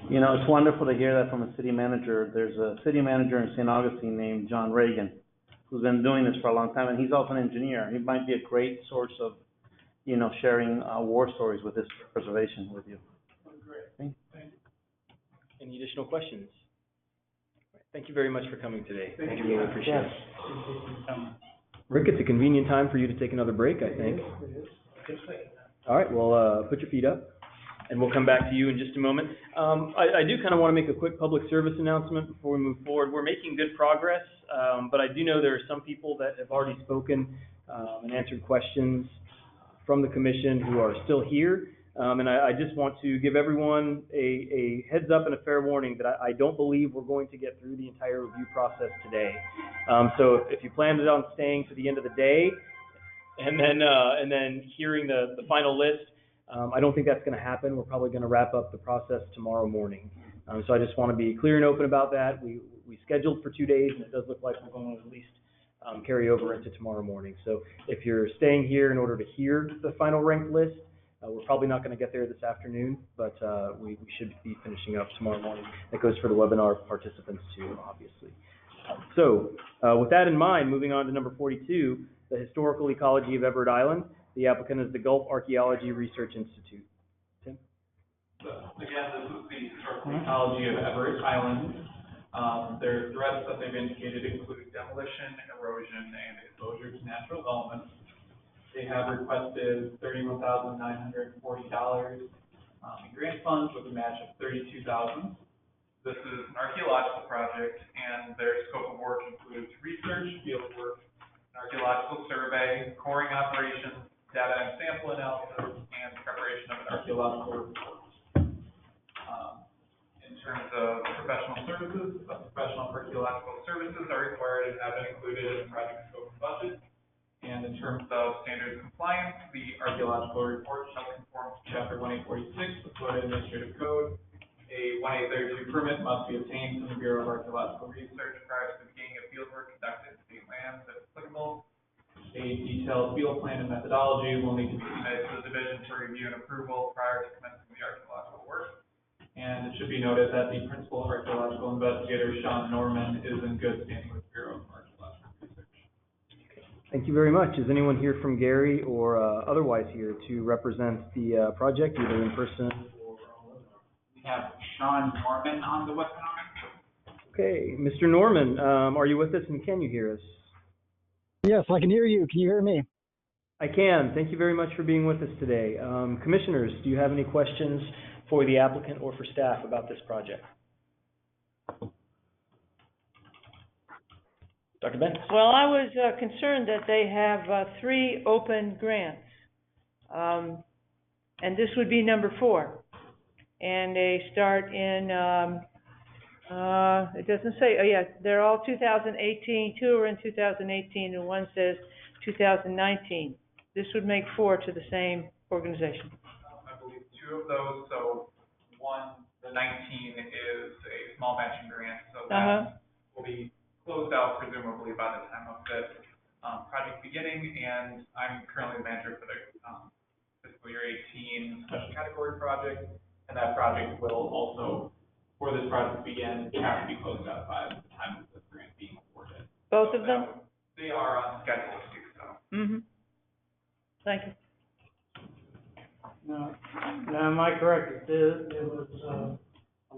[SPEAKER 3] You know, it's wonderful to hear that from a city manager. There's a city manager in St. Augustine named John Reagan, who's been doing this for a long time, and he's also an engineer. He might be a great source of, you know, sharing war stories with this preservation with you.
[SPEAKER 16] Great. Thank you. Any additional questions? Thank you very much for coming today. Thank you. Really appreciate it. Rick, it's a convenient time for you to take another break, I think. All right, well, put your feet up, and we'll come back to you in just a moment. I do kind of want to make a quick public service announcement before we move forward. We're making good progress, but I do know there are some people that have already spoken and answered questions from the commission who are still here. And I just want to give everyone a heads up and a fair warning that I don't believe we're going to get through the entire review process today. So if you planned on staying to the end of the day and then hearing the final list, I don't think that's going to happen. We're probably going to wrap up the process tomorrow morning. So I just want to be clear and open about that. We scheduled for 2 days, and it does look like we're going to at least carry over into tomorrow morning. So if you're staying here in order to hear the final ranked list, we're probably not going to get there this afternoon, but we should be finishing up tomorrow morning. That goes for the webinar participants too, obviously. So with that in mind, moving on to number 42, the Historical Ecology of Everett Island. The applicant is the Gulf Archaeology Research Institute. Tim?
[SPEAKER 19] Again, this is the Historical Ecology of Everett Island. Their threats that they've indicated include demolition, erosion, and exposure to natural elements. They have requested $31,940 in grant funds with a match of $32,000. This is an archaeological project, and their scope of work includes research, field work, an archaeological survey, coring operations, data and sample analysis, and preparation of an archaeological report. In terms of professional services, professional archaeological services are required and have been included in the project scope and budget. And in terms of standards compliance, the archaeological report shall conform to Chapter 1846 of the Florida Administrative Code. A 1832 permit must be obtained from the Bureau of Archaeological Research prior to the beginning of fieldwork conducted in state lands if applicable. A detailed field plan and methodology will need to be submitted to the division for review and approval prior to commencing the archaeological work. And it should be noted that the principal archaeological investigator, Sean Norman, is in good standing with the Bureau of Archaeological Research.
[SPEAKER 16] Thank you very much. Is anyone here from Gary or otherwise here to represent the project, either in person or on webinar?
[SPEAKER 20] We have Sean Norman on the webinar.
[SPEAKER 16] Okay, Mr. Norman, are you with us and can you hear us?
[SPEAKER 21] Yes, I can hear you. Can you hear me?
[SPEAKER 16] I can. Thank you very much for being with us today. Commissioners, do you have any questions for the applicant or for staff about this project? Dr. Ben?
[SPEAKER 18] Well, I was concerned that they have 3 open grants. And this would be number 4. And they start in, it doesn't say, oh yeah, they're all 2018, 2 are in 2018, and 1 says 2019. This would make 4 to the same organization.
[SPEAKER 19] I believe 2 of those, so one, the 19 is a small matching grant, so that will be closed out presumably by the time of this project beginning, and I'm currently the manager for the fiscal year 18 special category project, and that project will also, for this project to begin, have to be closed out by the time of this grant being awarded.
[SPEAKER 18] Both of them?
[SPEAKER 19] They are on schedule to do so.
[SPEAKER 18] Mm-hmm. Thank you.
[SPEAKER 6] Now, am I correct? There was a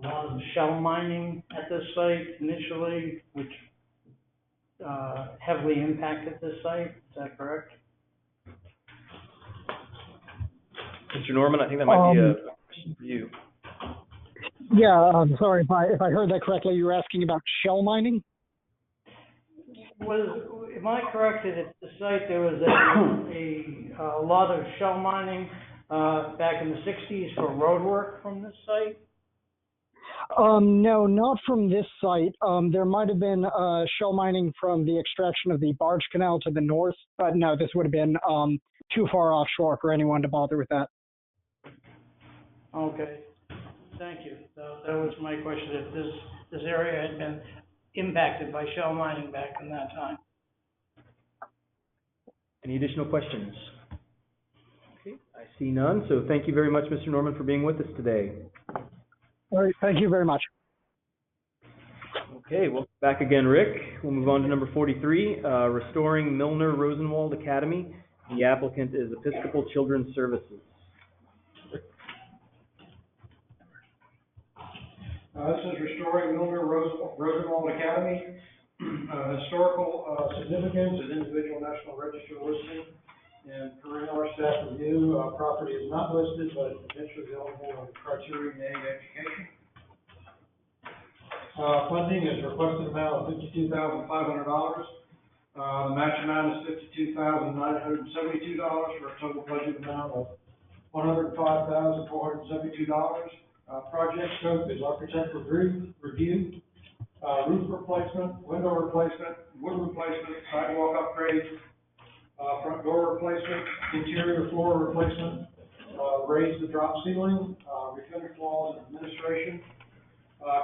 [SPEAKER 6] lot of shell mining at this site initially, which heavily impacted this site. Is that correct?
[SPEAKER 16] Mr. Norman, I think that might be a question for you.
[SPEAKER 21] Yeah, I'm sorry if I heard that correctly. You were asking about shell mining?
[SPEAKER 6] Am I correct that at the site there was a lot of shell mining back in the 60s for road work from this site?
[SPEAKER 21] No, not from this site. There might have been shell mining from the extraction of the barge canal to the north, but no, this would have been too far offshore for anyone to bother with that.
[SPEAKER 6] Okay, thank you. That was my question, if this area had been impacted by shell mining back in that time.
[SPEAKER 16] Any additional questions? Okay, I see none, so thank you very much, Mr. Norman, for being with us today.
[SPEAKER 21] All right, thank you very much.
[SPEAKER 16] Okay, well, back again, Rick. We'll move on to number 43, restoring Milner Rosenwald Academy. The applicant is Episcopal Children's Services.
[SPEAKER 6] This is restoring Milner Rosenwald Academy. Historical significance is individual National Register listing. And per our staff review, property is not listed, but potentially available on criteria A education. Funding is requested amount of $52,500. The match amount is $52,972 for a total budget amount of $105,472. Project scope is architectural review, roof replacement, window replacement, wood replacement, sidewalk upgrades, front door replacement, interior floor replacement, raise the drop ceiling, refinish walls and administration.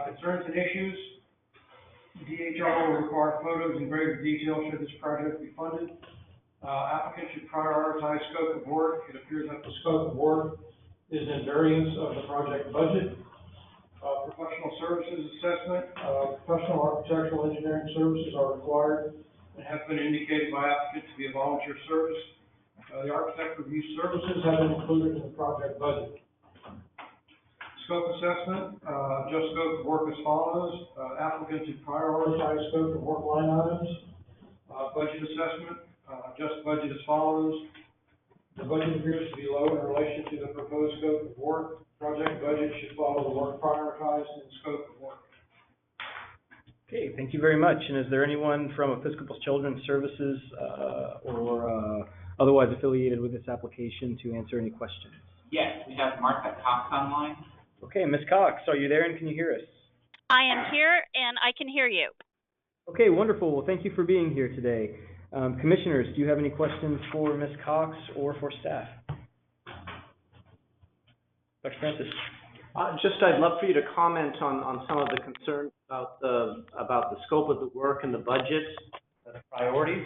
[SPEAKER 6] Concerns and issues. DHR will require photos in greater detail should this project be funded. Applicant should prioritize scope of work. It appears that the scope of work is in variance of the project budget. Professional services assessment. Professional architectural engineering services are required and have been indicated by applicant to be a volunteer service. The architect review services have been included in the project budget. Scope assessment, just scope of work as follows. Applicant to prioritize scope of work line items. Budget assessment, just budget as follows. The budget appears to be low in relation to the proposed scope of work. Project budget should follow the work prioritized in scope of work.
[SPEAKER 16] Okay, thank you very much. And is there anyone from Episcopal Children's Services or otherwise affiliated with this application to answer any questions?
[SPEAKER 20] Yes, we have Martha Cox online.
[SPEAKER 16] Okay, Ms. Cox, are you there and can you hear us?
[SPEAKER 5] I am here and I can hear you.
[SPEAKER 16] Okay, wonderful. Well, thank you for being here today. Commissioners, do you have any questions for Ms. Cox or for staff? Dr. Francis?
[SPEAKER 13] I'd love for you to comment on some of the concerns about the scope of the work and the budget, the priorities.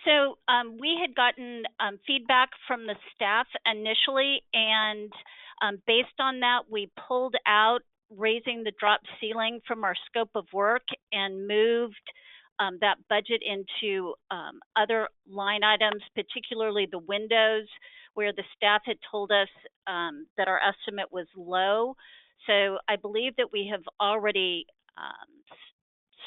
[SPEAKER 5] So we had gotten feedback from the staff initially, and based on that, we pulled out raising the drop ceiling from our scope of work and moved that budget into other line items, particularly the windows, where the staff had told us that our estimate was low. So I believe that we have already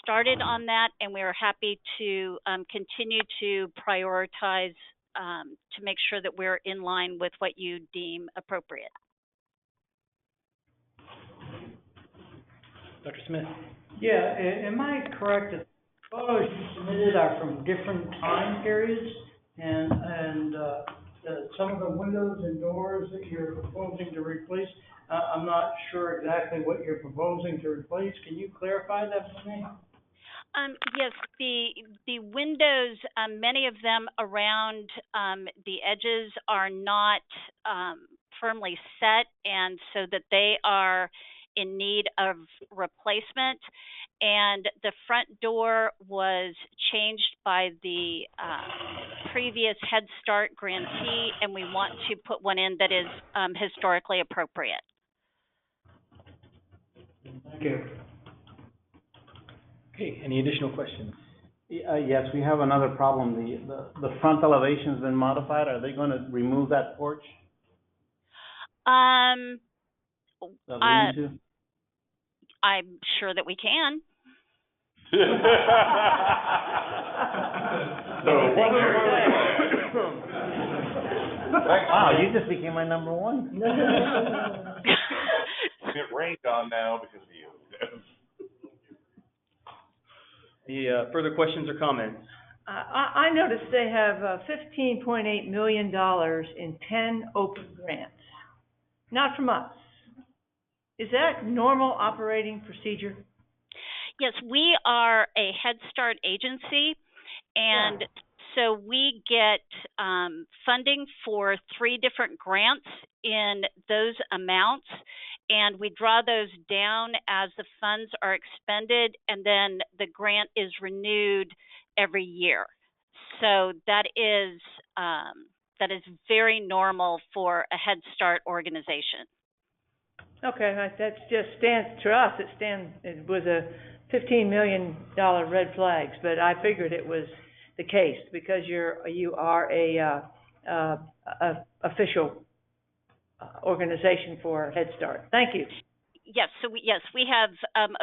[SPEAKER 5] started on that, and we are happy to continue to prioritize to make sure that we're in line with what you deem appropriate.
[SPEAKER 16] Dr. Smith?
[SPEAKER 8] Yeah, am I correct that photos you submitted are from different time periods? And some of the windows and doors that you're proposing to replace, I'm not sure exactly what you're proposing to replace. Can you clarify that for me?
[SPEAKER 5] Yes, the windows, many of them around the edges are not firmly set, and so that they are in need of replacement. And the front door was changed by the previous Head Start grantee, and we want to put one in that is historically appropriate.
[SPEAKER 8] Thank you.
[SPEAKER 16] Okay, any additional questions?
[SPEAKER 3] Yes, we have another problem. The front elevation's been modified. Are they going to remove that porch?
[SPEAKER 5] I'm sure that we can.
[SPEAKER 3] Wow, you just became my number one.
[SPEAKER 10] Get rained on now because of you.
[SPEAKER 16] Any further questions or comments?
[SPEAKER 18] I noticed they have $15.8 million in 10 open grants, not from us. Is that normal operating procedure?
[SPEAKER 5] Yes, we are a Head Start agency, and so we get funding for 3 different grants in those amounts, and we draw those down as the funds are expended, and then the grant is renewed every year. So that is very normal for a Head Start organization.
[SPEAKER 18] Okay, that's just stands, to us, it was a $15 million red flags, but I figured it was the case because you are a official organization for Head Start. Thank you.
[SPEAKER 5] Yes, we have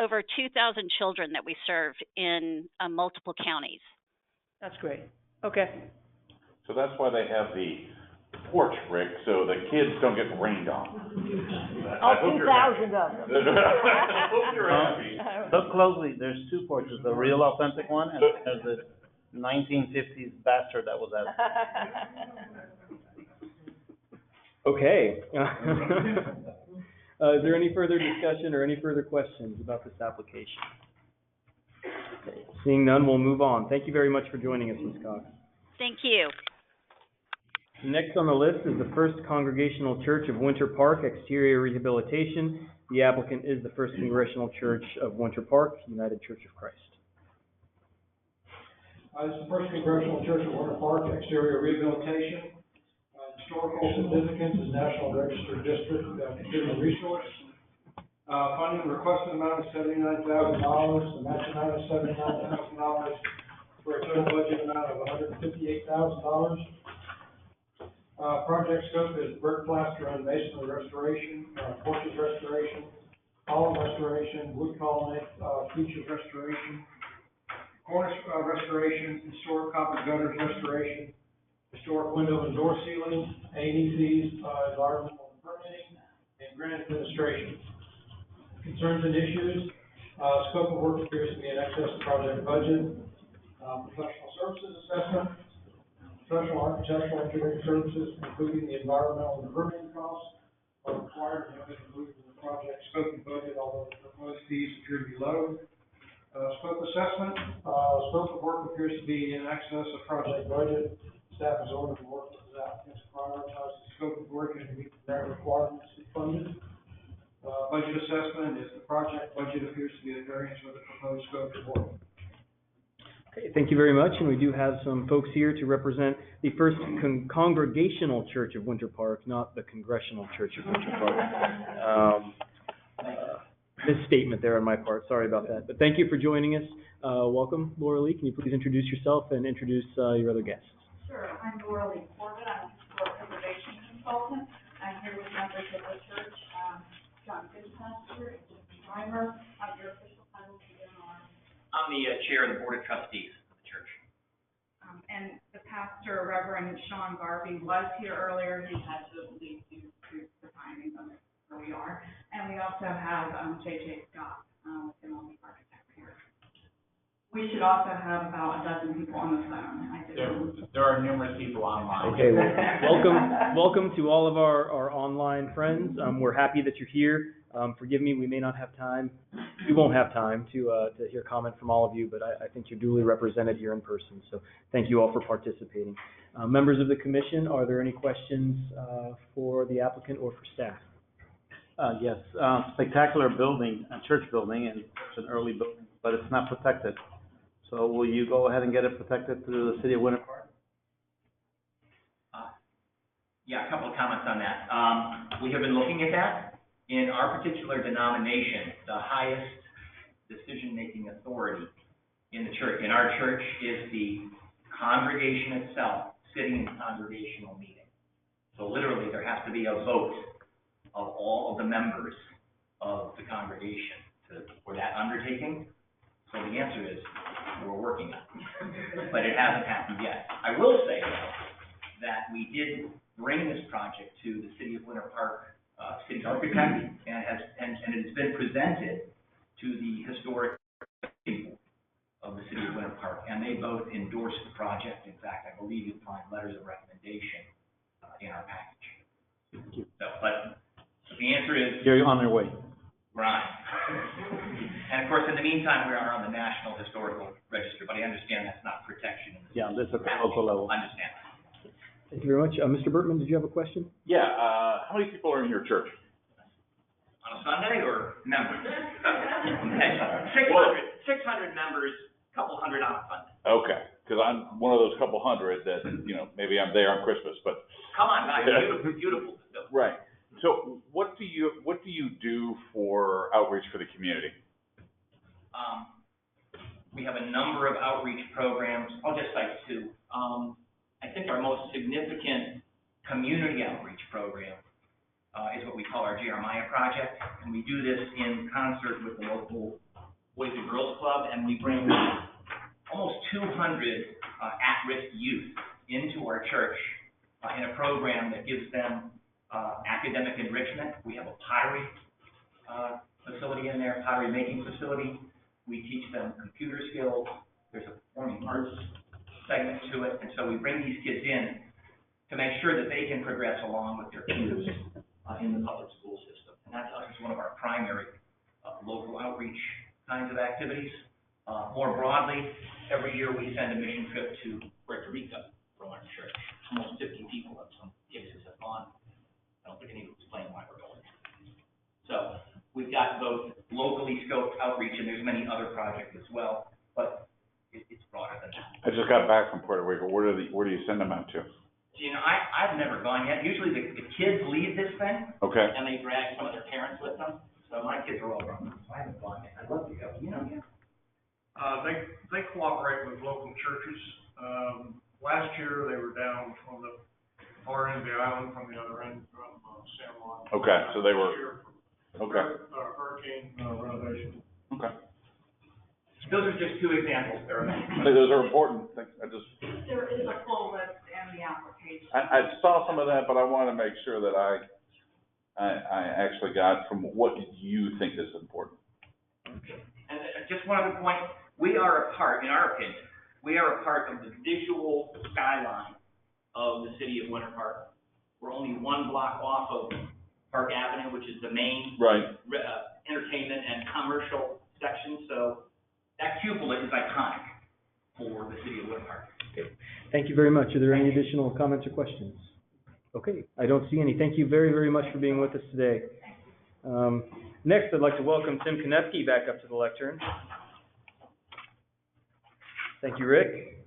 [SPEAKER 5] over 2,000 children that we serve in multiple counties.
[SPEAKER 18] That's great. Okay.
[SPEAKER 10] So that's why they have the porch, Rick, so the kids don't get rained on.
[SPEAKER 18] All 2,000 of them.
[SPEAKER 10] I hope you're happy.
[SPEAKER 3] Look closely, there's two porches, the real authentic one, and there's the 1950s bastard that was out.
[SPEAKER 16] Okay. Is there any further discussion or any further questions about this application? Okay. Seeing none, we'll move on. Thank you very much for joining us, Ms. Cox.
[SPEAKER 5] Thank you.
[SPEAKER 16] Next on the list is the First Congregational Church of Winter Park Exterior Rehabilitation. The applicant is the First Congregational Church of Winter Park, United Church of Christ.
[SPEAKER 6] This is the First Congregational Church of Winter Park, Exterior Rehabilitation. Historical significance is National Register District Considered Resource. Funding requested amount is $79,000. The match amount is $79,000 for a total budget amount of $158,000. Project scope is brick plaster and masonry restoration, porches restoration, column restoration, wood colonnade, features restoration, cornice restoration, historic copper gutters restoration, historic window and door sealing, A&E fees, environmental and permitting, and grant administration. Concerns and issues, scope of work appears to be in excess of project budget, professional services assessment, professional architectural engineering services, including the environmental and permitting costs, are required to be included in the project scope and budget, although the proposed fees appear to be low. Scope assessment, scope of work appears to be in excess of project budget. Staff is ordered to work with the applicants to prioritize the scope of work and to meet the grant requirements to be funded. Budget assessment is the project budget appears to be at variance with the proposed scope of work.
[SPEAKER 16] Okay, thank you very much, and we do have some folks here to represent the First Congregational Church of Winter Park, not the Congressional Church of Winter Park. Misstatement there on my part, sorry about that. But thank you for joining us. Welcome, Laura Lee. Can you please introduce yourself and introduce your other guests?
[SPEAKER 4] Sure, I'm Laura Lee Corbett. I'm a historic preservation consultant. I'm here with members of the church, John Fitzpatrick and Jim Schreiber. Your official title is
[SPEAKER 20] I'm the chair of the board of trustees of the church.
[SPEAKER 2] And the pastor, Reverend Sean Garvey, was here earlier. He had to leave due to the timing of where we are. And we also have J.J. Scott, with him on the architect here. We should also have about a dozen people on the phone.
[SPEAKER 20] There are numerous people online.
[SPEAKER 16] Okay, well, welcome to all of our online friends. We're happy that you're here. Forgive me, we may not have time. We won't have time to hear comment from all of you, but I think you're duly represented here in person. So thank you all for participating. Members of the commission, are there any questions for the applicant or for staff?
[SPEAKER 3] Yes, spectacular building, a church building, and it's an early building, but it's not protected. So will you go ahead and get it protected through the city of Winter Park?
[SPEAKER 20] Yeah, a couple of comments on that. We have been looking at that. In our particular denomination, the highest decision-making authority in the church, in our church, is the congregation itself, sitting in congregational meeting. So literally, there has to be a vote of all of the members of the congregation for that undertaking. So the answer is, we're working on it, but it hasn't happened yet. I will say, though, that we did bring this project to the city of Winter Park city architect, and it has been presented to the historic people of the city of Winter Park, and they both endorsed the project. In fact, I believe you'll find letters of recommendation in our package.
[SPEAKER 3] Thank you.
[SPEAKER 20] So, but the answer is...
[SPEAKER 3] You're on your way.
[SPEAKER 20] We're on. And of course, in the meantime, we are on the National Historical Register, but I understand that's not protection.
[SPEAKER 3] Yeah, this is at the local level.
[SPEAKER 20] I understand.
[SPEAKER 16] Thank you very much. Mr. Bertman, did you have a question?
[SPEAKER 10] Yeah, how many people are in your church?
[SPEAKER 20] On a Sunday or members? 600 members, couple hundred on a Sunday.
[SPEAKER 10] Okay, because I'm one of those couple hundred that, maybe I'm there on Christmas, but.
[SPEAKER 20] Come on, guys, beautiful, beautiful facility.
[SPEAKER 10] Right. So what do you do for outreach for the community?
[SPEAKER 7] We have a number of outreach programs. I'll just cite two. I think our most significant community outreach program is what we call our Jeremiah Project, and we do this in concert with the local Boys and Girls Club, and we bring almost 200 at-risk youth into our church in a program that gives them academic enrichment. We have a pottery facility in there, pottery making facility. We teach them computer skills. There's a performing arts segment to it, and so we bring these kids in to make sure that they can progress along with their peers in the public school system. And that's one of our primary local outreach kinds of activities. More broadly, every year we send a mission trip to Puerto Rico from our church. Almost 50 people in some cases have gone. I don't think I need to explain why we're going. So we've got both locally scoped outreach, and there's many other projects as well, but it's broader than that.
[SPEAKER 10] I just got back from Puerto Rico. Where do you send them out to?
[SPEAKER 7] You know, I've never gone yet. Usually the kids lead this thing.
[SPEAKER 10] Okay.
[SPEAKER 7] And they drag some of their parents with them. So my kids are all grown up, so I haven't gone yet. I'd love to go. You know, yeah.
[SPEAKER 6] They cooperate with local churches. Last year, they were down on the far end of the island from the other end from San Juan.
[SPEAKER 10] Okay, so they were, okay.
[SPEAKER 6] Hurricane renovation.
[SPEAKER 10] Okay.
[SPEAKER 7] Those are just two examples. There are many.
[SPEAKER 10] Those are important.
[SPEAKER 2] There is a full list in the application.
[SPEAKER 10] I saw some of that, but I want to make sure that I actually got from what you think is important.
[SPEAKER 7] And just one other point, we are a part, in our opinion, we are a part of the visual skyline of the city of Winter Park. We're only one block off of Park Avenue, which is the main entertainment and commercial section. So that cupola is iconic for the city of Winter Park.
[SPEAKER 16] Okay. Thank you very much. Are there any additional comments or questions? Okay, I don't see any. Thank you very, very much for being with us today. Next, I'd like to welcome Tim Konefsky back up to the lectern. Thank you, Rick.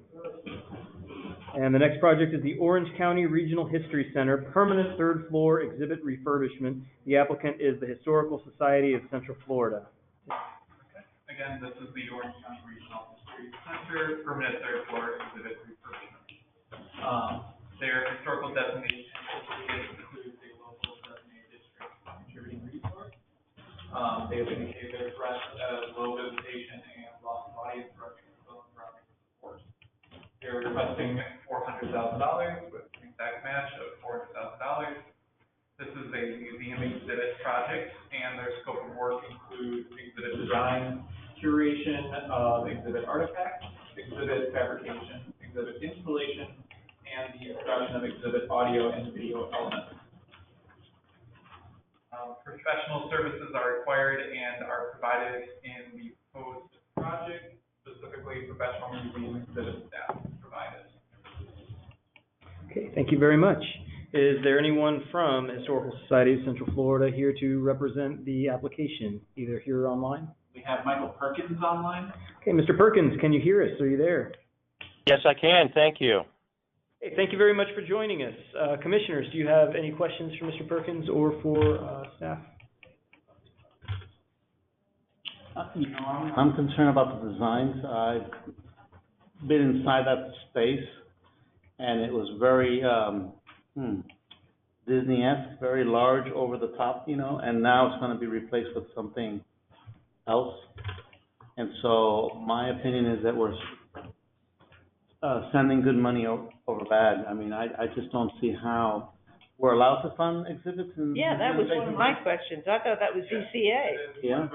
[SPEAKER 16] And the next project is the Orange County Regional History Center, permanent third floor exhibit refurbishment. The applicant is the Historical Society of Central Florida.
[SPEAKER 19] Again, this is the Orange County Regional History Center, permanent third floor exhibit refurbishment. Their historical designation includes a local designated district contributing resource. They have indicated their threat as low visitation and loss of audience structural and surrounding support. They're requesting $400,000 with an exact match of $400,000. This is a museum exhibit project, and their scope of work includes exhibit design, curation of exhibit artifacts, exhibit fabrication, exhibit installation, and the introduction of exhibit audio and video elements. Professional services are required and are provided in the proposed project, specifically professional museum exhibit staff provided.
[SPEAKER 16] Okay, thank you very much. Is there anyone from Historical Society of Central Florida here to represent the application, either here or online?
[SPEAKER 20] We have Michael Perkins online.
[SPEAKER 16] Okay, Mr. Perkins, can you hear us? Are you there?
[SPEAKER 9] Yes, I can. Thank you.
[SPEAKER 16] Hey, thank you very much for joining us. Commissioners, do you have any questions for Mr. Perkins or for staff?
[SPEAKER 3] I'm concerned about the designs. I've been inside that space, and it was very Disney-esque, very large, over the top, you know, and now it's going to be replaced with something else. And so my opinion is that we're sending good money over bad. I mean, I just don't see how we're allowed to fund exhibits.
[SPEAKER 18] Yeah, that was one of my questions. I thought that was ZCA.
[SPEAKER 3] Yeah.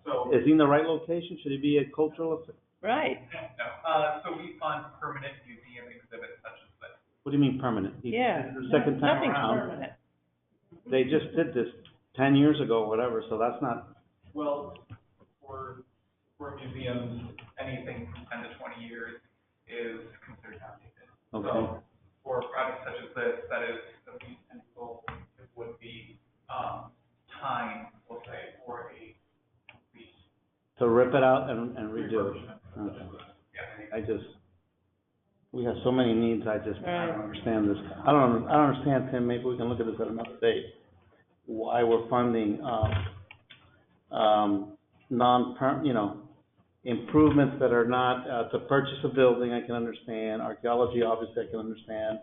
[SPEAKER 19] So,
[SPEAKER 3] Is he in the right location? Should he be a cultural?
[SPEAKER 18] Right.
[SPEAKER 19] No, so we fund permanent museum exhibits such as this.
[SPEAKER 3] What do you mean permanent?
[SPEAKER 18] Yeah.
[SPEAKER 3] Second time
[SPEAKER 18] Nothing's
[SPEAKER 3] around.
[SPEAKER 18] permanent.
[SPEAKER 3] They just did this 10 years ago, or whatever, so that's not.
[SPEAKER 19] Well, for museums, anything from 10 to 20 years is considered outdated.
[SPEAKER 3] Okay.
[SPEAKER 19] So for projects such as this, that is the least typical, it would be time, we'll say, for a complete.
[SPEAKER 3] To rip it out and redo it. Okay.
[SPEAKER 19] Yeah.
[SPEAKER 3] We have so many needs, I don't understand this. I don't understand, Tim, maybe we can look at this at another date. why we're funding, improvements that are not, to purchase a building, I can understand, archaeology, obviously, I can understand,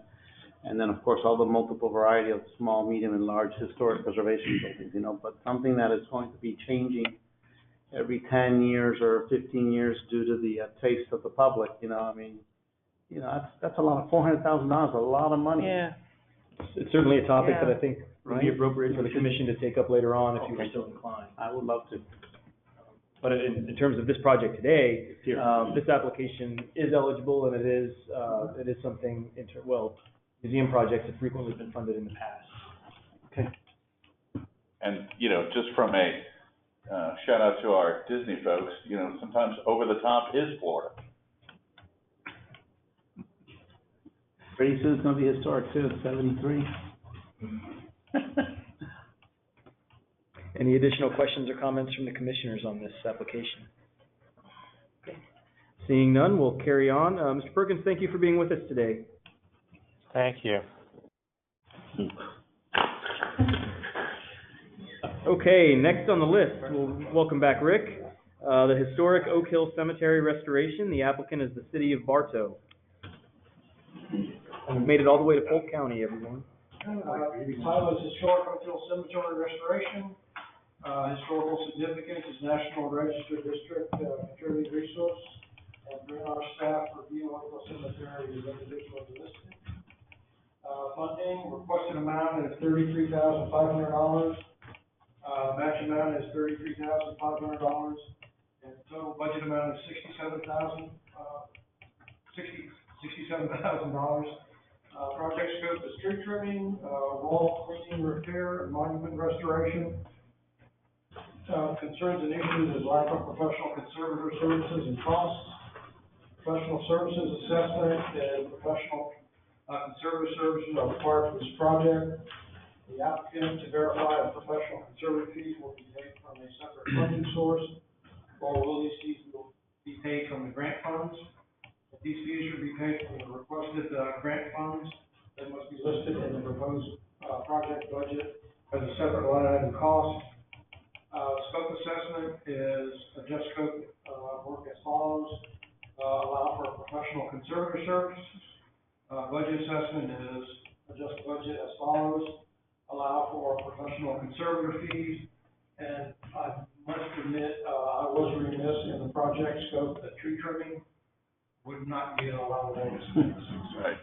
[SPEAKER 3] and then, of course, all the multiple variety of small, medium, and large historic preservation buildings, but something that is going to be changing every 10 years or 15 years due to the taste of the public, that's a lot of, $400,000, a lot of money.
[SPEAKER 18] Yeah.
[SPEAKER 16] It's certainly a topic
[SPEAKER 18] Yeah.
[SPEAKER 16] that I think would be appropriate for the commission to take up later on if you were so inclined.
[SPEAKER 3] I would love to.
[SPEAKER 16] But in terms of this project today, this application is eligible, and it is something, museum projects have frequently been funded in the past.
[SPEAKER 3] Okay.
[SPEAKER 10] And, just from a, shout out to our Disney folks, sometimes over the top is Florida.
[SPEAKER 3] Pretty soon it's gonna be historic too, 73.
[SPEAKER 16] Any additional questions or comments from the commissioners on this application? Okay. Seeing none, we'll carry on. Mr. Perkins, thank you for being with us today.
[SPEAKER 9] Thank you.
[SPEAKER 16] Okay, next on the list, we'll welcome back Rick. The historic Oak Hill Cemetery restoration. The applicant is the city of Bartow. We've made it all the way to Polk County, everyone.
[SPEAKER 6] The title is Historic Oak Hill Cemetery Restoration. Historical significance is National Register District Contributed Resource. And during our staff review Oak Hill Cemetery is individually listed. Funding, requested amount is $33,500. Match amount is $33,500. And total budget amount is $67,000. Project scope is tree trimming, wall cleaning, repair, and monument restoration. Concerns and issues is lack of professional conservator services and costs. Professional services assessment and professional conservator services are required for this project. The applicant to verify if professional conservator fees will be paid from a separate funding source, or will these fees will be paid from the grant funds. If these fees should be paid from the requested grant funds, they must be listed in the proposed project budget as a separate line item cost. Scope assessment is adjust scope work as follows. Allow for professional conservator services. Budget assessment is adjust budget as follows. Allow for professional conservator fees. And I must admit, I was remiss in the project scope that tree trimming would not be an allowable expense.
[SPEAKER 10] Right.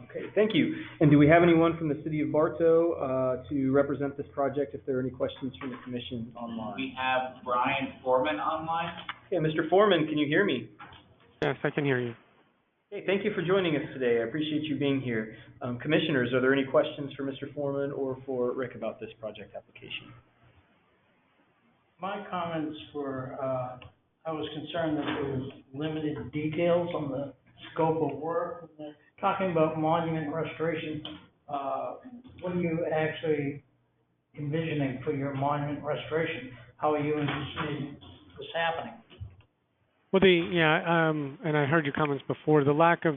[SPEAKER 16] Okay, thank you. And do we have anyone from the city of Bartow to represent this project if there are any questions from the commission online?
[SPEAKER 20] We have Brian Foreman online.
[SPEAKER 16] Okay, Mr. Foreman, can you hear me?
[SPEAKER 11] Yes, I can hear you.
[SPEAKER 16] Okay, thank you for joining us today. I appreciate you being here. Commissioners, are there any questions for Mr. Foreman or for Rick about this project application?
[SPEAKER 15] My comments were, I was concerned that there was limited details on the scope of work. Talking about monument restoration, what are you actually envisioning for your monument restoration? How are you envisioning this happening?
[SPEAKER 11] Well, and I heard your comments before, the lack of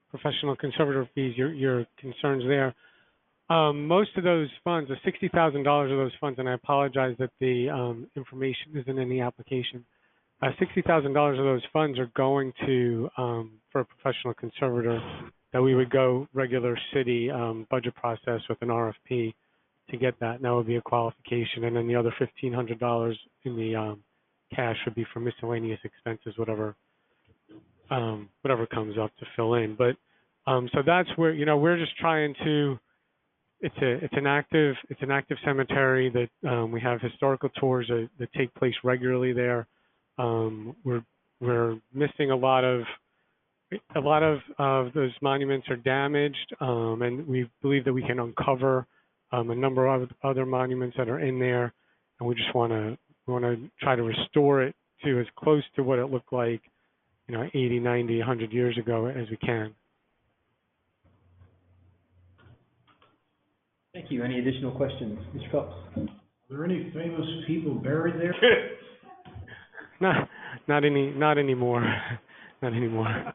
[SPEAKER 11] professional conservator fees, your concerns there. Most of those funds, the $60,000 of those funds, and I apologize that the information isn't in the application, $60,000 of those funds are going to, for a professional conservator, that we would go regular city budget process with an RFP to get that, and that would be a qualification. And then the other $1,500 in the cash would be for miscellaneous expenses, whatever comes up to fill in. But so that's where, we're just trying to. It's an active cemetery that we have historical tours that take place regularly there. We're missing a lot of those monuments are damaged, and we believe that we can uncover a number of other monuments that are in there, and we just want to try to restore it to as close to what it looked like, 80, 90, 100 years ago as we can.
[SPEAKER 16] Thank you. Any additional questions? Mr. Phelps?
[SPEAKER 1] Are there any famous people buried there?
[SPEAKER 11] Not anymore. Not anymore.
[SPEAKER 20] Not anymore.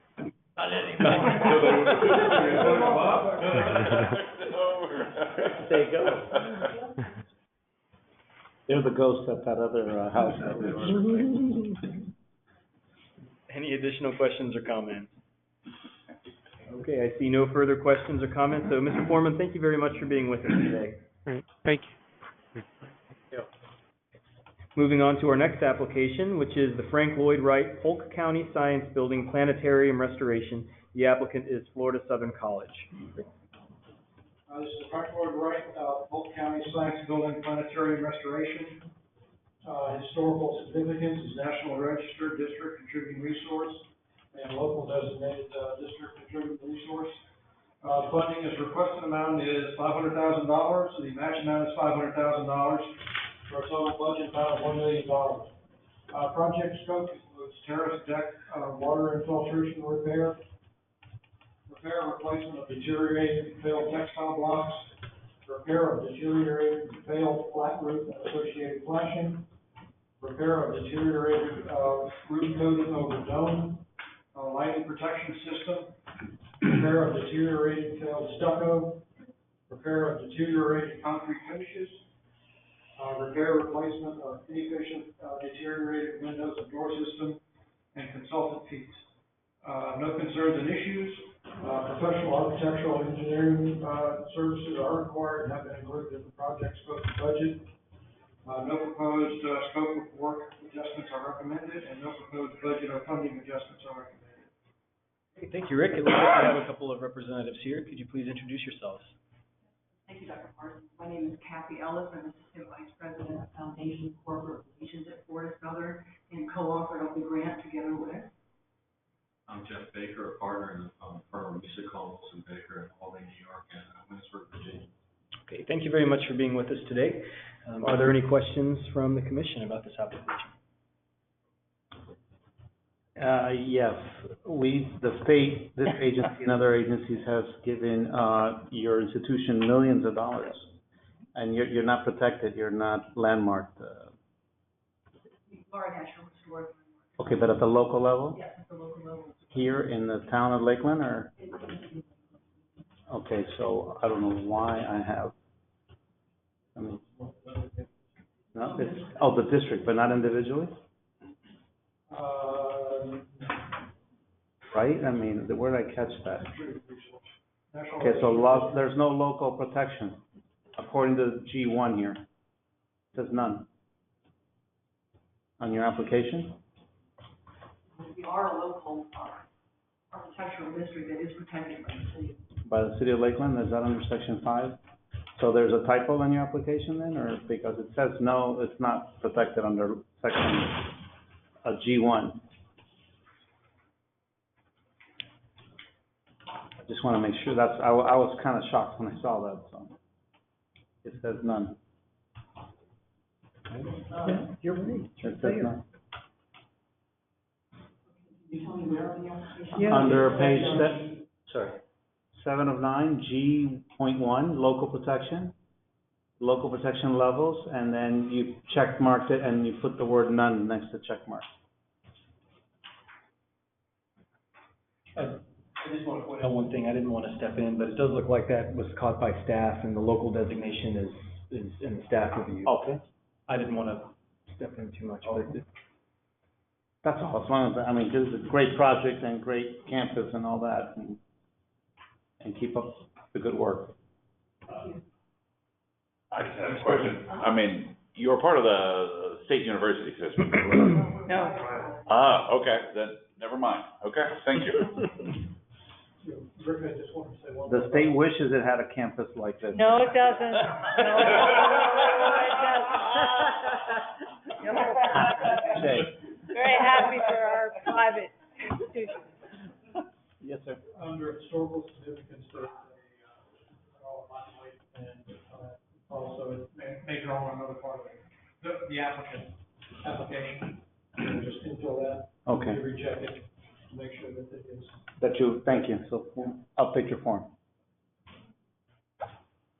[SPEAKER 13] There you go.
[SPEAKER 3] They're the ghosts at that other house that we were.
[SPEAKER 16] Any additional questions or comments? Okay, I see no further questions or comments. So, Mr. Foreman, thank you very much for being with us today.
[SPEAKER 11] All right, thank you.
[SPEAKER 16] Moving on to our next application, which is the Frank Lloyd Wright Polk County Science Building Planetarium Restoration. The applicant is Florida Southern College.
[SPEAKER 6] This is Frank Lloyd Wright, Polk County Science Building Planetarium Restoration. Historical significance is National Register District Contributing Resource and local designated district contributing resource. Funding is requested amount is $500,000. The match amount is $500,000 for a total budget amount of $1 million. Project scope includes terrace deck, water infiltration repair, replacement of deteriorated and failed textile blocks, repair of deteriorated and failed flat roof and associated flashing, repair of deteriorated roof coating over dome, lighting protection system, repair of deteriorated and failed stucco, repair of deteriorated concrete finishes, repair replacement of inefficient deteriorated windows and door system, and consultant fees. No concerns and issues. Professional architectural engineering services are required and have been included in the project scope and budget. No proposed scope of work adjustments are recommended, and no proposed budget or funding adjustments are recommended.
[SPEAKER 16] Okay, thank you, Rick. It looks like we have a couple of representatives here. Could you please introduce yourselves?
[SPEAKER 12] Thank you, Dr. Parsons. My name is Kathy Ellis. I'm Assistant Vice President of Foundation Corporate Relations at Florida Southern and co-authored of the grant together with.
[SPEAKER 14] I'm Jeff Baker, a partner in the firm Music Hall and Baker in Albany, New York, and Windsburg, Virginia.
[SPEAKER 16] Okay, thank you very much for being with us today. Are there any questions from the commission about this application?
[SPEAKER 3] Yes, the state, this agency and other agencies has given, your institution millions of dollars. And you're not protected, you're not landmarked.
[SPEAKER 12] Florida National Historic.
[SPEAKER 3] Okay, but at the local level?
[SPEAKER 12] Yes, at the local level.
[SPEAKER 3] Here in the town of Lakeland, or? Okay, so I don't know why I have, no, it's, oh, the district, but not individually? Right, I mean, where did I catch that? Okay, so there's no local protection, according to G1 here. It says none. On your application?
[SPEAKER 12] We are a local architectural district that is protected by the city.
[SPEAKER 3] By the city of Lakeland, is that under section 5? So there's a typo in your application then, or because it says no, it's not protected under section G1? I just want to make sure that's, I was kind of shocked when I saw that, so. It says none.
[SPEAKER 15] You're right.
[SPEAKER 3] It says none.
[SPEAKER 12] Can you tell me where on the application?
[SPEAKER 15] Yeah.
[SPEAKER 3] Under page 7 of 9, G.1, local protection levels, and then you check marked it and you put the word none next to check mark.
[SPEAKER 16] I just want to point out one thing. I didn't want to step in, but it does look like that was caught by staff, and the local designation is in the staff review.
[SPEAKER 3] Okay.
[SPEAKER 16] I didn't want to step in too much, but
[SPEAKER 3] That's all, as long as, I mean, this is a great project and great campus and all that, and keep up the good work.
[SPEAKER 10] I just have a question. I mean, you're part of the state university system.
[SPEAKER 18] No.
[SPEAKER 10] Ah, okay, then, never mind. Okay, thank you.
[SPEAKER 6] Rick, I just wanted to say one.
[SPEAKER 3] The state wishes it had a campus like this.
[SPEAKER 18] No, it doesn't. No, it doesn't.
[SPEAKER 3] Jay.
[SPEAKER 18] Very happy for our private institutions.
[SPEAKER 3] Yes, sir.
[SPEAKER 6] Under historical significance, there's and also it may draw on another part of the application. Just infill that.
[SPEAKER 3] Okay.
[SPEAKER 6] Recheck it, make sure that it is.
[SPEAKER 3] Thank you, so update your form.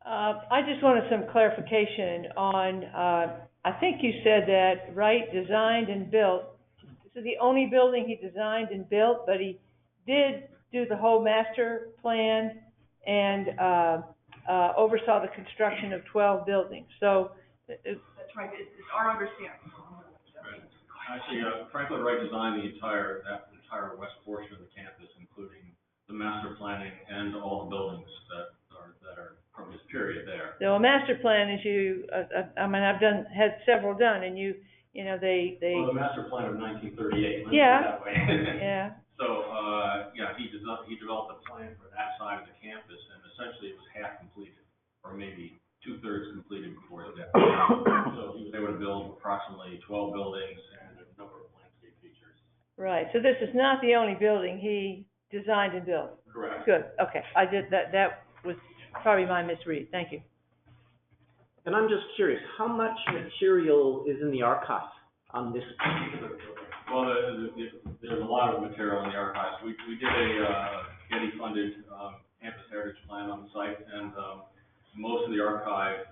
[SPEAKER 18] I just wanted some clarification on, I think you said that Wright designed and built, this is the only building he designed and built, but he did do the whole master plan and oversaw the construction of 12 buildings. So,
[SPEAKER 2] That's right, it's our understanding.
[SPEAKER 14] Actually, Franklin Wright designed that entire west portion of the campus, including the master planning and all the buildings that are from his period there.
[SPEAKER 18] so a master plan is I mean, had several done, and they.
[SPEAKER 14] Well, the master plan of 1938, let's put it
[SPEAKER 18] Yeah.
[SPEAKER 14] that way.
[SPEAKER 18] Yeah.
[SPEAKER 14] So, he developed a plan for that side of the campus, and essentially it was half completed, or maybe 2/3 completed before his death. So he was able to build approximately 12 buildings and a number of landscape features.
[SPEAKER 18] Right. So this is not the only building he designed and built.
[SPEAKER 14] Correct.
[SPEAKER 18] Good. Okay. I did that. That was probably my misread. Thank you.
[SPEAKER 13] And I'm just curious, how much material is in the archive on this particular building?
[SPEAKER 14] Well, there's a lot of material in the archives. We did a Getty-funded campus heritage plan on the site, and most of the archive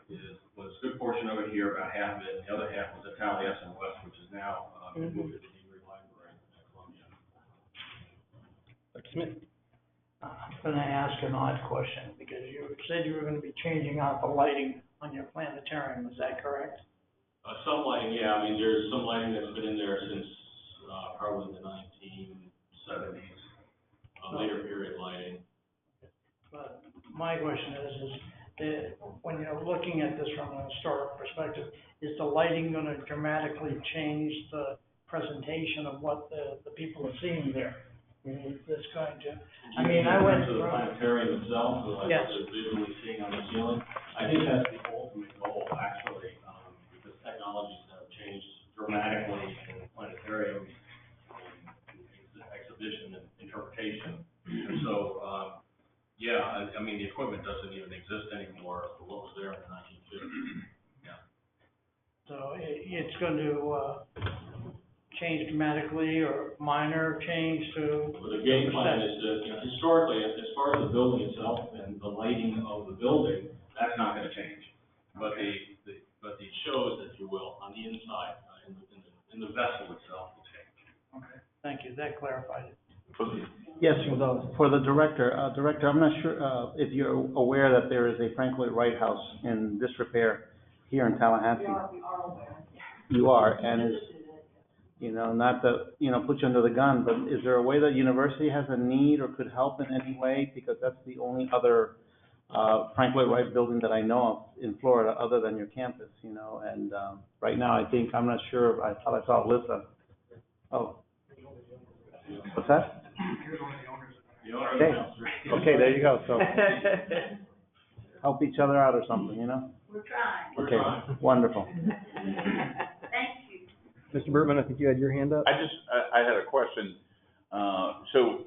[SPEAKER 14] was a good portion of it here, about half of it, and the other half was at Taliesin West, which is now moved to the Newbury Library at Columbia.
[SPEAKER 16] Dr. Smith?
[SPEAKER 15] I'm gonna ask an odd question, because you said you were gonna be changing out the lighting on your planetarium, is that correct?
[SPEAKER 14] Some lighting, yeah. I mean, there's some lighting that's been in there since probably the 1970s, later period lighting.
[SPEAKER 15] But my question is when you're looking at this from a historic perspective, is the lighting gonna dramatically change the presentation of what the people are seeing there? Is this going to, I mean, I went
[SPEAKER 14] to the planetarium itself, the lights
[SPEAKER 15] yes.
[SPEAKER 14] that you're visually seeing on the ceiling. I think that's the ultimate goal, actually, because technologies have changed dramatically in planetariums, exhibition and interpretation. And so, I mean, the equipment doesn't even exist anymore for what was there in the 1950s. Yeah.
[SPEAKER 15] So it's going to change dramatically or minor change to?
[SPEAKER 14] Well, the game plan is that, historically, as far as the building itself and the lighting of the building, that's not going to change. But the shows, if you will, on the inside, in the vessel itself will change.
[SPEAKER 15] Okay, thank you. That clarified it.
[SPEAKER 3] Yes, for the director. Director, I'm not sure if you're aware that there is a Franklin Wright House in disrepair here in Tallahassee.
[SPEAKER 12] We are aware.
[SPEAKER 3] You are, and is, not to, put you under the gun, but is there a way that university has a need or could help in any way? Because that's the only other Franklin Wright building that I know of in Florida, other than your campus, and right now I'm not sure, I thought I saw Alyssa. Oh. What's that? Okay. Okay, there you go, so. Help each other out or something,
[SPEAKER 12] We're trying.
[SPEAKER 3] Okay, wonderful.
[SPEAKER 12] Thank you.
[SPEAKER 16] Mr. Bertman, I think you had your hand up.
[SPEAKER 10] I had a question. So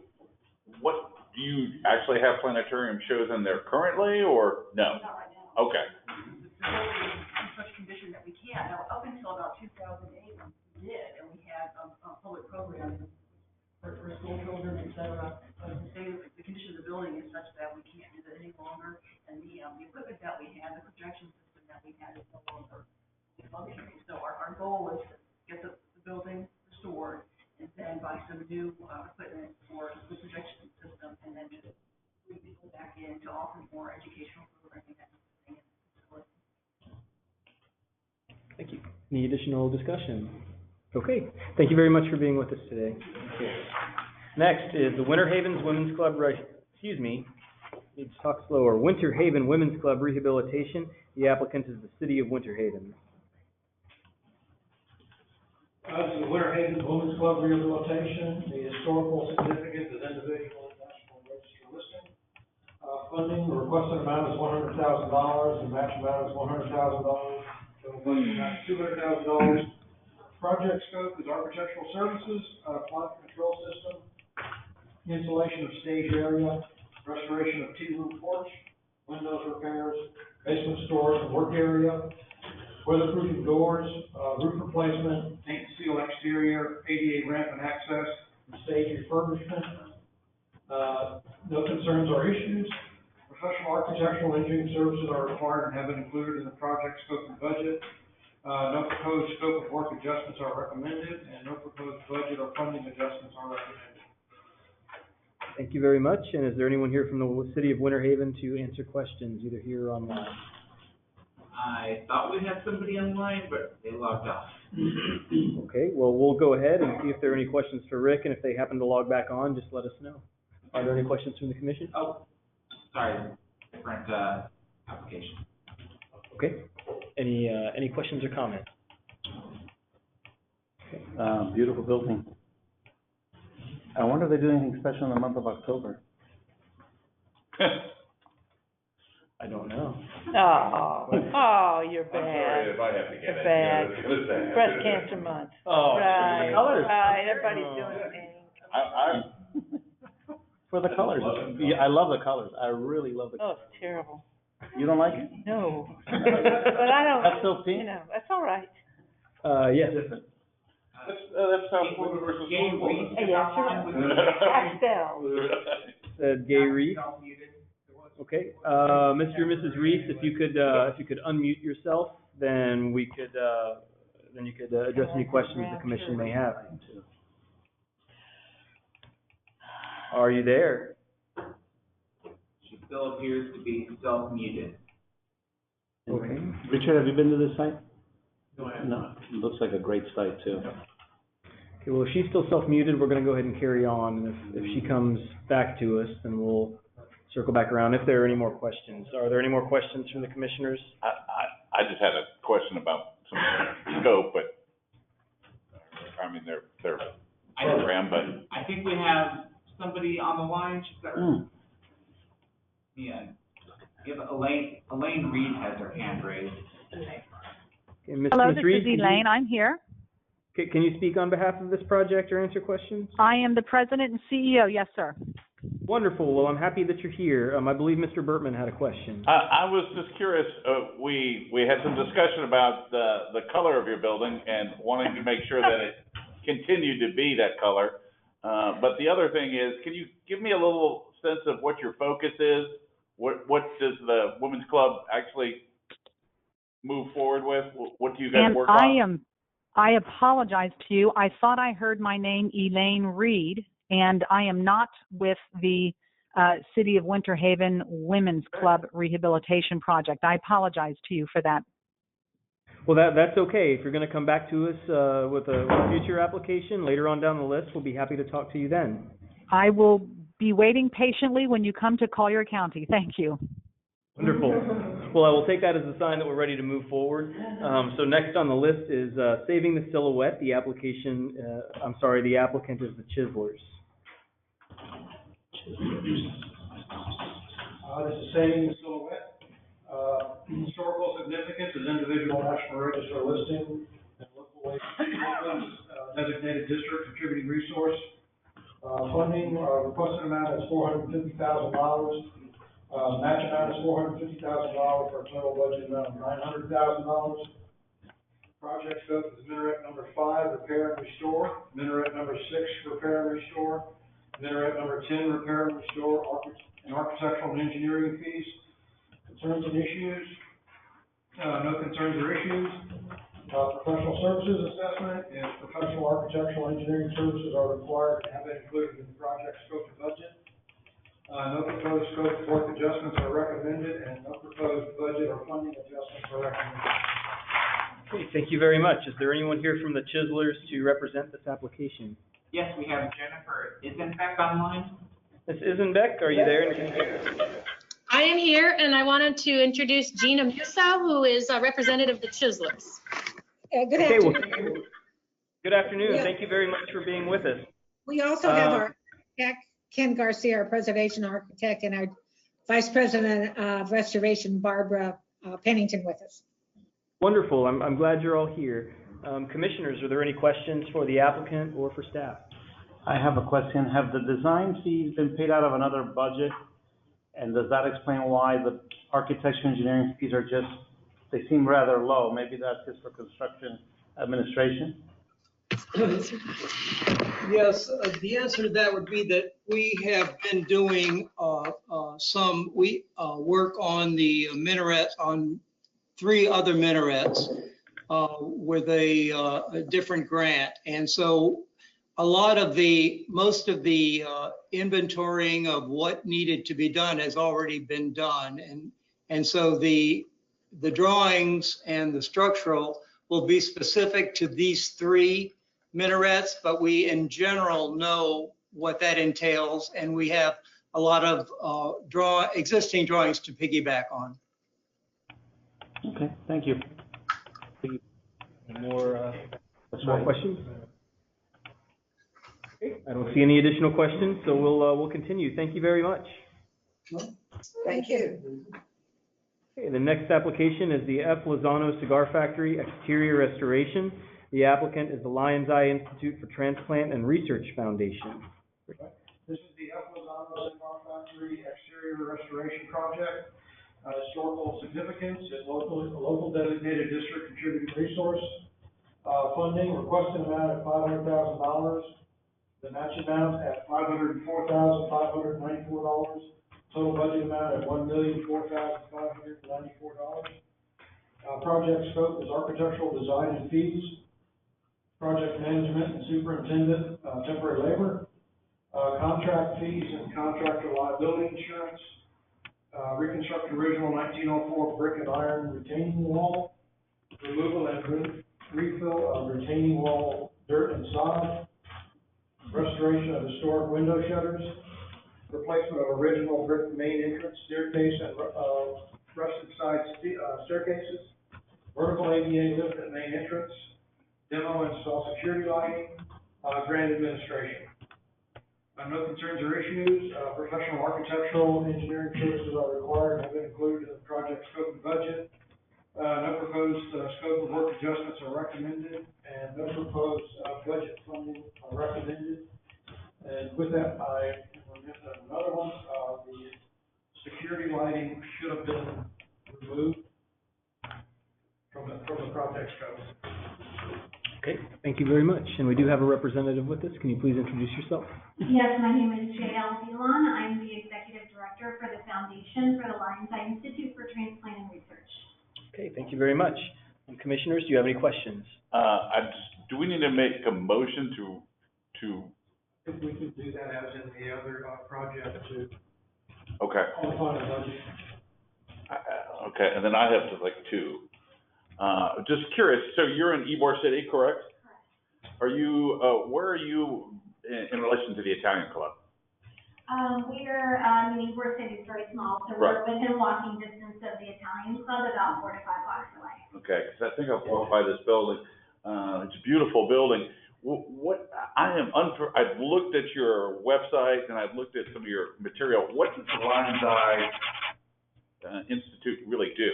[SPEAKER 10] what, do you actually have planetarium shows in there currently, or no?
[SPEAKER 12] Not right now.
[SPEAKER 10] Okay.
[SPEAKER 12] The building is in such condition that we can't. Now, up until about 2008, we did, and we had public programs for school children, et cetera. But the condition of the building is such that we can't do that any longer, and the equipment that we had, the projection system that we had is no longer functioning. So our goal was to get the building restored, and then buy some new equipment for the projection system, and then just bring people back in to offer more educational programming and facility.
[SPEAKER 16] Thank you. Any additional discussion? Okay. Thank you very much for being with us today. Next is the Winter Havens Women's Club, need to talk slower. Winter Haven Women's Club Rehabilitation. The applicant is the City of Winter Haven.
[SPEAKER 6] This is the Winter Haven Women's Club Rehabilitation, the historical significance of individual national register listing. Funding, the requested amount is $100,000, the match amount is $100,000, total budget amount is $200,000. Project scope is architectural services, climate control system, installation of stage area, restoration of T-roof porch, windows repairs, basement storage and work area, weatherproofing doors, roof replacement, paint and seal exterior, ADA ramp and access, and stage refurbishment. No concerns or issues. Professional architectural engineering services are required and have been included in the project scope and budget. No proposed scope of work adjustments are recommended, and no proposed budget or funding adjustments are recommended.
[SPEAKER 16] Thank you very much. And is there anyone here from the city of Winter Haven to answer questions, either here or online?
[SPEAKER 20] I thought we had somebody online, but they logged off.
[SPEAKER 16] Okay, well, we'll go ahead and see if there are any questions for Rick, and if they happen to log back on, just let us know. Are there any questions from the commission?
[SPEAKER 20] Oh, sorry, different, application.
[SPEAKER 16] Okay. Any questions or comments?
[SPEAKER 3] Beautiful building. I wonder if they do anything special in the month of October.
[SPEAKER 16] I don't know.
[SPEAKER 18] Oh, you're
[SPEAKER 10] I'm
[SPEAKER 18] bad.
[SPEAKER 10] sorry if I have to get
[SPEAKER 18] You're
[SPEAKER 10] it.
[SPEAKER 18] bad.
[SPEAKER 10] Yeah, that's gonna say.
[SPEAKER 18] Breast cancer month.
[SPEAKER 16] Oh,
[SPEAKER 18] Right,
[SPEAKER 3] colors.
[SPEAKER 18] right, everybody's doing pink.
[SPEAKER 3] For the colors. Yeah, I love the colors. I really love the
[SPEAKER 18] Oh,
[SPEAKER 3] colors.
[SPEAKER 18] it's terrible.
[SPEAKER 3] You don't like it?
[SPEAKER 18] No. But I don't,
[SPEAKER 3] That's so pink.
[SPEAKER 18] you know, that's all right.
[SPEAKER 16] Yes.
[SPEAKER 10] That's how blue versus blue.
[SPEAKER 18] Yes, pastel.
[SPEAKER 16] Said Gay Reese. Okay, Mr. and Mrs. Reese, if you could unmute yourself, then you could address any questions the commission may have. Are you there?
[SPEAKER 20] She still appears to be self-muted.
[SPEAKER 16] Okay.
[SPEAKER 3] Richard, have you been to this site?
[SPEAKER 6] No, I have
[SPEAKER 3] No. It looks like a great site too.
[SPEAKER 16] Okay, well, if she's still self-muted, we're gonna go ahead and carry on, and if she comes back to us, then we'll circle back around if there are any more questions. Are there any more questions from the commissioners?
[SPEAKER 10] I just had a question about some scope, but, I mean, their program, but.
[SPEAKER 20] I think we have somebody on the line. She's got her. Yeah. You have Elaine Reed has her hand raised.
[SPEAKER 16] Okay, Ms.
[SPEAKER 17] Hello,
[SPEAKER 16] Ms.
[SPEAKER 17] this
[SPEAKER 16] Reed,
[SPEAKER 17] is Elaine. I'm here.
[SPEAKER 16] Okay, can you speak on behalf of this project or answer questions?
[SPEAKER 17] I am the president and CEO. Yes, sir.
[SPEAKER 16] Wonderful. Well, I'm happy that you're here. I believe Mr. Burtman had a question.
[SPEAKER 10] I was just curious, we had some discussion about the color of your building and wanting to make sure that it continued to be that color. But the other thing is, can you give me a little sense of what your focus is? What does the Women's Club actually move forward with? What do you guys work on?
[SPEAKER 17] I apologize to you. I thought I heard my name, Elaine Reed, and I am not with the City of Winter Haven Women's Club Rehabilitation Project. I apologize to you for that.
[SPEAKER 16] Well, that's okay. If you're going to come back to us with a future application later on down the list, we'll be happy to talk to you then.
[SPEAKER 17] I will be waiting patiently when you come to Collier County. Thank you.
[SPEAKER 16] Wonderful. Well, I will take that as a sign that we're ready to move forward. So next on the list is Saving the Silhouette. The applicant is the Chislers.
[SPEAKER 6] This is Saving the Silhouette. Historical significance is individual national register listing and local designated district contributing resource. Funding, requested amount is $450,000. Match amount is $450,000 for a total budget amount of $900,000. Project scope is minaret number 5, repair and restore. Minaret number 6, repair and restore. Minaret number 10, repair and restore, and architectural and engineering fees. Concerns and issues, no concerns or issues. Professional services assessment is professional architectural engineering services are required to have it included in the project scope and budget. No proposed scope work adjustments are recommended, and no proposed budget or funding adjustments are recommended.
[SPEAKER 16] Okay, thank you very much. Is there anyone here from the Chislers to represent this application?
[SPEAKER 20] Yes, we have Jennifer Isenbeck online.
[SPEAKER 16] Ms. Isenbeck, are you there?
[SPEAKER 22] I am here, and I wanted to introduce Gina Musa, who is a representative of the Chislers. Good afternoon.
[SPEAKER 16] Well, good afternoon.
[SPEAKER 22] Yeah.
[SPEAKER 16] Thank you very much for being with us.
[SPEAKER 22] We also have our architect, Ken Garcia, our preservation architect, and our vice president of restoration, Barbara Pennington, with us.
[SPEAKER 16] Wonderful. I'm glad you're all here. Commissioners, are there any questions for the applicant or for staff?
[SPEAKER 3] I have a question. Have the design fees been paid out of another budget? And does that explain why the architecture engineering fees are just, they seem rather low? Maybe that's just for construction administration?
[SPEAKER 23] Yes, the answer to that would be that we have been doing some work on the minaret, on 3 other minarets with a different grant. And so most of the inventorying of what needed to be done has already been done. And so the drawings and the structural will be specific to these 3 minarets, but we in general know what that entails, and we have a lot of existing drawings to piggyback on.
[SPEAKER 3] Okay, thank you.
[SPEAKER 16] More questions? Okay, I don't see any additional questions, so we'll continue. Thank you very much.
[SPEAKER 12] Thank you.
[SPEAKER 16] Okay, the next application is the F. Lozano Cigar Factory exterior restoration. The applicant is the Lion's Eye Institute for Transplant and Research Foundation.
[SPEAKER 6] This is the F. Lozano Cigar Factory exterior restoration project. Historical significance and local designated district contributing resource. Funding requested amount at $500,000. The match amount at $504,594. Total budget amount at $1,004,594. Project scope is architectural design and fees. Project management and superintendent, temporary labor. Contract fees and contractor liability insurance. Reconstruct original 1904 brick and iron retaining wall. Removal and refill of retaining wall dirt and sod. Restoration of historic window shutters. Replacement of original brick main entrance staircase and rusted side staircases. Vertical ADA lift at main entrance. Demo and install security lighting. Grant administration. No concerns or issues. Professional architectural engineering services are required and have been included in the project scope and budget. No proposed scope of work adjustments are recommended, and no proposed budget funding are recommended. And with that, I will get another one. The security lighting should have been removed from the project scope.
[SPEAKER 16] Okay, thank you very much. And we do have a representative with us. Can you please introduce yourself?
[SPEAKER 5] Yes, my name is J.L. Dillon. I'm the Executive Director for the Foundation for the Lion's Eye Institute for Transplant and Research.
[SPEAKER 16] Okay, thank you very much. And commissioners, do you have any questions?
[SPEAKER 10] Do we need to make a motion to?
[SPEAKER 6] If we could do that as in the other project to.
[SPEAKER 10] Okay.
[SPEAKER 6] On the final budget.
[SPEAKER 10] Okay, and then I have to 2. Just curious, so you're in Ybor City, correct? Correct. Are you, where are you in relation to the Italian Club?
[SPEAKER 5] We're, Ybor City is very small, so we're within walking distance of the Italian Club, about 4 to 5 blocks away.
[SPEAKER 10] Okay, because I think I've walked by this building. It's a beautiful building. I've looked at your website and I've looked at some of your material. What does the Lion's Eye Institute really do?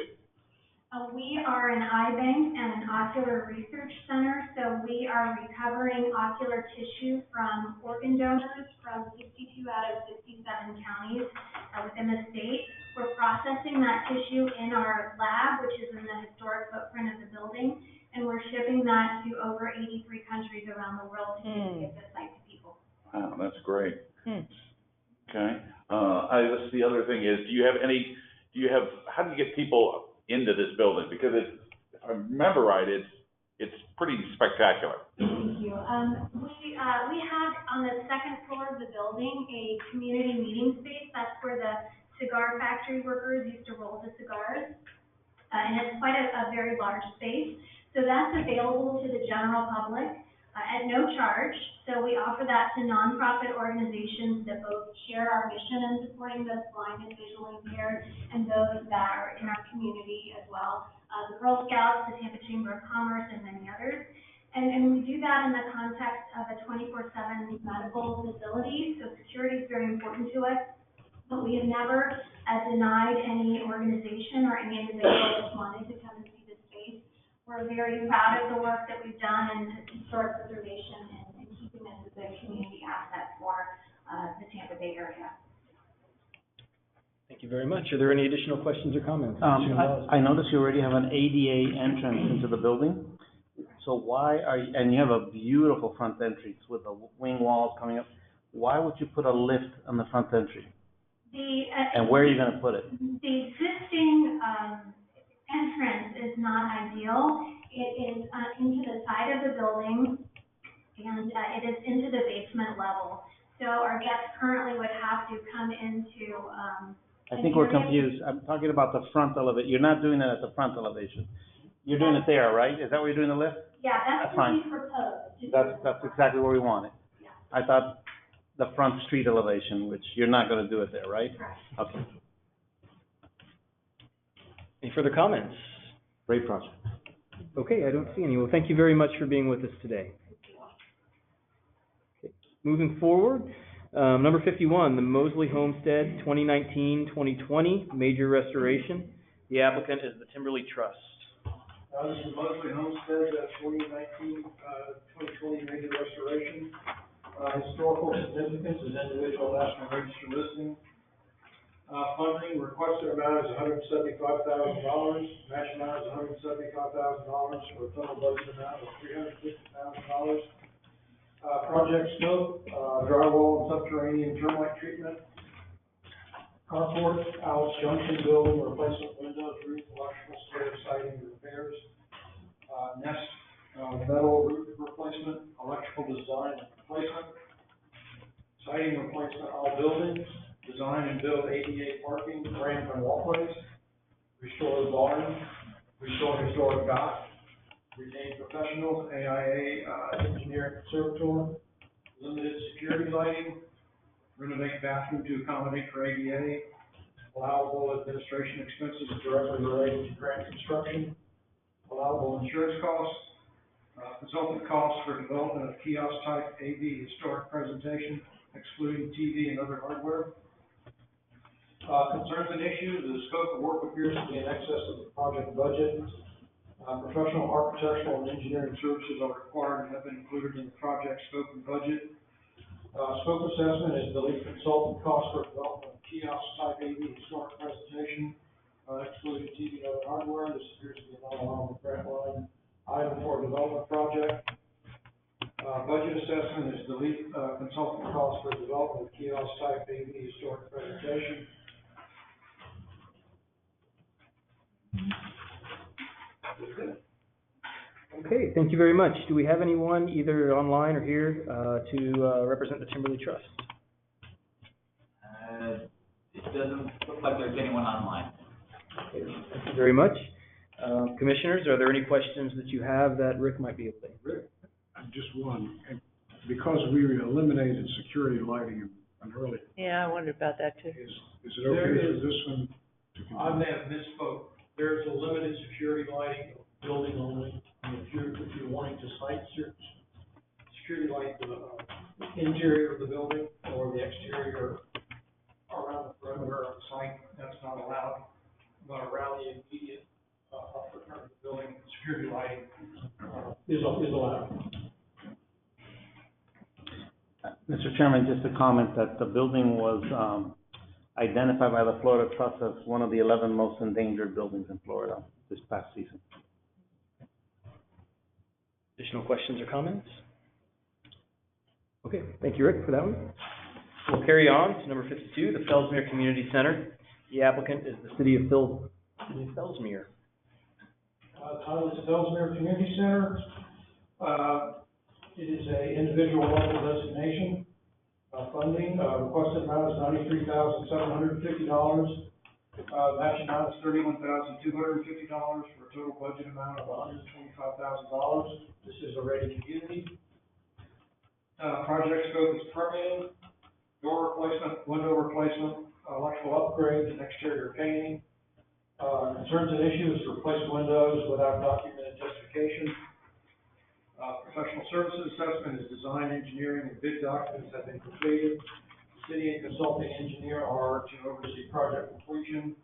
[SPEAKER 5] We are an eye bank and an ocular research center, so we are recovering ocular tissue from organ donors from 62 out of 67 counties within the state. We're processing that tissue in our lab, which is in the historic footprint of the building, and we're shipping that to over 83 countries around the world to get this site to people.
[SPEAKER 10] Wow, that's great. Okay. That's the other thing is, how do you get people into this building? Because if I remember right, it's pretty spectacular.
[SPEAKER 5] Thank you. We have on the second floor of the building a community meeting space. That's where the cigar factory workers used to roll the cigars. And it's quite a very large space. So that's available to the general public at no charge. So we offer that to nonprofit organizations that both share our mission in supporting those blind and visually impaired and those that are in our community as well. The Girl Scouts, the Tampa Chamber of Commerce, and many others. And we do that in the context of a 24/7 medical facility. So security is very important to us. But we have never denied any organization or any individual that wanted to come and see the space. We're very proud of the work that we've done in historic preservation and keeping this as a community asset for the Tampa Bay area.
[SPEAKER 16] Thank you very much. Are there any additional questions or comments?
[SPEAKER 3] I noticed you already have an ADA entrance into the building. So and you have a beautiful front entrance with the wing walls coming up. Why would you put a lift on the front entry? And where are you going to put it?
[SPEAKER 5] The existing entrance is not ideal. It is into the side of the building, and it is into the basement level. So our guests currently would have to come into,
[SPEAKER 3] I think we're confused. I'm talking about the front elevation. You're not doing it at the front elevation. You're doing it there, right? Is that where you're doing the lift?
[SPEAKER 5] Yeah, that's what
[SPEAKER 3] fine.
[SPEAKER 5] we proposed.
[SPEAKER 3] That's exactly where we want it.
[SPEAKER 5] Yeah.
[SPEAKER 3] I thought the front street elevation, which you're not gonna do it there, right?
[SPEAKER 5] Correct.
[SPEAKER 3] Okay,
[SPEAKER 16] Any further comments?
[SPEAKER 3] great project.
[SPEAKER 16] Okay, I don't see any. Well, thank you very much for being with us today. Okay. Moving forward, number 51, the Mosley Homestead 2019-2020 major restoration. The applicant is the Timberley Trust.
[SPEAKER 6] This is Mosley Homestead, 2019, 2020 major restoration. Historical significance is individual national register listing. Funding requested amount is $175,000. Match amount is $175,000 for a total budget amount of $350,000. Project scope, drywall and subterranean termite treatment. Carport, Alice Junction building, replacement windows, roof, electrical, stairs, siding, and repairs. Nest, metal roof replacement, electrical design and replacement. Siding replacement, all buildings. Design and build ADA parking, ramp and walkways. Restore barn, restore historic dock. Retain professionals, AIA, engineer conservator. Limited security lighting. Renovate bathroom to accommodate for ADA. Allowable administration expenses directly related to grant construction. Allowable insurance costs. Consultant costs for development of kiosk type AV historic presentation, excluding TV and other hardware. Concerns and issues, the scope of work appears to be in excess of the project budget. Professional architectural and engineering services are required and have been included in the project scope and budget. Scope assessment is the lead consultant cost for development of kiosk type AV historic presentation, excluding TV and other hardware. This appears to be an allowable grant line item for a development project. Budget assessment is the lead consultant cost for development of kiosk type AV historic presentation.
[SPEAKER 16] Okay, thank you very much. Do we have anyone either online or here to represent the Timberley Trust?
[SPEAKER 20] It doesn't look like there's anyone online.
[SPEAKER 16] Okay, thank you very much. Commissioners, are there any questions that you have that Rick might be able to answer?
[SPEAKER 1] Rick, just one. Because we eliminated security lighting an earlier,
[SPEAKER 18] Yeah, I wondered about that too.
[SPEAKER 1] is it okay for this one to continue?
[SPEAKER 6] I may have misspoke. There's a limited security lighting, building only. And if you're wanting to site security light the interior of the building or the exterior around the perimeter of the site, that's not allowed. But around the immediate footprint of the building, security lighting is allowed.
[SPEAKER 3] Mr. Chairman, just a comment that the building was, identified by the Florida Trust as one of the 11 most endangered buildings in Florida this past season.
[SPEAKER 16] Additional questions or comments? Okay, thank you, Rick, for that one. We'll carry on to number 52, the Fellsmere Community Center. The applicant is the City of Fellsmere.
[SPEAKER 6] Title is Fellsmere Community Center. It is a individual local designation. Funding, requested amount is $93,750. Matching amount is $31,250 for a total budget amount of $125,000. This is a ready community. Project scope is permitting, door replacement, window replacement, electrical upgrades, and exterior painting. Concerns and issues, replace windows without documented justification. Professional services assessment is design, engineering, and bid documents have been completed. City and consulting engineer are to oversee project completion.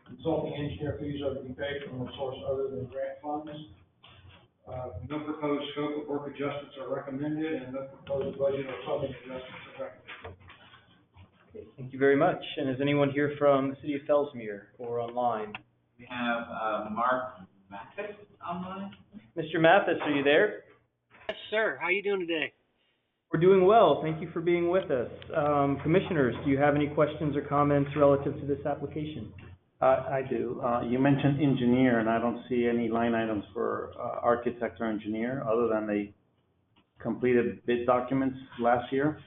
[SPEAKER 6] Consulting engineer fees are to be paid from a source other than grant funds. No proposed scope of work adjustments are recommended, and no proposed budget or funding adjustments are recommended.
[SPEAKER 16] Okay, thank you very much. And is anyone here from the City of Fellsmere or online?
[SPEAKER 20] We have Mark Mathis online.
[SPEAKER 16] Mr. Mathis, are you there?
[SPEAKER 4] Yes, sir. How you doing today?
[SPEAKER 16] We're doing well. Thank you for being with us. Commissioners, do you have any questions or comments relative to this application?
[SPEAKER 3] I do. You mentioned engineer, and I don't see any line items for architect or engineer, other than completed bid documents last year.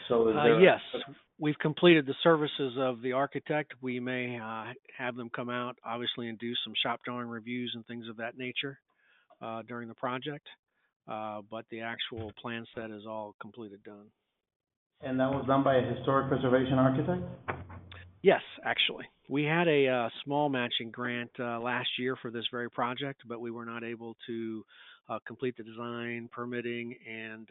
[SPEAKER 3] So is there?
[SPEAKER 4] Yes, we've completed the services of the architect. We may have them come out, obviously, and do some shop drawing reviews and things of that nature during the project. But the actual plan set is all completed, done.
[SPEAKER 3] And that was done by a historic preservation architect?
[SPEAKER 4] Yes, actually. We had a small matching grant last year for this very project, but we were not able to complete the design, permitting, and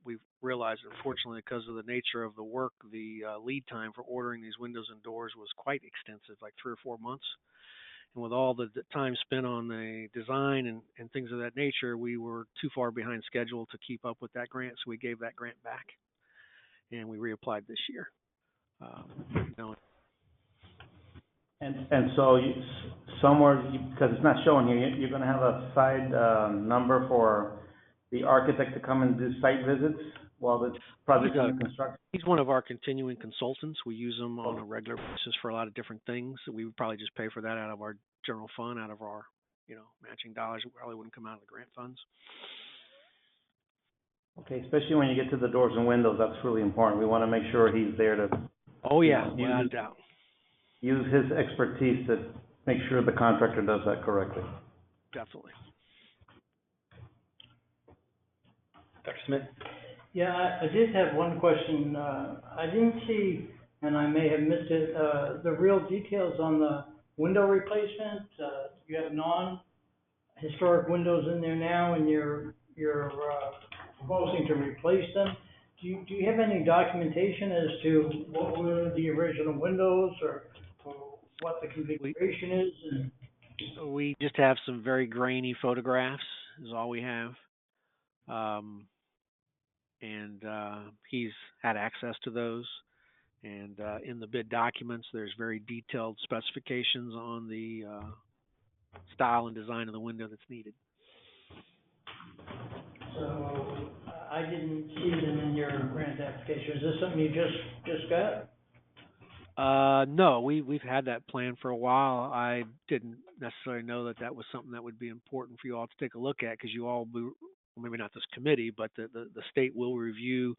[SPEAKER 4] we've realized, unfortunately, because of the nature of the work, the lead time for ordering these windows and doors was quite extensive, like 3 or 4 months. And with all the time spent on the design and things of that nature, we were too far behind schedule to keep up with that grant, so we gave that grant back, and we reapplied this year.
[SPEAKER 3] And so somewhere, because it's not showing here, you're going to have a side number for the architect to come and do site visits while the project's under construction?
[SPEAKER 4] He's one of our continuing consultants. We use him on a regular basis for a lot of different things. We would probably just pay for that out of our general fund, out of our, matching dollars. It probably wouldn't come out of the grant funds.
[SPEAKER 3] Okay, especially when you get to the doors and windows, that's really important. We want to make sure he's there to.
[SPEAKER 4] Oh yeah, without a doubt.
[SPEAKER 3] Use his expertise to make sure the contractor does that correctly.
[SPEAKER 4] Definitely.
[SPEAKER 16] Dr. Smith?
[SPEAKER 15] Yeah, I did have one question. I didn't see, and I may have missed it, the real details on the window replacement. You have non-historic windows in there now, and you're proposing to replace them. Do you have any documentation as to what were the original windows, or what the configuration is? And
[SPEAKER 4] we just have some very grainy photographs is all we have. And he's had access to those. And in the bid documents, there's very detailed specifications on the style and design of the window that's needed.
[SPEAKER 15] So I didn't see them in your grant application. Is this something you just got?
[SPEAKER 4] No, we've had that plan for a while. I didn't necessarily know that was something that would be important for you all to take a look at, because you all, maybe not this committee, but the state will review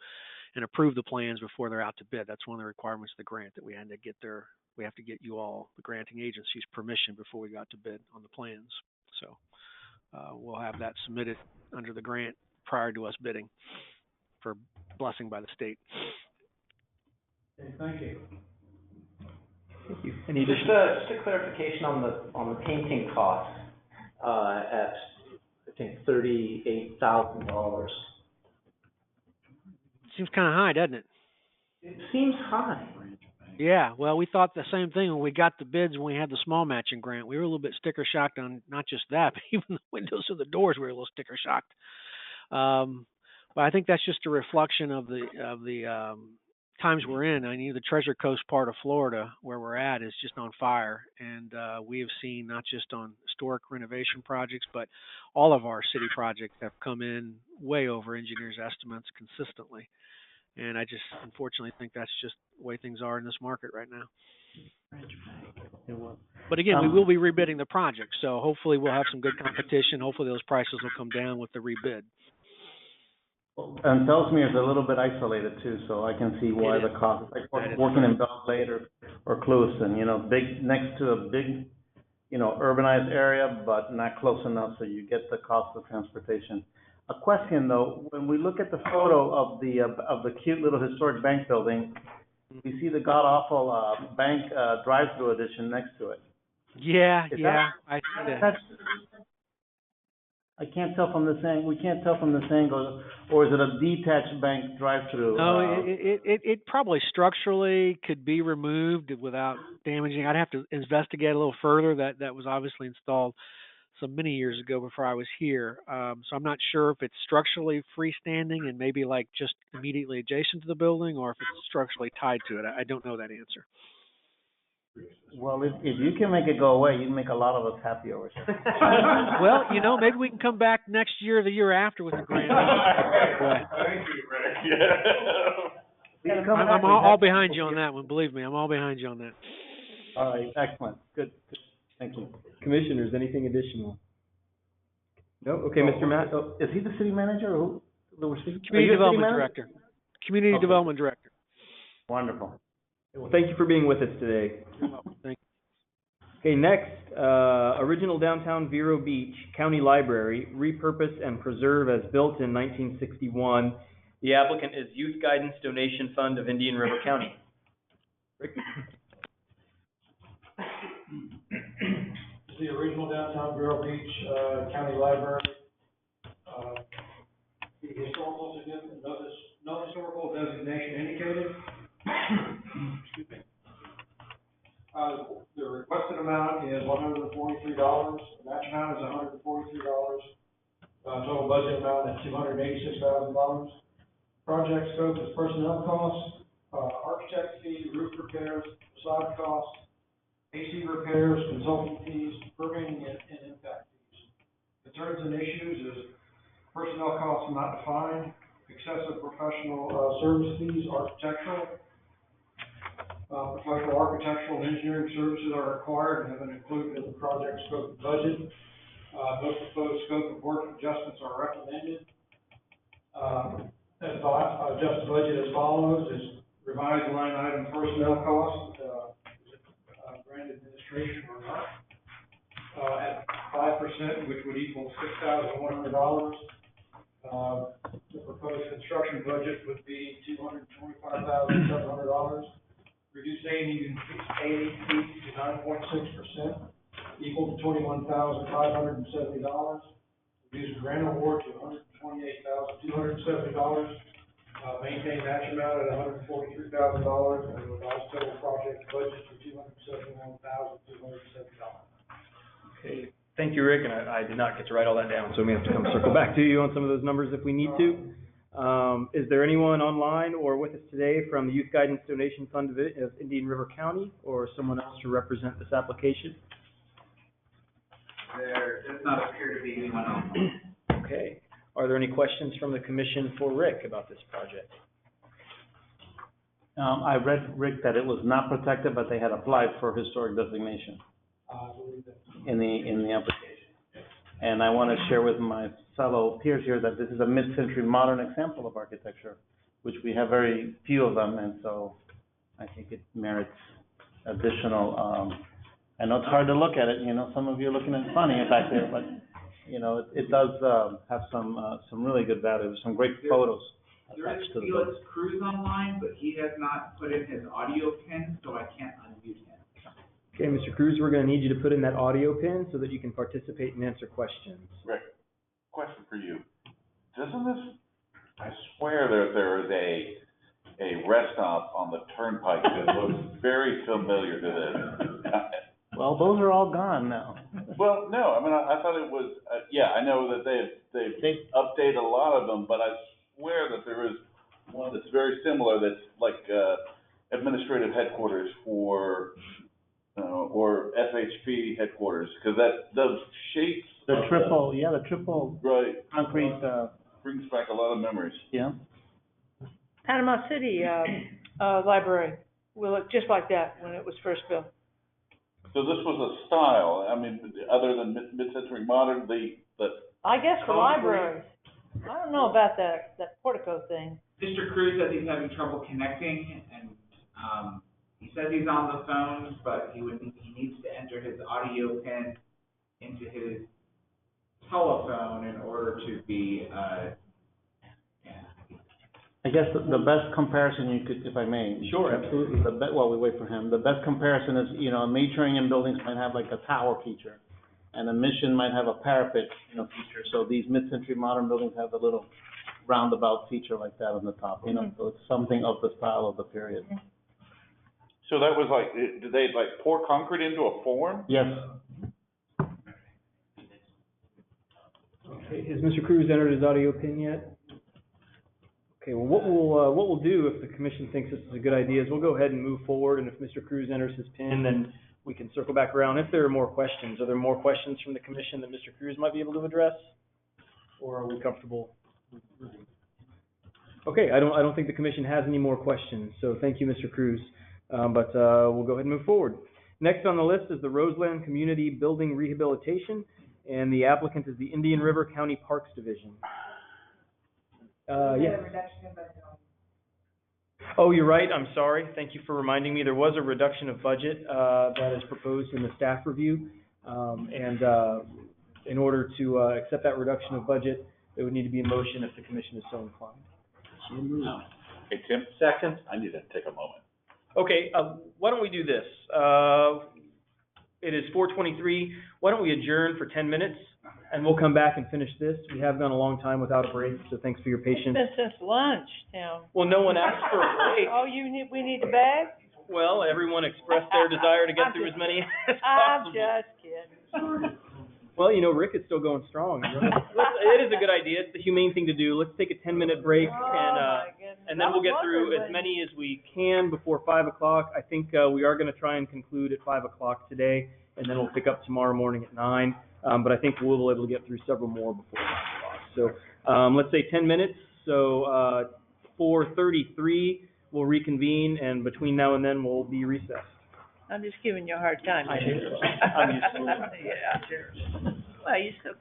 [SPEAKER 4] and approve the plans before they're out to bid. That's one of the requirements of the grant, that we have to get you all, the granting agency's permission before we got to bid on the plans. So we'll have that submitted under the grant prior to us bidding for blessing by the state.
[SPEAKER 15] Okay, thank you.
[SPEAKER 16] Thank you.
[SPEAKER 13] Just a clarification on the painting costs at, I think, $38,000.
[SPEAKER 4] Seems kind of high, doesn't it?
[SPEAKER 13] It seems high.
[SPEAKER 4] Yeah, well, we thought the same thing when we got the bids, when we had the small matching grant. We were a little bit sticker shocked on not just that, but even the windows of the doors, we were a little sticker shocked. But I think that's just a reflection of the times we're in. I mean, the Treasure Coast part of Florida, where we're at, is just on fire. And we have seen, not just on historic renovation projects, but all of our city projects have come in way over engineers' estimates consistently. And I just, unfortunately, think that's just the way things are in this market right now. But again, we will be rebidding the project, so hopefully we'll have some good competition. Hopefully those prices will come down with the rebid.
[SPEAKER 3] And Fellsmere is a little bit isolated too, so I can see why the cost, like working in Belle Glade or Clueston, big, next to a big, urbanized area, but not close enough, so you get the cost of transportation. A question though, when we look at the photo of the cute little historic bank building, we see the god-awful bank drive-through addition next to it.
[SPEAKER 4] Yeah, I see that.
[SPEAKER 3] I can't tell from this angle. We can't tell from this angle, or is it a detached bank drive-through?
[SPEAKER 4] No, it probably structurally could be removed without damaging. I'd have to investigate a little further. That was obviously installed so many years ago before I was here. So I'm not sure if it's structurally freestanding and maybe like just immediately adjacent to the building, or if it's structurally tied to it. I don't know that answer.
[SPEAKER 3] Well, if you can make it go away, you can make a lot of us happy over here.
[SPEAKER 4] Well, maybe we can come back next year or the year after with a grant.
[SPEAKER 10] Thank you, Rick.
[SPEAKER 4] I'm all behind you on that one. Believe me, I'm all behind you on that.
[SPEAKER 3] All right, excellent. Good. Thank you.
[SPEAKER 16] Commissioners, anything additional? No? Okay, Mr. Matt, oh,
[SPEAKER 3] Is he the city manager or who that we're speaking? Are
[SPEAKER 4] Community
[SPEAKER 3] you a city
[SPEAKER 4] Development
[SPEAKER 3] manager?
[SPEAKER 4] Director. Community
[SPEAKER 3] Okay.
[SPEAKER 4] Development Director.
[SPEAKER 3] Wonderful.
[SPEAKER 16] well, thank you for being with us today.
[SPEAKER 4] You're welcome. Thank
[SPEAKER 16] Okay, next, original downtown Vero Beach County Library, repurpose and preserve as built in 1961. The applicant is Youth Guidance Donation Fund of Indian River County. Rick?
[SPEAKER 6] The original downtown Vero Beach, County Library. The historical significance, no historical designation indicated. Excuse me. The requested amount is $143. The match amount is $143. Total budget amount is $286,000. Project scope is personnel costs, architect fee, roof repairs, facade costs, AC repairs, consultant fees, permitting and impact fees. Concerns and issues is personnel costs not defined, excessive professional service fees, architectural. Professional architectural and engineering services are required and have been included in the project scope and budget. No proposed scope of work adjustments are recommended. Adjusted budget as follows is revised line item personnel costs, grant administration or not, at 5%, which would equal $6,100. The proposed construction budget would be $225,700. Reduce A&E fees to 9.6%, equal to $21,570. Reduce grant award to $128,270. Maintain match amount at $143,000, and revise total project budget to $271,270.
[SPEAKER 16] Okay, thank you, Rick, and I did not get to write all that down, so we have to come circle back to you on some of those numbers if we need to. Is there anyone online or with us today from the Youth Guidance Donation Fund of Indian River County, or someone else to represent this application?
[SPEAKER 20] There does not appear to be anyone else.
[SPEAKER 16] Okay. Are there any questions from the commission for Rick about this project?
[SPEAKER 3] I read, Rick, that it was not protected, but they had applied for historic designation in the application. And I want to share with my fellow peers here that this is a mid-century modern example of architecture, which we have very few of them, and so I think it merits additional, I know it's hard to look at it, you know, some of you are looking at it funny back there, but, you know, it does have some really good value, some great photos
[SPEAKER 20] There is
[SPEAKER 3] attached to the
[SPEAKER 20] Felix
[SPEAKER 3] book.
[SPEAKER 20] Cruz online, but he has not put in his audio pin, so I can't unmute him.
[SPEAKER 16] Okay, Mr. Cruz, we're going to need you to put in that audio pin so that you can participate and answer questions.
[SPEAKER 10] Rick, question for you. Doesn't this, I swear there is a rest stop on the turnpike that looks very familiar to this.
[SPEAKER 3] Well, those are all gone now.
[SPEAKER 10] Well, no, I mean, I thought it was, yeah, I know that they've updated a lot of them, but I swear that there is one that's very similar that's like, administrative headquarters for, or FHP headquarters, because those shapes.
[SPEAKER 3] The triple
[SPEAKER 10] right,
[SPEAKER 3] concrete,
[SPEAKER 10] brings back a lot of memories.
[SPEAKER 3] yeah.
[SPEAKER 18] Panama City, library will look just like that when it was first built.
[SPEAKER 10] So this was a style, I mean, other than mid-century modern,
[SPEAKER 18] I guess for
[SPEAKER 10] concrete.
[SPEAKER 18] libraries. I don't know about that portico thing.
[SPEAKER 20] Mr. Cruz says he's having trouble connecting, and he says he's on the phone, but he needs to enter his audio pin into his telephone in order to be,
[SPEAKER 3] I guess the best comparison you could, if I may.
[SPEAKER 16] Sure, absolutely.
[SPEAKER 3] While we wait for him, the best comparison is, you know, a maturing in buildings might have like a tower feature, and a mission might have a parapet, feature. So these mid-century modern buildings have a little roundabout feature like that on the top, so it's something of the style of the period.
[SPEAKER 10] So that was like, did they like pour concrete into a form?
[SPEAKER 3] Yes.
[SPEAKER 16] Okay, has Mr. Cruz entered his audio pin yet? Okay, well, what we'll do if the commission thinks this is a good idea is we'll go ahead and move forward, and if Mr. Cruz enters his pin, then we can circle back around if there are more questions. Are there more questions from the commission that Mr. Cruz might be able to address? Or are we comfortable? Okay, I don't think the commission has any more questions, so thank you, Mr. Cruz. But we'll go ahead and move forward. Next on the list is the Roseland Community Building Rehabilitation. and the applicant is the Indian River County Parks Division. Yes. Oh, you're right, I'm sorry. Thank you for reminding me. There was a reduction of budget that is proposed in the staff review. In order to accept that reduction of budget, it would need to be in motion if the commission is so inclined.
[SPEAKER 10] So moved. Hey, Tim?
[SPEAKER 13] Second.
[SPEAKER 10] I need to take a moment.
[SPEAKER 16] Okay, why don't we do this? It is 4:23. Why don't we adjourn for 10 minutes, and we'll come back and finish this. We have gone a long time without a break, so thanks for your patience.
[SPEAKER 18] It's been since lunch, Tim.
[SPEAKER 16] Well, no one asked for a break.
[SPEAKER 18] Oh, we need the bag?
[SPEAKER 16] Well, everyone expressed their desire to get through as many as
[SPEAKER 18] I'm
[SPEAKER 16] possible.
[SPEAKER 18] just kidding.
[SPEAKER 16] Well, you know, Rick is still going strong. It is a good idea. It's the humane thing to do. Let's take a 10-minute break, and then we'll get through as many as we can before 5 o'clock. I think we are going to try and conclude at 5 o'clock today, and then we'll pick up tomorrow morning at 9. But I think we'll be able to get through several more before 5 o'clock. So let's say 10 minutes. So 4:33, we'll reconvene, and between now and then, we'll be recessed.
[SPEAKER 18] I'm just giving you a hard time.
[SPEAKER 16] I do. I'm used to it.
[SPEAKER 18] Yeah. Well, you still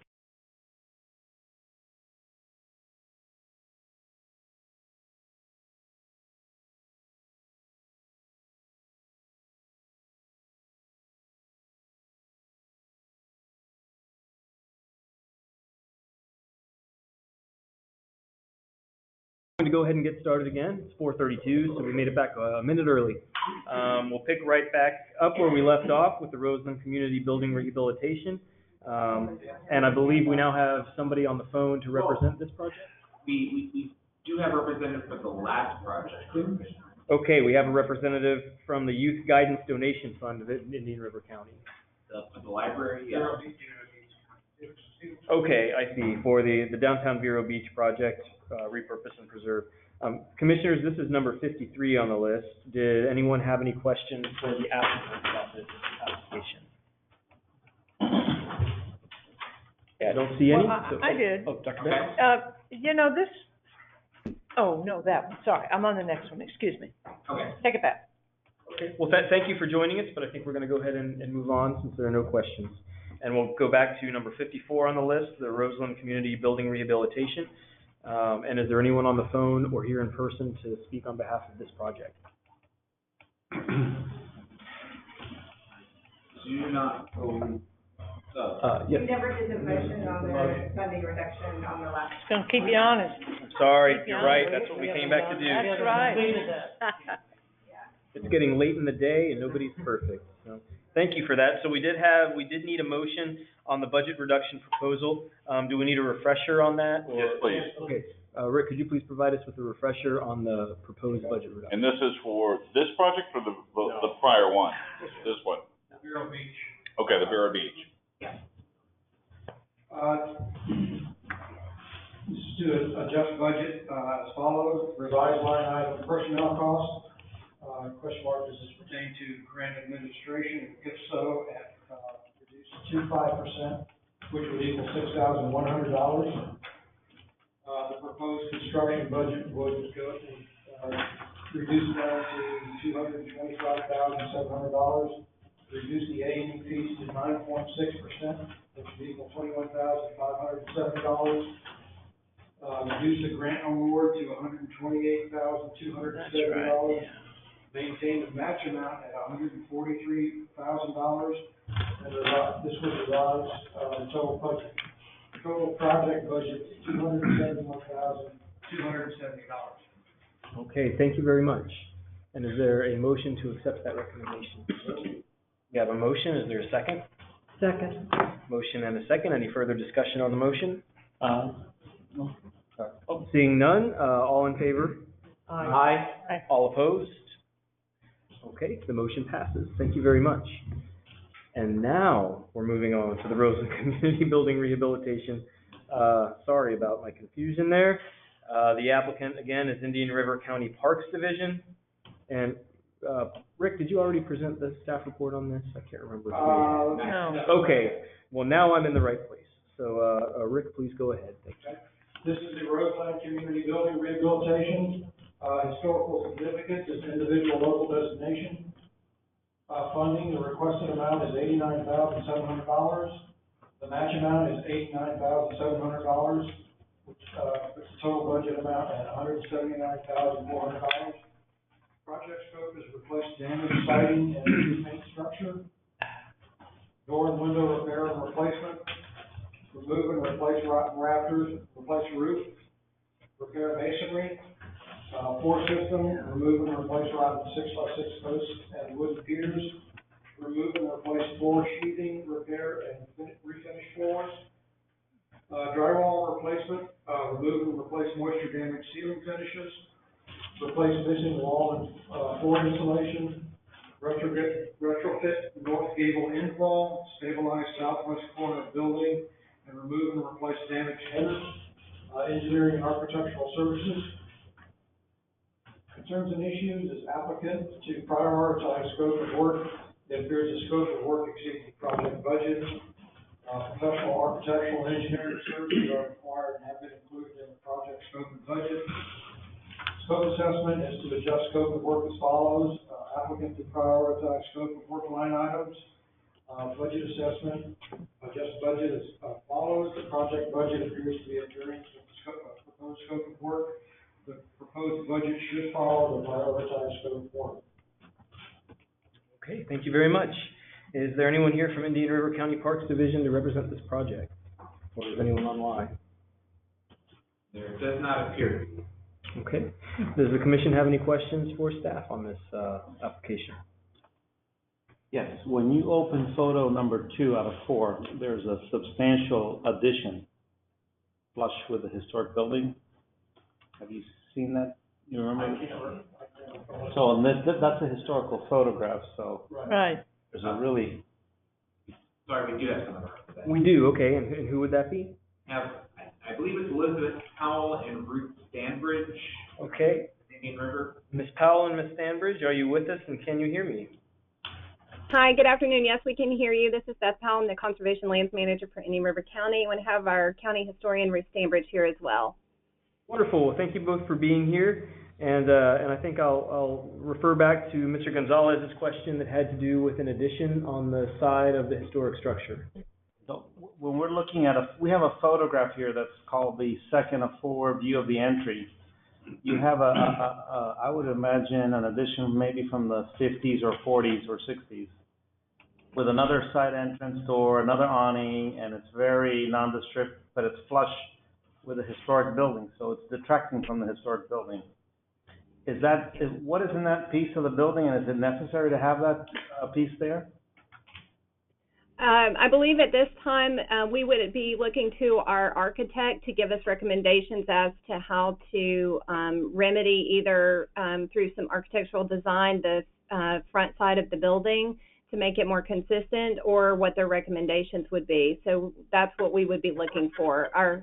[SPEAKER 16] Going to go ahead and get started again. It's 4:32, so we made it back a minute early. We'll pick right back up where we left off with the Roseland Community Building Rehabilitation. And I believe we now have somebody on the phone to represent this project.
[SPEAKER 20] We do have a representative for the last project.
[SPEAKER 16] Okay, we have a representative from the Youth Guidance Donation Fund of Indian River County.
[SPEAKER 20] The library, yeah.
[SPEAKER 16] Okay, I see, for the Downtown Vero Beach project, repurpose and preserve. Commissioners, this is number 53 on the list. Did anyone have any questions for the applicant about this application? Yeah, I don't see any.
[SPEAKER 18] Well, I did.
[SPEAKER 16] Oh, Dr. Betts?
[SPEAKER 18] You know, oh, no, that one, sorry, I'm on the next one, excuse me.
[SPEAKER 20] Okay.
[SPEAKER 18] Take it back.
[SPEAKER 16] Okay, well, thank you for joining us, but I think we're going to go ahead and move on since there are no questions. And we'll go back to number 54 on the list, the Roseland Community Building Rehabilitation. And is there anyone on the phone or here in person to speak on behalf of this project? Yes.
[SPEAKER 2] We never did the motion on the funding reduction on the last.
[SPEAKER 18] It's gonna keep you honest.
[SPEAKER 16] I'm sorry, you're right, that's what we came back to do.
[SPEAKER 18] That's right.
[SPEAKER 16] It's getting late in the day and nobody's perfect, so thank you for that. So we did need a motion on the budget reduction proposal. Do we need a refresher on that?
[SPEAKER 10] Yes, please.
[SPEAKER 16] Okay, Rick, could you please provide us with a refresher on the proposed budget reduction?
[SPEAKER 10] And this is for this project or the prior one? This one?
[SPEAKER 6] Vero Beach.
[SPEAKER 10] Okay, the Vero Beach.
[SPEAKER 6] This is to adjust budget, as follows, revised line item personnel costs. Question mark, does this pertain to grant administration? If so, at, reduced to 5%, which would equal $6,100. The proposed construction budget would go, reduce down to $225,700. Reduce the A&E fees to 9.6%, which would equal $21,570. Reduce the grant award to $128,270. Maintain the match amount at $143,000. And this would revise the total project budget to $271,270.
[SPEAKER 16] Okay, thank you very much. And is there a motion to accept that recommendation? We have a motion, is there a second?
[SPEAKER 15] Second.
[SPEAKER 16] Motion and a second, any further discussion on the motion? Seeing none, all in favor?
[SPEAKER 15] Aye.
[SPEAKER 16] Aye. All opposed? Okay, the motion passes. Thank you very much. And now, we're moving on to the Roseland Community Building Rehabilitation. Sorry about my confusion there. The applicant, again, is Indian River County Parks Division. And, Rick, did you already present the staff report on this? I can't remember.
[SPEAKER 18] No.
[SPEAKER 16] Okay, well, now I'm in the right place. So, Rick, please go ahead. Thank you.
[SPEAKER 6] This is the Roseland Community Building Rehabilitation. Historical significance is individual local designation. Funding, the requested amount is $89,700. The match amount is $89,700, which, puts the total budget amount at $179,400. Project scope is replace damaged siding and repaint structure, door and window repair and replacement, remove and replace rotten rafters, replace roof, repair masonry, floor system, remove and replace rotten 6x6 posts and wooden piers, remove and replace floor sheathing, repair and refinish floors, drywall replacement, remove and replace moisture damaged ceiling finishes, replace missing wall and floor insulation, retrofit north gable end wall, stabilize southwest corner of building, and remove and replace damaged headers. Engineering and architectural services. Concerns and issues is applicant to prioritize scope of work. It appears the scope of work exceeds the project budget. Professional architectural and engineering services are required and have been included in the project scope and budget. Scope assessment is to adjust scope of work as follows. Applicant to prioritize scope of work line items. Budget assessment, adjust budget as follows. The project budget appears to be at variance with the proposed scope of work. The proposed budget should follow the prioritized scope of work.
[SPEAKER 16] Okay, thank you very much. Is there anyone here from Indian River County Parks Division to represent this project? Or is anyone online?
[SPEAKER 20] There does not appear to be.
[SPEAKER 16] Okay. Does the commission have any questions for staff on this application?
[SPEAKER 3] Yes, when you open photo number 2 out of 4, there's a substantial addition flush with the historic building. Have you seen that? You remember? So in that's a historical photograph, so
[SPEAKER 18] Right.
[SPEAKER 3] there's a really...
[SPEAKER 20] Sorry, we do have someone.
[SPEAKER 16] We do, okay, and who would that be?
[SPEAKER 20] Now, I believe it's Elizabeth Powell and Ruth Stanbridge.
[SPEAKER 16] Okay.
[SPEAKER 20] Indian River.
[SPEAKER 16] Ms. Powell and Ms. Stanbridge, are you with us and can you hear me?
[SPEAKER 7] Hi, good afternoon. Yes, we can hear you. This is Beth Powell, I'm the Conservation Lands Manager for Indian River County. We have our County Historian, Ruth Stanbridge, here as well.
[SPEAKER 16] Wonderful. Well, thank you both for being here. And I think I'll refer back to Mr. Gonzalez's question that had to do with an addition on the side of the historic structure.
[SPEAKER 3] So when we're looking at we have a photograph here that's called the second of 4 view of the entry. You have I would imagine an addition maybe from the 50s or 40s or 60s with another side entrance door, another awning, and it's very nondescript, but it's flush with a historic building, so it's detracting from the historic building. What is in that piece of the building, and is it necessary to have that piece there?
[SPEAKER 7] I believe at this time we would be looking to our architect to give us recommendations as to how to remedy either through some architectural design the front side of the building to make it more consistent, or what their recommendations would be. So that's what we would be looking for. Our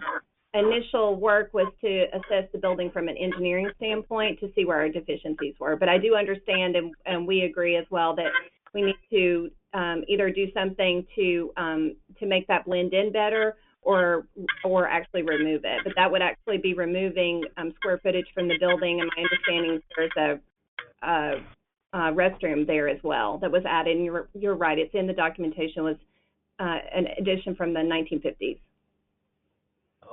[SPEAKER 7] initial work was to assess the building from an engineering standpoint to see where our deficiencies were. But I do understand, and we agree as well, that we need to either do something to make that blend in better, or actually remove it. But that would actually be removing square footage from the building, and my understanding is there's a restroom there as well that was added. And you're right, it's in the documentation, was an addition from the 1950s.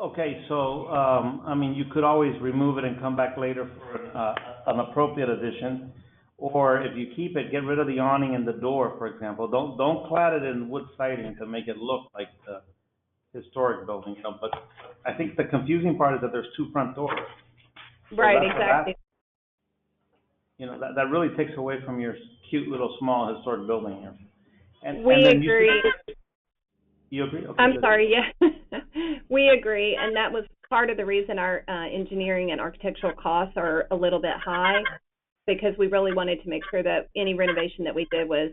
[SPEAKER 3] Okay, so, I mean, you could always remove it and come back later for an appropriate addition. Or if you keep it, get rid of the awning and the door, for example. Don't clad it in wood siding to make it look like the historic building, you know. But I think the confusing part is that there's 2 front doors. So
[SPEAKER 7] right, exactly.
[SPEAKER 3] You know, that really takes away from your cute little small historic building here.
[SPEAKER 7] We agree.
[SPEAKER 3] You agree? Okay,
[SPEAKER 7] I'm
[SPEAKER 3] good.
[SPEAKER 7] sorry, yeah. We agree, and that was part of the reason our engineering and architectural costs are a little bit high, because we really wanted to make sure that any renovation that we did was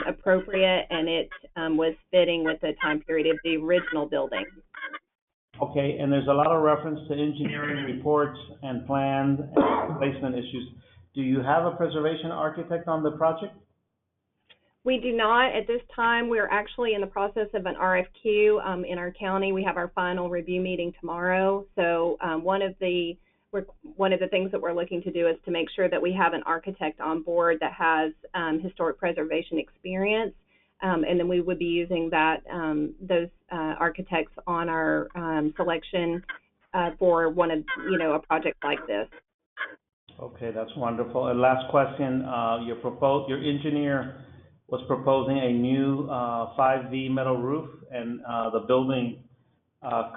[SPEAKER 7] appropriate, and it was fitting with the time period of the original building.
[SPEAKER 3] Okay, and there's a lot of reference to engineering reports and plans and placement issues. Do you have a preservation architect on the project?
[SPEAKER 7] We do not at this time. We're actually in the process of an RFQ in our county. We have our final review meeting tomorrow. So one of the things that we're looking to do is to make sure that we have an architect on board that has historic preservation experience, and then we would be using those architects on our selection for one of, a project like this.
[SPEAKER 3] Okay, that's wonderful. And last question, your engineer was proposing a new 5V metal roof, and the building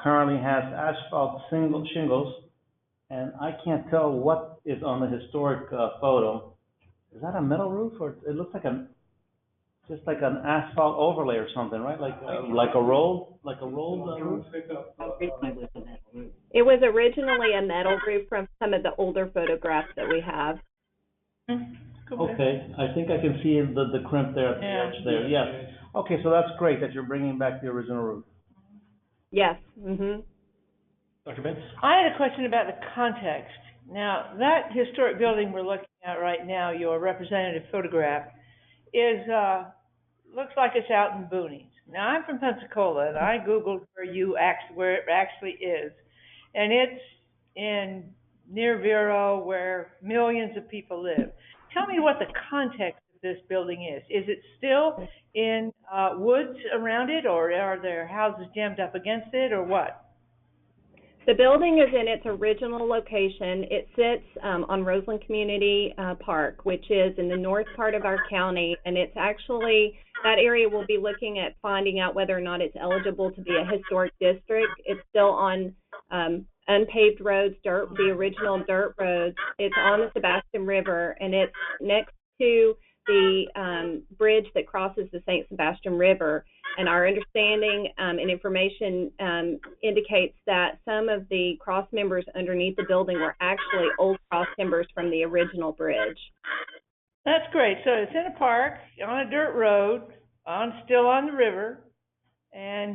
[SPEAKER 3] currently has asphalt shingles, and I can't tell what is on the historic photo. Is that a metal roof, or it looks like just like an asphalt overlay or something, right? Like a rolled roof?
[SPEAKER 7] It was originally a metal roof from some of the older photographs that we have.
[SPEAKER 3] Okay, I think I can see the crimp there at the edge there, yes. Okay, so that's great that you're bringing back the original roof.
[SPEAKER 7] Yes. Mm-hmm.
[SPEAKER 3] Dr. Benz?
[SPEAKER 18] I had a question about the context. Now, that historic building we're looking at right now, your representative photograph, is, looks like it's out in the boonies. Now, I'm from Pensacola, and I Googled where it actually is. And it's near Vero, where millions of people live. Tell me what the context of this building is. Is it still in woods around it, or are there houses jammed up against it, or what?
[SPEAKER 7] The building is in its original location. It sits on Roseland Community Park, which is in the north part of our county, and it's actually, that area will be looking at finding out whether or not it's eligible to be a historic district. It's still on unpaved roads, the original dirt roads. It's on the Sebastian River, and it's next to the bridge that crosses the St. Sebastian River. And our understanding and information indicates that some of the cross members underneath the building were actually old cross members from the original bridge.
[SPEAKER 18] That's great. So it's in a park, on a dirt road, still on the river. And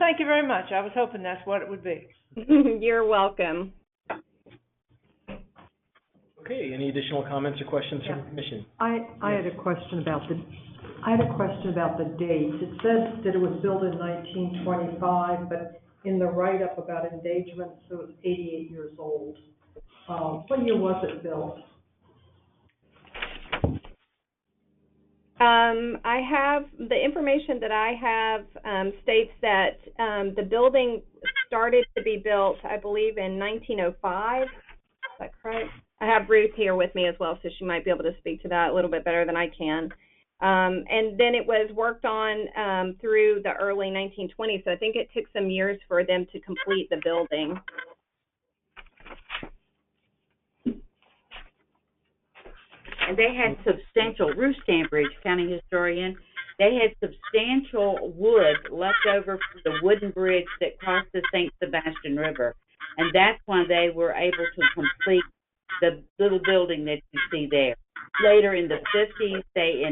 [SPEAKER 18] thank you very much. I was hoping that's what it would be.
[SPEAKER 7] You're welcome.
[SPEAKER 16] Okay, any additional comments or questions from the commission?
[SPEAKER 12] I had a question about the date. It says that it was built in 1925, but in the write-up about endangerment, so it was 88 years old. What year was it built?
[SPEAKER 7] I have, the information that I have states that the building started to be built, I believe, in 1905. Is that correct? I have Ruth here with me as well, so she might be able to speak to that a little bit better than I can. And then it was worked on through the early 1920s, so I think it took some years for them to complete the building.
[SPEAKER 8] And they had substantial, Ruth Stanbridge, county historian, they had substantial wood left over from the wooden bridge that crossed the St. Sebastian River. And that's why they were able to complete the little building that you see there. Later in the 50s, they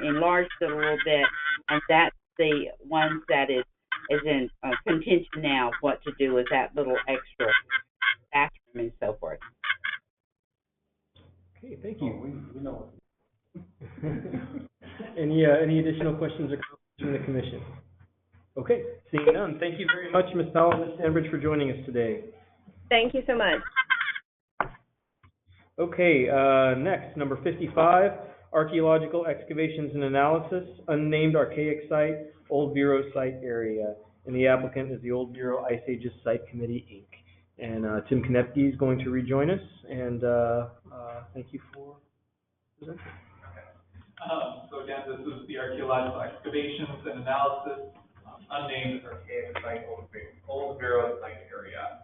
[SPEAKER 8] enlarged it a little bit, and that's the one that is in contention now, what to do with that little extra bathroom and so forth.
[SPEAKER 16] Okay, thank you. We know. Any additional questions or comments from the commission? Okay, seeing none. Thank you very much, Ms. Powell and Ms. Stanbridge, for joining us today.
[SPEAKER 7] Thank you so much.
[SPEAKER 16] Okay, next, number 55, archaeological excavations and analysis, unnamed archaic site, Old Bureau site area. And the applicant is the Old Bureau Ice Ages Site Committee, Inc. And Tim Konepke is going to rejoin us, and thank you for presenting.
[SPEAKER 19] So again, this is the archaeological excavations and analysis, unnamed archaic site, Old Bureau site area.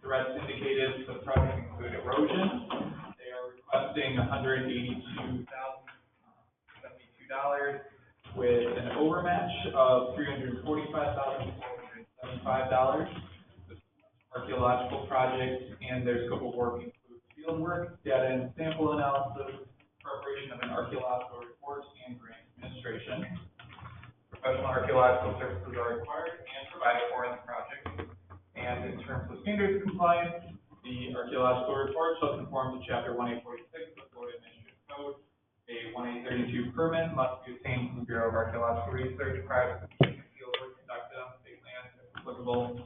[SPEAKER 19] The rest indicated the project include erosion. They are requesting $182,072 with an overmatch of $345,475. This archaeological project and their scope of work includes field work, data and sample analysis, preparation of an archaeological report, and grant administration. Professional archaeological services are required and provided for in the project. And in terms of standards compliance, the archaeological report shall conform to Chapter 1846 of the Florida Administrative Code. A 1832 permit must be obtained from the Bureau of Archaeological Research prior to completing field work conducted on state land if applicable.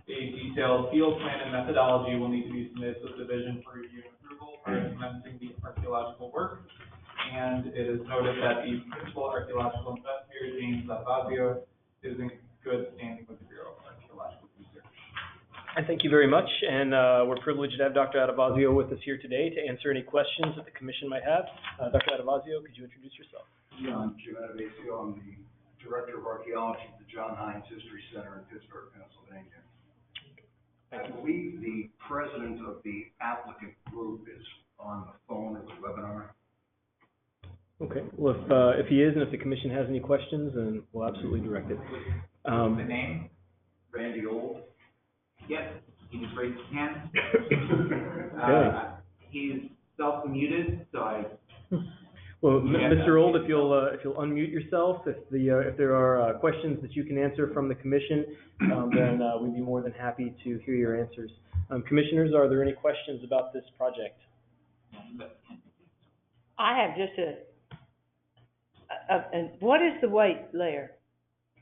[SPEAKER 19] A detailed field plan and methodology will need to be submitted to the division for review and approval prior to commencing the archaeological work. And it is noted that the principal archaeological archaeological investigator, James Lavazio, is in good standing with the Bureau of Archaeological Research.
[SPEAKER 16] And thank you very much, and we're privileged to have Dr. Adavazio with us here today to answer any questions that the commission might have. Dr. Adavazio, could you introduce yourself?
[SPEAKER 9] Yeah, I'm Jim Adavazio. I'm the Director of Archaeology at the John Hines History Center in Pittsburgh, Pennsylvania. I believe the president of the applicant group is on the phone or the webinar.
[SPEAKER 16] Okay, well, if he is, and if the commission has any questions, then we'll absolutely direct it.
[SPEAKER 20] The name?
[SPEAKER 9] Randy Old.
[SPEAKER 20] Yes, he just raised his hand.
[SPEAKER 16] Okay.
[SPEAKER 20] He's self-muted, so I.
[SPEAKER 16] Well, Mr. Old, if you'll unmute yourself, if there are questions that you can answer from the commission, then we'd be more than happy to hear your answers. Commissioners, are there any questions about this project?
[SPEAKER 18] I have just and what is the white layer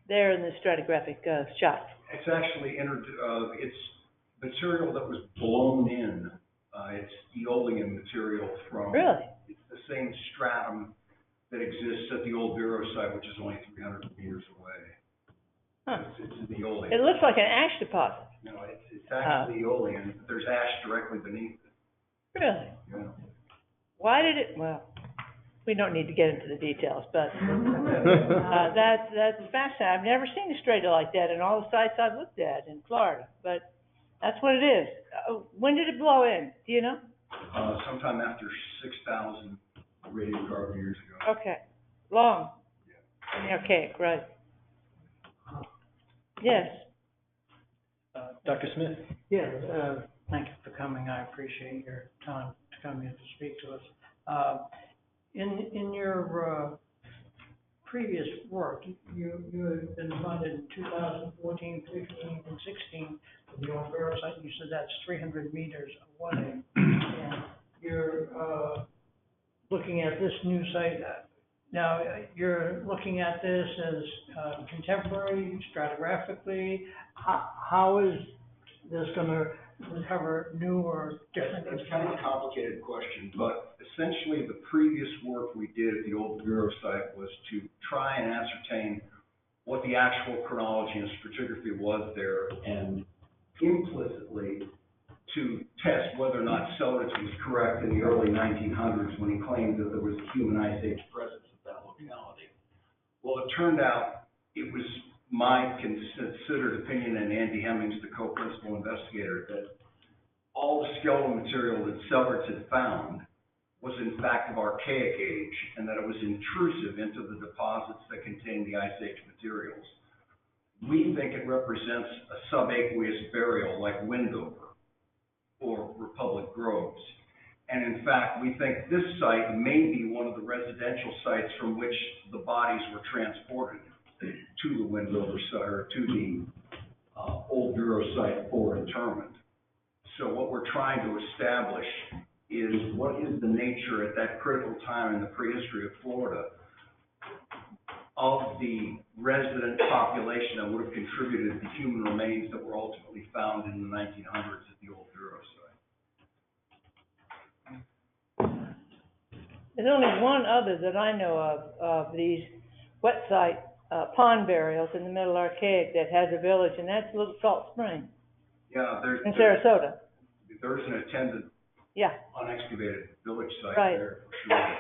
[SPEAKER 18] there in the stratigraphic shot?
[SPEAKER 9] It's actually it's material that was blown in. It's Aeolian material from.
[SPEAKER 18] Really?
[SPEAKER 9] It's the same stratum that exists at the old Bureau site, which is only 300 meters away.
[SPEAKER 18] Huh.
[SPEAKER 9] It's an Aeolian.
[SPEAKER 18] It looks like an ash deposit.
[SPEAKER 9] No, it's actually Aeolian. There's ash directly beneath it.
[SPEAKER 18] Really?
[SPEAKER 9] Yeah.
[SPEAKER 18] Why did it, well, we don't need to get into the details, but that's fascinating. I've never seen a strata like that in all the sites I've looked at in Florida, but that's what it is. When did it blow in? Do you know?
[SPEAKER 9] Sometime after 6,000 radiocarbon years ago.
[SPEAKER 18] Okay, long. Yeah. Okay, right. Yes.
[SPEAKER 16] Dr. Smith?
[SPEAKER 15] Yeah, thank you for coming. I appreciate your time to come in to speak to us. In your previous work, you had been funded in 2014, 15, and 16 for the old Bureau site. You said that's 300 meters away. And you're looking at this new site. Now, you're looking at this as contemporary, stratigraphically. How is this going to recover new or different?
[SPEAKER 9] That's kind of a complicated question, but essentially the previous work we did at the old Bureau site was to try and ascertain what the actual chronology and stratigraphy was there, and implicitly to test whether or not Selridge was correct in the early 1900s when he claimed that there was a human ice age presence at that locality. Well, it turned out it was my considered opinion, and Andy Hemmings, the co-principal investigator, that all the skeletal material that Selridge had found was in fact of archaic age, and that it was intrusive into the deposits that contained the ice age materials. We think it represents a subaqueous burial like Windover or Republic Groves. And in fact, we think this site may be one of the residential sites from which the bodies were transported to the Windover site, or to the old Bureau site for interment. So what we're trying to establish is what is the nature at that critical time in the prehistory of Florida of the resident population that would have contributed to the human remains that were ultimately found in the 1900s at the old Bureau site.
[SPEAKER 18] There's only one other that I know of these wet site pond burials in the Middle Archaic that has a village, and that's Little Salt Spring.
[SPEAKER 9] Yeah,
[SPEAKER 18] in Sarasota.
[SPEAKER 9] There's an attendant, unexcavated village site there for sure.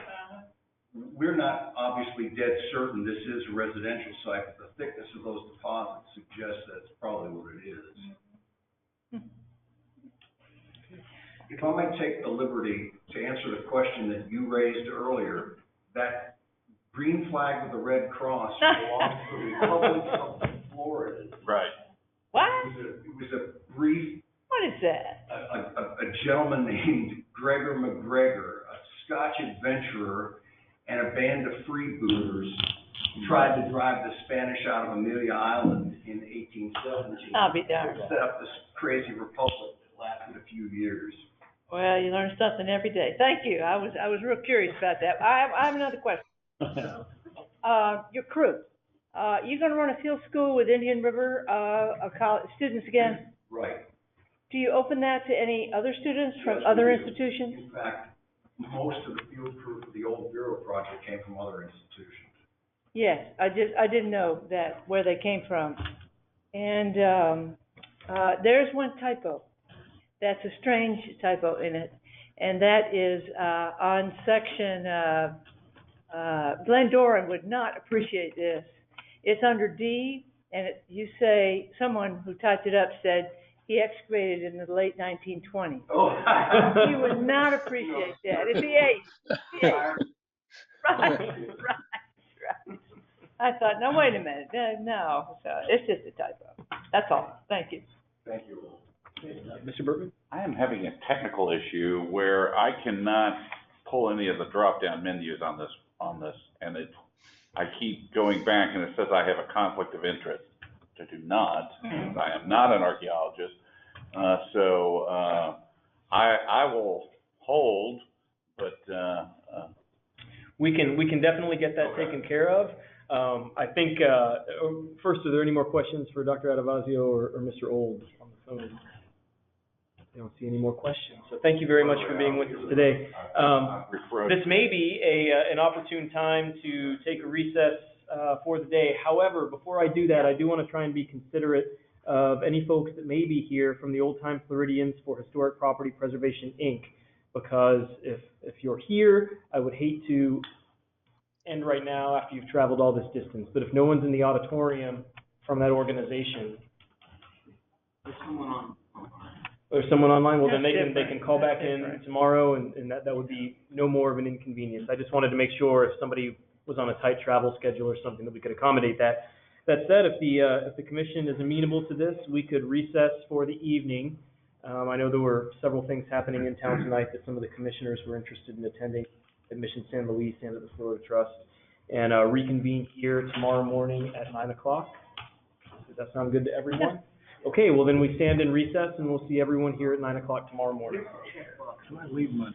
[SPEAKER 9] We're not obviously dead certain this is a residential site, but the thickness of those deposits suggests that's probably what it is. If I might take the liberty to answer the question that you raised earlier, that green flag with the red cross belongs to the Republic of Florida.
[SPEAKER 10] Right.
[SPEAKER 18] What?
[SPEAKER 9] It was a brief.
[SPEAKER 18] What is that?
[SPEAKER 9] A gentleman named Gregor McGregor, a Scotch adventurer, and a band of freebooters tried to drive the Spanish out of Amelia Island in 1817.
[SPEAKER 18] I'll be darned.
[SPEAKER 9] Set up this crazy republic that lasted a few years.
[SPEAKER 18] Well, you learn something every day. Thank you. I was real curious about that. I have another question. Your crew, you're going to run a field school with Indian River college students again?
[SPEAKER 9] Right.
[SPEAKER 18] Do you open that to any other students from other institutions?
[SPEAKER 9] In fact, most of the field crew for the old Bureau project came from other institutions.
[SPEAKER 18] Yes, I didn't know that, where they came from. And, there's one typo. That's a strange typo in it. And that is, on section, Glenn Doran would not appreciate this. It's under D, and you say, someone who typed it up said, he excavated in the late 1920s.
[SPEAKER 9] Oh.
[SPEAKER 18] He would not appreciate that. It's the eighth. Right. I thought, no, wait a minute, no, so it's just a typo. That's all. Thank you.
[SPEAKER 10] Thank you.
[SPEAKER 16] Mr. Bergman?
[SPEAKER 10] I am having a technical issue where I cannot pull any of the drop-down menus on this, and I keep going back and it says I have a conflict of interest. I do not, because I am not an archaeologist. So I will hold, but,
[SPEAKER 16] We can definitely get that taken care of. I think, first, are there any more questions for Dr. Adavazio or Mr. Old on the phone? I don't see any more questions. So thank you very much for being with us today. This may be an opportune time to take a recess for the day. However, before I do that, I do want to try and be considerate of any folks that may be here from the Old Time Floridians for Historic Property Preservation, Inc. Because if you're here, I would hate to end right now after you've traveled all this distance. But if no one's in the auditorium from that organization, there's someone online, well, then they can call back in tomorrow, and that would be no more of an inconvenience. I just wanted to make sure if somebody was on a tight travel schedule or something that we could accommodate that. That said, if the commission is amenable to this, we could recess for the evening. I know there were several things happening in town tonight that some of the commissioners were interested in attending at Mission San Luis and at the Florida Trust, and reconvene here tomorrow morning at 9 o'clock. Does that sound good to everyone? Okay, well then we stand in recess and we'll see everyone here at 9 o'clock tomorrow morning.
[SPEAKER 1] Can I leave my?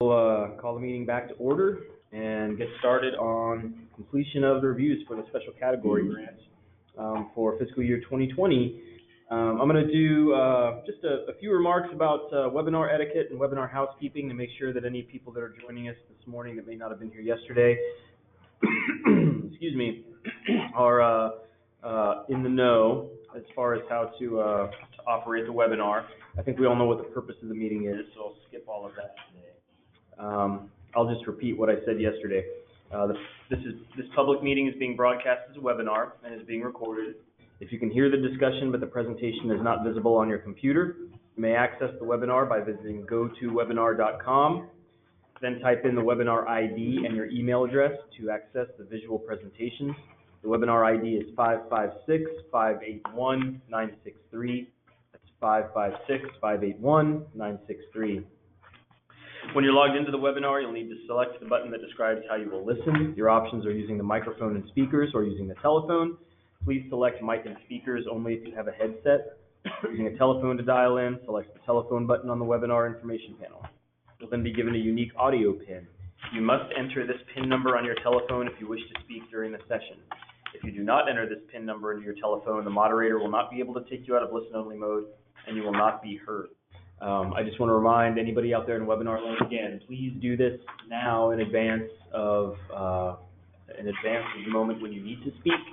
[SPEAKER 16] We'll call the meeting back to order and get started on completion of the reviews for the special category grants for fiscal year 2020. I'm going to do just a few remarks about webinar etiquette and webinar housekeeping to make sure that any people that are joining us this morning that may not have been here yesterday, excuse me, are in the know as far as how to operate the webinar. I think we all know what the purpose of the meeting is, so I'll skip all of that today. I'll just repeat what I said yesterday. This public meeting is being broadcast as a webinar and is being recorded. If you can hear the discussion but the presentation is not visible on your computer, you may access the webinar by visiting gotowebinar.com, then type in the webinar ID and your email address to access the visual presentations. The webinar ID is 556-581-963. That's 556-581-963. When you're logged into the webinar, you'll need to select the button that describes how you will listen. Your options are using the microphone and speakers or using the telephone. Please select mic and speakers only if you have a headset. Using a telephone to dial in, select the telephone button on the webinar information panel. You'll then be given a unique audio PIN. You must enter this PIN number on your telephone if you wish to speak during the session. If you do not enter this PIN number into your telephone, the moderator will not be able to take you out of listen-only mode and you will not be heard. I just want to remind anybody out there in webinar land again, please do this now in advance of the moment when you need to speak,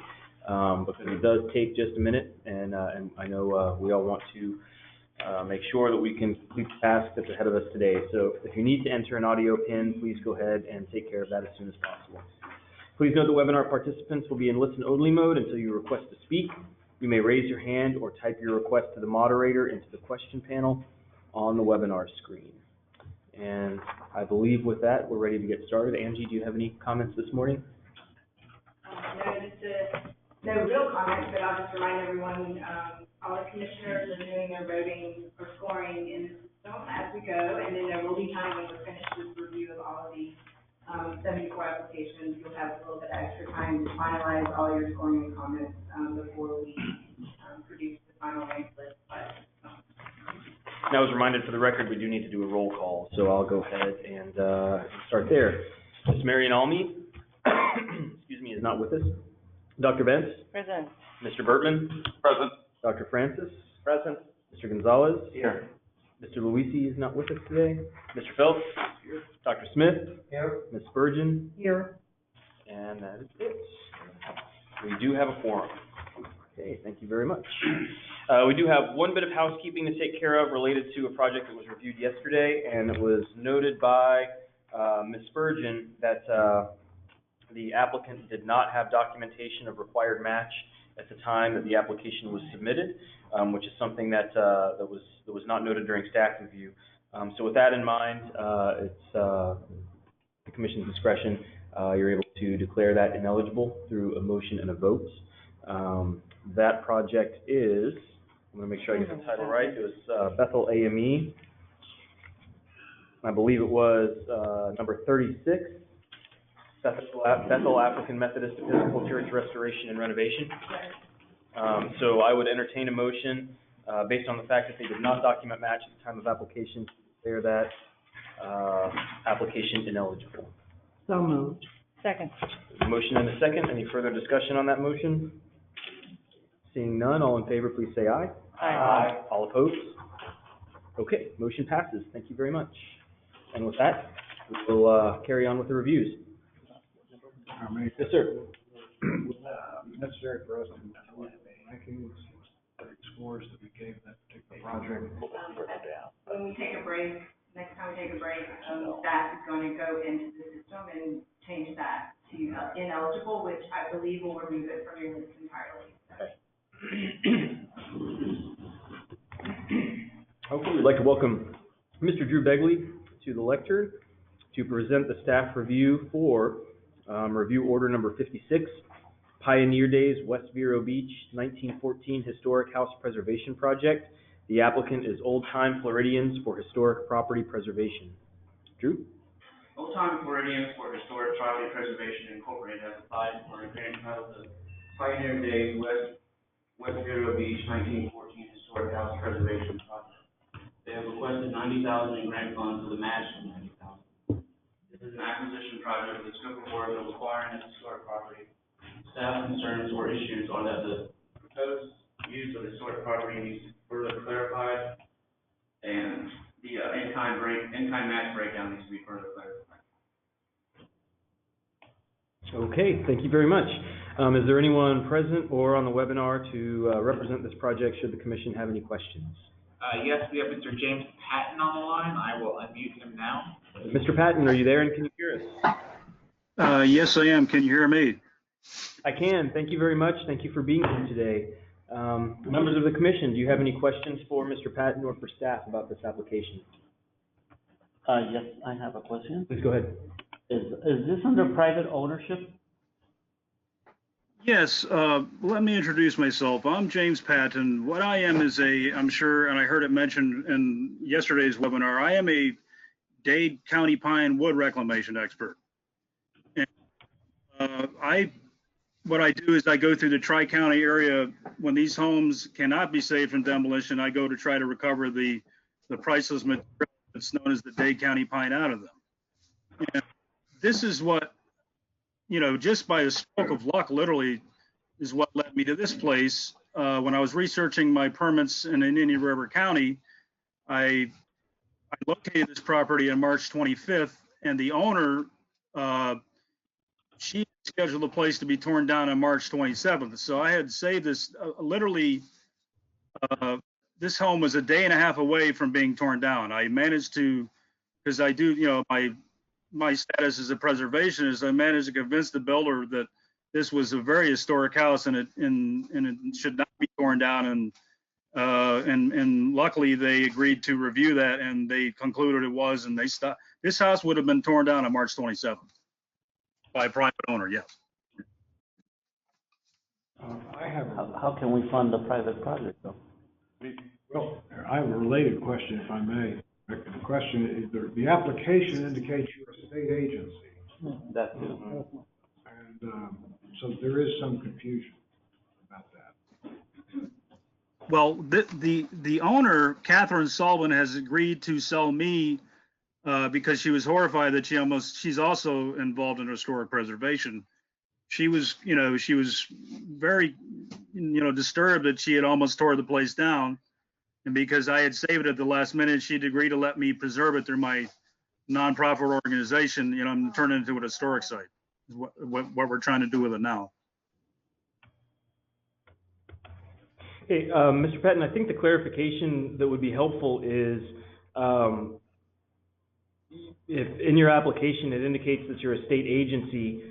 [SPEAKER 16] because it does take just a minute, and I know we all want to make sure that we can complete the task that's ahead of us today. So if you need to enter an audio PIN, please go ahead and take care of that as soon as possible. Please note the webinar participants will be in listen-only mode until you request to speak. You may raise your hand or type your request to the moderator into the question panel. on the webinar screen. And I believe with that, we're ready to get started. Angie, do you have any comments this morning?
[SPEAKER 2] No real comments, but I'll just remind everyone, all the commissioners are doing their voting or scoring in the system as we go, and then there will be time when we're finished with review of all of the 74 applications. You'll have a little bit extra time to finalize all your scoring and comments before we produce the final rank list.
[SPEAKER 16] Now, as a reminder for the record, we do need to do a roll call, so I'll go ahead and start there. Ms. Marion Almy, excuse me, is not with us. Dr. Bentz?
[SPEAKER 18] Present.
[SPEAKER 16] Mr. Bertman?
[SPEAKER 10] Present.
[SPEAKER 16] Dr. Francis?
[SPEAKER 13] Present.
[SPEAKER 16] Mr. Gonzalez?
[SPEAKER 13] Here.
[SPEAKER 16] Mr. Luisi is not with us today. Mr. Phelps? Here. Dr. Smith?
[SPEAKER 13] Here.
[SPEAKER 16] Ms. Spurgeon?
[SPEAKER 18] Here.
[SPEAKER 16] And that is it. We do have a quorum. Okay, thank you very much. We do have one bit of housekeeping to take care of related to a project that was reviewed yesterday, and it was noted by Ms. Spurgeon that the applicant did not have documentation of required match at the time that the application was submitted, which is something that was not noted during staff review. So with that in mind, it's the Commission's discretion. You're able to declare that ineligible through a motion and a vote. That project is, I'm going to make sure I get the title right, it was Bethel AME. I believe it was number 36, Bethel African Methodist Episcopal Church Restoration and Renovation. So I would entertain a motion based on the fact that they did not document match at the time of application to declare that application ineligible.
[SPEAKER 18] So moved. Second.
[SPEAKER 16] Motion and a second. Any further discussion on that motion? Seeing none, all in favor, please say aye.
[SPEAKER 18] Aye.
[SPEAKER 16] All opposed? Okay, motion passes. Thank you very much. And with that, we will carry on with the reviews. Yes, sir.
[SPEAKER 1] Necessary for us to have rankings, scores that we gave that particular project.
[SPEAKER 2] When we take a break, next time we take a break, staff is going to go into the system and change that to ineligible, which I believe will remove it from your list entirely.
[SPEAKER 16] Okay, we'd like to welcome Mr. Drew Begley to the lectern to present the staff review for review order number 56, Pioneer Days, West Vero Beach, 1914 Historic House Preservation Project. The applicant is Old Time Floridians for Historic Property Preservation. Drew?
[SPEAKER 11] Old Time Floridians for Historic Property Preservation Incorporated has applied for a grant entitled the Pioneer Days, West Vero Beach, 1914 Historic House Preservation Project. They have requested $90,000 in grant funds with a match of $90,000. This is an acquisition project with a scope of work that will require an historic property. Staff concerns or issues are that the proposed use of historic property needs to be further clarified, and the in-kind match breakdown needs to be further clarified.
[SPEAKER 16] Okay, thank you very much. Is there anyone present or on the webinar to represent this project should the commission have any questions?
[SPEAKER 20] Yes, we have Mr. James Patton on the line. I will unmute him now.
[SPEAKER 16] Mr. Patton, are you there and can you hear us?
[SPEAKER 14] Yes, I am. Can you hear me?
[SPEAKER 16] I can. Thank you very much. Thank you for being here today. Members of the commission, do you have any questions for Mr. Patton or for staff about this application?
[SPEAKER 21] Yes, I have a question.
[SPEAKER 16] Please go ahead.
[SPEAKER 21] Is this under private ownership?
[SPEAKER 14] Yes, let me introduce myself. I'm James Patton. What I am is I'm sure, and I heard it mentioned in yesterday's webinar, I am a Dade County pine wood reclamation expert. And what I do is I go through the Tri-County area when these homes cannot be saved from demolition. I go to try to recover the priceless material that's known as the Dade County pine out of them. And this is what, just by a stroke of luck, literally, is what led me to this place. When I was researching my permits in Indian River County, I located this property on March 25th, and the owner, she scheduled the place to be torn down on March 27th. So I had saved this, literally, this home was a day and a half away from being torn down. I managed to, because I do, my status as a preservationist, I managed to convince the builder that this was a very historic house and it should not be torn down. And And luckily they agreed to review that and they concluded it was, and they stopped. This house would have been torn down on March 27th by a private owner, yes.
[SPEAKER 21] How can we fund the private project though?
[SPEAKER 1] Well, I have a related question, if I may. The question is, the application indicates you're a state agency.
[SPEAKER 21] That too.
[SPEAKER 1] And, so there is some confusion about that.
[SPEAKER 14] Well, the owner, Catherine Sullivan, has agreed to sell me, because she was horrified that she's also involved in historic preservation. She was very, disturbed that she had almost tore the place down. And because I had saved it at the last minute, she'd agreed to let me preserve it through my nonprofit organization, and turn it into an historic site. Is what we're trying to do with it now.
[SPEAKER 16] Okay, Mr. Patton, I think the clarification that would be helpful is, if in your application it indicates that you're a state agency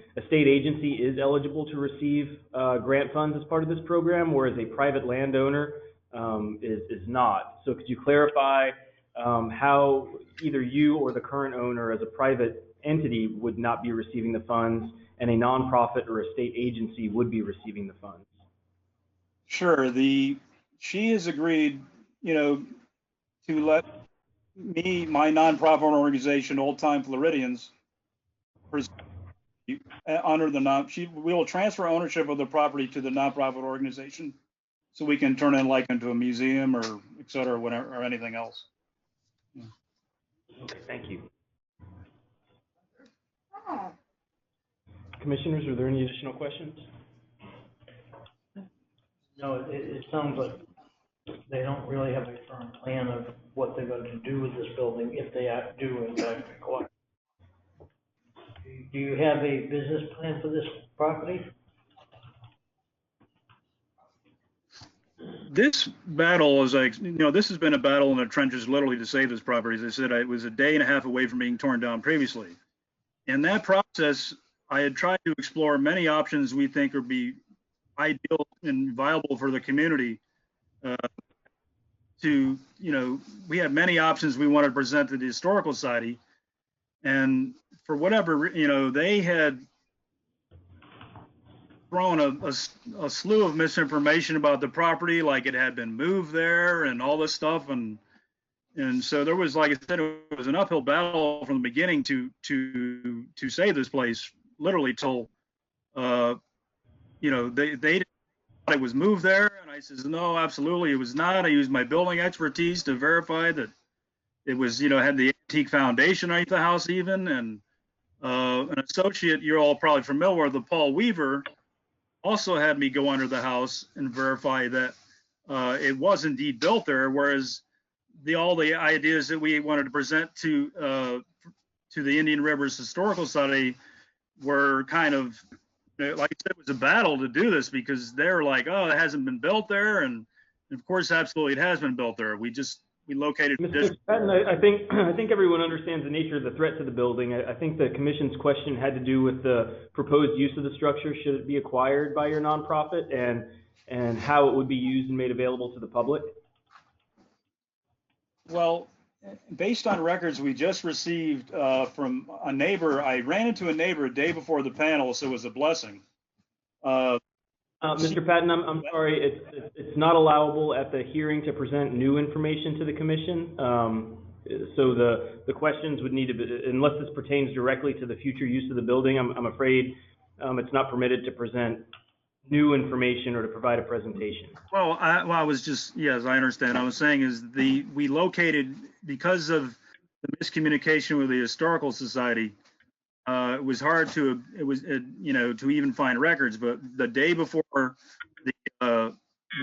[SPEAKER 16] is eligible to receive grant funds as part of this program, whereas a private landowner is not. So could you clarify how either you or the current owner as a private entity would not be receiving the funds and a nonprofit or a state agency would be receiving the funds?
[SPEAKER 14] Sure. She has agreed, to let me, my nonprofit organization, Old Time Floridians, under we will transfer ownership of the property to the nonprofit organization, so we can turn it like into a museum or et cetera, whatever, or anything else.
[SPEAKER 16] Okay, thank you. Commissioners, are there any additional questions?
[SPEAKER 15] No, it sounds like they don't really have a firm plan of what they're going to do with this building if they do in fact acquire. Do you have a business plan for this property?
[SPEAKER 14] This battle is this has been a battle in the trenches literally to save this property. As I said, it was a day and a half away from being torn down previously. In that process, I had tried to explore many options we think would be ideal and viable for the community. We had many options we wanted to present to the Historical Society, and for whatever, they had thrown a slew of misinformation about the property, like it had been moved there and all this stuff, and so there was, like I said, it was an uphill battle from the beginning to save this place, literally till they thought it was moved there, and I says, no, absolutely it was not. I used my building expertise to verify that it was, had the antique foundation underneath the house even, and an associate you're all probably familiar with, Paul Weaver, also had me go under the house and verify that it was indeed built there, whereas all the ideas that we wanted to present to the Indian Rivers Historical Society were kind of, like I said, it was a battle to do this, because they're like, oh, it hasn't been built there, and of course, absolutely, it has been built there. We located.
[SPEAKER 16] Mr. Patton, I think everyone understands the nature of the threat to the building. I think the commission's question had to do with the proposed use of the structure, should it be acquired by your nonprofit, and how it would be used and made available to the public.
[SPEAKER 14] Well, based on records we just received from a neighbor, I ran into a neighbor a day before the panel, so it was a blessing.
[SPEAKER 16] Mr. Patton, I'm sorry, it's not allowable at the hearing to present new information to the commission. So the questions would need to be, unless this pertains directly to the future use of the building, I'm afraid it's not permitted to present new information or to provide a presentation.
[SPEAKER 14] Well, I was just, yes, I understand. I was saying is we located, because of the miscommunication with the Historical Society, it was hard to even find records. But the day before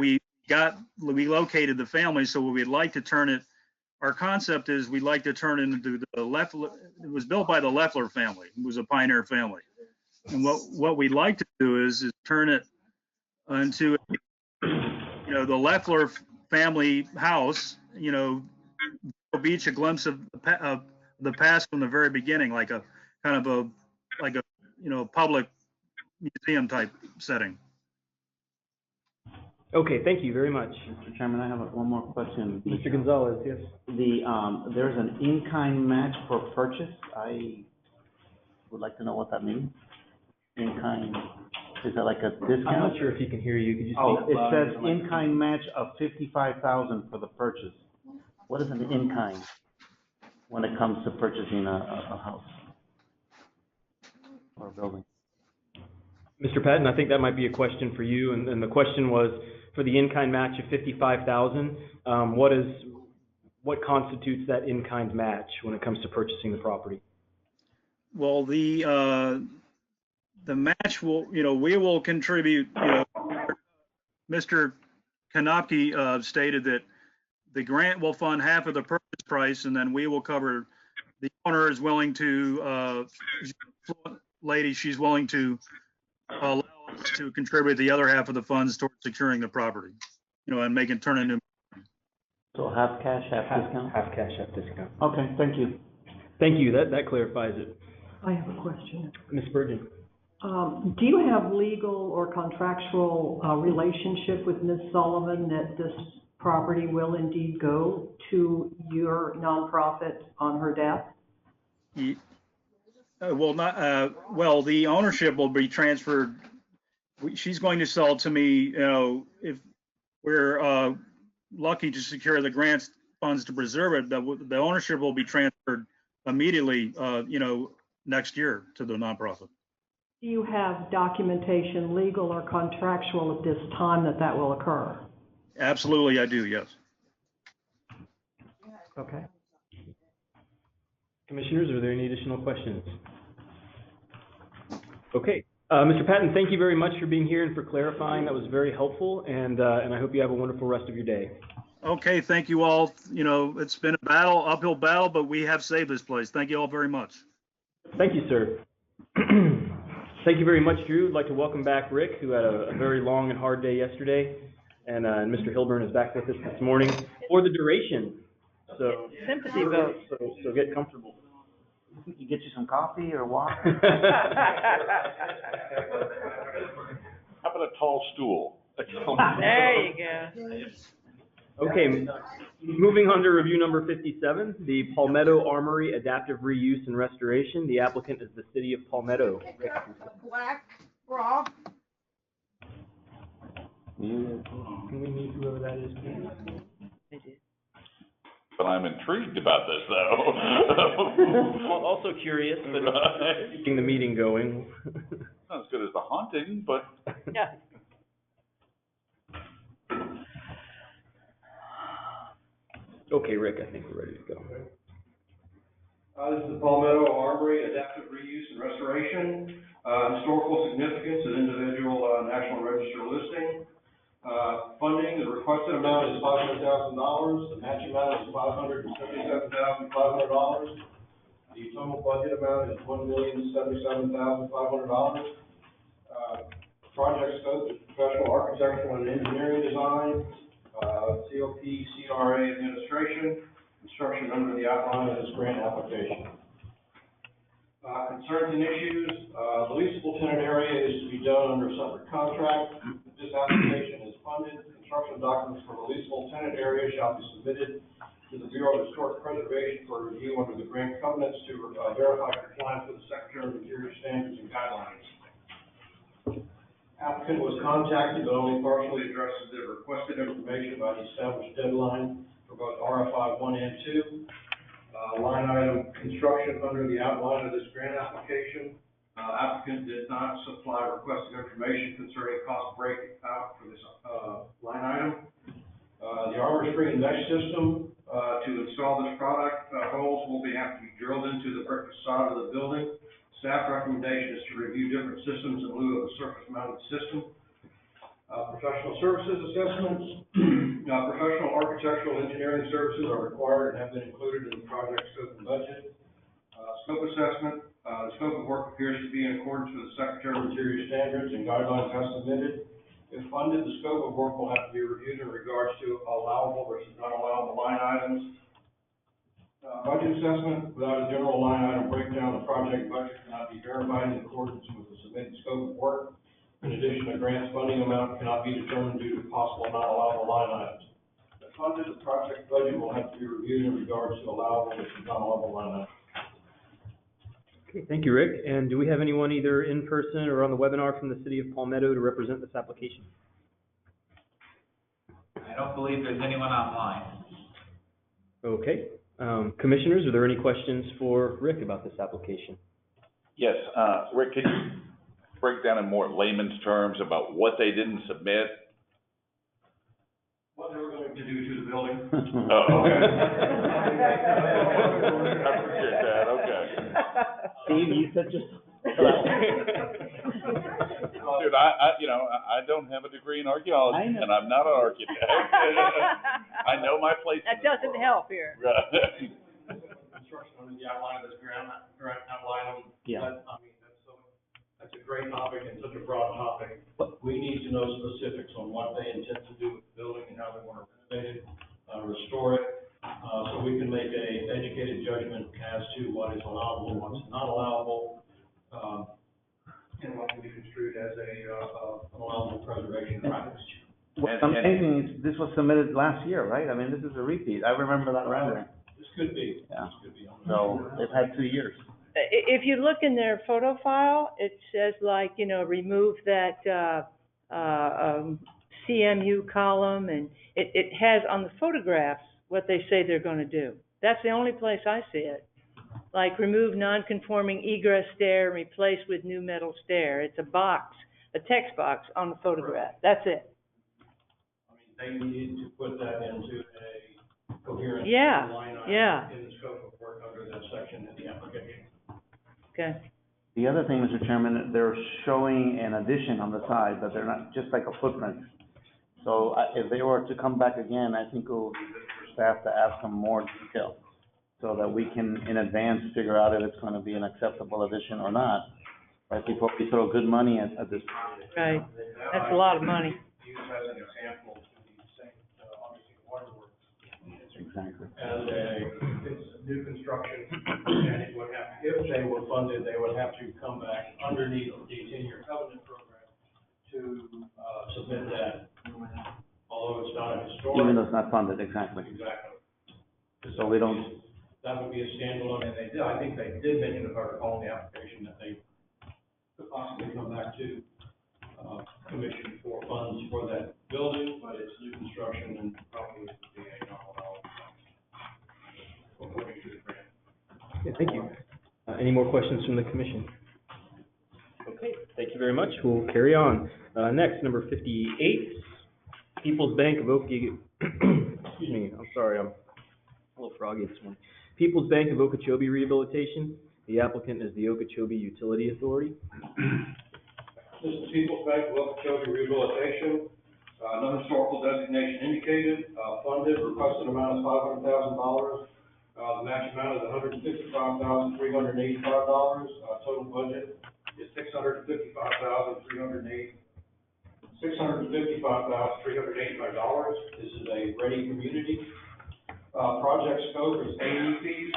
[SPEAKER 14] we located the family, so we'd like to turn it. Our concept is we'd like to turn it into the Leffler. It was built by the Leffler family. It was a pioneer family, and what we'd like to do is turn it into the Leffler family house. Beach, a glimpse of the past from the very beginning, like a kind of a public museum type setting.
[SPEAKER 16] Okay, thank you very much.
[SPEAKER 3] Mr. Chairman, I have one more question.
[SPEAKER 16] Mr. Gonzalez, yes?
[SPEAKER 3] There's an in-kind match for purchase. I would like to know what that means. In-kind, is that like a discount?
[SPEAKER 16] I'm not sure if he can hear you. Could you
[SPEAKER 3] Oh,
[SPEAKER 16] speak
[SPEAKER 3] it
[SPEAKER 16] louder?
[SPEAKER 3] says in-kind match of $55,000 for the purchase. What is an in-kind when it comes to purchasing a house or a building?
[SPEAKER 16] Mr. Patton, I think that might be a question for you, and the question was, for the in-kind match of $55,000, what constitutes that in-kind match when it comes to purchasing the property?
[SPEAKER 14] Well, the match will, we will contribute, Mr. Konopky stated that the grant will fund half of the purchase price, and then we will cover, the owner is willing to, she's willing to allow us to contribute the other half of the funds towards securing the property, and turn into.
[SPEAKER 3] So half cash, half discount?
[SPEAKER 16] Half cash, half discount.
[SPEAKER 3] Okay, thank you.
[SPEAKER 16] Thank you, that clarifies it.
[SPEAKER 12] I have a question.
[SPEAKER 16] Ms. Burgeon?
[SPEAKER 12] Do you have legal or contractual relationship with Ms. Sullivan that this property will indeed go to your nonprofit on her death?
[SPEAKER 14] Well, the ownership will be transferred. She's going to sell to me, if we're lucky to secure the grants funds to preserve it, the ownership will be transferred immediately, next year to the nonprofit.
[SPEAKER 12] Do you have documentation, legal or contractual, at this time that will occur?
[SPEAKER 14] Absolutely, I do, yes.
[SPEAKER 12] Okay.
[SPEAKER 16] Commissioners, are there any additional questions? Okay. Mr. Patton, thank you very much for being here and for clarifying. That was very helpful, and I hope you have a wonderful rest of your day.
[SPEAKER 14] Okay, thank you all. It's been a battle, uphill battle, but we have saved this place. Thank you all very much.
[SPEAKER 16] Thank you, sir. Thank you very much, Drew. I'd like to welcome back Rick, who had a very long and hard day yesterday, and Mr. Hilburn is back with us this morning for the duration. So
[SPEAKER 18] Sympathy vote.
[SPEAKER 16] So get comfortable.
[SPEAKER 3] You get you some coffee or water?
[SPEAKER 10] How about a tall stool?
[SPEAKER 18] There you go.
[SPEAKER 16] Okay, moving on to review number 57, the Palmetto Armory Adaptive Reuse and Restoration. The applicant is the City of Palmetto.
[SPEAKER 18] Black bra.
[SPEAKER 16] Can we meet whoever that is, please?
[SPEAKER 10] But I'm intrigued about this, though.
[SPEAKER 16] Also curious, but keeping the meeting going.
[SPEAKER 10] Not as good as the haunting, but.
[SPEAKER 18] Yeah.
[SPEAKER 16] Okay, Rick, I think we're ready to go.
[SPEAKER 6] This is the Palmetto Armory Adaptive Reuse and Restoration. Historical significance and individual National Register listing. Funding, the requested amount is $500,000. The match amount is $577,500. The total budget amount is $1,077,500. Project scope is professional architectural and engineering design. COP, CRA administration, construction under the outline of this grant application. Concerns and issues, the leasable tenant area is to be done under a separate contract. This application is funded. Construction documents for the leasable tenant area shall be submitted to the Bureau of Historic Preservation for review under the grant covenants to verify compliance with the Secretary of Interior standards and guidelines. Applicant was contacted, but only partially addresses the requested information by the established deadline for both RFI 1 and 2. Line item construction under the outline of this grant application. Applicant did not supply requested information concerning cost breakout for this line item. The armor screen mesh system to install this product holes will have to be drilled into the brick facade of the building. Staff recommendation is to review different systems in lieu of a surface-mounted system. Professional services assessments. Professional architectural engineering services are required and have been included in the project scope and budget. Scope assessment. The scope of work appears to be in accordance with the Secretary of Interior standards and guidelines as submitted. If funded, the scope of work will have to be reviewed in regards to allowable versus not allowable line items. Budget assessment, without a general line item breakdown, the project budget cannot be verified in accordance with the submitted scope of work. In addition, the grant funding amount cannot be determined due to possible not allowable line items. The funded project budget will have to be reviewed in regards to allowable and not allowable line items.
[SPEAKER 16] Okay, thank you, Rick. And do we have anyone either in person or on the webinar from the city of Palmetto to represent this application?
[SPEAKER 20] I don't believe there's anyone online.
[SPEAKER 16] Okay. Commissioners, are there any questions for Rick about this application?
[SPEAKER 10] Yes, Rick, can you break down in more layman's terms about what they didn't submit?
[SPEAKER 6] What they were going to do to the building.
[SPEAKER 10] Oh, okay. I appreciate that, okay.
[SPEAKER 3] Steve, you said just.
[SPEAKER 10] Dude, I don't have a degree in archaeology, and I'm not an architect. I know my place.
[SPEAKER 18] That doesn't help here.
[SPEAKER 10] Right.
[SPEAKER 6] Construction under the outline of this grant outline.
[SPEAKER 3] Yeah.
[SPEAKER 6] That's a great topic and such a broad topic. We need to know specifics on what they intend to do with the building and how they want to renovate it, restore it, so we can make a educated judgment as to what is allowable and what's not allowable, and what can be construed as an allowable preservation practice.
[SPEAKER 3] What's amazing is this was submitted last year, right? I mean, this is a repeat. I remember that rendering.
[SPEAKER 6] This could be.
[SPEAKER 3] Yeah.
[SPEAKER 6] This could be.
[SPEAKER 3] So they've had 2 years.
[SPEAKER 18] If you look in their photo file, it says remove that, CMU column, and it has on the photographs what they say they're gonna do. That's the only place I see it. Like, remove non-conforming egress stair, and replace with new metal stair. It's a box, a text box on the photograph. That's it.
[SPEAKER 6] I mean, they need to put that into a coherent line item in the scope of work under that section in the application.
[SPEAKER 18] Okay.
[SPEAKER 3] The other thing, Mr. Chairman, they're showing an addition on the side, but they're not, just like a footprint. So if they were to come back again, I think it would be good for staff to ask them more detail, so that we can, in advance, figure out if it's gonna be an acceptable addition or not, right, before we throw good money at this project.
[SPEAKER 18] Right. That's a lot of money.
[SPEAKER 6] Use as an example to the Sept, obviously waterworks.
[SPEAKER 3] Exactly.
[SPEAKER 6] As it's a new construction, and it would have, if they were funded, they would have to come back underneath the 10-year covenant program to, submit that, although it's not a historic.
[SPEAKER 3] Even though it's not funded, exactly.
[SPEAKER 6] Exactly.
[SPEAKER 3] So we don't.
[SPEAKER 6] That would be a standalone, and they did, I think they did mention, if I recall in the application, that they could possibly come back to, commission for funds for that building, but it's new construction and probably would be a nominal, according to the grant.
[SPEAKER 16] Yeah, thank you. Any more questions from the commission? Okay, thank you very much. We'll carry on. Next, number 58, People's Bank of Okeechobee. Excuse me, I'm sorry, I'm a little froggy this morning. People's Bank of Okeechobee Rehabilitation. The applicant is the Okeechobee Utility Authority.
[SPEAKER 6] This is People's Bank of Okeechobee Rehabilitation, no historical designation indicated, funded, requested amount is $500,000. The match amount is $155,385. Total budget is $655,385. This is a ready community. Project scope is A&E fees,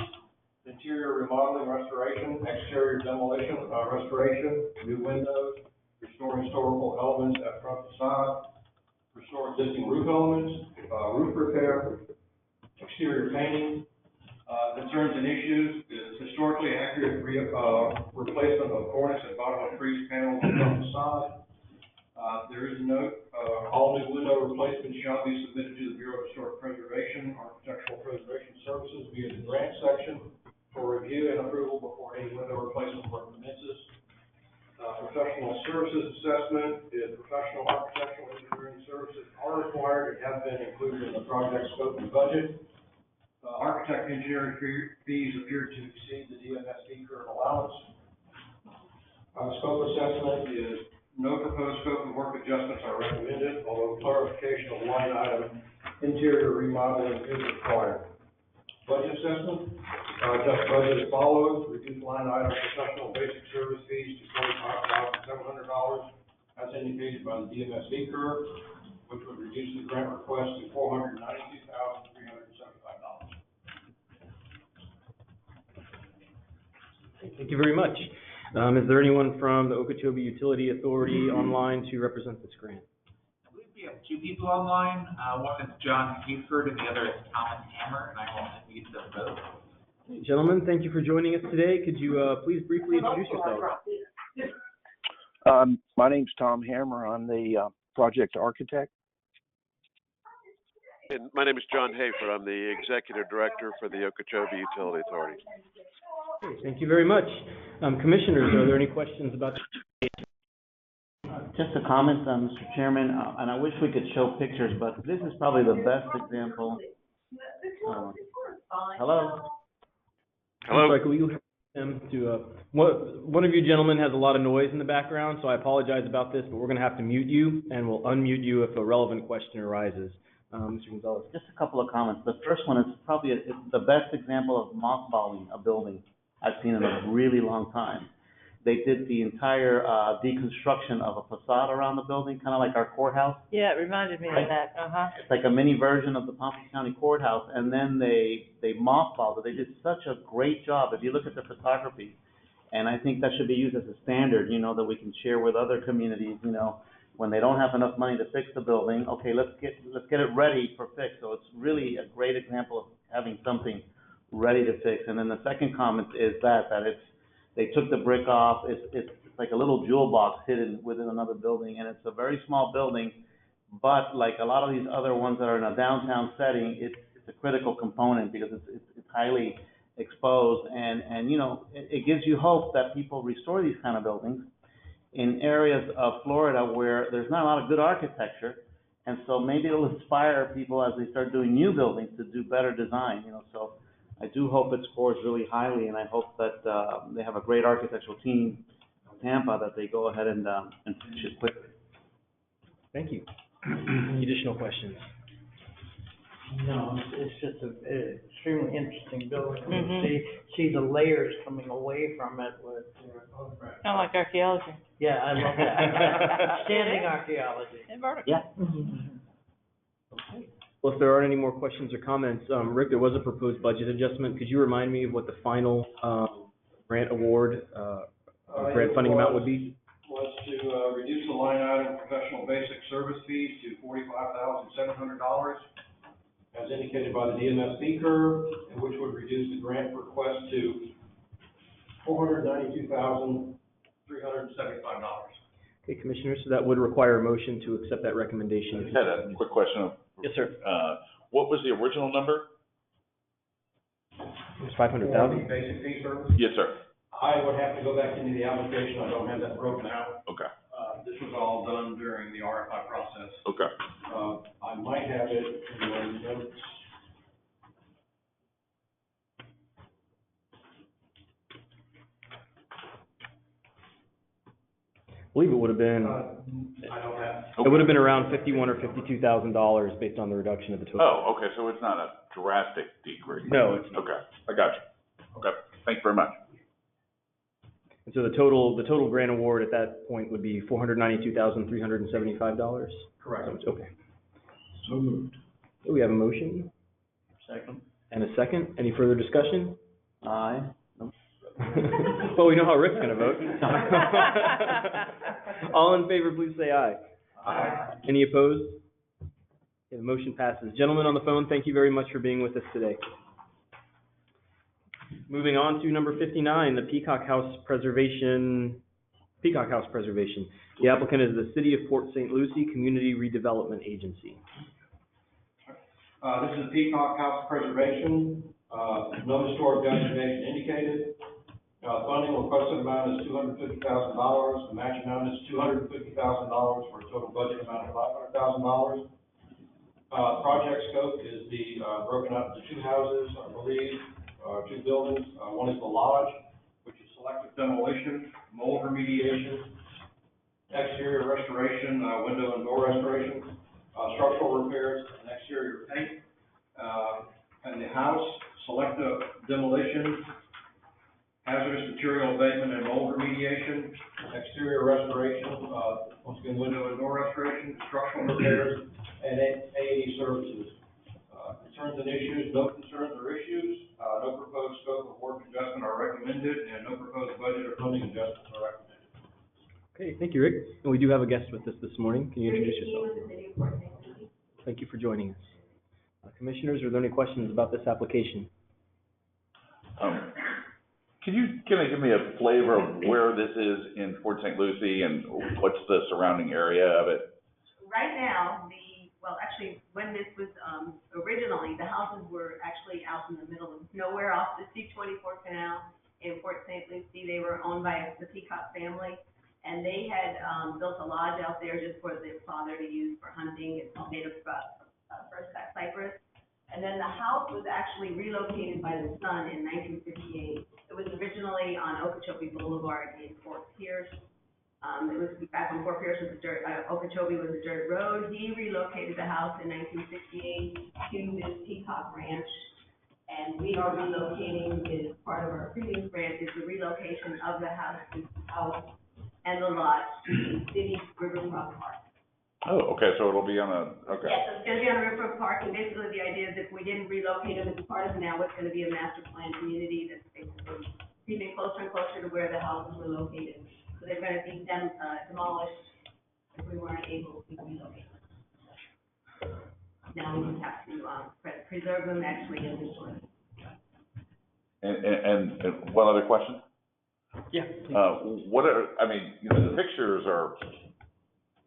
[SPEAKER 6] interior remodeling, restoration, exterior demolition, restoration, new windows, restore historical elements at front facade, restore existing roof elements, roof repair, exterior painting. Concerns and issues is historically accurate replacement of cornice and bottom of frieze panels on front facade. There is a note, all new window replacements shall be submitted to the Bureau of Historic Preservation, Architectural Preservation Services via the grant section for review and approval before any window replacement work commences. Professional services assessment is professional architectural engineering services are required and have been included in the project scope and budget. Architect engineering fees appear to exceed the DMSD current allowance. Scope assessment is no proposed scope of work adjustments are recommended, although clarification of line item interior remodeling is required. Budget assessment, adjust budget as follows: reduce line item professional basic service fees to $45,700, as indicated by the DMSD curve, which would reduce the grant request to $492,375.
[SPEAKER 16] Thank you very much. Is there anyone from the Okeechobee Utility Authority online to represent this grant?
[SPEAKER 20] I believe we have two people online. One is John Buford and the other is Thomas Hammer, and I will unmute them both.
[SPEAKER 16] Gentlemen, thank you for joining us today. Could you please briefly introduce yourself?
[SPEAKER 17] My name's Tom Hammer. I'm the project architect.
[SPEAKER 22] And my name is John Hafer. I'm the Executive Director for the Okeechobee Utility Authority.
[SPEAKER 16] Okay, thank you very much. Commissioners, are there any questions about
[SPEAKER 3] Just a comment, Mr. Chairman, and I wish we could show pictures, but this is probably the best example. Hello?
[SPEAKER 16] I'm sorry, could we have them to, one of you gentlemen has a lot of noise in the background, so I apologize about this, but we're going to have to mute you, and we'll unmute you if a relevant question arises. Mr. Gonzalez.
[SPEAKER 3] Just a couple of comments. The first one is probably it's the best example of mothballing a building I've seen in a really long time. They did the entire deconstruction of a facade around the building, kind of like our courthouse.
[SPEAKER 18] Yeah, it reminded me
[SPEAKER 3] Right.
[SPEAKER 18] of that,
[SPEAKER 3] It's like a mini version of the Palm Beach County Courthouse, and then they mothballed it. They did such a great job. If you look at the photography, and I think that should be used as a standard, that we can share with other communities, when they don't have enough money to fix the building, okay, let's get it ready for fix. So it's really a great example of having something ready to fix. And then the second comment is that they took the brick off. It's like a little jewel box hidden within another building, and it's a very small building, but like a lot of these other ones that are in a downtown setting, it's a critical component because it's highly exposed, and it gives you hope that people restore these kind of buildings in areas of Florida where there's not a lot of good architecture, and so maybe it'll inspire people as they start doing new buildings to do better design, so I do hope it scores really highly, and I hope that they have a great architectural team in Tampa that they go ahead and finish it quickly.
[SPEAKER 16] Thank you. Any additional questions?
[SPEAKER 15] No, it's just a extremely interesting building.
[SPEAKER 18] Mhm.
[SPEAKER 15] See the layers coming away from it with.
[SPEAKER 18] kind of like archaeology.
[SPEAKER 15] Yeah, I love that. Standing archaeology.
[SPEAKER 18] And vertical.
[SPEAKER 3] Yeah.
[SPEAKER 16] Well, if there aren't any more questions or comments, Rick, there was a proposed budget adjustment. Could you remind me of what the final grant award, grant funding amount would be?
[SPEAKER 6] Was to reduce the line item professional basic service fees to $45,700, as indicated by the DMSP curve, and which would reduce the grant request to $492,375.
[SPEAKER 16] Okay, Commissioners, so that would require a motion to accept that recommendation.
[SPEAKER 10] I just had a quick question.
[SPEAKER 16] Yes, sir.
[SPEAKER 10] What was the original number?
[SPEAKER 16] It was 500,000.
[SPEAKER 6] Basic fee service?
[SPEAKER 10] Yes, sir.
[SPEAKER 6] I would have to go back into the application, I don't have that broken out.
[SPEAKER 10] Okay.
[SPEAKER 6] This was all done during the RFI process.
[SPEAKER 10] Okay.
[SPEAKER 6] I might have it in my notes.
[SPEAKER 16] I believe it would have been,
[SPEAKER 6] I don't have.
[SPEAKER 16] it would have been around $51,000 or $52,000 based on the reduction of the total.
[SPEAKER 10] Oh, okay, so it's not a drastic decrease?
[SPEAKER 16] No, it's not.
[SPEAKER 10] Okay, I got you. Okay, thank you very much.
[SPEAKER 16] And so the total grant award at that point would be $492,375?
[SPEAKER 6] Correct.
[SPEAKER 16] Okay.
[SPEAKER 1] So moved.
[SPEAKER 16] So we have a motion
[SPEAKER 3] Second.
[SPEAKER 16] and a second. Any further discussion?
[SPEAKER 3] Aye.
[SPEAKER 16] Well, we know how Rick's gonna vote. All in favor, please say aye.
[SPEAKER 6] Aye.
[SPEAKER 16] Any opposed? Okay, the motion passes. Gentlemen on the phone, thank you very much for being with us today. Moving on to number 59, the Peacock House Preservation. The applicant is the City of Port St. Lucie Community Redevelopment Agency.
[SPEAKER 6] This is Peacock House Preservation, no historic designation indicated. Funding requested amount is $250,000, the match amount is $250,000 for a total budget amount of $500,000. Project scope is broken up into two houses, I believe, two buildings. One is the lodge, which is selective demolition, mold remediation, exterior restoration, window and door restoration, structural repairs, and exterior paint. And the house, selective demolition, hazardous material abatement and mold remediation, exterior restoration, once again, window and door restoration, structural repairs, and A&E services. Concerns and issues, no concerns or issues, no proposed scope of work adjustment are recommended, and no proposed budget or funding adjustments
[SPEAKER 16] Okay, thank you, Rick. And we do have a guest with us this morning. Can you introduce yourself? Thank you for joining us. Commissioners, are there any questions about this application?
[SPEAKER 10] Can you kind of give me a flavor of where this is in Port St. Lucie and what's the surrounding area of it?
[SPEAKER 4] Right now, actually, when this was, originally, the houses were actually out in the middle of nowhere off the C-24 canal in Port St. Lucie. They were owned by the Peacock family, and they had, built a lodge out there just for the father to use for hunting. It's made of, first cypress. And then the house was actually relocated by the son in 1958. It was originally on Okeechobee Boulevard in Fort Pierce. It was back when Fort Pierce was Okeechobee was a dirt road. He relocated the house in 1968 to this Peacock Ranch. And we are relocating, as part of our previous grant, is the relocation of the house and the lot to the city Riverfront Park.
[SPEAKER 10] Oh, okay, so it'll be on a, okay.
[SPEAKER 4] Yes, it's gonna be on Riverfront Park, and basically the idea is if we didn't relocate them as part of now, it's gonna be a master plan community that's basically creeping closer and closer to where the houses were located. So they're gonna be demolished if we weren't able to relocate them. Now we just have to, preserve them actually in this one.
[SPEAKER 10] And one other question?
[SPEAKER 16] Yeah.
[SPEAKER 10] What are, I mean, you know, the pictures are,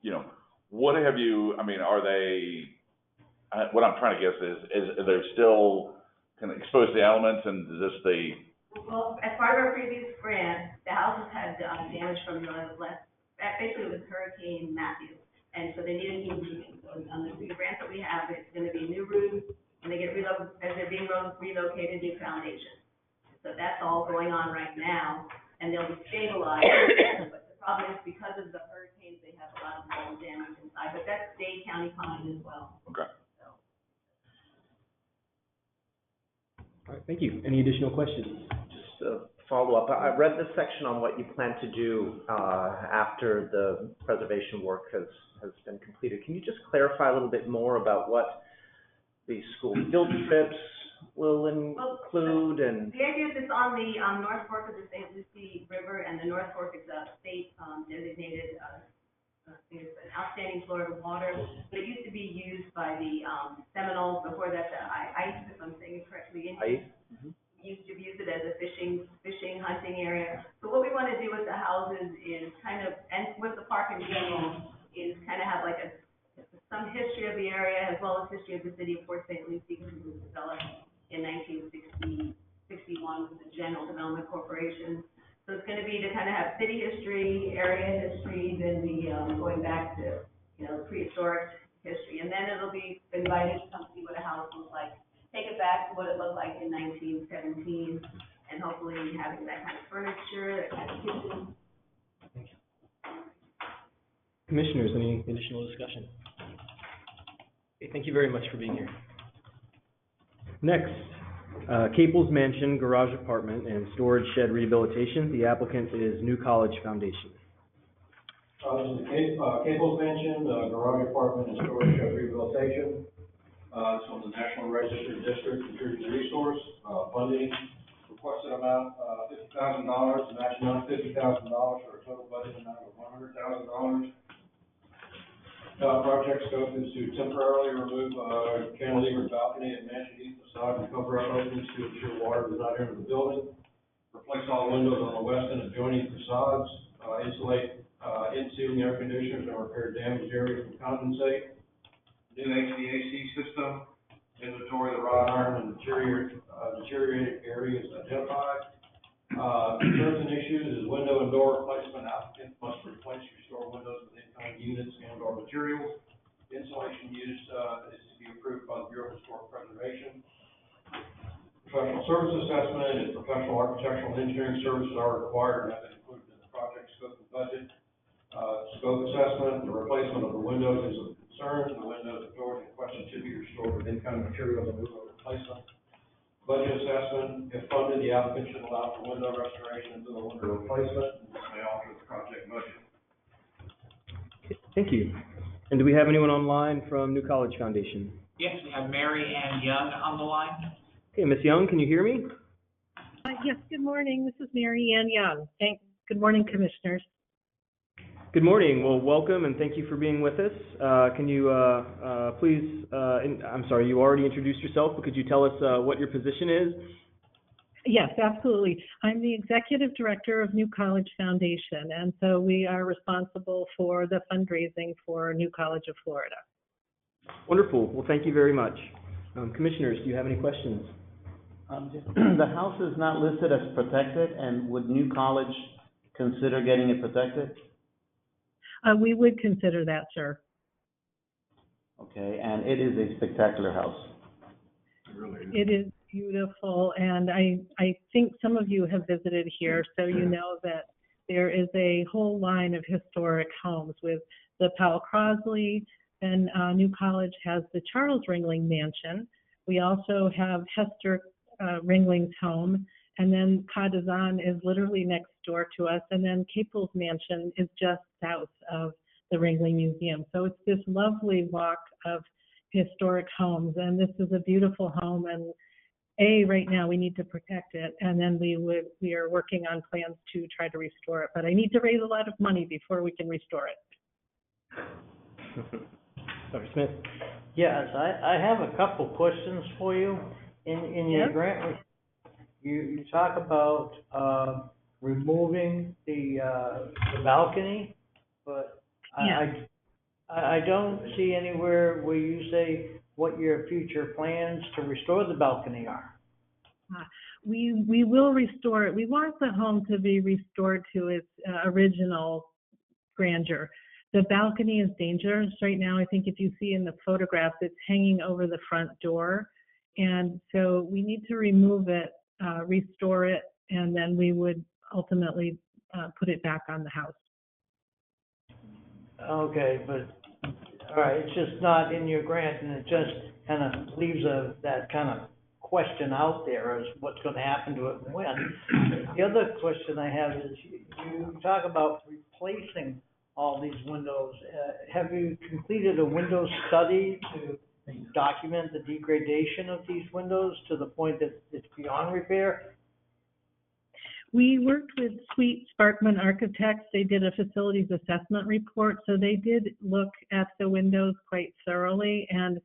[SPEAKER 10] you know, what have you, I mean, are they, what I'm trying to guess is they're still kind of exposed to the elements and is this the?
[SPEAKER 4] Well, as part of our previous grant, the houses had damage from the basically it was Hurricane Matthew, and so they needed new roofing. So on the grant that we have, it's gonna be new roofs, and they get as they're being relocated, new foundations. So that's all going on right now, and they'll be stabilized. But the problem is because of the hurricanes, they have a lot of mold damage inside, but that's Dade County Pine as well.
[SPEAKER 10] Okay.
[SPEAKER 16] All right, thank you. Any additional questions?
[SPEAKER 13] Just a follow-up. I read the section on what you plan to do after the preservation work has been completed. Can you just clarify a little bit more about what the school field trips will include and?
[SPEAKER 4] The idea is it's on the North Fork of the St. Lucie River, and the North Fork is a state designated it's an outstanding Florida water, but it used to be used by the Seminoles. Before that, the ice, if I'm saying it correctly, Indians used to use it as a fishing hunting area. So what we want to do with the houses is kind of, and with the park in general, is kind of have like some history of the area as well as history of the city of Port St. Lucie, because it was developed in 1961 with the General Development Corporation. So it's going to be to kind of have city history, area history, then the going back to, you know, prehistoric history, and then it'll be invited to come see what a house looks like, take it back to what it looked like in 1917, and hopefully having that kind of furniture, that kind of kitchen.
[SPEAKER 16] Commissioners, any additional discussion? Okay, thank you very much for being here. Next, Caples Mansion Garage Apartment and Storage Shed Rehabilitation. The applicant is New College Foundation.
[SPEAKER 6] This is Caples Mansion, Garage Apartment and Storage Shed Rehabilitation. It's on the National Register District Contributed Resource. Funding requested amount, $50,000, the max amount $50,000 for a total budget amount of $100,000. Project scope is to temporarily remove cantilever balcony at Mansion East facade and cover up openings to ensure water does not enter the building. Replace all windows on the west and adjoining facades. Insulate in-ceiling air conditioners and repair damaged areas from condensate. New HVAC system. Inventory the wrought iron and deteriorated areas identified. Concerns and issues is window and door replacement. Applicant must replace restore windows with incoming units and or materials. Insulation used is to be approved by the Bureau of Historic Preservation. Professional service assessment and professional architectural and engineering services are required and have been included in the project scope and budget. Scope assessment, the replacement of the windows is of concern. The windows and doors in question should be restored with incoming materials and window replacement. Budget assessment, if funded, the applicant should allow for window restoration and the window replacement, and this may alter the project budget.
[SPEAKER 16] Okay, thank you. And do we have anyone online from New College Foundation?
[SPEAKER 20] Yes, we have Mary Ann Young on the line.
[SPEAKER 16] Okay, Ms. Young, can you hear me?
[SPEAKER 5] Yes, good morning. This is Mary Ann Young. Good morning, Commissioners.
[SPEAKER 16] Good morning. Well, welcome and thank you for being with us. Can you please, I'm sorry, you already introduced yourself, but could you tell us what your position is?
[SPEAKER 5] Yes, absolutely. I'm the Executive Director of New College Foundation, and so we are responsible for the fundraising for New College of Florida.
[SPEAKER 16] Wonderful. Well, thank you very much. Commissioners, do you have any questions?
[SPEAKER 3] The house is not listed as protected, and would New College consider getting it protected?
[SPEAKER 5] We would consider that, sir.
[SPEAKER 3] Okay, and it is a spectacular house.
[SPEAKER 5] It is beautiful, and I think some of you have visited here, so you know that there is a whole line of historic homes with the Powell Crosley, and New College has the Charles Ringling Mansion. We also have Hester Ringling's home, and then Cadazan is literally next door to us, and then Capel's Mansion is just south of the Ringling Museum. So it's this lovely walk of historic homes, and this is a beautiful home, and right now we need to protect it, and then we are working on plans to try to restore it, but I need to raise a lot of money before we can restore it.
[SPEAKER 16] Dr. Smith?
[SPEAKER 15] Yes, I have a couple questions for you. In your
[SPEAKER 5] Yes?
[SPEAKER 15] grant, you talk about removing the balcony, but I don't see anywhere where you say what your future plans to restore the balcony are.
[SPEAKER 5] We will restore it. We want the home to be restored to its original grandeur. The balcony is dangerous right now. I think if you see in the photographs, it's hanging over the front door. And so we need to remove it, restore it, and then we would ultimately put it back on the house.
[SPEAKER 15] Okay, but, all right, it's just not in your grant, and it just kind of leaves that kind of question out there as what's going to happen to it and when. The other question I have is, you talk about replacing all these windows. Have you completed a window study to document the degradation of these windows to the point that it's beyond repair?
[SPEAKER 5] We worked with Sweet Sparkman Architects. They did a facilities assessment report, so they did look at the windows quite thoroughly, and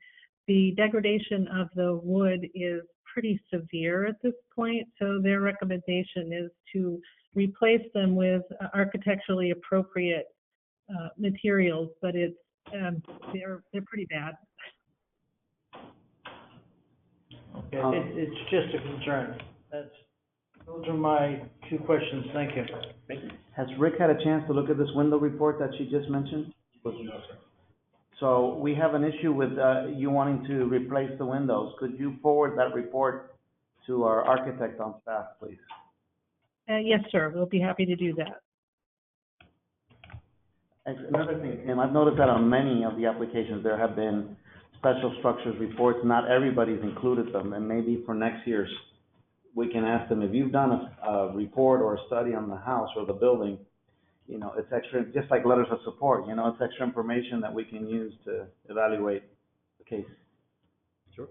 [SPEAKER 5] the degradation of the wood is pretty severe at this point, so their recommendation is to replace them with architecturally appropriate materials, but it's they're pretty bad.
[SPEAKER 15] Okay, it's just a concern. Those are my two questions. Thank you.
[SPEAKER 3] Has Rick had a chance to look at this window report that she just mentioned?
[SPEAKER 6] No, sir.
[SPEAKER 3] So we have an issue with you wanting to replace the windows. Could you forward that report to our architect on staff, please?
[SPEAKER 5] Yes, sir. We'll be happy to do that.
[SPEAKER 3] Another thing, Tim, I've noticed that on many of the applications, there have been special structures reports. Not everybody's included them, and maybe for next year's, we can ask them, if you've done a report or a study on the house or the building, you know, it's extra, just like letters of support, you know, it's extra information that we can use to evaluate the case.
[SPEAKER 16] Sure.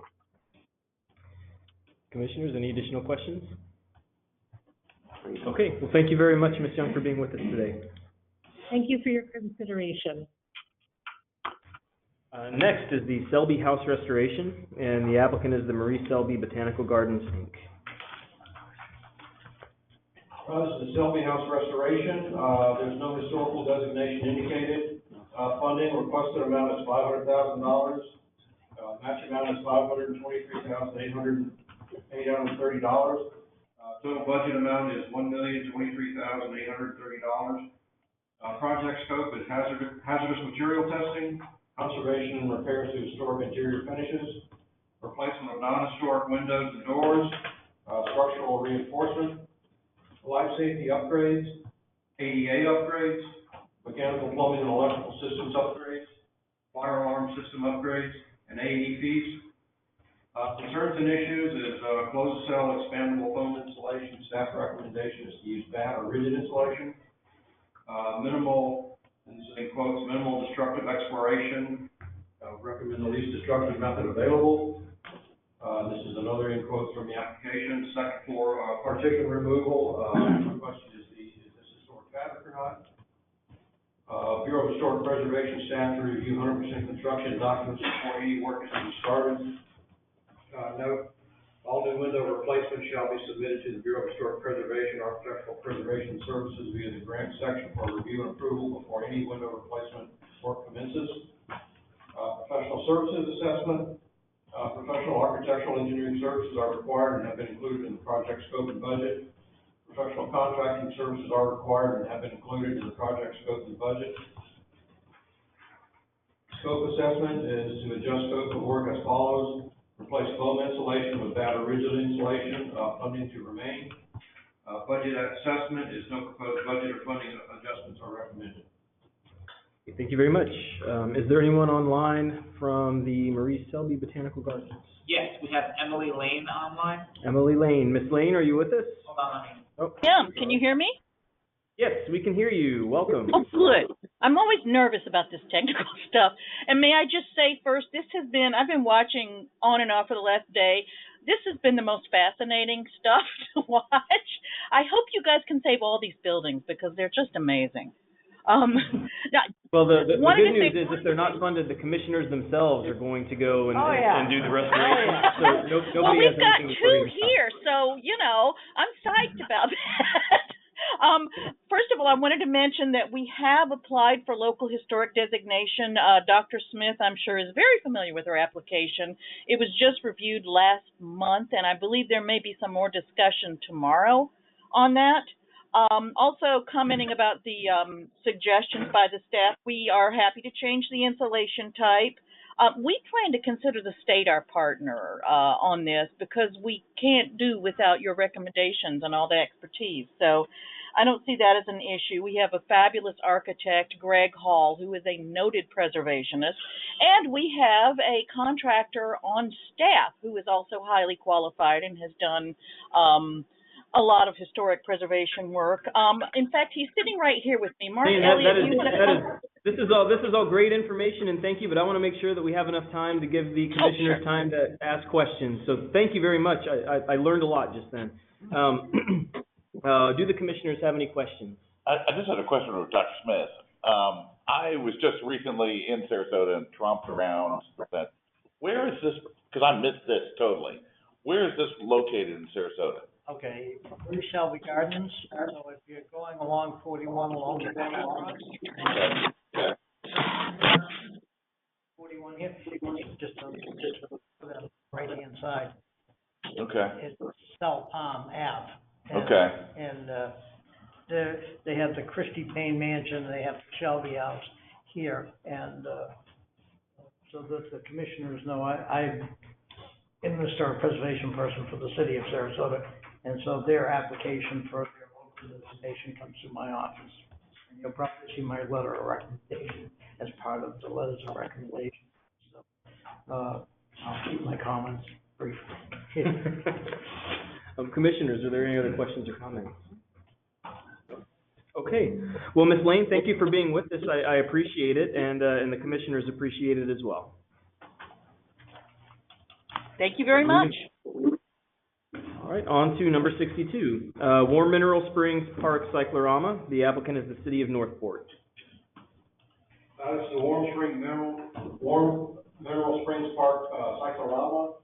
[SPEAKER 16] Commissioners, any additional questions? Okay, well, thank you very much, Ms. Young, for being with us today.
[SPEAKER 5] Thank you for your consideration.
[SPEAKER 16] Next is the Selby House Restoration, and the applicant is the Marie Selby Botanical Gardens, Inc.
[SPEAKER 6] This is the Selby House Restoration. There's no historical designation indicated. Funding requested amount is $500,000. Match amount is $523,830. Total budget amount is $1,023,830. Project scope is hazardous material testing, conservation and repairs to historic interior finishes, replacement of non-historic windows and doors, structural reinforcement, life safety upgrades, ADA upgrades, mechanical, plumbing, and electrical systems upgrades, fire alarm system upgrades, and AEDs. Concerns and issues is closed cell expandable foam insulation. Staff recommendation is to use bat or rigid insulation. Minimal, and this is in quotes, minimal destructive exploration. Recommend the least destructive method available. This is another in quotes from the application. Second floor partition removal. My question is this historic fabric or not? Bureau of Historic Preservation staff to review 100% construction documents before any work is to be started. Note, all new window replacements shall be submitted to the Bureau of Historic Preservation, Architectural Preservation Services via the grant section for review and approval before any window replacement work commences. Professional services assessment. Professional architectural engineering services are required and have been included in the project scope and budget. Professional contracting services are required and have been included in the project scope and budget. Scope assessment is to adjust scope of work as follows. Replace foam insulation with batter rigid insulation, funding to remain. Budget assessment is no proposed budget or funding adjustments are recommended.
[SPEAKER 16] Thank you very much. Is there anyone online from the Maurice Selby Botanical Gardens?
[SPEAKER 20] Yes, we have Emily Lane online.
[SPEAKER 16] Emily Lane. Miss Lane, are you with us?
[SPEAKER 20] Hold on, let me.
[SPEAKER 16] Oh.
[SPEAKER 7] Yeah, can you hear me?
[SPEAKER 16] Yes, we can hear you. Welcome.
[SPEAKER 7] Oh, good. I'm always nervous about this technical stuff. And may I just say first, I've been watching on and off for the last day. This has been the most fascinating stuff to watch. I hope you guys can save all these buildings because they're just amazing. Now,
[SPEAKER 16] well, the good news is if they're not funded, the commissioners themselves are going to go and do the restoration. So nobody
[SPEAKER 7] well, we've
[SPEAKER 16] has
[SPEAKER 7] got
[SPEAKER 16] anything
[SPEAKER 7] two here, so, I'm psyched about that. First of all, I wanted to mention that we have applied for local historic designation. Dr. Smith, I'm sure, is very familiar with our application. It was just reviewed last month, and I believe there may be some more discussion tomorrow on that. Also commenting about the suggestions by the staff, we are happy to change the insulation type. We plan to consider the state our partner on this because we can't do without your recommendations and all the expertise. So I don't see that as an issue. We have a fabulous architect, Greg Hall, who is a noted preservationist, and we have a contractor on staff who is also highly qualified and has done a lot of historic preservation work. In fact, he's sitting right here with me. Mark Elliott, you want to...
[SPEAKER 16] This is all great information, and thank you, but I want to make sure that we have enough time to give the commissioners time to ask questions. So thank you very much. I learned a lot just then. Do the commissioners have any questions?
[SPEAKER 10] I just had a question for Dr. Smith. I was just recently in Sarasota and tromped around that. Where is this, because I missed this totally. Where is this located in Sarasota?
[SPEAKER 15] Okay, Maurice Selby Gardens, so if you're going along 41 along the Bennett 41 here, just on the right-hand side.
[SPEAKER 10] Okay.
[SPEAKER 15] It's South Palm Ave. And,
[SPEAKER 10] okay.
[SPEAKER 15] And they have the Christie Payne Mansion, they have the Shelby House here, and so that the commissioners know, I'm an historic preservation person for the city of Sarasota, and so their application for their local designation comes through my office. And you'll probably see my letter of recommendation as part of the letters of recommendation. So, I'll keep my comments brief.
[SPEAKER 16] Commissioners, are there any other questions or comments? Okay. Well, Ms. Lane, thank you for being with us. I appreciate it, and the commissioners appreciate it as well.
[SPEAKER 7] Thank you very much.
[SPEAKER 16] All right, on to number 62, Warm Mineral Springs Park Cyclorama. The applicant is the city of Northport.
[SPEAKER 6] This is the Warm Mineral Springs Park Cyclorama.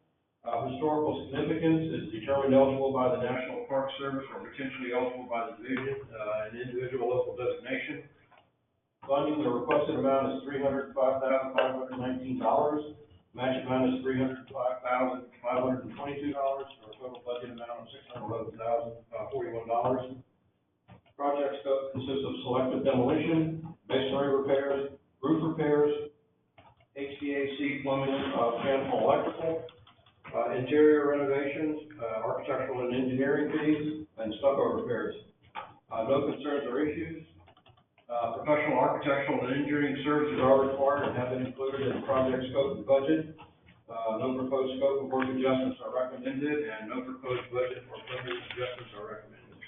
[SPEAKER 6] Historical significance is determined eligible by the National Park Service or potentially eligible by the division, an individual local designation. Funding, the requested amount is $305,519. Match amount is $305,522 for a total budget amount of $611,041. Project scope consists of selective demolition, masonry repairs, roof repairs, HVAC, plumbing, mechanical, electrical, interior renovations, architectural and engineering fees, and stucco repairs. No concerns or issues. Professional architectural and engineering services are required and have been included in the project scope and budget. No proposed scope of work adjustments are recommended, and no proposed budget or funding adjustments are recommended.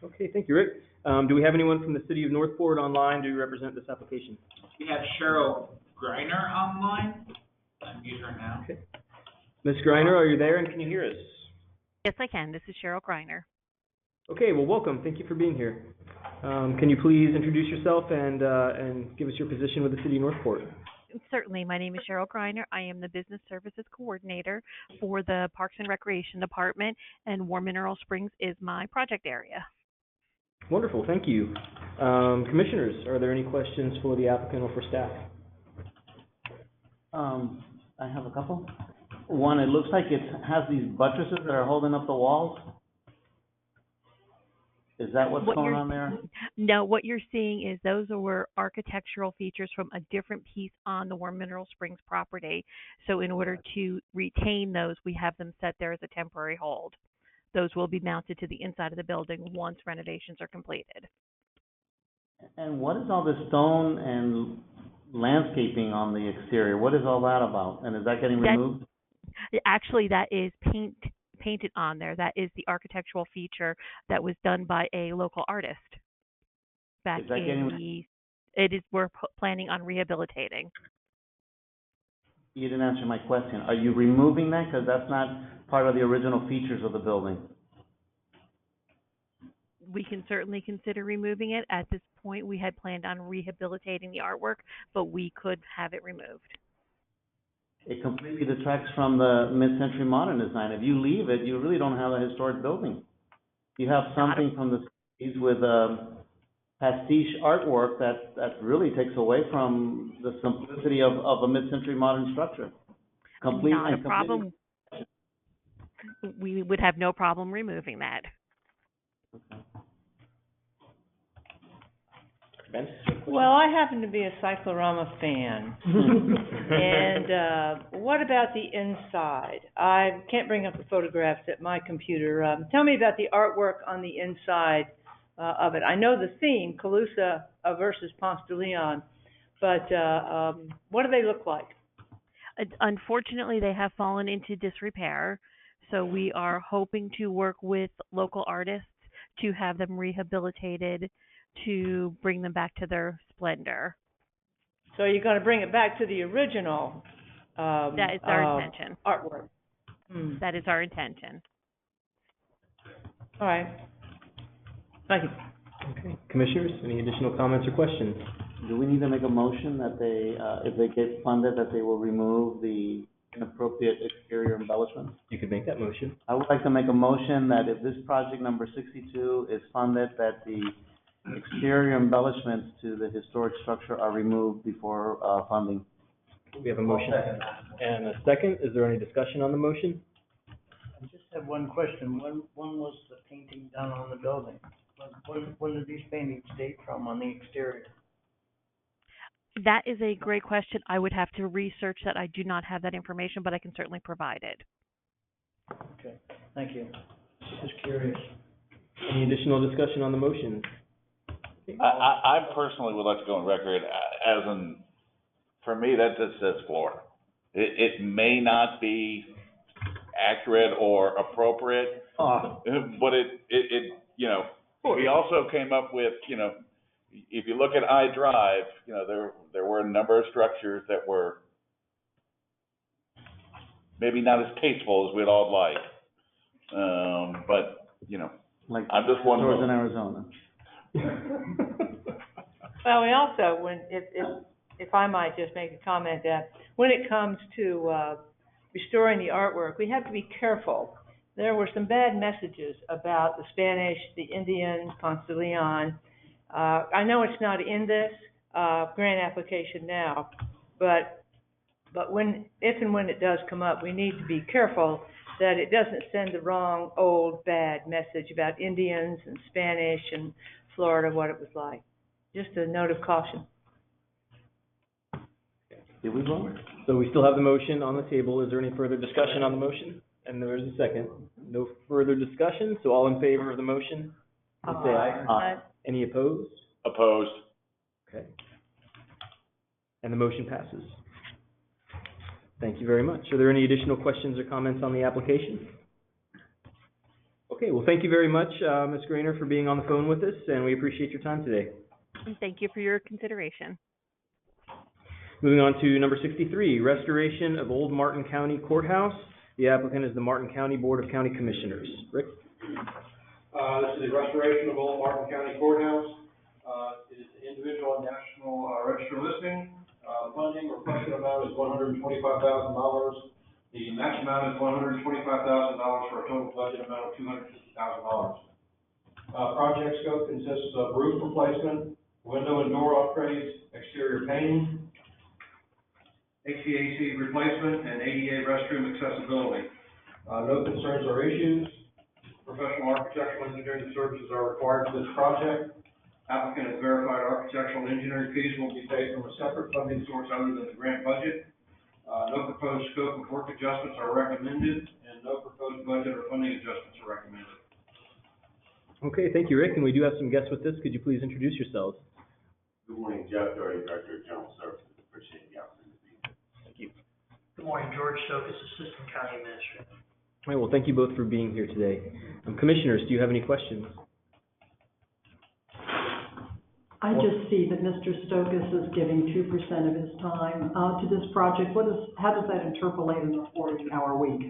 [SPEAKER 16] Okay, thank you, Rick. Do we have anyone from the city of Northport online to represent this application?
[SPEAKER 20] We have Cheryl Greiner online. Unmute her now.
[SPEAKER 16] Okay. Ms. Greiner, are you there and can you hear us?
[SPEAKER 8] Yes, I can. This is Cheryl Greiner.
[SPEAKER 16] Okay, well, welcome. Thank you for being here. Can you please introduce yourself and give us your position with the City of Northport?
[SPEAKER 8] Certainly. My name is Cheryl Greiner. I am the Business Services Coordinator for the Parks and Recreation Department, and War Mineral Springs is my project area.
[SPEAKER 16] Wonderful, thank you. Commissioners, are there any questions for the applicant or for staff?
[SPEAKER 3] I have a couple. One, it looks like it has these buttresses that are holding up the walls. Is that what's going on there?
[SPEAKER 8] No, what you're seeing is those were architectural features from a different piece on the War Mineral Springs property. So in order to retain those, we have them set there as a temporary hold. Those will be mounted to the inside of the building once renovations are completed.
[SPEAKER 3] And what is all this stone and landscaping on the exterior? What is all that about? And is that getting removed?
[SPEAKER 8] Actually, that is painted on there. That is the architectural feature that was done by a local artist back we're planning on rehabilitating.
[SPEAKER 3] You didn't answer my question. Are you removing that? Because that's not part of the original features of the building.
[SPEAKER 8] We can certainly consider removing it. At this point, we had planned on rehabilitating the artwork, but we could have it removed.
[SPEAKER 3] It completely detracts from the mid-century modern design. If you leave it, you really don't have a historic building. You have something from the 60s with pastiche artwork that really takes away from the simplicity of a mid-century modern structure.
[SPEAKER 8] Not a problem. We would have no problem removing that.
[SPEAKER 3] Okay.
[SPEAKER 18] Well, I happen to be a cyclorama fan. And what about the inside? I can't bring up the photographs at my computer. Tell me about the artwork on the inside of it. I know the theme, Calusa versus Ponce de Leon, but what do they look like?
[SPEAKER 8] Unfortunately, they have fallen into disrepair, so we are hoping to work with local artists to have them rehabilitated to bring them back to their splendor.
[SPEAKER 18] So you're going to bring it back to the original
[SPEAKER 8] that is our intention.
[SPEAKER 18] Artwork.
[SPEAKER 8] That is our intention.
[SPEAKER 18] All right. Thank you.
[SPEAKER 16] Okay. Commissioners, any additional comments or questions?
[SPEAKER 3] Do we need to make a motion that they, if they get funded, that they will remove the inappropriate exterior embellishments?
[SPEAKER 16] You could make that motion.
[SPEAKER 3] I would like to make a motion that if this project number 62 is funded, that the exterior embellishments to the historic structure are removed before funding.
[SPEAKER 16] We have a motion and a second. Is there any discussion on the motion?
[SPEAKER 15] I just have one question. When was the painting done on the building? When did these paintings date from on the exterior?
[SPEAKER 8] That is a great question. I would have to research that. I do not have that information, but I can certainly provide it.
[SPEAKER 15] Okay, thank you. Just curious.
[SPEAKER 16] Any additional discussion on the motion?
[SPEAKER 10] I personally would like to go on record as in, for me, that just says floor. It may not be accurate or appropriate, but it you know, we also came up with, you know, if you look at I-Drive, you know, there were a number of structures that were maybe not as tasteful as we'd all like. But, you know,
[SPEAKER 3] like
[SPEAKER 10] I'm just wondering.
[SPEAKER 3] in Arizona.
[SPEAKER 18] Well, we also, if I might just make a comment that when it comes to restoring the artwork, we have to be careful. There were some bad messages about the Spanish, the Indians, Ponce de Leon. I know it's not in this grant application now, but if and when it does come up, we need to be careful that it doesn't send the wrong old bad message about Indians and Spanish and Florida, what it was like. Just a note of caution.
[SPEAKER 3] Did we vote?
[SPEAKER 16] So we still have the motion on the table. Is there any further discussion on the motion? And there is a second. No further discussion, so all in favor of the motion, please say aye.
[SPEAKER 18] Aye.
[SPEAKER 16] Any opposed?
[SPEAKER 10] Opposed.
[SPEAKER 16] Okay. And the motion passes. Thank you very much. Are there any additional questions or comments on the application? Okay, well, thank you very much, Ms. Grainer, for being on the phone with us, and we appreciate your time today.
[SPEAKER 8] And thank you for your consideration.
[SPEAKER 16] Moving on to number 63, restoration of Old Martin County Courthouse. The applicant is the Martin County Board of County Commissioners. Rick?
[SPEAKER 6] This is the restoration of Old Martin County Courthouse. It is an individual and national register listing. Funding requested amount is $125,000. The match amount is $125,000 for a total budget amount of $250,000. Project scope consists of roof replacement, window and door upgrades, exterior painting, HVAC replacement, and ADA restroom accessibility. No concerns or issues. Professional architectural engineering services are required for this project. Applicant has verified architectural and engineering fees will be paid from a separate funding source other than the grant budget. No proposed scope of work adjustments are recommended, and no proposed budget or funding adjustments are recommended.
[SPEAKER 16] Okay, thank you, Rick, and we do have some guests with us. Could you please introduce yourselves?
[SPEAKER 9] Good morning, Jeff Doherty, Director of General Services. Appreciate the opportunity to be here.
[SPEAKER 16] Thank you.
[SPEAKER 19] Good morning, George Stokas, Assistant County Administrator.
[SPEAKER 16] All right, well, thank you both for being here today. Commissioners, do you have any questions?
[SPEAKER 12] I just see that Mr. Stokas is giving 2% of his time to this project. How does that interpolate in a 40-hour week?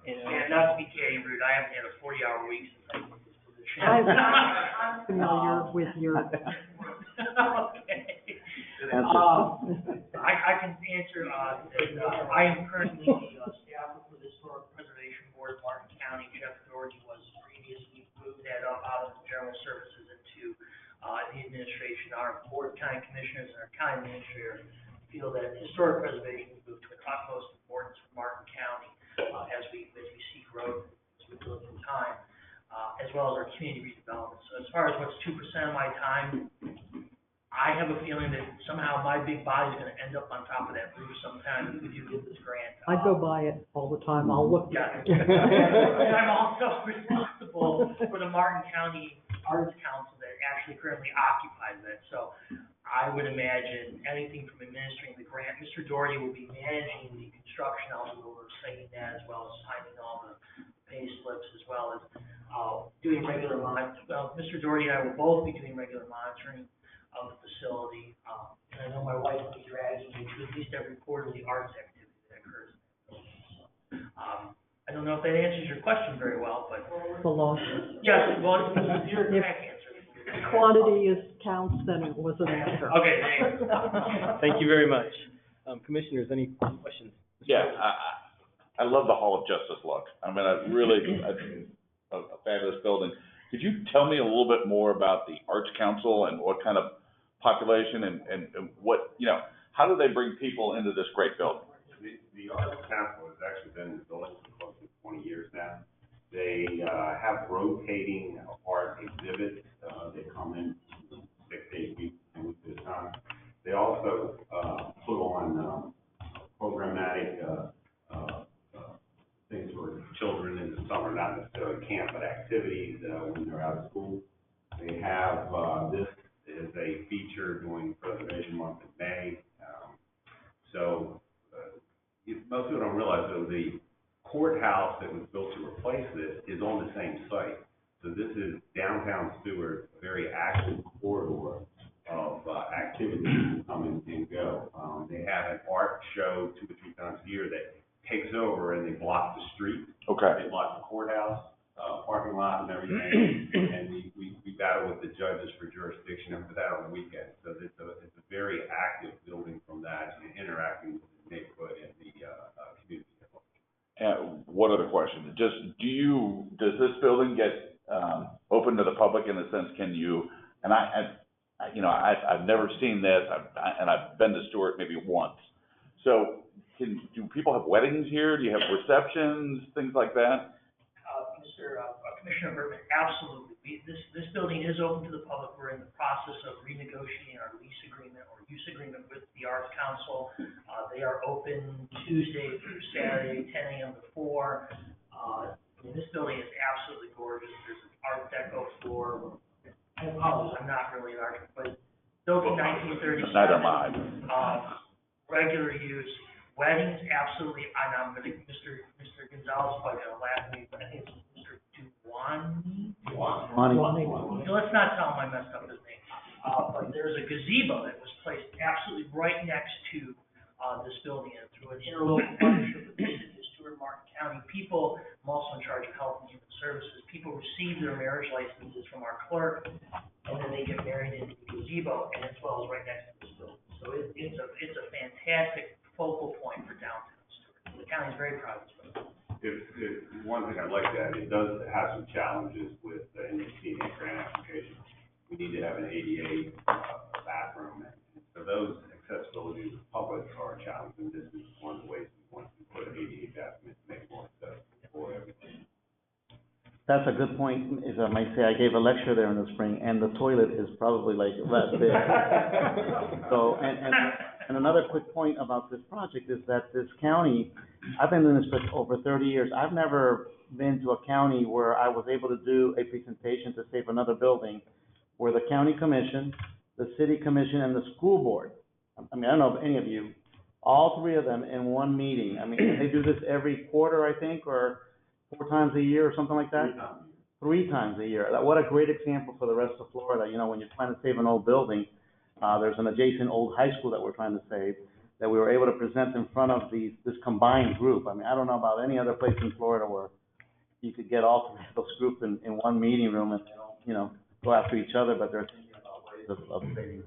[SPEAKER 19] And not to be kidding, rude, I haven't had a 40-hour week since I took this position.
[SPEAKER 12] I'm familiar with your.
[SPEAKER 19] I can answer, I am currently the staffer for the Historic Preservation Board of Martin County. Jeff Doherty was previously moved that up out of the General Services into the administration. Our Board of County Commissioners and our County Administrator feel that historic preservation is moved to an utmost importance for Martin County as we see growth, as we go through time, as well as our community redevelopment. So as far as what's 2% of my time, I have a feeling that somehow my big body's gonna end up on top of that roof sometime if we do get this grant.
[SPEAKER 12] I go by it all the time. I'll look.
[SPEAKER 19] Yeah. And I'm also responsible for the Martin County Arts Council that actually currently occupies it. So I would imagine anything from administering the grant, Mr. Doherty will be managing the construction, I'll be overseeing that as well as signing all the pay slips as well as doing regular monitoring. Well, Mr. Doherty and I will both be doing regular monitoring of the facility, and I know my wife will be dragging me to at least every quarterly arts activity that occurs. So, I don't know if that answers your question very well, but.
[SPEAKER 12] The law.
[SPEAKER 19] Yes, well, it's your correct answer.
[SPEAKER 12] Quantity is counts, then it was an answer.
[SPEAKER 19] Okay, thanks.
[SPEAKER 16] Thank you very much. Commissioners, any questions?
[SPEAKER 10] Yeah, I love the Hall of Justice look. I mean, a fabulous building. Could you tell me a little bit more about the Arts Council and what kind of population and what, how do they bring people into this great building?
[SPEAKER 9] The Arts Council has actually been in the building for close to 20 years now. They have rotating art exhibits. They come in 6 to 8 weeks, 10 weeks at a time. They also put on programmatic things for children in the summer, not necessarily camp, but activities when they're out of school. They have this is a feature during Preservation Month in May. Most people don't realize, though, the courthouse that was built to replace this is on the same site. So this is downtown Stewart, a very active corridor of activities to come and go. They have an art show 2 or 3 times a year that takes over and they block the street.
[SPEAKER 10] Okay.
[SPEAKER 9] They block the courthouse, parking lot and everything. And we battle with the judges for jurisdiction and for that on the weekend. So it's a very active building from that and interacting with the neighborhood and the community.
[SPEAKER 10] And one other question, does this building get open to the public in the sense, can you, and I've never seen this, and I've been to Stewart maybe once. So do people have weddings here? Do you have receptions, things like that?
[SPEAKER 19] Commissioner Bergman, absolutely. This building is open to the public. We're in the process of renegotiating our lease agreement or use agreement with the Arts Council. They are open Tuesday through Saturday, 10 a.m. to 4. This building is absolutely gorgeous. There's an Art Deco floor. I apologize, I'm not really an architect, but built in 1937.
[SPEAKER 10] Neither am I.
[SPEAKER 19] Regular use. Weddings, absolutely. And Mr. Gonzalez is probably gonna laugh at me, but I think it's Mr. Duwani. Let's not tell him I messed up his name. But there's a gazebo that was placed absolutely right next to this building, and through an interlocal partnership with the city of Stewart, Martin County. People, I'm also in charge of Health and Human Services, people receive their marriage licenses from our clerk, and then they get married in the gazebo, and as well as right next to this building. So it's a fantastic focal point for downtown Stewart. The county is very proud of this building.
[SPEAKER 9] If one thing I'd like to add, it does have some challenges with the NHC grant application. We need to have an ADA bathroom, and so those accessibility to the public are a challenge, and this is one of the ways we want to put an ADA bathroom to make it more accessible for everybody.
[SPEAKER 3] That's a good point, if I might say. I gave a lecture there in the spring, and the toilet is probably like that big. So, and another quick point about this project is that this county, I've been in this for over 30 years. I've never been to a county where I was able to do a presentation to save another building, where the county commission, the city commission, and the school board, I mean, I don't know if any of you, all three of them in one meeting. I mean, they do this every quarter, I think, or 4 times a year or something like that? 3 times a year. What a great example for the rest of Florida. You know, when you're trying to save an old building, there's an adjacent old high school that we're trying to save, that we were able to present in front of this combined group. I mean, I don't know about any other place in Florida where you could get all 3 of those groups in one meeting room and they don't, you know, go after each other, but they're thinking about ways of saving.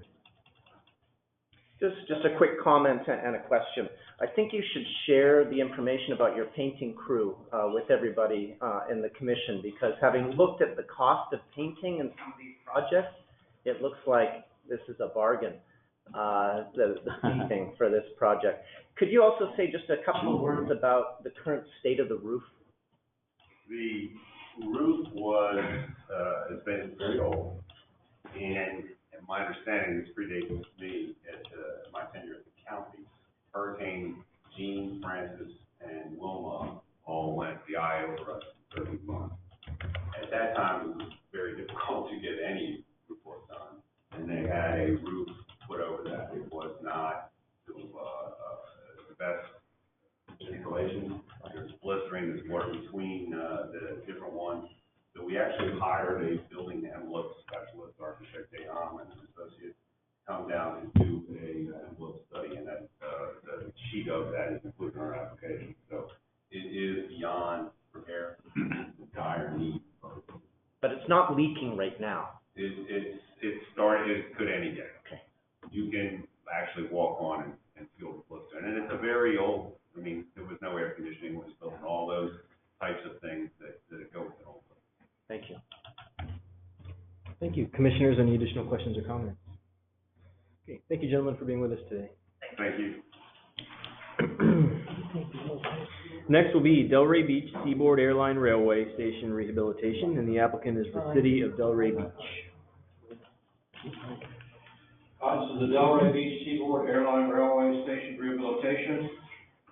[SPEAKER 13] Just a quick comment and a question. I think you should share the information about your painting crew with everybody in the commission, because having looked at the cost of painting in some of these projects, it looks like this is a bargain, the painting for this project. Could you also say just a couple of words about the current state of the roof?
[SPEAKER 9] The roof has been very old, and my understanding, this predates me at my tenure at the county. Hurricane Jean, Francis, and Wilma all went the eye over us for 30 months. At that time, it was very difficult to get any roof work done, and they had a roof put over that. It was not the best insulation. There's blistering, there's water between the different ones. So we actually hired a building envelope specialist, architect Dayam and an associate, come down and do a envelope study, and that the sheet of that is included in our application. So it is beyond repair, the dire need.
[SPEAKER 13] But it's not leaking right now.
[SPEAKER 9] It started, it could any day.
[SPEAKER 13] Okay.
[SPEAKER 9] You can actually walk on and feel the blister. And it's a very old, I mean, there was no air conditioning when it was built, and all those types of things that go with an old building.
[SPEAKER 13] Thank you.
[SPEAKER 16] Thank you. Commissioners, any additional questions or comments? Okay, thank you, gentlemen, for being with us today.
[SPEAKER 9] Thank you.
[SPEAKER 16] Next will be Delray Beach Seaboard Airline Railway Station Rehabilitation, and the applicant is the City of Delray Beach.
[SPEAKER 6] This is the Delray Beach Seaboard Airline Railway Station Rehabilitation.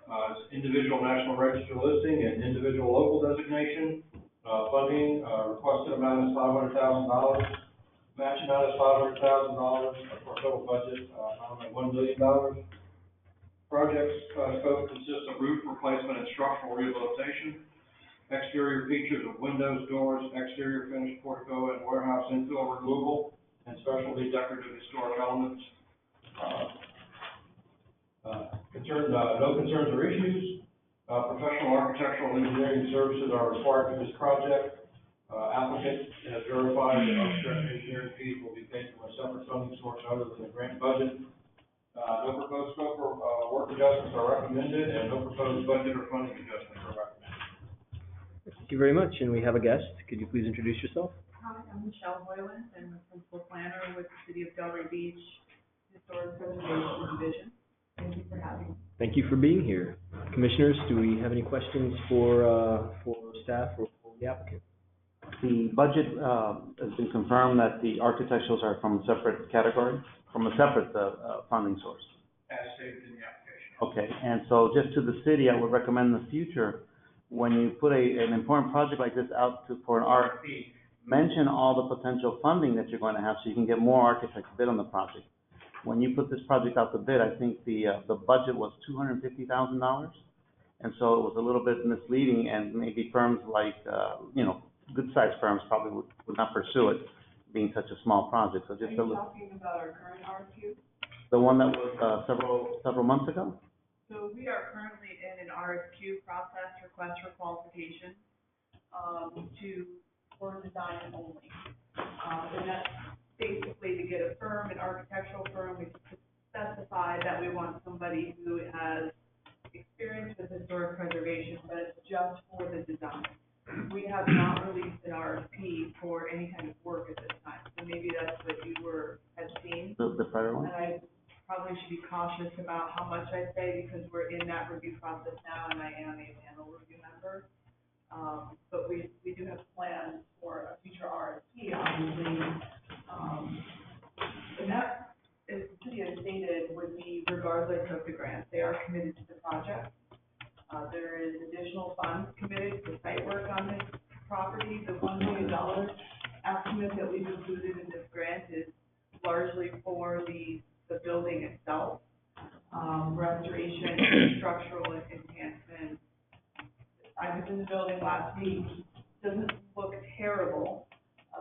[SPEAKER 6] It's individual national register listing and individual local designation. Funding, requested amount is $500,000. Match amount is $500,000 for a total budget, of $1 million. Project scope consists of roof replacement and structural rehabilitation. Exterior features of windows, doors, exterior finished portico and warehouse infill removal, and specialty decorative historic elements. No concerns or issues. Professional architectural and engineering services are required for this project. Applicant has verified that architectural engineering fees will be paid from a separate funding source other than the grant budget. No proposed scope or work adjustments are recommended, and no proposed budget or funding adjustments are recommended.
[SPEAKER 16] Thank you very much, and we have a guest. Could you please introduce yourself?
[SPEAKER 2] Hi, I'm Michelle Hoyland. I'm the principal planner with the City of Delray Beach Historic Preservation Division. Thank you for having me.
[SPEAKER 16] Thank you for being here. Commissioners, do we have any questions for staff or for the applicant?
[SPEAKER 3] The budget has been confirmed that the architecturals are from a separate category, from a separate funding source.
[SPEAKER 6] As stated in the application.
[SPEAKER 3] Okay, and so just to the city, I would recommend in the future, when you put an important project like this out for an RFP, mention all the potential funding that you're going to have so you can get more architects bid on the project. When you put this project out to bid, I think the budget was $250,000, and so it was a little bit misleading, and maybe firms like, good-sized firms probably would not pursue it, being such a small project, so just
[SPEAKER 2] Are you talking about our current RFQ?
[SPEAKER 3] The one that was several months ago?
[SPEAKER 2] So we are currently in an RFQ process, request for qualification, for design only. And that's basically to get a firm, an architectural firm, we specify that we want somebody who has experience with historic preservation, but it's just for the design. We have not released an RFP for any kind of work at this time, so maybe that's what you had seen.
[SPEAKER 3] The prior one?
[SPEAKER 2] And I probably should be cautious about how much I say because we're in that review process now and I am a panel review member. But we do have plans for a future RFP, obviously. And that, as the city has stated, would be regardless of the grant. They are committed to the project. There is additional funds committed for site work on this property. The $1 million estimate that we've included in this grant is largely for the building itself, restoration, structural enhancement. I was in the building last week. Doesn't look terrible,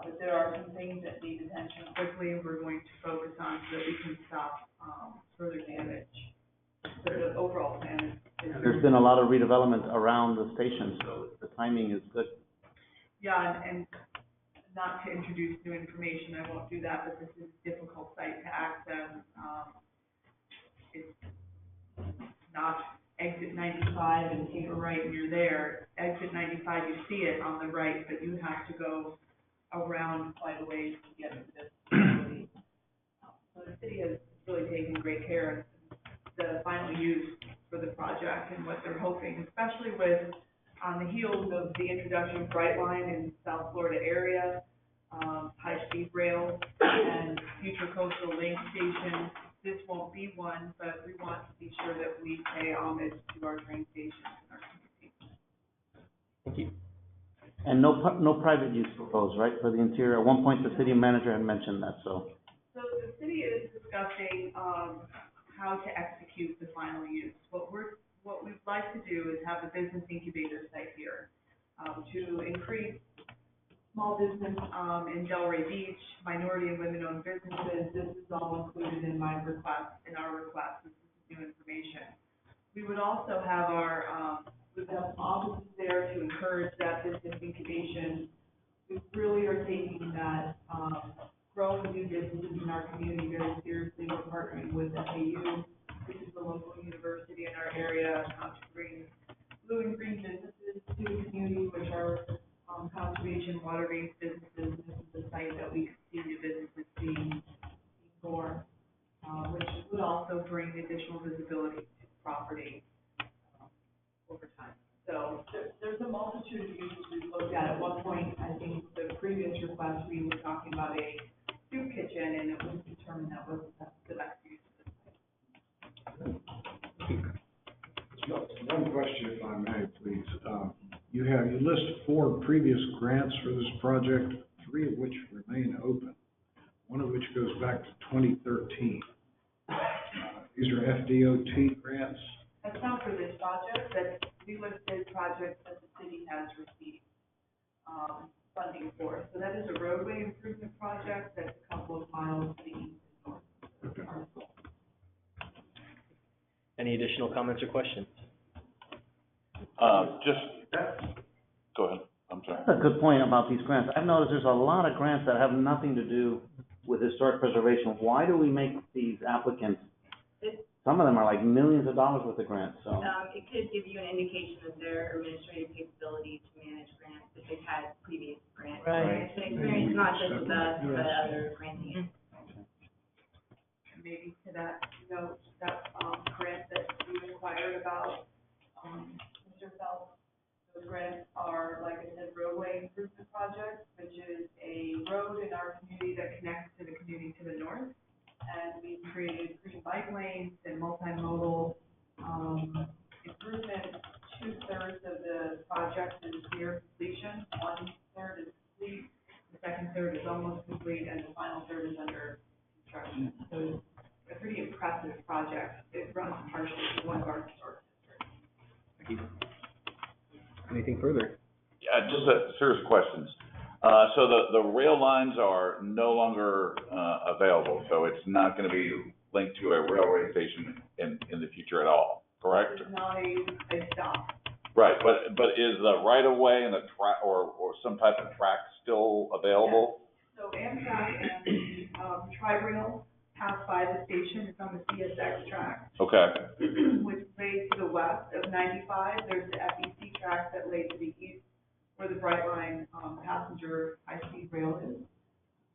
[SPEAKER 2] but there are some things that need attention quickly, and we're going to focus on so that we can stop further damage. But the overall plan is.
[SPEAKER 3] There's been a lot of redevelopment around the station, so the timing is good.
[SPEAKER 2] Yeah, and not to introduce new information, I won't do that, but this is a difficult site to access. It's not exit 95 and take a right and you're there. Exit 95, you see it on the right, but you have to go around quite a ways to get to this facility. So the city has really taken great care of the final use for the project and what they're hoping, especially with on the heels of the introduction of Brightline in South Florida area, high-speed rail, and future coastal link stations. This won't be one, but we want to be sure that we pay homage to our train stations and our community.
[SPEAKER 3] Thank you. And no private use proposed, right, for the interior? At one point, the city manager had mentioned that, so.
[SPEAKER 2] So the city is discussing, how to execute the final use. What we'd like to do is have a business incubator site here, to increase small business, in Delray Beach, minority and women-owned businesses. This is all included in our request. This is new information. We would also have we would have some offices there to encourage that business incubation. We really are taking that, growing new businesses in our community very seriously. We're partnering with FAU, which is the local university in our area, to bring blue and green businesses to the community, which are conservation, water-based businesses. This is a site that we could see new businesses being born, which would also bring additional visibility to the property over time. So there's a multitude of uses we've looked at. At one point, I think the previous request, we were talking about a soup kitchen, and it was determined that wasn't the best use of the site.
[SPEAKER 1] One question, if I may, please. You list 4 previous grants for this project, 3 of which remain open, one of which goes back to 2013. These are FDOT grants.
[SPEAKER 2] That's not for this project, that's we listed projects that the city has received funding for. So that is a roadway improvement project that's a couple of miles to the east and north of our school.
[SPEAKER 16] Any additional comments or questions?
[SPEAKER 10] Go ahead, I'm sorry.
[SPEAKER 3] That's a good point about these grants. I've noticed there's a lot of grants that have nothing to do with historic preservation. Why do we make these applicants? Some of them are like millions of dollars worth of grants, so.
[SPEAKER 4] It could give you an indication of their administrative capability to manage grants if they've had previous grants.
[SPEAKER 18] Right.
[SPEAKER 4] Experience, not just with us, but other grantees.
[SPEAKER 2] Maybe to that note, that grant that you inquired about, Mr. Phelps, those grants are, like I said, roadway improvement projects, which is a road in our community that connects to the community to the north. And we created green bike lanes and multimodal improvement. 2/3 of the project is near completion. 1/3 is complete. The second third is almost complete, and the final third is under construction. So it's a pretty impressive project. It runs partially to one of our historic districts.
[SPEAKER 16] Thank you. Anything further?
[SPEAKER 10] Yeah, just a series of questions. So the rail lines are no longer available, so it's not going to be linked to a railway station in the future at all. correct?
[SPEAKER 2] It's not a stop.
[SPEAKER 10] Right, but is the right of way and the track or some type of track still available?
[SPEAKER 2] So Amtrak and Tri-Rail pass by the station. It's on the CSX track.
[SPEAKER 10] Okay.
[SPEAKER 2] Which lays to the west of 95. There's the FEC track that lays to the east, where the Brightline passenger high-speed rail is.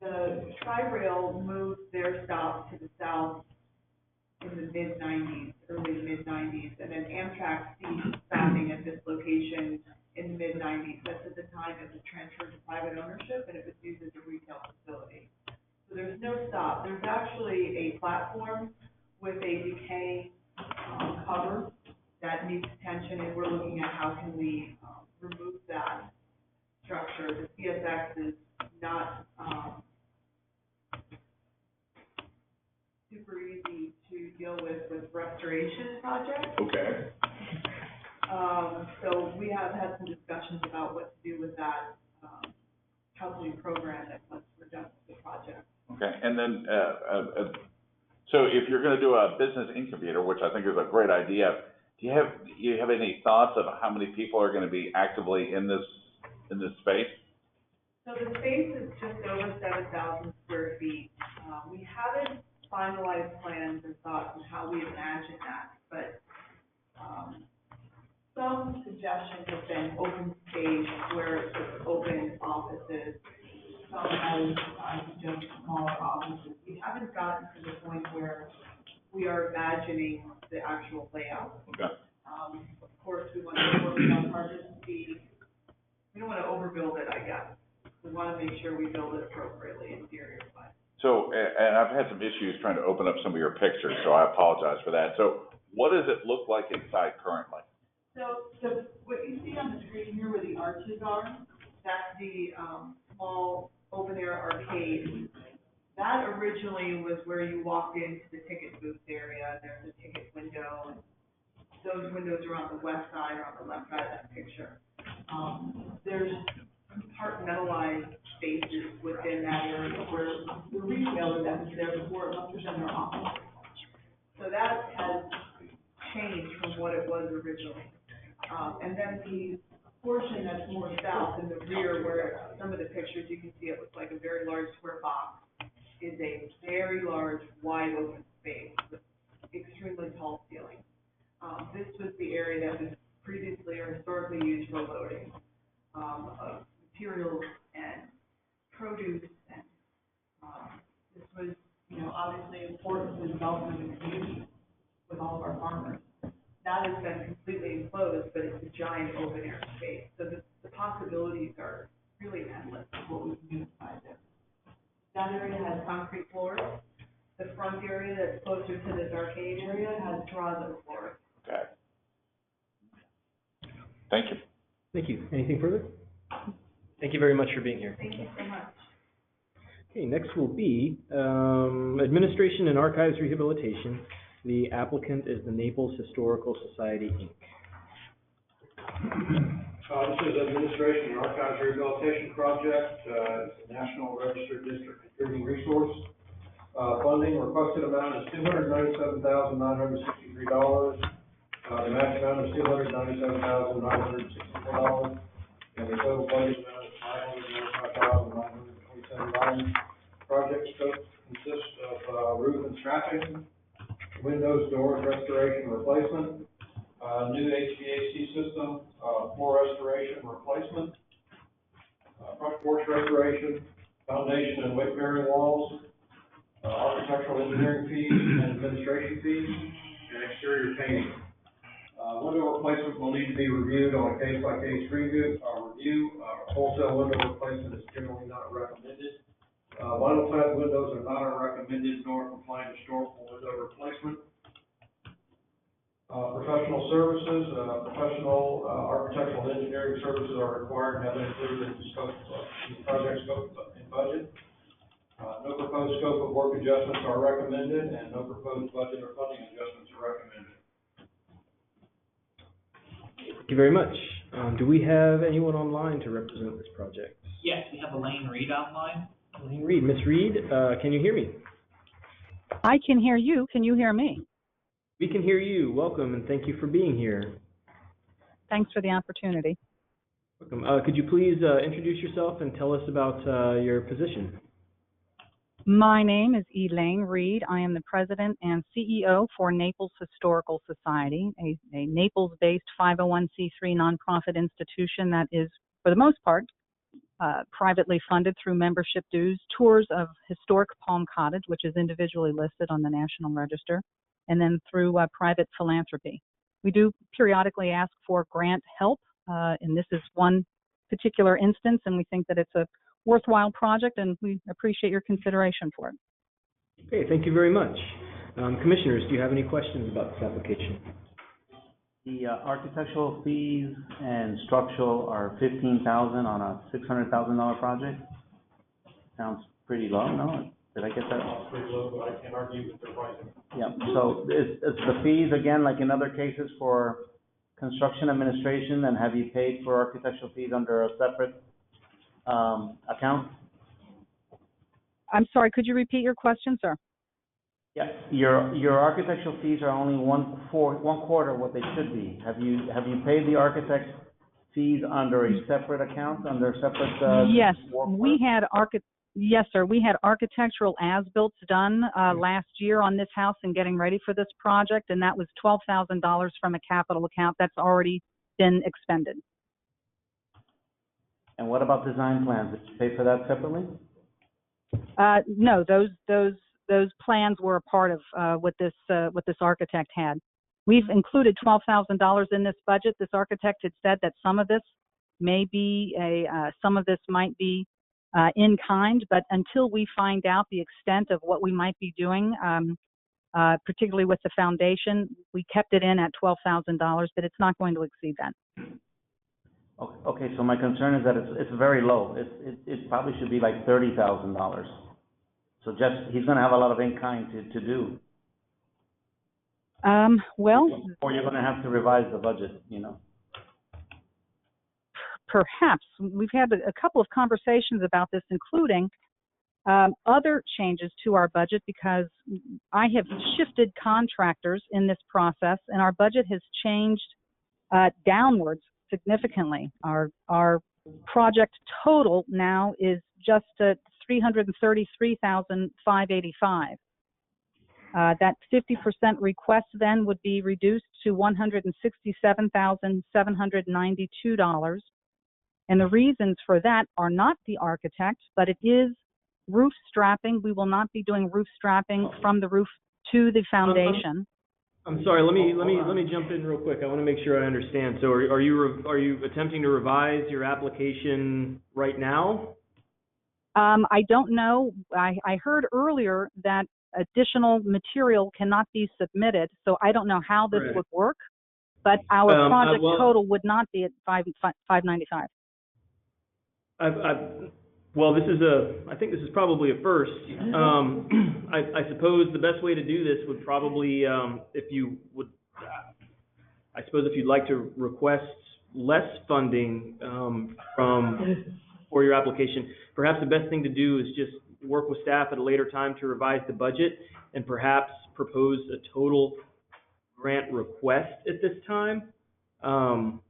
[SPEAKER 2] The Tri-Rail moved their stop to the south in the mid-90s, early mid-90s, and then Amtrak ceased stopping at this location in the mid-90s. That's at the time it was transferred to private ownership, and it was used as a retail facility. So there's no stop. There's actually a platform with a decay cover that needs attention, and we're looking at how can we remove that structure. The CSX is not super easy to deal with restoration projects.
[SPEAKER 10] Okay.
[SPEAKER 2] So we have had some discussions about what to do with that housing program that once we're done with the project.
[SPEAKER 10] Okay, and then, so if you're gonna do a business incubator, which I think is a great idea, do you have any thoughts of how many people are gonna be actively in this space?
[SPEAKER 2] So the space is just over 7,000 square feet. We haven't finalized plans or thoughts on how we imagine that, but some suggestions have been open space where it's just open offices. Some have just smaller offices. We haven't gotten to the point where we are imagining the actual layout.
[SPEAKER 10] Okay.
[SPEAKER 2] Of course, we want to work with our partners to see, we don't want to overbuild it, I guess. We want to make sure we build it appropriately interior-wise.
[SPEAKER 10] So, and I've had some issues trying to open up some of your pictures, so I apologize for that. So what does it look like inside currently?
[SPEAKER 2] So what you see on the screen here where the arches are, that's the small open-air arcade. That originally was where you walked into the ticket booth area. There's a ticket window. Those windows are on the west side or on the left side of that picture. There's compartmentalized spaces within that area where the retailer that was there before must have done their office. So that has changed from what it was originally. And then the portion that's more south in the rear where some of the pictures you can see it looks like a very large square box is a very large wide open space with extremely tall ceilings. This was the area that was previously or historically used for loading of materials and produce, and this was, obviously important to the development of the community with all of our farmers. That has been completely enclosed, but it's a giant open air space. So the possibilities are really endless of what we can do inside there. That area has concrete floors. The front area that's closer to this arcade area has terrazzo floors.
[SPEAKER 10] Okay. Thank you.
[SPEAKER 16] Thank you. Anything further? Thank you very much for being here.
[SPEAKER 2] Thank you so much.
[SPEAKER 16] Okay, next will be Administration and Archives Rehabilitation. The applicant is the Naples Historical Society, Inc.
[SPEAKER 6] This is Administration and Archives Rehabilitation Project. It's a National Registered District Contributing Resource. Funding requested amount is $297,963. The match amount is $297,964. And the total budget amount is $595,927. Project scope consists of roof and strapping, windows, doors, restoration, replacement, new HVAC system, floor restoration, replacement, front porch restoration, foundation and weight-bearing walls, architectural engineering fees and administration fees, and exterior painting. Window replacement will need to be reviewed on a case-by-case review. Wholesale window replacement is generally not recommended. Vinyl clad windows are not recommended nor compliant historical window replacement. Professional services, professional architectural and engineering services are required and have been included in the scope of the project scope and budget. No proposed scope of work adjustments are recommended, and no proposed budget or funding adjustments are recommended.
[SPEAKER 16] Thank you very much. Do we have anyone online to represent this project?
[SPEAKER 20] Yes, we have Elaine Reed online.
[SPEAKER 16] Elaine Reed. Miss Reed, can you hear me?
[SPEAKER 11] I can hear you. Can you hear me?
[SPEAKER 16] We can hear you. Welcome, and thank you for being here.
[SPEAKER 11] Thanks for the opportunity.
[SPEAKER 16] Welcome. Could you please introduce yourself and tell us about your position?
[SPEAKER 11] My name is Elaine Reed. I am the president and CEO for Naples Historical Society, a Naples-based 501c3 nonprofit institution that is, for the most part, privately funded through membership dues, tours of historic Palm Cottage, which is individually listed on the National Register, and then through private philanthropy. We do periodically ask for grant help, and this is one particular instance, and we think that it's a worthwhile project, and we appreciate your consideration for it.
[SPEAKER 16] Okay, thank you very much. Commissioners, do you have any questions about this application?
[SPEAKER 3] The architectural fees and structural are $15,000 on a $600,000 project. Sounds pretty low, no? Did I get that?
[SPEAKER 6] It's pretty low, but I can't argue with their pricing.
[SPEAKER 3] Yeah, so is the fees, again, like in other cases for construction administration, and have you paid for architectural fees under a separate account?
[SPEAKER 11] I'm sorry, could you repeat your question, sir?
[SPEAKER 3] Yeah, your architectural fees are only one quarter what they should be. Have you paid the architect fees under a separate account, under a separate?
[SPEAKER 11] Yes, yes, sir. We had architectural as-built done last year on this house and getting ready for this project, and that was $12,000 from a capital account that's already been expended.
[SPEAKER 3] And what about design plans? Did you pay for that separately?
[SPEAKER 11] No, those plans were a part of what this architect had. We've included $12,000 in this budget. This architect had said that some of this may be some of this might be in kind, but until we find out the extent of what we might be doing, particularly with the foundation, we kept it in at $12,000, but it's not going to exceed that.
[SPEAKER 3] Okay, so my concern is that it's very low. It probably should be like $30,000. So he's going to have a lot of in-kind to do.
[SPEAKER 11] Well,
[SPEAKER 3] or you're going to have to revise the budget, you know.
[SPEAKER 11] Perhaps. We've had a couple of conversations about this, including other changes to our budget, because I have shifted contractors in this process, and our budget has changed downwards significantly. Our project total now is just at $333,585. That 50% request then would be reduced to $167,792. And the reasons for that are not the architect, but it is roof strapping. We will not be doing roof strapping from the roof to the foundation.
[SPEAKER 16] I'm sorry. Let me jump in real quick. I want to make sure I understand. So, are you attempting to revise your application right now?
[SPEAKER 11] I don't know. I heard earlier that additional material cannot be submitted, so I don't know how this would work. But our project total would not be at $595.
[SPEAKER 16] Well, I think this is probably a first. I suppose the best way to do this would probably, if you'd like to request less funding for your application, perhaps the best thing to do is just work with staff at a later time to revise the budget and perhaps propose a total grant request at this time. And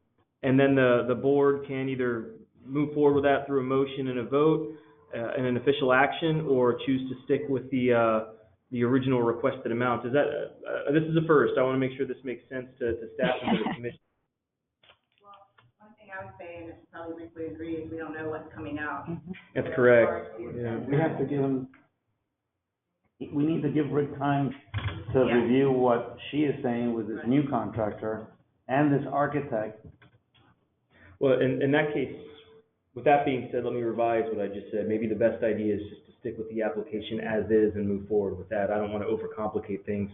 [SPEAKER 16] then the board can either move forward with that through a motion and a vote and an official action, or choose to stick with the original requested amount. Is that this is a first? I want to make sure this makes sense to staff and to the commission.
[SPEAKER 4] Well, one thing I would say, and it's probably briefly agree, is we don't know what's coming out.
[SPEAKER 16] That's correct. Yeah.
[SPEAKER 3] We have to give him. We need to give Rick time to review what she is saying with this new contractor and this architect.
[SPEAKER 16] Well, in that case, with that being said, let me revise what I just said. Maybe the best idea is just to stick with the application as is and move forward with that. I don't want to overcomplicate things,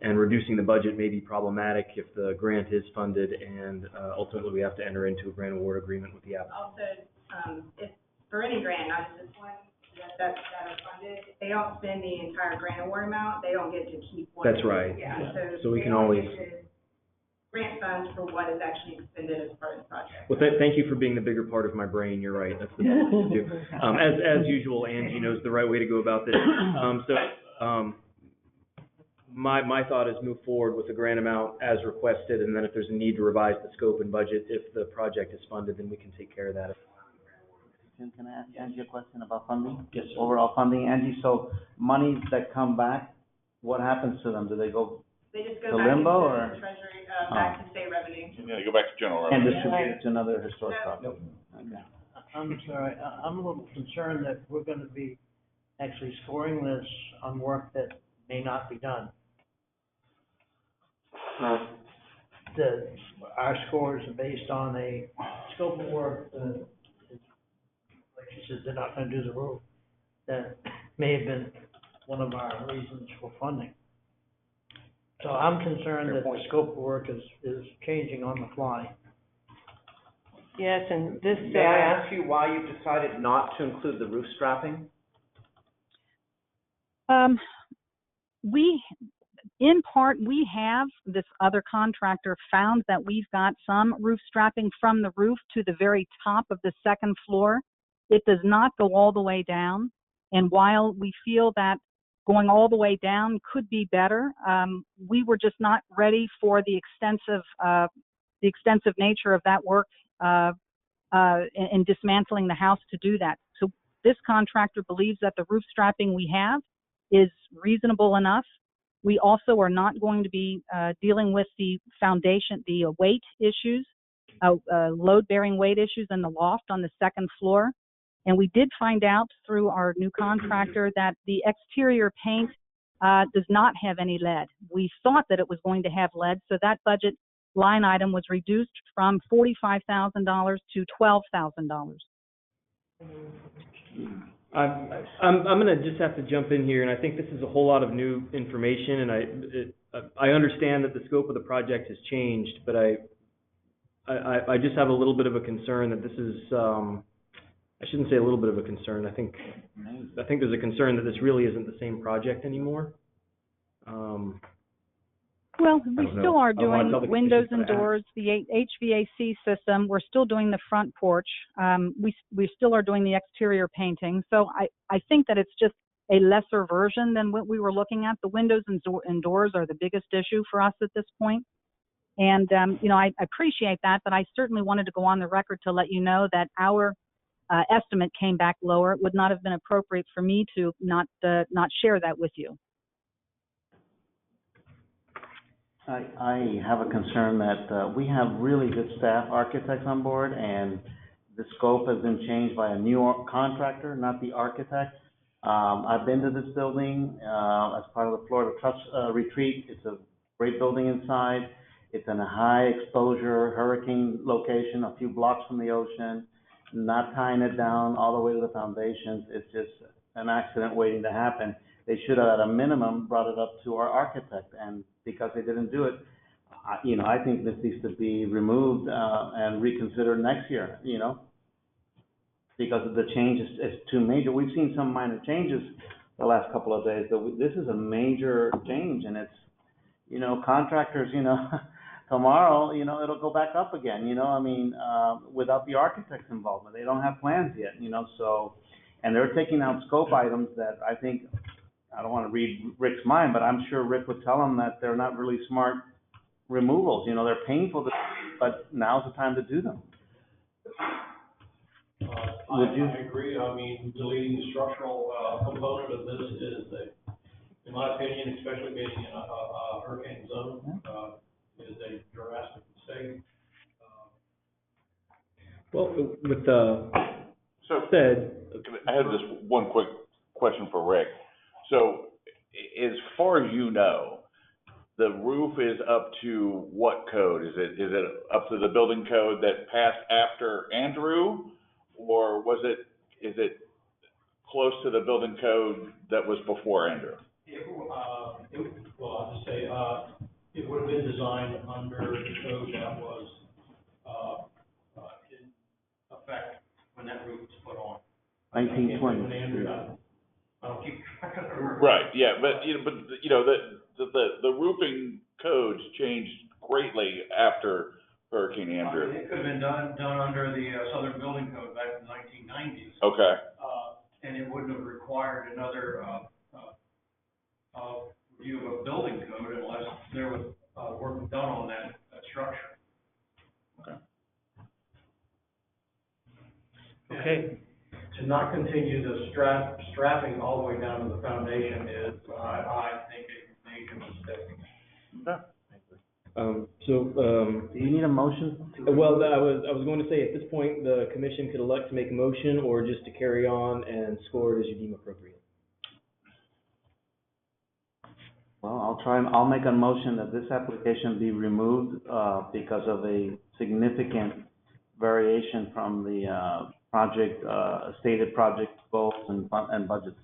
[SPEAKER 16] and reducing the budget may be problematic if the grant is funded and ultimately we have to enter into a grant award agreement with the applicant.
[SPEAKER 4] Also, if for any grant, not just this one, that are funded, if they don't spend the entire grant award amount, they don't get to keep one.
[SPEAKER 16] That's right.
[SPEAKER 4] Yeah,
[SPEAKER 16] so we can always
[SPEAKER 4] grant funds for what is actually expended as part of the project.
[SPEAKER 16] Well, thank you for being the bigger part of my brain. You're right. That's the best thing to do. As usual, Angie knows the right way to go about this. my thought is move forward with the grant amount as requested, and then if there's a need to revise the scope and budget, if the project is funded, then we can take care of that.
[SPEAKER 3] Can I ask Angie a question about funding?
[SPEAKER 16] Yes, sir.
[SPEAKER 3] Overall funding, Angie, so monies that come back, what happens to them? Do they go
[SPEAKER 4] They just
[SPEAKER 3] to
[SPEAKER 4] go back into
[SPEAKER 3] limbo or?
[SPEAKER 4] the treasury, back to state revenue.
[SPEAKER 10] Yeah, go back to general
[SPEAKER 3] And
[SPEAKER 10] revenue.
[SPEAKER 3] distribute it to another historic property?
[SPEAKER 16] Nope.
[SPEAKER 3] Okay.
[SPEAKER 15] I'm sorry, I'm a little concerned that we're gonna be actually scoring this on work that may not be done. Our scores are based on a scope of work that, like she says, they're not gonna do the roof. That may have been one of our reasons for funding. So I'm concerned that the scope of work is changing on the fly.
[SPEAKER 18] Yes, and this,
[SPEAKER 13] May I ask you why you decided not to include the roof strapping?
[SPEAKER 11] In part, we have, this other contractor found that we've got some roof strapping from the roof to the very top of the second floor. It does not go all the way down. And while we feel that going all the way down could be better, we were just not ready for the extensive nature of that work in dismantling the house to do that. So this contractor believes that the roof strapping we have is reasonable enough. We also are not going to be dealing with the foundation, the weight issues, load-bearing weight issues in the loft on the second floor. And we did find out through our new contractor that the exterior paint does not have any lead. We thought that it was going to have lead, so that budget line item was reduced from $45,000 to $12,000.
[SPEAKER 16] I'm gonna just have to jump in here, and I think this is a whole lot of new information, and I understand that the scope of the project has changed, but I just have a little bit of a concern that this is, I shouldn't say a little bit of a concern, I think there's a concern that this really isn't the same project anymore.
[SPEAKER 11] Well, we still are doing windows and
[SPEAKER 16] but
[SPEAKER 11] doors, the HVAC system. We're still doing the front porch. We still are doing the exterior painting. So I think that it's just a lesser version than what we were looking at. The windows and doors are the biggest issue for us at this point. And, I appreciate that, but I certainly wanted to go on the record to let you know that our estimate came back lower. It would not have been appropriate for me to not share that with you.
[SPEAKER 3] I have a concern that we have really good staff architects on board, and the scope has been changed by a new contractor, not the architect. I've been to this building as part of the Florida Trust retreat. It's a great building inside. It's in a high exposure hurricane location, a few blocks from the ocean. Not tying it down all the way to the foundations. It's just an accident waiting to happen. They should have, at a minimum, brought it up to our architect, and because they didn't do it, I think this needs to be removed and reconsidered next year, because the change is too major. We've seen some minor changes the last couple of days, but this is a major change, and it's, contractors, tomorrow, it'll go back up again, without the architect's involvement. They don't have plans yet, so, and they're taking out scope items that I think, I don't want to read Rick's mind, but I'm sure Rick would tell them that they're not really smart removals. They're painful, but now's the time to do them.
[SPEAKER 6] I agree. Deleting the structural component of this is, in my opinion, especially being in a hurricane zone, is a drastic mistake.
[SPEAKER 16] Well, with said,
[SPEAKER 10] I have this one quick question for Rick. So, as far as you know, the roof is up to what code? Is it up to the building code that passed after Andrew, or is it close to the building code that was before Andrew?
[SPEAKER 6] I'll just say, it would have been designed under the code that was in effect when that roof was put on.
[SPEAKER 3] 1920.
[SPEAKER 6] When Andrew got it. I don't keep track of the
[SPEAKER 10] Right, yeah, but the roofing codes changed greatly after Hurricane Andrew.
[SPEAKER 6] It could have been done under the Southern Building Code back in the 1990s.
[SPEAKER 10] Okay.
[SPEAKER 6] And it wouldn't have required another review of a building code unless there was, work done on that structure.
[SPEAKER 15] Okay.
[SPEAKER 6] To not continue the strapping all the way down to the foundation is, I think, a major mistake.
[SPEAKER 3] Do you need a motion?
[SPEAKER 16] Well, I was going to say, at this point, the commission could elect to make a motion or just to carry on and score it as you deem appropriate.
[SPEAKER 3] Well, I'll make a motion that this application be removed, because of a significant variation from the, project, stated project goals and budgets.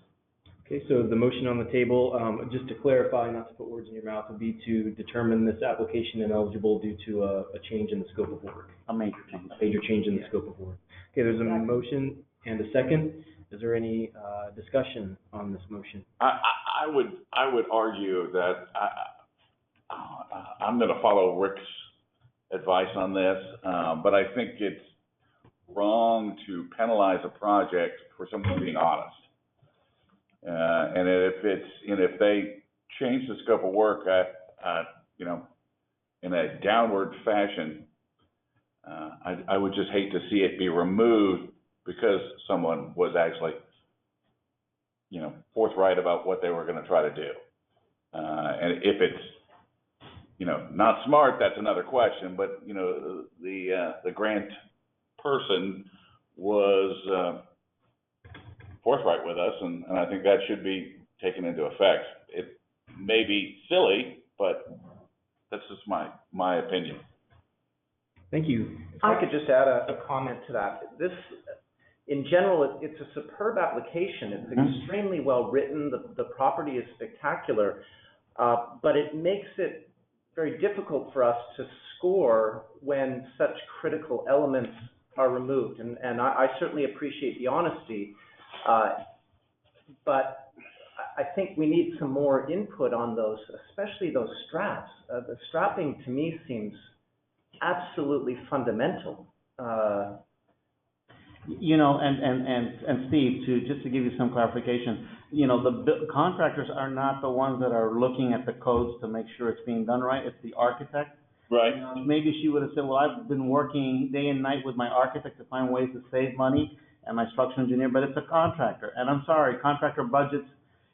[SPEAKER 16] Okay, so the motion on the table, just to clarify, not to put words in your mouth, would be to determine this application ineligible due to a change in the scope of work.
[SPEAKER 3] A major change.
[SPEAKER 16] A major change in the scope of work. Okay, there's a motion and a second. Is there any discussion on this motion?
[SPEAKER 10] I would argue that I'm gonna follow Rick's advice on this, but I think it's wrong to penalize a project for someone being honest. And if they change the scope of work in a downward fashion, I would just hate to see it be removed because someone was actually, forthright about what they were gonna try to do. And if it's, not smart, that's another question, but, the grant person was, forthright with us, and I think that should be taken into effect. It may be silly, but that's just my opinion.
[SPEAKER 16] Thank you.
[SPEAKER 13] If I could just add a comment to that. This, in general, it's a superb application. It's extremely well written. The property is spectacular, but it makes it very difficult for us to score when such critical elements are removed. And I certainly appreciate the honesty, but I think we need some more input on those, especially those straps. The strapping to me seems absolutely fundamental.
[SPEAKER 3] And Steve, just to give you some clarification, the contractors are not the ones that are looking at the codes to make sure it's being done right. It's the architect.
[SPEAKER 10] Right.
[SPEAKER 3] Maybe she would have said, well, I've been working day and night with my architect to find ways to save money, and my structural engineer, but it's a contractor. And I'm sorry, contractor budgets,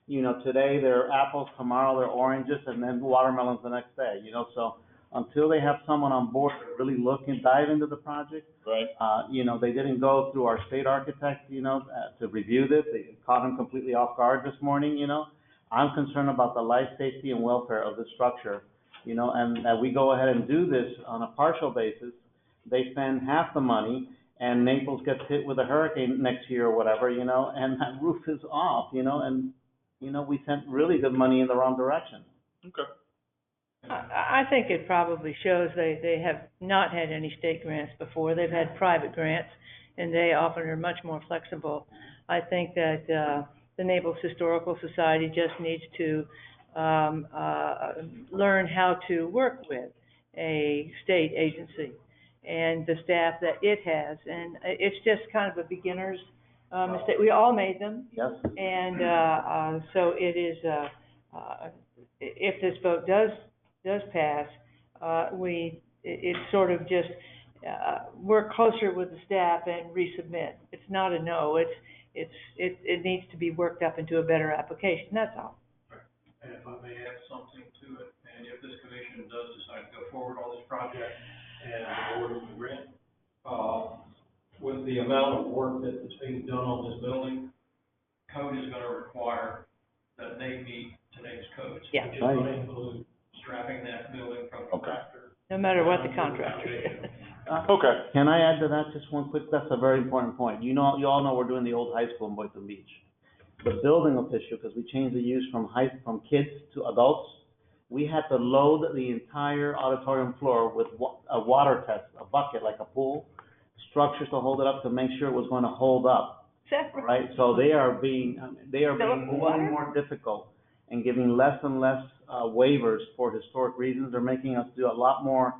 [SPEAKER 3] today they're apples, tomorrow they're oranges, and then watermelons the next day, so until they have someone on board to really look and dive into the project,
[SPEAKER 10] right?
[SPEAKER 3] They didn't go through our state architect, to review this. They caught him completely off guard this morning, I'm concerned about the life, safety, and welfare of the structure, and that we go ahead and do this on a partial basis. They spend half the money, and Naples gets hit with a hurricane next year or whatever, and that roof is off, and, we sent really good money in the wrong direction.
[SPEAKER 10] Okay.
[SPEAKER 18] I think it probably shows they have not had any state grants before. They've had private grants, and they often are much more flexible. I think that the Naples Historical Society just needs to learn how to work with a state agency and the staff that it has. And it's just kind of a beginner's mistake. We all made them.
[SPEAKER 3] Yes.
[SPEAKER 18] And so it is, if this vote does pass, it's sort of just work closer with the staff and resubmit. It's not a no. It needs to be worked up into a better application. That's all.
[SPEAKER 6] And if I may add something to it, and if this commission does decide to go forward on this project and the board is grant, with the amount of work that is being done on this building, code is going to require that they meet today's codes.
[SPEAKER 18] Yeah.
[SPEAKER 6] Which is going to include strapping that building from the factor.
[SPEAKER 18] No matter what the contractor says.
[SPEAKER 10] Okay.
[SPEAKER 3] Can I add to that just one quick, that's a very important point. You all know we're doing the old high school in Boynton Beach. The building official, because we changed the use from kids to adults, we had to load the entire auditorium floor with a water test, a bucket like a pool, structures to hold it up to make sure it was going to hold up. Right? So they are being more and more difficult and giving less and less waivers for historic reasons. They're making us do a lot more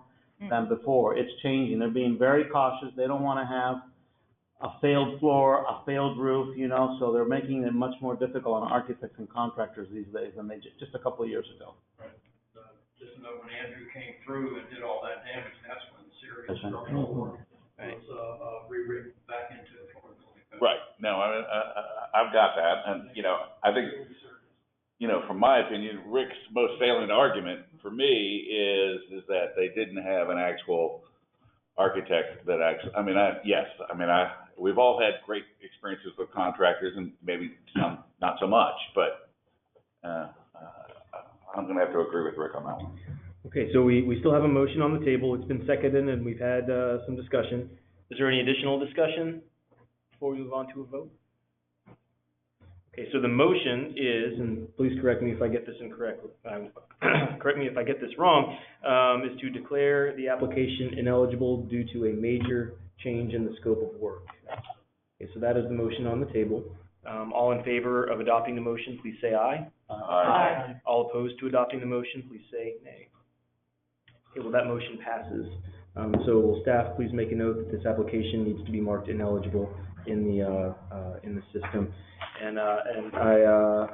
[SPEAKER 3] than before. It's changing. They're being very cautious. They don't want to have a failed floor, a failed roof, you know, so they're making it much more difficult on architects and contractors these days than they just a couple of years ago.
[SPEAKER 6] Just know when Andrew came through and did all that damage, that's when serious
[SPEAKER 3] That's right.
[SPEAKER 6] structural work was, rewritten back into the affordability code.
[SPEAKER 10] Right, no, I've got that, and, you know, I think, you know, from my opinion, Rick's most salient argument for me is that they didn't have an actual architect that actually, we've all had great experiences with contractors and maybe some, not so much, but, I'm gonna have to agree with Rick on that one.
[SPEAKER 16] Okay, so we still have a motion on the table. It's been seconded and we've had, some discussion. Is there any additional discussion before we move on to a vote? Okay, so the motion is, and please correct me if I get this incorrect, correct me if I get this wrong, is to declare the application ineligible due to a major change in the scope of work. Okay, so that is the motion on the table. All in favor of adopting the motion, please say aye.
[SPEAKER 10] Aye.
[SPEAKER 16] All opposed to adopting the motion, please say nay. Okay, well, that motion passes. So will staff please make a note that this application needs to be marked ineligible in the system. And I,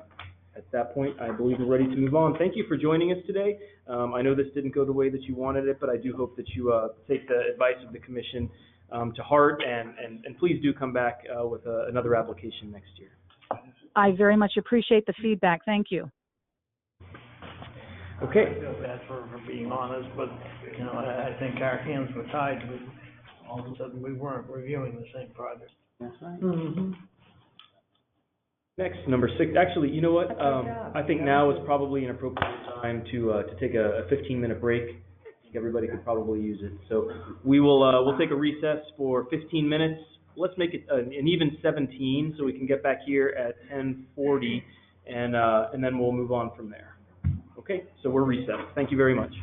[SPEAKER 16] at that point, I believe we're ready to move on. Thank you for joining us today. I know this didn't go the way that you wanted it, but I do hope that you take the advice of the commission to heart, and please do come back with another application next year.
[SPEAKER 11] I very much appreciate the feedback. Thank you.
[SPEAKER 16] Okay.
[SPEAKER 15] I feel bad for being honest, but, you know, I think our hands were tied with, all of a sudden, we weren't reviewing the same project.
[SPEAKER 3] That's right.
[SPEAKER 15] Mm-hmm.
[SPEAKER 16] Next, number 6. Actually, you know what? I think now is probably an appropriate time to take a 15-minute break. I think everybody could probably use it. So we will we'll take a recess for 15 minutes. Let's make it an even 17 so we can get back here at 10:40, and then we'll move on from there. Okay, so we're recessed. Thank you very much.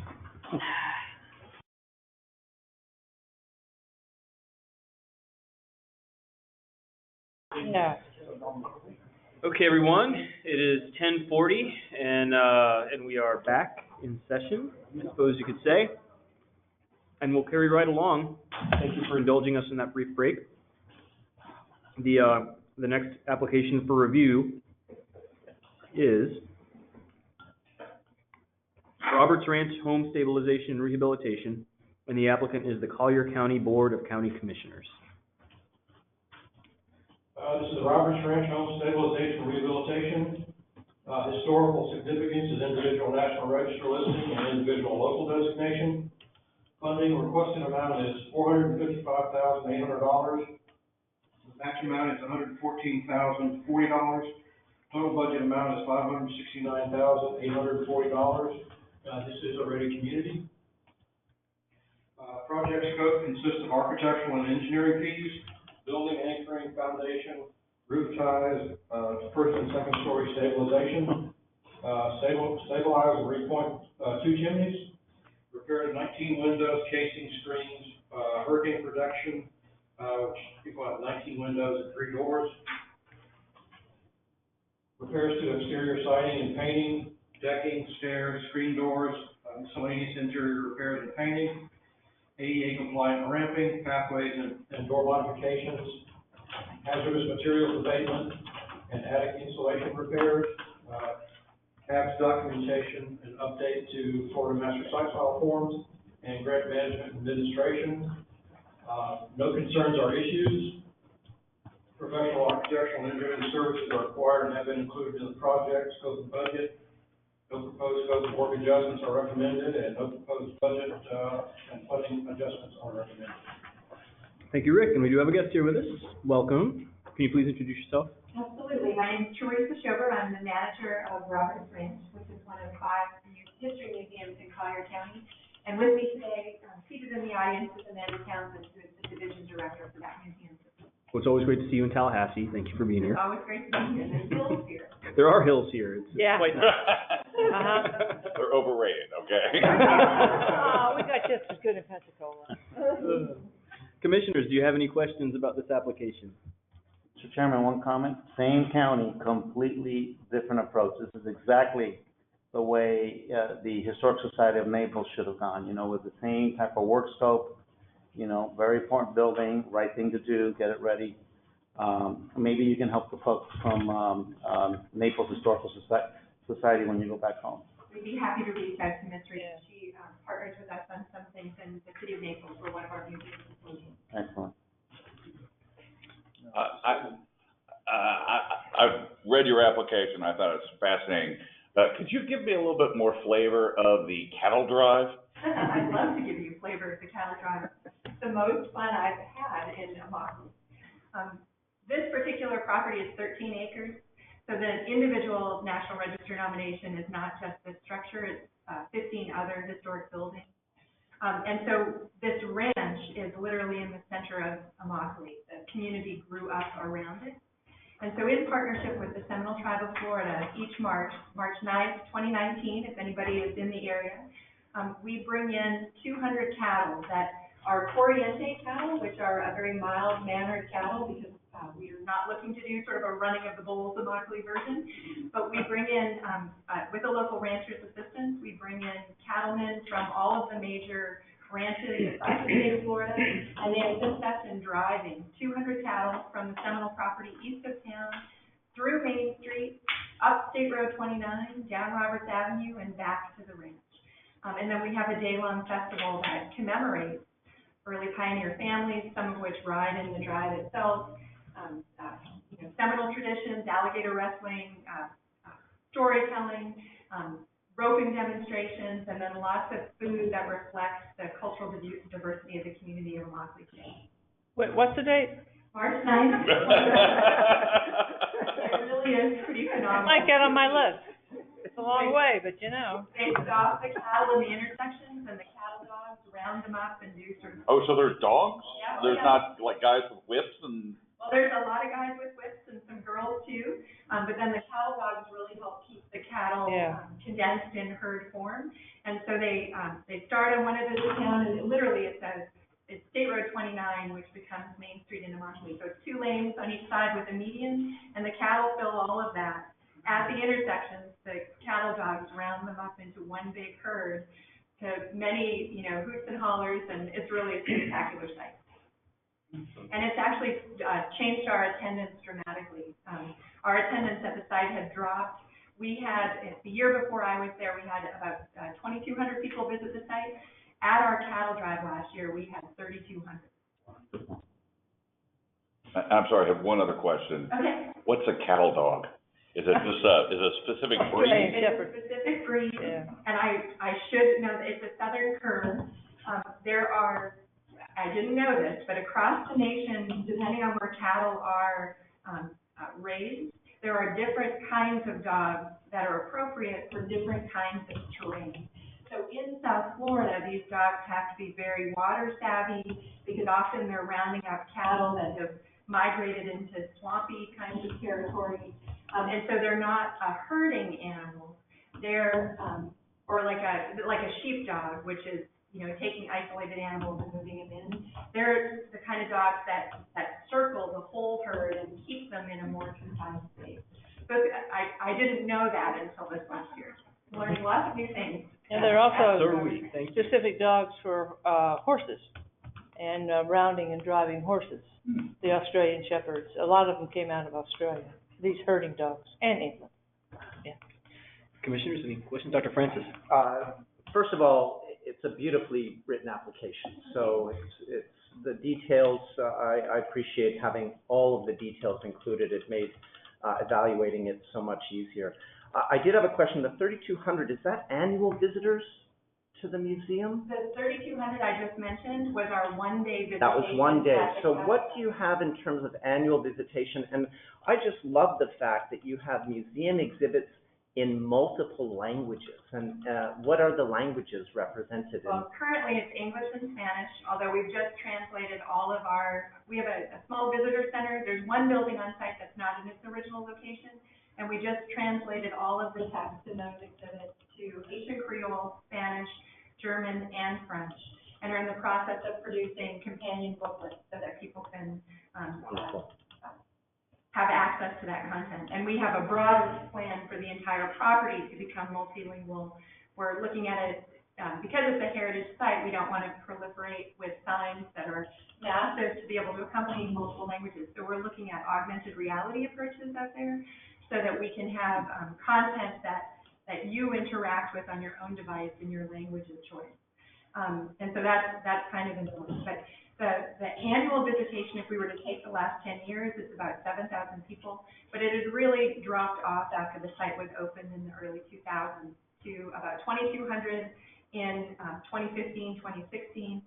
[SPEAKER 15] Yeah.
[SPEAKER 16] Okay, everyone, it is 10:40, and we are back in session, I suppose you could say. And we'll carry right along. Thank you for indulging us in that brief break. The next application for review is Roberts Ranch Home Stabilization and Rehabilitation, and the applicant is the Collier County Board of County Commissioners.
[SPEAKER 6] This is Roberts Ranch Home Stabilization and Rehabilitation. Historical significance is individual national register listing and individual local designation. Funding requested amount is $455,800. The match amount is $114,040. Total budget amount is $569,840. This is already community. Project scope consists of architectural and engineering fees, building anchoring, foundation, roof ties, first and second story stabilization, stabilize and repoint 2 chimneys, repair 19 windows, casing, screens, hurricane protection, which people have 19 windows and 3 doors. Repairs to exterior siding and painting, decking, stairs, screen doors, miscellaneous interior repairs and painting, ADA compliant ramping, pathways and door modifications, hazardous materials abatement, and attic insulation repairs, CABS documentation and update to Florida Master Site File forms, and grant management administration. No concerns or issues. Professional architectural and engineering services are required and have been included in the project scope and budget. No proposed scope of work adjustments are recommended, and no proposed budget and funding adjustments are recommended.
[SPEAKER 16] Thank you, Rick, and we do have a guest here with us. Welcome. Can you please introduce yourself?
[SPEAKER 14] Absolutely. My name is Teresa Schober. I'm the manager of Roberts Ranch, which is one of 5 history museums in Collier County. And with me today, seated in the audience, is Amanda Townsend, who is the division director for that museum.
[SPEAKER 16] Well, it's always great to see you in Tallahassee. Thank you for being here.
[SPEAKER 14] It's always great to be here. There's hills here.
[SPEAKER 16] There are hills here. It's quite nice.
[SPEAKER 10] They're overrated, okay?
[SPEAKER 18] Oh, we got just as good in Pensacola.
[SPEAKER 16] Commissioners, do you have any questions about this application?
[SPEAKER 3] Mr. Chairman, one comment. Same county, completely different approach. This is exactly the way the Historic Society of Naples should have gone, you know, with the same type of work scope, you know, very important building, right thing to do, get it ready. Maybe you can help the folks from, Naples Historical Society when you go back home.
[SPEAKER 14] We'd be happy to reach out to Ms. Reed. She partners with us on some things in the city of Naples for one of our museums.
[SPEAKER 3] Excellent.
[SPEAKER 10] I've read your application, I thought it was fascinating. Could you give me a little bit more flavor of the cattle drive?
[SPEAKER 14] I'd love to give you a flavor of the cattle drive. It's the most fun I've had in Immokalee. This particular property is 13 acres, so the individual National Register nomination is not just this structure, it's 15 other historic buildings. And so this ranch is literally in the center of Immokalee. The community grew up around it. And so in partnership with the Seminole Tribe of Florida, each March 9th, 2019, if anybody is in the area, we bring in 200 cattle that are Corriente cattle, which are a very mild-mannered cattle because we are not looking to do sort of a running of the bulls Immokalee version. But we bring in, with the local ranchers' assistance, we bring in cattlemen from all of the major ranches across the state of Florida, and they assist us in driving 200 cattle from the Seminole property east of town, through Main Street, up State Road 29, down Roberts Avenue, and back to the ranch. And then we have a day-long festival that commemorates early pioneer families, some of which ride in the drive itself, Seminole traditions, alligator wrestling, storytelling, roping demonstrations, and then lots of food that reflects the cultural diversity of the community of Immokalee.
[SPEAKER 18] Wait, what's the date?
[SPEAKER 14] March 9th. It really is pretty phenomenal.
[SPEAKER 18] I might get on my list. It's a long way, but you know.
[SPEAKER 14] They stop the cattle in the intersections, and the cattle dogs round them up and do sort of.
[SPEAKER 10] Oh, so there's dogs?
[SPEAKER 14] Yeah,
[SPEAKER 10] There's not like guys with whips and.
[SPEAKER 14] Well, there's a lot of guys with whips and some girls too, but then the cattle dogs really help keep the cattle condensed in herd form. And so they start on one end of the town, and literally it says, it's State Road 29, which becomes Main Street in Immokalee. So it's 2 lanes on each side with a median, and the cattle fill all of that. At the intersections, the cattle dogs round them up into one big herd to many, hoots and hollers, and it's really a spectacular sight. And it's actually changed our attendance dramatically. Our attendance at the site had dropped. We had, the year before I was there, we had about 2,200 people visit the site. At our cattle drive last year, we had 3,200.
[SPEAKER 10] I'm sorry, I have one other question.
[SPEAKER 14] Okay.
[SPEAKER 10] What's a cattle dog? Is it just is it a specific breed?
[SPEAKER 14] It's a specific breed, and I should know that it's a Southern cur. There are, I didn't know this, but across the nation, depending on where cattle are raised, there are different kinds of dogs that are appropriate for different kinds of terrain. So in South Florida, these dogs have to be very water savvy because often they're rounding up cattle that have migrated into swampy kinds of territory. And so they're not a herding animal. They're, or like a sheepdog, which is, taking isolated animals and moving them in. They're the kind of dogs that circle the whole herd and keep them in a more confined space. So I didn't know that until this last year. Learning lots of new things.
[SPEAKER 18] And there are also specific dogs for horses and rounding and driving horses. The Australian Shepherds, a lot of them came out of Australia. These herding dogs, and England. Yeah.
[SPEAKER 16] Commissioners, any questions? Dr. Francis?
[SPEAKER 13] First of all, it's a beautifully written application. So it's the details, I appreciate having all of the details included. It made evaluating it so much easier. I did have a question. The 3,200, is that annual visitors to the museum?
[SPEAKER 14] The 3,200 I just mentioned was our one-day visitation.
[SPEAKER 13] That was one day. So what do you have in terms of annual visitation? And I just love the fact that you have museum exhibits in multiple languages. And what are the languages represented in?
[SPEAKER 14] Well, currently it's English and Spanish, although we've just translated all of we have a small visitor center. There's one building on site that's not in its original location, and we just translated all of the text in those exhibits to Haitian Creole, Spanish, German, and French, and are in the process of producing companion booklets so that people can have access to that content. And we have a broader plan for the entire property to become multilingual. We're looking at it because it's a heritage site, we don't want to proliferate with signs that are massive to be able to accompany multiple languages. So we're looking at augmented reality approaches out there so that we can have content that you interact with on your own device in your language of choice. And so that's kind of important. But the annual visitation, if we were to take the last 10 years, it's about 7,000 people, but it had really dropped off after the site was opened in the early 2000s to about 2,200 in 2015, 2016.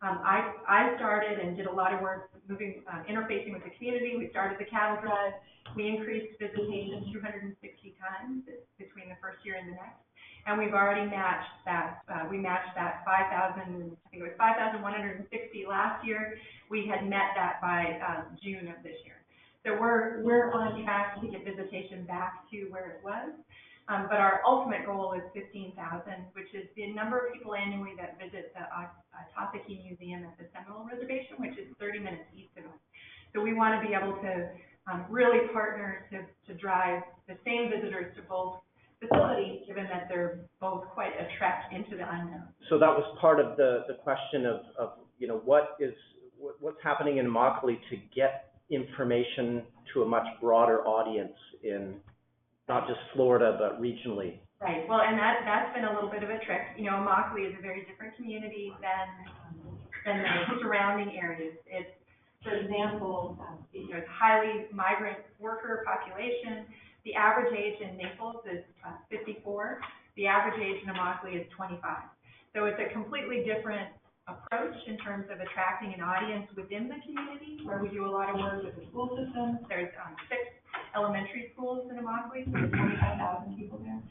[SPEAKER 14] I started and did a lot of work interfacing with the community. We started the cattle drive. We increased visitation 260 times between the first year and the next. And we've already matched that. We matched that 5,000, I think it was 5,160 last year. We had met that by June of this year. So we're on track to get visitation back to where it was. But our ultimate goal is 15,000, which is the number of people annually that visit the Ottoseki Museum at the Seminole Reservation, which is 30 minutes east of us. So we want to be able to really partner to drive the same visitors to both facilities, given that they're both quite a trek into the unknown.
[SPEAKER 13] So that was part of the question of what's happening in Immokalee to get information to a much broader audience in not just Florida, but regionally.
[SPEAKER 14] Right. Well, and that's been a little bit of a trick. You know, Immokalee is a very different community than the surrounding areas. It's, for example, it's a highly migrant worker population. The average age in Naples is 54. The average age in Immokalee is 25. So it's a completely different approach in terms of attracting an audience within the community, where we do a lot of work with the school system. There's 6 elementary schools in Immokalee, so there's 25,000 people there.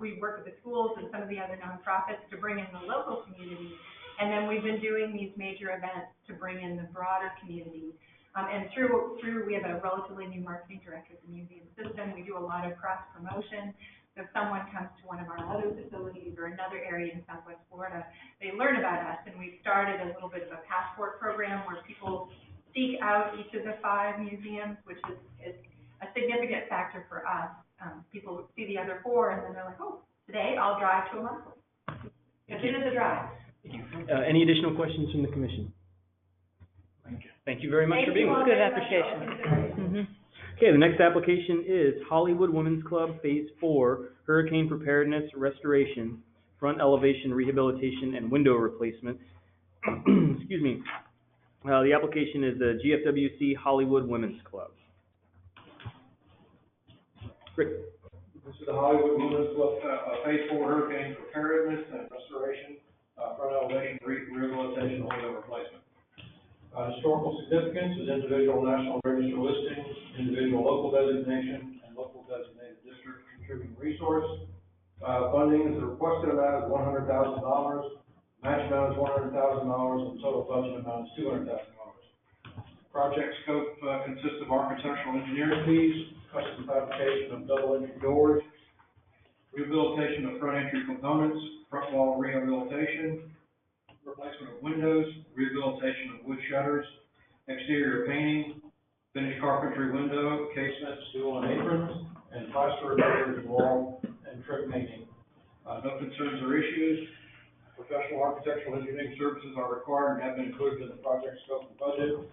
[SPEAKER 14] We work with the schools and some of the other nonprofits to bring in the local community, and then we've been doing these major events to bring in the broader community. And through we have a relatively new marketing director at the museum system. We do a lot of cross promotion. So if someone comes to one of our other facilities or another area in Southwest Florida, they learn about us, and we've started a little bit of a passport program where people seek out each of the 5 museums, which is a significant factor for us. People see the other 4, and then they're like, oh, today I'll drive to Immokalee. Because it is a drive.
[SPEAKER 16] Any additional questions from the commission? Thank you very much for being with us.
[SPEAKER 18] Good application. Mm-hmm.
[SPEAKER 16] Okay, the next application is Hollywood Women's Club Phase 4 Hurricane Preparedness Restoration, Front Elevation Rehabilitation and Window Replacement. Excuse me. The application is the GFWC Hollywood Women's Club. Great.
[SPEAKER 6] This is the Hollywood Women's Club Phase 4 Hurricane Preparedness and Restoration, Front Elevation Rehabilitation and Window Replacement. Historical significance is individual national register listing, individual local designation, and local designated district contributing resource. Funding is the requested amount is $100,000, match amount is $100,000, and total budget amount is $200,000. Project scope consists of architectural engineering fees, custom fabrication of double entry doors, rehabilitation of front entry components, front wall rehabilitation, replacement of windows, rehabilitation of wood shutters, exterior painting, finished carpentry window, casements, stool and aprons, and plaster repairs, wall and trip painting. No concerns or issues. Professional architectural engineering services are required and have been included in the project scope and budget.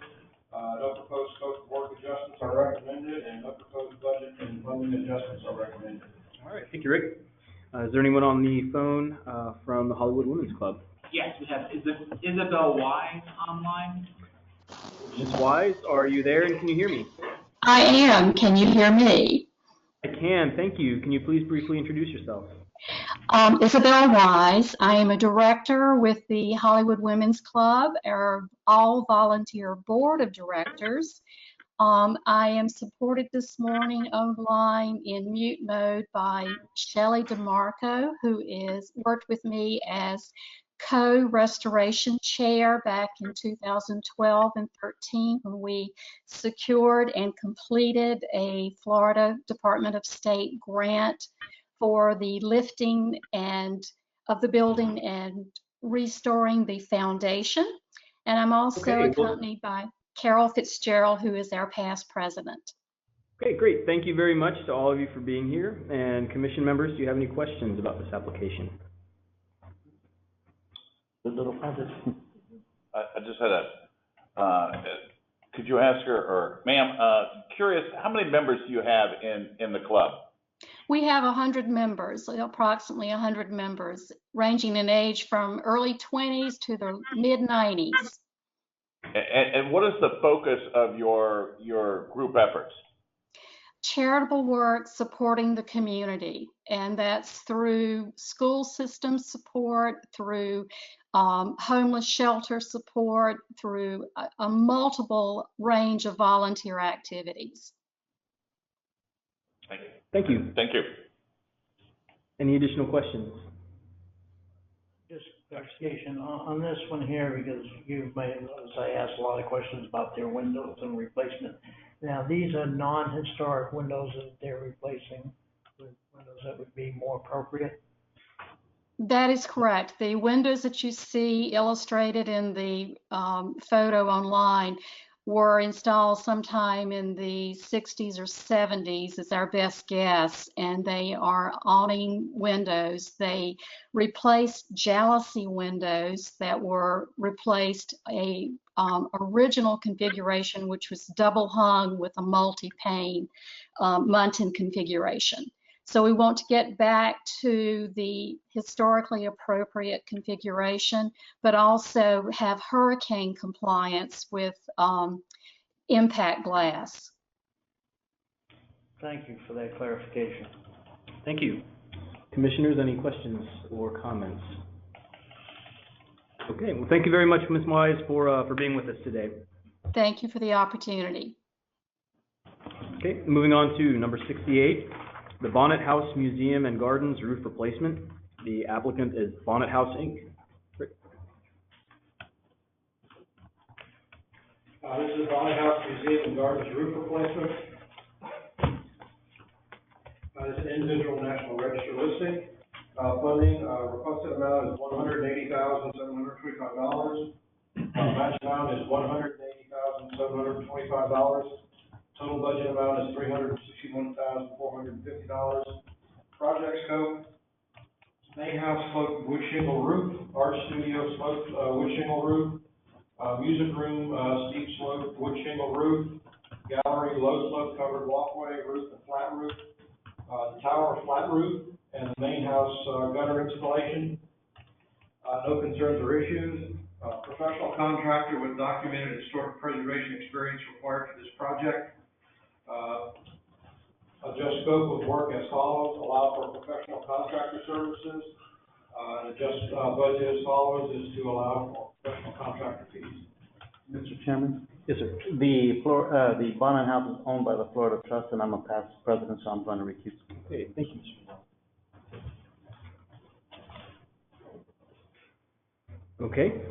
[SPEAKER 6] No proposed scope of work adjustments are recommended, and no proposed budget and funding adjustments are recommended.
[SPEAKER 16] All right, thank you, Rick. Is there anyone on the phone from the Hollywood Women's Club?
[SPEAKER 20] Yes, we have Isabel Wise online.
[SPEAKER 16] Ms. Wise, are you there and can you hear me?
[SPEAKER 17] I am. Can you hear me?
[SPEAKER 16] I can, thank you. Can you please briefly introduce yourself?
[SPEAKER 17] Isabel Wise. I am a director with the Hollywood Women's Club, our all-volunteer board of directors. I am supported this morning online in mute mode by Shelley DeMarco, who is worked with me as co-restoration chair back in 2012 and 13 when we secured and completed a Florida Department of State grant for the lifting and of the building and restoring the foundation. And I'm also accompanied by Carol Fitzgerald, who is our past president.
[SPEAKER 16] Okay, great. Thank you very much to all of you for being here. And commission members, do you have any questions about this application?
[SPEAKER 3] Good little project.
[SPEAKER 10] I just had could you ask her, or ma'am, curious, how many members do you have in the club?
[SPEAKER 17] We have 100 members, approximately 100 members, ranging in age from early 20s to the mid 90s.
[SPEAKER 10] And what is the focus of your group efforts?
[SPEAKER 17] Charitable work supporting the community, and that's through school system support, through homeless shelter support, through a multiple range of volunteer activities.
[SPEAKER 10] Thank you.
[SPEAKER 16] Thank you.
[SPEAKER 10] Thank you.
[SPEAKER 16] Any additional questions?
[SPEAKER 15] Just clarification on this one here, because you may have noticed I asked a lot of questions about their windows and replacement. Now, these are non-historic windows that they're replacing with windows that would be more appropriate.
[SPEAKER 17] That is correct. The windows that you see illustrated in the photo online were installed sometime in the 60s or 70s, is our best guess, and they are awning windows. They replaced jalousie windows that were replaced a original configuration, which was double hung with a multi-pane muntin configuration. So we want to get back to the historically appropriate configuration, but also have hurricane compliance with impact glass.
[SPEAKER 15] Thank you for that clarification.
[SPEAKER 16] Thank you. Commissioners, any questions or comments? Okay, well, thank you very much, Ms. Wise, for being with us today.
[SPEAKER 17] Thank you for the opportunity.
[SPEAKER 16] Okay, moving on to number 68, the Bonnet House Museum and Gardens roof replacement. The applicant is Bonnet House, Inc.
[SPEAKER 6] This is Bonnet House Museum and Gardens roof replacement. It's an individual National Register listing. Funding, requested amount is $180,725. Match amount is $180,725. Total budget amount is $361,450. Project scope: main house sloped wood shingle roof, art studio sloped wood shingle roof, music room steep slope wood shingle roof, gallery low slope covered walkway roof and flat roof, the tower flat roof, and the main house gutter installation. No concerns or issues. Professional contractor with documented historic preservation experience required for this project. Adjust scope of work as follows: allow for professional contractor services. Adjust budget as follows is to allow for professional contractor fees.
[SPEAKER 3] Mr. Chairman?
[SPEAKER 16] Yes, sir.
[SPEAKER 3] The Bonnet House is owned by the Florida Trust, and I'm a past president, so I'm going to recuse.
[SPEAKER 16] Okay, thank you, Mr. Okay.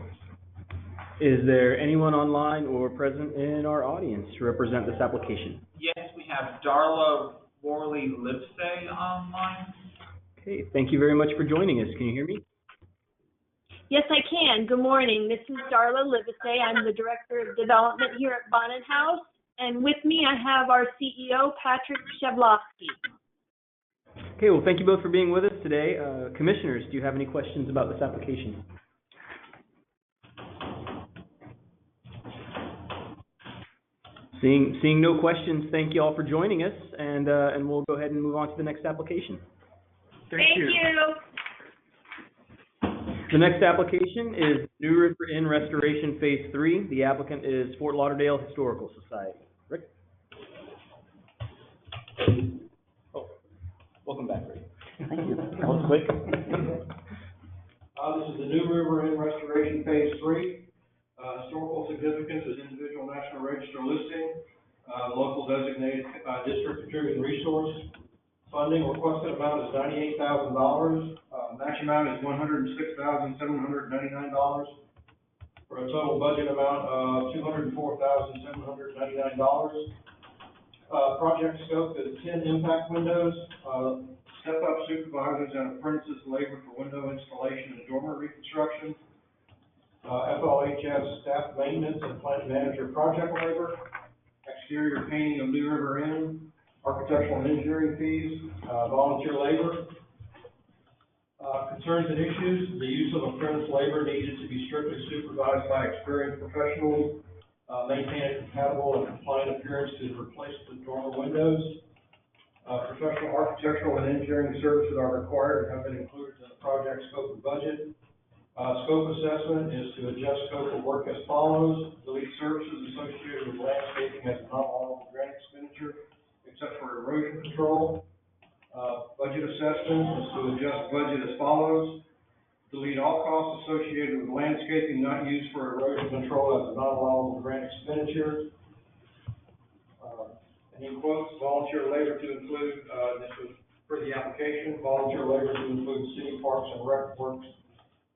[SPEAKER 16] Is there anyone online or present in our audience to represent this application?
[SPEAKER 20] Yes, we have Darla Worley-Lipsey online.
[SPEAKER 16] Okay, thank you very much for joining us. Can you hear me?
[SPEAKER 21] Yes, I can. Good morning. This is Darla Livesay. I'm the Director of Development here at Bonnet House. And with me, I have our CEO, Patrick Shevlovsky.
[SPEAKER 16] Okay, well, thank you both for being with us today. Commissioners, do you have any questions about this application? Seeing no questions, thank you all for joining us, and we'll go ahead and move on to the next application.
[SPEAKER 21] Thank you.
[SPEAKER 16] The next application is New River Inn Restoration Phase 3. The applicant is Fort Lauderdale Historical Society. Rick? Oh, welcome back, Rick.
[SPEAKER 3] Thank you. That was quick.
[SPEAKER 6] This is the New River Inn Restoration Phase 3. Historical significance is individual National Register listing, local designated district contributing resource. Funding requested amount is $98,000. Match amount is $106,799 for a total budget amount of $204,799. Project scope is 10 impact windows, step-up supervisors and apprentices labor for window installation and dormer reconstruction. FLHS staff maintenance and plant manager project labor, exterior painting of New River Inn, architectural and engineering fees, volunteer labor. Concerns and issues, the use of apprentice labor needed to be strictly supervised by experienced professionals, maintain a compatible and compliant appearance to replace the dormer windows. Professional architectural and engineering services are required and have been included in the project scope and budget. Scope assessment is to adjust scope of work as follows: delete services associated with landscaping as a non-allowable grant expenditure, except for erosion control. Budget assessment is to adjust budget as follows: delete all costs associated with landscaping not used for erosion control as a non-allowable grant expenditure. And in quotes, volunteer labor to include, this was for the application, volunteer labor to include city parks and rec works,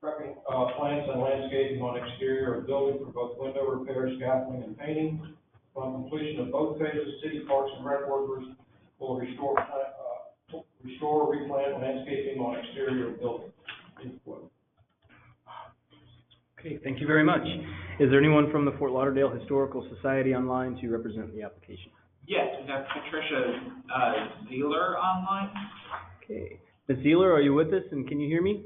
[SPEAKER 6] prepping, plants and landscaping on exterior of building for both window repairs, scaffolding, and painting. Upon completion of both phases, city parks and rec workers will restore, replant landscaping on exterior of buildings. End quote.
[SPEAKER 16] Okay, thank you very much. Is there anyone from the Fort Lauderdale Historical Society online to represent the application?
[SPEAKER 20] Yes, we have Patricia Zeeler online.
[SPEAKER 16] Okay. Ms. Zeeler, are you with us, and can you hear me?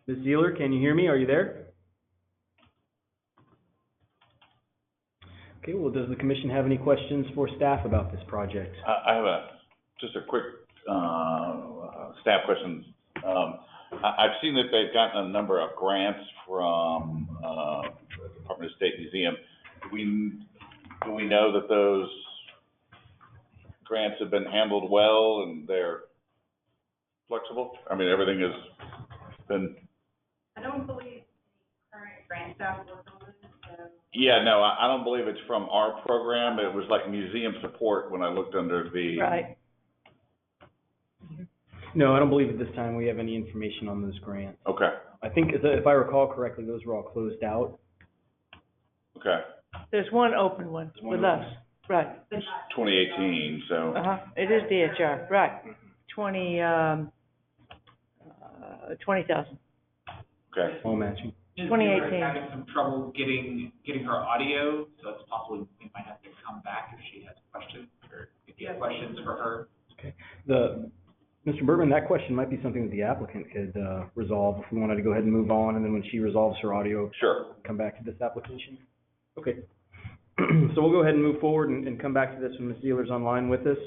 [SPEAKER 16] Ms. Zeeler, can you hear me? Are you there? Okay, well, does the commission have any questions for staff about this project?
[SPEAKER 10] I have just a quick, staff question. I've seen that they've gotten a number of grants from, the Department of State Museum. Do we know that those grants have been handled well and they're flexible? I mean, everything has been.
[SPEAKER 2] I don't believe current grant staff work on this, so.
[SPEAKER 10] Yeah, no, I don't believe it's from our program. It was like museum support when I looked under the.
[SPEAKER 18] Right.
[SPEAKER 16] No, I don't believe at this time we have any information on those grants.
[SPEAKER 10] Okay.
[SPEAKER 16] I think, if I recall correctly, those were all closed out.
[SPEAKER 10] Okay.
[SPEAKER 18] There's one open one with us, right.
[SPEAKER 10] 2018, so.
[SPEAKER 18] It is DHR, right. 20,000.
[SPEAKER 10] Okay.
[SPEAKER 16] All matching.
[SPEAKER 18] 2018.
[SPEAKER 20] Having some trouble getting her audio, so it's possible we might have to come back if she has questions, or if you have questions for her.
[SPEAKER 16] Okay. Mr. Bergman, that question might be something that the applicant could resolve if we wanted to go ahead and move on, and then when she resolves her audio,
[SPEAKER 10] sure,
[SPEAKER 16] come back to this application. Okay. So we'll go ahead and move forward and come back to this when Ms. Zeeler's online with us.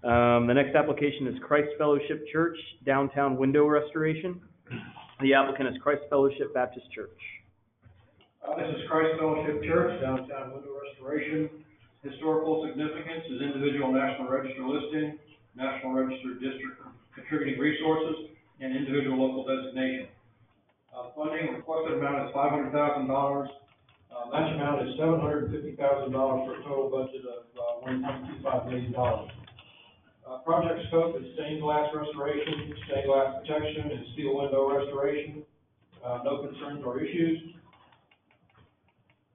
[SPEAKER 16] The next application is Christ Fellowship Church, downtown window restoration. The applicant is Christ Fellowship Baptist Church.
[SPEAKER 6] This is Christ Fellowship Church, downtown window restoration. Historical significance is individual National Register listing, National Register District contributing resources, and individual local designation. Funding requested amount is $500,000. Match amount is $750,000 for a total budget of $1.25 million. Project scope is stained glass restoration, stained glass protection, and steel window restoration. No concerns or issues.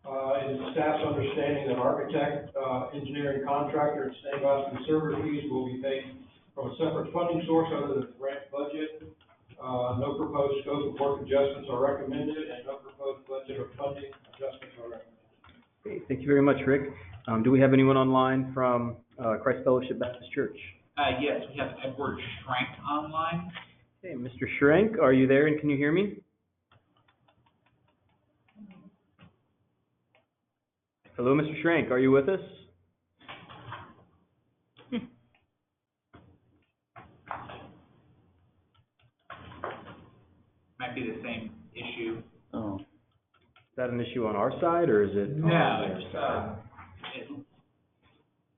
[SPEAKER 6] It is the staff's understanding that architect, engineering contractor, and stained glass conservator fees will be paid from a separate funding source other than the grant budget. No proposed scope of work adjustments are recommended, and no proposed budget or funding adjustments are recommended.
[SPEAKER 16] Okay, thank you very much, Rick. Do we have anyone online from Christ Fellowship Baptist Church?
[SPEAKER 20] Yes, we have Edward Schrank online.
[SPEAKER 16] Okay, Mr. Schrank, are you there and can you hear me? Hello, Mr. Schrank, are you with us?
[SPEAKER 20] Might be the same issue.
[SPEAKER 16] Oh. Is that an issue on our side, or is it on their side?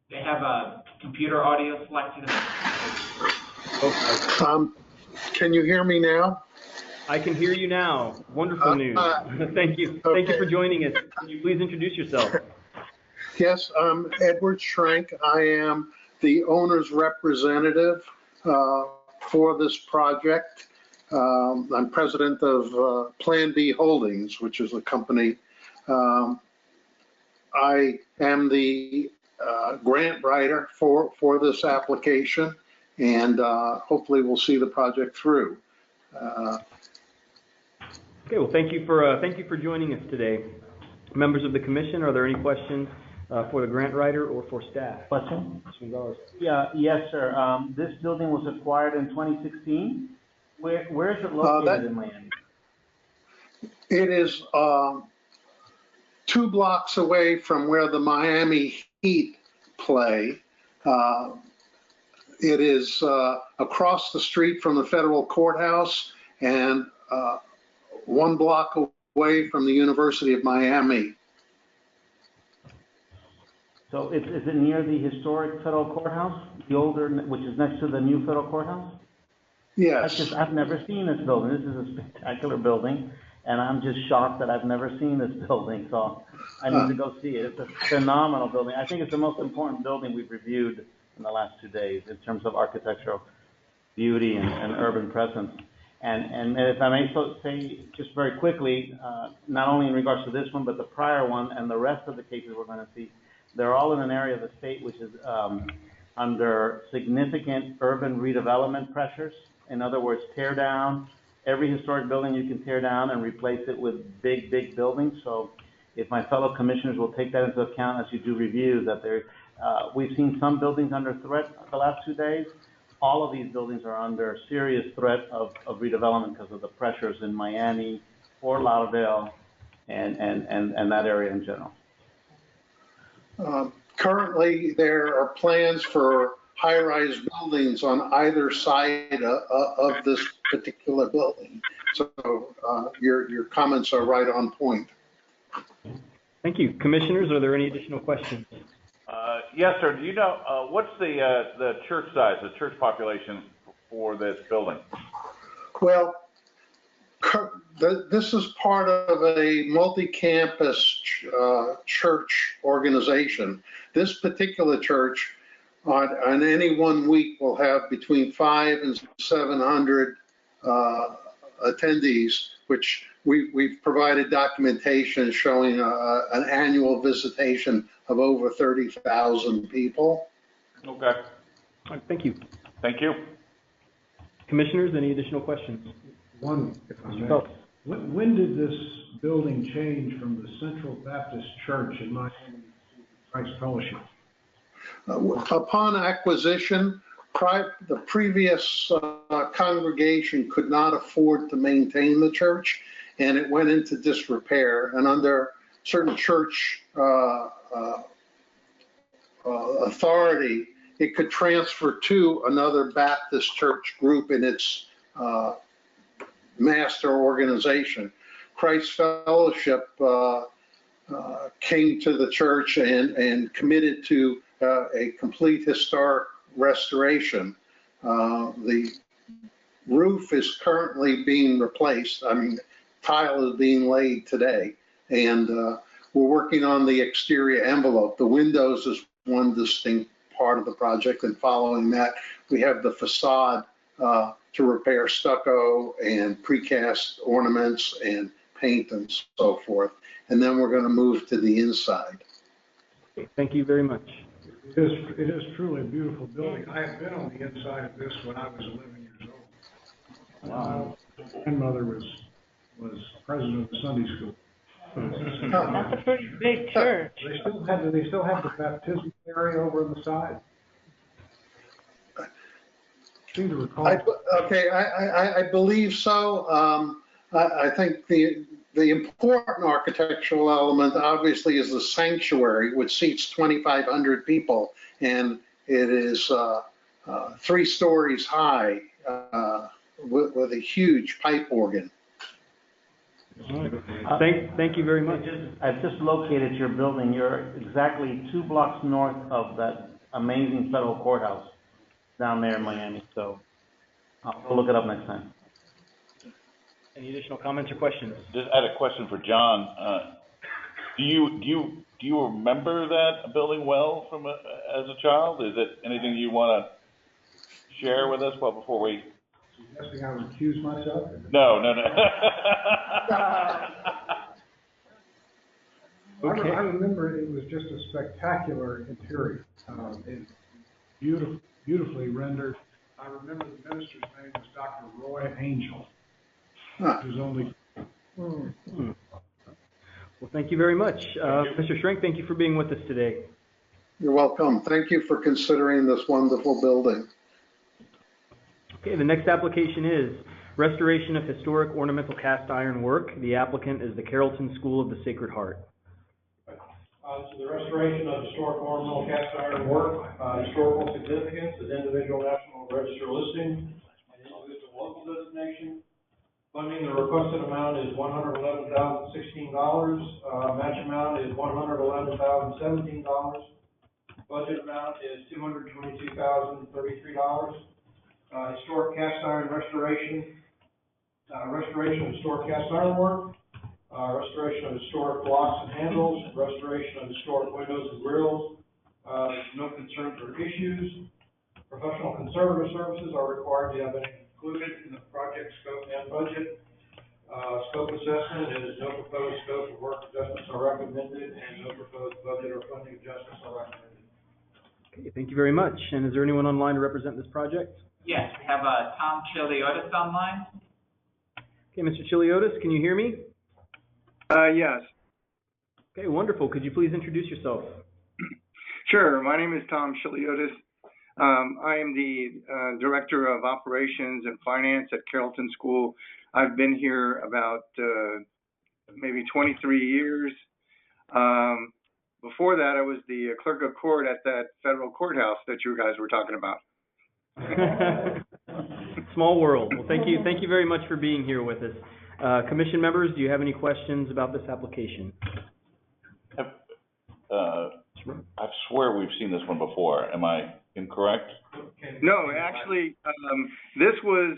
[SPEAKER 20] They have a computer audio selected.
[SPEAKER 16] Okay.
[SPEAKER 5] Can you hear me now?
[SPEAKER 16] I can hear you now. Wonderful news. Thank you.
[SPEAKER 5] Okay.
[SPEAKER 16] Thank you for joining us. Can you please introduce yourself?
[SPEAKER 5] Yes, I'm Edward Schrank. I am the owner's representative for this project. I'm president of Plan B Holdings, which is a company. I am the grant writer for this application, and hopefully we'll see the project through.
[SPEAKER 16] Okay, well, thank you for joining us today. Members of the commission, are there any questions for the grant writer or for staff?
[SPEAKER 3] Question?
[SPEAKER 16] Mr. Gonzalez.
[SPEAKER 3] Yeah, yes, sir. This building was acquired in 2016. Where is it located in Miami?
[SPEAKER 5] It is 2 blocks away from where the Miami Heat play. It is across the street from the federal courthouse and 1 block away from the University of Miami.
[SPEAKER 3] So is it near the historic federal courthouse, the older, which is next to the new federal courthouse?
[SPEAKER 5] Yes.
[SPEAKER 3] I've never seen this building. This is a spectacular building, and I'm just shocked that I've never seen this building, so I need to go see it. It's a phenomenal building. I think it's the most important building we've reviewed in the last 2 days in terms of architectural beauty and urban presence. And if I may say just very quickly, not only in regards to this one, but the prior one and the rest of the cases we're going to see, they're all in an area of the state which is under significant urban redevelopment pressures. In other words, tear down every historic building you can tear down and replace it with big, big buildings. So if my fellow commissioners will take that into account as you do reviews, that we've seen some buildings under threat the last 2 days. All of these buildings are under serious threat of redevelopment because of the pressures in Miami, Fort Lauderdale, and that area in general.
[SPEAKER 5] Currently, there are plans for high-rise buildings on either side of this particular building. So your comments are right on point.
[SPEAKER 16] Thank you. Commissioners, are there any additional questions?
[SPEAKER 10] Yes, sir. Do you know, what's the church size, the church population for this building?
[SPEAKER 5] Well, this is part of a multi-campus church organization. This particular church on any 1 week will have between 500 and 700 attendees, which we've provided documentation showing an annual visitation of over 30,000 people.
[SPEAKER 10] Okay. All
[SPEAKER 16] right, thank you.
[SPEAKER 10] Thank you.
[SPEAKER 16] Commissioners, any additional questions?
[SPEAKER 1] One, if I may.
[SPEAKER 16] Phelps.
[SPEAKER 1] When did this building change from the Central Baptist Church in Miami to Christ Fellowship?
[SPEAKER 5] Upon acquisition, the previous congregation could not afford to maintain the church, and it went into disrepair. And under certain church authority, it could transfer to another Baptist church group in its master organization. Christ Fellowship came to the church and committed to a complete historic restoration. The roof is currently being replaced. I mean, tile is being laid today, and we're working on the exterior envelope. The windows is one distinct part of the project, and following that, we have the facade to repair stucco and precast ornaments and paint and so forth. And then we're going to move to the inside.
[SPEAKER 16] Thank you very much.
[SPEAKER 1] It is truly a beautiful building. I have been on the inside of this when I was 11 years old.
[SPEAKER 3] Wow.
[SPEAKER 1] My grandmother was president of the Sunday school.
[SPEAKER 18] That's a pretty big church.
[SPEAKER 1] They still have the baptismal area over on the side. I seem to recall.
[SPEAKER 5] I believe so. I think the important architectural element obviously is the sanctuary, which seats 2,500 people, and it is 3 stories high with a huge pipe organ.
[SPEAKER 16] Thank you very much.
[SPEAKER 3] I've just located your building. You're exactly 2 blocks north of that amazing federal courthouse down there in Miami. So I'll look it up next time.
[SPEAKER 16] Any additional comments or questions?
[SPEAKER 10] Just I had a question for John. Do you remember that building well from as a child? Is it anything you want to share with us before we?
[SPEAKER 1] Suggesting I would accuse myself?
[SPEAKER 10] No.
[SPEAKER 1] Okay. I remember it was just a spectacular interior. Beautifully rendered. I remember the minister's name was Dr. Roy Angel. It was only.
[SPEAKER 16] Well, thank you very much. Mr. Schrenk, thank you for being with us today.
[SPEAKER 5] You're welcome. Thank you for considering this wonderful building.
[SPEAKER 16] Okay, the next application is restoration of historic ornamental cast iron work. The applicant is the Carrollton School of the Sacred Heart.
[SPEAKER 6] This is the restoration of historic ornamental cast iron work, historical significance is individual national register listing, and individual local designation. Funding, the requested amount is $111,016. Match amount is $111,017. Budget amount is $222,033. Historic cast iron restoration, restoration of historic cast iron work, restoration of historic blocks and handles, restoration of historic windows and grills. No concerns or issues. Professional conservative services are required to have been included in the project scope and budget. Scope assessment is no proposed scope of work adjustments are recommended, and no proposed budget or funding adjustments are recommended.
[SPEAKER 16] Okay, thank you very much. And is there anyone online to represent this project?
[SPEAKER 20] Yes, we have Tom Chiliotis online.
[SPEAKER 16] Okay, Mr. Chiliotis, can you hear me?
[SPEAKER 7] Yes.
[SPEAKER 16] Okay, wonderful. Could you please introduce yourself?
[SPEAKER 7] Sure. My name is Tom Chiliotis. I am the Director of Operations and Finance at Carrollton School. I've been here about maybe 23 years. Before that, I was the clerk of court at that federal courthouse that you guys were talking about.
[SPEAKER 16] Small world. Well, thank you very much for being here with us. Commission members, do you have any questions about this application?
[SPEAKER 10] I swear we've seen this one before. Am I incorrect?
[SPEAKER 7] No, actually, this was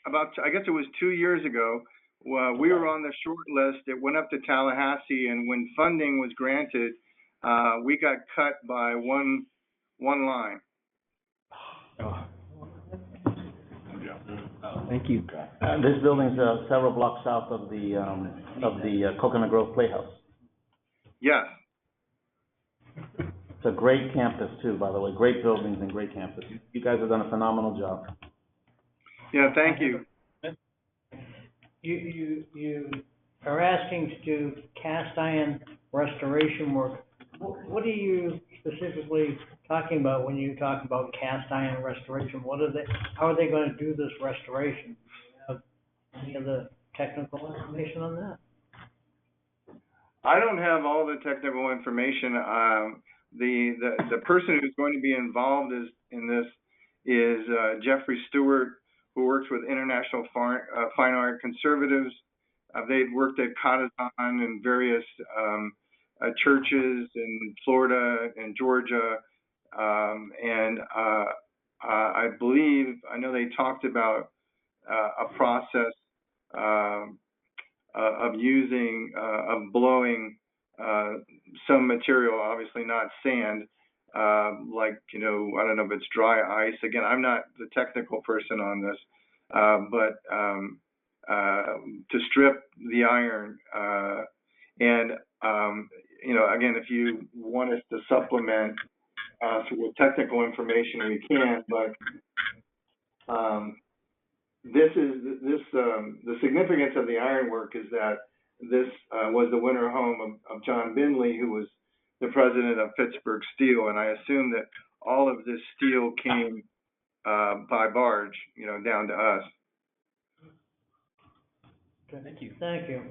[SPEAKER 7] I guess it was 2 years ago. We were on the short list. It went up to Tallahassee, and when funding was granted, we got cut by one line.
[SPEAKER 16] Oh. Thank you.
[SPEAKER 3] This building's several blocks south of the Coconut Grove Playhouse.
[SPEAKER 7] Yes.
[SPEAKER 3] It's a great campus too, by the way. Great buildings and great campus. You guys have done a phenomenal job.
[SPEAKER 7] Yeah, thank you.
[SPEAKER 15] You are asking to do cast iron restoration work. What are you specifically talking about when you talk about cast iron restoration? How are they going to do this restoration? Do you have any of the technical information on that?
[SPEAKER 7] I don't have all the technical information. The person who's going to be involved in this is Jeffrey Stewart, who works with International Fine Art Conservatives. They've worked at Katazan and various churches in Florida and Georgia, and I know they talked about a process of blowing some material, obviously not sand, I don't know if it's dry ice. Again, I'm not the technical person on this, but to strip the iron, and again, if you want us to supplement with technical information, we can, but the significance of the ironwork is that this was the winter home of John Bindley, who was the president of Pittsburgh Steel, and I assume that all of this steel came by barge, down to us.
[SPEAKER 16] Okay, thank you.
[SPEAKER 15] Thank you.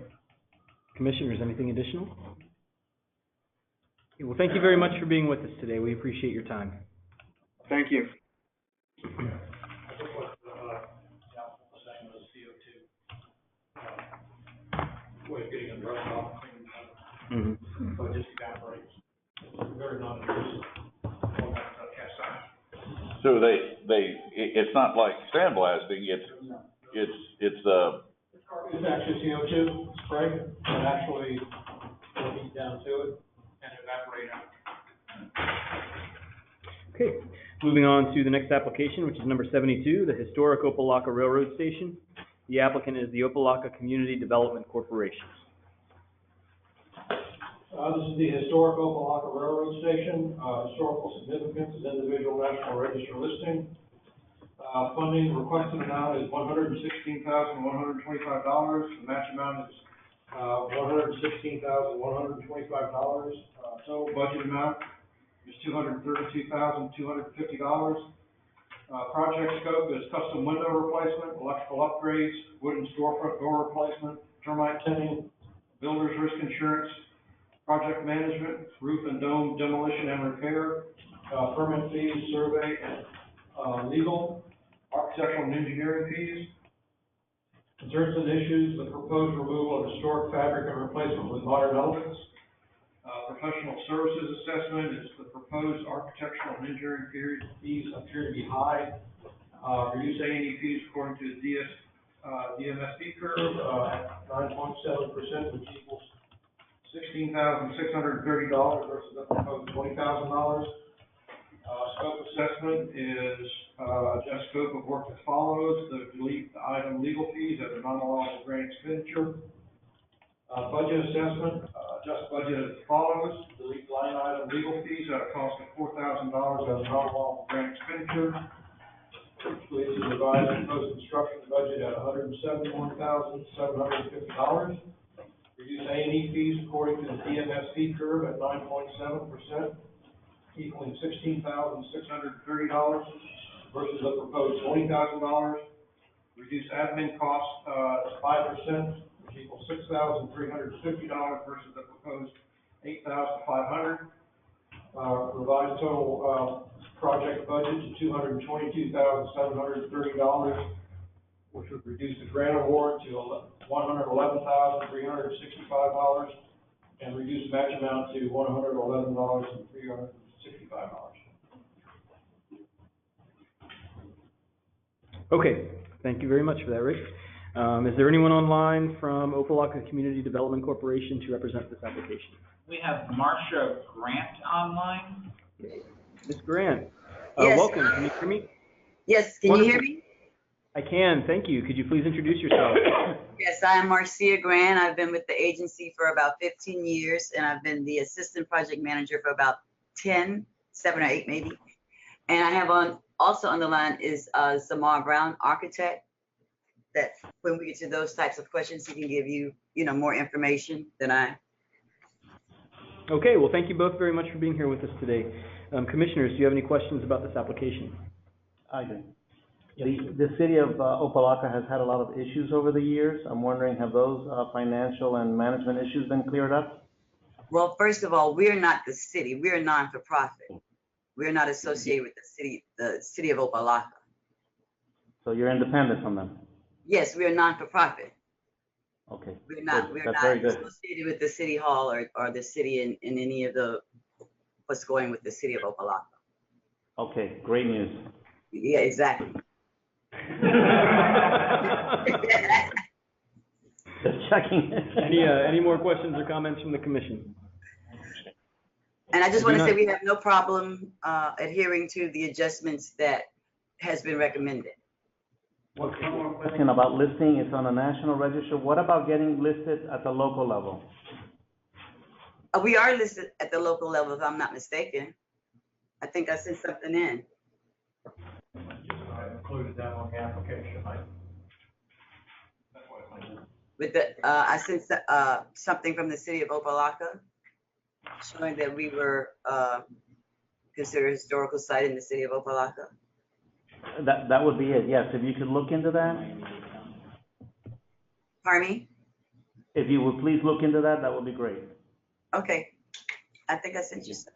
[SPEAKER 16] Commissioners, anything additional? Okay, well, thank you very much for being with us today. We appreciate your time.
[SPEAKER 7] Thank you.
[SPEAKER 6] Way of getting it rushed off, so it just evaporates. Very non-intrusive.
[SPEAKER 10] So it's not like sandblasting. It's
[SPEAKER 6] actually CO2 spray that actually will heat down to it and evaporate out.
[SPEAKER 16] Okay, moving on to the next application, which is number 72, the historic Opelika Railroad Station. The applicant is the Opelika Community Development Corporation.
[SPEAKER 6] This is the historic Opelika Railroad Station. Historical significance is individual national register listing. Funding requested amount is $116,125. The match amount is $116,125. Total budget amount is $232,250. Project scope is custom window replacement, electrical upgrades, wooden storefront door replacement, termite tinting, builder's risk insurance, project management, roof and dome demolition and repair, permit fees, survey, and legal, architectural and engineering fees. Concerns and issues, the proposed removal of historic fabric and replacement with modern elements. Professional services assessment is the proposed architectural and engineering fees appear to be high. Reduce A&E fees according to the DMSD curve at 9.7%, which equals $16,630 versus the proposed $20,000. Scope assessment is just scope of work that follows. Delete the item legal fees as a non-allowable grant expenditure. Budget assessment, adjust budget as follows. Delete line item legal fees at a cost of $4,000 as a non-allowable grant expenditure. Please revise the post-construction budget at $171,750. Reduce A&E fees according to the DMSD curve at 9.7%, equaling $16,630 versus the proposed $20,000. Reduce admin costs to 5%, which equals $6,350 versus the proposed $8,500. Revised total project budget to $222,730, which would reduce the grant award to $111,365 and reduce match amount to $111,365.
[SPEAKER 16] Okay, thank you very much for that, Rick. Is there anyone online from Opelika Community Development Corporation to represent this application?
[SPEAKER 20] We have Marcia Grant online.
[SPEAKER 16] Ms. Grant,
[SPEAKER 8] Yes.
[SPEAKER 16] welcome. Can you hear me?
[SPEAKER 8] Yes, can you hear me?
[SPEAKER 16] I can, thank you. Could you please introduce yourself?
[SPEAKER 8] Yes, I am Marcia Grant. I've been with the agency for about 15 years, and I've been the assistant project manager for about 7 or 8 maybe. And I have also on the line is Zamar Brown, architect, that when we get to those types of questions, he can give you, more information than I.
[SPEAKER 16] Okay, well, thank you both very much for being here with us today. Commissioners, do you have any questions about this application?
[SPEAKER 3] I do. The city of Opelika has had a lot of issues over the years. I'm wondering, have those financial and management issues been cleared up?
[SPEAKER 8] Well, first of all, we're not the city. We're a non-for-profit. We're not associated with the city of Opelika.
[SPEAKER 3] So you're independent from them?
[SPEAKER 8] Yes, we're a non-for-profit.
[SPEAKER 3] Okay.
[SPEAKER 8] We're not associated with the city hall or the city in any of what's going with the city of Opelika.
[SPEAKER 3] Okay, great news.
[SPEAKER 8] Yeah, exactly.
[SPEAKER 3] Just checking.
[SPEAKER 16] Any more questions or comments from the commission?
[SPEAKER 8] And I just want to say we have no problem adhering to the adjustments that has been recommended.
[SPEAKER 3] One more question about listing. It's on a national register. What about getting listed at the local level?
[SPEAKER 8] We are listed at the local level, if I'm not mistaken. I think I sent something in.
[SPEAKER 6] I included that on the application.
[SPEAKER 8] With I sent something from the city of Opelika showing that we were considered a historical site in the city of Opelika.
[SPEAKER 3] That would be it, yes. If you could look into that.
[SPEAKER 8] Pardon me?
[SPEAKER 3] If you would please look into that, that would be great.
[SPEAKER 8] Okay. I think I sent you something.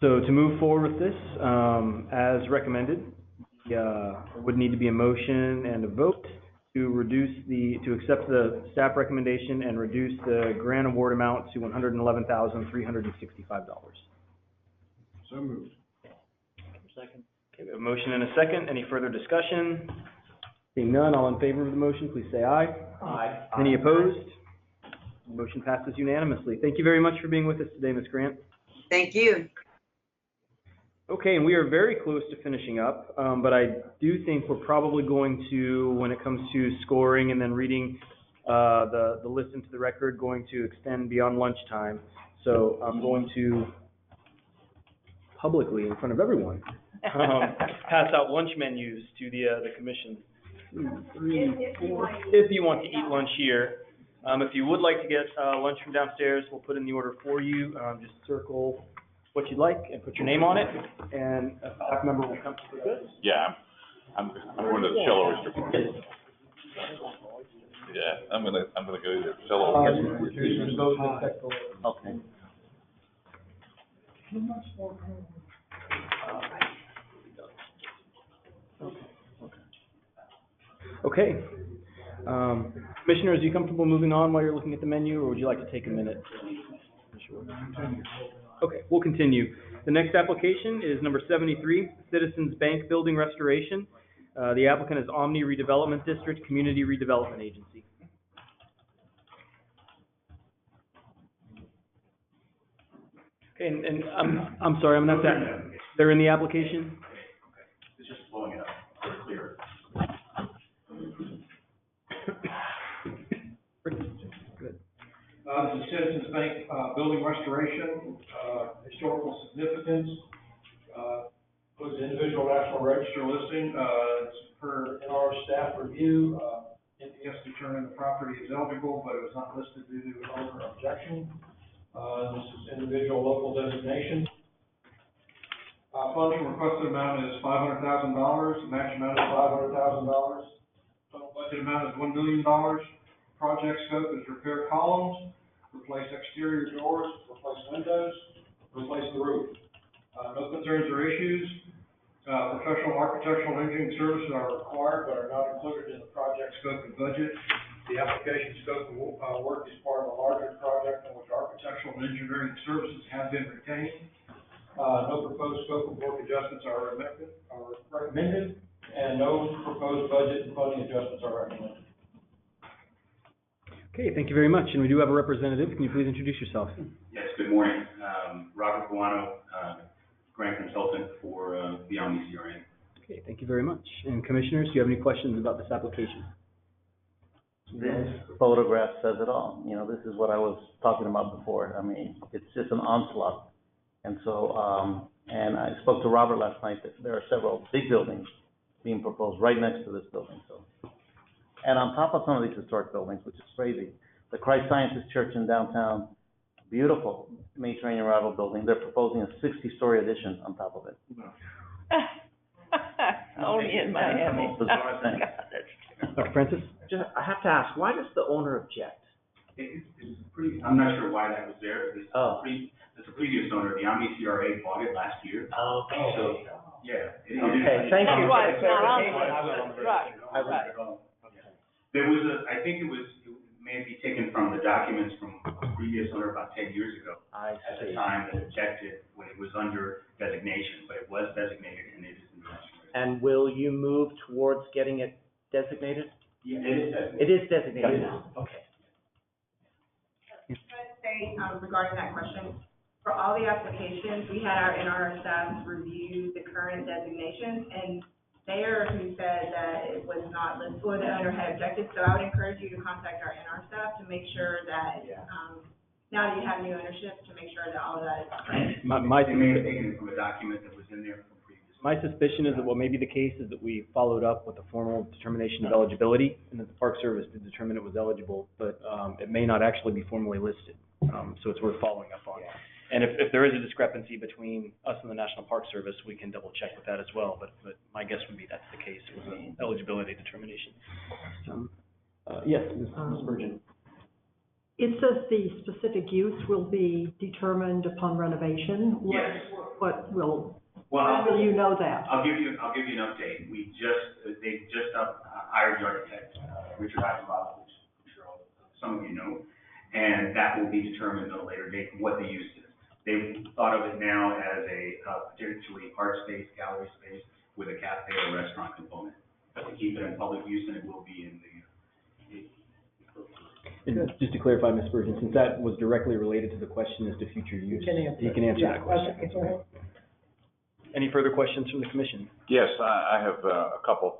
[SPEAKER 16] So to move forward with this, as recommended, would need to be a motion and a vote to accept the staff recommendation and reduce the grant award amount to $111,365.
[SPEAKER 1] So moved.
[SPEAKER 16] Second. Okay, we have a motion and a second. Any further discussion? Seeing none, all in favor of the motion, please say aye.
[SPEAKER 8] Aye.
[SPEAKER 16] Any opposed? Motion passes unanimously. Thank you very much for being with us today, Ms. Grant.
[SPEAKER 8] Thank you.
[SPEAKER 16] Okay, and we are very close to finishing up, but I do think we're probably going to, when it comes to scoring and then reading the list into the record, going to extend beyond lunchtime. So I'm going to publicly, in front of everyone, pass out lunch menus to the commission. 2, 3, 4, if you want to eat lunch here. If you would like to get lunch from downstairs, we'll put in the order for you. Just circle what you'd like and put your name on it, and a staff member will come to the goods.
[SPEAKER 10] Yeah, I'm going to the cello restriction. Yeah, I'm gonna go to the cello.
[SPEAKER 3] Okay.
[SPEAKER 16] Okay. Commissioners, are you comfortable moving on while you're looking at the menu, or would you like to take a minute? Okay, we'll continue. The next application is number 73, Citizens Bank Building Restoration. The applicant is Omni Redevelopment District Community Redevelopment Agency. Okay, and I'm sorry, I'm not that. They're in the application?
[SPEAKER 9] It's just blowing it up, so it's clear.
[SPEAKER 16] Good.
[SPEAKER 6] This is Citizens Bank, building restoration, historical significance, was individual national register listing, it's per NR staff review, NPS determined the property is eligible, but it was not listed due to an owner objection. This is individual local designation. Funding requested amount is $500,000, match amount is $500,000. Total budget amount is $1 million. Project scope is repair columns, replace exterior doors, replace windows, replace the roof. No concerns or issues. Professional architectural engineering services are required but are not included in the project scope and budget. The application scope of work is part of a larger project in which architectural and engineering services have been retained. No proposed scope of work adjustments are recommended, and no proposed budget and funding adjustments are recommended.
[SPEAKER 16] Okay, thank you very much. And we do have a representative. Can you please introduce yourself?
[SPEAKER 12] Yes, good morning. Robert Guano, grant consultant for the Omni CRA.
[SPEAKER 16] Okay, thank you very much. And commissioners, do you have any questions about this application?
[SPEAKER 3] This photograph says it all. You know, this is what I was talking about before. I mean, it's just an onslaught. And so, and I spoke to Robert last night that there are several big buildings being proposed right next to this building, so. And on top of some of these historic buildings, which is crazy, the Christ Sciences Church in downtown, beautiful Mediterranean Revival building, they're proposing a 60-story addition on top of it.
[SPEAKER 18] Only in Miami.
[SPEAKER 3] Bizarre thing.
[SPEAKER 16] Dr. Francis?
[SPEAKER 13] I have to ask, why does the owner object?
[SPEAKER 12] I'm not sure why that was there. It's the previous owner, the Omni CRA bought it last year.
[SPEAKER 13] Okay.
[SPEAKER 12] So, yeah.
[SPEAKER 13] Okay, thank you.
[SPEAKER 18] That's why it's not on there. Right.
[SPEAKER 12] There was I think it may be taken from the documents from a previous owner about 10 years ago.
[SPEAKER 13] I
[SPEAKER 12] At
[SPEAKER 13] see.
[SPEAKER 12] the time that objected when it was under designation, but it was designated and it is in the registry.
[SPEAKER 13] And will you move towards getting it designated?
[SPEAKER 12] Yeah, it is designated.
[SPEAKER 13] It is designated now, okay.
[SPEAKER 4] Can I say, regarding that question, for all the applications, we had our NR staff review the current designations, and there who said that it was not listed, or the owner had objected, so I would encourage you to contact our NR staff to make sure that, now that you have new ownership, to make sure that all of that is correct.
[SPEAKER 12] They may have taken it from a document that was in there from previous.
[SPEAKER 16] My suspicion is that what may be the case is that we followed up with a formal determination of eligibility, and that the Park Service did determine it was eligible, but it may not actually be formally listed. So it's worth following up on. And if there is a discrepancy between us and the National Park Service, we can double check with that as well. But my guess would be that's the case with the eligibility determination. Yes, Ms. Spurgeon.
[SPEAKER 22] It says the specific use will be determined upon renovation.
[SPEAKER 12] Yes.
[SPEAKER 22] What will,
[SPEAKER 12] Well,
[SPEAKER 22] how will you know that?
[SPEAKER 12] I'll give you an update. They just hired the architect, Richard Eisenbach, which I'm sure some of you know, and that will be determined at a later date what the use is. They've thought of it now as a potentially art space, gallery space with a cafe or restaurant component. But to keep it in public use, and it will be in the.
[SPEAKER 16] And just to clarify, Ms. Spurgeon, since that was directly related to the question as to future use, you can answer that question.
[SPEAKER 22] Okay.
[SPEAKER 16] Any further questions from the commission?
[SPEAKER 10] Yes, I have a couple.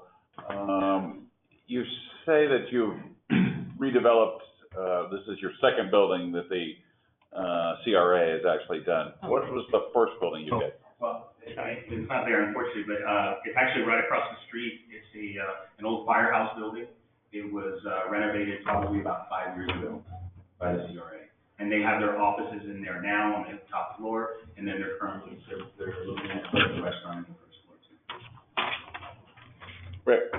[SPEAKER 10] You say that you've redeveloped, this is your second building that the CRA has actually done. What was the first building you did?
[SPEAKER 12] Well, it's not there unfortunately, but, it's actually right across the street. It's an old firehouse building. It was, renovated probably about 5 years ago by the CRA. And they have their offices in there now on the top floor, and then they're currently, they're looking at putting a restaurant in the first floor too.
[SPEAKER 10] Rick,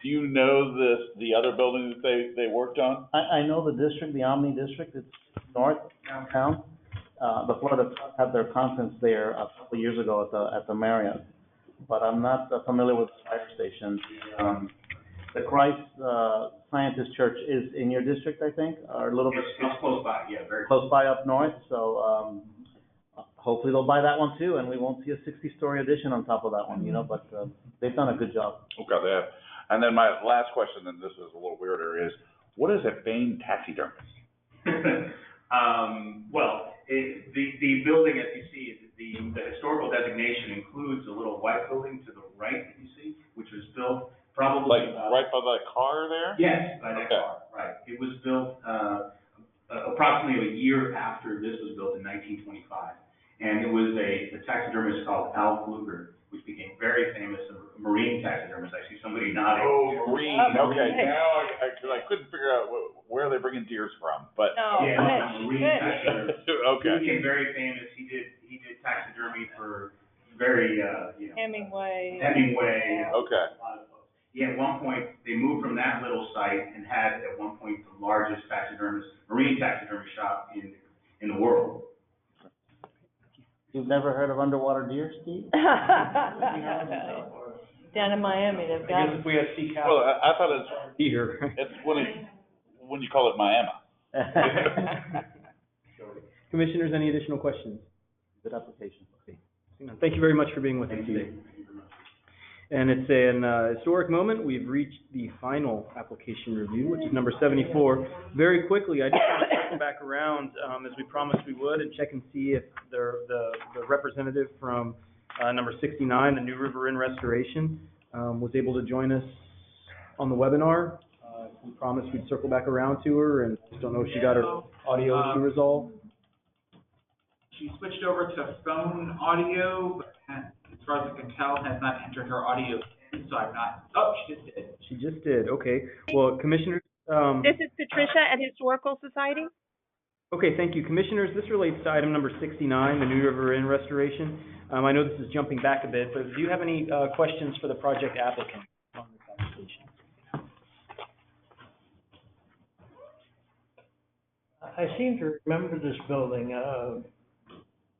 [SPEAKER 10] do you know the other building that they worked on?
[SPEAKER 3] I know the district, the Omni district, it's north downtown. The Florida Club had their conference there a couple of years ago at the Marriott, but I'm not familiar with the fire station. The Christ Scientist Church is in your district, I think, or a little bit.
[SPEAKER 12] It's close by, yeah, very
[SPEAKER 3] Close by up north, so hopefully they'll buy that one too, and we won't see a 60-story addition on top of that one, you know, but they've done a good job.
[SPEAKER 10] Okay, that. And then my last question, and this is a little weirder, is what is a Bain taxidermy?
[SPEAKER 12] Well, the building, as you see, the historical designation includes a little white building to the right that you see, which was built probably
[SPEAKER 10] Like right by the car there?
[SPEAKER 12] Yes, by that car, right. It was built, approximately a year after this was built in 1925. And it was a taxidermist called Al Kluger, which became very famous, a marine taxidermist. I see somebody nodding.
[SPEAKER 10] Oh, marine, okay. Now I couldn't figure out where they're bringing deers from, but.
[SPEAKER 18] No.
[SPEAKER 12] Yeah, marine taxidermist.
[SPEAKER 10] Okay.
[SPEAKER 12] He became very famous. He did taxidermy for very, you know.
[SPEAKER 18] Hemingway.
[SPEAKER 10] Okay.
[SPEAKER 12] A lot of folks. Yeah, at one point, they moved from that little site and had at one point the largest marine taxidermy shop in the world.
[SPEAKER 3] You've never heard of underwater deer, Steve?
[SPEAKER 18] Down in Miami, they've got.
[SPEAKER 16] If we have sea cows.
[SPEAKER 10] Well, I thought it's
[SPEAKER 16] Here.
[SPEAKER 10] it's when you call it Miami.
[SPEAKER 16] Commissioners, any additional questions?
[SPEAKER 3] Good application. Okay.
[SPEAKER 16] Thank you very much for being with us today. And it's an historic moment. We've reached the final application review, which is number 74. Very quickly, I just want to circle back around, as we promised we would, and check and see if the representative from number 69, the New River Inn Restoration, was able to join us on the webinar. We promised we'd circle back around to her, and just don't know if she got her audio issue resolved.
[SPEAKER 20] She switched over to phone audio, but as far as I can tell, has not entered her audio in, so I'm not, oh, she just did.
[SPEAKER 16] She just did, okay. Well, Commissioners,
[SPEAKER 21] This is Patricia at Historical Society.
[SPEAKER 16] okay, thank you. Commissioners, this relates to item number 69, the New River Inn Restoration. I know this is jumping back a bit, but do you have any questions for the project applicant on this application?
[SPEAKER 15] I seem to remember this building,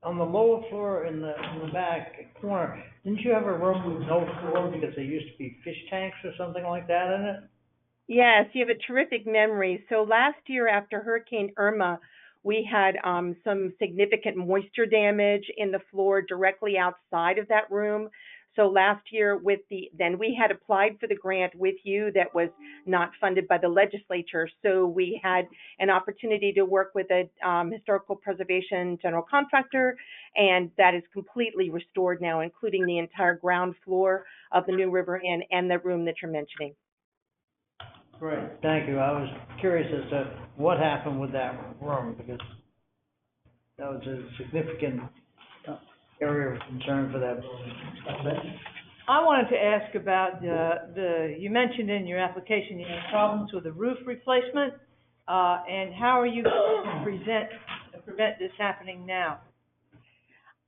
[SPEAKER 15] on the lower floor in the back corner, didn't you have a room with no floor because there used to be fish tanks or something like that in it?
[SPEAKER 21] Yes, you have a terrific memory. So last year after Hurricane Irma, we had some significant moisture damage in the floor directly outside of that room. So last year then we had applied for the grant with you that was not funded by the legislature. So we had an opportunity to work with a historical preservation general contractor, and that is completely restored now, including the entire ground floor of the New River Inn and the room that you're mentioning.
[SPEAKER 15] Great, thank you. I was curious as to what happened with that room, because that was a significant area of concern for that building.
[SPEAKER 18] I wanted to ask about you mentioned in your application you had problems with the roof replacement, and how are you going to prevent this happening now?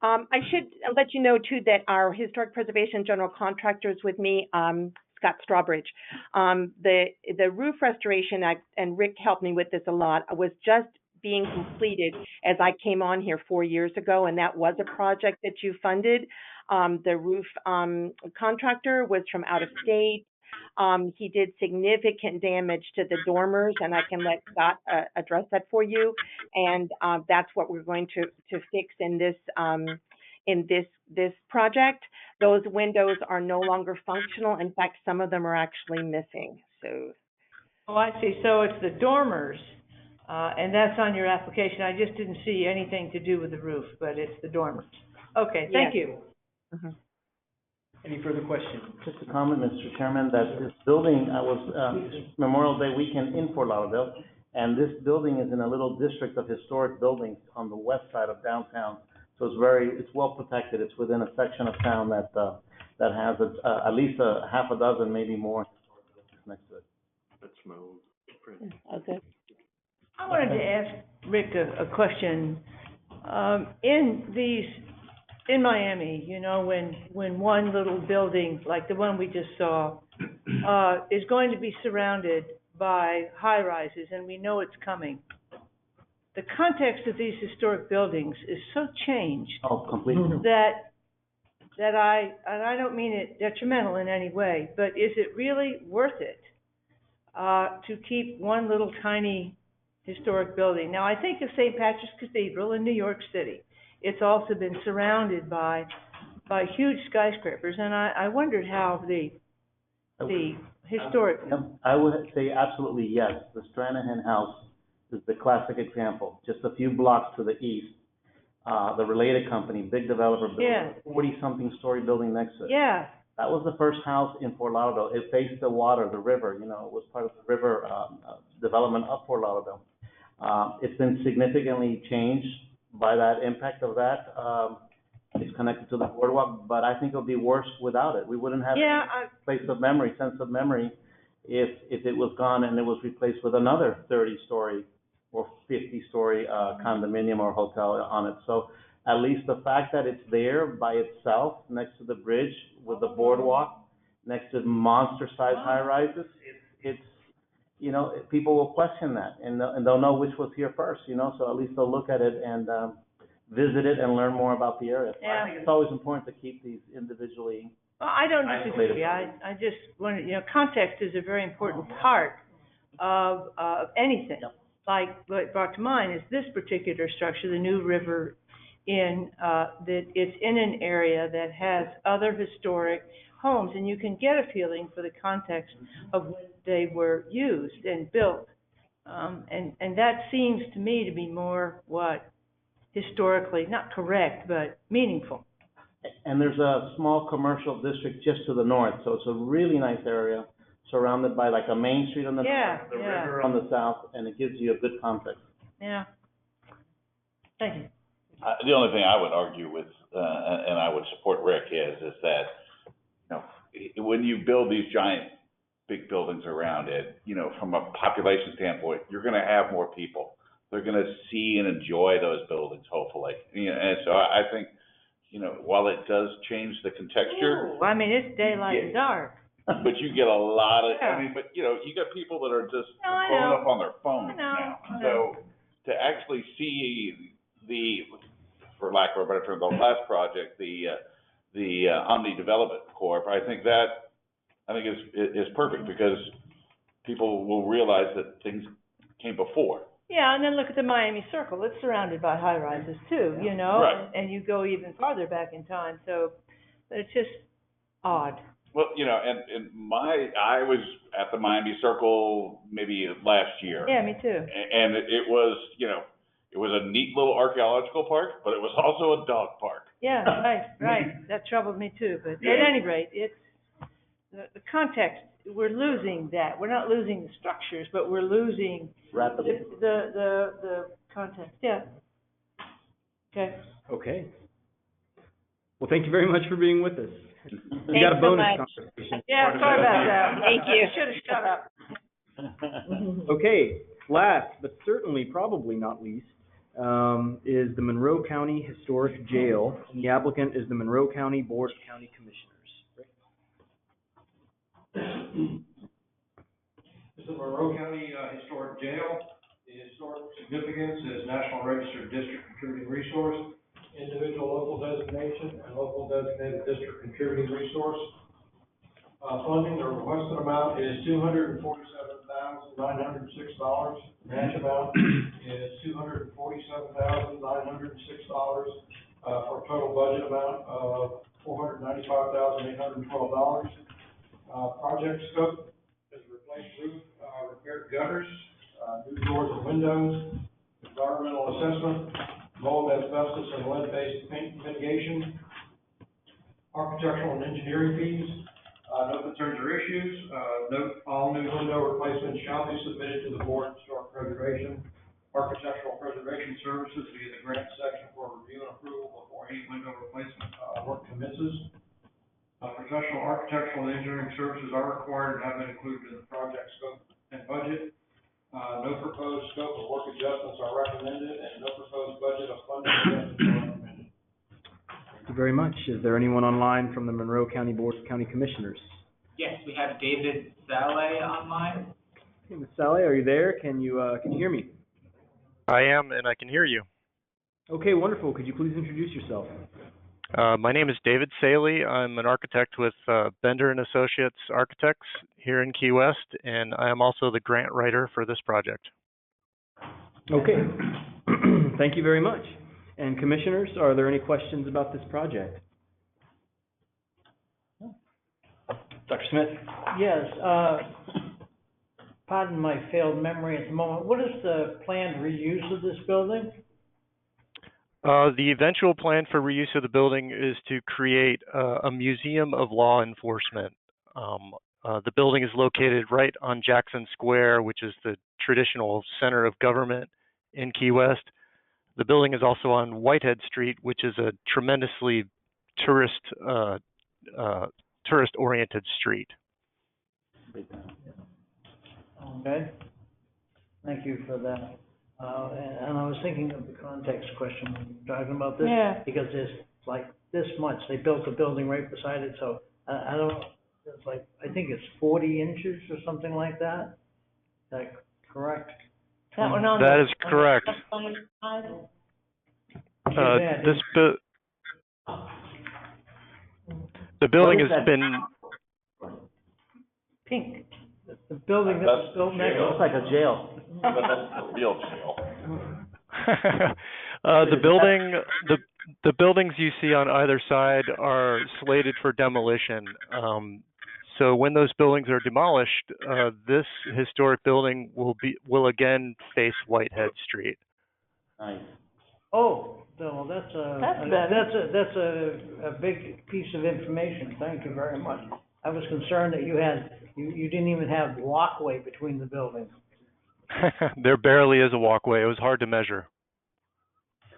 [SPEAKER 21] I should let you know too that our historic preservation general contractor is with me, Scott Strawbridge. The roof restoration, and Rick helped me with this a lot, was just being completed as I came on here 4 years ago, and that was a project that you funded. The roof contractor was from out of state. He did significant damage to the dormers, and I can let Scott address that for you. And that's what we're going to fix in this project. Those windows are no longer functional. In fact, some of them are actually missing. So.
[SPEAKER 18] Oh, I see. So it's the dormers. And that's on your application. I just didn't see anything to do with the roof, but it's the dormers. Okay, thank you.
[SPEAKER 21] Mm-hmm.
[SPEAKER 16] Any further questions?
[SPEAKER 3] Just a comment, Mr. Chairman, that this building, I was Memorial Day weekend in Fort Lauderdale, and this building is in a little district of historic buildings on the west side of downtown. So it's well protected. It's within a section of town that has at least a half a dozen, maybe more, next to it.
[SPEAKER 11] That's my own.
[SPEAKER 21] Okay.
[SPEAKER 18] I wanted to ask Rick a question. In Miami, you know, when one little building, like the one we just saw, is going to be surrounded by high-rises, and we know it's coming, the context of these historic buildings is so changed.
[SPEAKER 3] Oh, completely.
[SPEAKER 18] That I don't mean it detrimental in any way, but is it really worth it, to keep one little tiny historic building? Now, I think of St. Patrick's Cathedral in New York City. It's also been surrounded by huge skyscrapers, and I wondered how the historic.
[SPEAKER 3] I would say absolutely yes. The Stranahan House is the classic example. Just a few blocks to the east, the related company, big developer, built a 40-something story building next to it.
[SPEAKER 18] Yeah.
[SPEAKER 3] That was the first house in Fort Lauderdale. It faced the water, the river, you know, it was part of the river development of Fort Lauderdale. It's been significantly changed by that impact of that. It's connected to the boardwalk, but I think it would be worse without it. We wouldn't have sense of memory, if it was gone and it was replaced with another 30-story or 50-story condominium or hotel on it. So at least the fact that it's there by itself, next to the bridge with the boardwalk, next to monster-sized high-rises, it's you know, people will question that, and they'll know which was here first, you know, so at least they'll look at it and visit it and learn more about the area.
[SPEAKER 18] Yeah.
[SPEAKER 3] I think it's always important to keep these individually.
[SPEAKER 18] Well, I don't disagree. I just wanted, you know, context is a very important part of anything.
[SPEAKER 3] Yep.
[SPEAKER 18] Like what brought to mind is this particular structure, the New River Inn, that it's in an area that has other historic homes, and you can get a feeling for the context of when they were used and built. And that seems to me to be more historically, not correct, but meaningful.
[SPEAKER 3] And there's a small commercial district just to the north, so it's a really nice area, surrounded by like a main street on the north, the river on the south, and it gives you a good context.
[SPEAKER 18] Yeah. Thank you.
[SPEAKER 10] The only thing I would argue with, and I would support Rick is that, you know, when you build these giant, big buildings around it, you know, from a population standpoint, you're gonna have more people. They're gonna see and enjoy those buildings, hopefully. You know, and so I think, you know, while it does change the contexture.
[SPEAKER 18] Ooh, I mean, it's daylight and dark.
[SPEAKER 10] But you get a lot of, I mean, but, you know, you got people that are just growing up on their phones now. So to actually see for lack of a better term, the last project, the Omni Development Corp, I think is perfect, because people will realize that things came before.
[SPEAKER 18] Yeah, and then look at the Miami Circle. It's surrounded by high-rises too, you know?
[SPEAKER 10] Right.
[SPEAKER 18] And you go even farther back in time, so it's just odd.
[SPEAKER 10] Well, you know, I was at the Miami Circle maybe last year.
[SPEAKER 18] Yeah, me too.
[SPEAKER 10] And it was, you know, it was a neat little archaeological park, but it was also a dog park.
[SPEAKER 18] Yeah, right. That troubled me too, but at any rate, it's the context. We're losing that. We're not losing the structures, but we're losing the context. Yeah. Okay.
[SPEAKER 16] Okay. Well, thank you very much for being with us. You got a
[SPEAKER 21] so
[SPEAKER 16] bonus
[SPEAKER 21] much.
[SPEAKER 16] conversation.
[SPEAKER 18] Yeah, sorry about that.
[SPEAKER 21] Thank you.
[SPEAKER 18] Should have shut up.
[SPEAKER 16] Okay, last but certainly probably not least, is the Monroe County Historic Jail. The applicant is the Monroe County Board of County Commissioners. Rick?
[SPEAKER 6] This is Monroe County Historic Jail. The historic significance is National Registered District Contributing Resource, individual local designation, and local designated district contributing resource. Funding, the requested amount is $247,906. Match amount is $247,906, for a total budget amount of $495,812. Project scope is replace roof, repair gutters, new doors and windows, environmental assessment, mold, asbestos, and lead-based paint mitigation, architectural and engineering fees. No concerns or issues. Note all new window replacements shall be submitted to the Board of Historic Preservation, Architectural Preservation Services via the grant section for review and approval before architectural and engineering services are required and have been included in the project scope and budget. No proposed scope of work adjustments are recommended, and no proposed budget of funding adjustments are recommended.
[SPEAKER 16] Thank you very much. Is there anyone online from the Monroe County Board of County Commissioners?
[SPEAKER 20] Yes, we have David Saleh online.
[SPEAKER 16] Hey, Ms. Saleh, are you there? Can you hear me?
[SPEAKER 11] I am, and I can hear you.
[SPEAKER 16] Okay, wonderful. Could you please introduce yourself?
[SPEAKER 11] My name is David Saley. I'm an architect with Bender and Associates Architects here in Key West, and I am also the grant writer for this project.
[SPEAKER 16] Okay. Thank you very much. And commissioners, are there any questions about this project? Dr. Smith?
[SPEAKER 15] Yes, pardon my failed memory at the moment. What is the planned reuse of this building?
[SPEAKER 11] The eventual plan for reuse of the building is to create a museum of law enforcement. The building is located right on Jackson Square, which is the traditional center of government in Key West. The building is also on Whitehead Street, which is a tremendously tourist-oriented street.
[SPEAKER 15] Okay, thank you for that. And I was thinking of the context question when you were talking about this.
[SPEAKER 18] Yeah.
[SPEAKER 15] Because there's like this much, they built a building right beside it, so I don't, it's like, I think it's 40 inches or something like that. Is that correct?
[SPEAKER 18] That one on
[SPEAKER 11] That is correct. The building has been
[SPEAKER 15] Pink. The building that was built next.
[SPEAKER 3] It looks like a jail.
[SPEAKER 10] But that's the real jail.
[SPEAKER 11] the buildings you see on either side are slated for demolition. So when those buildings are demolished, this historic building will again face Whitehead Street.
[SPEAKER 3] Nice.
[SPEAKER 15] Oh, well, that's a big piece of information. Thank you very much. I was concerned that you didn't even have walkway between the buildings.
[SPEAKER 11] There barely is a walkway. It was hard to measure.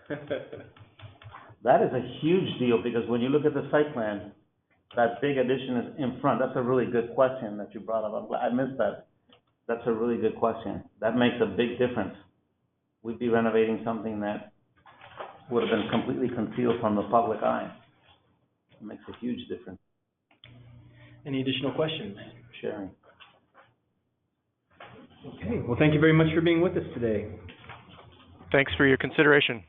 [SPEAKER 3] That is a huge deal, because when you look at the site plan, that big addition is in front. That's a really good question that you brought up. I missed that. That's a really good question. That makes a big difference. We'd be renovating something that would have been completely concealed from the public eye. It makes a huge difference.
[SPEAKER 16] Any additional questions?
[SPEAKER 3] Sharing.
[SPEAKER 16] Okay, well, thank you very much for being with us today.
[SPEAKER 11] Thanks for your consideration.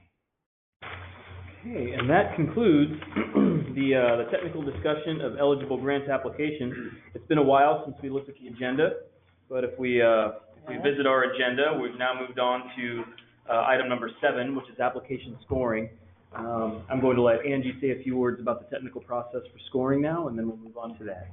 [SPEAKER 16] Okay, and that concludes the technical discussion of eligible grant applications. It's been a while since we looked at the agenda, but if we visit our agenda, we've now moved on to item number 7, which is application scoring. I'm going to let Angie say a few words about the technical process for scoring now, and then we'll move on to that.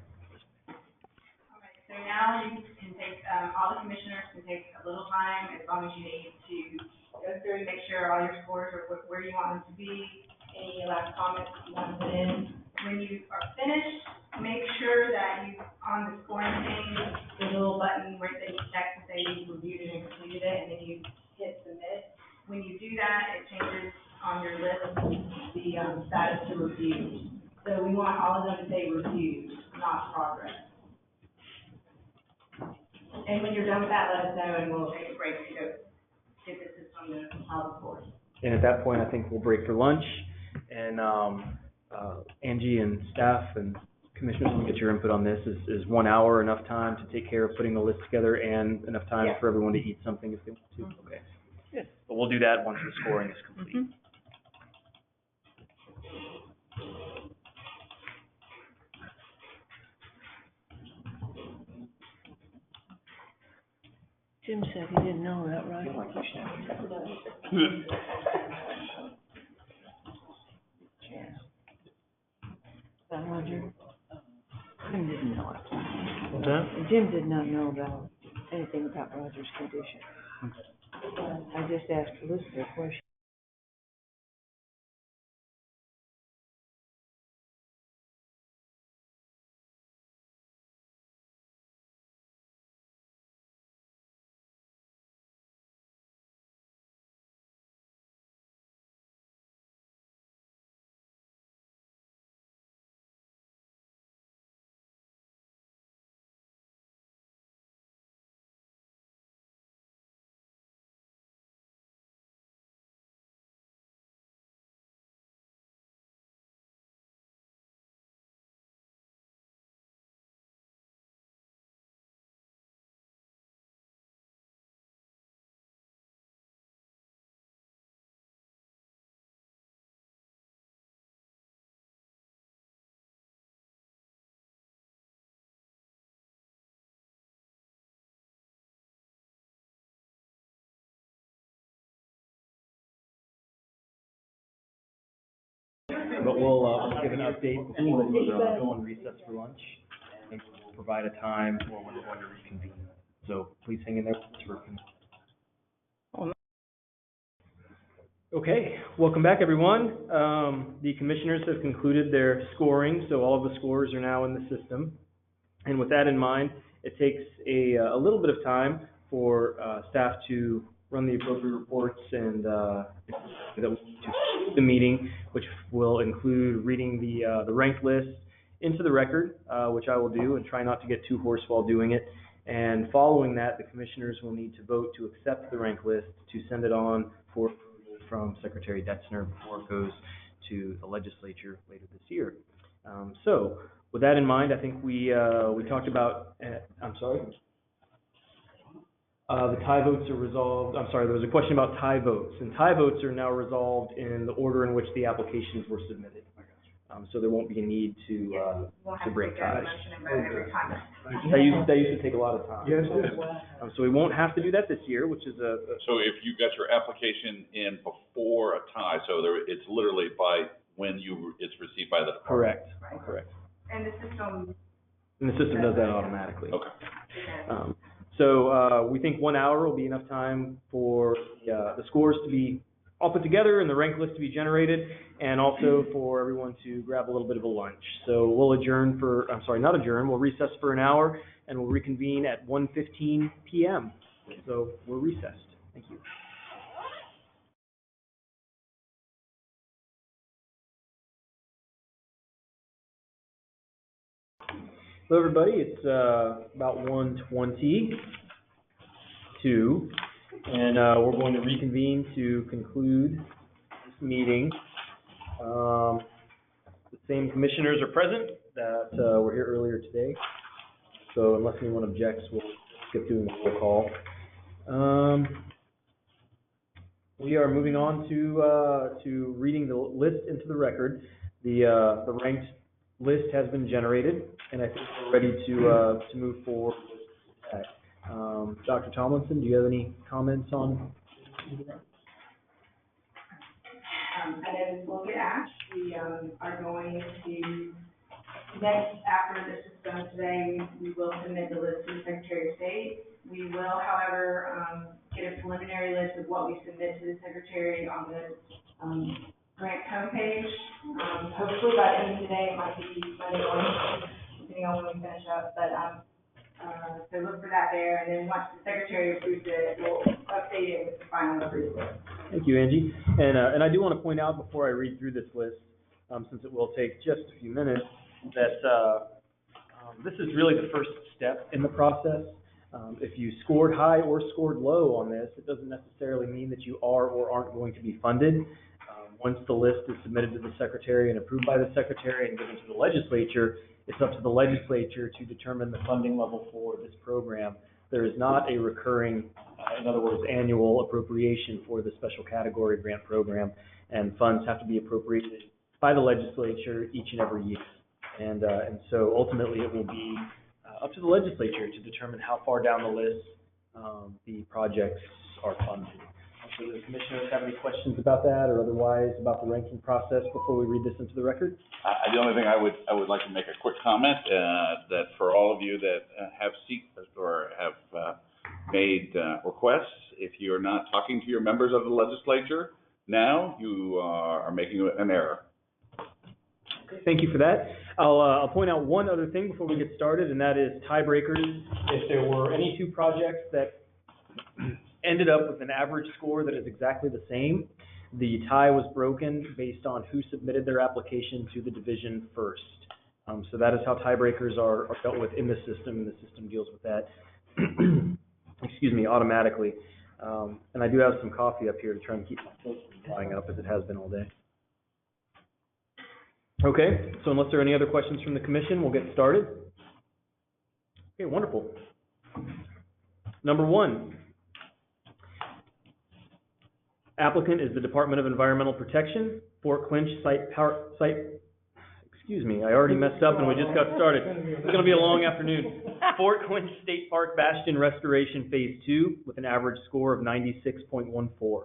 [SPEAKER 2] So now you can take, all the commissioners can take a little time, as long as you need, to go through and make sure all your scores are where you want them to be, any last comments you want to put in. When you are finished, make sure that you, on the scoring page, there's a little button right that you check to say you reviewed it and completed it, and then you hit submit. When you do that, it changes on your list the status to reviewed. So we want all of them to say reviewed, not progress. And when you're done with that, let us know, and we'll take a break to go get the system to file the scores.
[SPEAKER 16] And at that point, I think we'll break for lunch, and Angie and staff and commissioners will get your input on this. Is 1 hour enough time to take care of putting the list together, and enough time for everyone to eat something if they want to? Okay. Good. But we'll do that once the scoring is complete.
[SPEAKER 18] Jim said he didn't know that, right? Roger? Jim didn't know it.
[SPEAKER 16] What's that?
[SPEAKER 18] Jim did not know about anything about Roger's condition. I just asked Elizabeth a question.
[SPEAKER 16] but we'll give an update before we go on recess for lunch, and we'll provide a time for when we're going to reconvene. So please hang in there for a few minutes. Okay, welcome back, everyone. The commissioners have concluded their scoring, so all of the scores are now in the system. And with that in mind, it takes a little bit of time for staff to run the appropriate reports and to the meeting, which will include reading the ranked list into the record, which I will do and try not to get too hoarse while doing it. And following that, the commissioners will need to vote to accept the ranked list to send it on for approval from Secretary Detzner before it goes to the legislature later this year. So with that in mind, I think we talked about, I'm sorry? The tie votes are resolved. I'm sorry, there was a question about tie votes. And tie votes are now resolved in the order in which the applications were submitted. So there won't be a need to break ties. That used to take a lot of time.
[SPEAKER 1] Yes.
[SPEAKER 16] So we won't have to do that this year, which is
[SPEAKER 10] So if you got your application in before a tie, so it's literally by when it's received by the department.
[SPEAKER 16] Correct.
[SPEAKER 2] And the system.
[SPEAKER 16] And the system does that automatically.
[SPEAKER 10] Okay.
[SPEAKER 16] So we think 1 hour will be enough time for the scores to be all put together and the rank list to be generated, and also for everyone to grab a little bit of a lunch. So we'll we'll recess for an hour, and we'll reconvene at 1:15 p.m. So we're recessed. Thank you. Hello, everybody. It's about 1:22, and we're going to reconvene to conclude this meeting. The same commissioners are present that were here earlier today. So unless anyone objects, we'll skip doing the roll call. We are moving on to reading the list into the record. The ranked list has been generated, and I think we're ready to move forward with that. Dr. Tomlinson, do you have any comments on?
[SPEAKER 2] And then we'll get Ash. We are going to, next, after this is done today, we will submit the list to the Secretary of State. We will, however, get a preliminary list of what we submit to the Secretary on the grant homepage. Hopefully by the end of the day, it might be Monday morning, depending on when we finish up. But so look for that there, and then once the Secretary approves it, we'll update it with the final approval.
[SPEAKER 16] Thank you, Angie. And I do want to point out before I read through this list, since it will take just a few minutes, that this is really the first step in the process. If you scored high or scored low on this, it doesn't necessarily mean that you are or aren't going to be funded. Once the list is submitted to the Secretary and approved by the Secretary and given to the legislature, it's up to the legislature to determine the funding level for this program. There is not a recurring, in other words, annual appropriation for the special category grant program, and funds have to be appropriated by the legislature each and every year. And so ultimately it will be up to the legislature to determine how far down the list the projects are funded. So do the commissioners have any questions about that or otherwise about the ranking process before we read this into the record?
[SPEAKER 10] The only thing I would like to make a quick comment, that for all of you that have or have made requests, if you're not talking to your members of the legislature now, you are making an error.
[SPEAKER 16] Thank you for that. I'll point out one other thing before we get started, and that is tiebreakers. If there were any two projects that ended up with an average score that is exactly the same, the tie was broken based on who submitted their application to the division first. So that is how tiebreakers are dealt with in the system, and the system deals with that, excuse me, automatically. And I do have some coffee up here to try and keep my throat from drying up, as it has been all day. Okay, so unless there are any other questions from the commission, we'll get started. Okay, wonderful. Number one. Applicant is the Department of Environmental Protection, Fort Clinch excuse me, I already messed up and we just got started. It's going to be a long afternoon. Fort Clinch State Park Bastion Restoration Phase 2 with an average score of 96.14.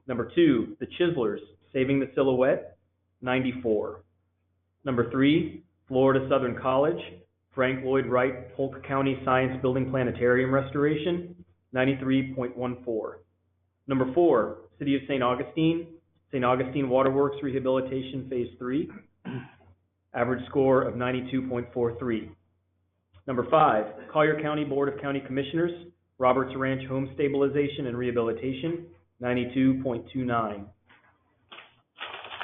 [SPEAKER 16] Number two, the Chislers, Saving the Silhouette, 94. Number 3, Florida Southern College, Frank Lloyd Wright, Polk County Science Building Planetarium Restoration, 93.14. Number 4, City of St. Augustine Waterworks Rehabilitation Phase 3, average score of 92.43. Number 5, Collier County Board of County Commissioners, Roberts Ranch Home Stabilization and Rehabilitation, 92.29.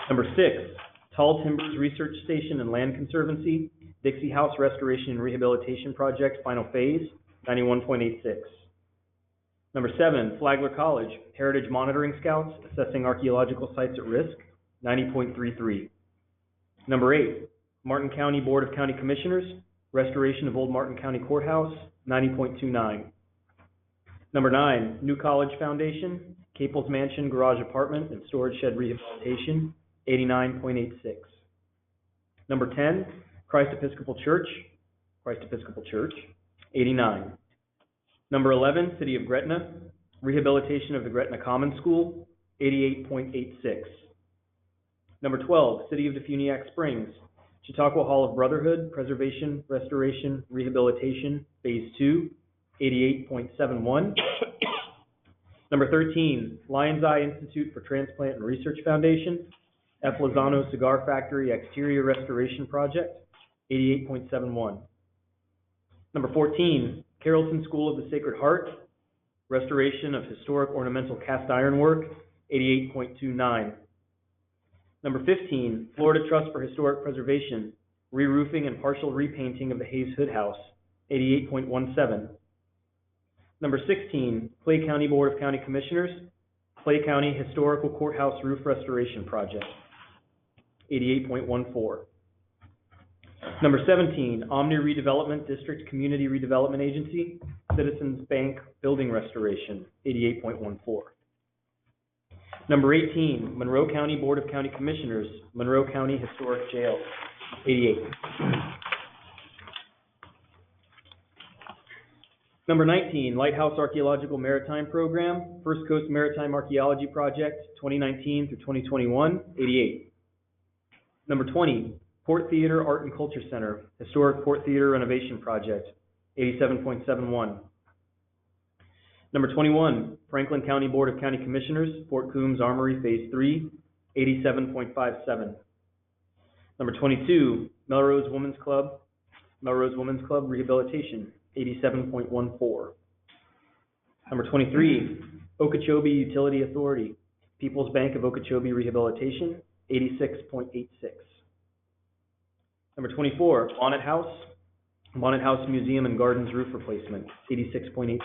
[SPEAKER 16] Number 6, Tall Timbers Research Station and Land Conservancy, Dixie House Restoration and Rehabilitation Project, Final Phase, 91.86. Number 7, Flagler College, Heritage Monitoring Scouts, Assessing Archaeological Sites at Risk, 90.33. Number 8, Martin County Board of County Commissioners, Restoration of Old Martin County Courthouse, 90.29. Number 9, New College Foundation, Caples Mansion Garage Apartment and Storage Shed Rehabilitation, 89.86. Number 10, Christ Episcopal Church, 89. Number 11, City of Gretna, Rehabilitation of the Gretna Common School, 88.86. Number 12, City of Defuniak Springs, Chautauqua Hall of Brotherhood, Preservation, Restoration, Rehabilitation, Phase 2, 88.71. Number 13, Lion's Eye Institute for Transplant and Research Foundation, F. Lozano Cigar Factory Exterior Restoration Project, 88.71. Number 14, Carrollton School of the Sacred Heart, Restoration of Historic Ornamental Cast Iron Work, 88.29. Number 15, Florida Trust for Historic Preservation, Re-roofing and Partial Repainting of the Hayes Hood House, 88.17. Number 16, Clay County Board of County Commissioners, Clay County Historical Courthouse Roof Restoration Project, 88.14. Number 17, Omni Redevelopment District Community Redevelopment Agency, Citizens Bank Building Restoration, 88.14. Number 18, Monroe County Board of County Commissioners, Monroe County Historic Jail, 88. Number 19, Lighthouse Archaeological Maritime Program, First Coast Maritime Archaeology Project, 2019 through 2021, 88. Number 20, Port Theater Art and Culture Center, Historic Port Theater Renovation Project, 87.71. Number 21, Franklin County Board of County Commissioners, Fort Coombs Armory Phase 3, 87.57. Number 22, Melrose Women's Club Rehabilitation, 87.14. Number 23, Okeechobee Utility Authority, People's Bank of Okeechobee Rehabilitation, 86.86. Number 24, Bonnet House Museum and Gardens Roof Replacement, 86.83.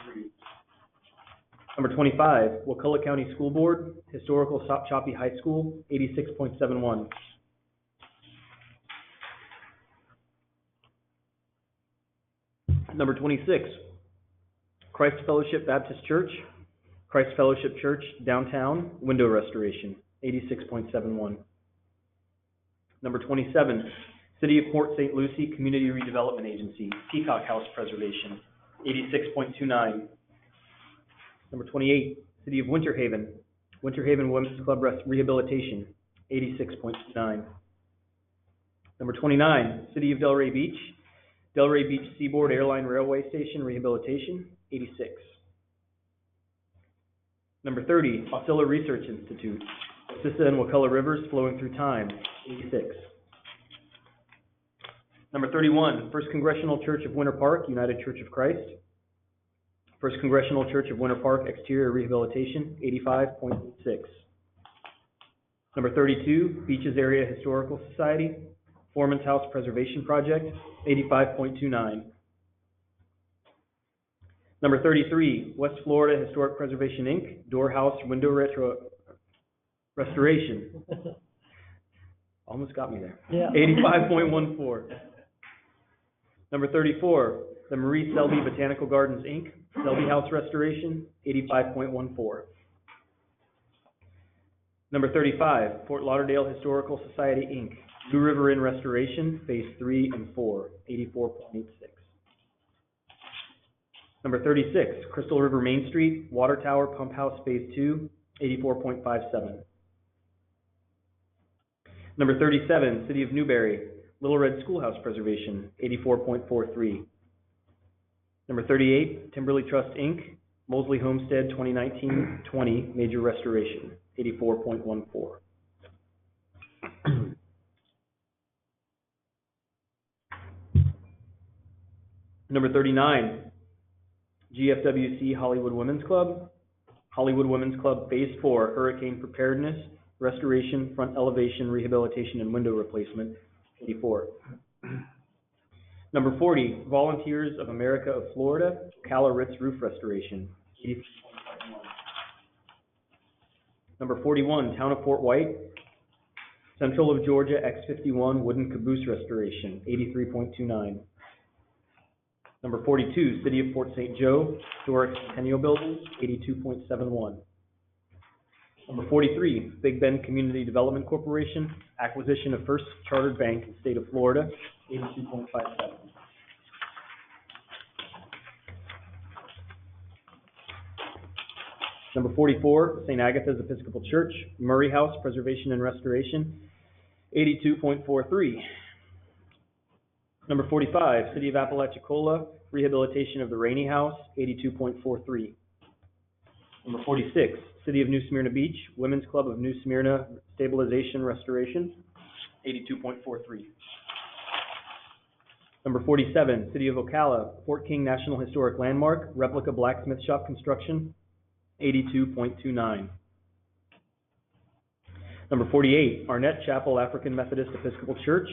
[SPEAKER 16] Number 25, Wakulla County School Board, Historical Sop Choppy High School, 86.71. Number 26, Christ Fellowship Baptist Church, Downtown, Window Restoration, 86.71. Number 27, City of Port St. Lucie Community Redevelopment Agency, Peacock House Preservation, 86.29. Number 28, City of Winter Haven Women's Club Rehabilitation, 86.29. Number 29, City of Delray Beach Seaboard Airline Railway Station Rehabilitation, 86. Number 30, Osceola Research Institute, Sissa and Wakulla Rivers Flowing Through Time, 86. Number 31, First Congressional Church of Winter Park, United Church of Christ. First Congressional Church of Winter Park Exterior Rehabilitation, 85.6. Number 32, Beaches Area Historical Society, Foreman's House Preservation Project, 85.29. Number 33, West Florida Historic Preservation, Inc., Door House Window Restoration. Almost got me there. Yeah. 85.14. Number 34, the Marie Selby Botanical Gardens, Inc., Selby House Restoration, 85.14. Number 35, Fort Lauderdale Historical Society, Inc., Blue River Inn Restoration, Phase 3 and 4, 84.86. Number 36, Crystal River Main Street, Water Tower Pump House Phase 2, 84.57. Number 37, City of Newberry, Little Red Schoolhouse Preservation, 84.43. Number 38, Timberley Trust, Inc., Mosley Homestead 2019-20 Major Restoration, 84.14. Number 39, GFWC Hollywood Women's Club, Hollywood Women's Club Phase 4 Hurricane Preparedness, Restoration, Front Elevation, Rehabilitation, and Window Replacement, 84. Number 40, Volunteers of America of Florida, Ocala Ritz Roof Restoration, 83.51. Number 41, Town of Fort White, Central of Georgia X51 Wooden Caboose Restoration, 83.29. Number 42, City of Fort St. Joe, Historic Centennial Buildings, 82.71. Number 43, Big Bend Community Development Corporation, acquisition of First Chartered Bank in the state of Florida, 82.57. Number 44, St. Agatha's Episcopal Church, Murray House Preservation and Restoration, 82.43. Number 45, City of Apalachicola, rehabilitation of the Rainey House, 82.43. Number 46, City of New Smyrna Beach, Women's Club of New Smyrna, stabilization restoration, 82.43. Number 47, City of Ocala, Fort King National Historic Landmark, replica blacksmith shop construction, 82.29. Number 48, Arnett Chapel African Methodist Episcopal Church,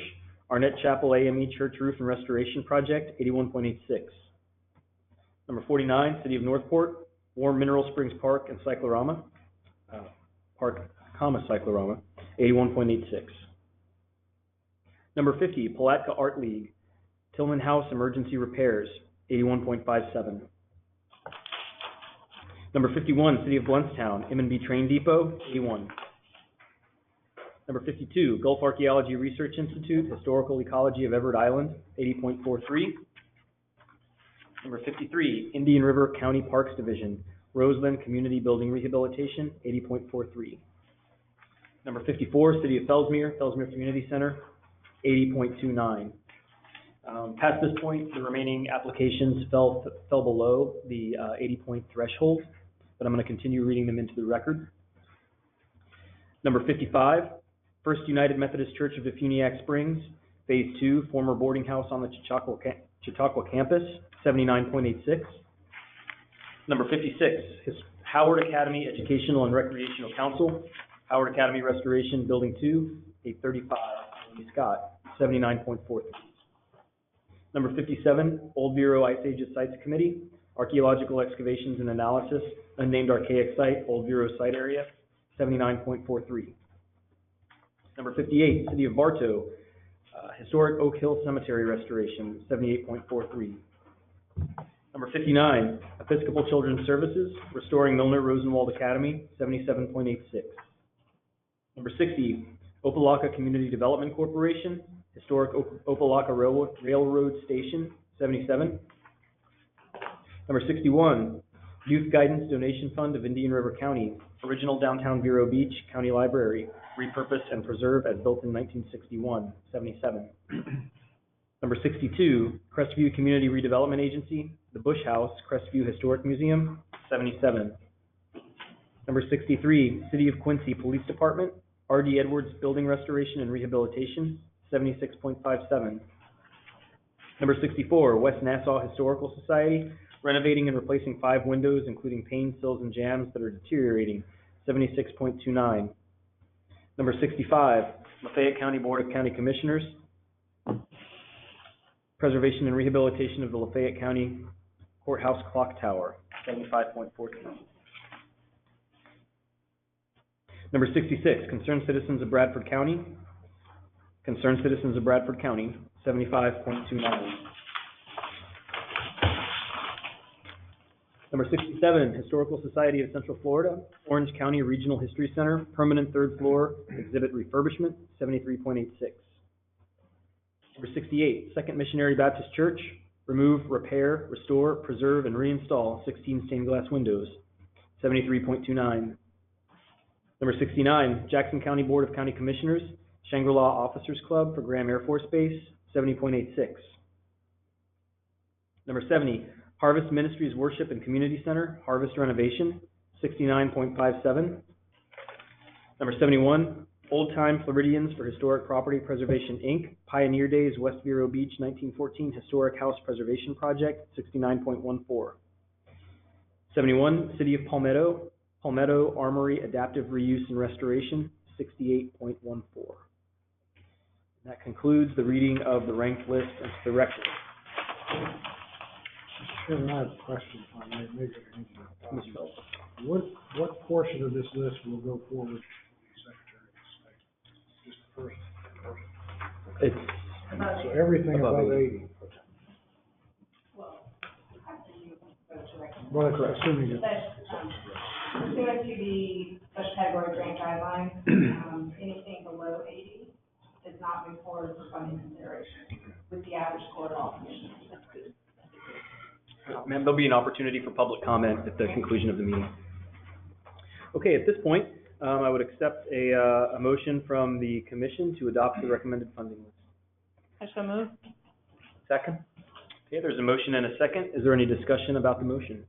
[SPEAKER 16] Arnett Chapel AME Church Roof and Restoration Project, 81.86. Number 49, City of Northport, Warm Mineral Springs Park and Cyclorama, Cyclorama, 81.86. Number 50, Palatka Art League, Tillman House Emergency Repairs, 81.57. Number 51, City of Bluntstown, M&B Train Depot, 81. Number 52, Gulf Archaeology Research Institute, Historical Ecology of Everett Island, 80.43. Number 53, Indian River County Parks Division, Roseland Community Building Rehabilitation, 80.43. Number 54, City of Fellsmere, Fellsmere Community Center, 80.29. Past this point, the remaining applications fell below the 80-point threshold, but I'm going to continue reading them into the record. Number 55, First United Methodist Church of Defuniak Springs, Phase 2, former boarding house on the Chautauqua campus, 79.86. Number 56, Howard Academy Educational and Recreational Council, Howard Academy Restoration, Building 2, 835, Scott, 79.43. Number 57, Old Bureau Ice Ages Sites Committee, Archaeological Excavations and Analysis, Unnamed Archaic Site, Old Bureau Site Area, 79.43. Number 58, City of Bartow, Historic Oak Hill Cemetery Restoration, 78.43. Number 59, Episcopal Children's Services, Restoring Milner Rosenwald Academy, 77.86. Number 60, Opelika Community Development Corporation, Historic Opelika Railroad Station, 77. Number 61, Youth Guidance Donation Fund of Indian River County, Original Downtown Vero Beach County Library, repurposed and preserved as built in 1961, 77. Number 62, Crestview Community Redevelopment Agency, the Bush House, Crestview Historic Museum, 77. Number 63, City of Quincy Police Department, R.D. Edwards Building Restoration and Rehabilitation, 76.57. Number 64, West Nassau Historical Society, renovating and replacing 5 windows, including panes, sills, and jambs that are deteriorating, 76.29. Number 65, Lafayette County Board of County Commissioners, preservation and rehabilitation of the Lafayette County Courthouse Clock Tower, 75.14. Number 66, Concerned Citizens of Bradford County, 75.29. Number 67, Historical Society of Central Florida, Orange County Regional History Center, permanent 3rd floor, exhibit refurbishment, 73.86. Number 68, Second Missionary Baptist Church, remove, repair, restore, preserve, and reinstall 16 stained glass windows, 73.29. Number 69, Jackson County Board of County Commissioners, Shangri-La Officers Club for Graham Air Force Base, 70.86. Number 70, Harvest Ministries Worship and Community Center, Harvest Renovation, 69.57. Number 71, Old Time Floridians for Historic Property Preservation, Inc., Pioneer Days, West Vero Beach, 1914, Historic House Preservation Project, 69.14. 71, City of Palmetto, Palmetto Armory Adaptive Reuse and Restoration, 68.14. That concludes the reading of the ranked list of directors.
[SPEAKER 1] Mr. Chairman, I have a question, if I may, maybe I can answer. What portion of this list will go forward to the Secretary of State? Just the first?
[SPEAKER 16] It's
[SPEAKER 1] So everything above 80? Well, that's assuming it.
[SPEAKER 14] Pursuant to the special category grant guidelines, anything below 80 does not move forward for funding consideration with the average score of all commissioners.
[SPEAKER 16] Ma'am, there'll be an opportunity for public comment at the conclusion of the meeting. Okay, at this point, I would accept a motion from the commission to adopt the recommended funding list.
[SPEAKER 18] I so move.
[SPEAKER 16] Second? Okay, there's a motion and a second. Is there any discussion about the motion?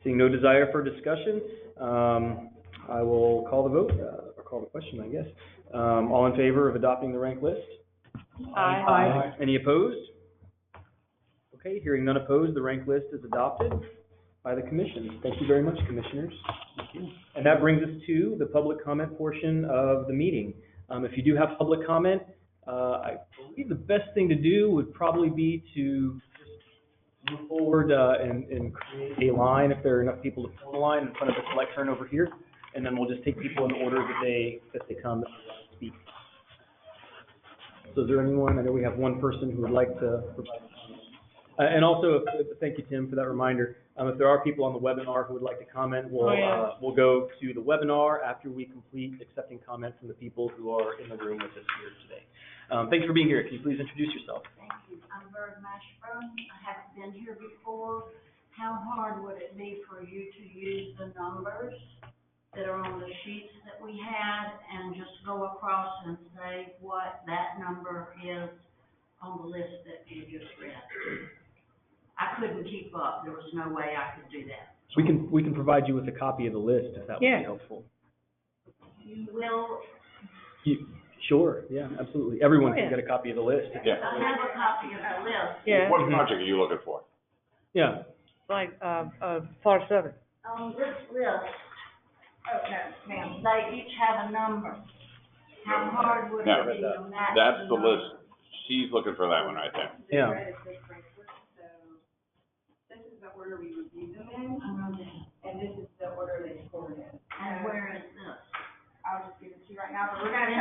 [SPEAKER 16] Seeing no desire for discussion, I will call the vote, or call the question, I guess. All in favor of adopting the ranked list?
[SPEAKER 18] Aye.
[SPEAKER 16] Aye. Any opposed? Okay, hearing none opposed, the ranked list is adopted by the commission. Thank you very much, commissioners. Thank you. And that brings us to the public comment portion of the meeting. If you do have public comment, I believe the best thing to do would probably be to just move forward and create a line, if there are enough people to form a line in front of the lectern over here, and then we'll just take people in the order that they come to speak. So is there anyone? I know we have one person who would like to provide. And also, thank you, Tim, for that reminder. If there are people on the webinar who would like to comment, we'll go to the webinar after we complete accepting comment from the people who are in the room with us here today. Thanks for being here. Can you please introduce yourself?
[SPEAKER 19] Thank you. I'm Bird Mashburn. I haven't been here before. How hard would it be for you to use the numbers that are on the sheets that we had and just go across and say what that number is on the list that you just read? I couldn't keep up. There was no way I could do that.
[SPEAKER 16] We can provide you with a copy of the list if that would be helpful.
[SPEAKER 19] You will?
[SPEAKER 16] Sure, yeah, absolutely. Everyone can get a copy of the list.
[SPEAKER 19] I have a copy of the list.
[SPEAKER 18] Yeah.
[SPEAKER 10] What project are you looking for?
[SPEAKER 16] Yeah.
[SPEAKER 18] Like, FAR 7.
[SPEAKER 19] This list, ma'am, they each have a number. How hard would
[SPEAKER 10] No,
[SPEAKER 19] it be to match
[SPEAKER 10] that's the
[SPEAKER 19] number?
[SPEAKER 10] list. She's looking for that one right there.
[SPEAKER 16] Yeah.
[SPEAKER 14] This is the order we reviewed them in, and this is the order they scored in.
[SPEAKER 19] And where is this?
[SPEAKER 14] I'll just give it to you right now, but we're gonna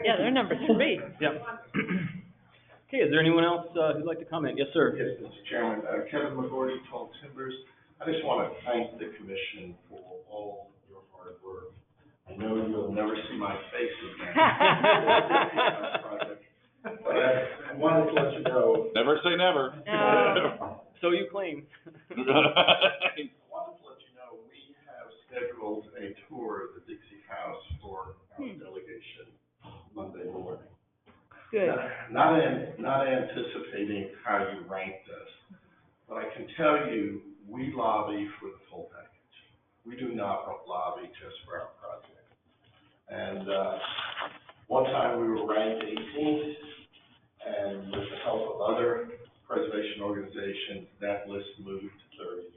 [SPEAKER 18] Yeah, they're number 3.
[SPEAKER 16] Yeah. Okay, is there anyone else who'd like to comment? Yes, sir.
[SPEAKER 23] Yes, Mr. Chairman, Kevin McGordy, Tall Timbers. I just want to thank the commission for all your hard work. I know you'll never see my face again. But I wanted to let you know.
[SPEAKER 10] Never say never.
[SPEAKER 16] So you claim.
[SPEAKER 23] I wanted to let you know, we have scheduled a tour of the Dixie House for our delegation Monday morning.
[SPEAKER 18] Good.
[SPEAKER 23] Not anticipating how you ranked us, but I can tell you, we lobby for the full package. We do not lobby just for our project. And one time we were ranked 18th, and with the help of other preservation organizations, that list moved to 33.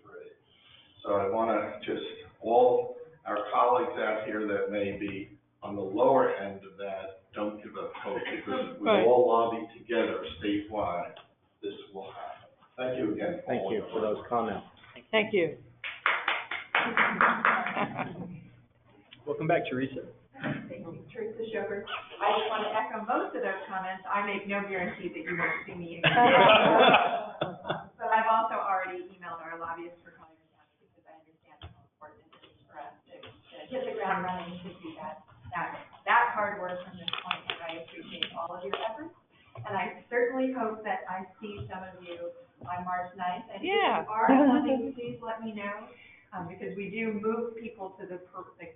[SPEAKER 23] So I want to just, all our colleagues out here that may be on the lower end of that, don't give up hope, because if we all lobby together statewide, this will happen. Thank you again.
[SPEAKER 16] Thank you for those comments.
[SPEAKER 18] Thank you.
[SPEAKER 16] Welcome back, Teresa.
[SPEAKER 14] Thank you, Teresa Shepherd. I just want to echo most of those comments. I make no guarantee that you won't see me again. But I've also already emailed our lobbyists for Collier County because I understand how important it is for us to hit the ground running to do that hard work from this point, and I appreciate all of your efforts. And I certainly hope that I see some of you on March 9th. And if you are coming, please let me know. Because we do move people to the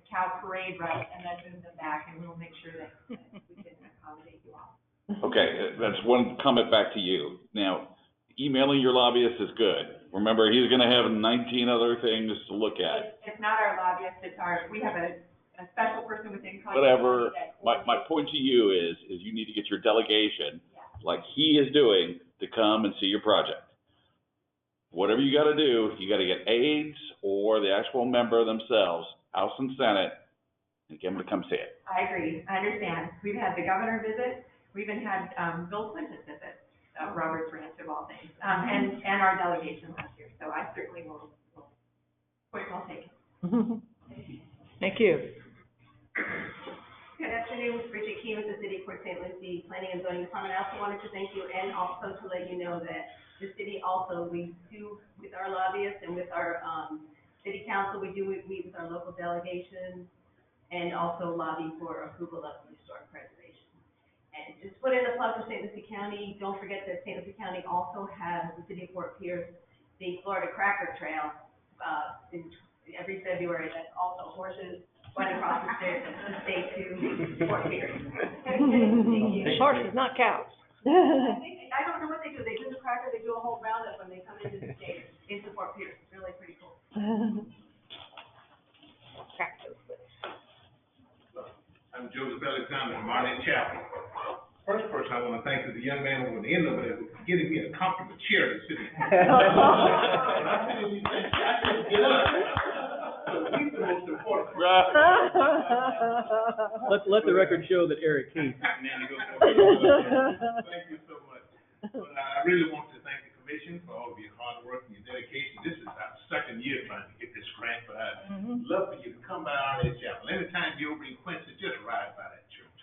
[SPEAKER 14] cow parade route and then move them back, and we'll make sure that we can accommodate you all.
[SPEAKER 10] Okay, that's one comment back to you. Now, emailing your lobbyist is good. Remember, he's gonna have 19 other things to look at.
[SPEAKER 14] It's not our lobbyist, we have a special person within Congress.
[SPEAKER 10] Whatever, my point to you is you need to get your delegation, like he is doing, to come and see your project. Whatever you gotta do, you gotta get aides or the actual member themselves, House and Senate, and get them to come see it.
[SPEAKER 14] I agree, I understand. We've had the governor visit, we even had, Bill Clinton visit, Robert's Ranch of all things, and our delegation last year, so I certainly will point well taken.
[SPEAKER 18] Thank you.
[SPEAKER 4] Good afternoon, Bridget Key with the City of Port St. Lucie Planning and Zoning Department. I also wanted to thank you and also to let you know that the city also, we do, with our lobbyists and with our, city council, we do meet with our local delegations and also lobby for approval of historic preservation. And just put in a plug for St. Lucie County. Don't forget that St. Lucie County also has, the city of Fort Pierce, the Florida Cracker Trail, in every February. That's also horses running across the state to Fort Pierce. Thank you.
[SPEAKER 18] Horses, not cows.
[SPEAKER 4] I don't know what they do. They do the cracker, they do a whole roundup when they come into the state, into Fort Pierce. It's really pretty cool.
[SPEAKER 5] I'm Joseph Alexander from Marlin Chapel. First person I want to thank is the young man over the end over there for getting me a comfortable chair to sit in. I couldn't get up. He's the most important.
[SPEAKER 16] Let the record show that Eric Case.
[SPEAKER 5] Thank you so much. But I really want to thank the commission for all of your hard work and your dedication. This is our second year trying to get this grant, but I'd love for you to come by Arlene Chapel. Anytime you're over in Quincy, just ride by that church.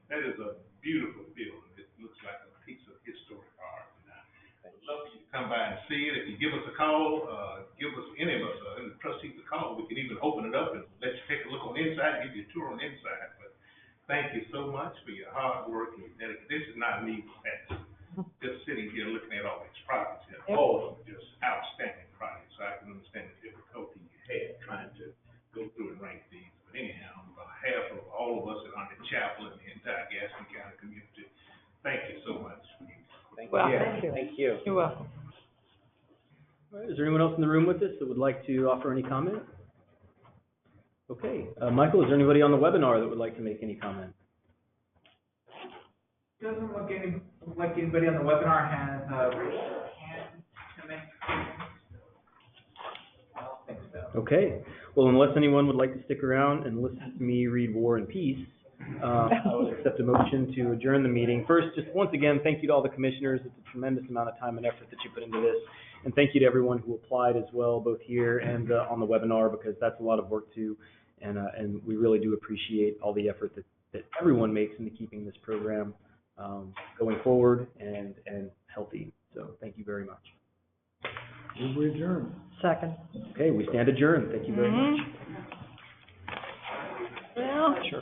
[SPEAKER 5] That is a beautiful building. It looks like a piece of historic art. And I'd love for you to come by and see it. If you give us a call, give us, any of us, any trustees a call, we can even open it up and let you take a look on the inside, give you a tour on the inside. But thank you so much for your hard work and your dedication. This is not an easy task. Just sitting here looking at all these projects here, all of them just outstanding projects. So I can understand the difficulty you had trying to go through and rank these. But anyhow, on behalf of all of us at Arlene Chapel and the entire Gaston County community, thank you so much.
[SPEAKER 18] Thank you.
[SPEAKER 13] Thank you.
[SPEAKER 18] You're welcome.
[SPEAKER 16] All right, is there anyone else in the room with us that would like to offer any comment? Okay, Michael, is there anybody on the webinar that would like to make any comment?
[SPEAKER 20] Doesn't look like anybody on the webinar has raised their hand to make comments. I don't think so.
[SPEAKER 16] Okay, well, unless anyone would like to stick around and listen to me read War and Peace, I would accept a motion to adjourn the meeting. First, just once again, thank you to all the commissioners. It's a tremendous amount of time and effort that you put into this. And thank you to everyone who applied as well, both here and on the webinar, because that's a lot of work too. And we really do appreciate all the effort that everyone makes into keeping this program going forward and healthy. So thank you very much.
[SPEAKER 1] We adjourn.
[SPEAKER 22] Second.
[SPEAKER 16] Okay, we stand adjourned. Thank you very much.
[SPEAKER 18] Well,
[SPEAKER 16] Sure.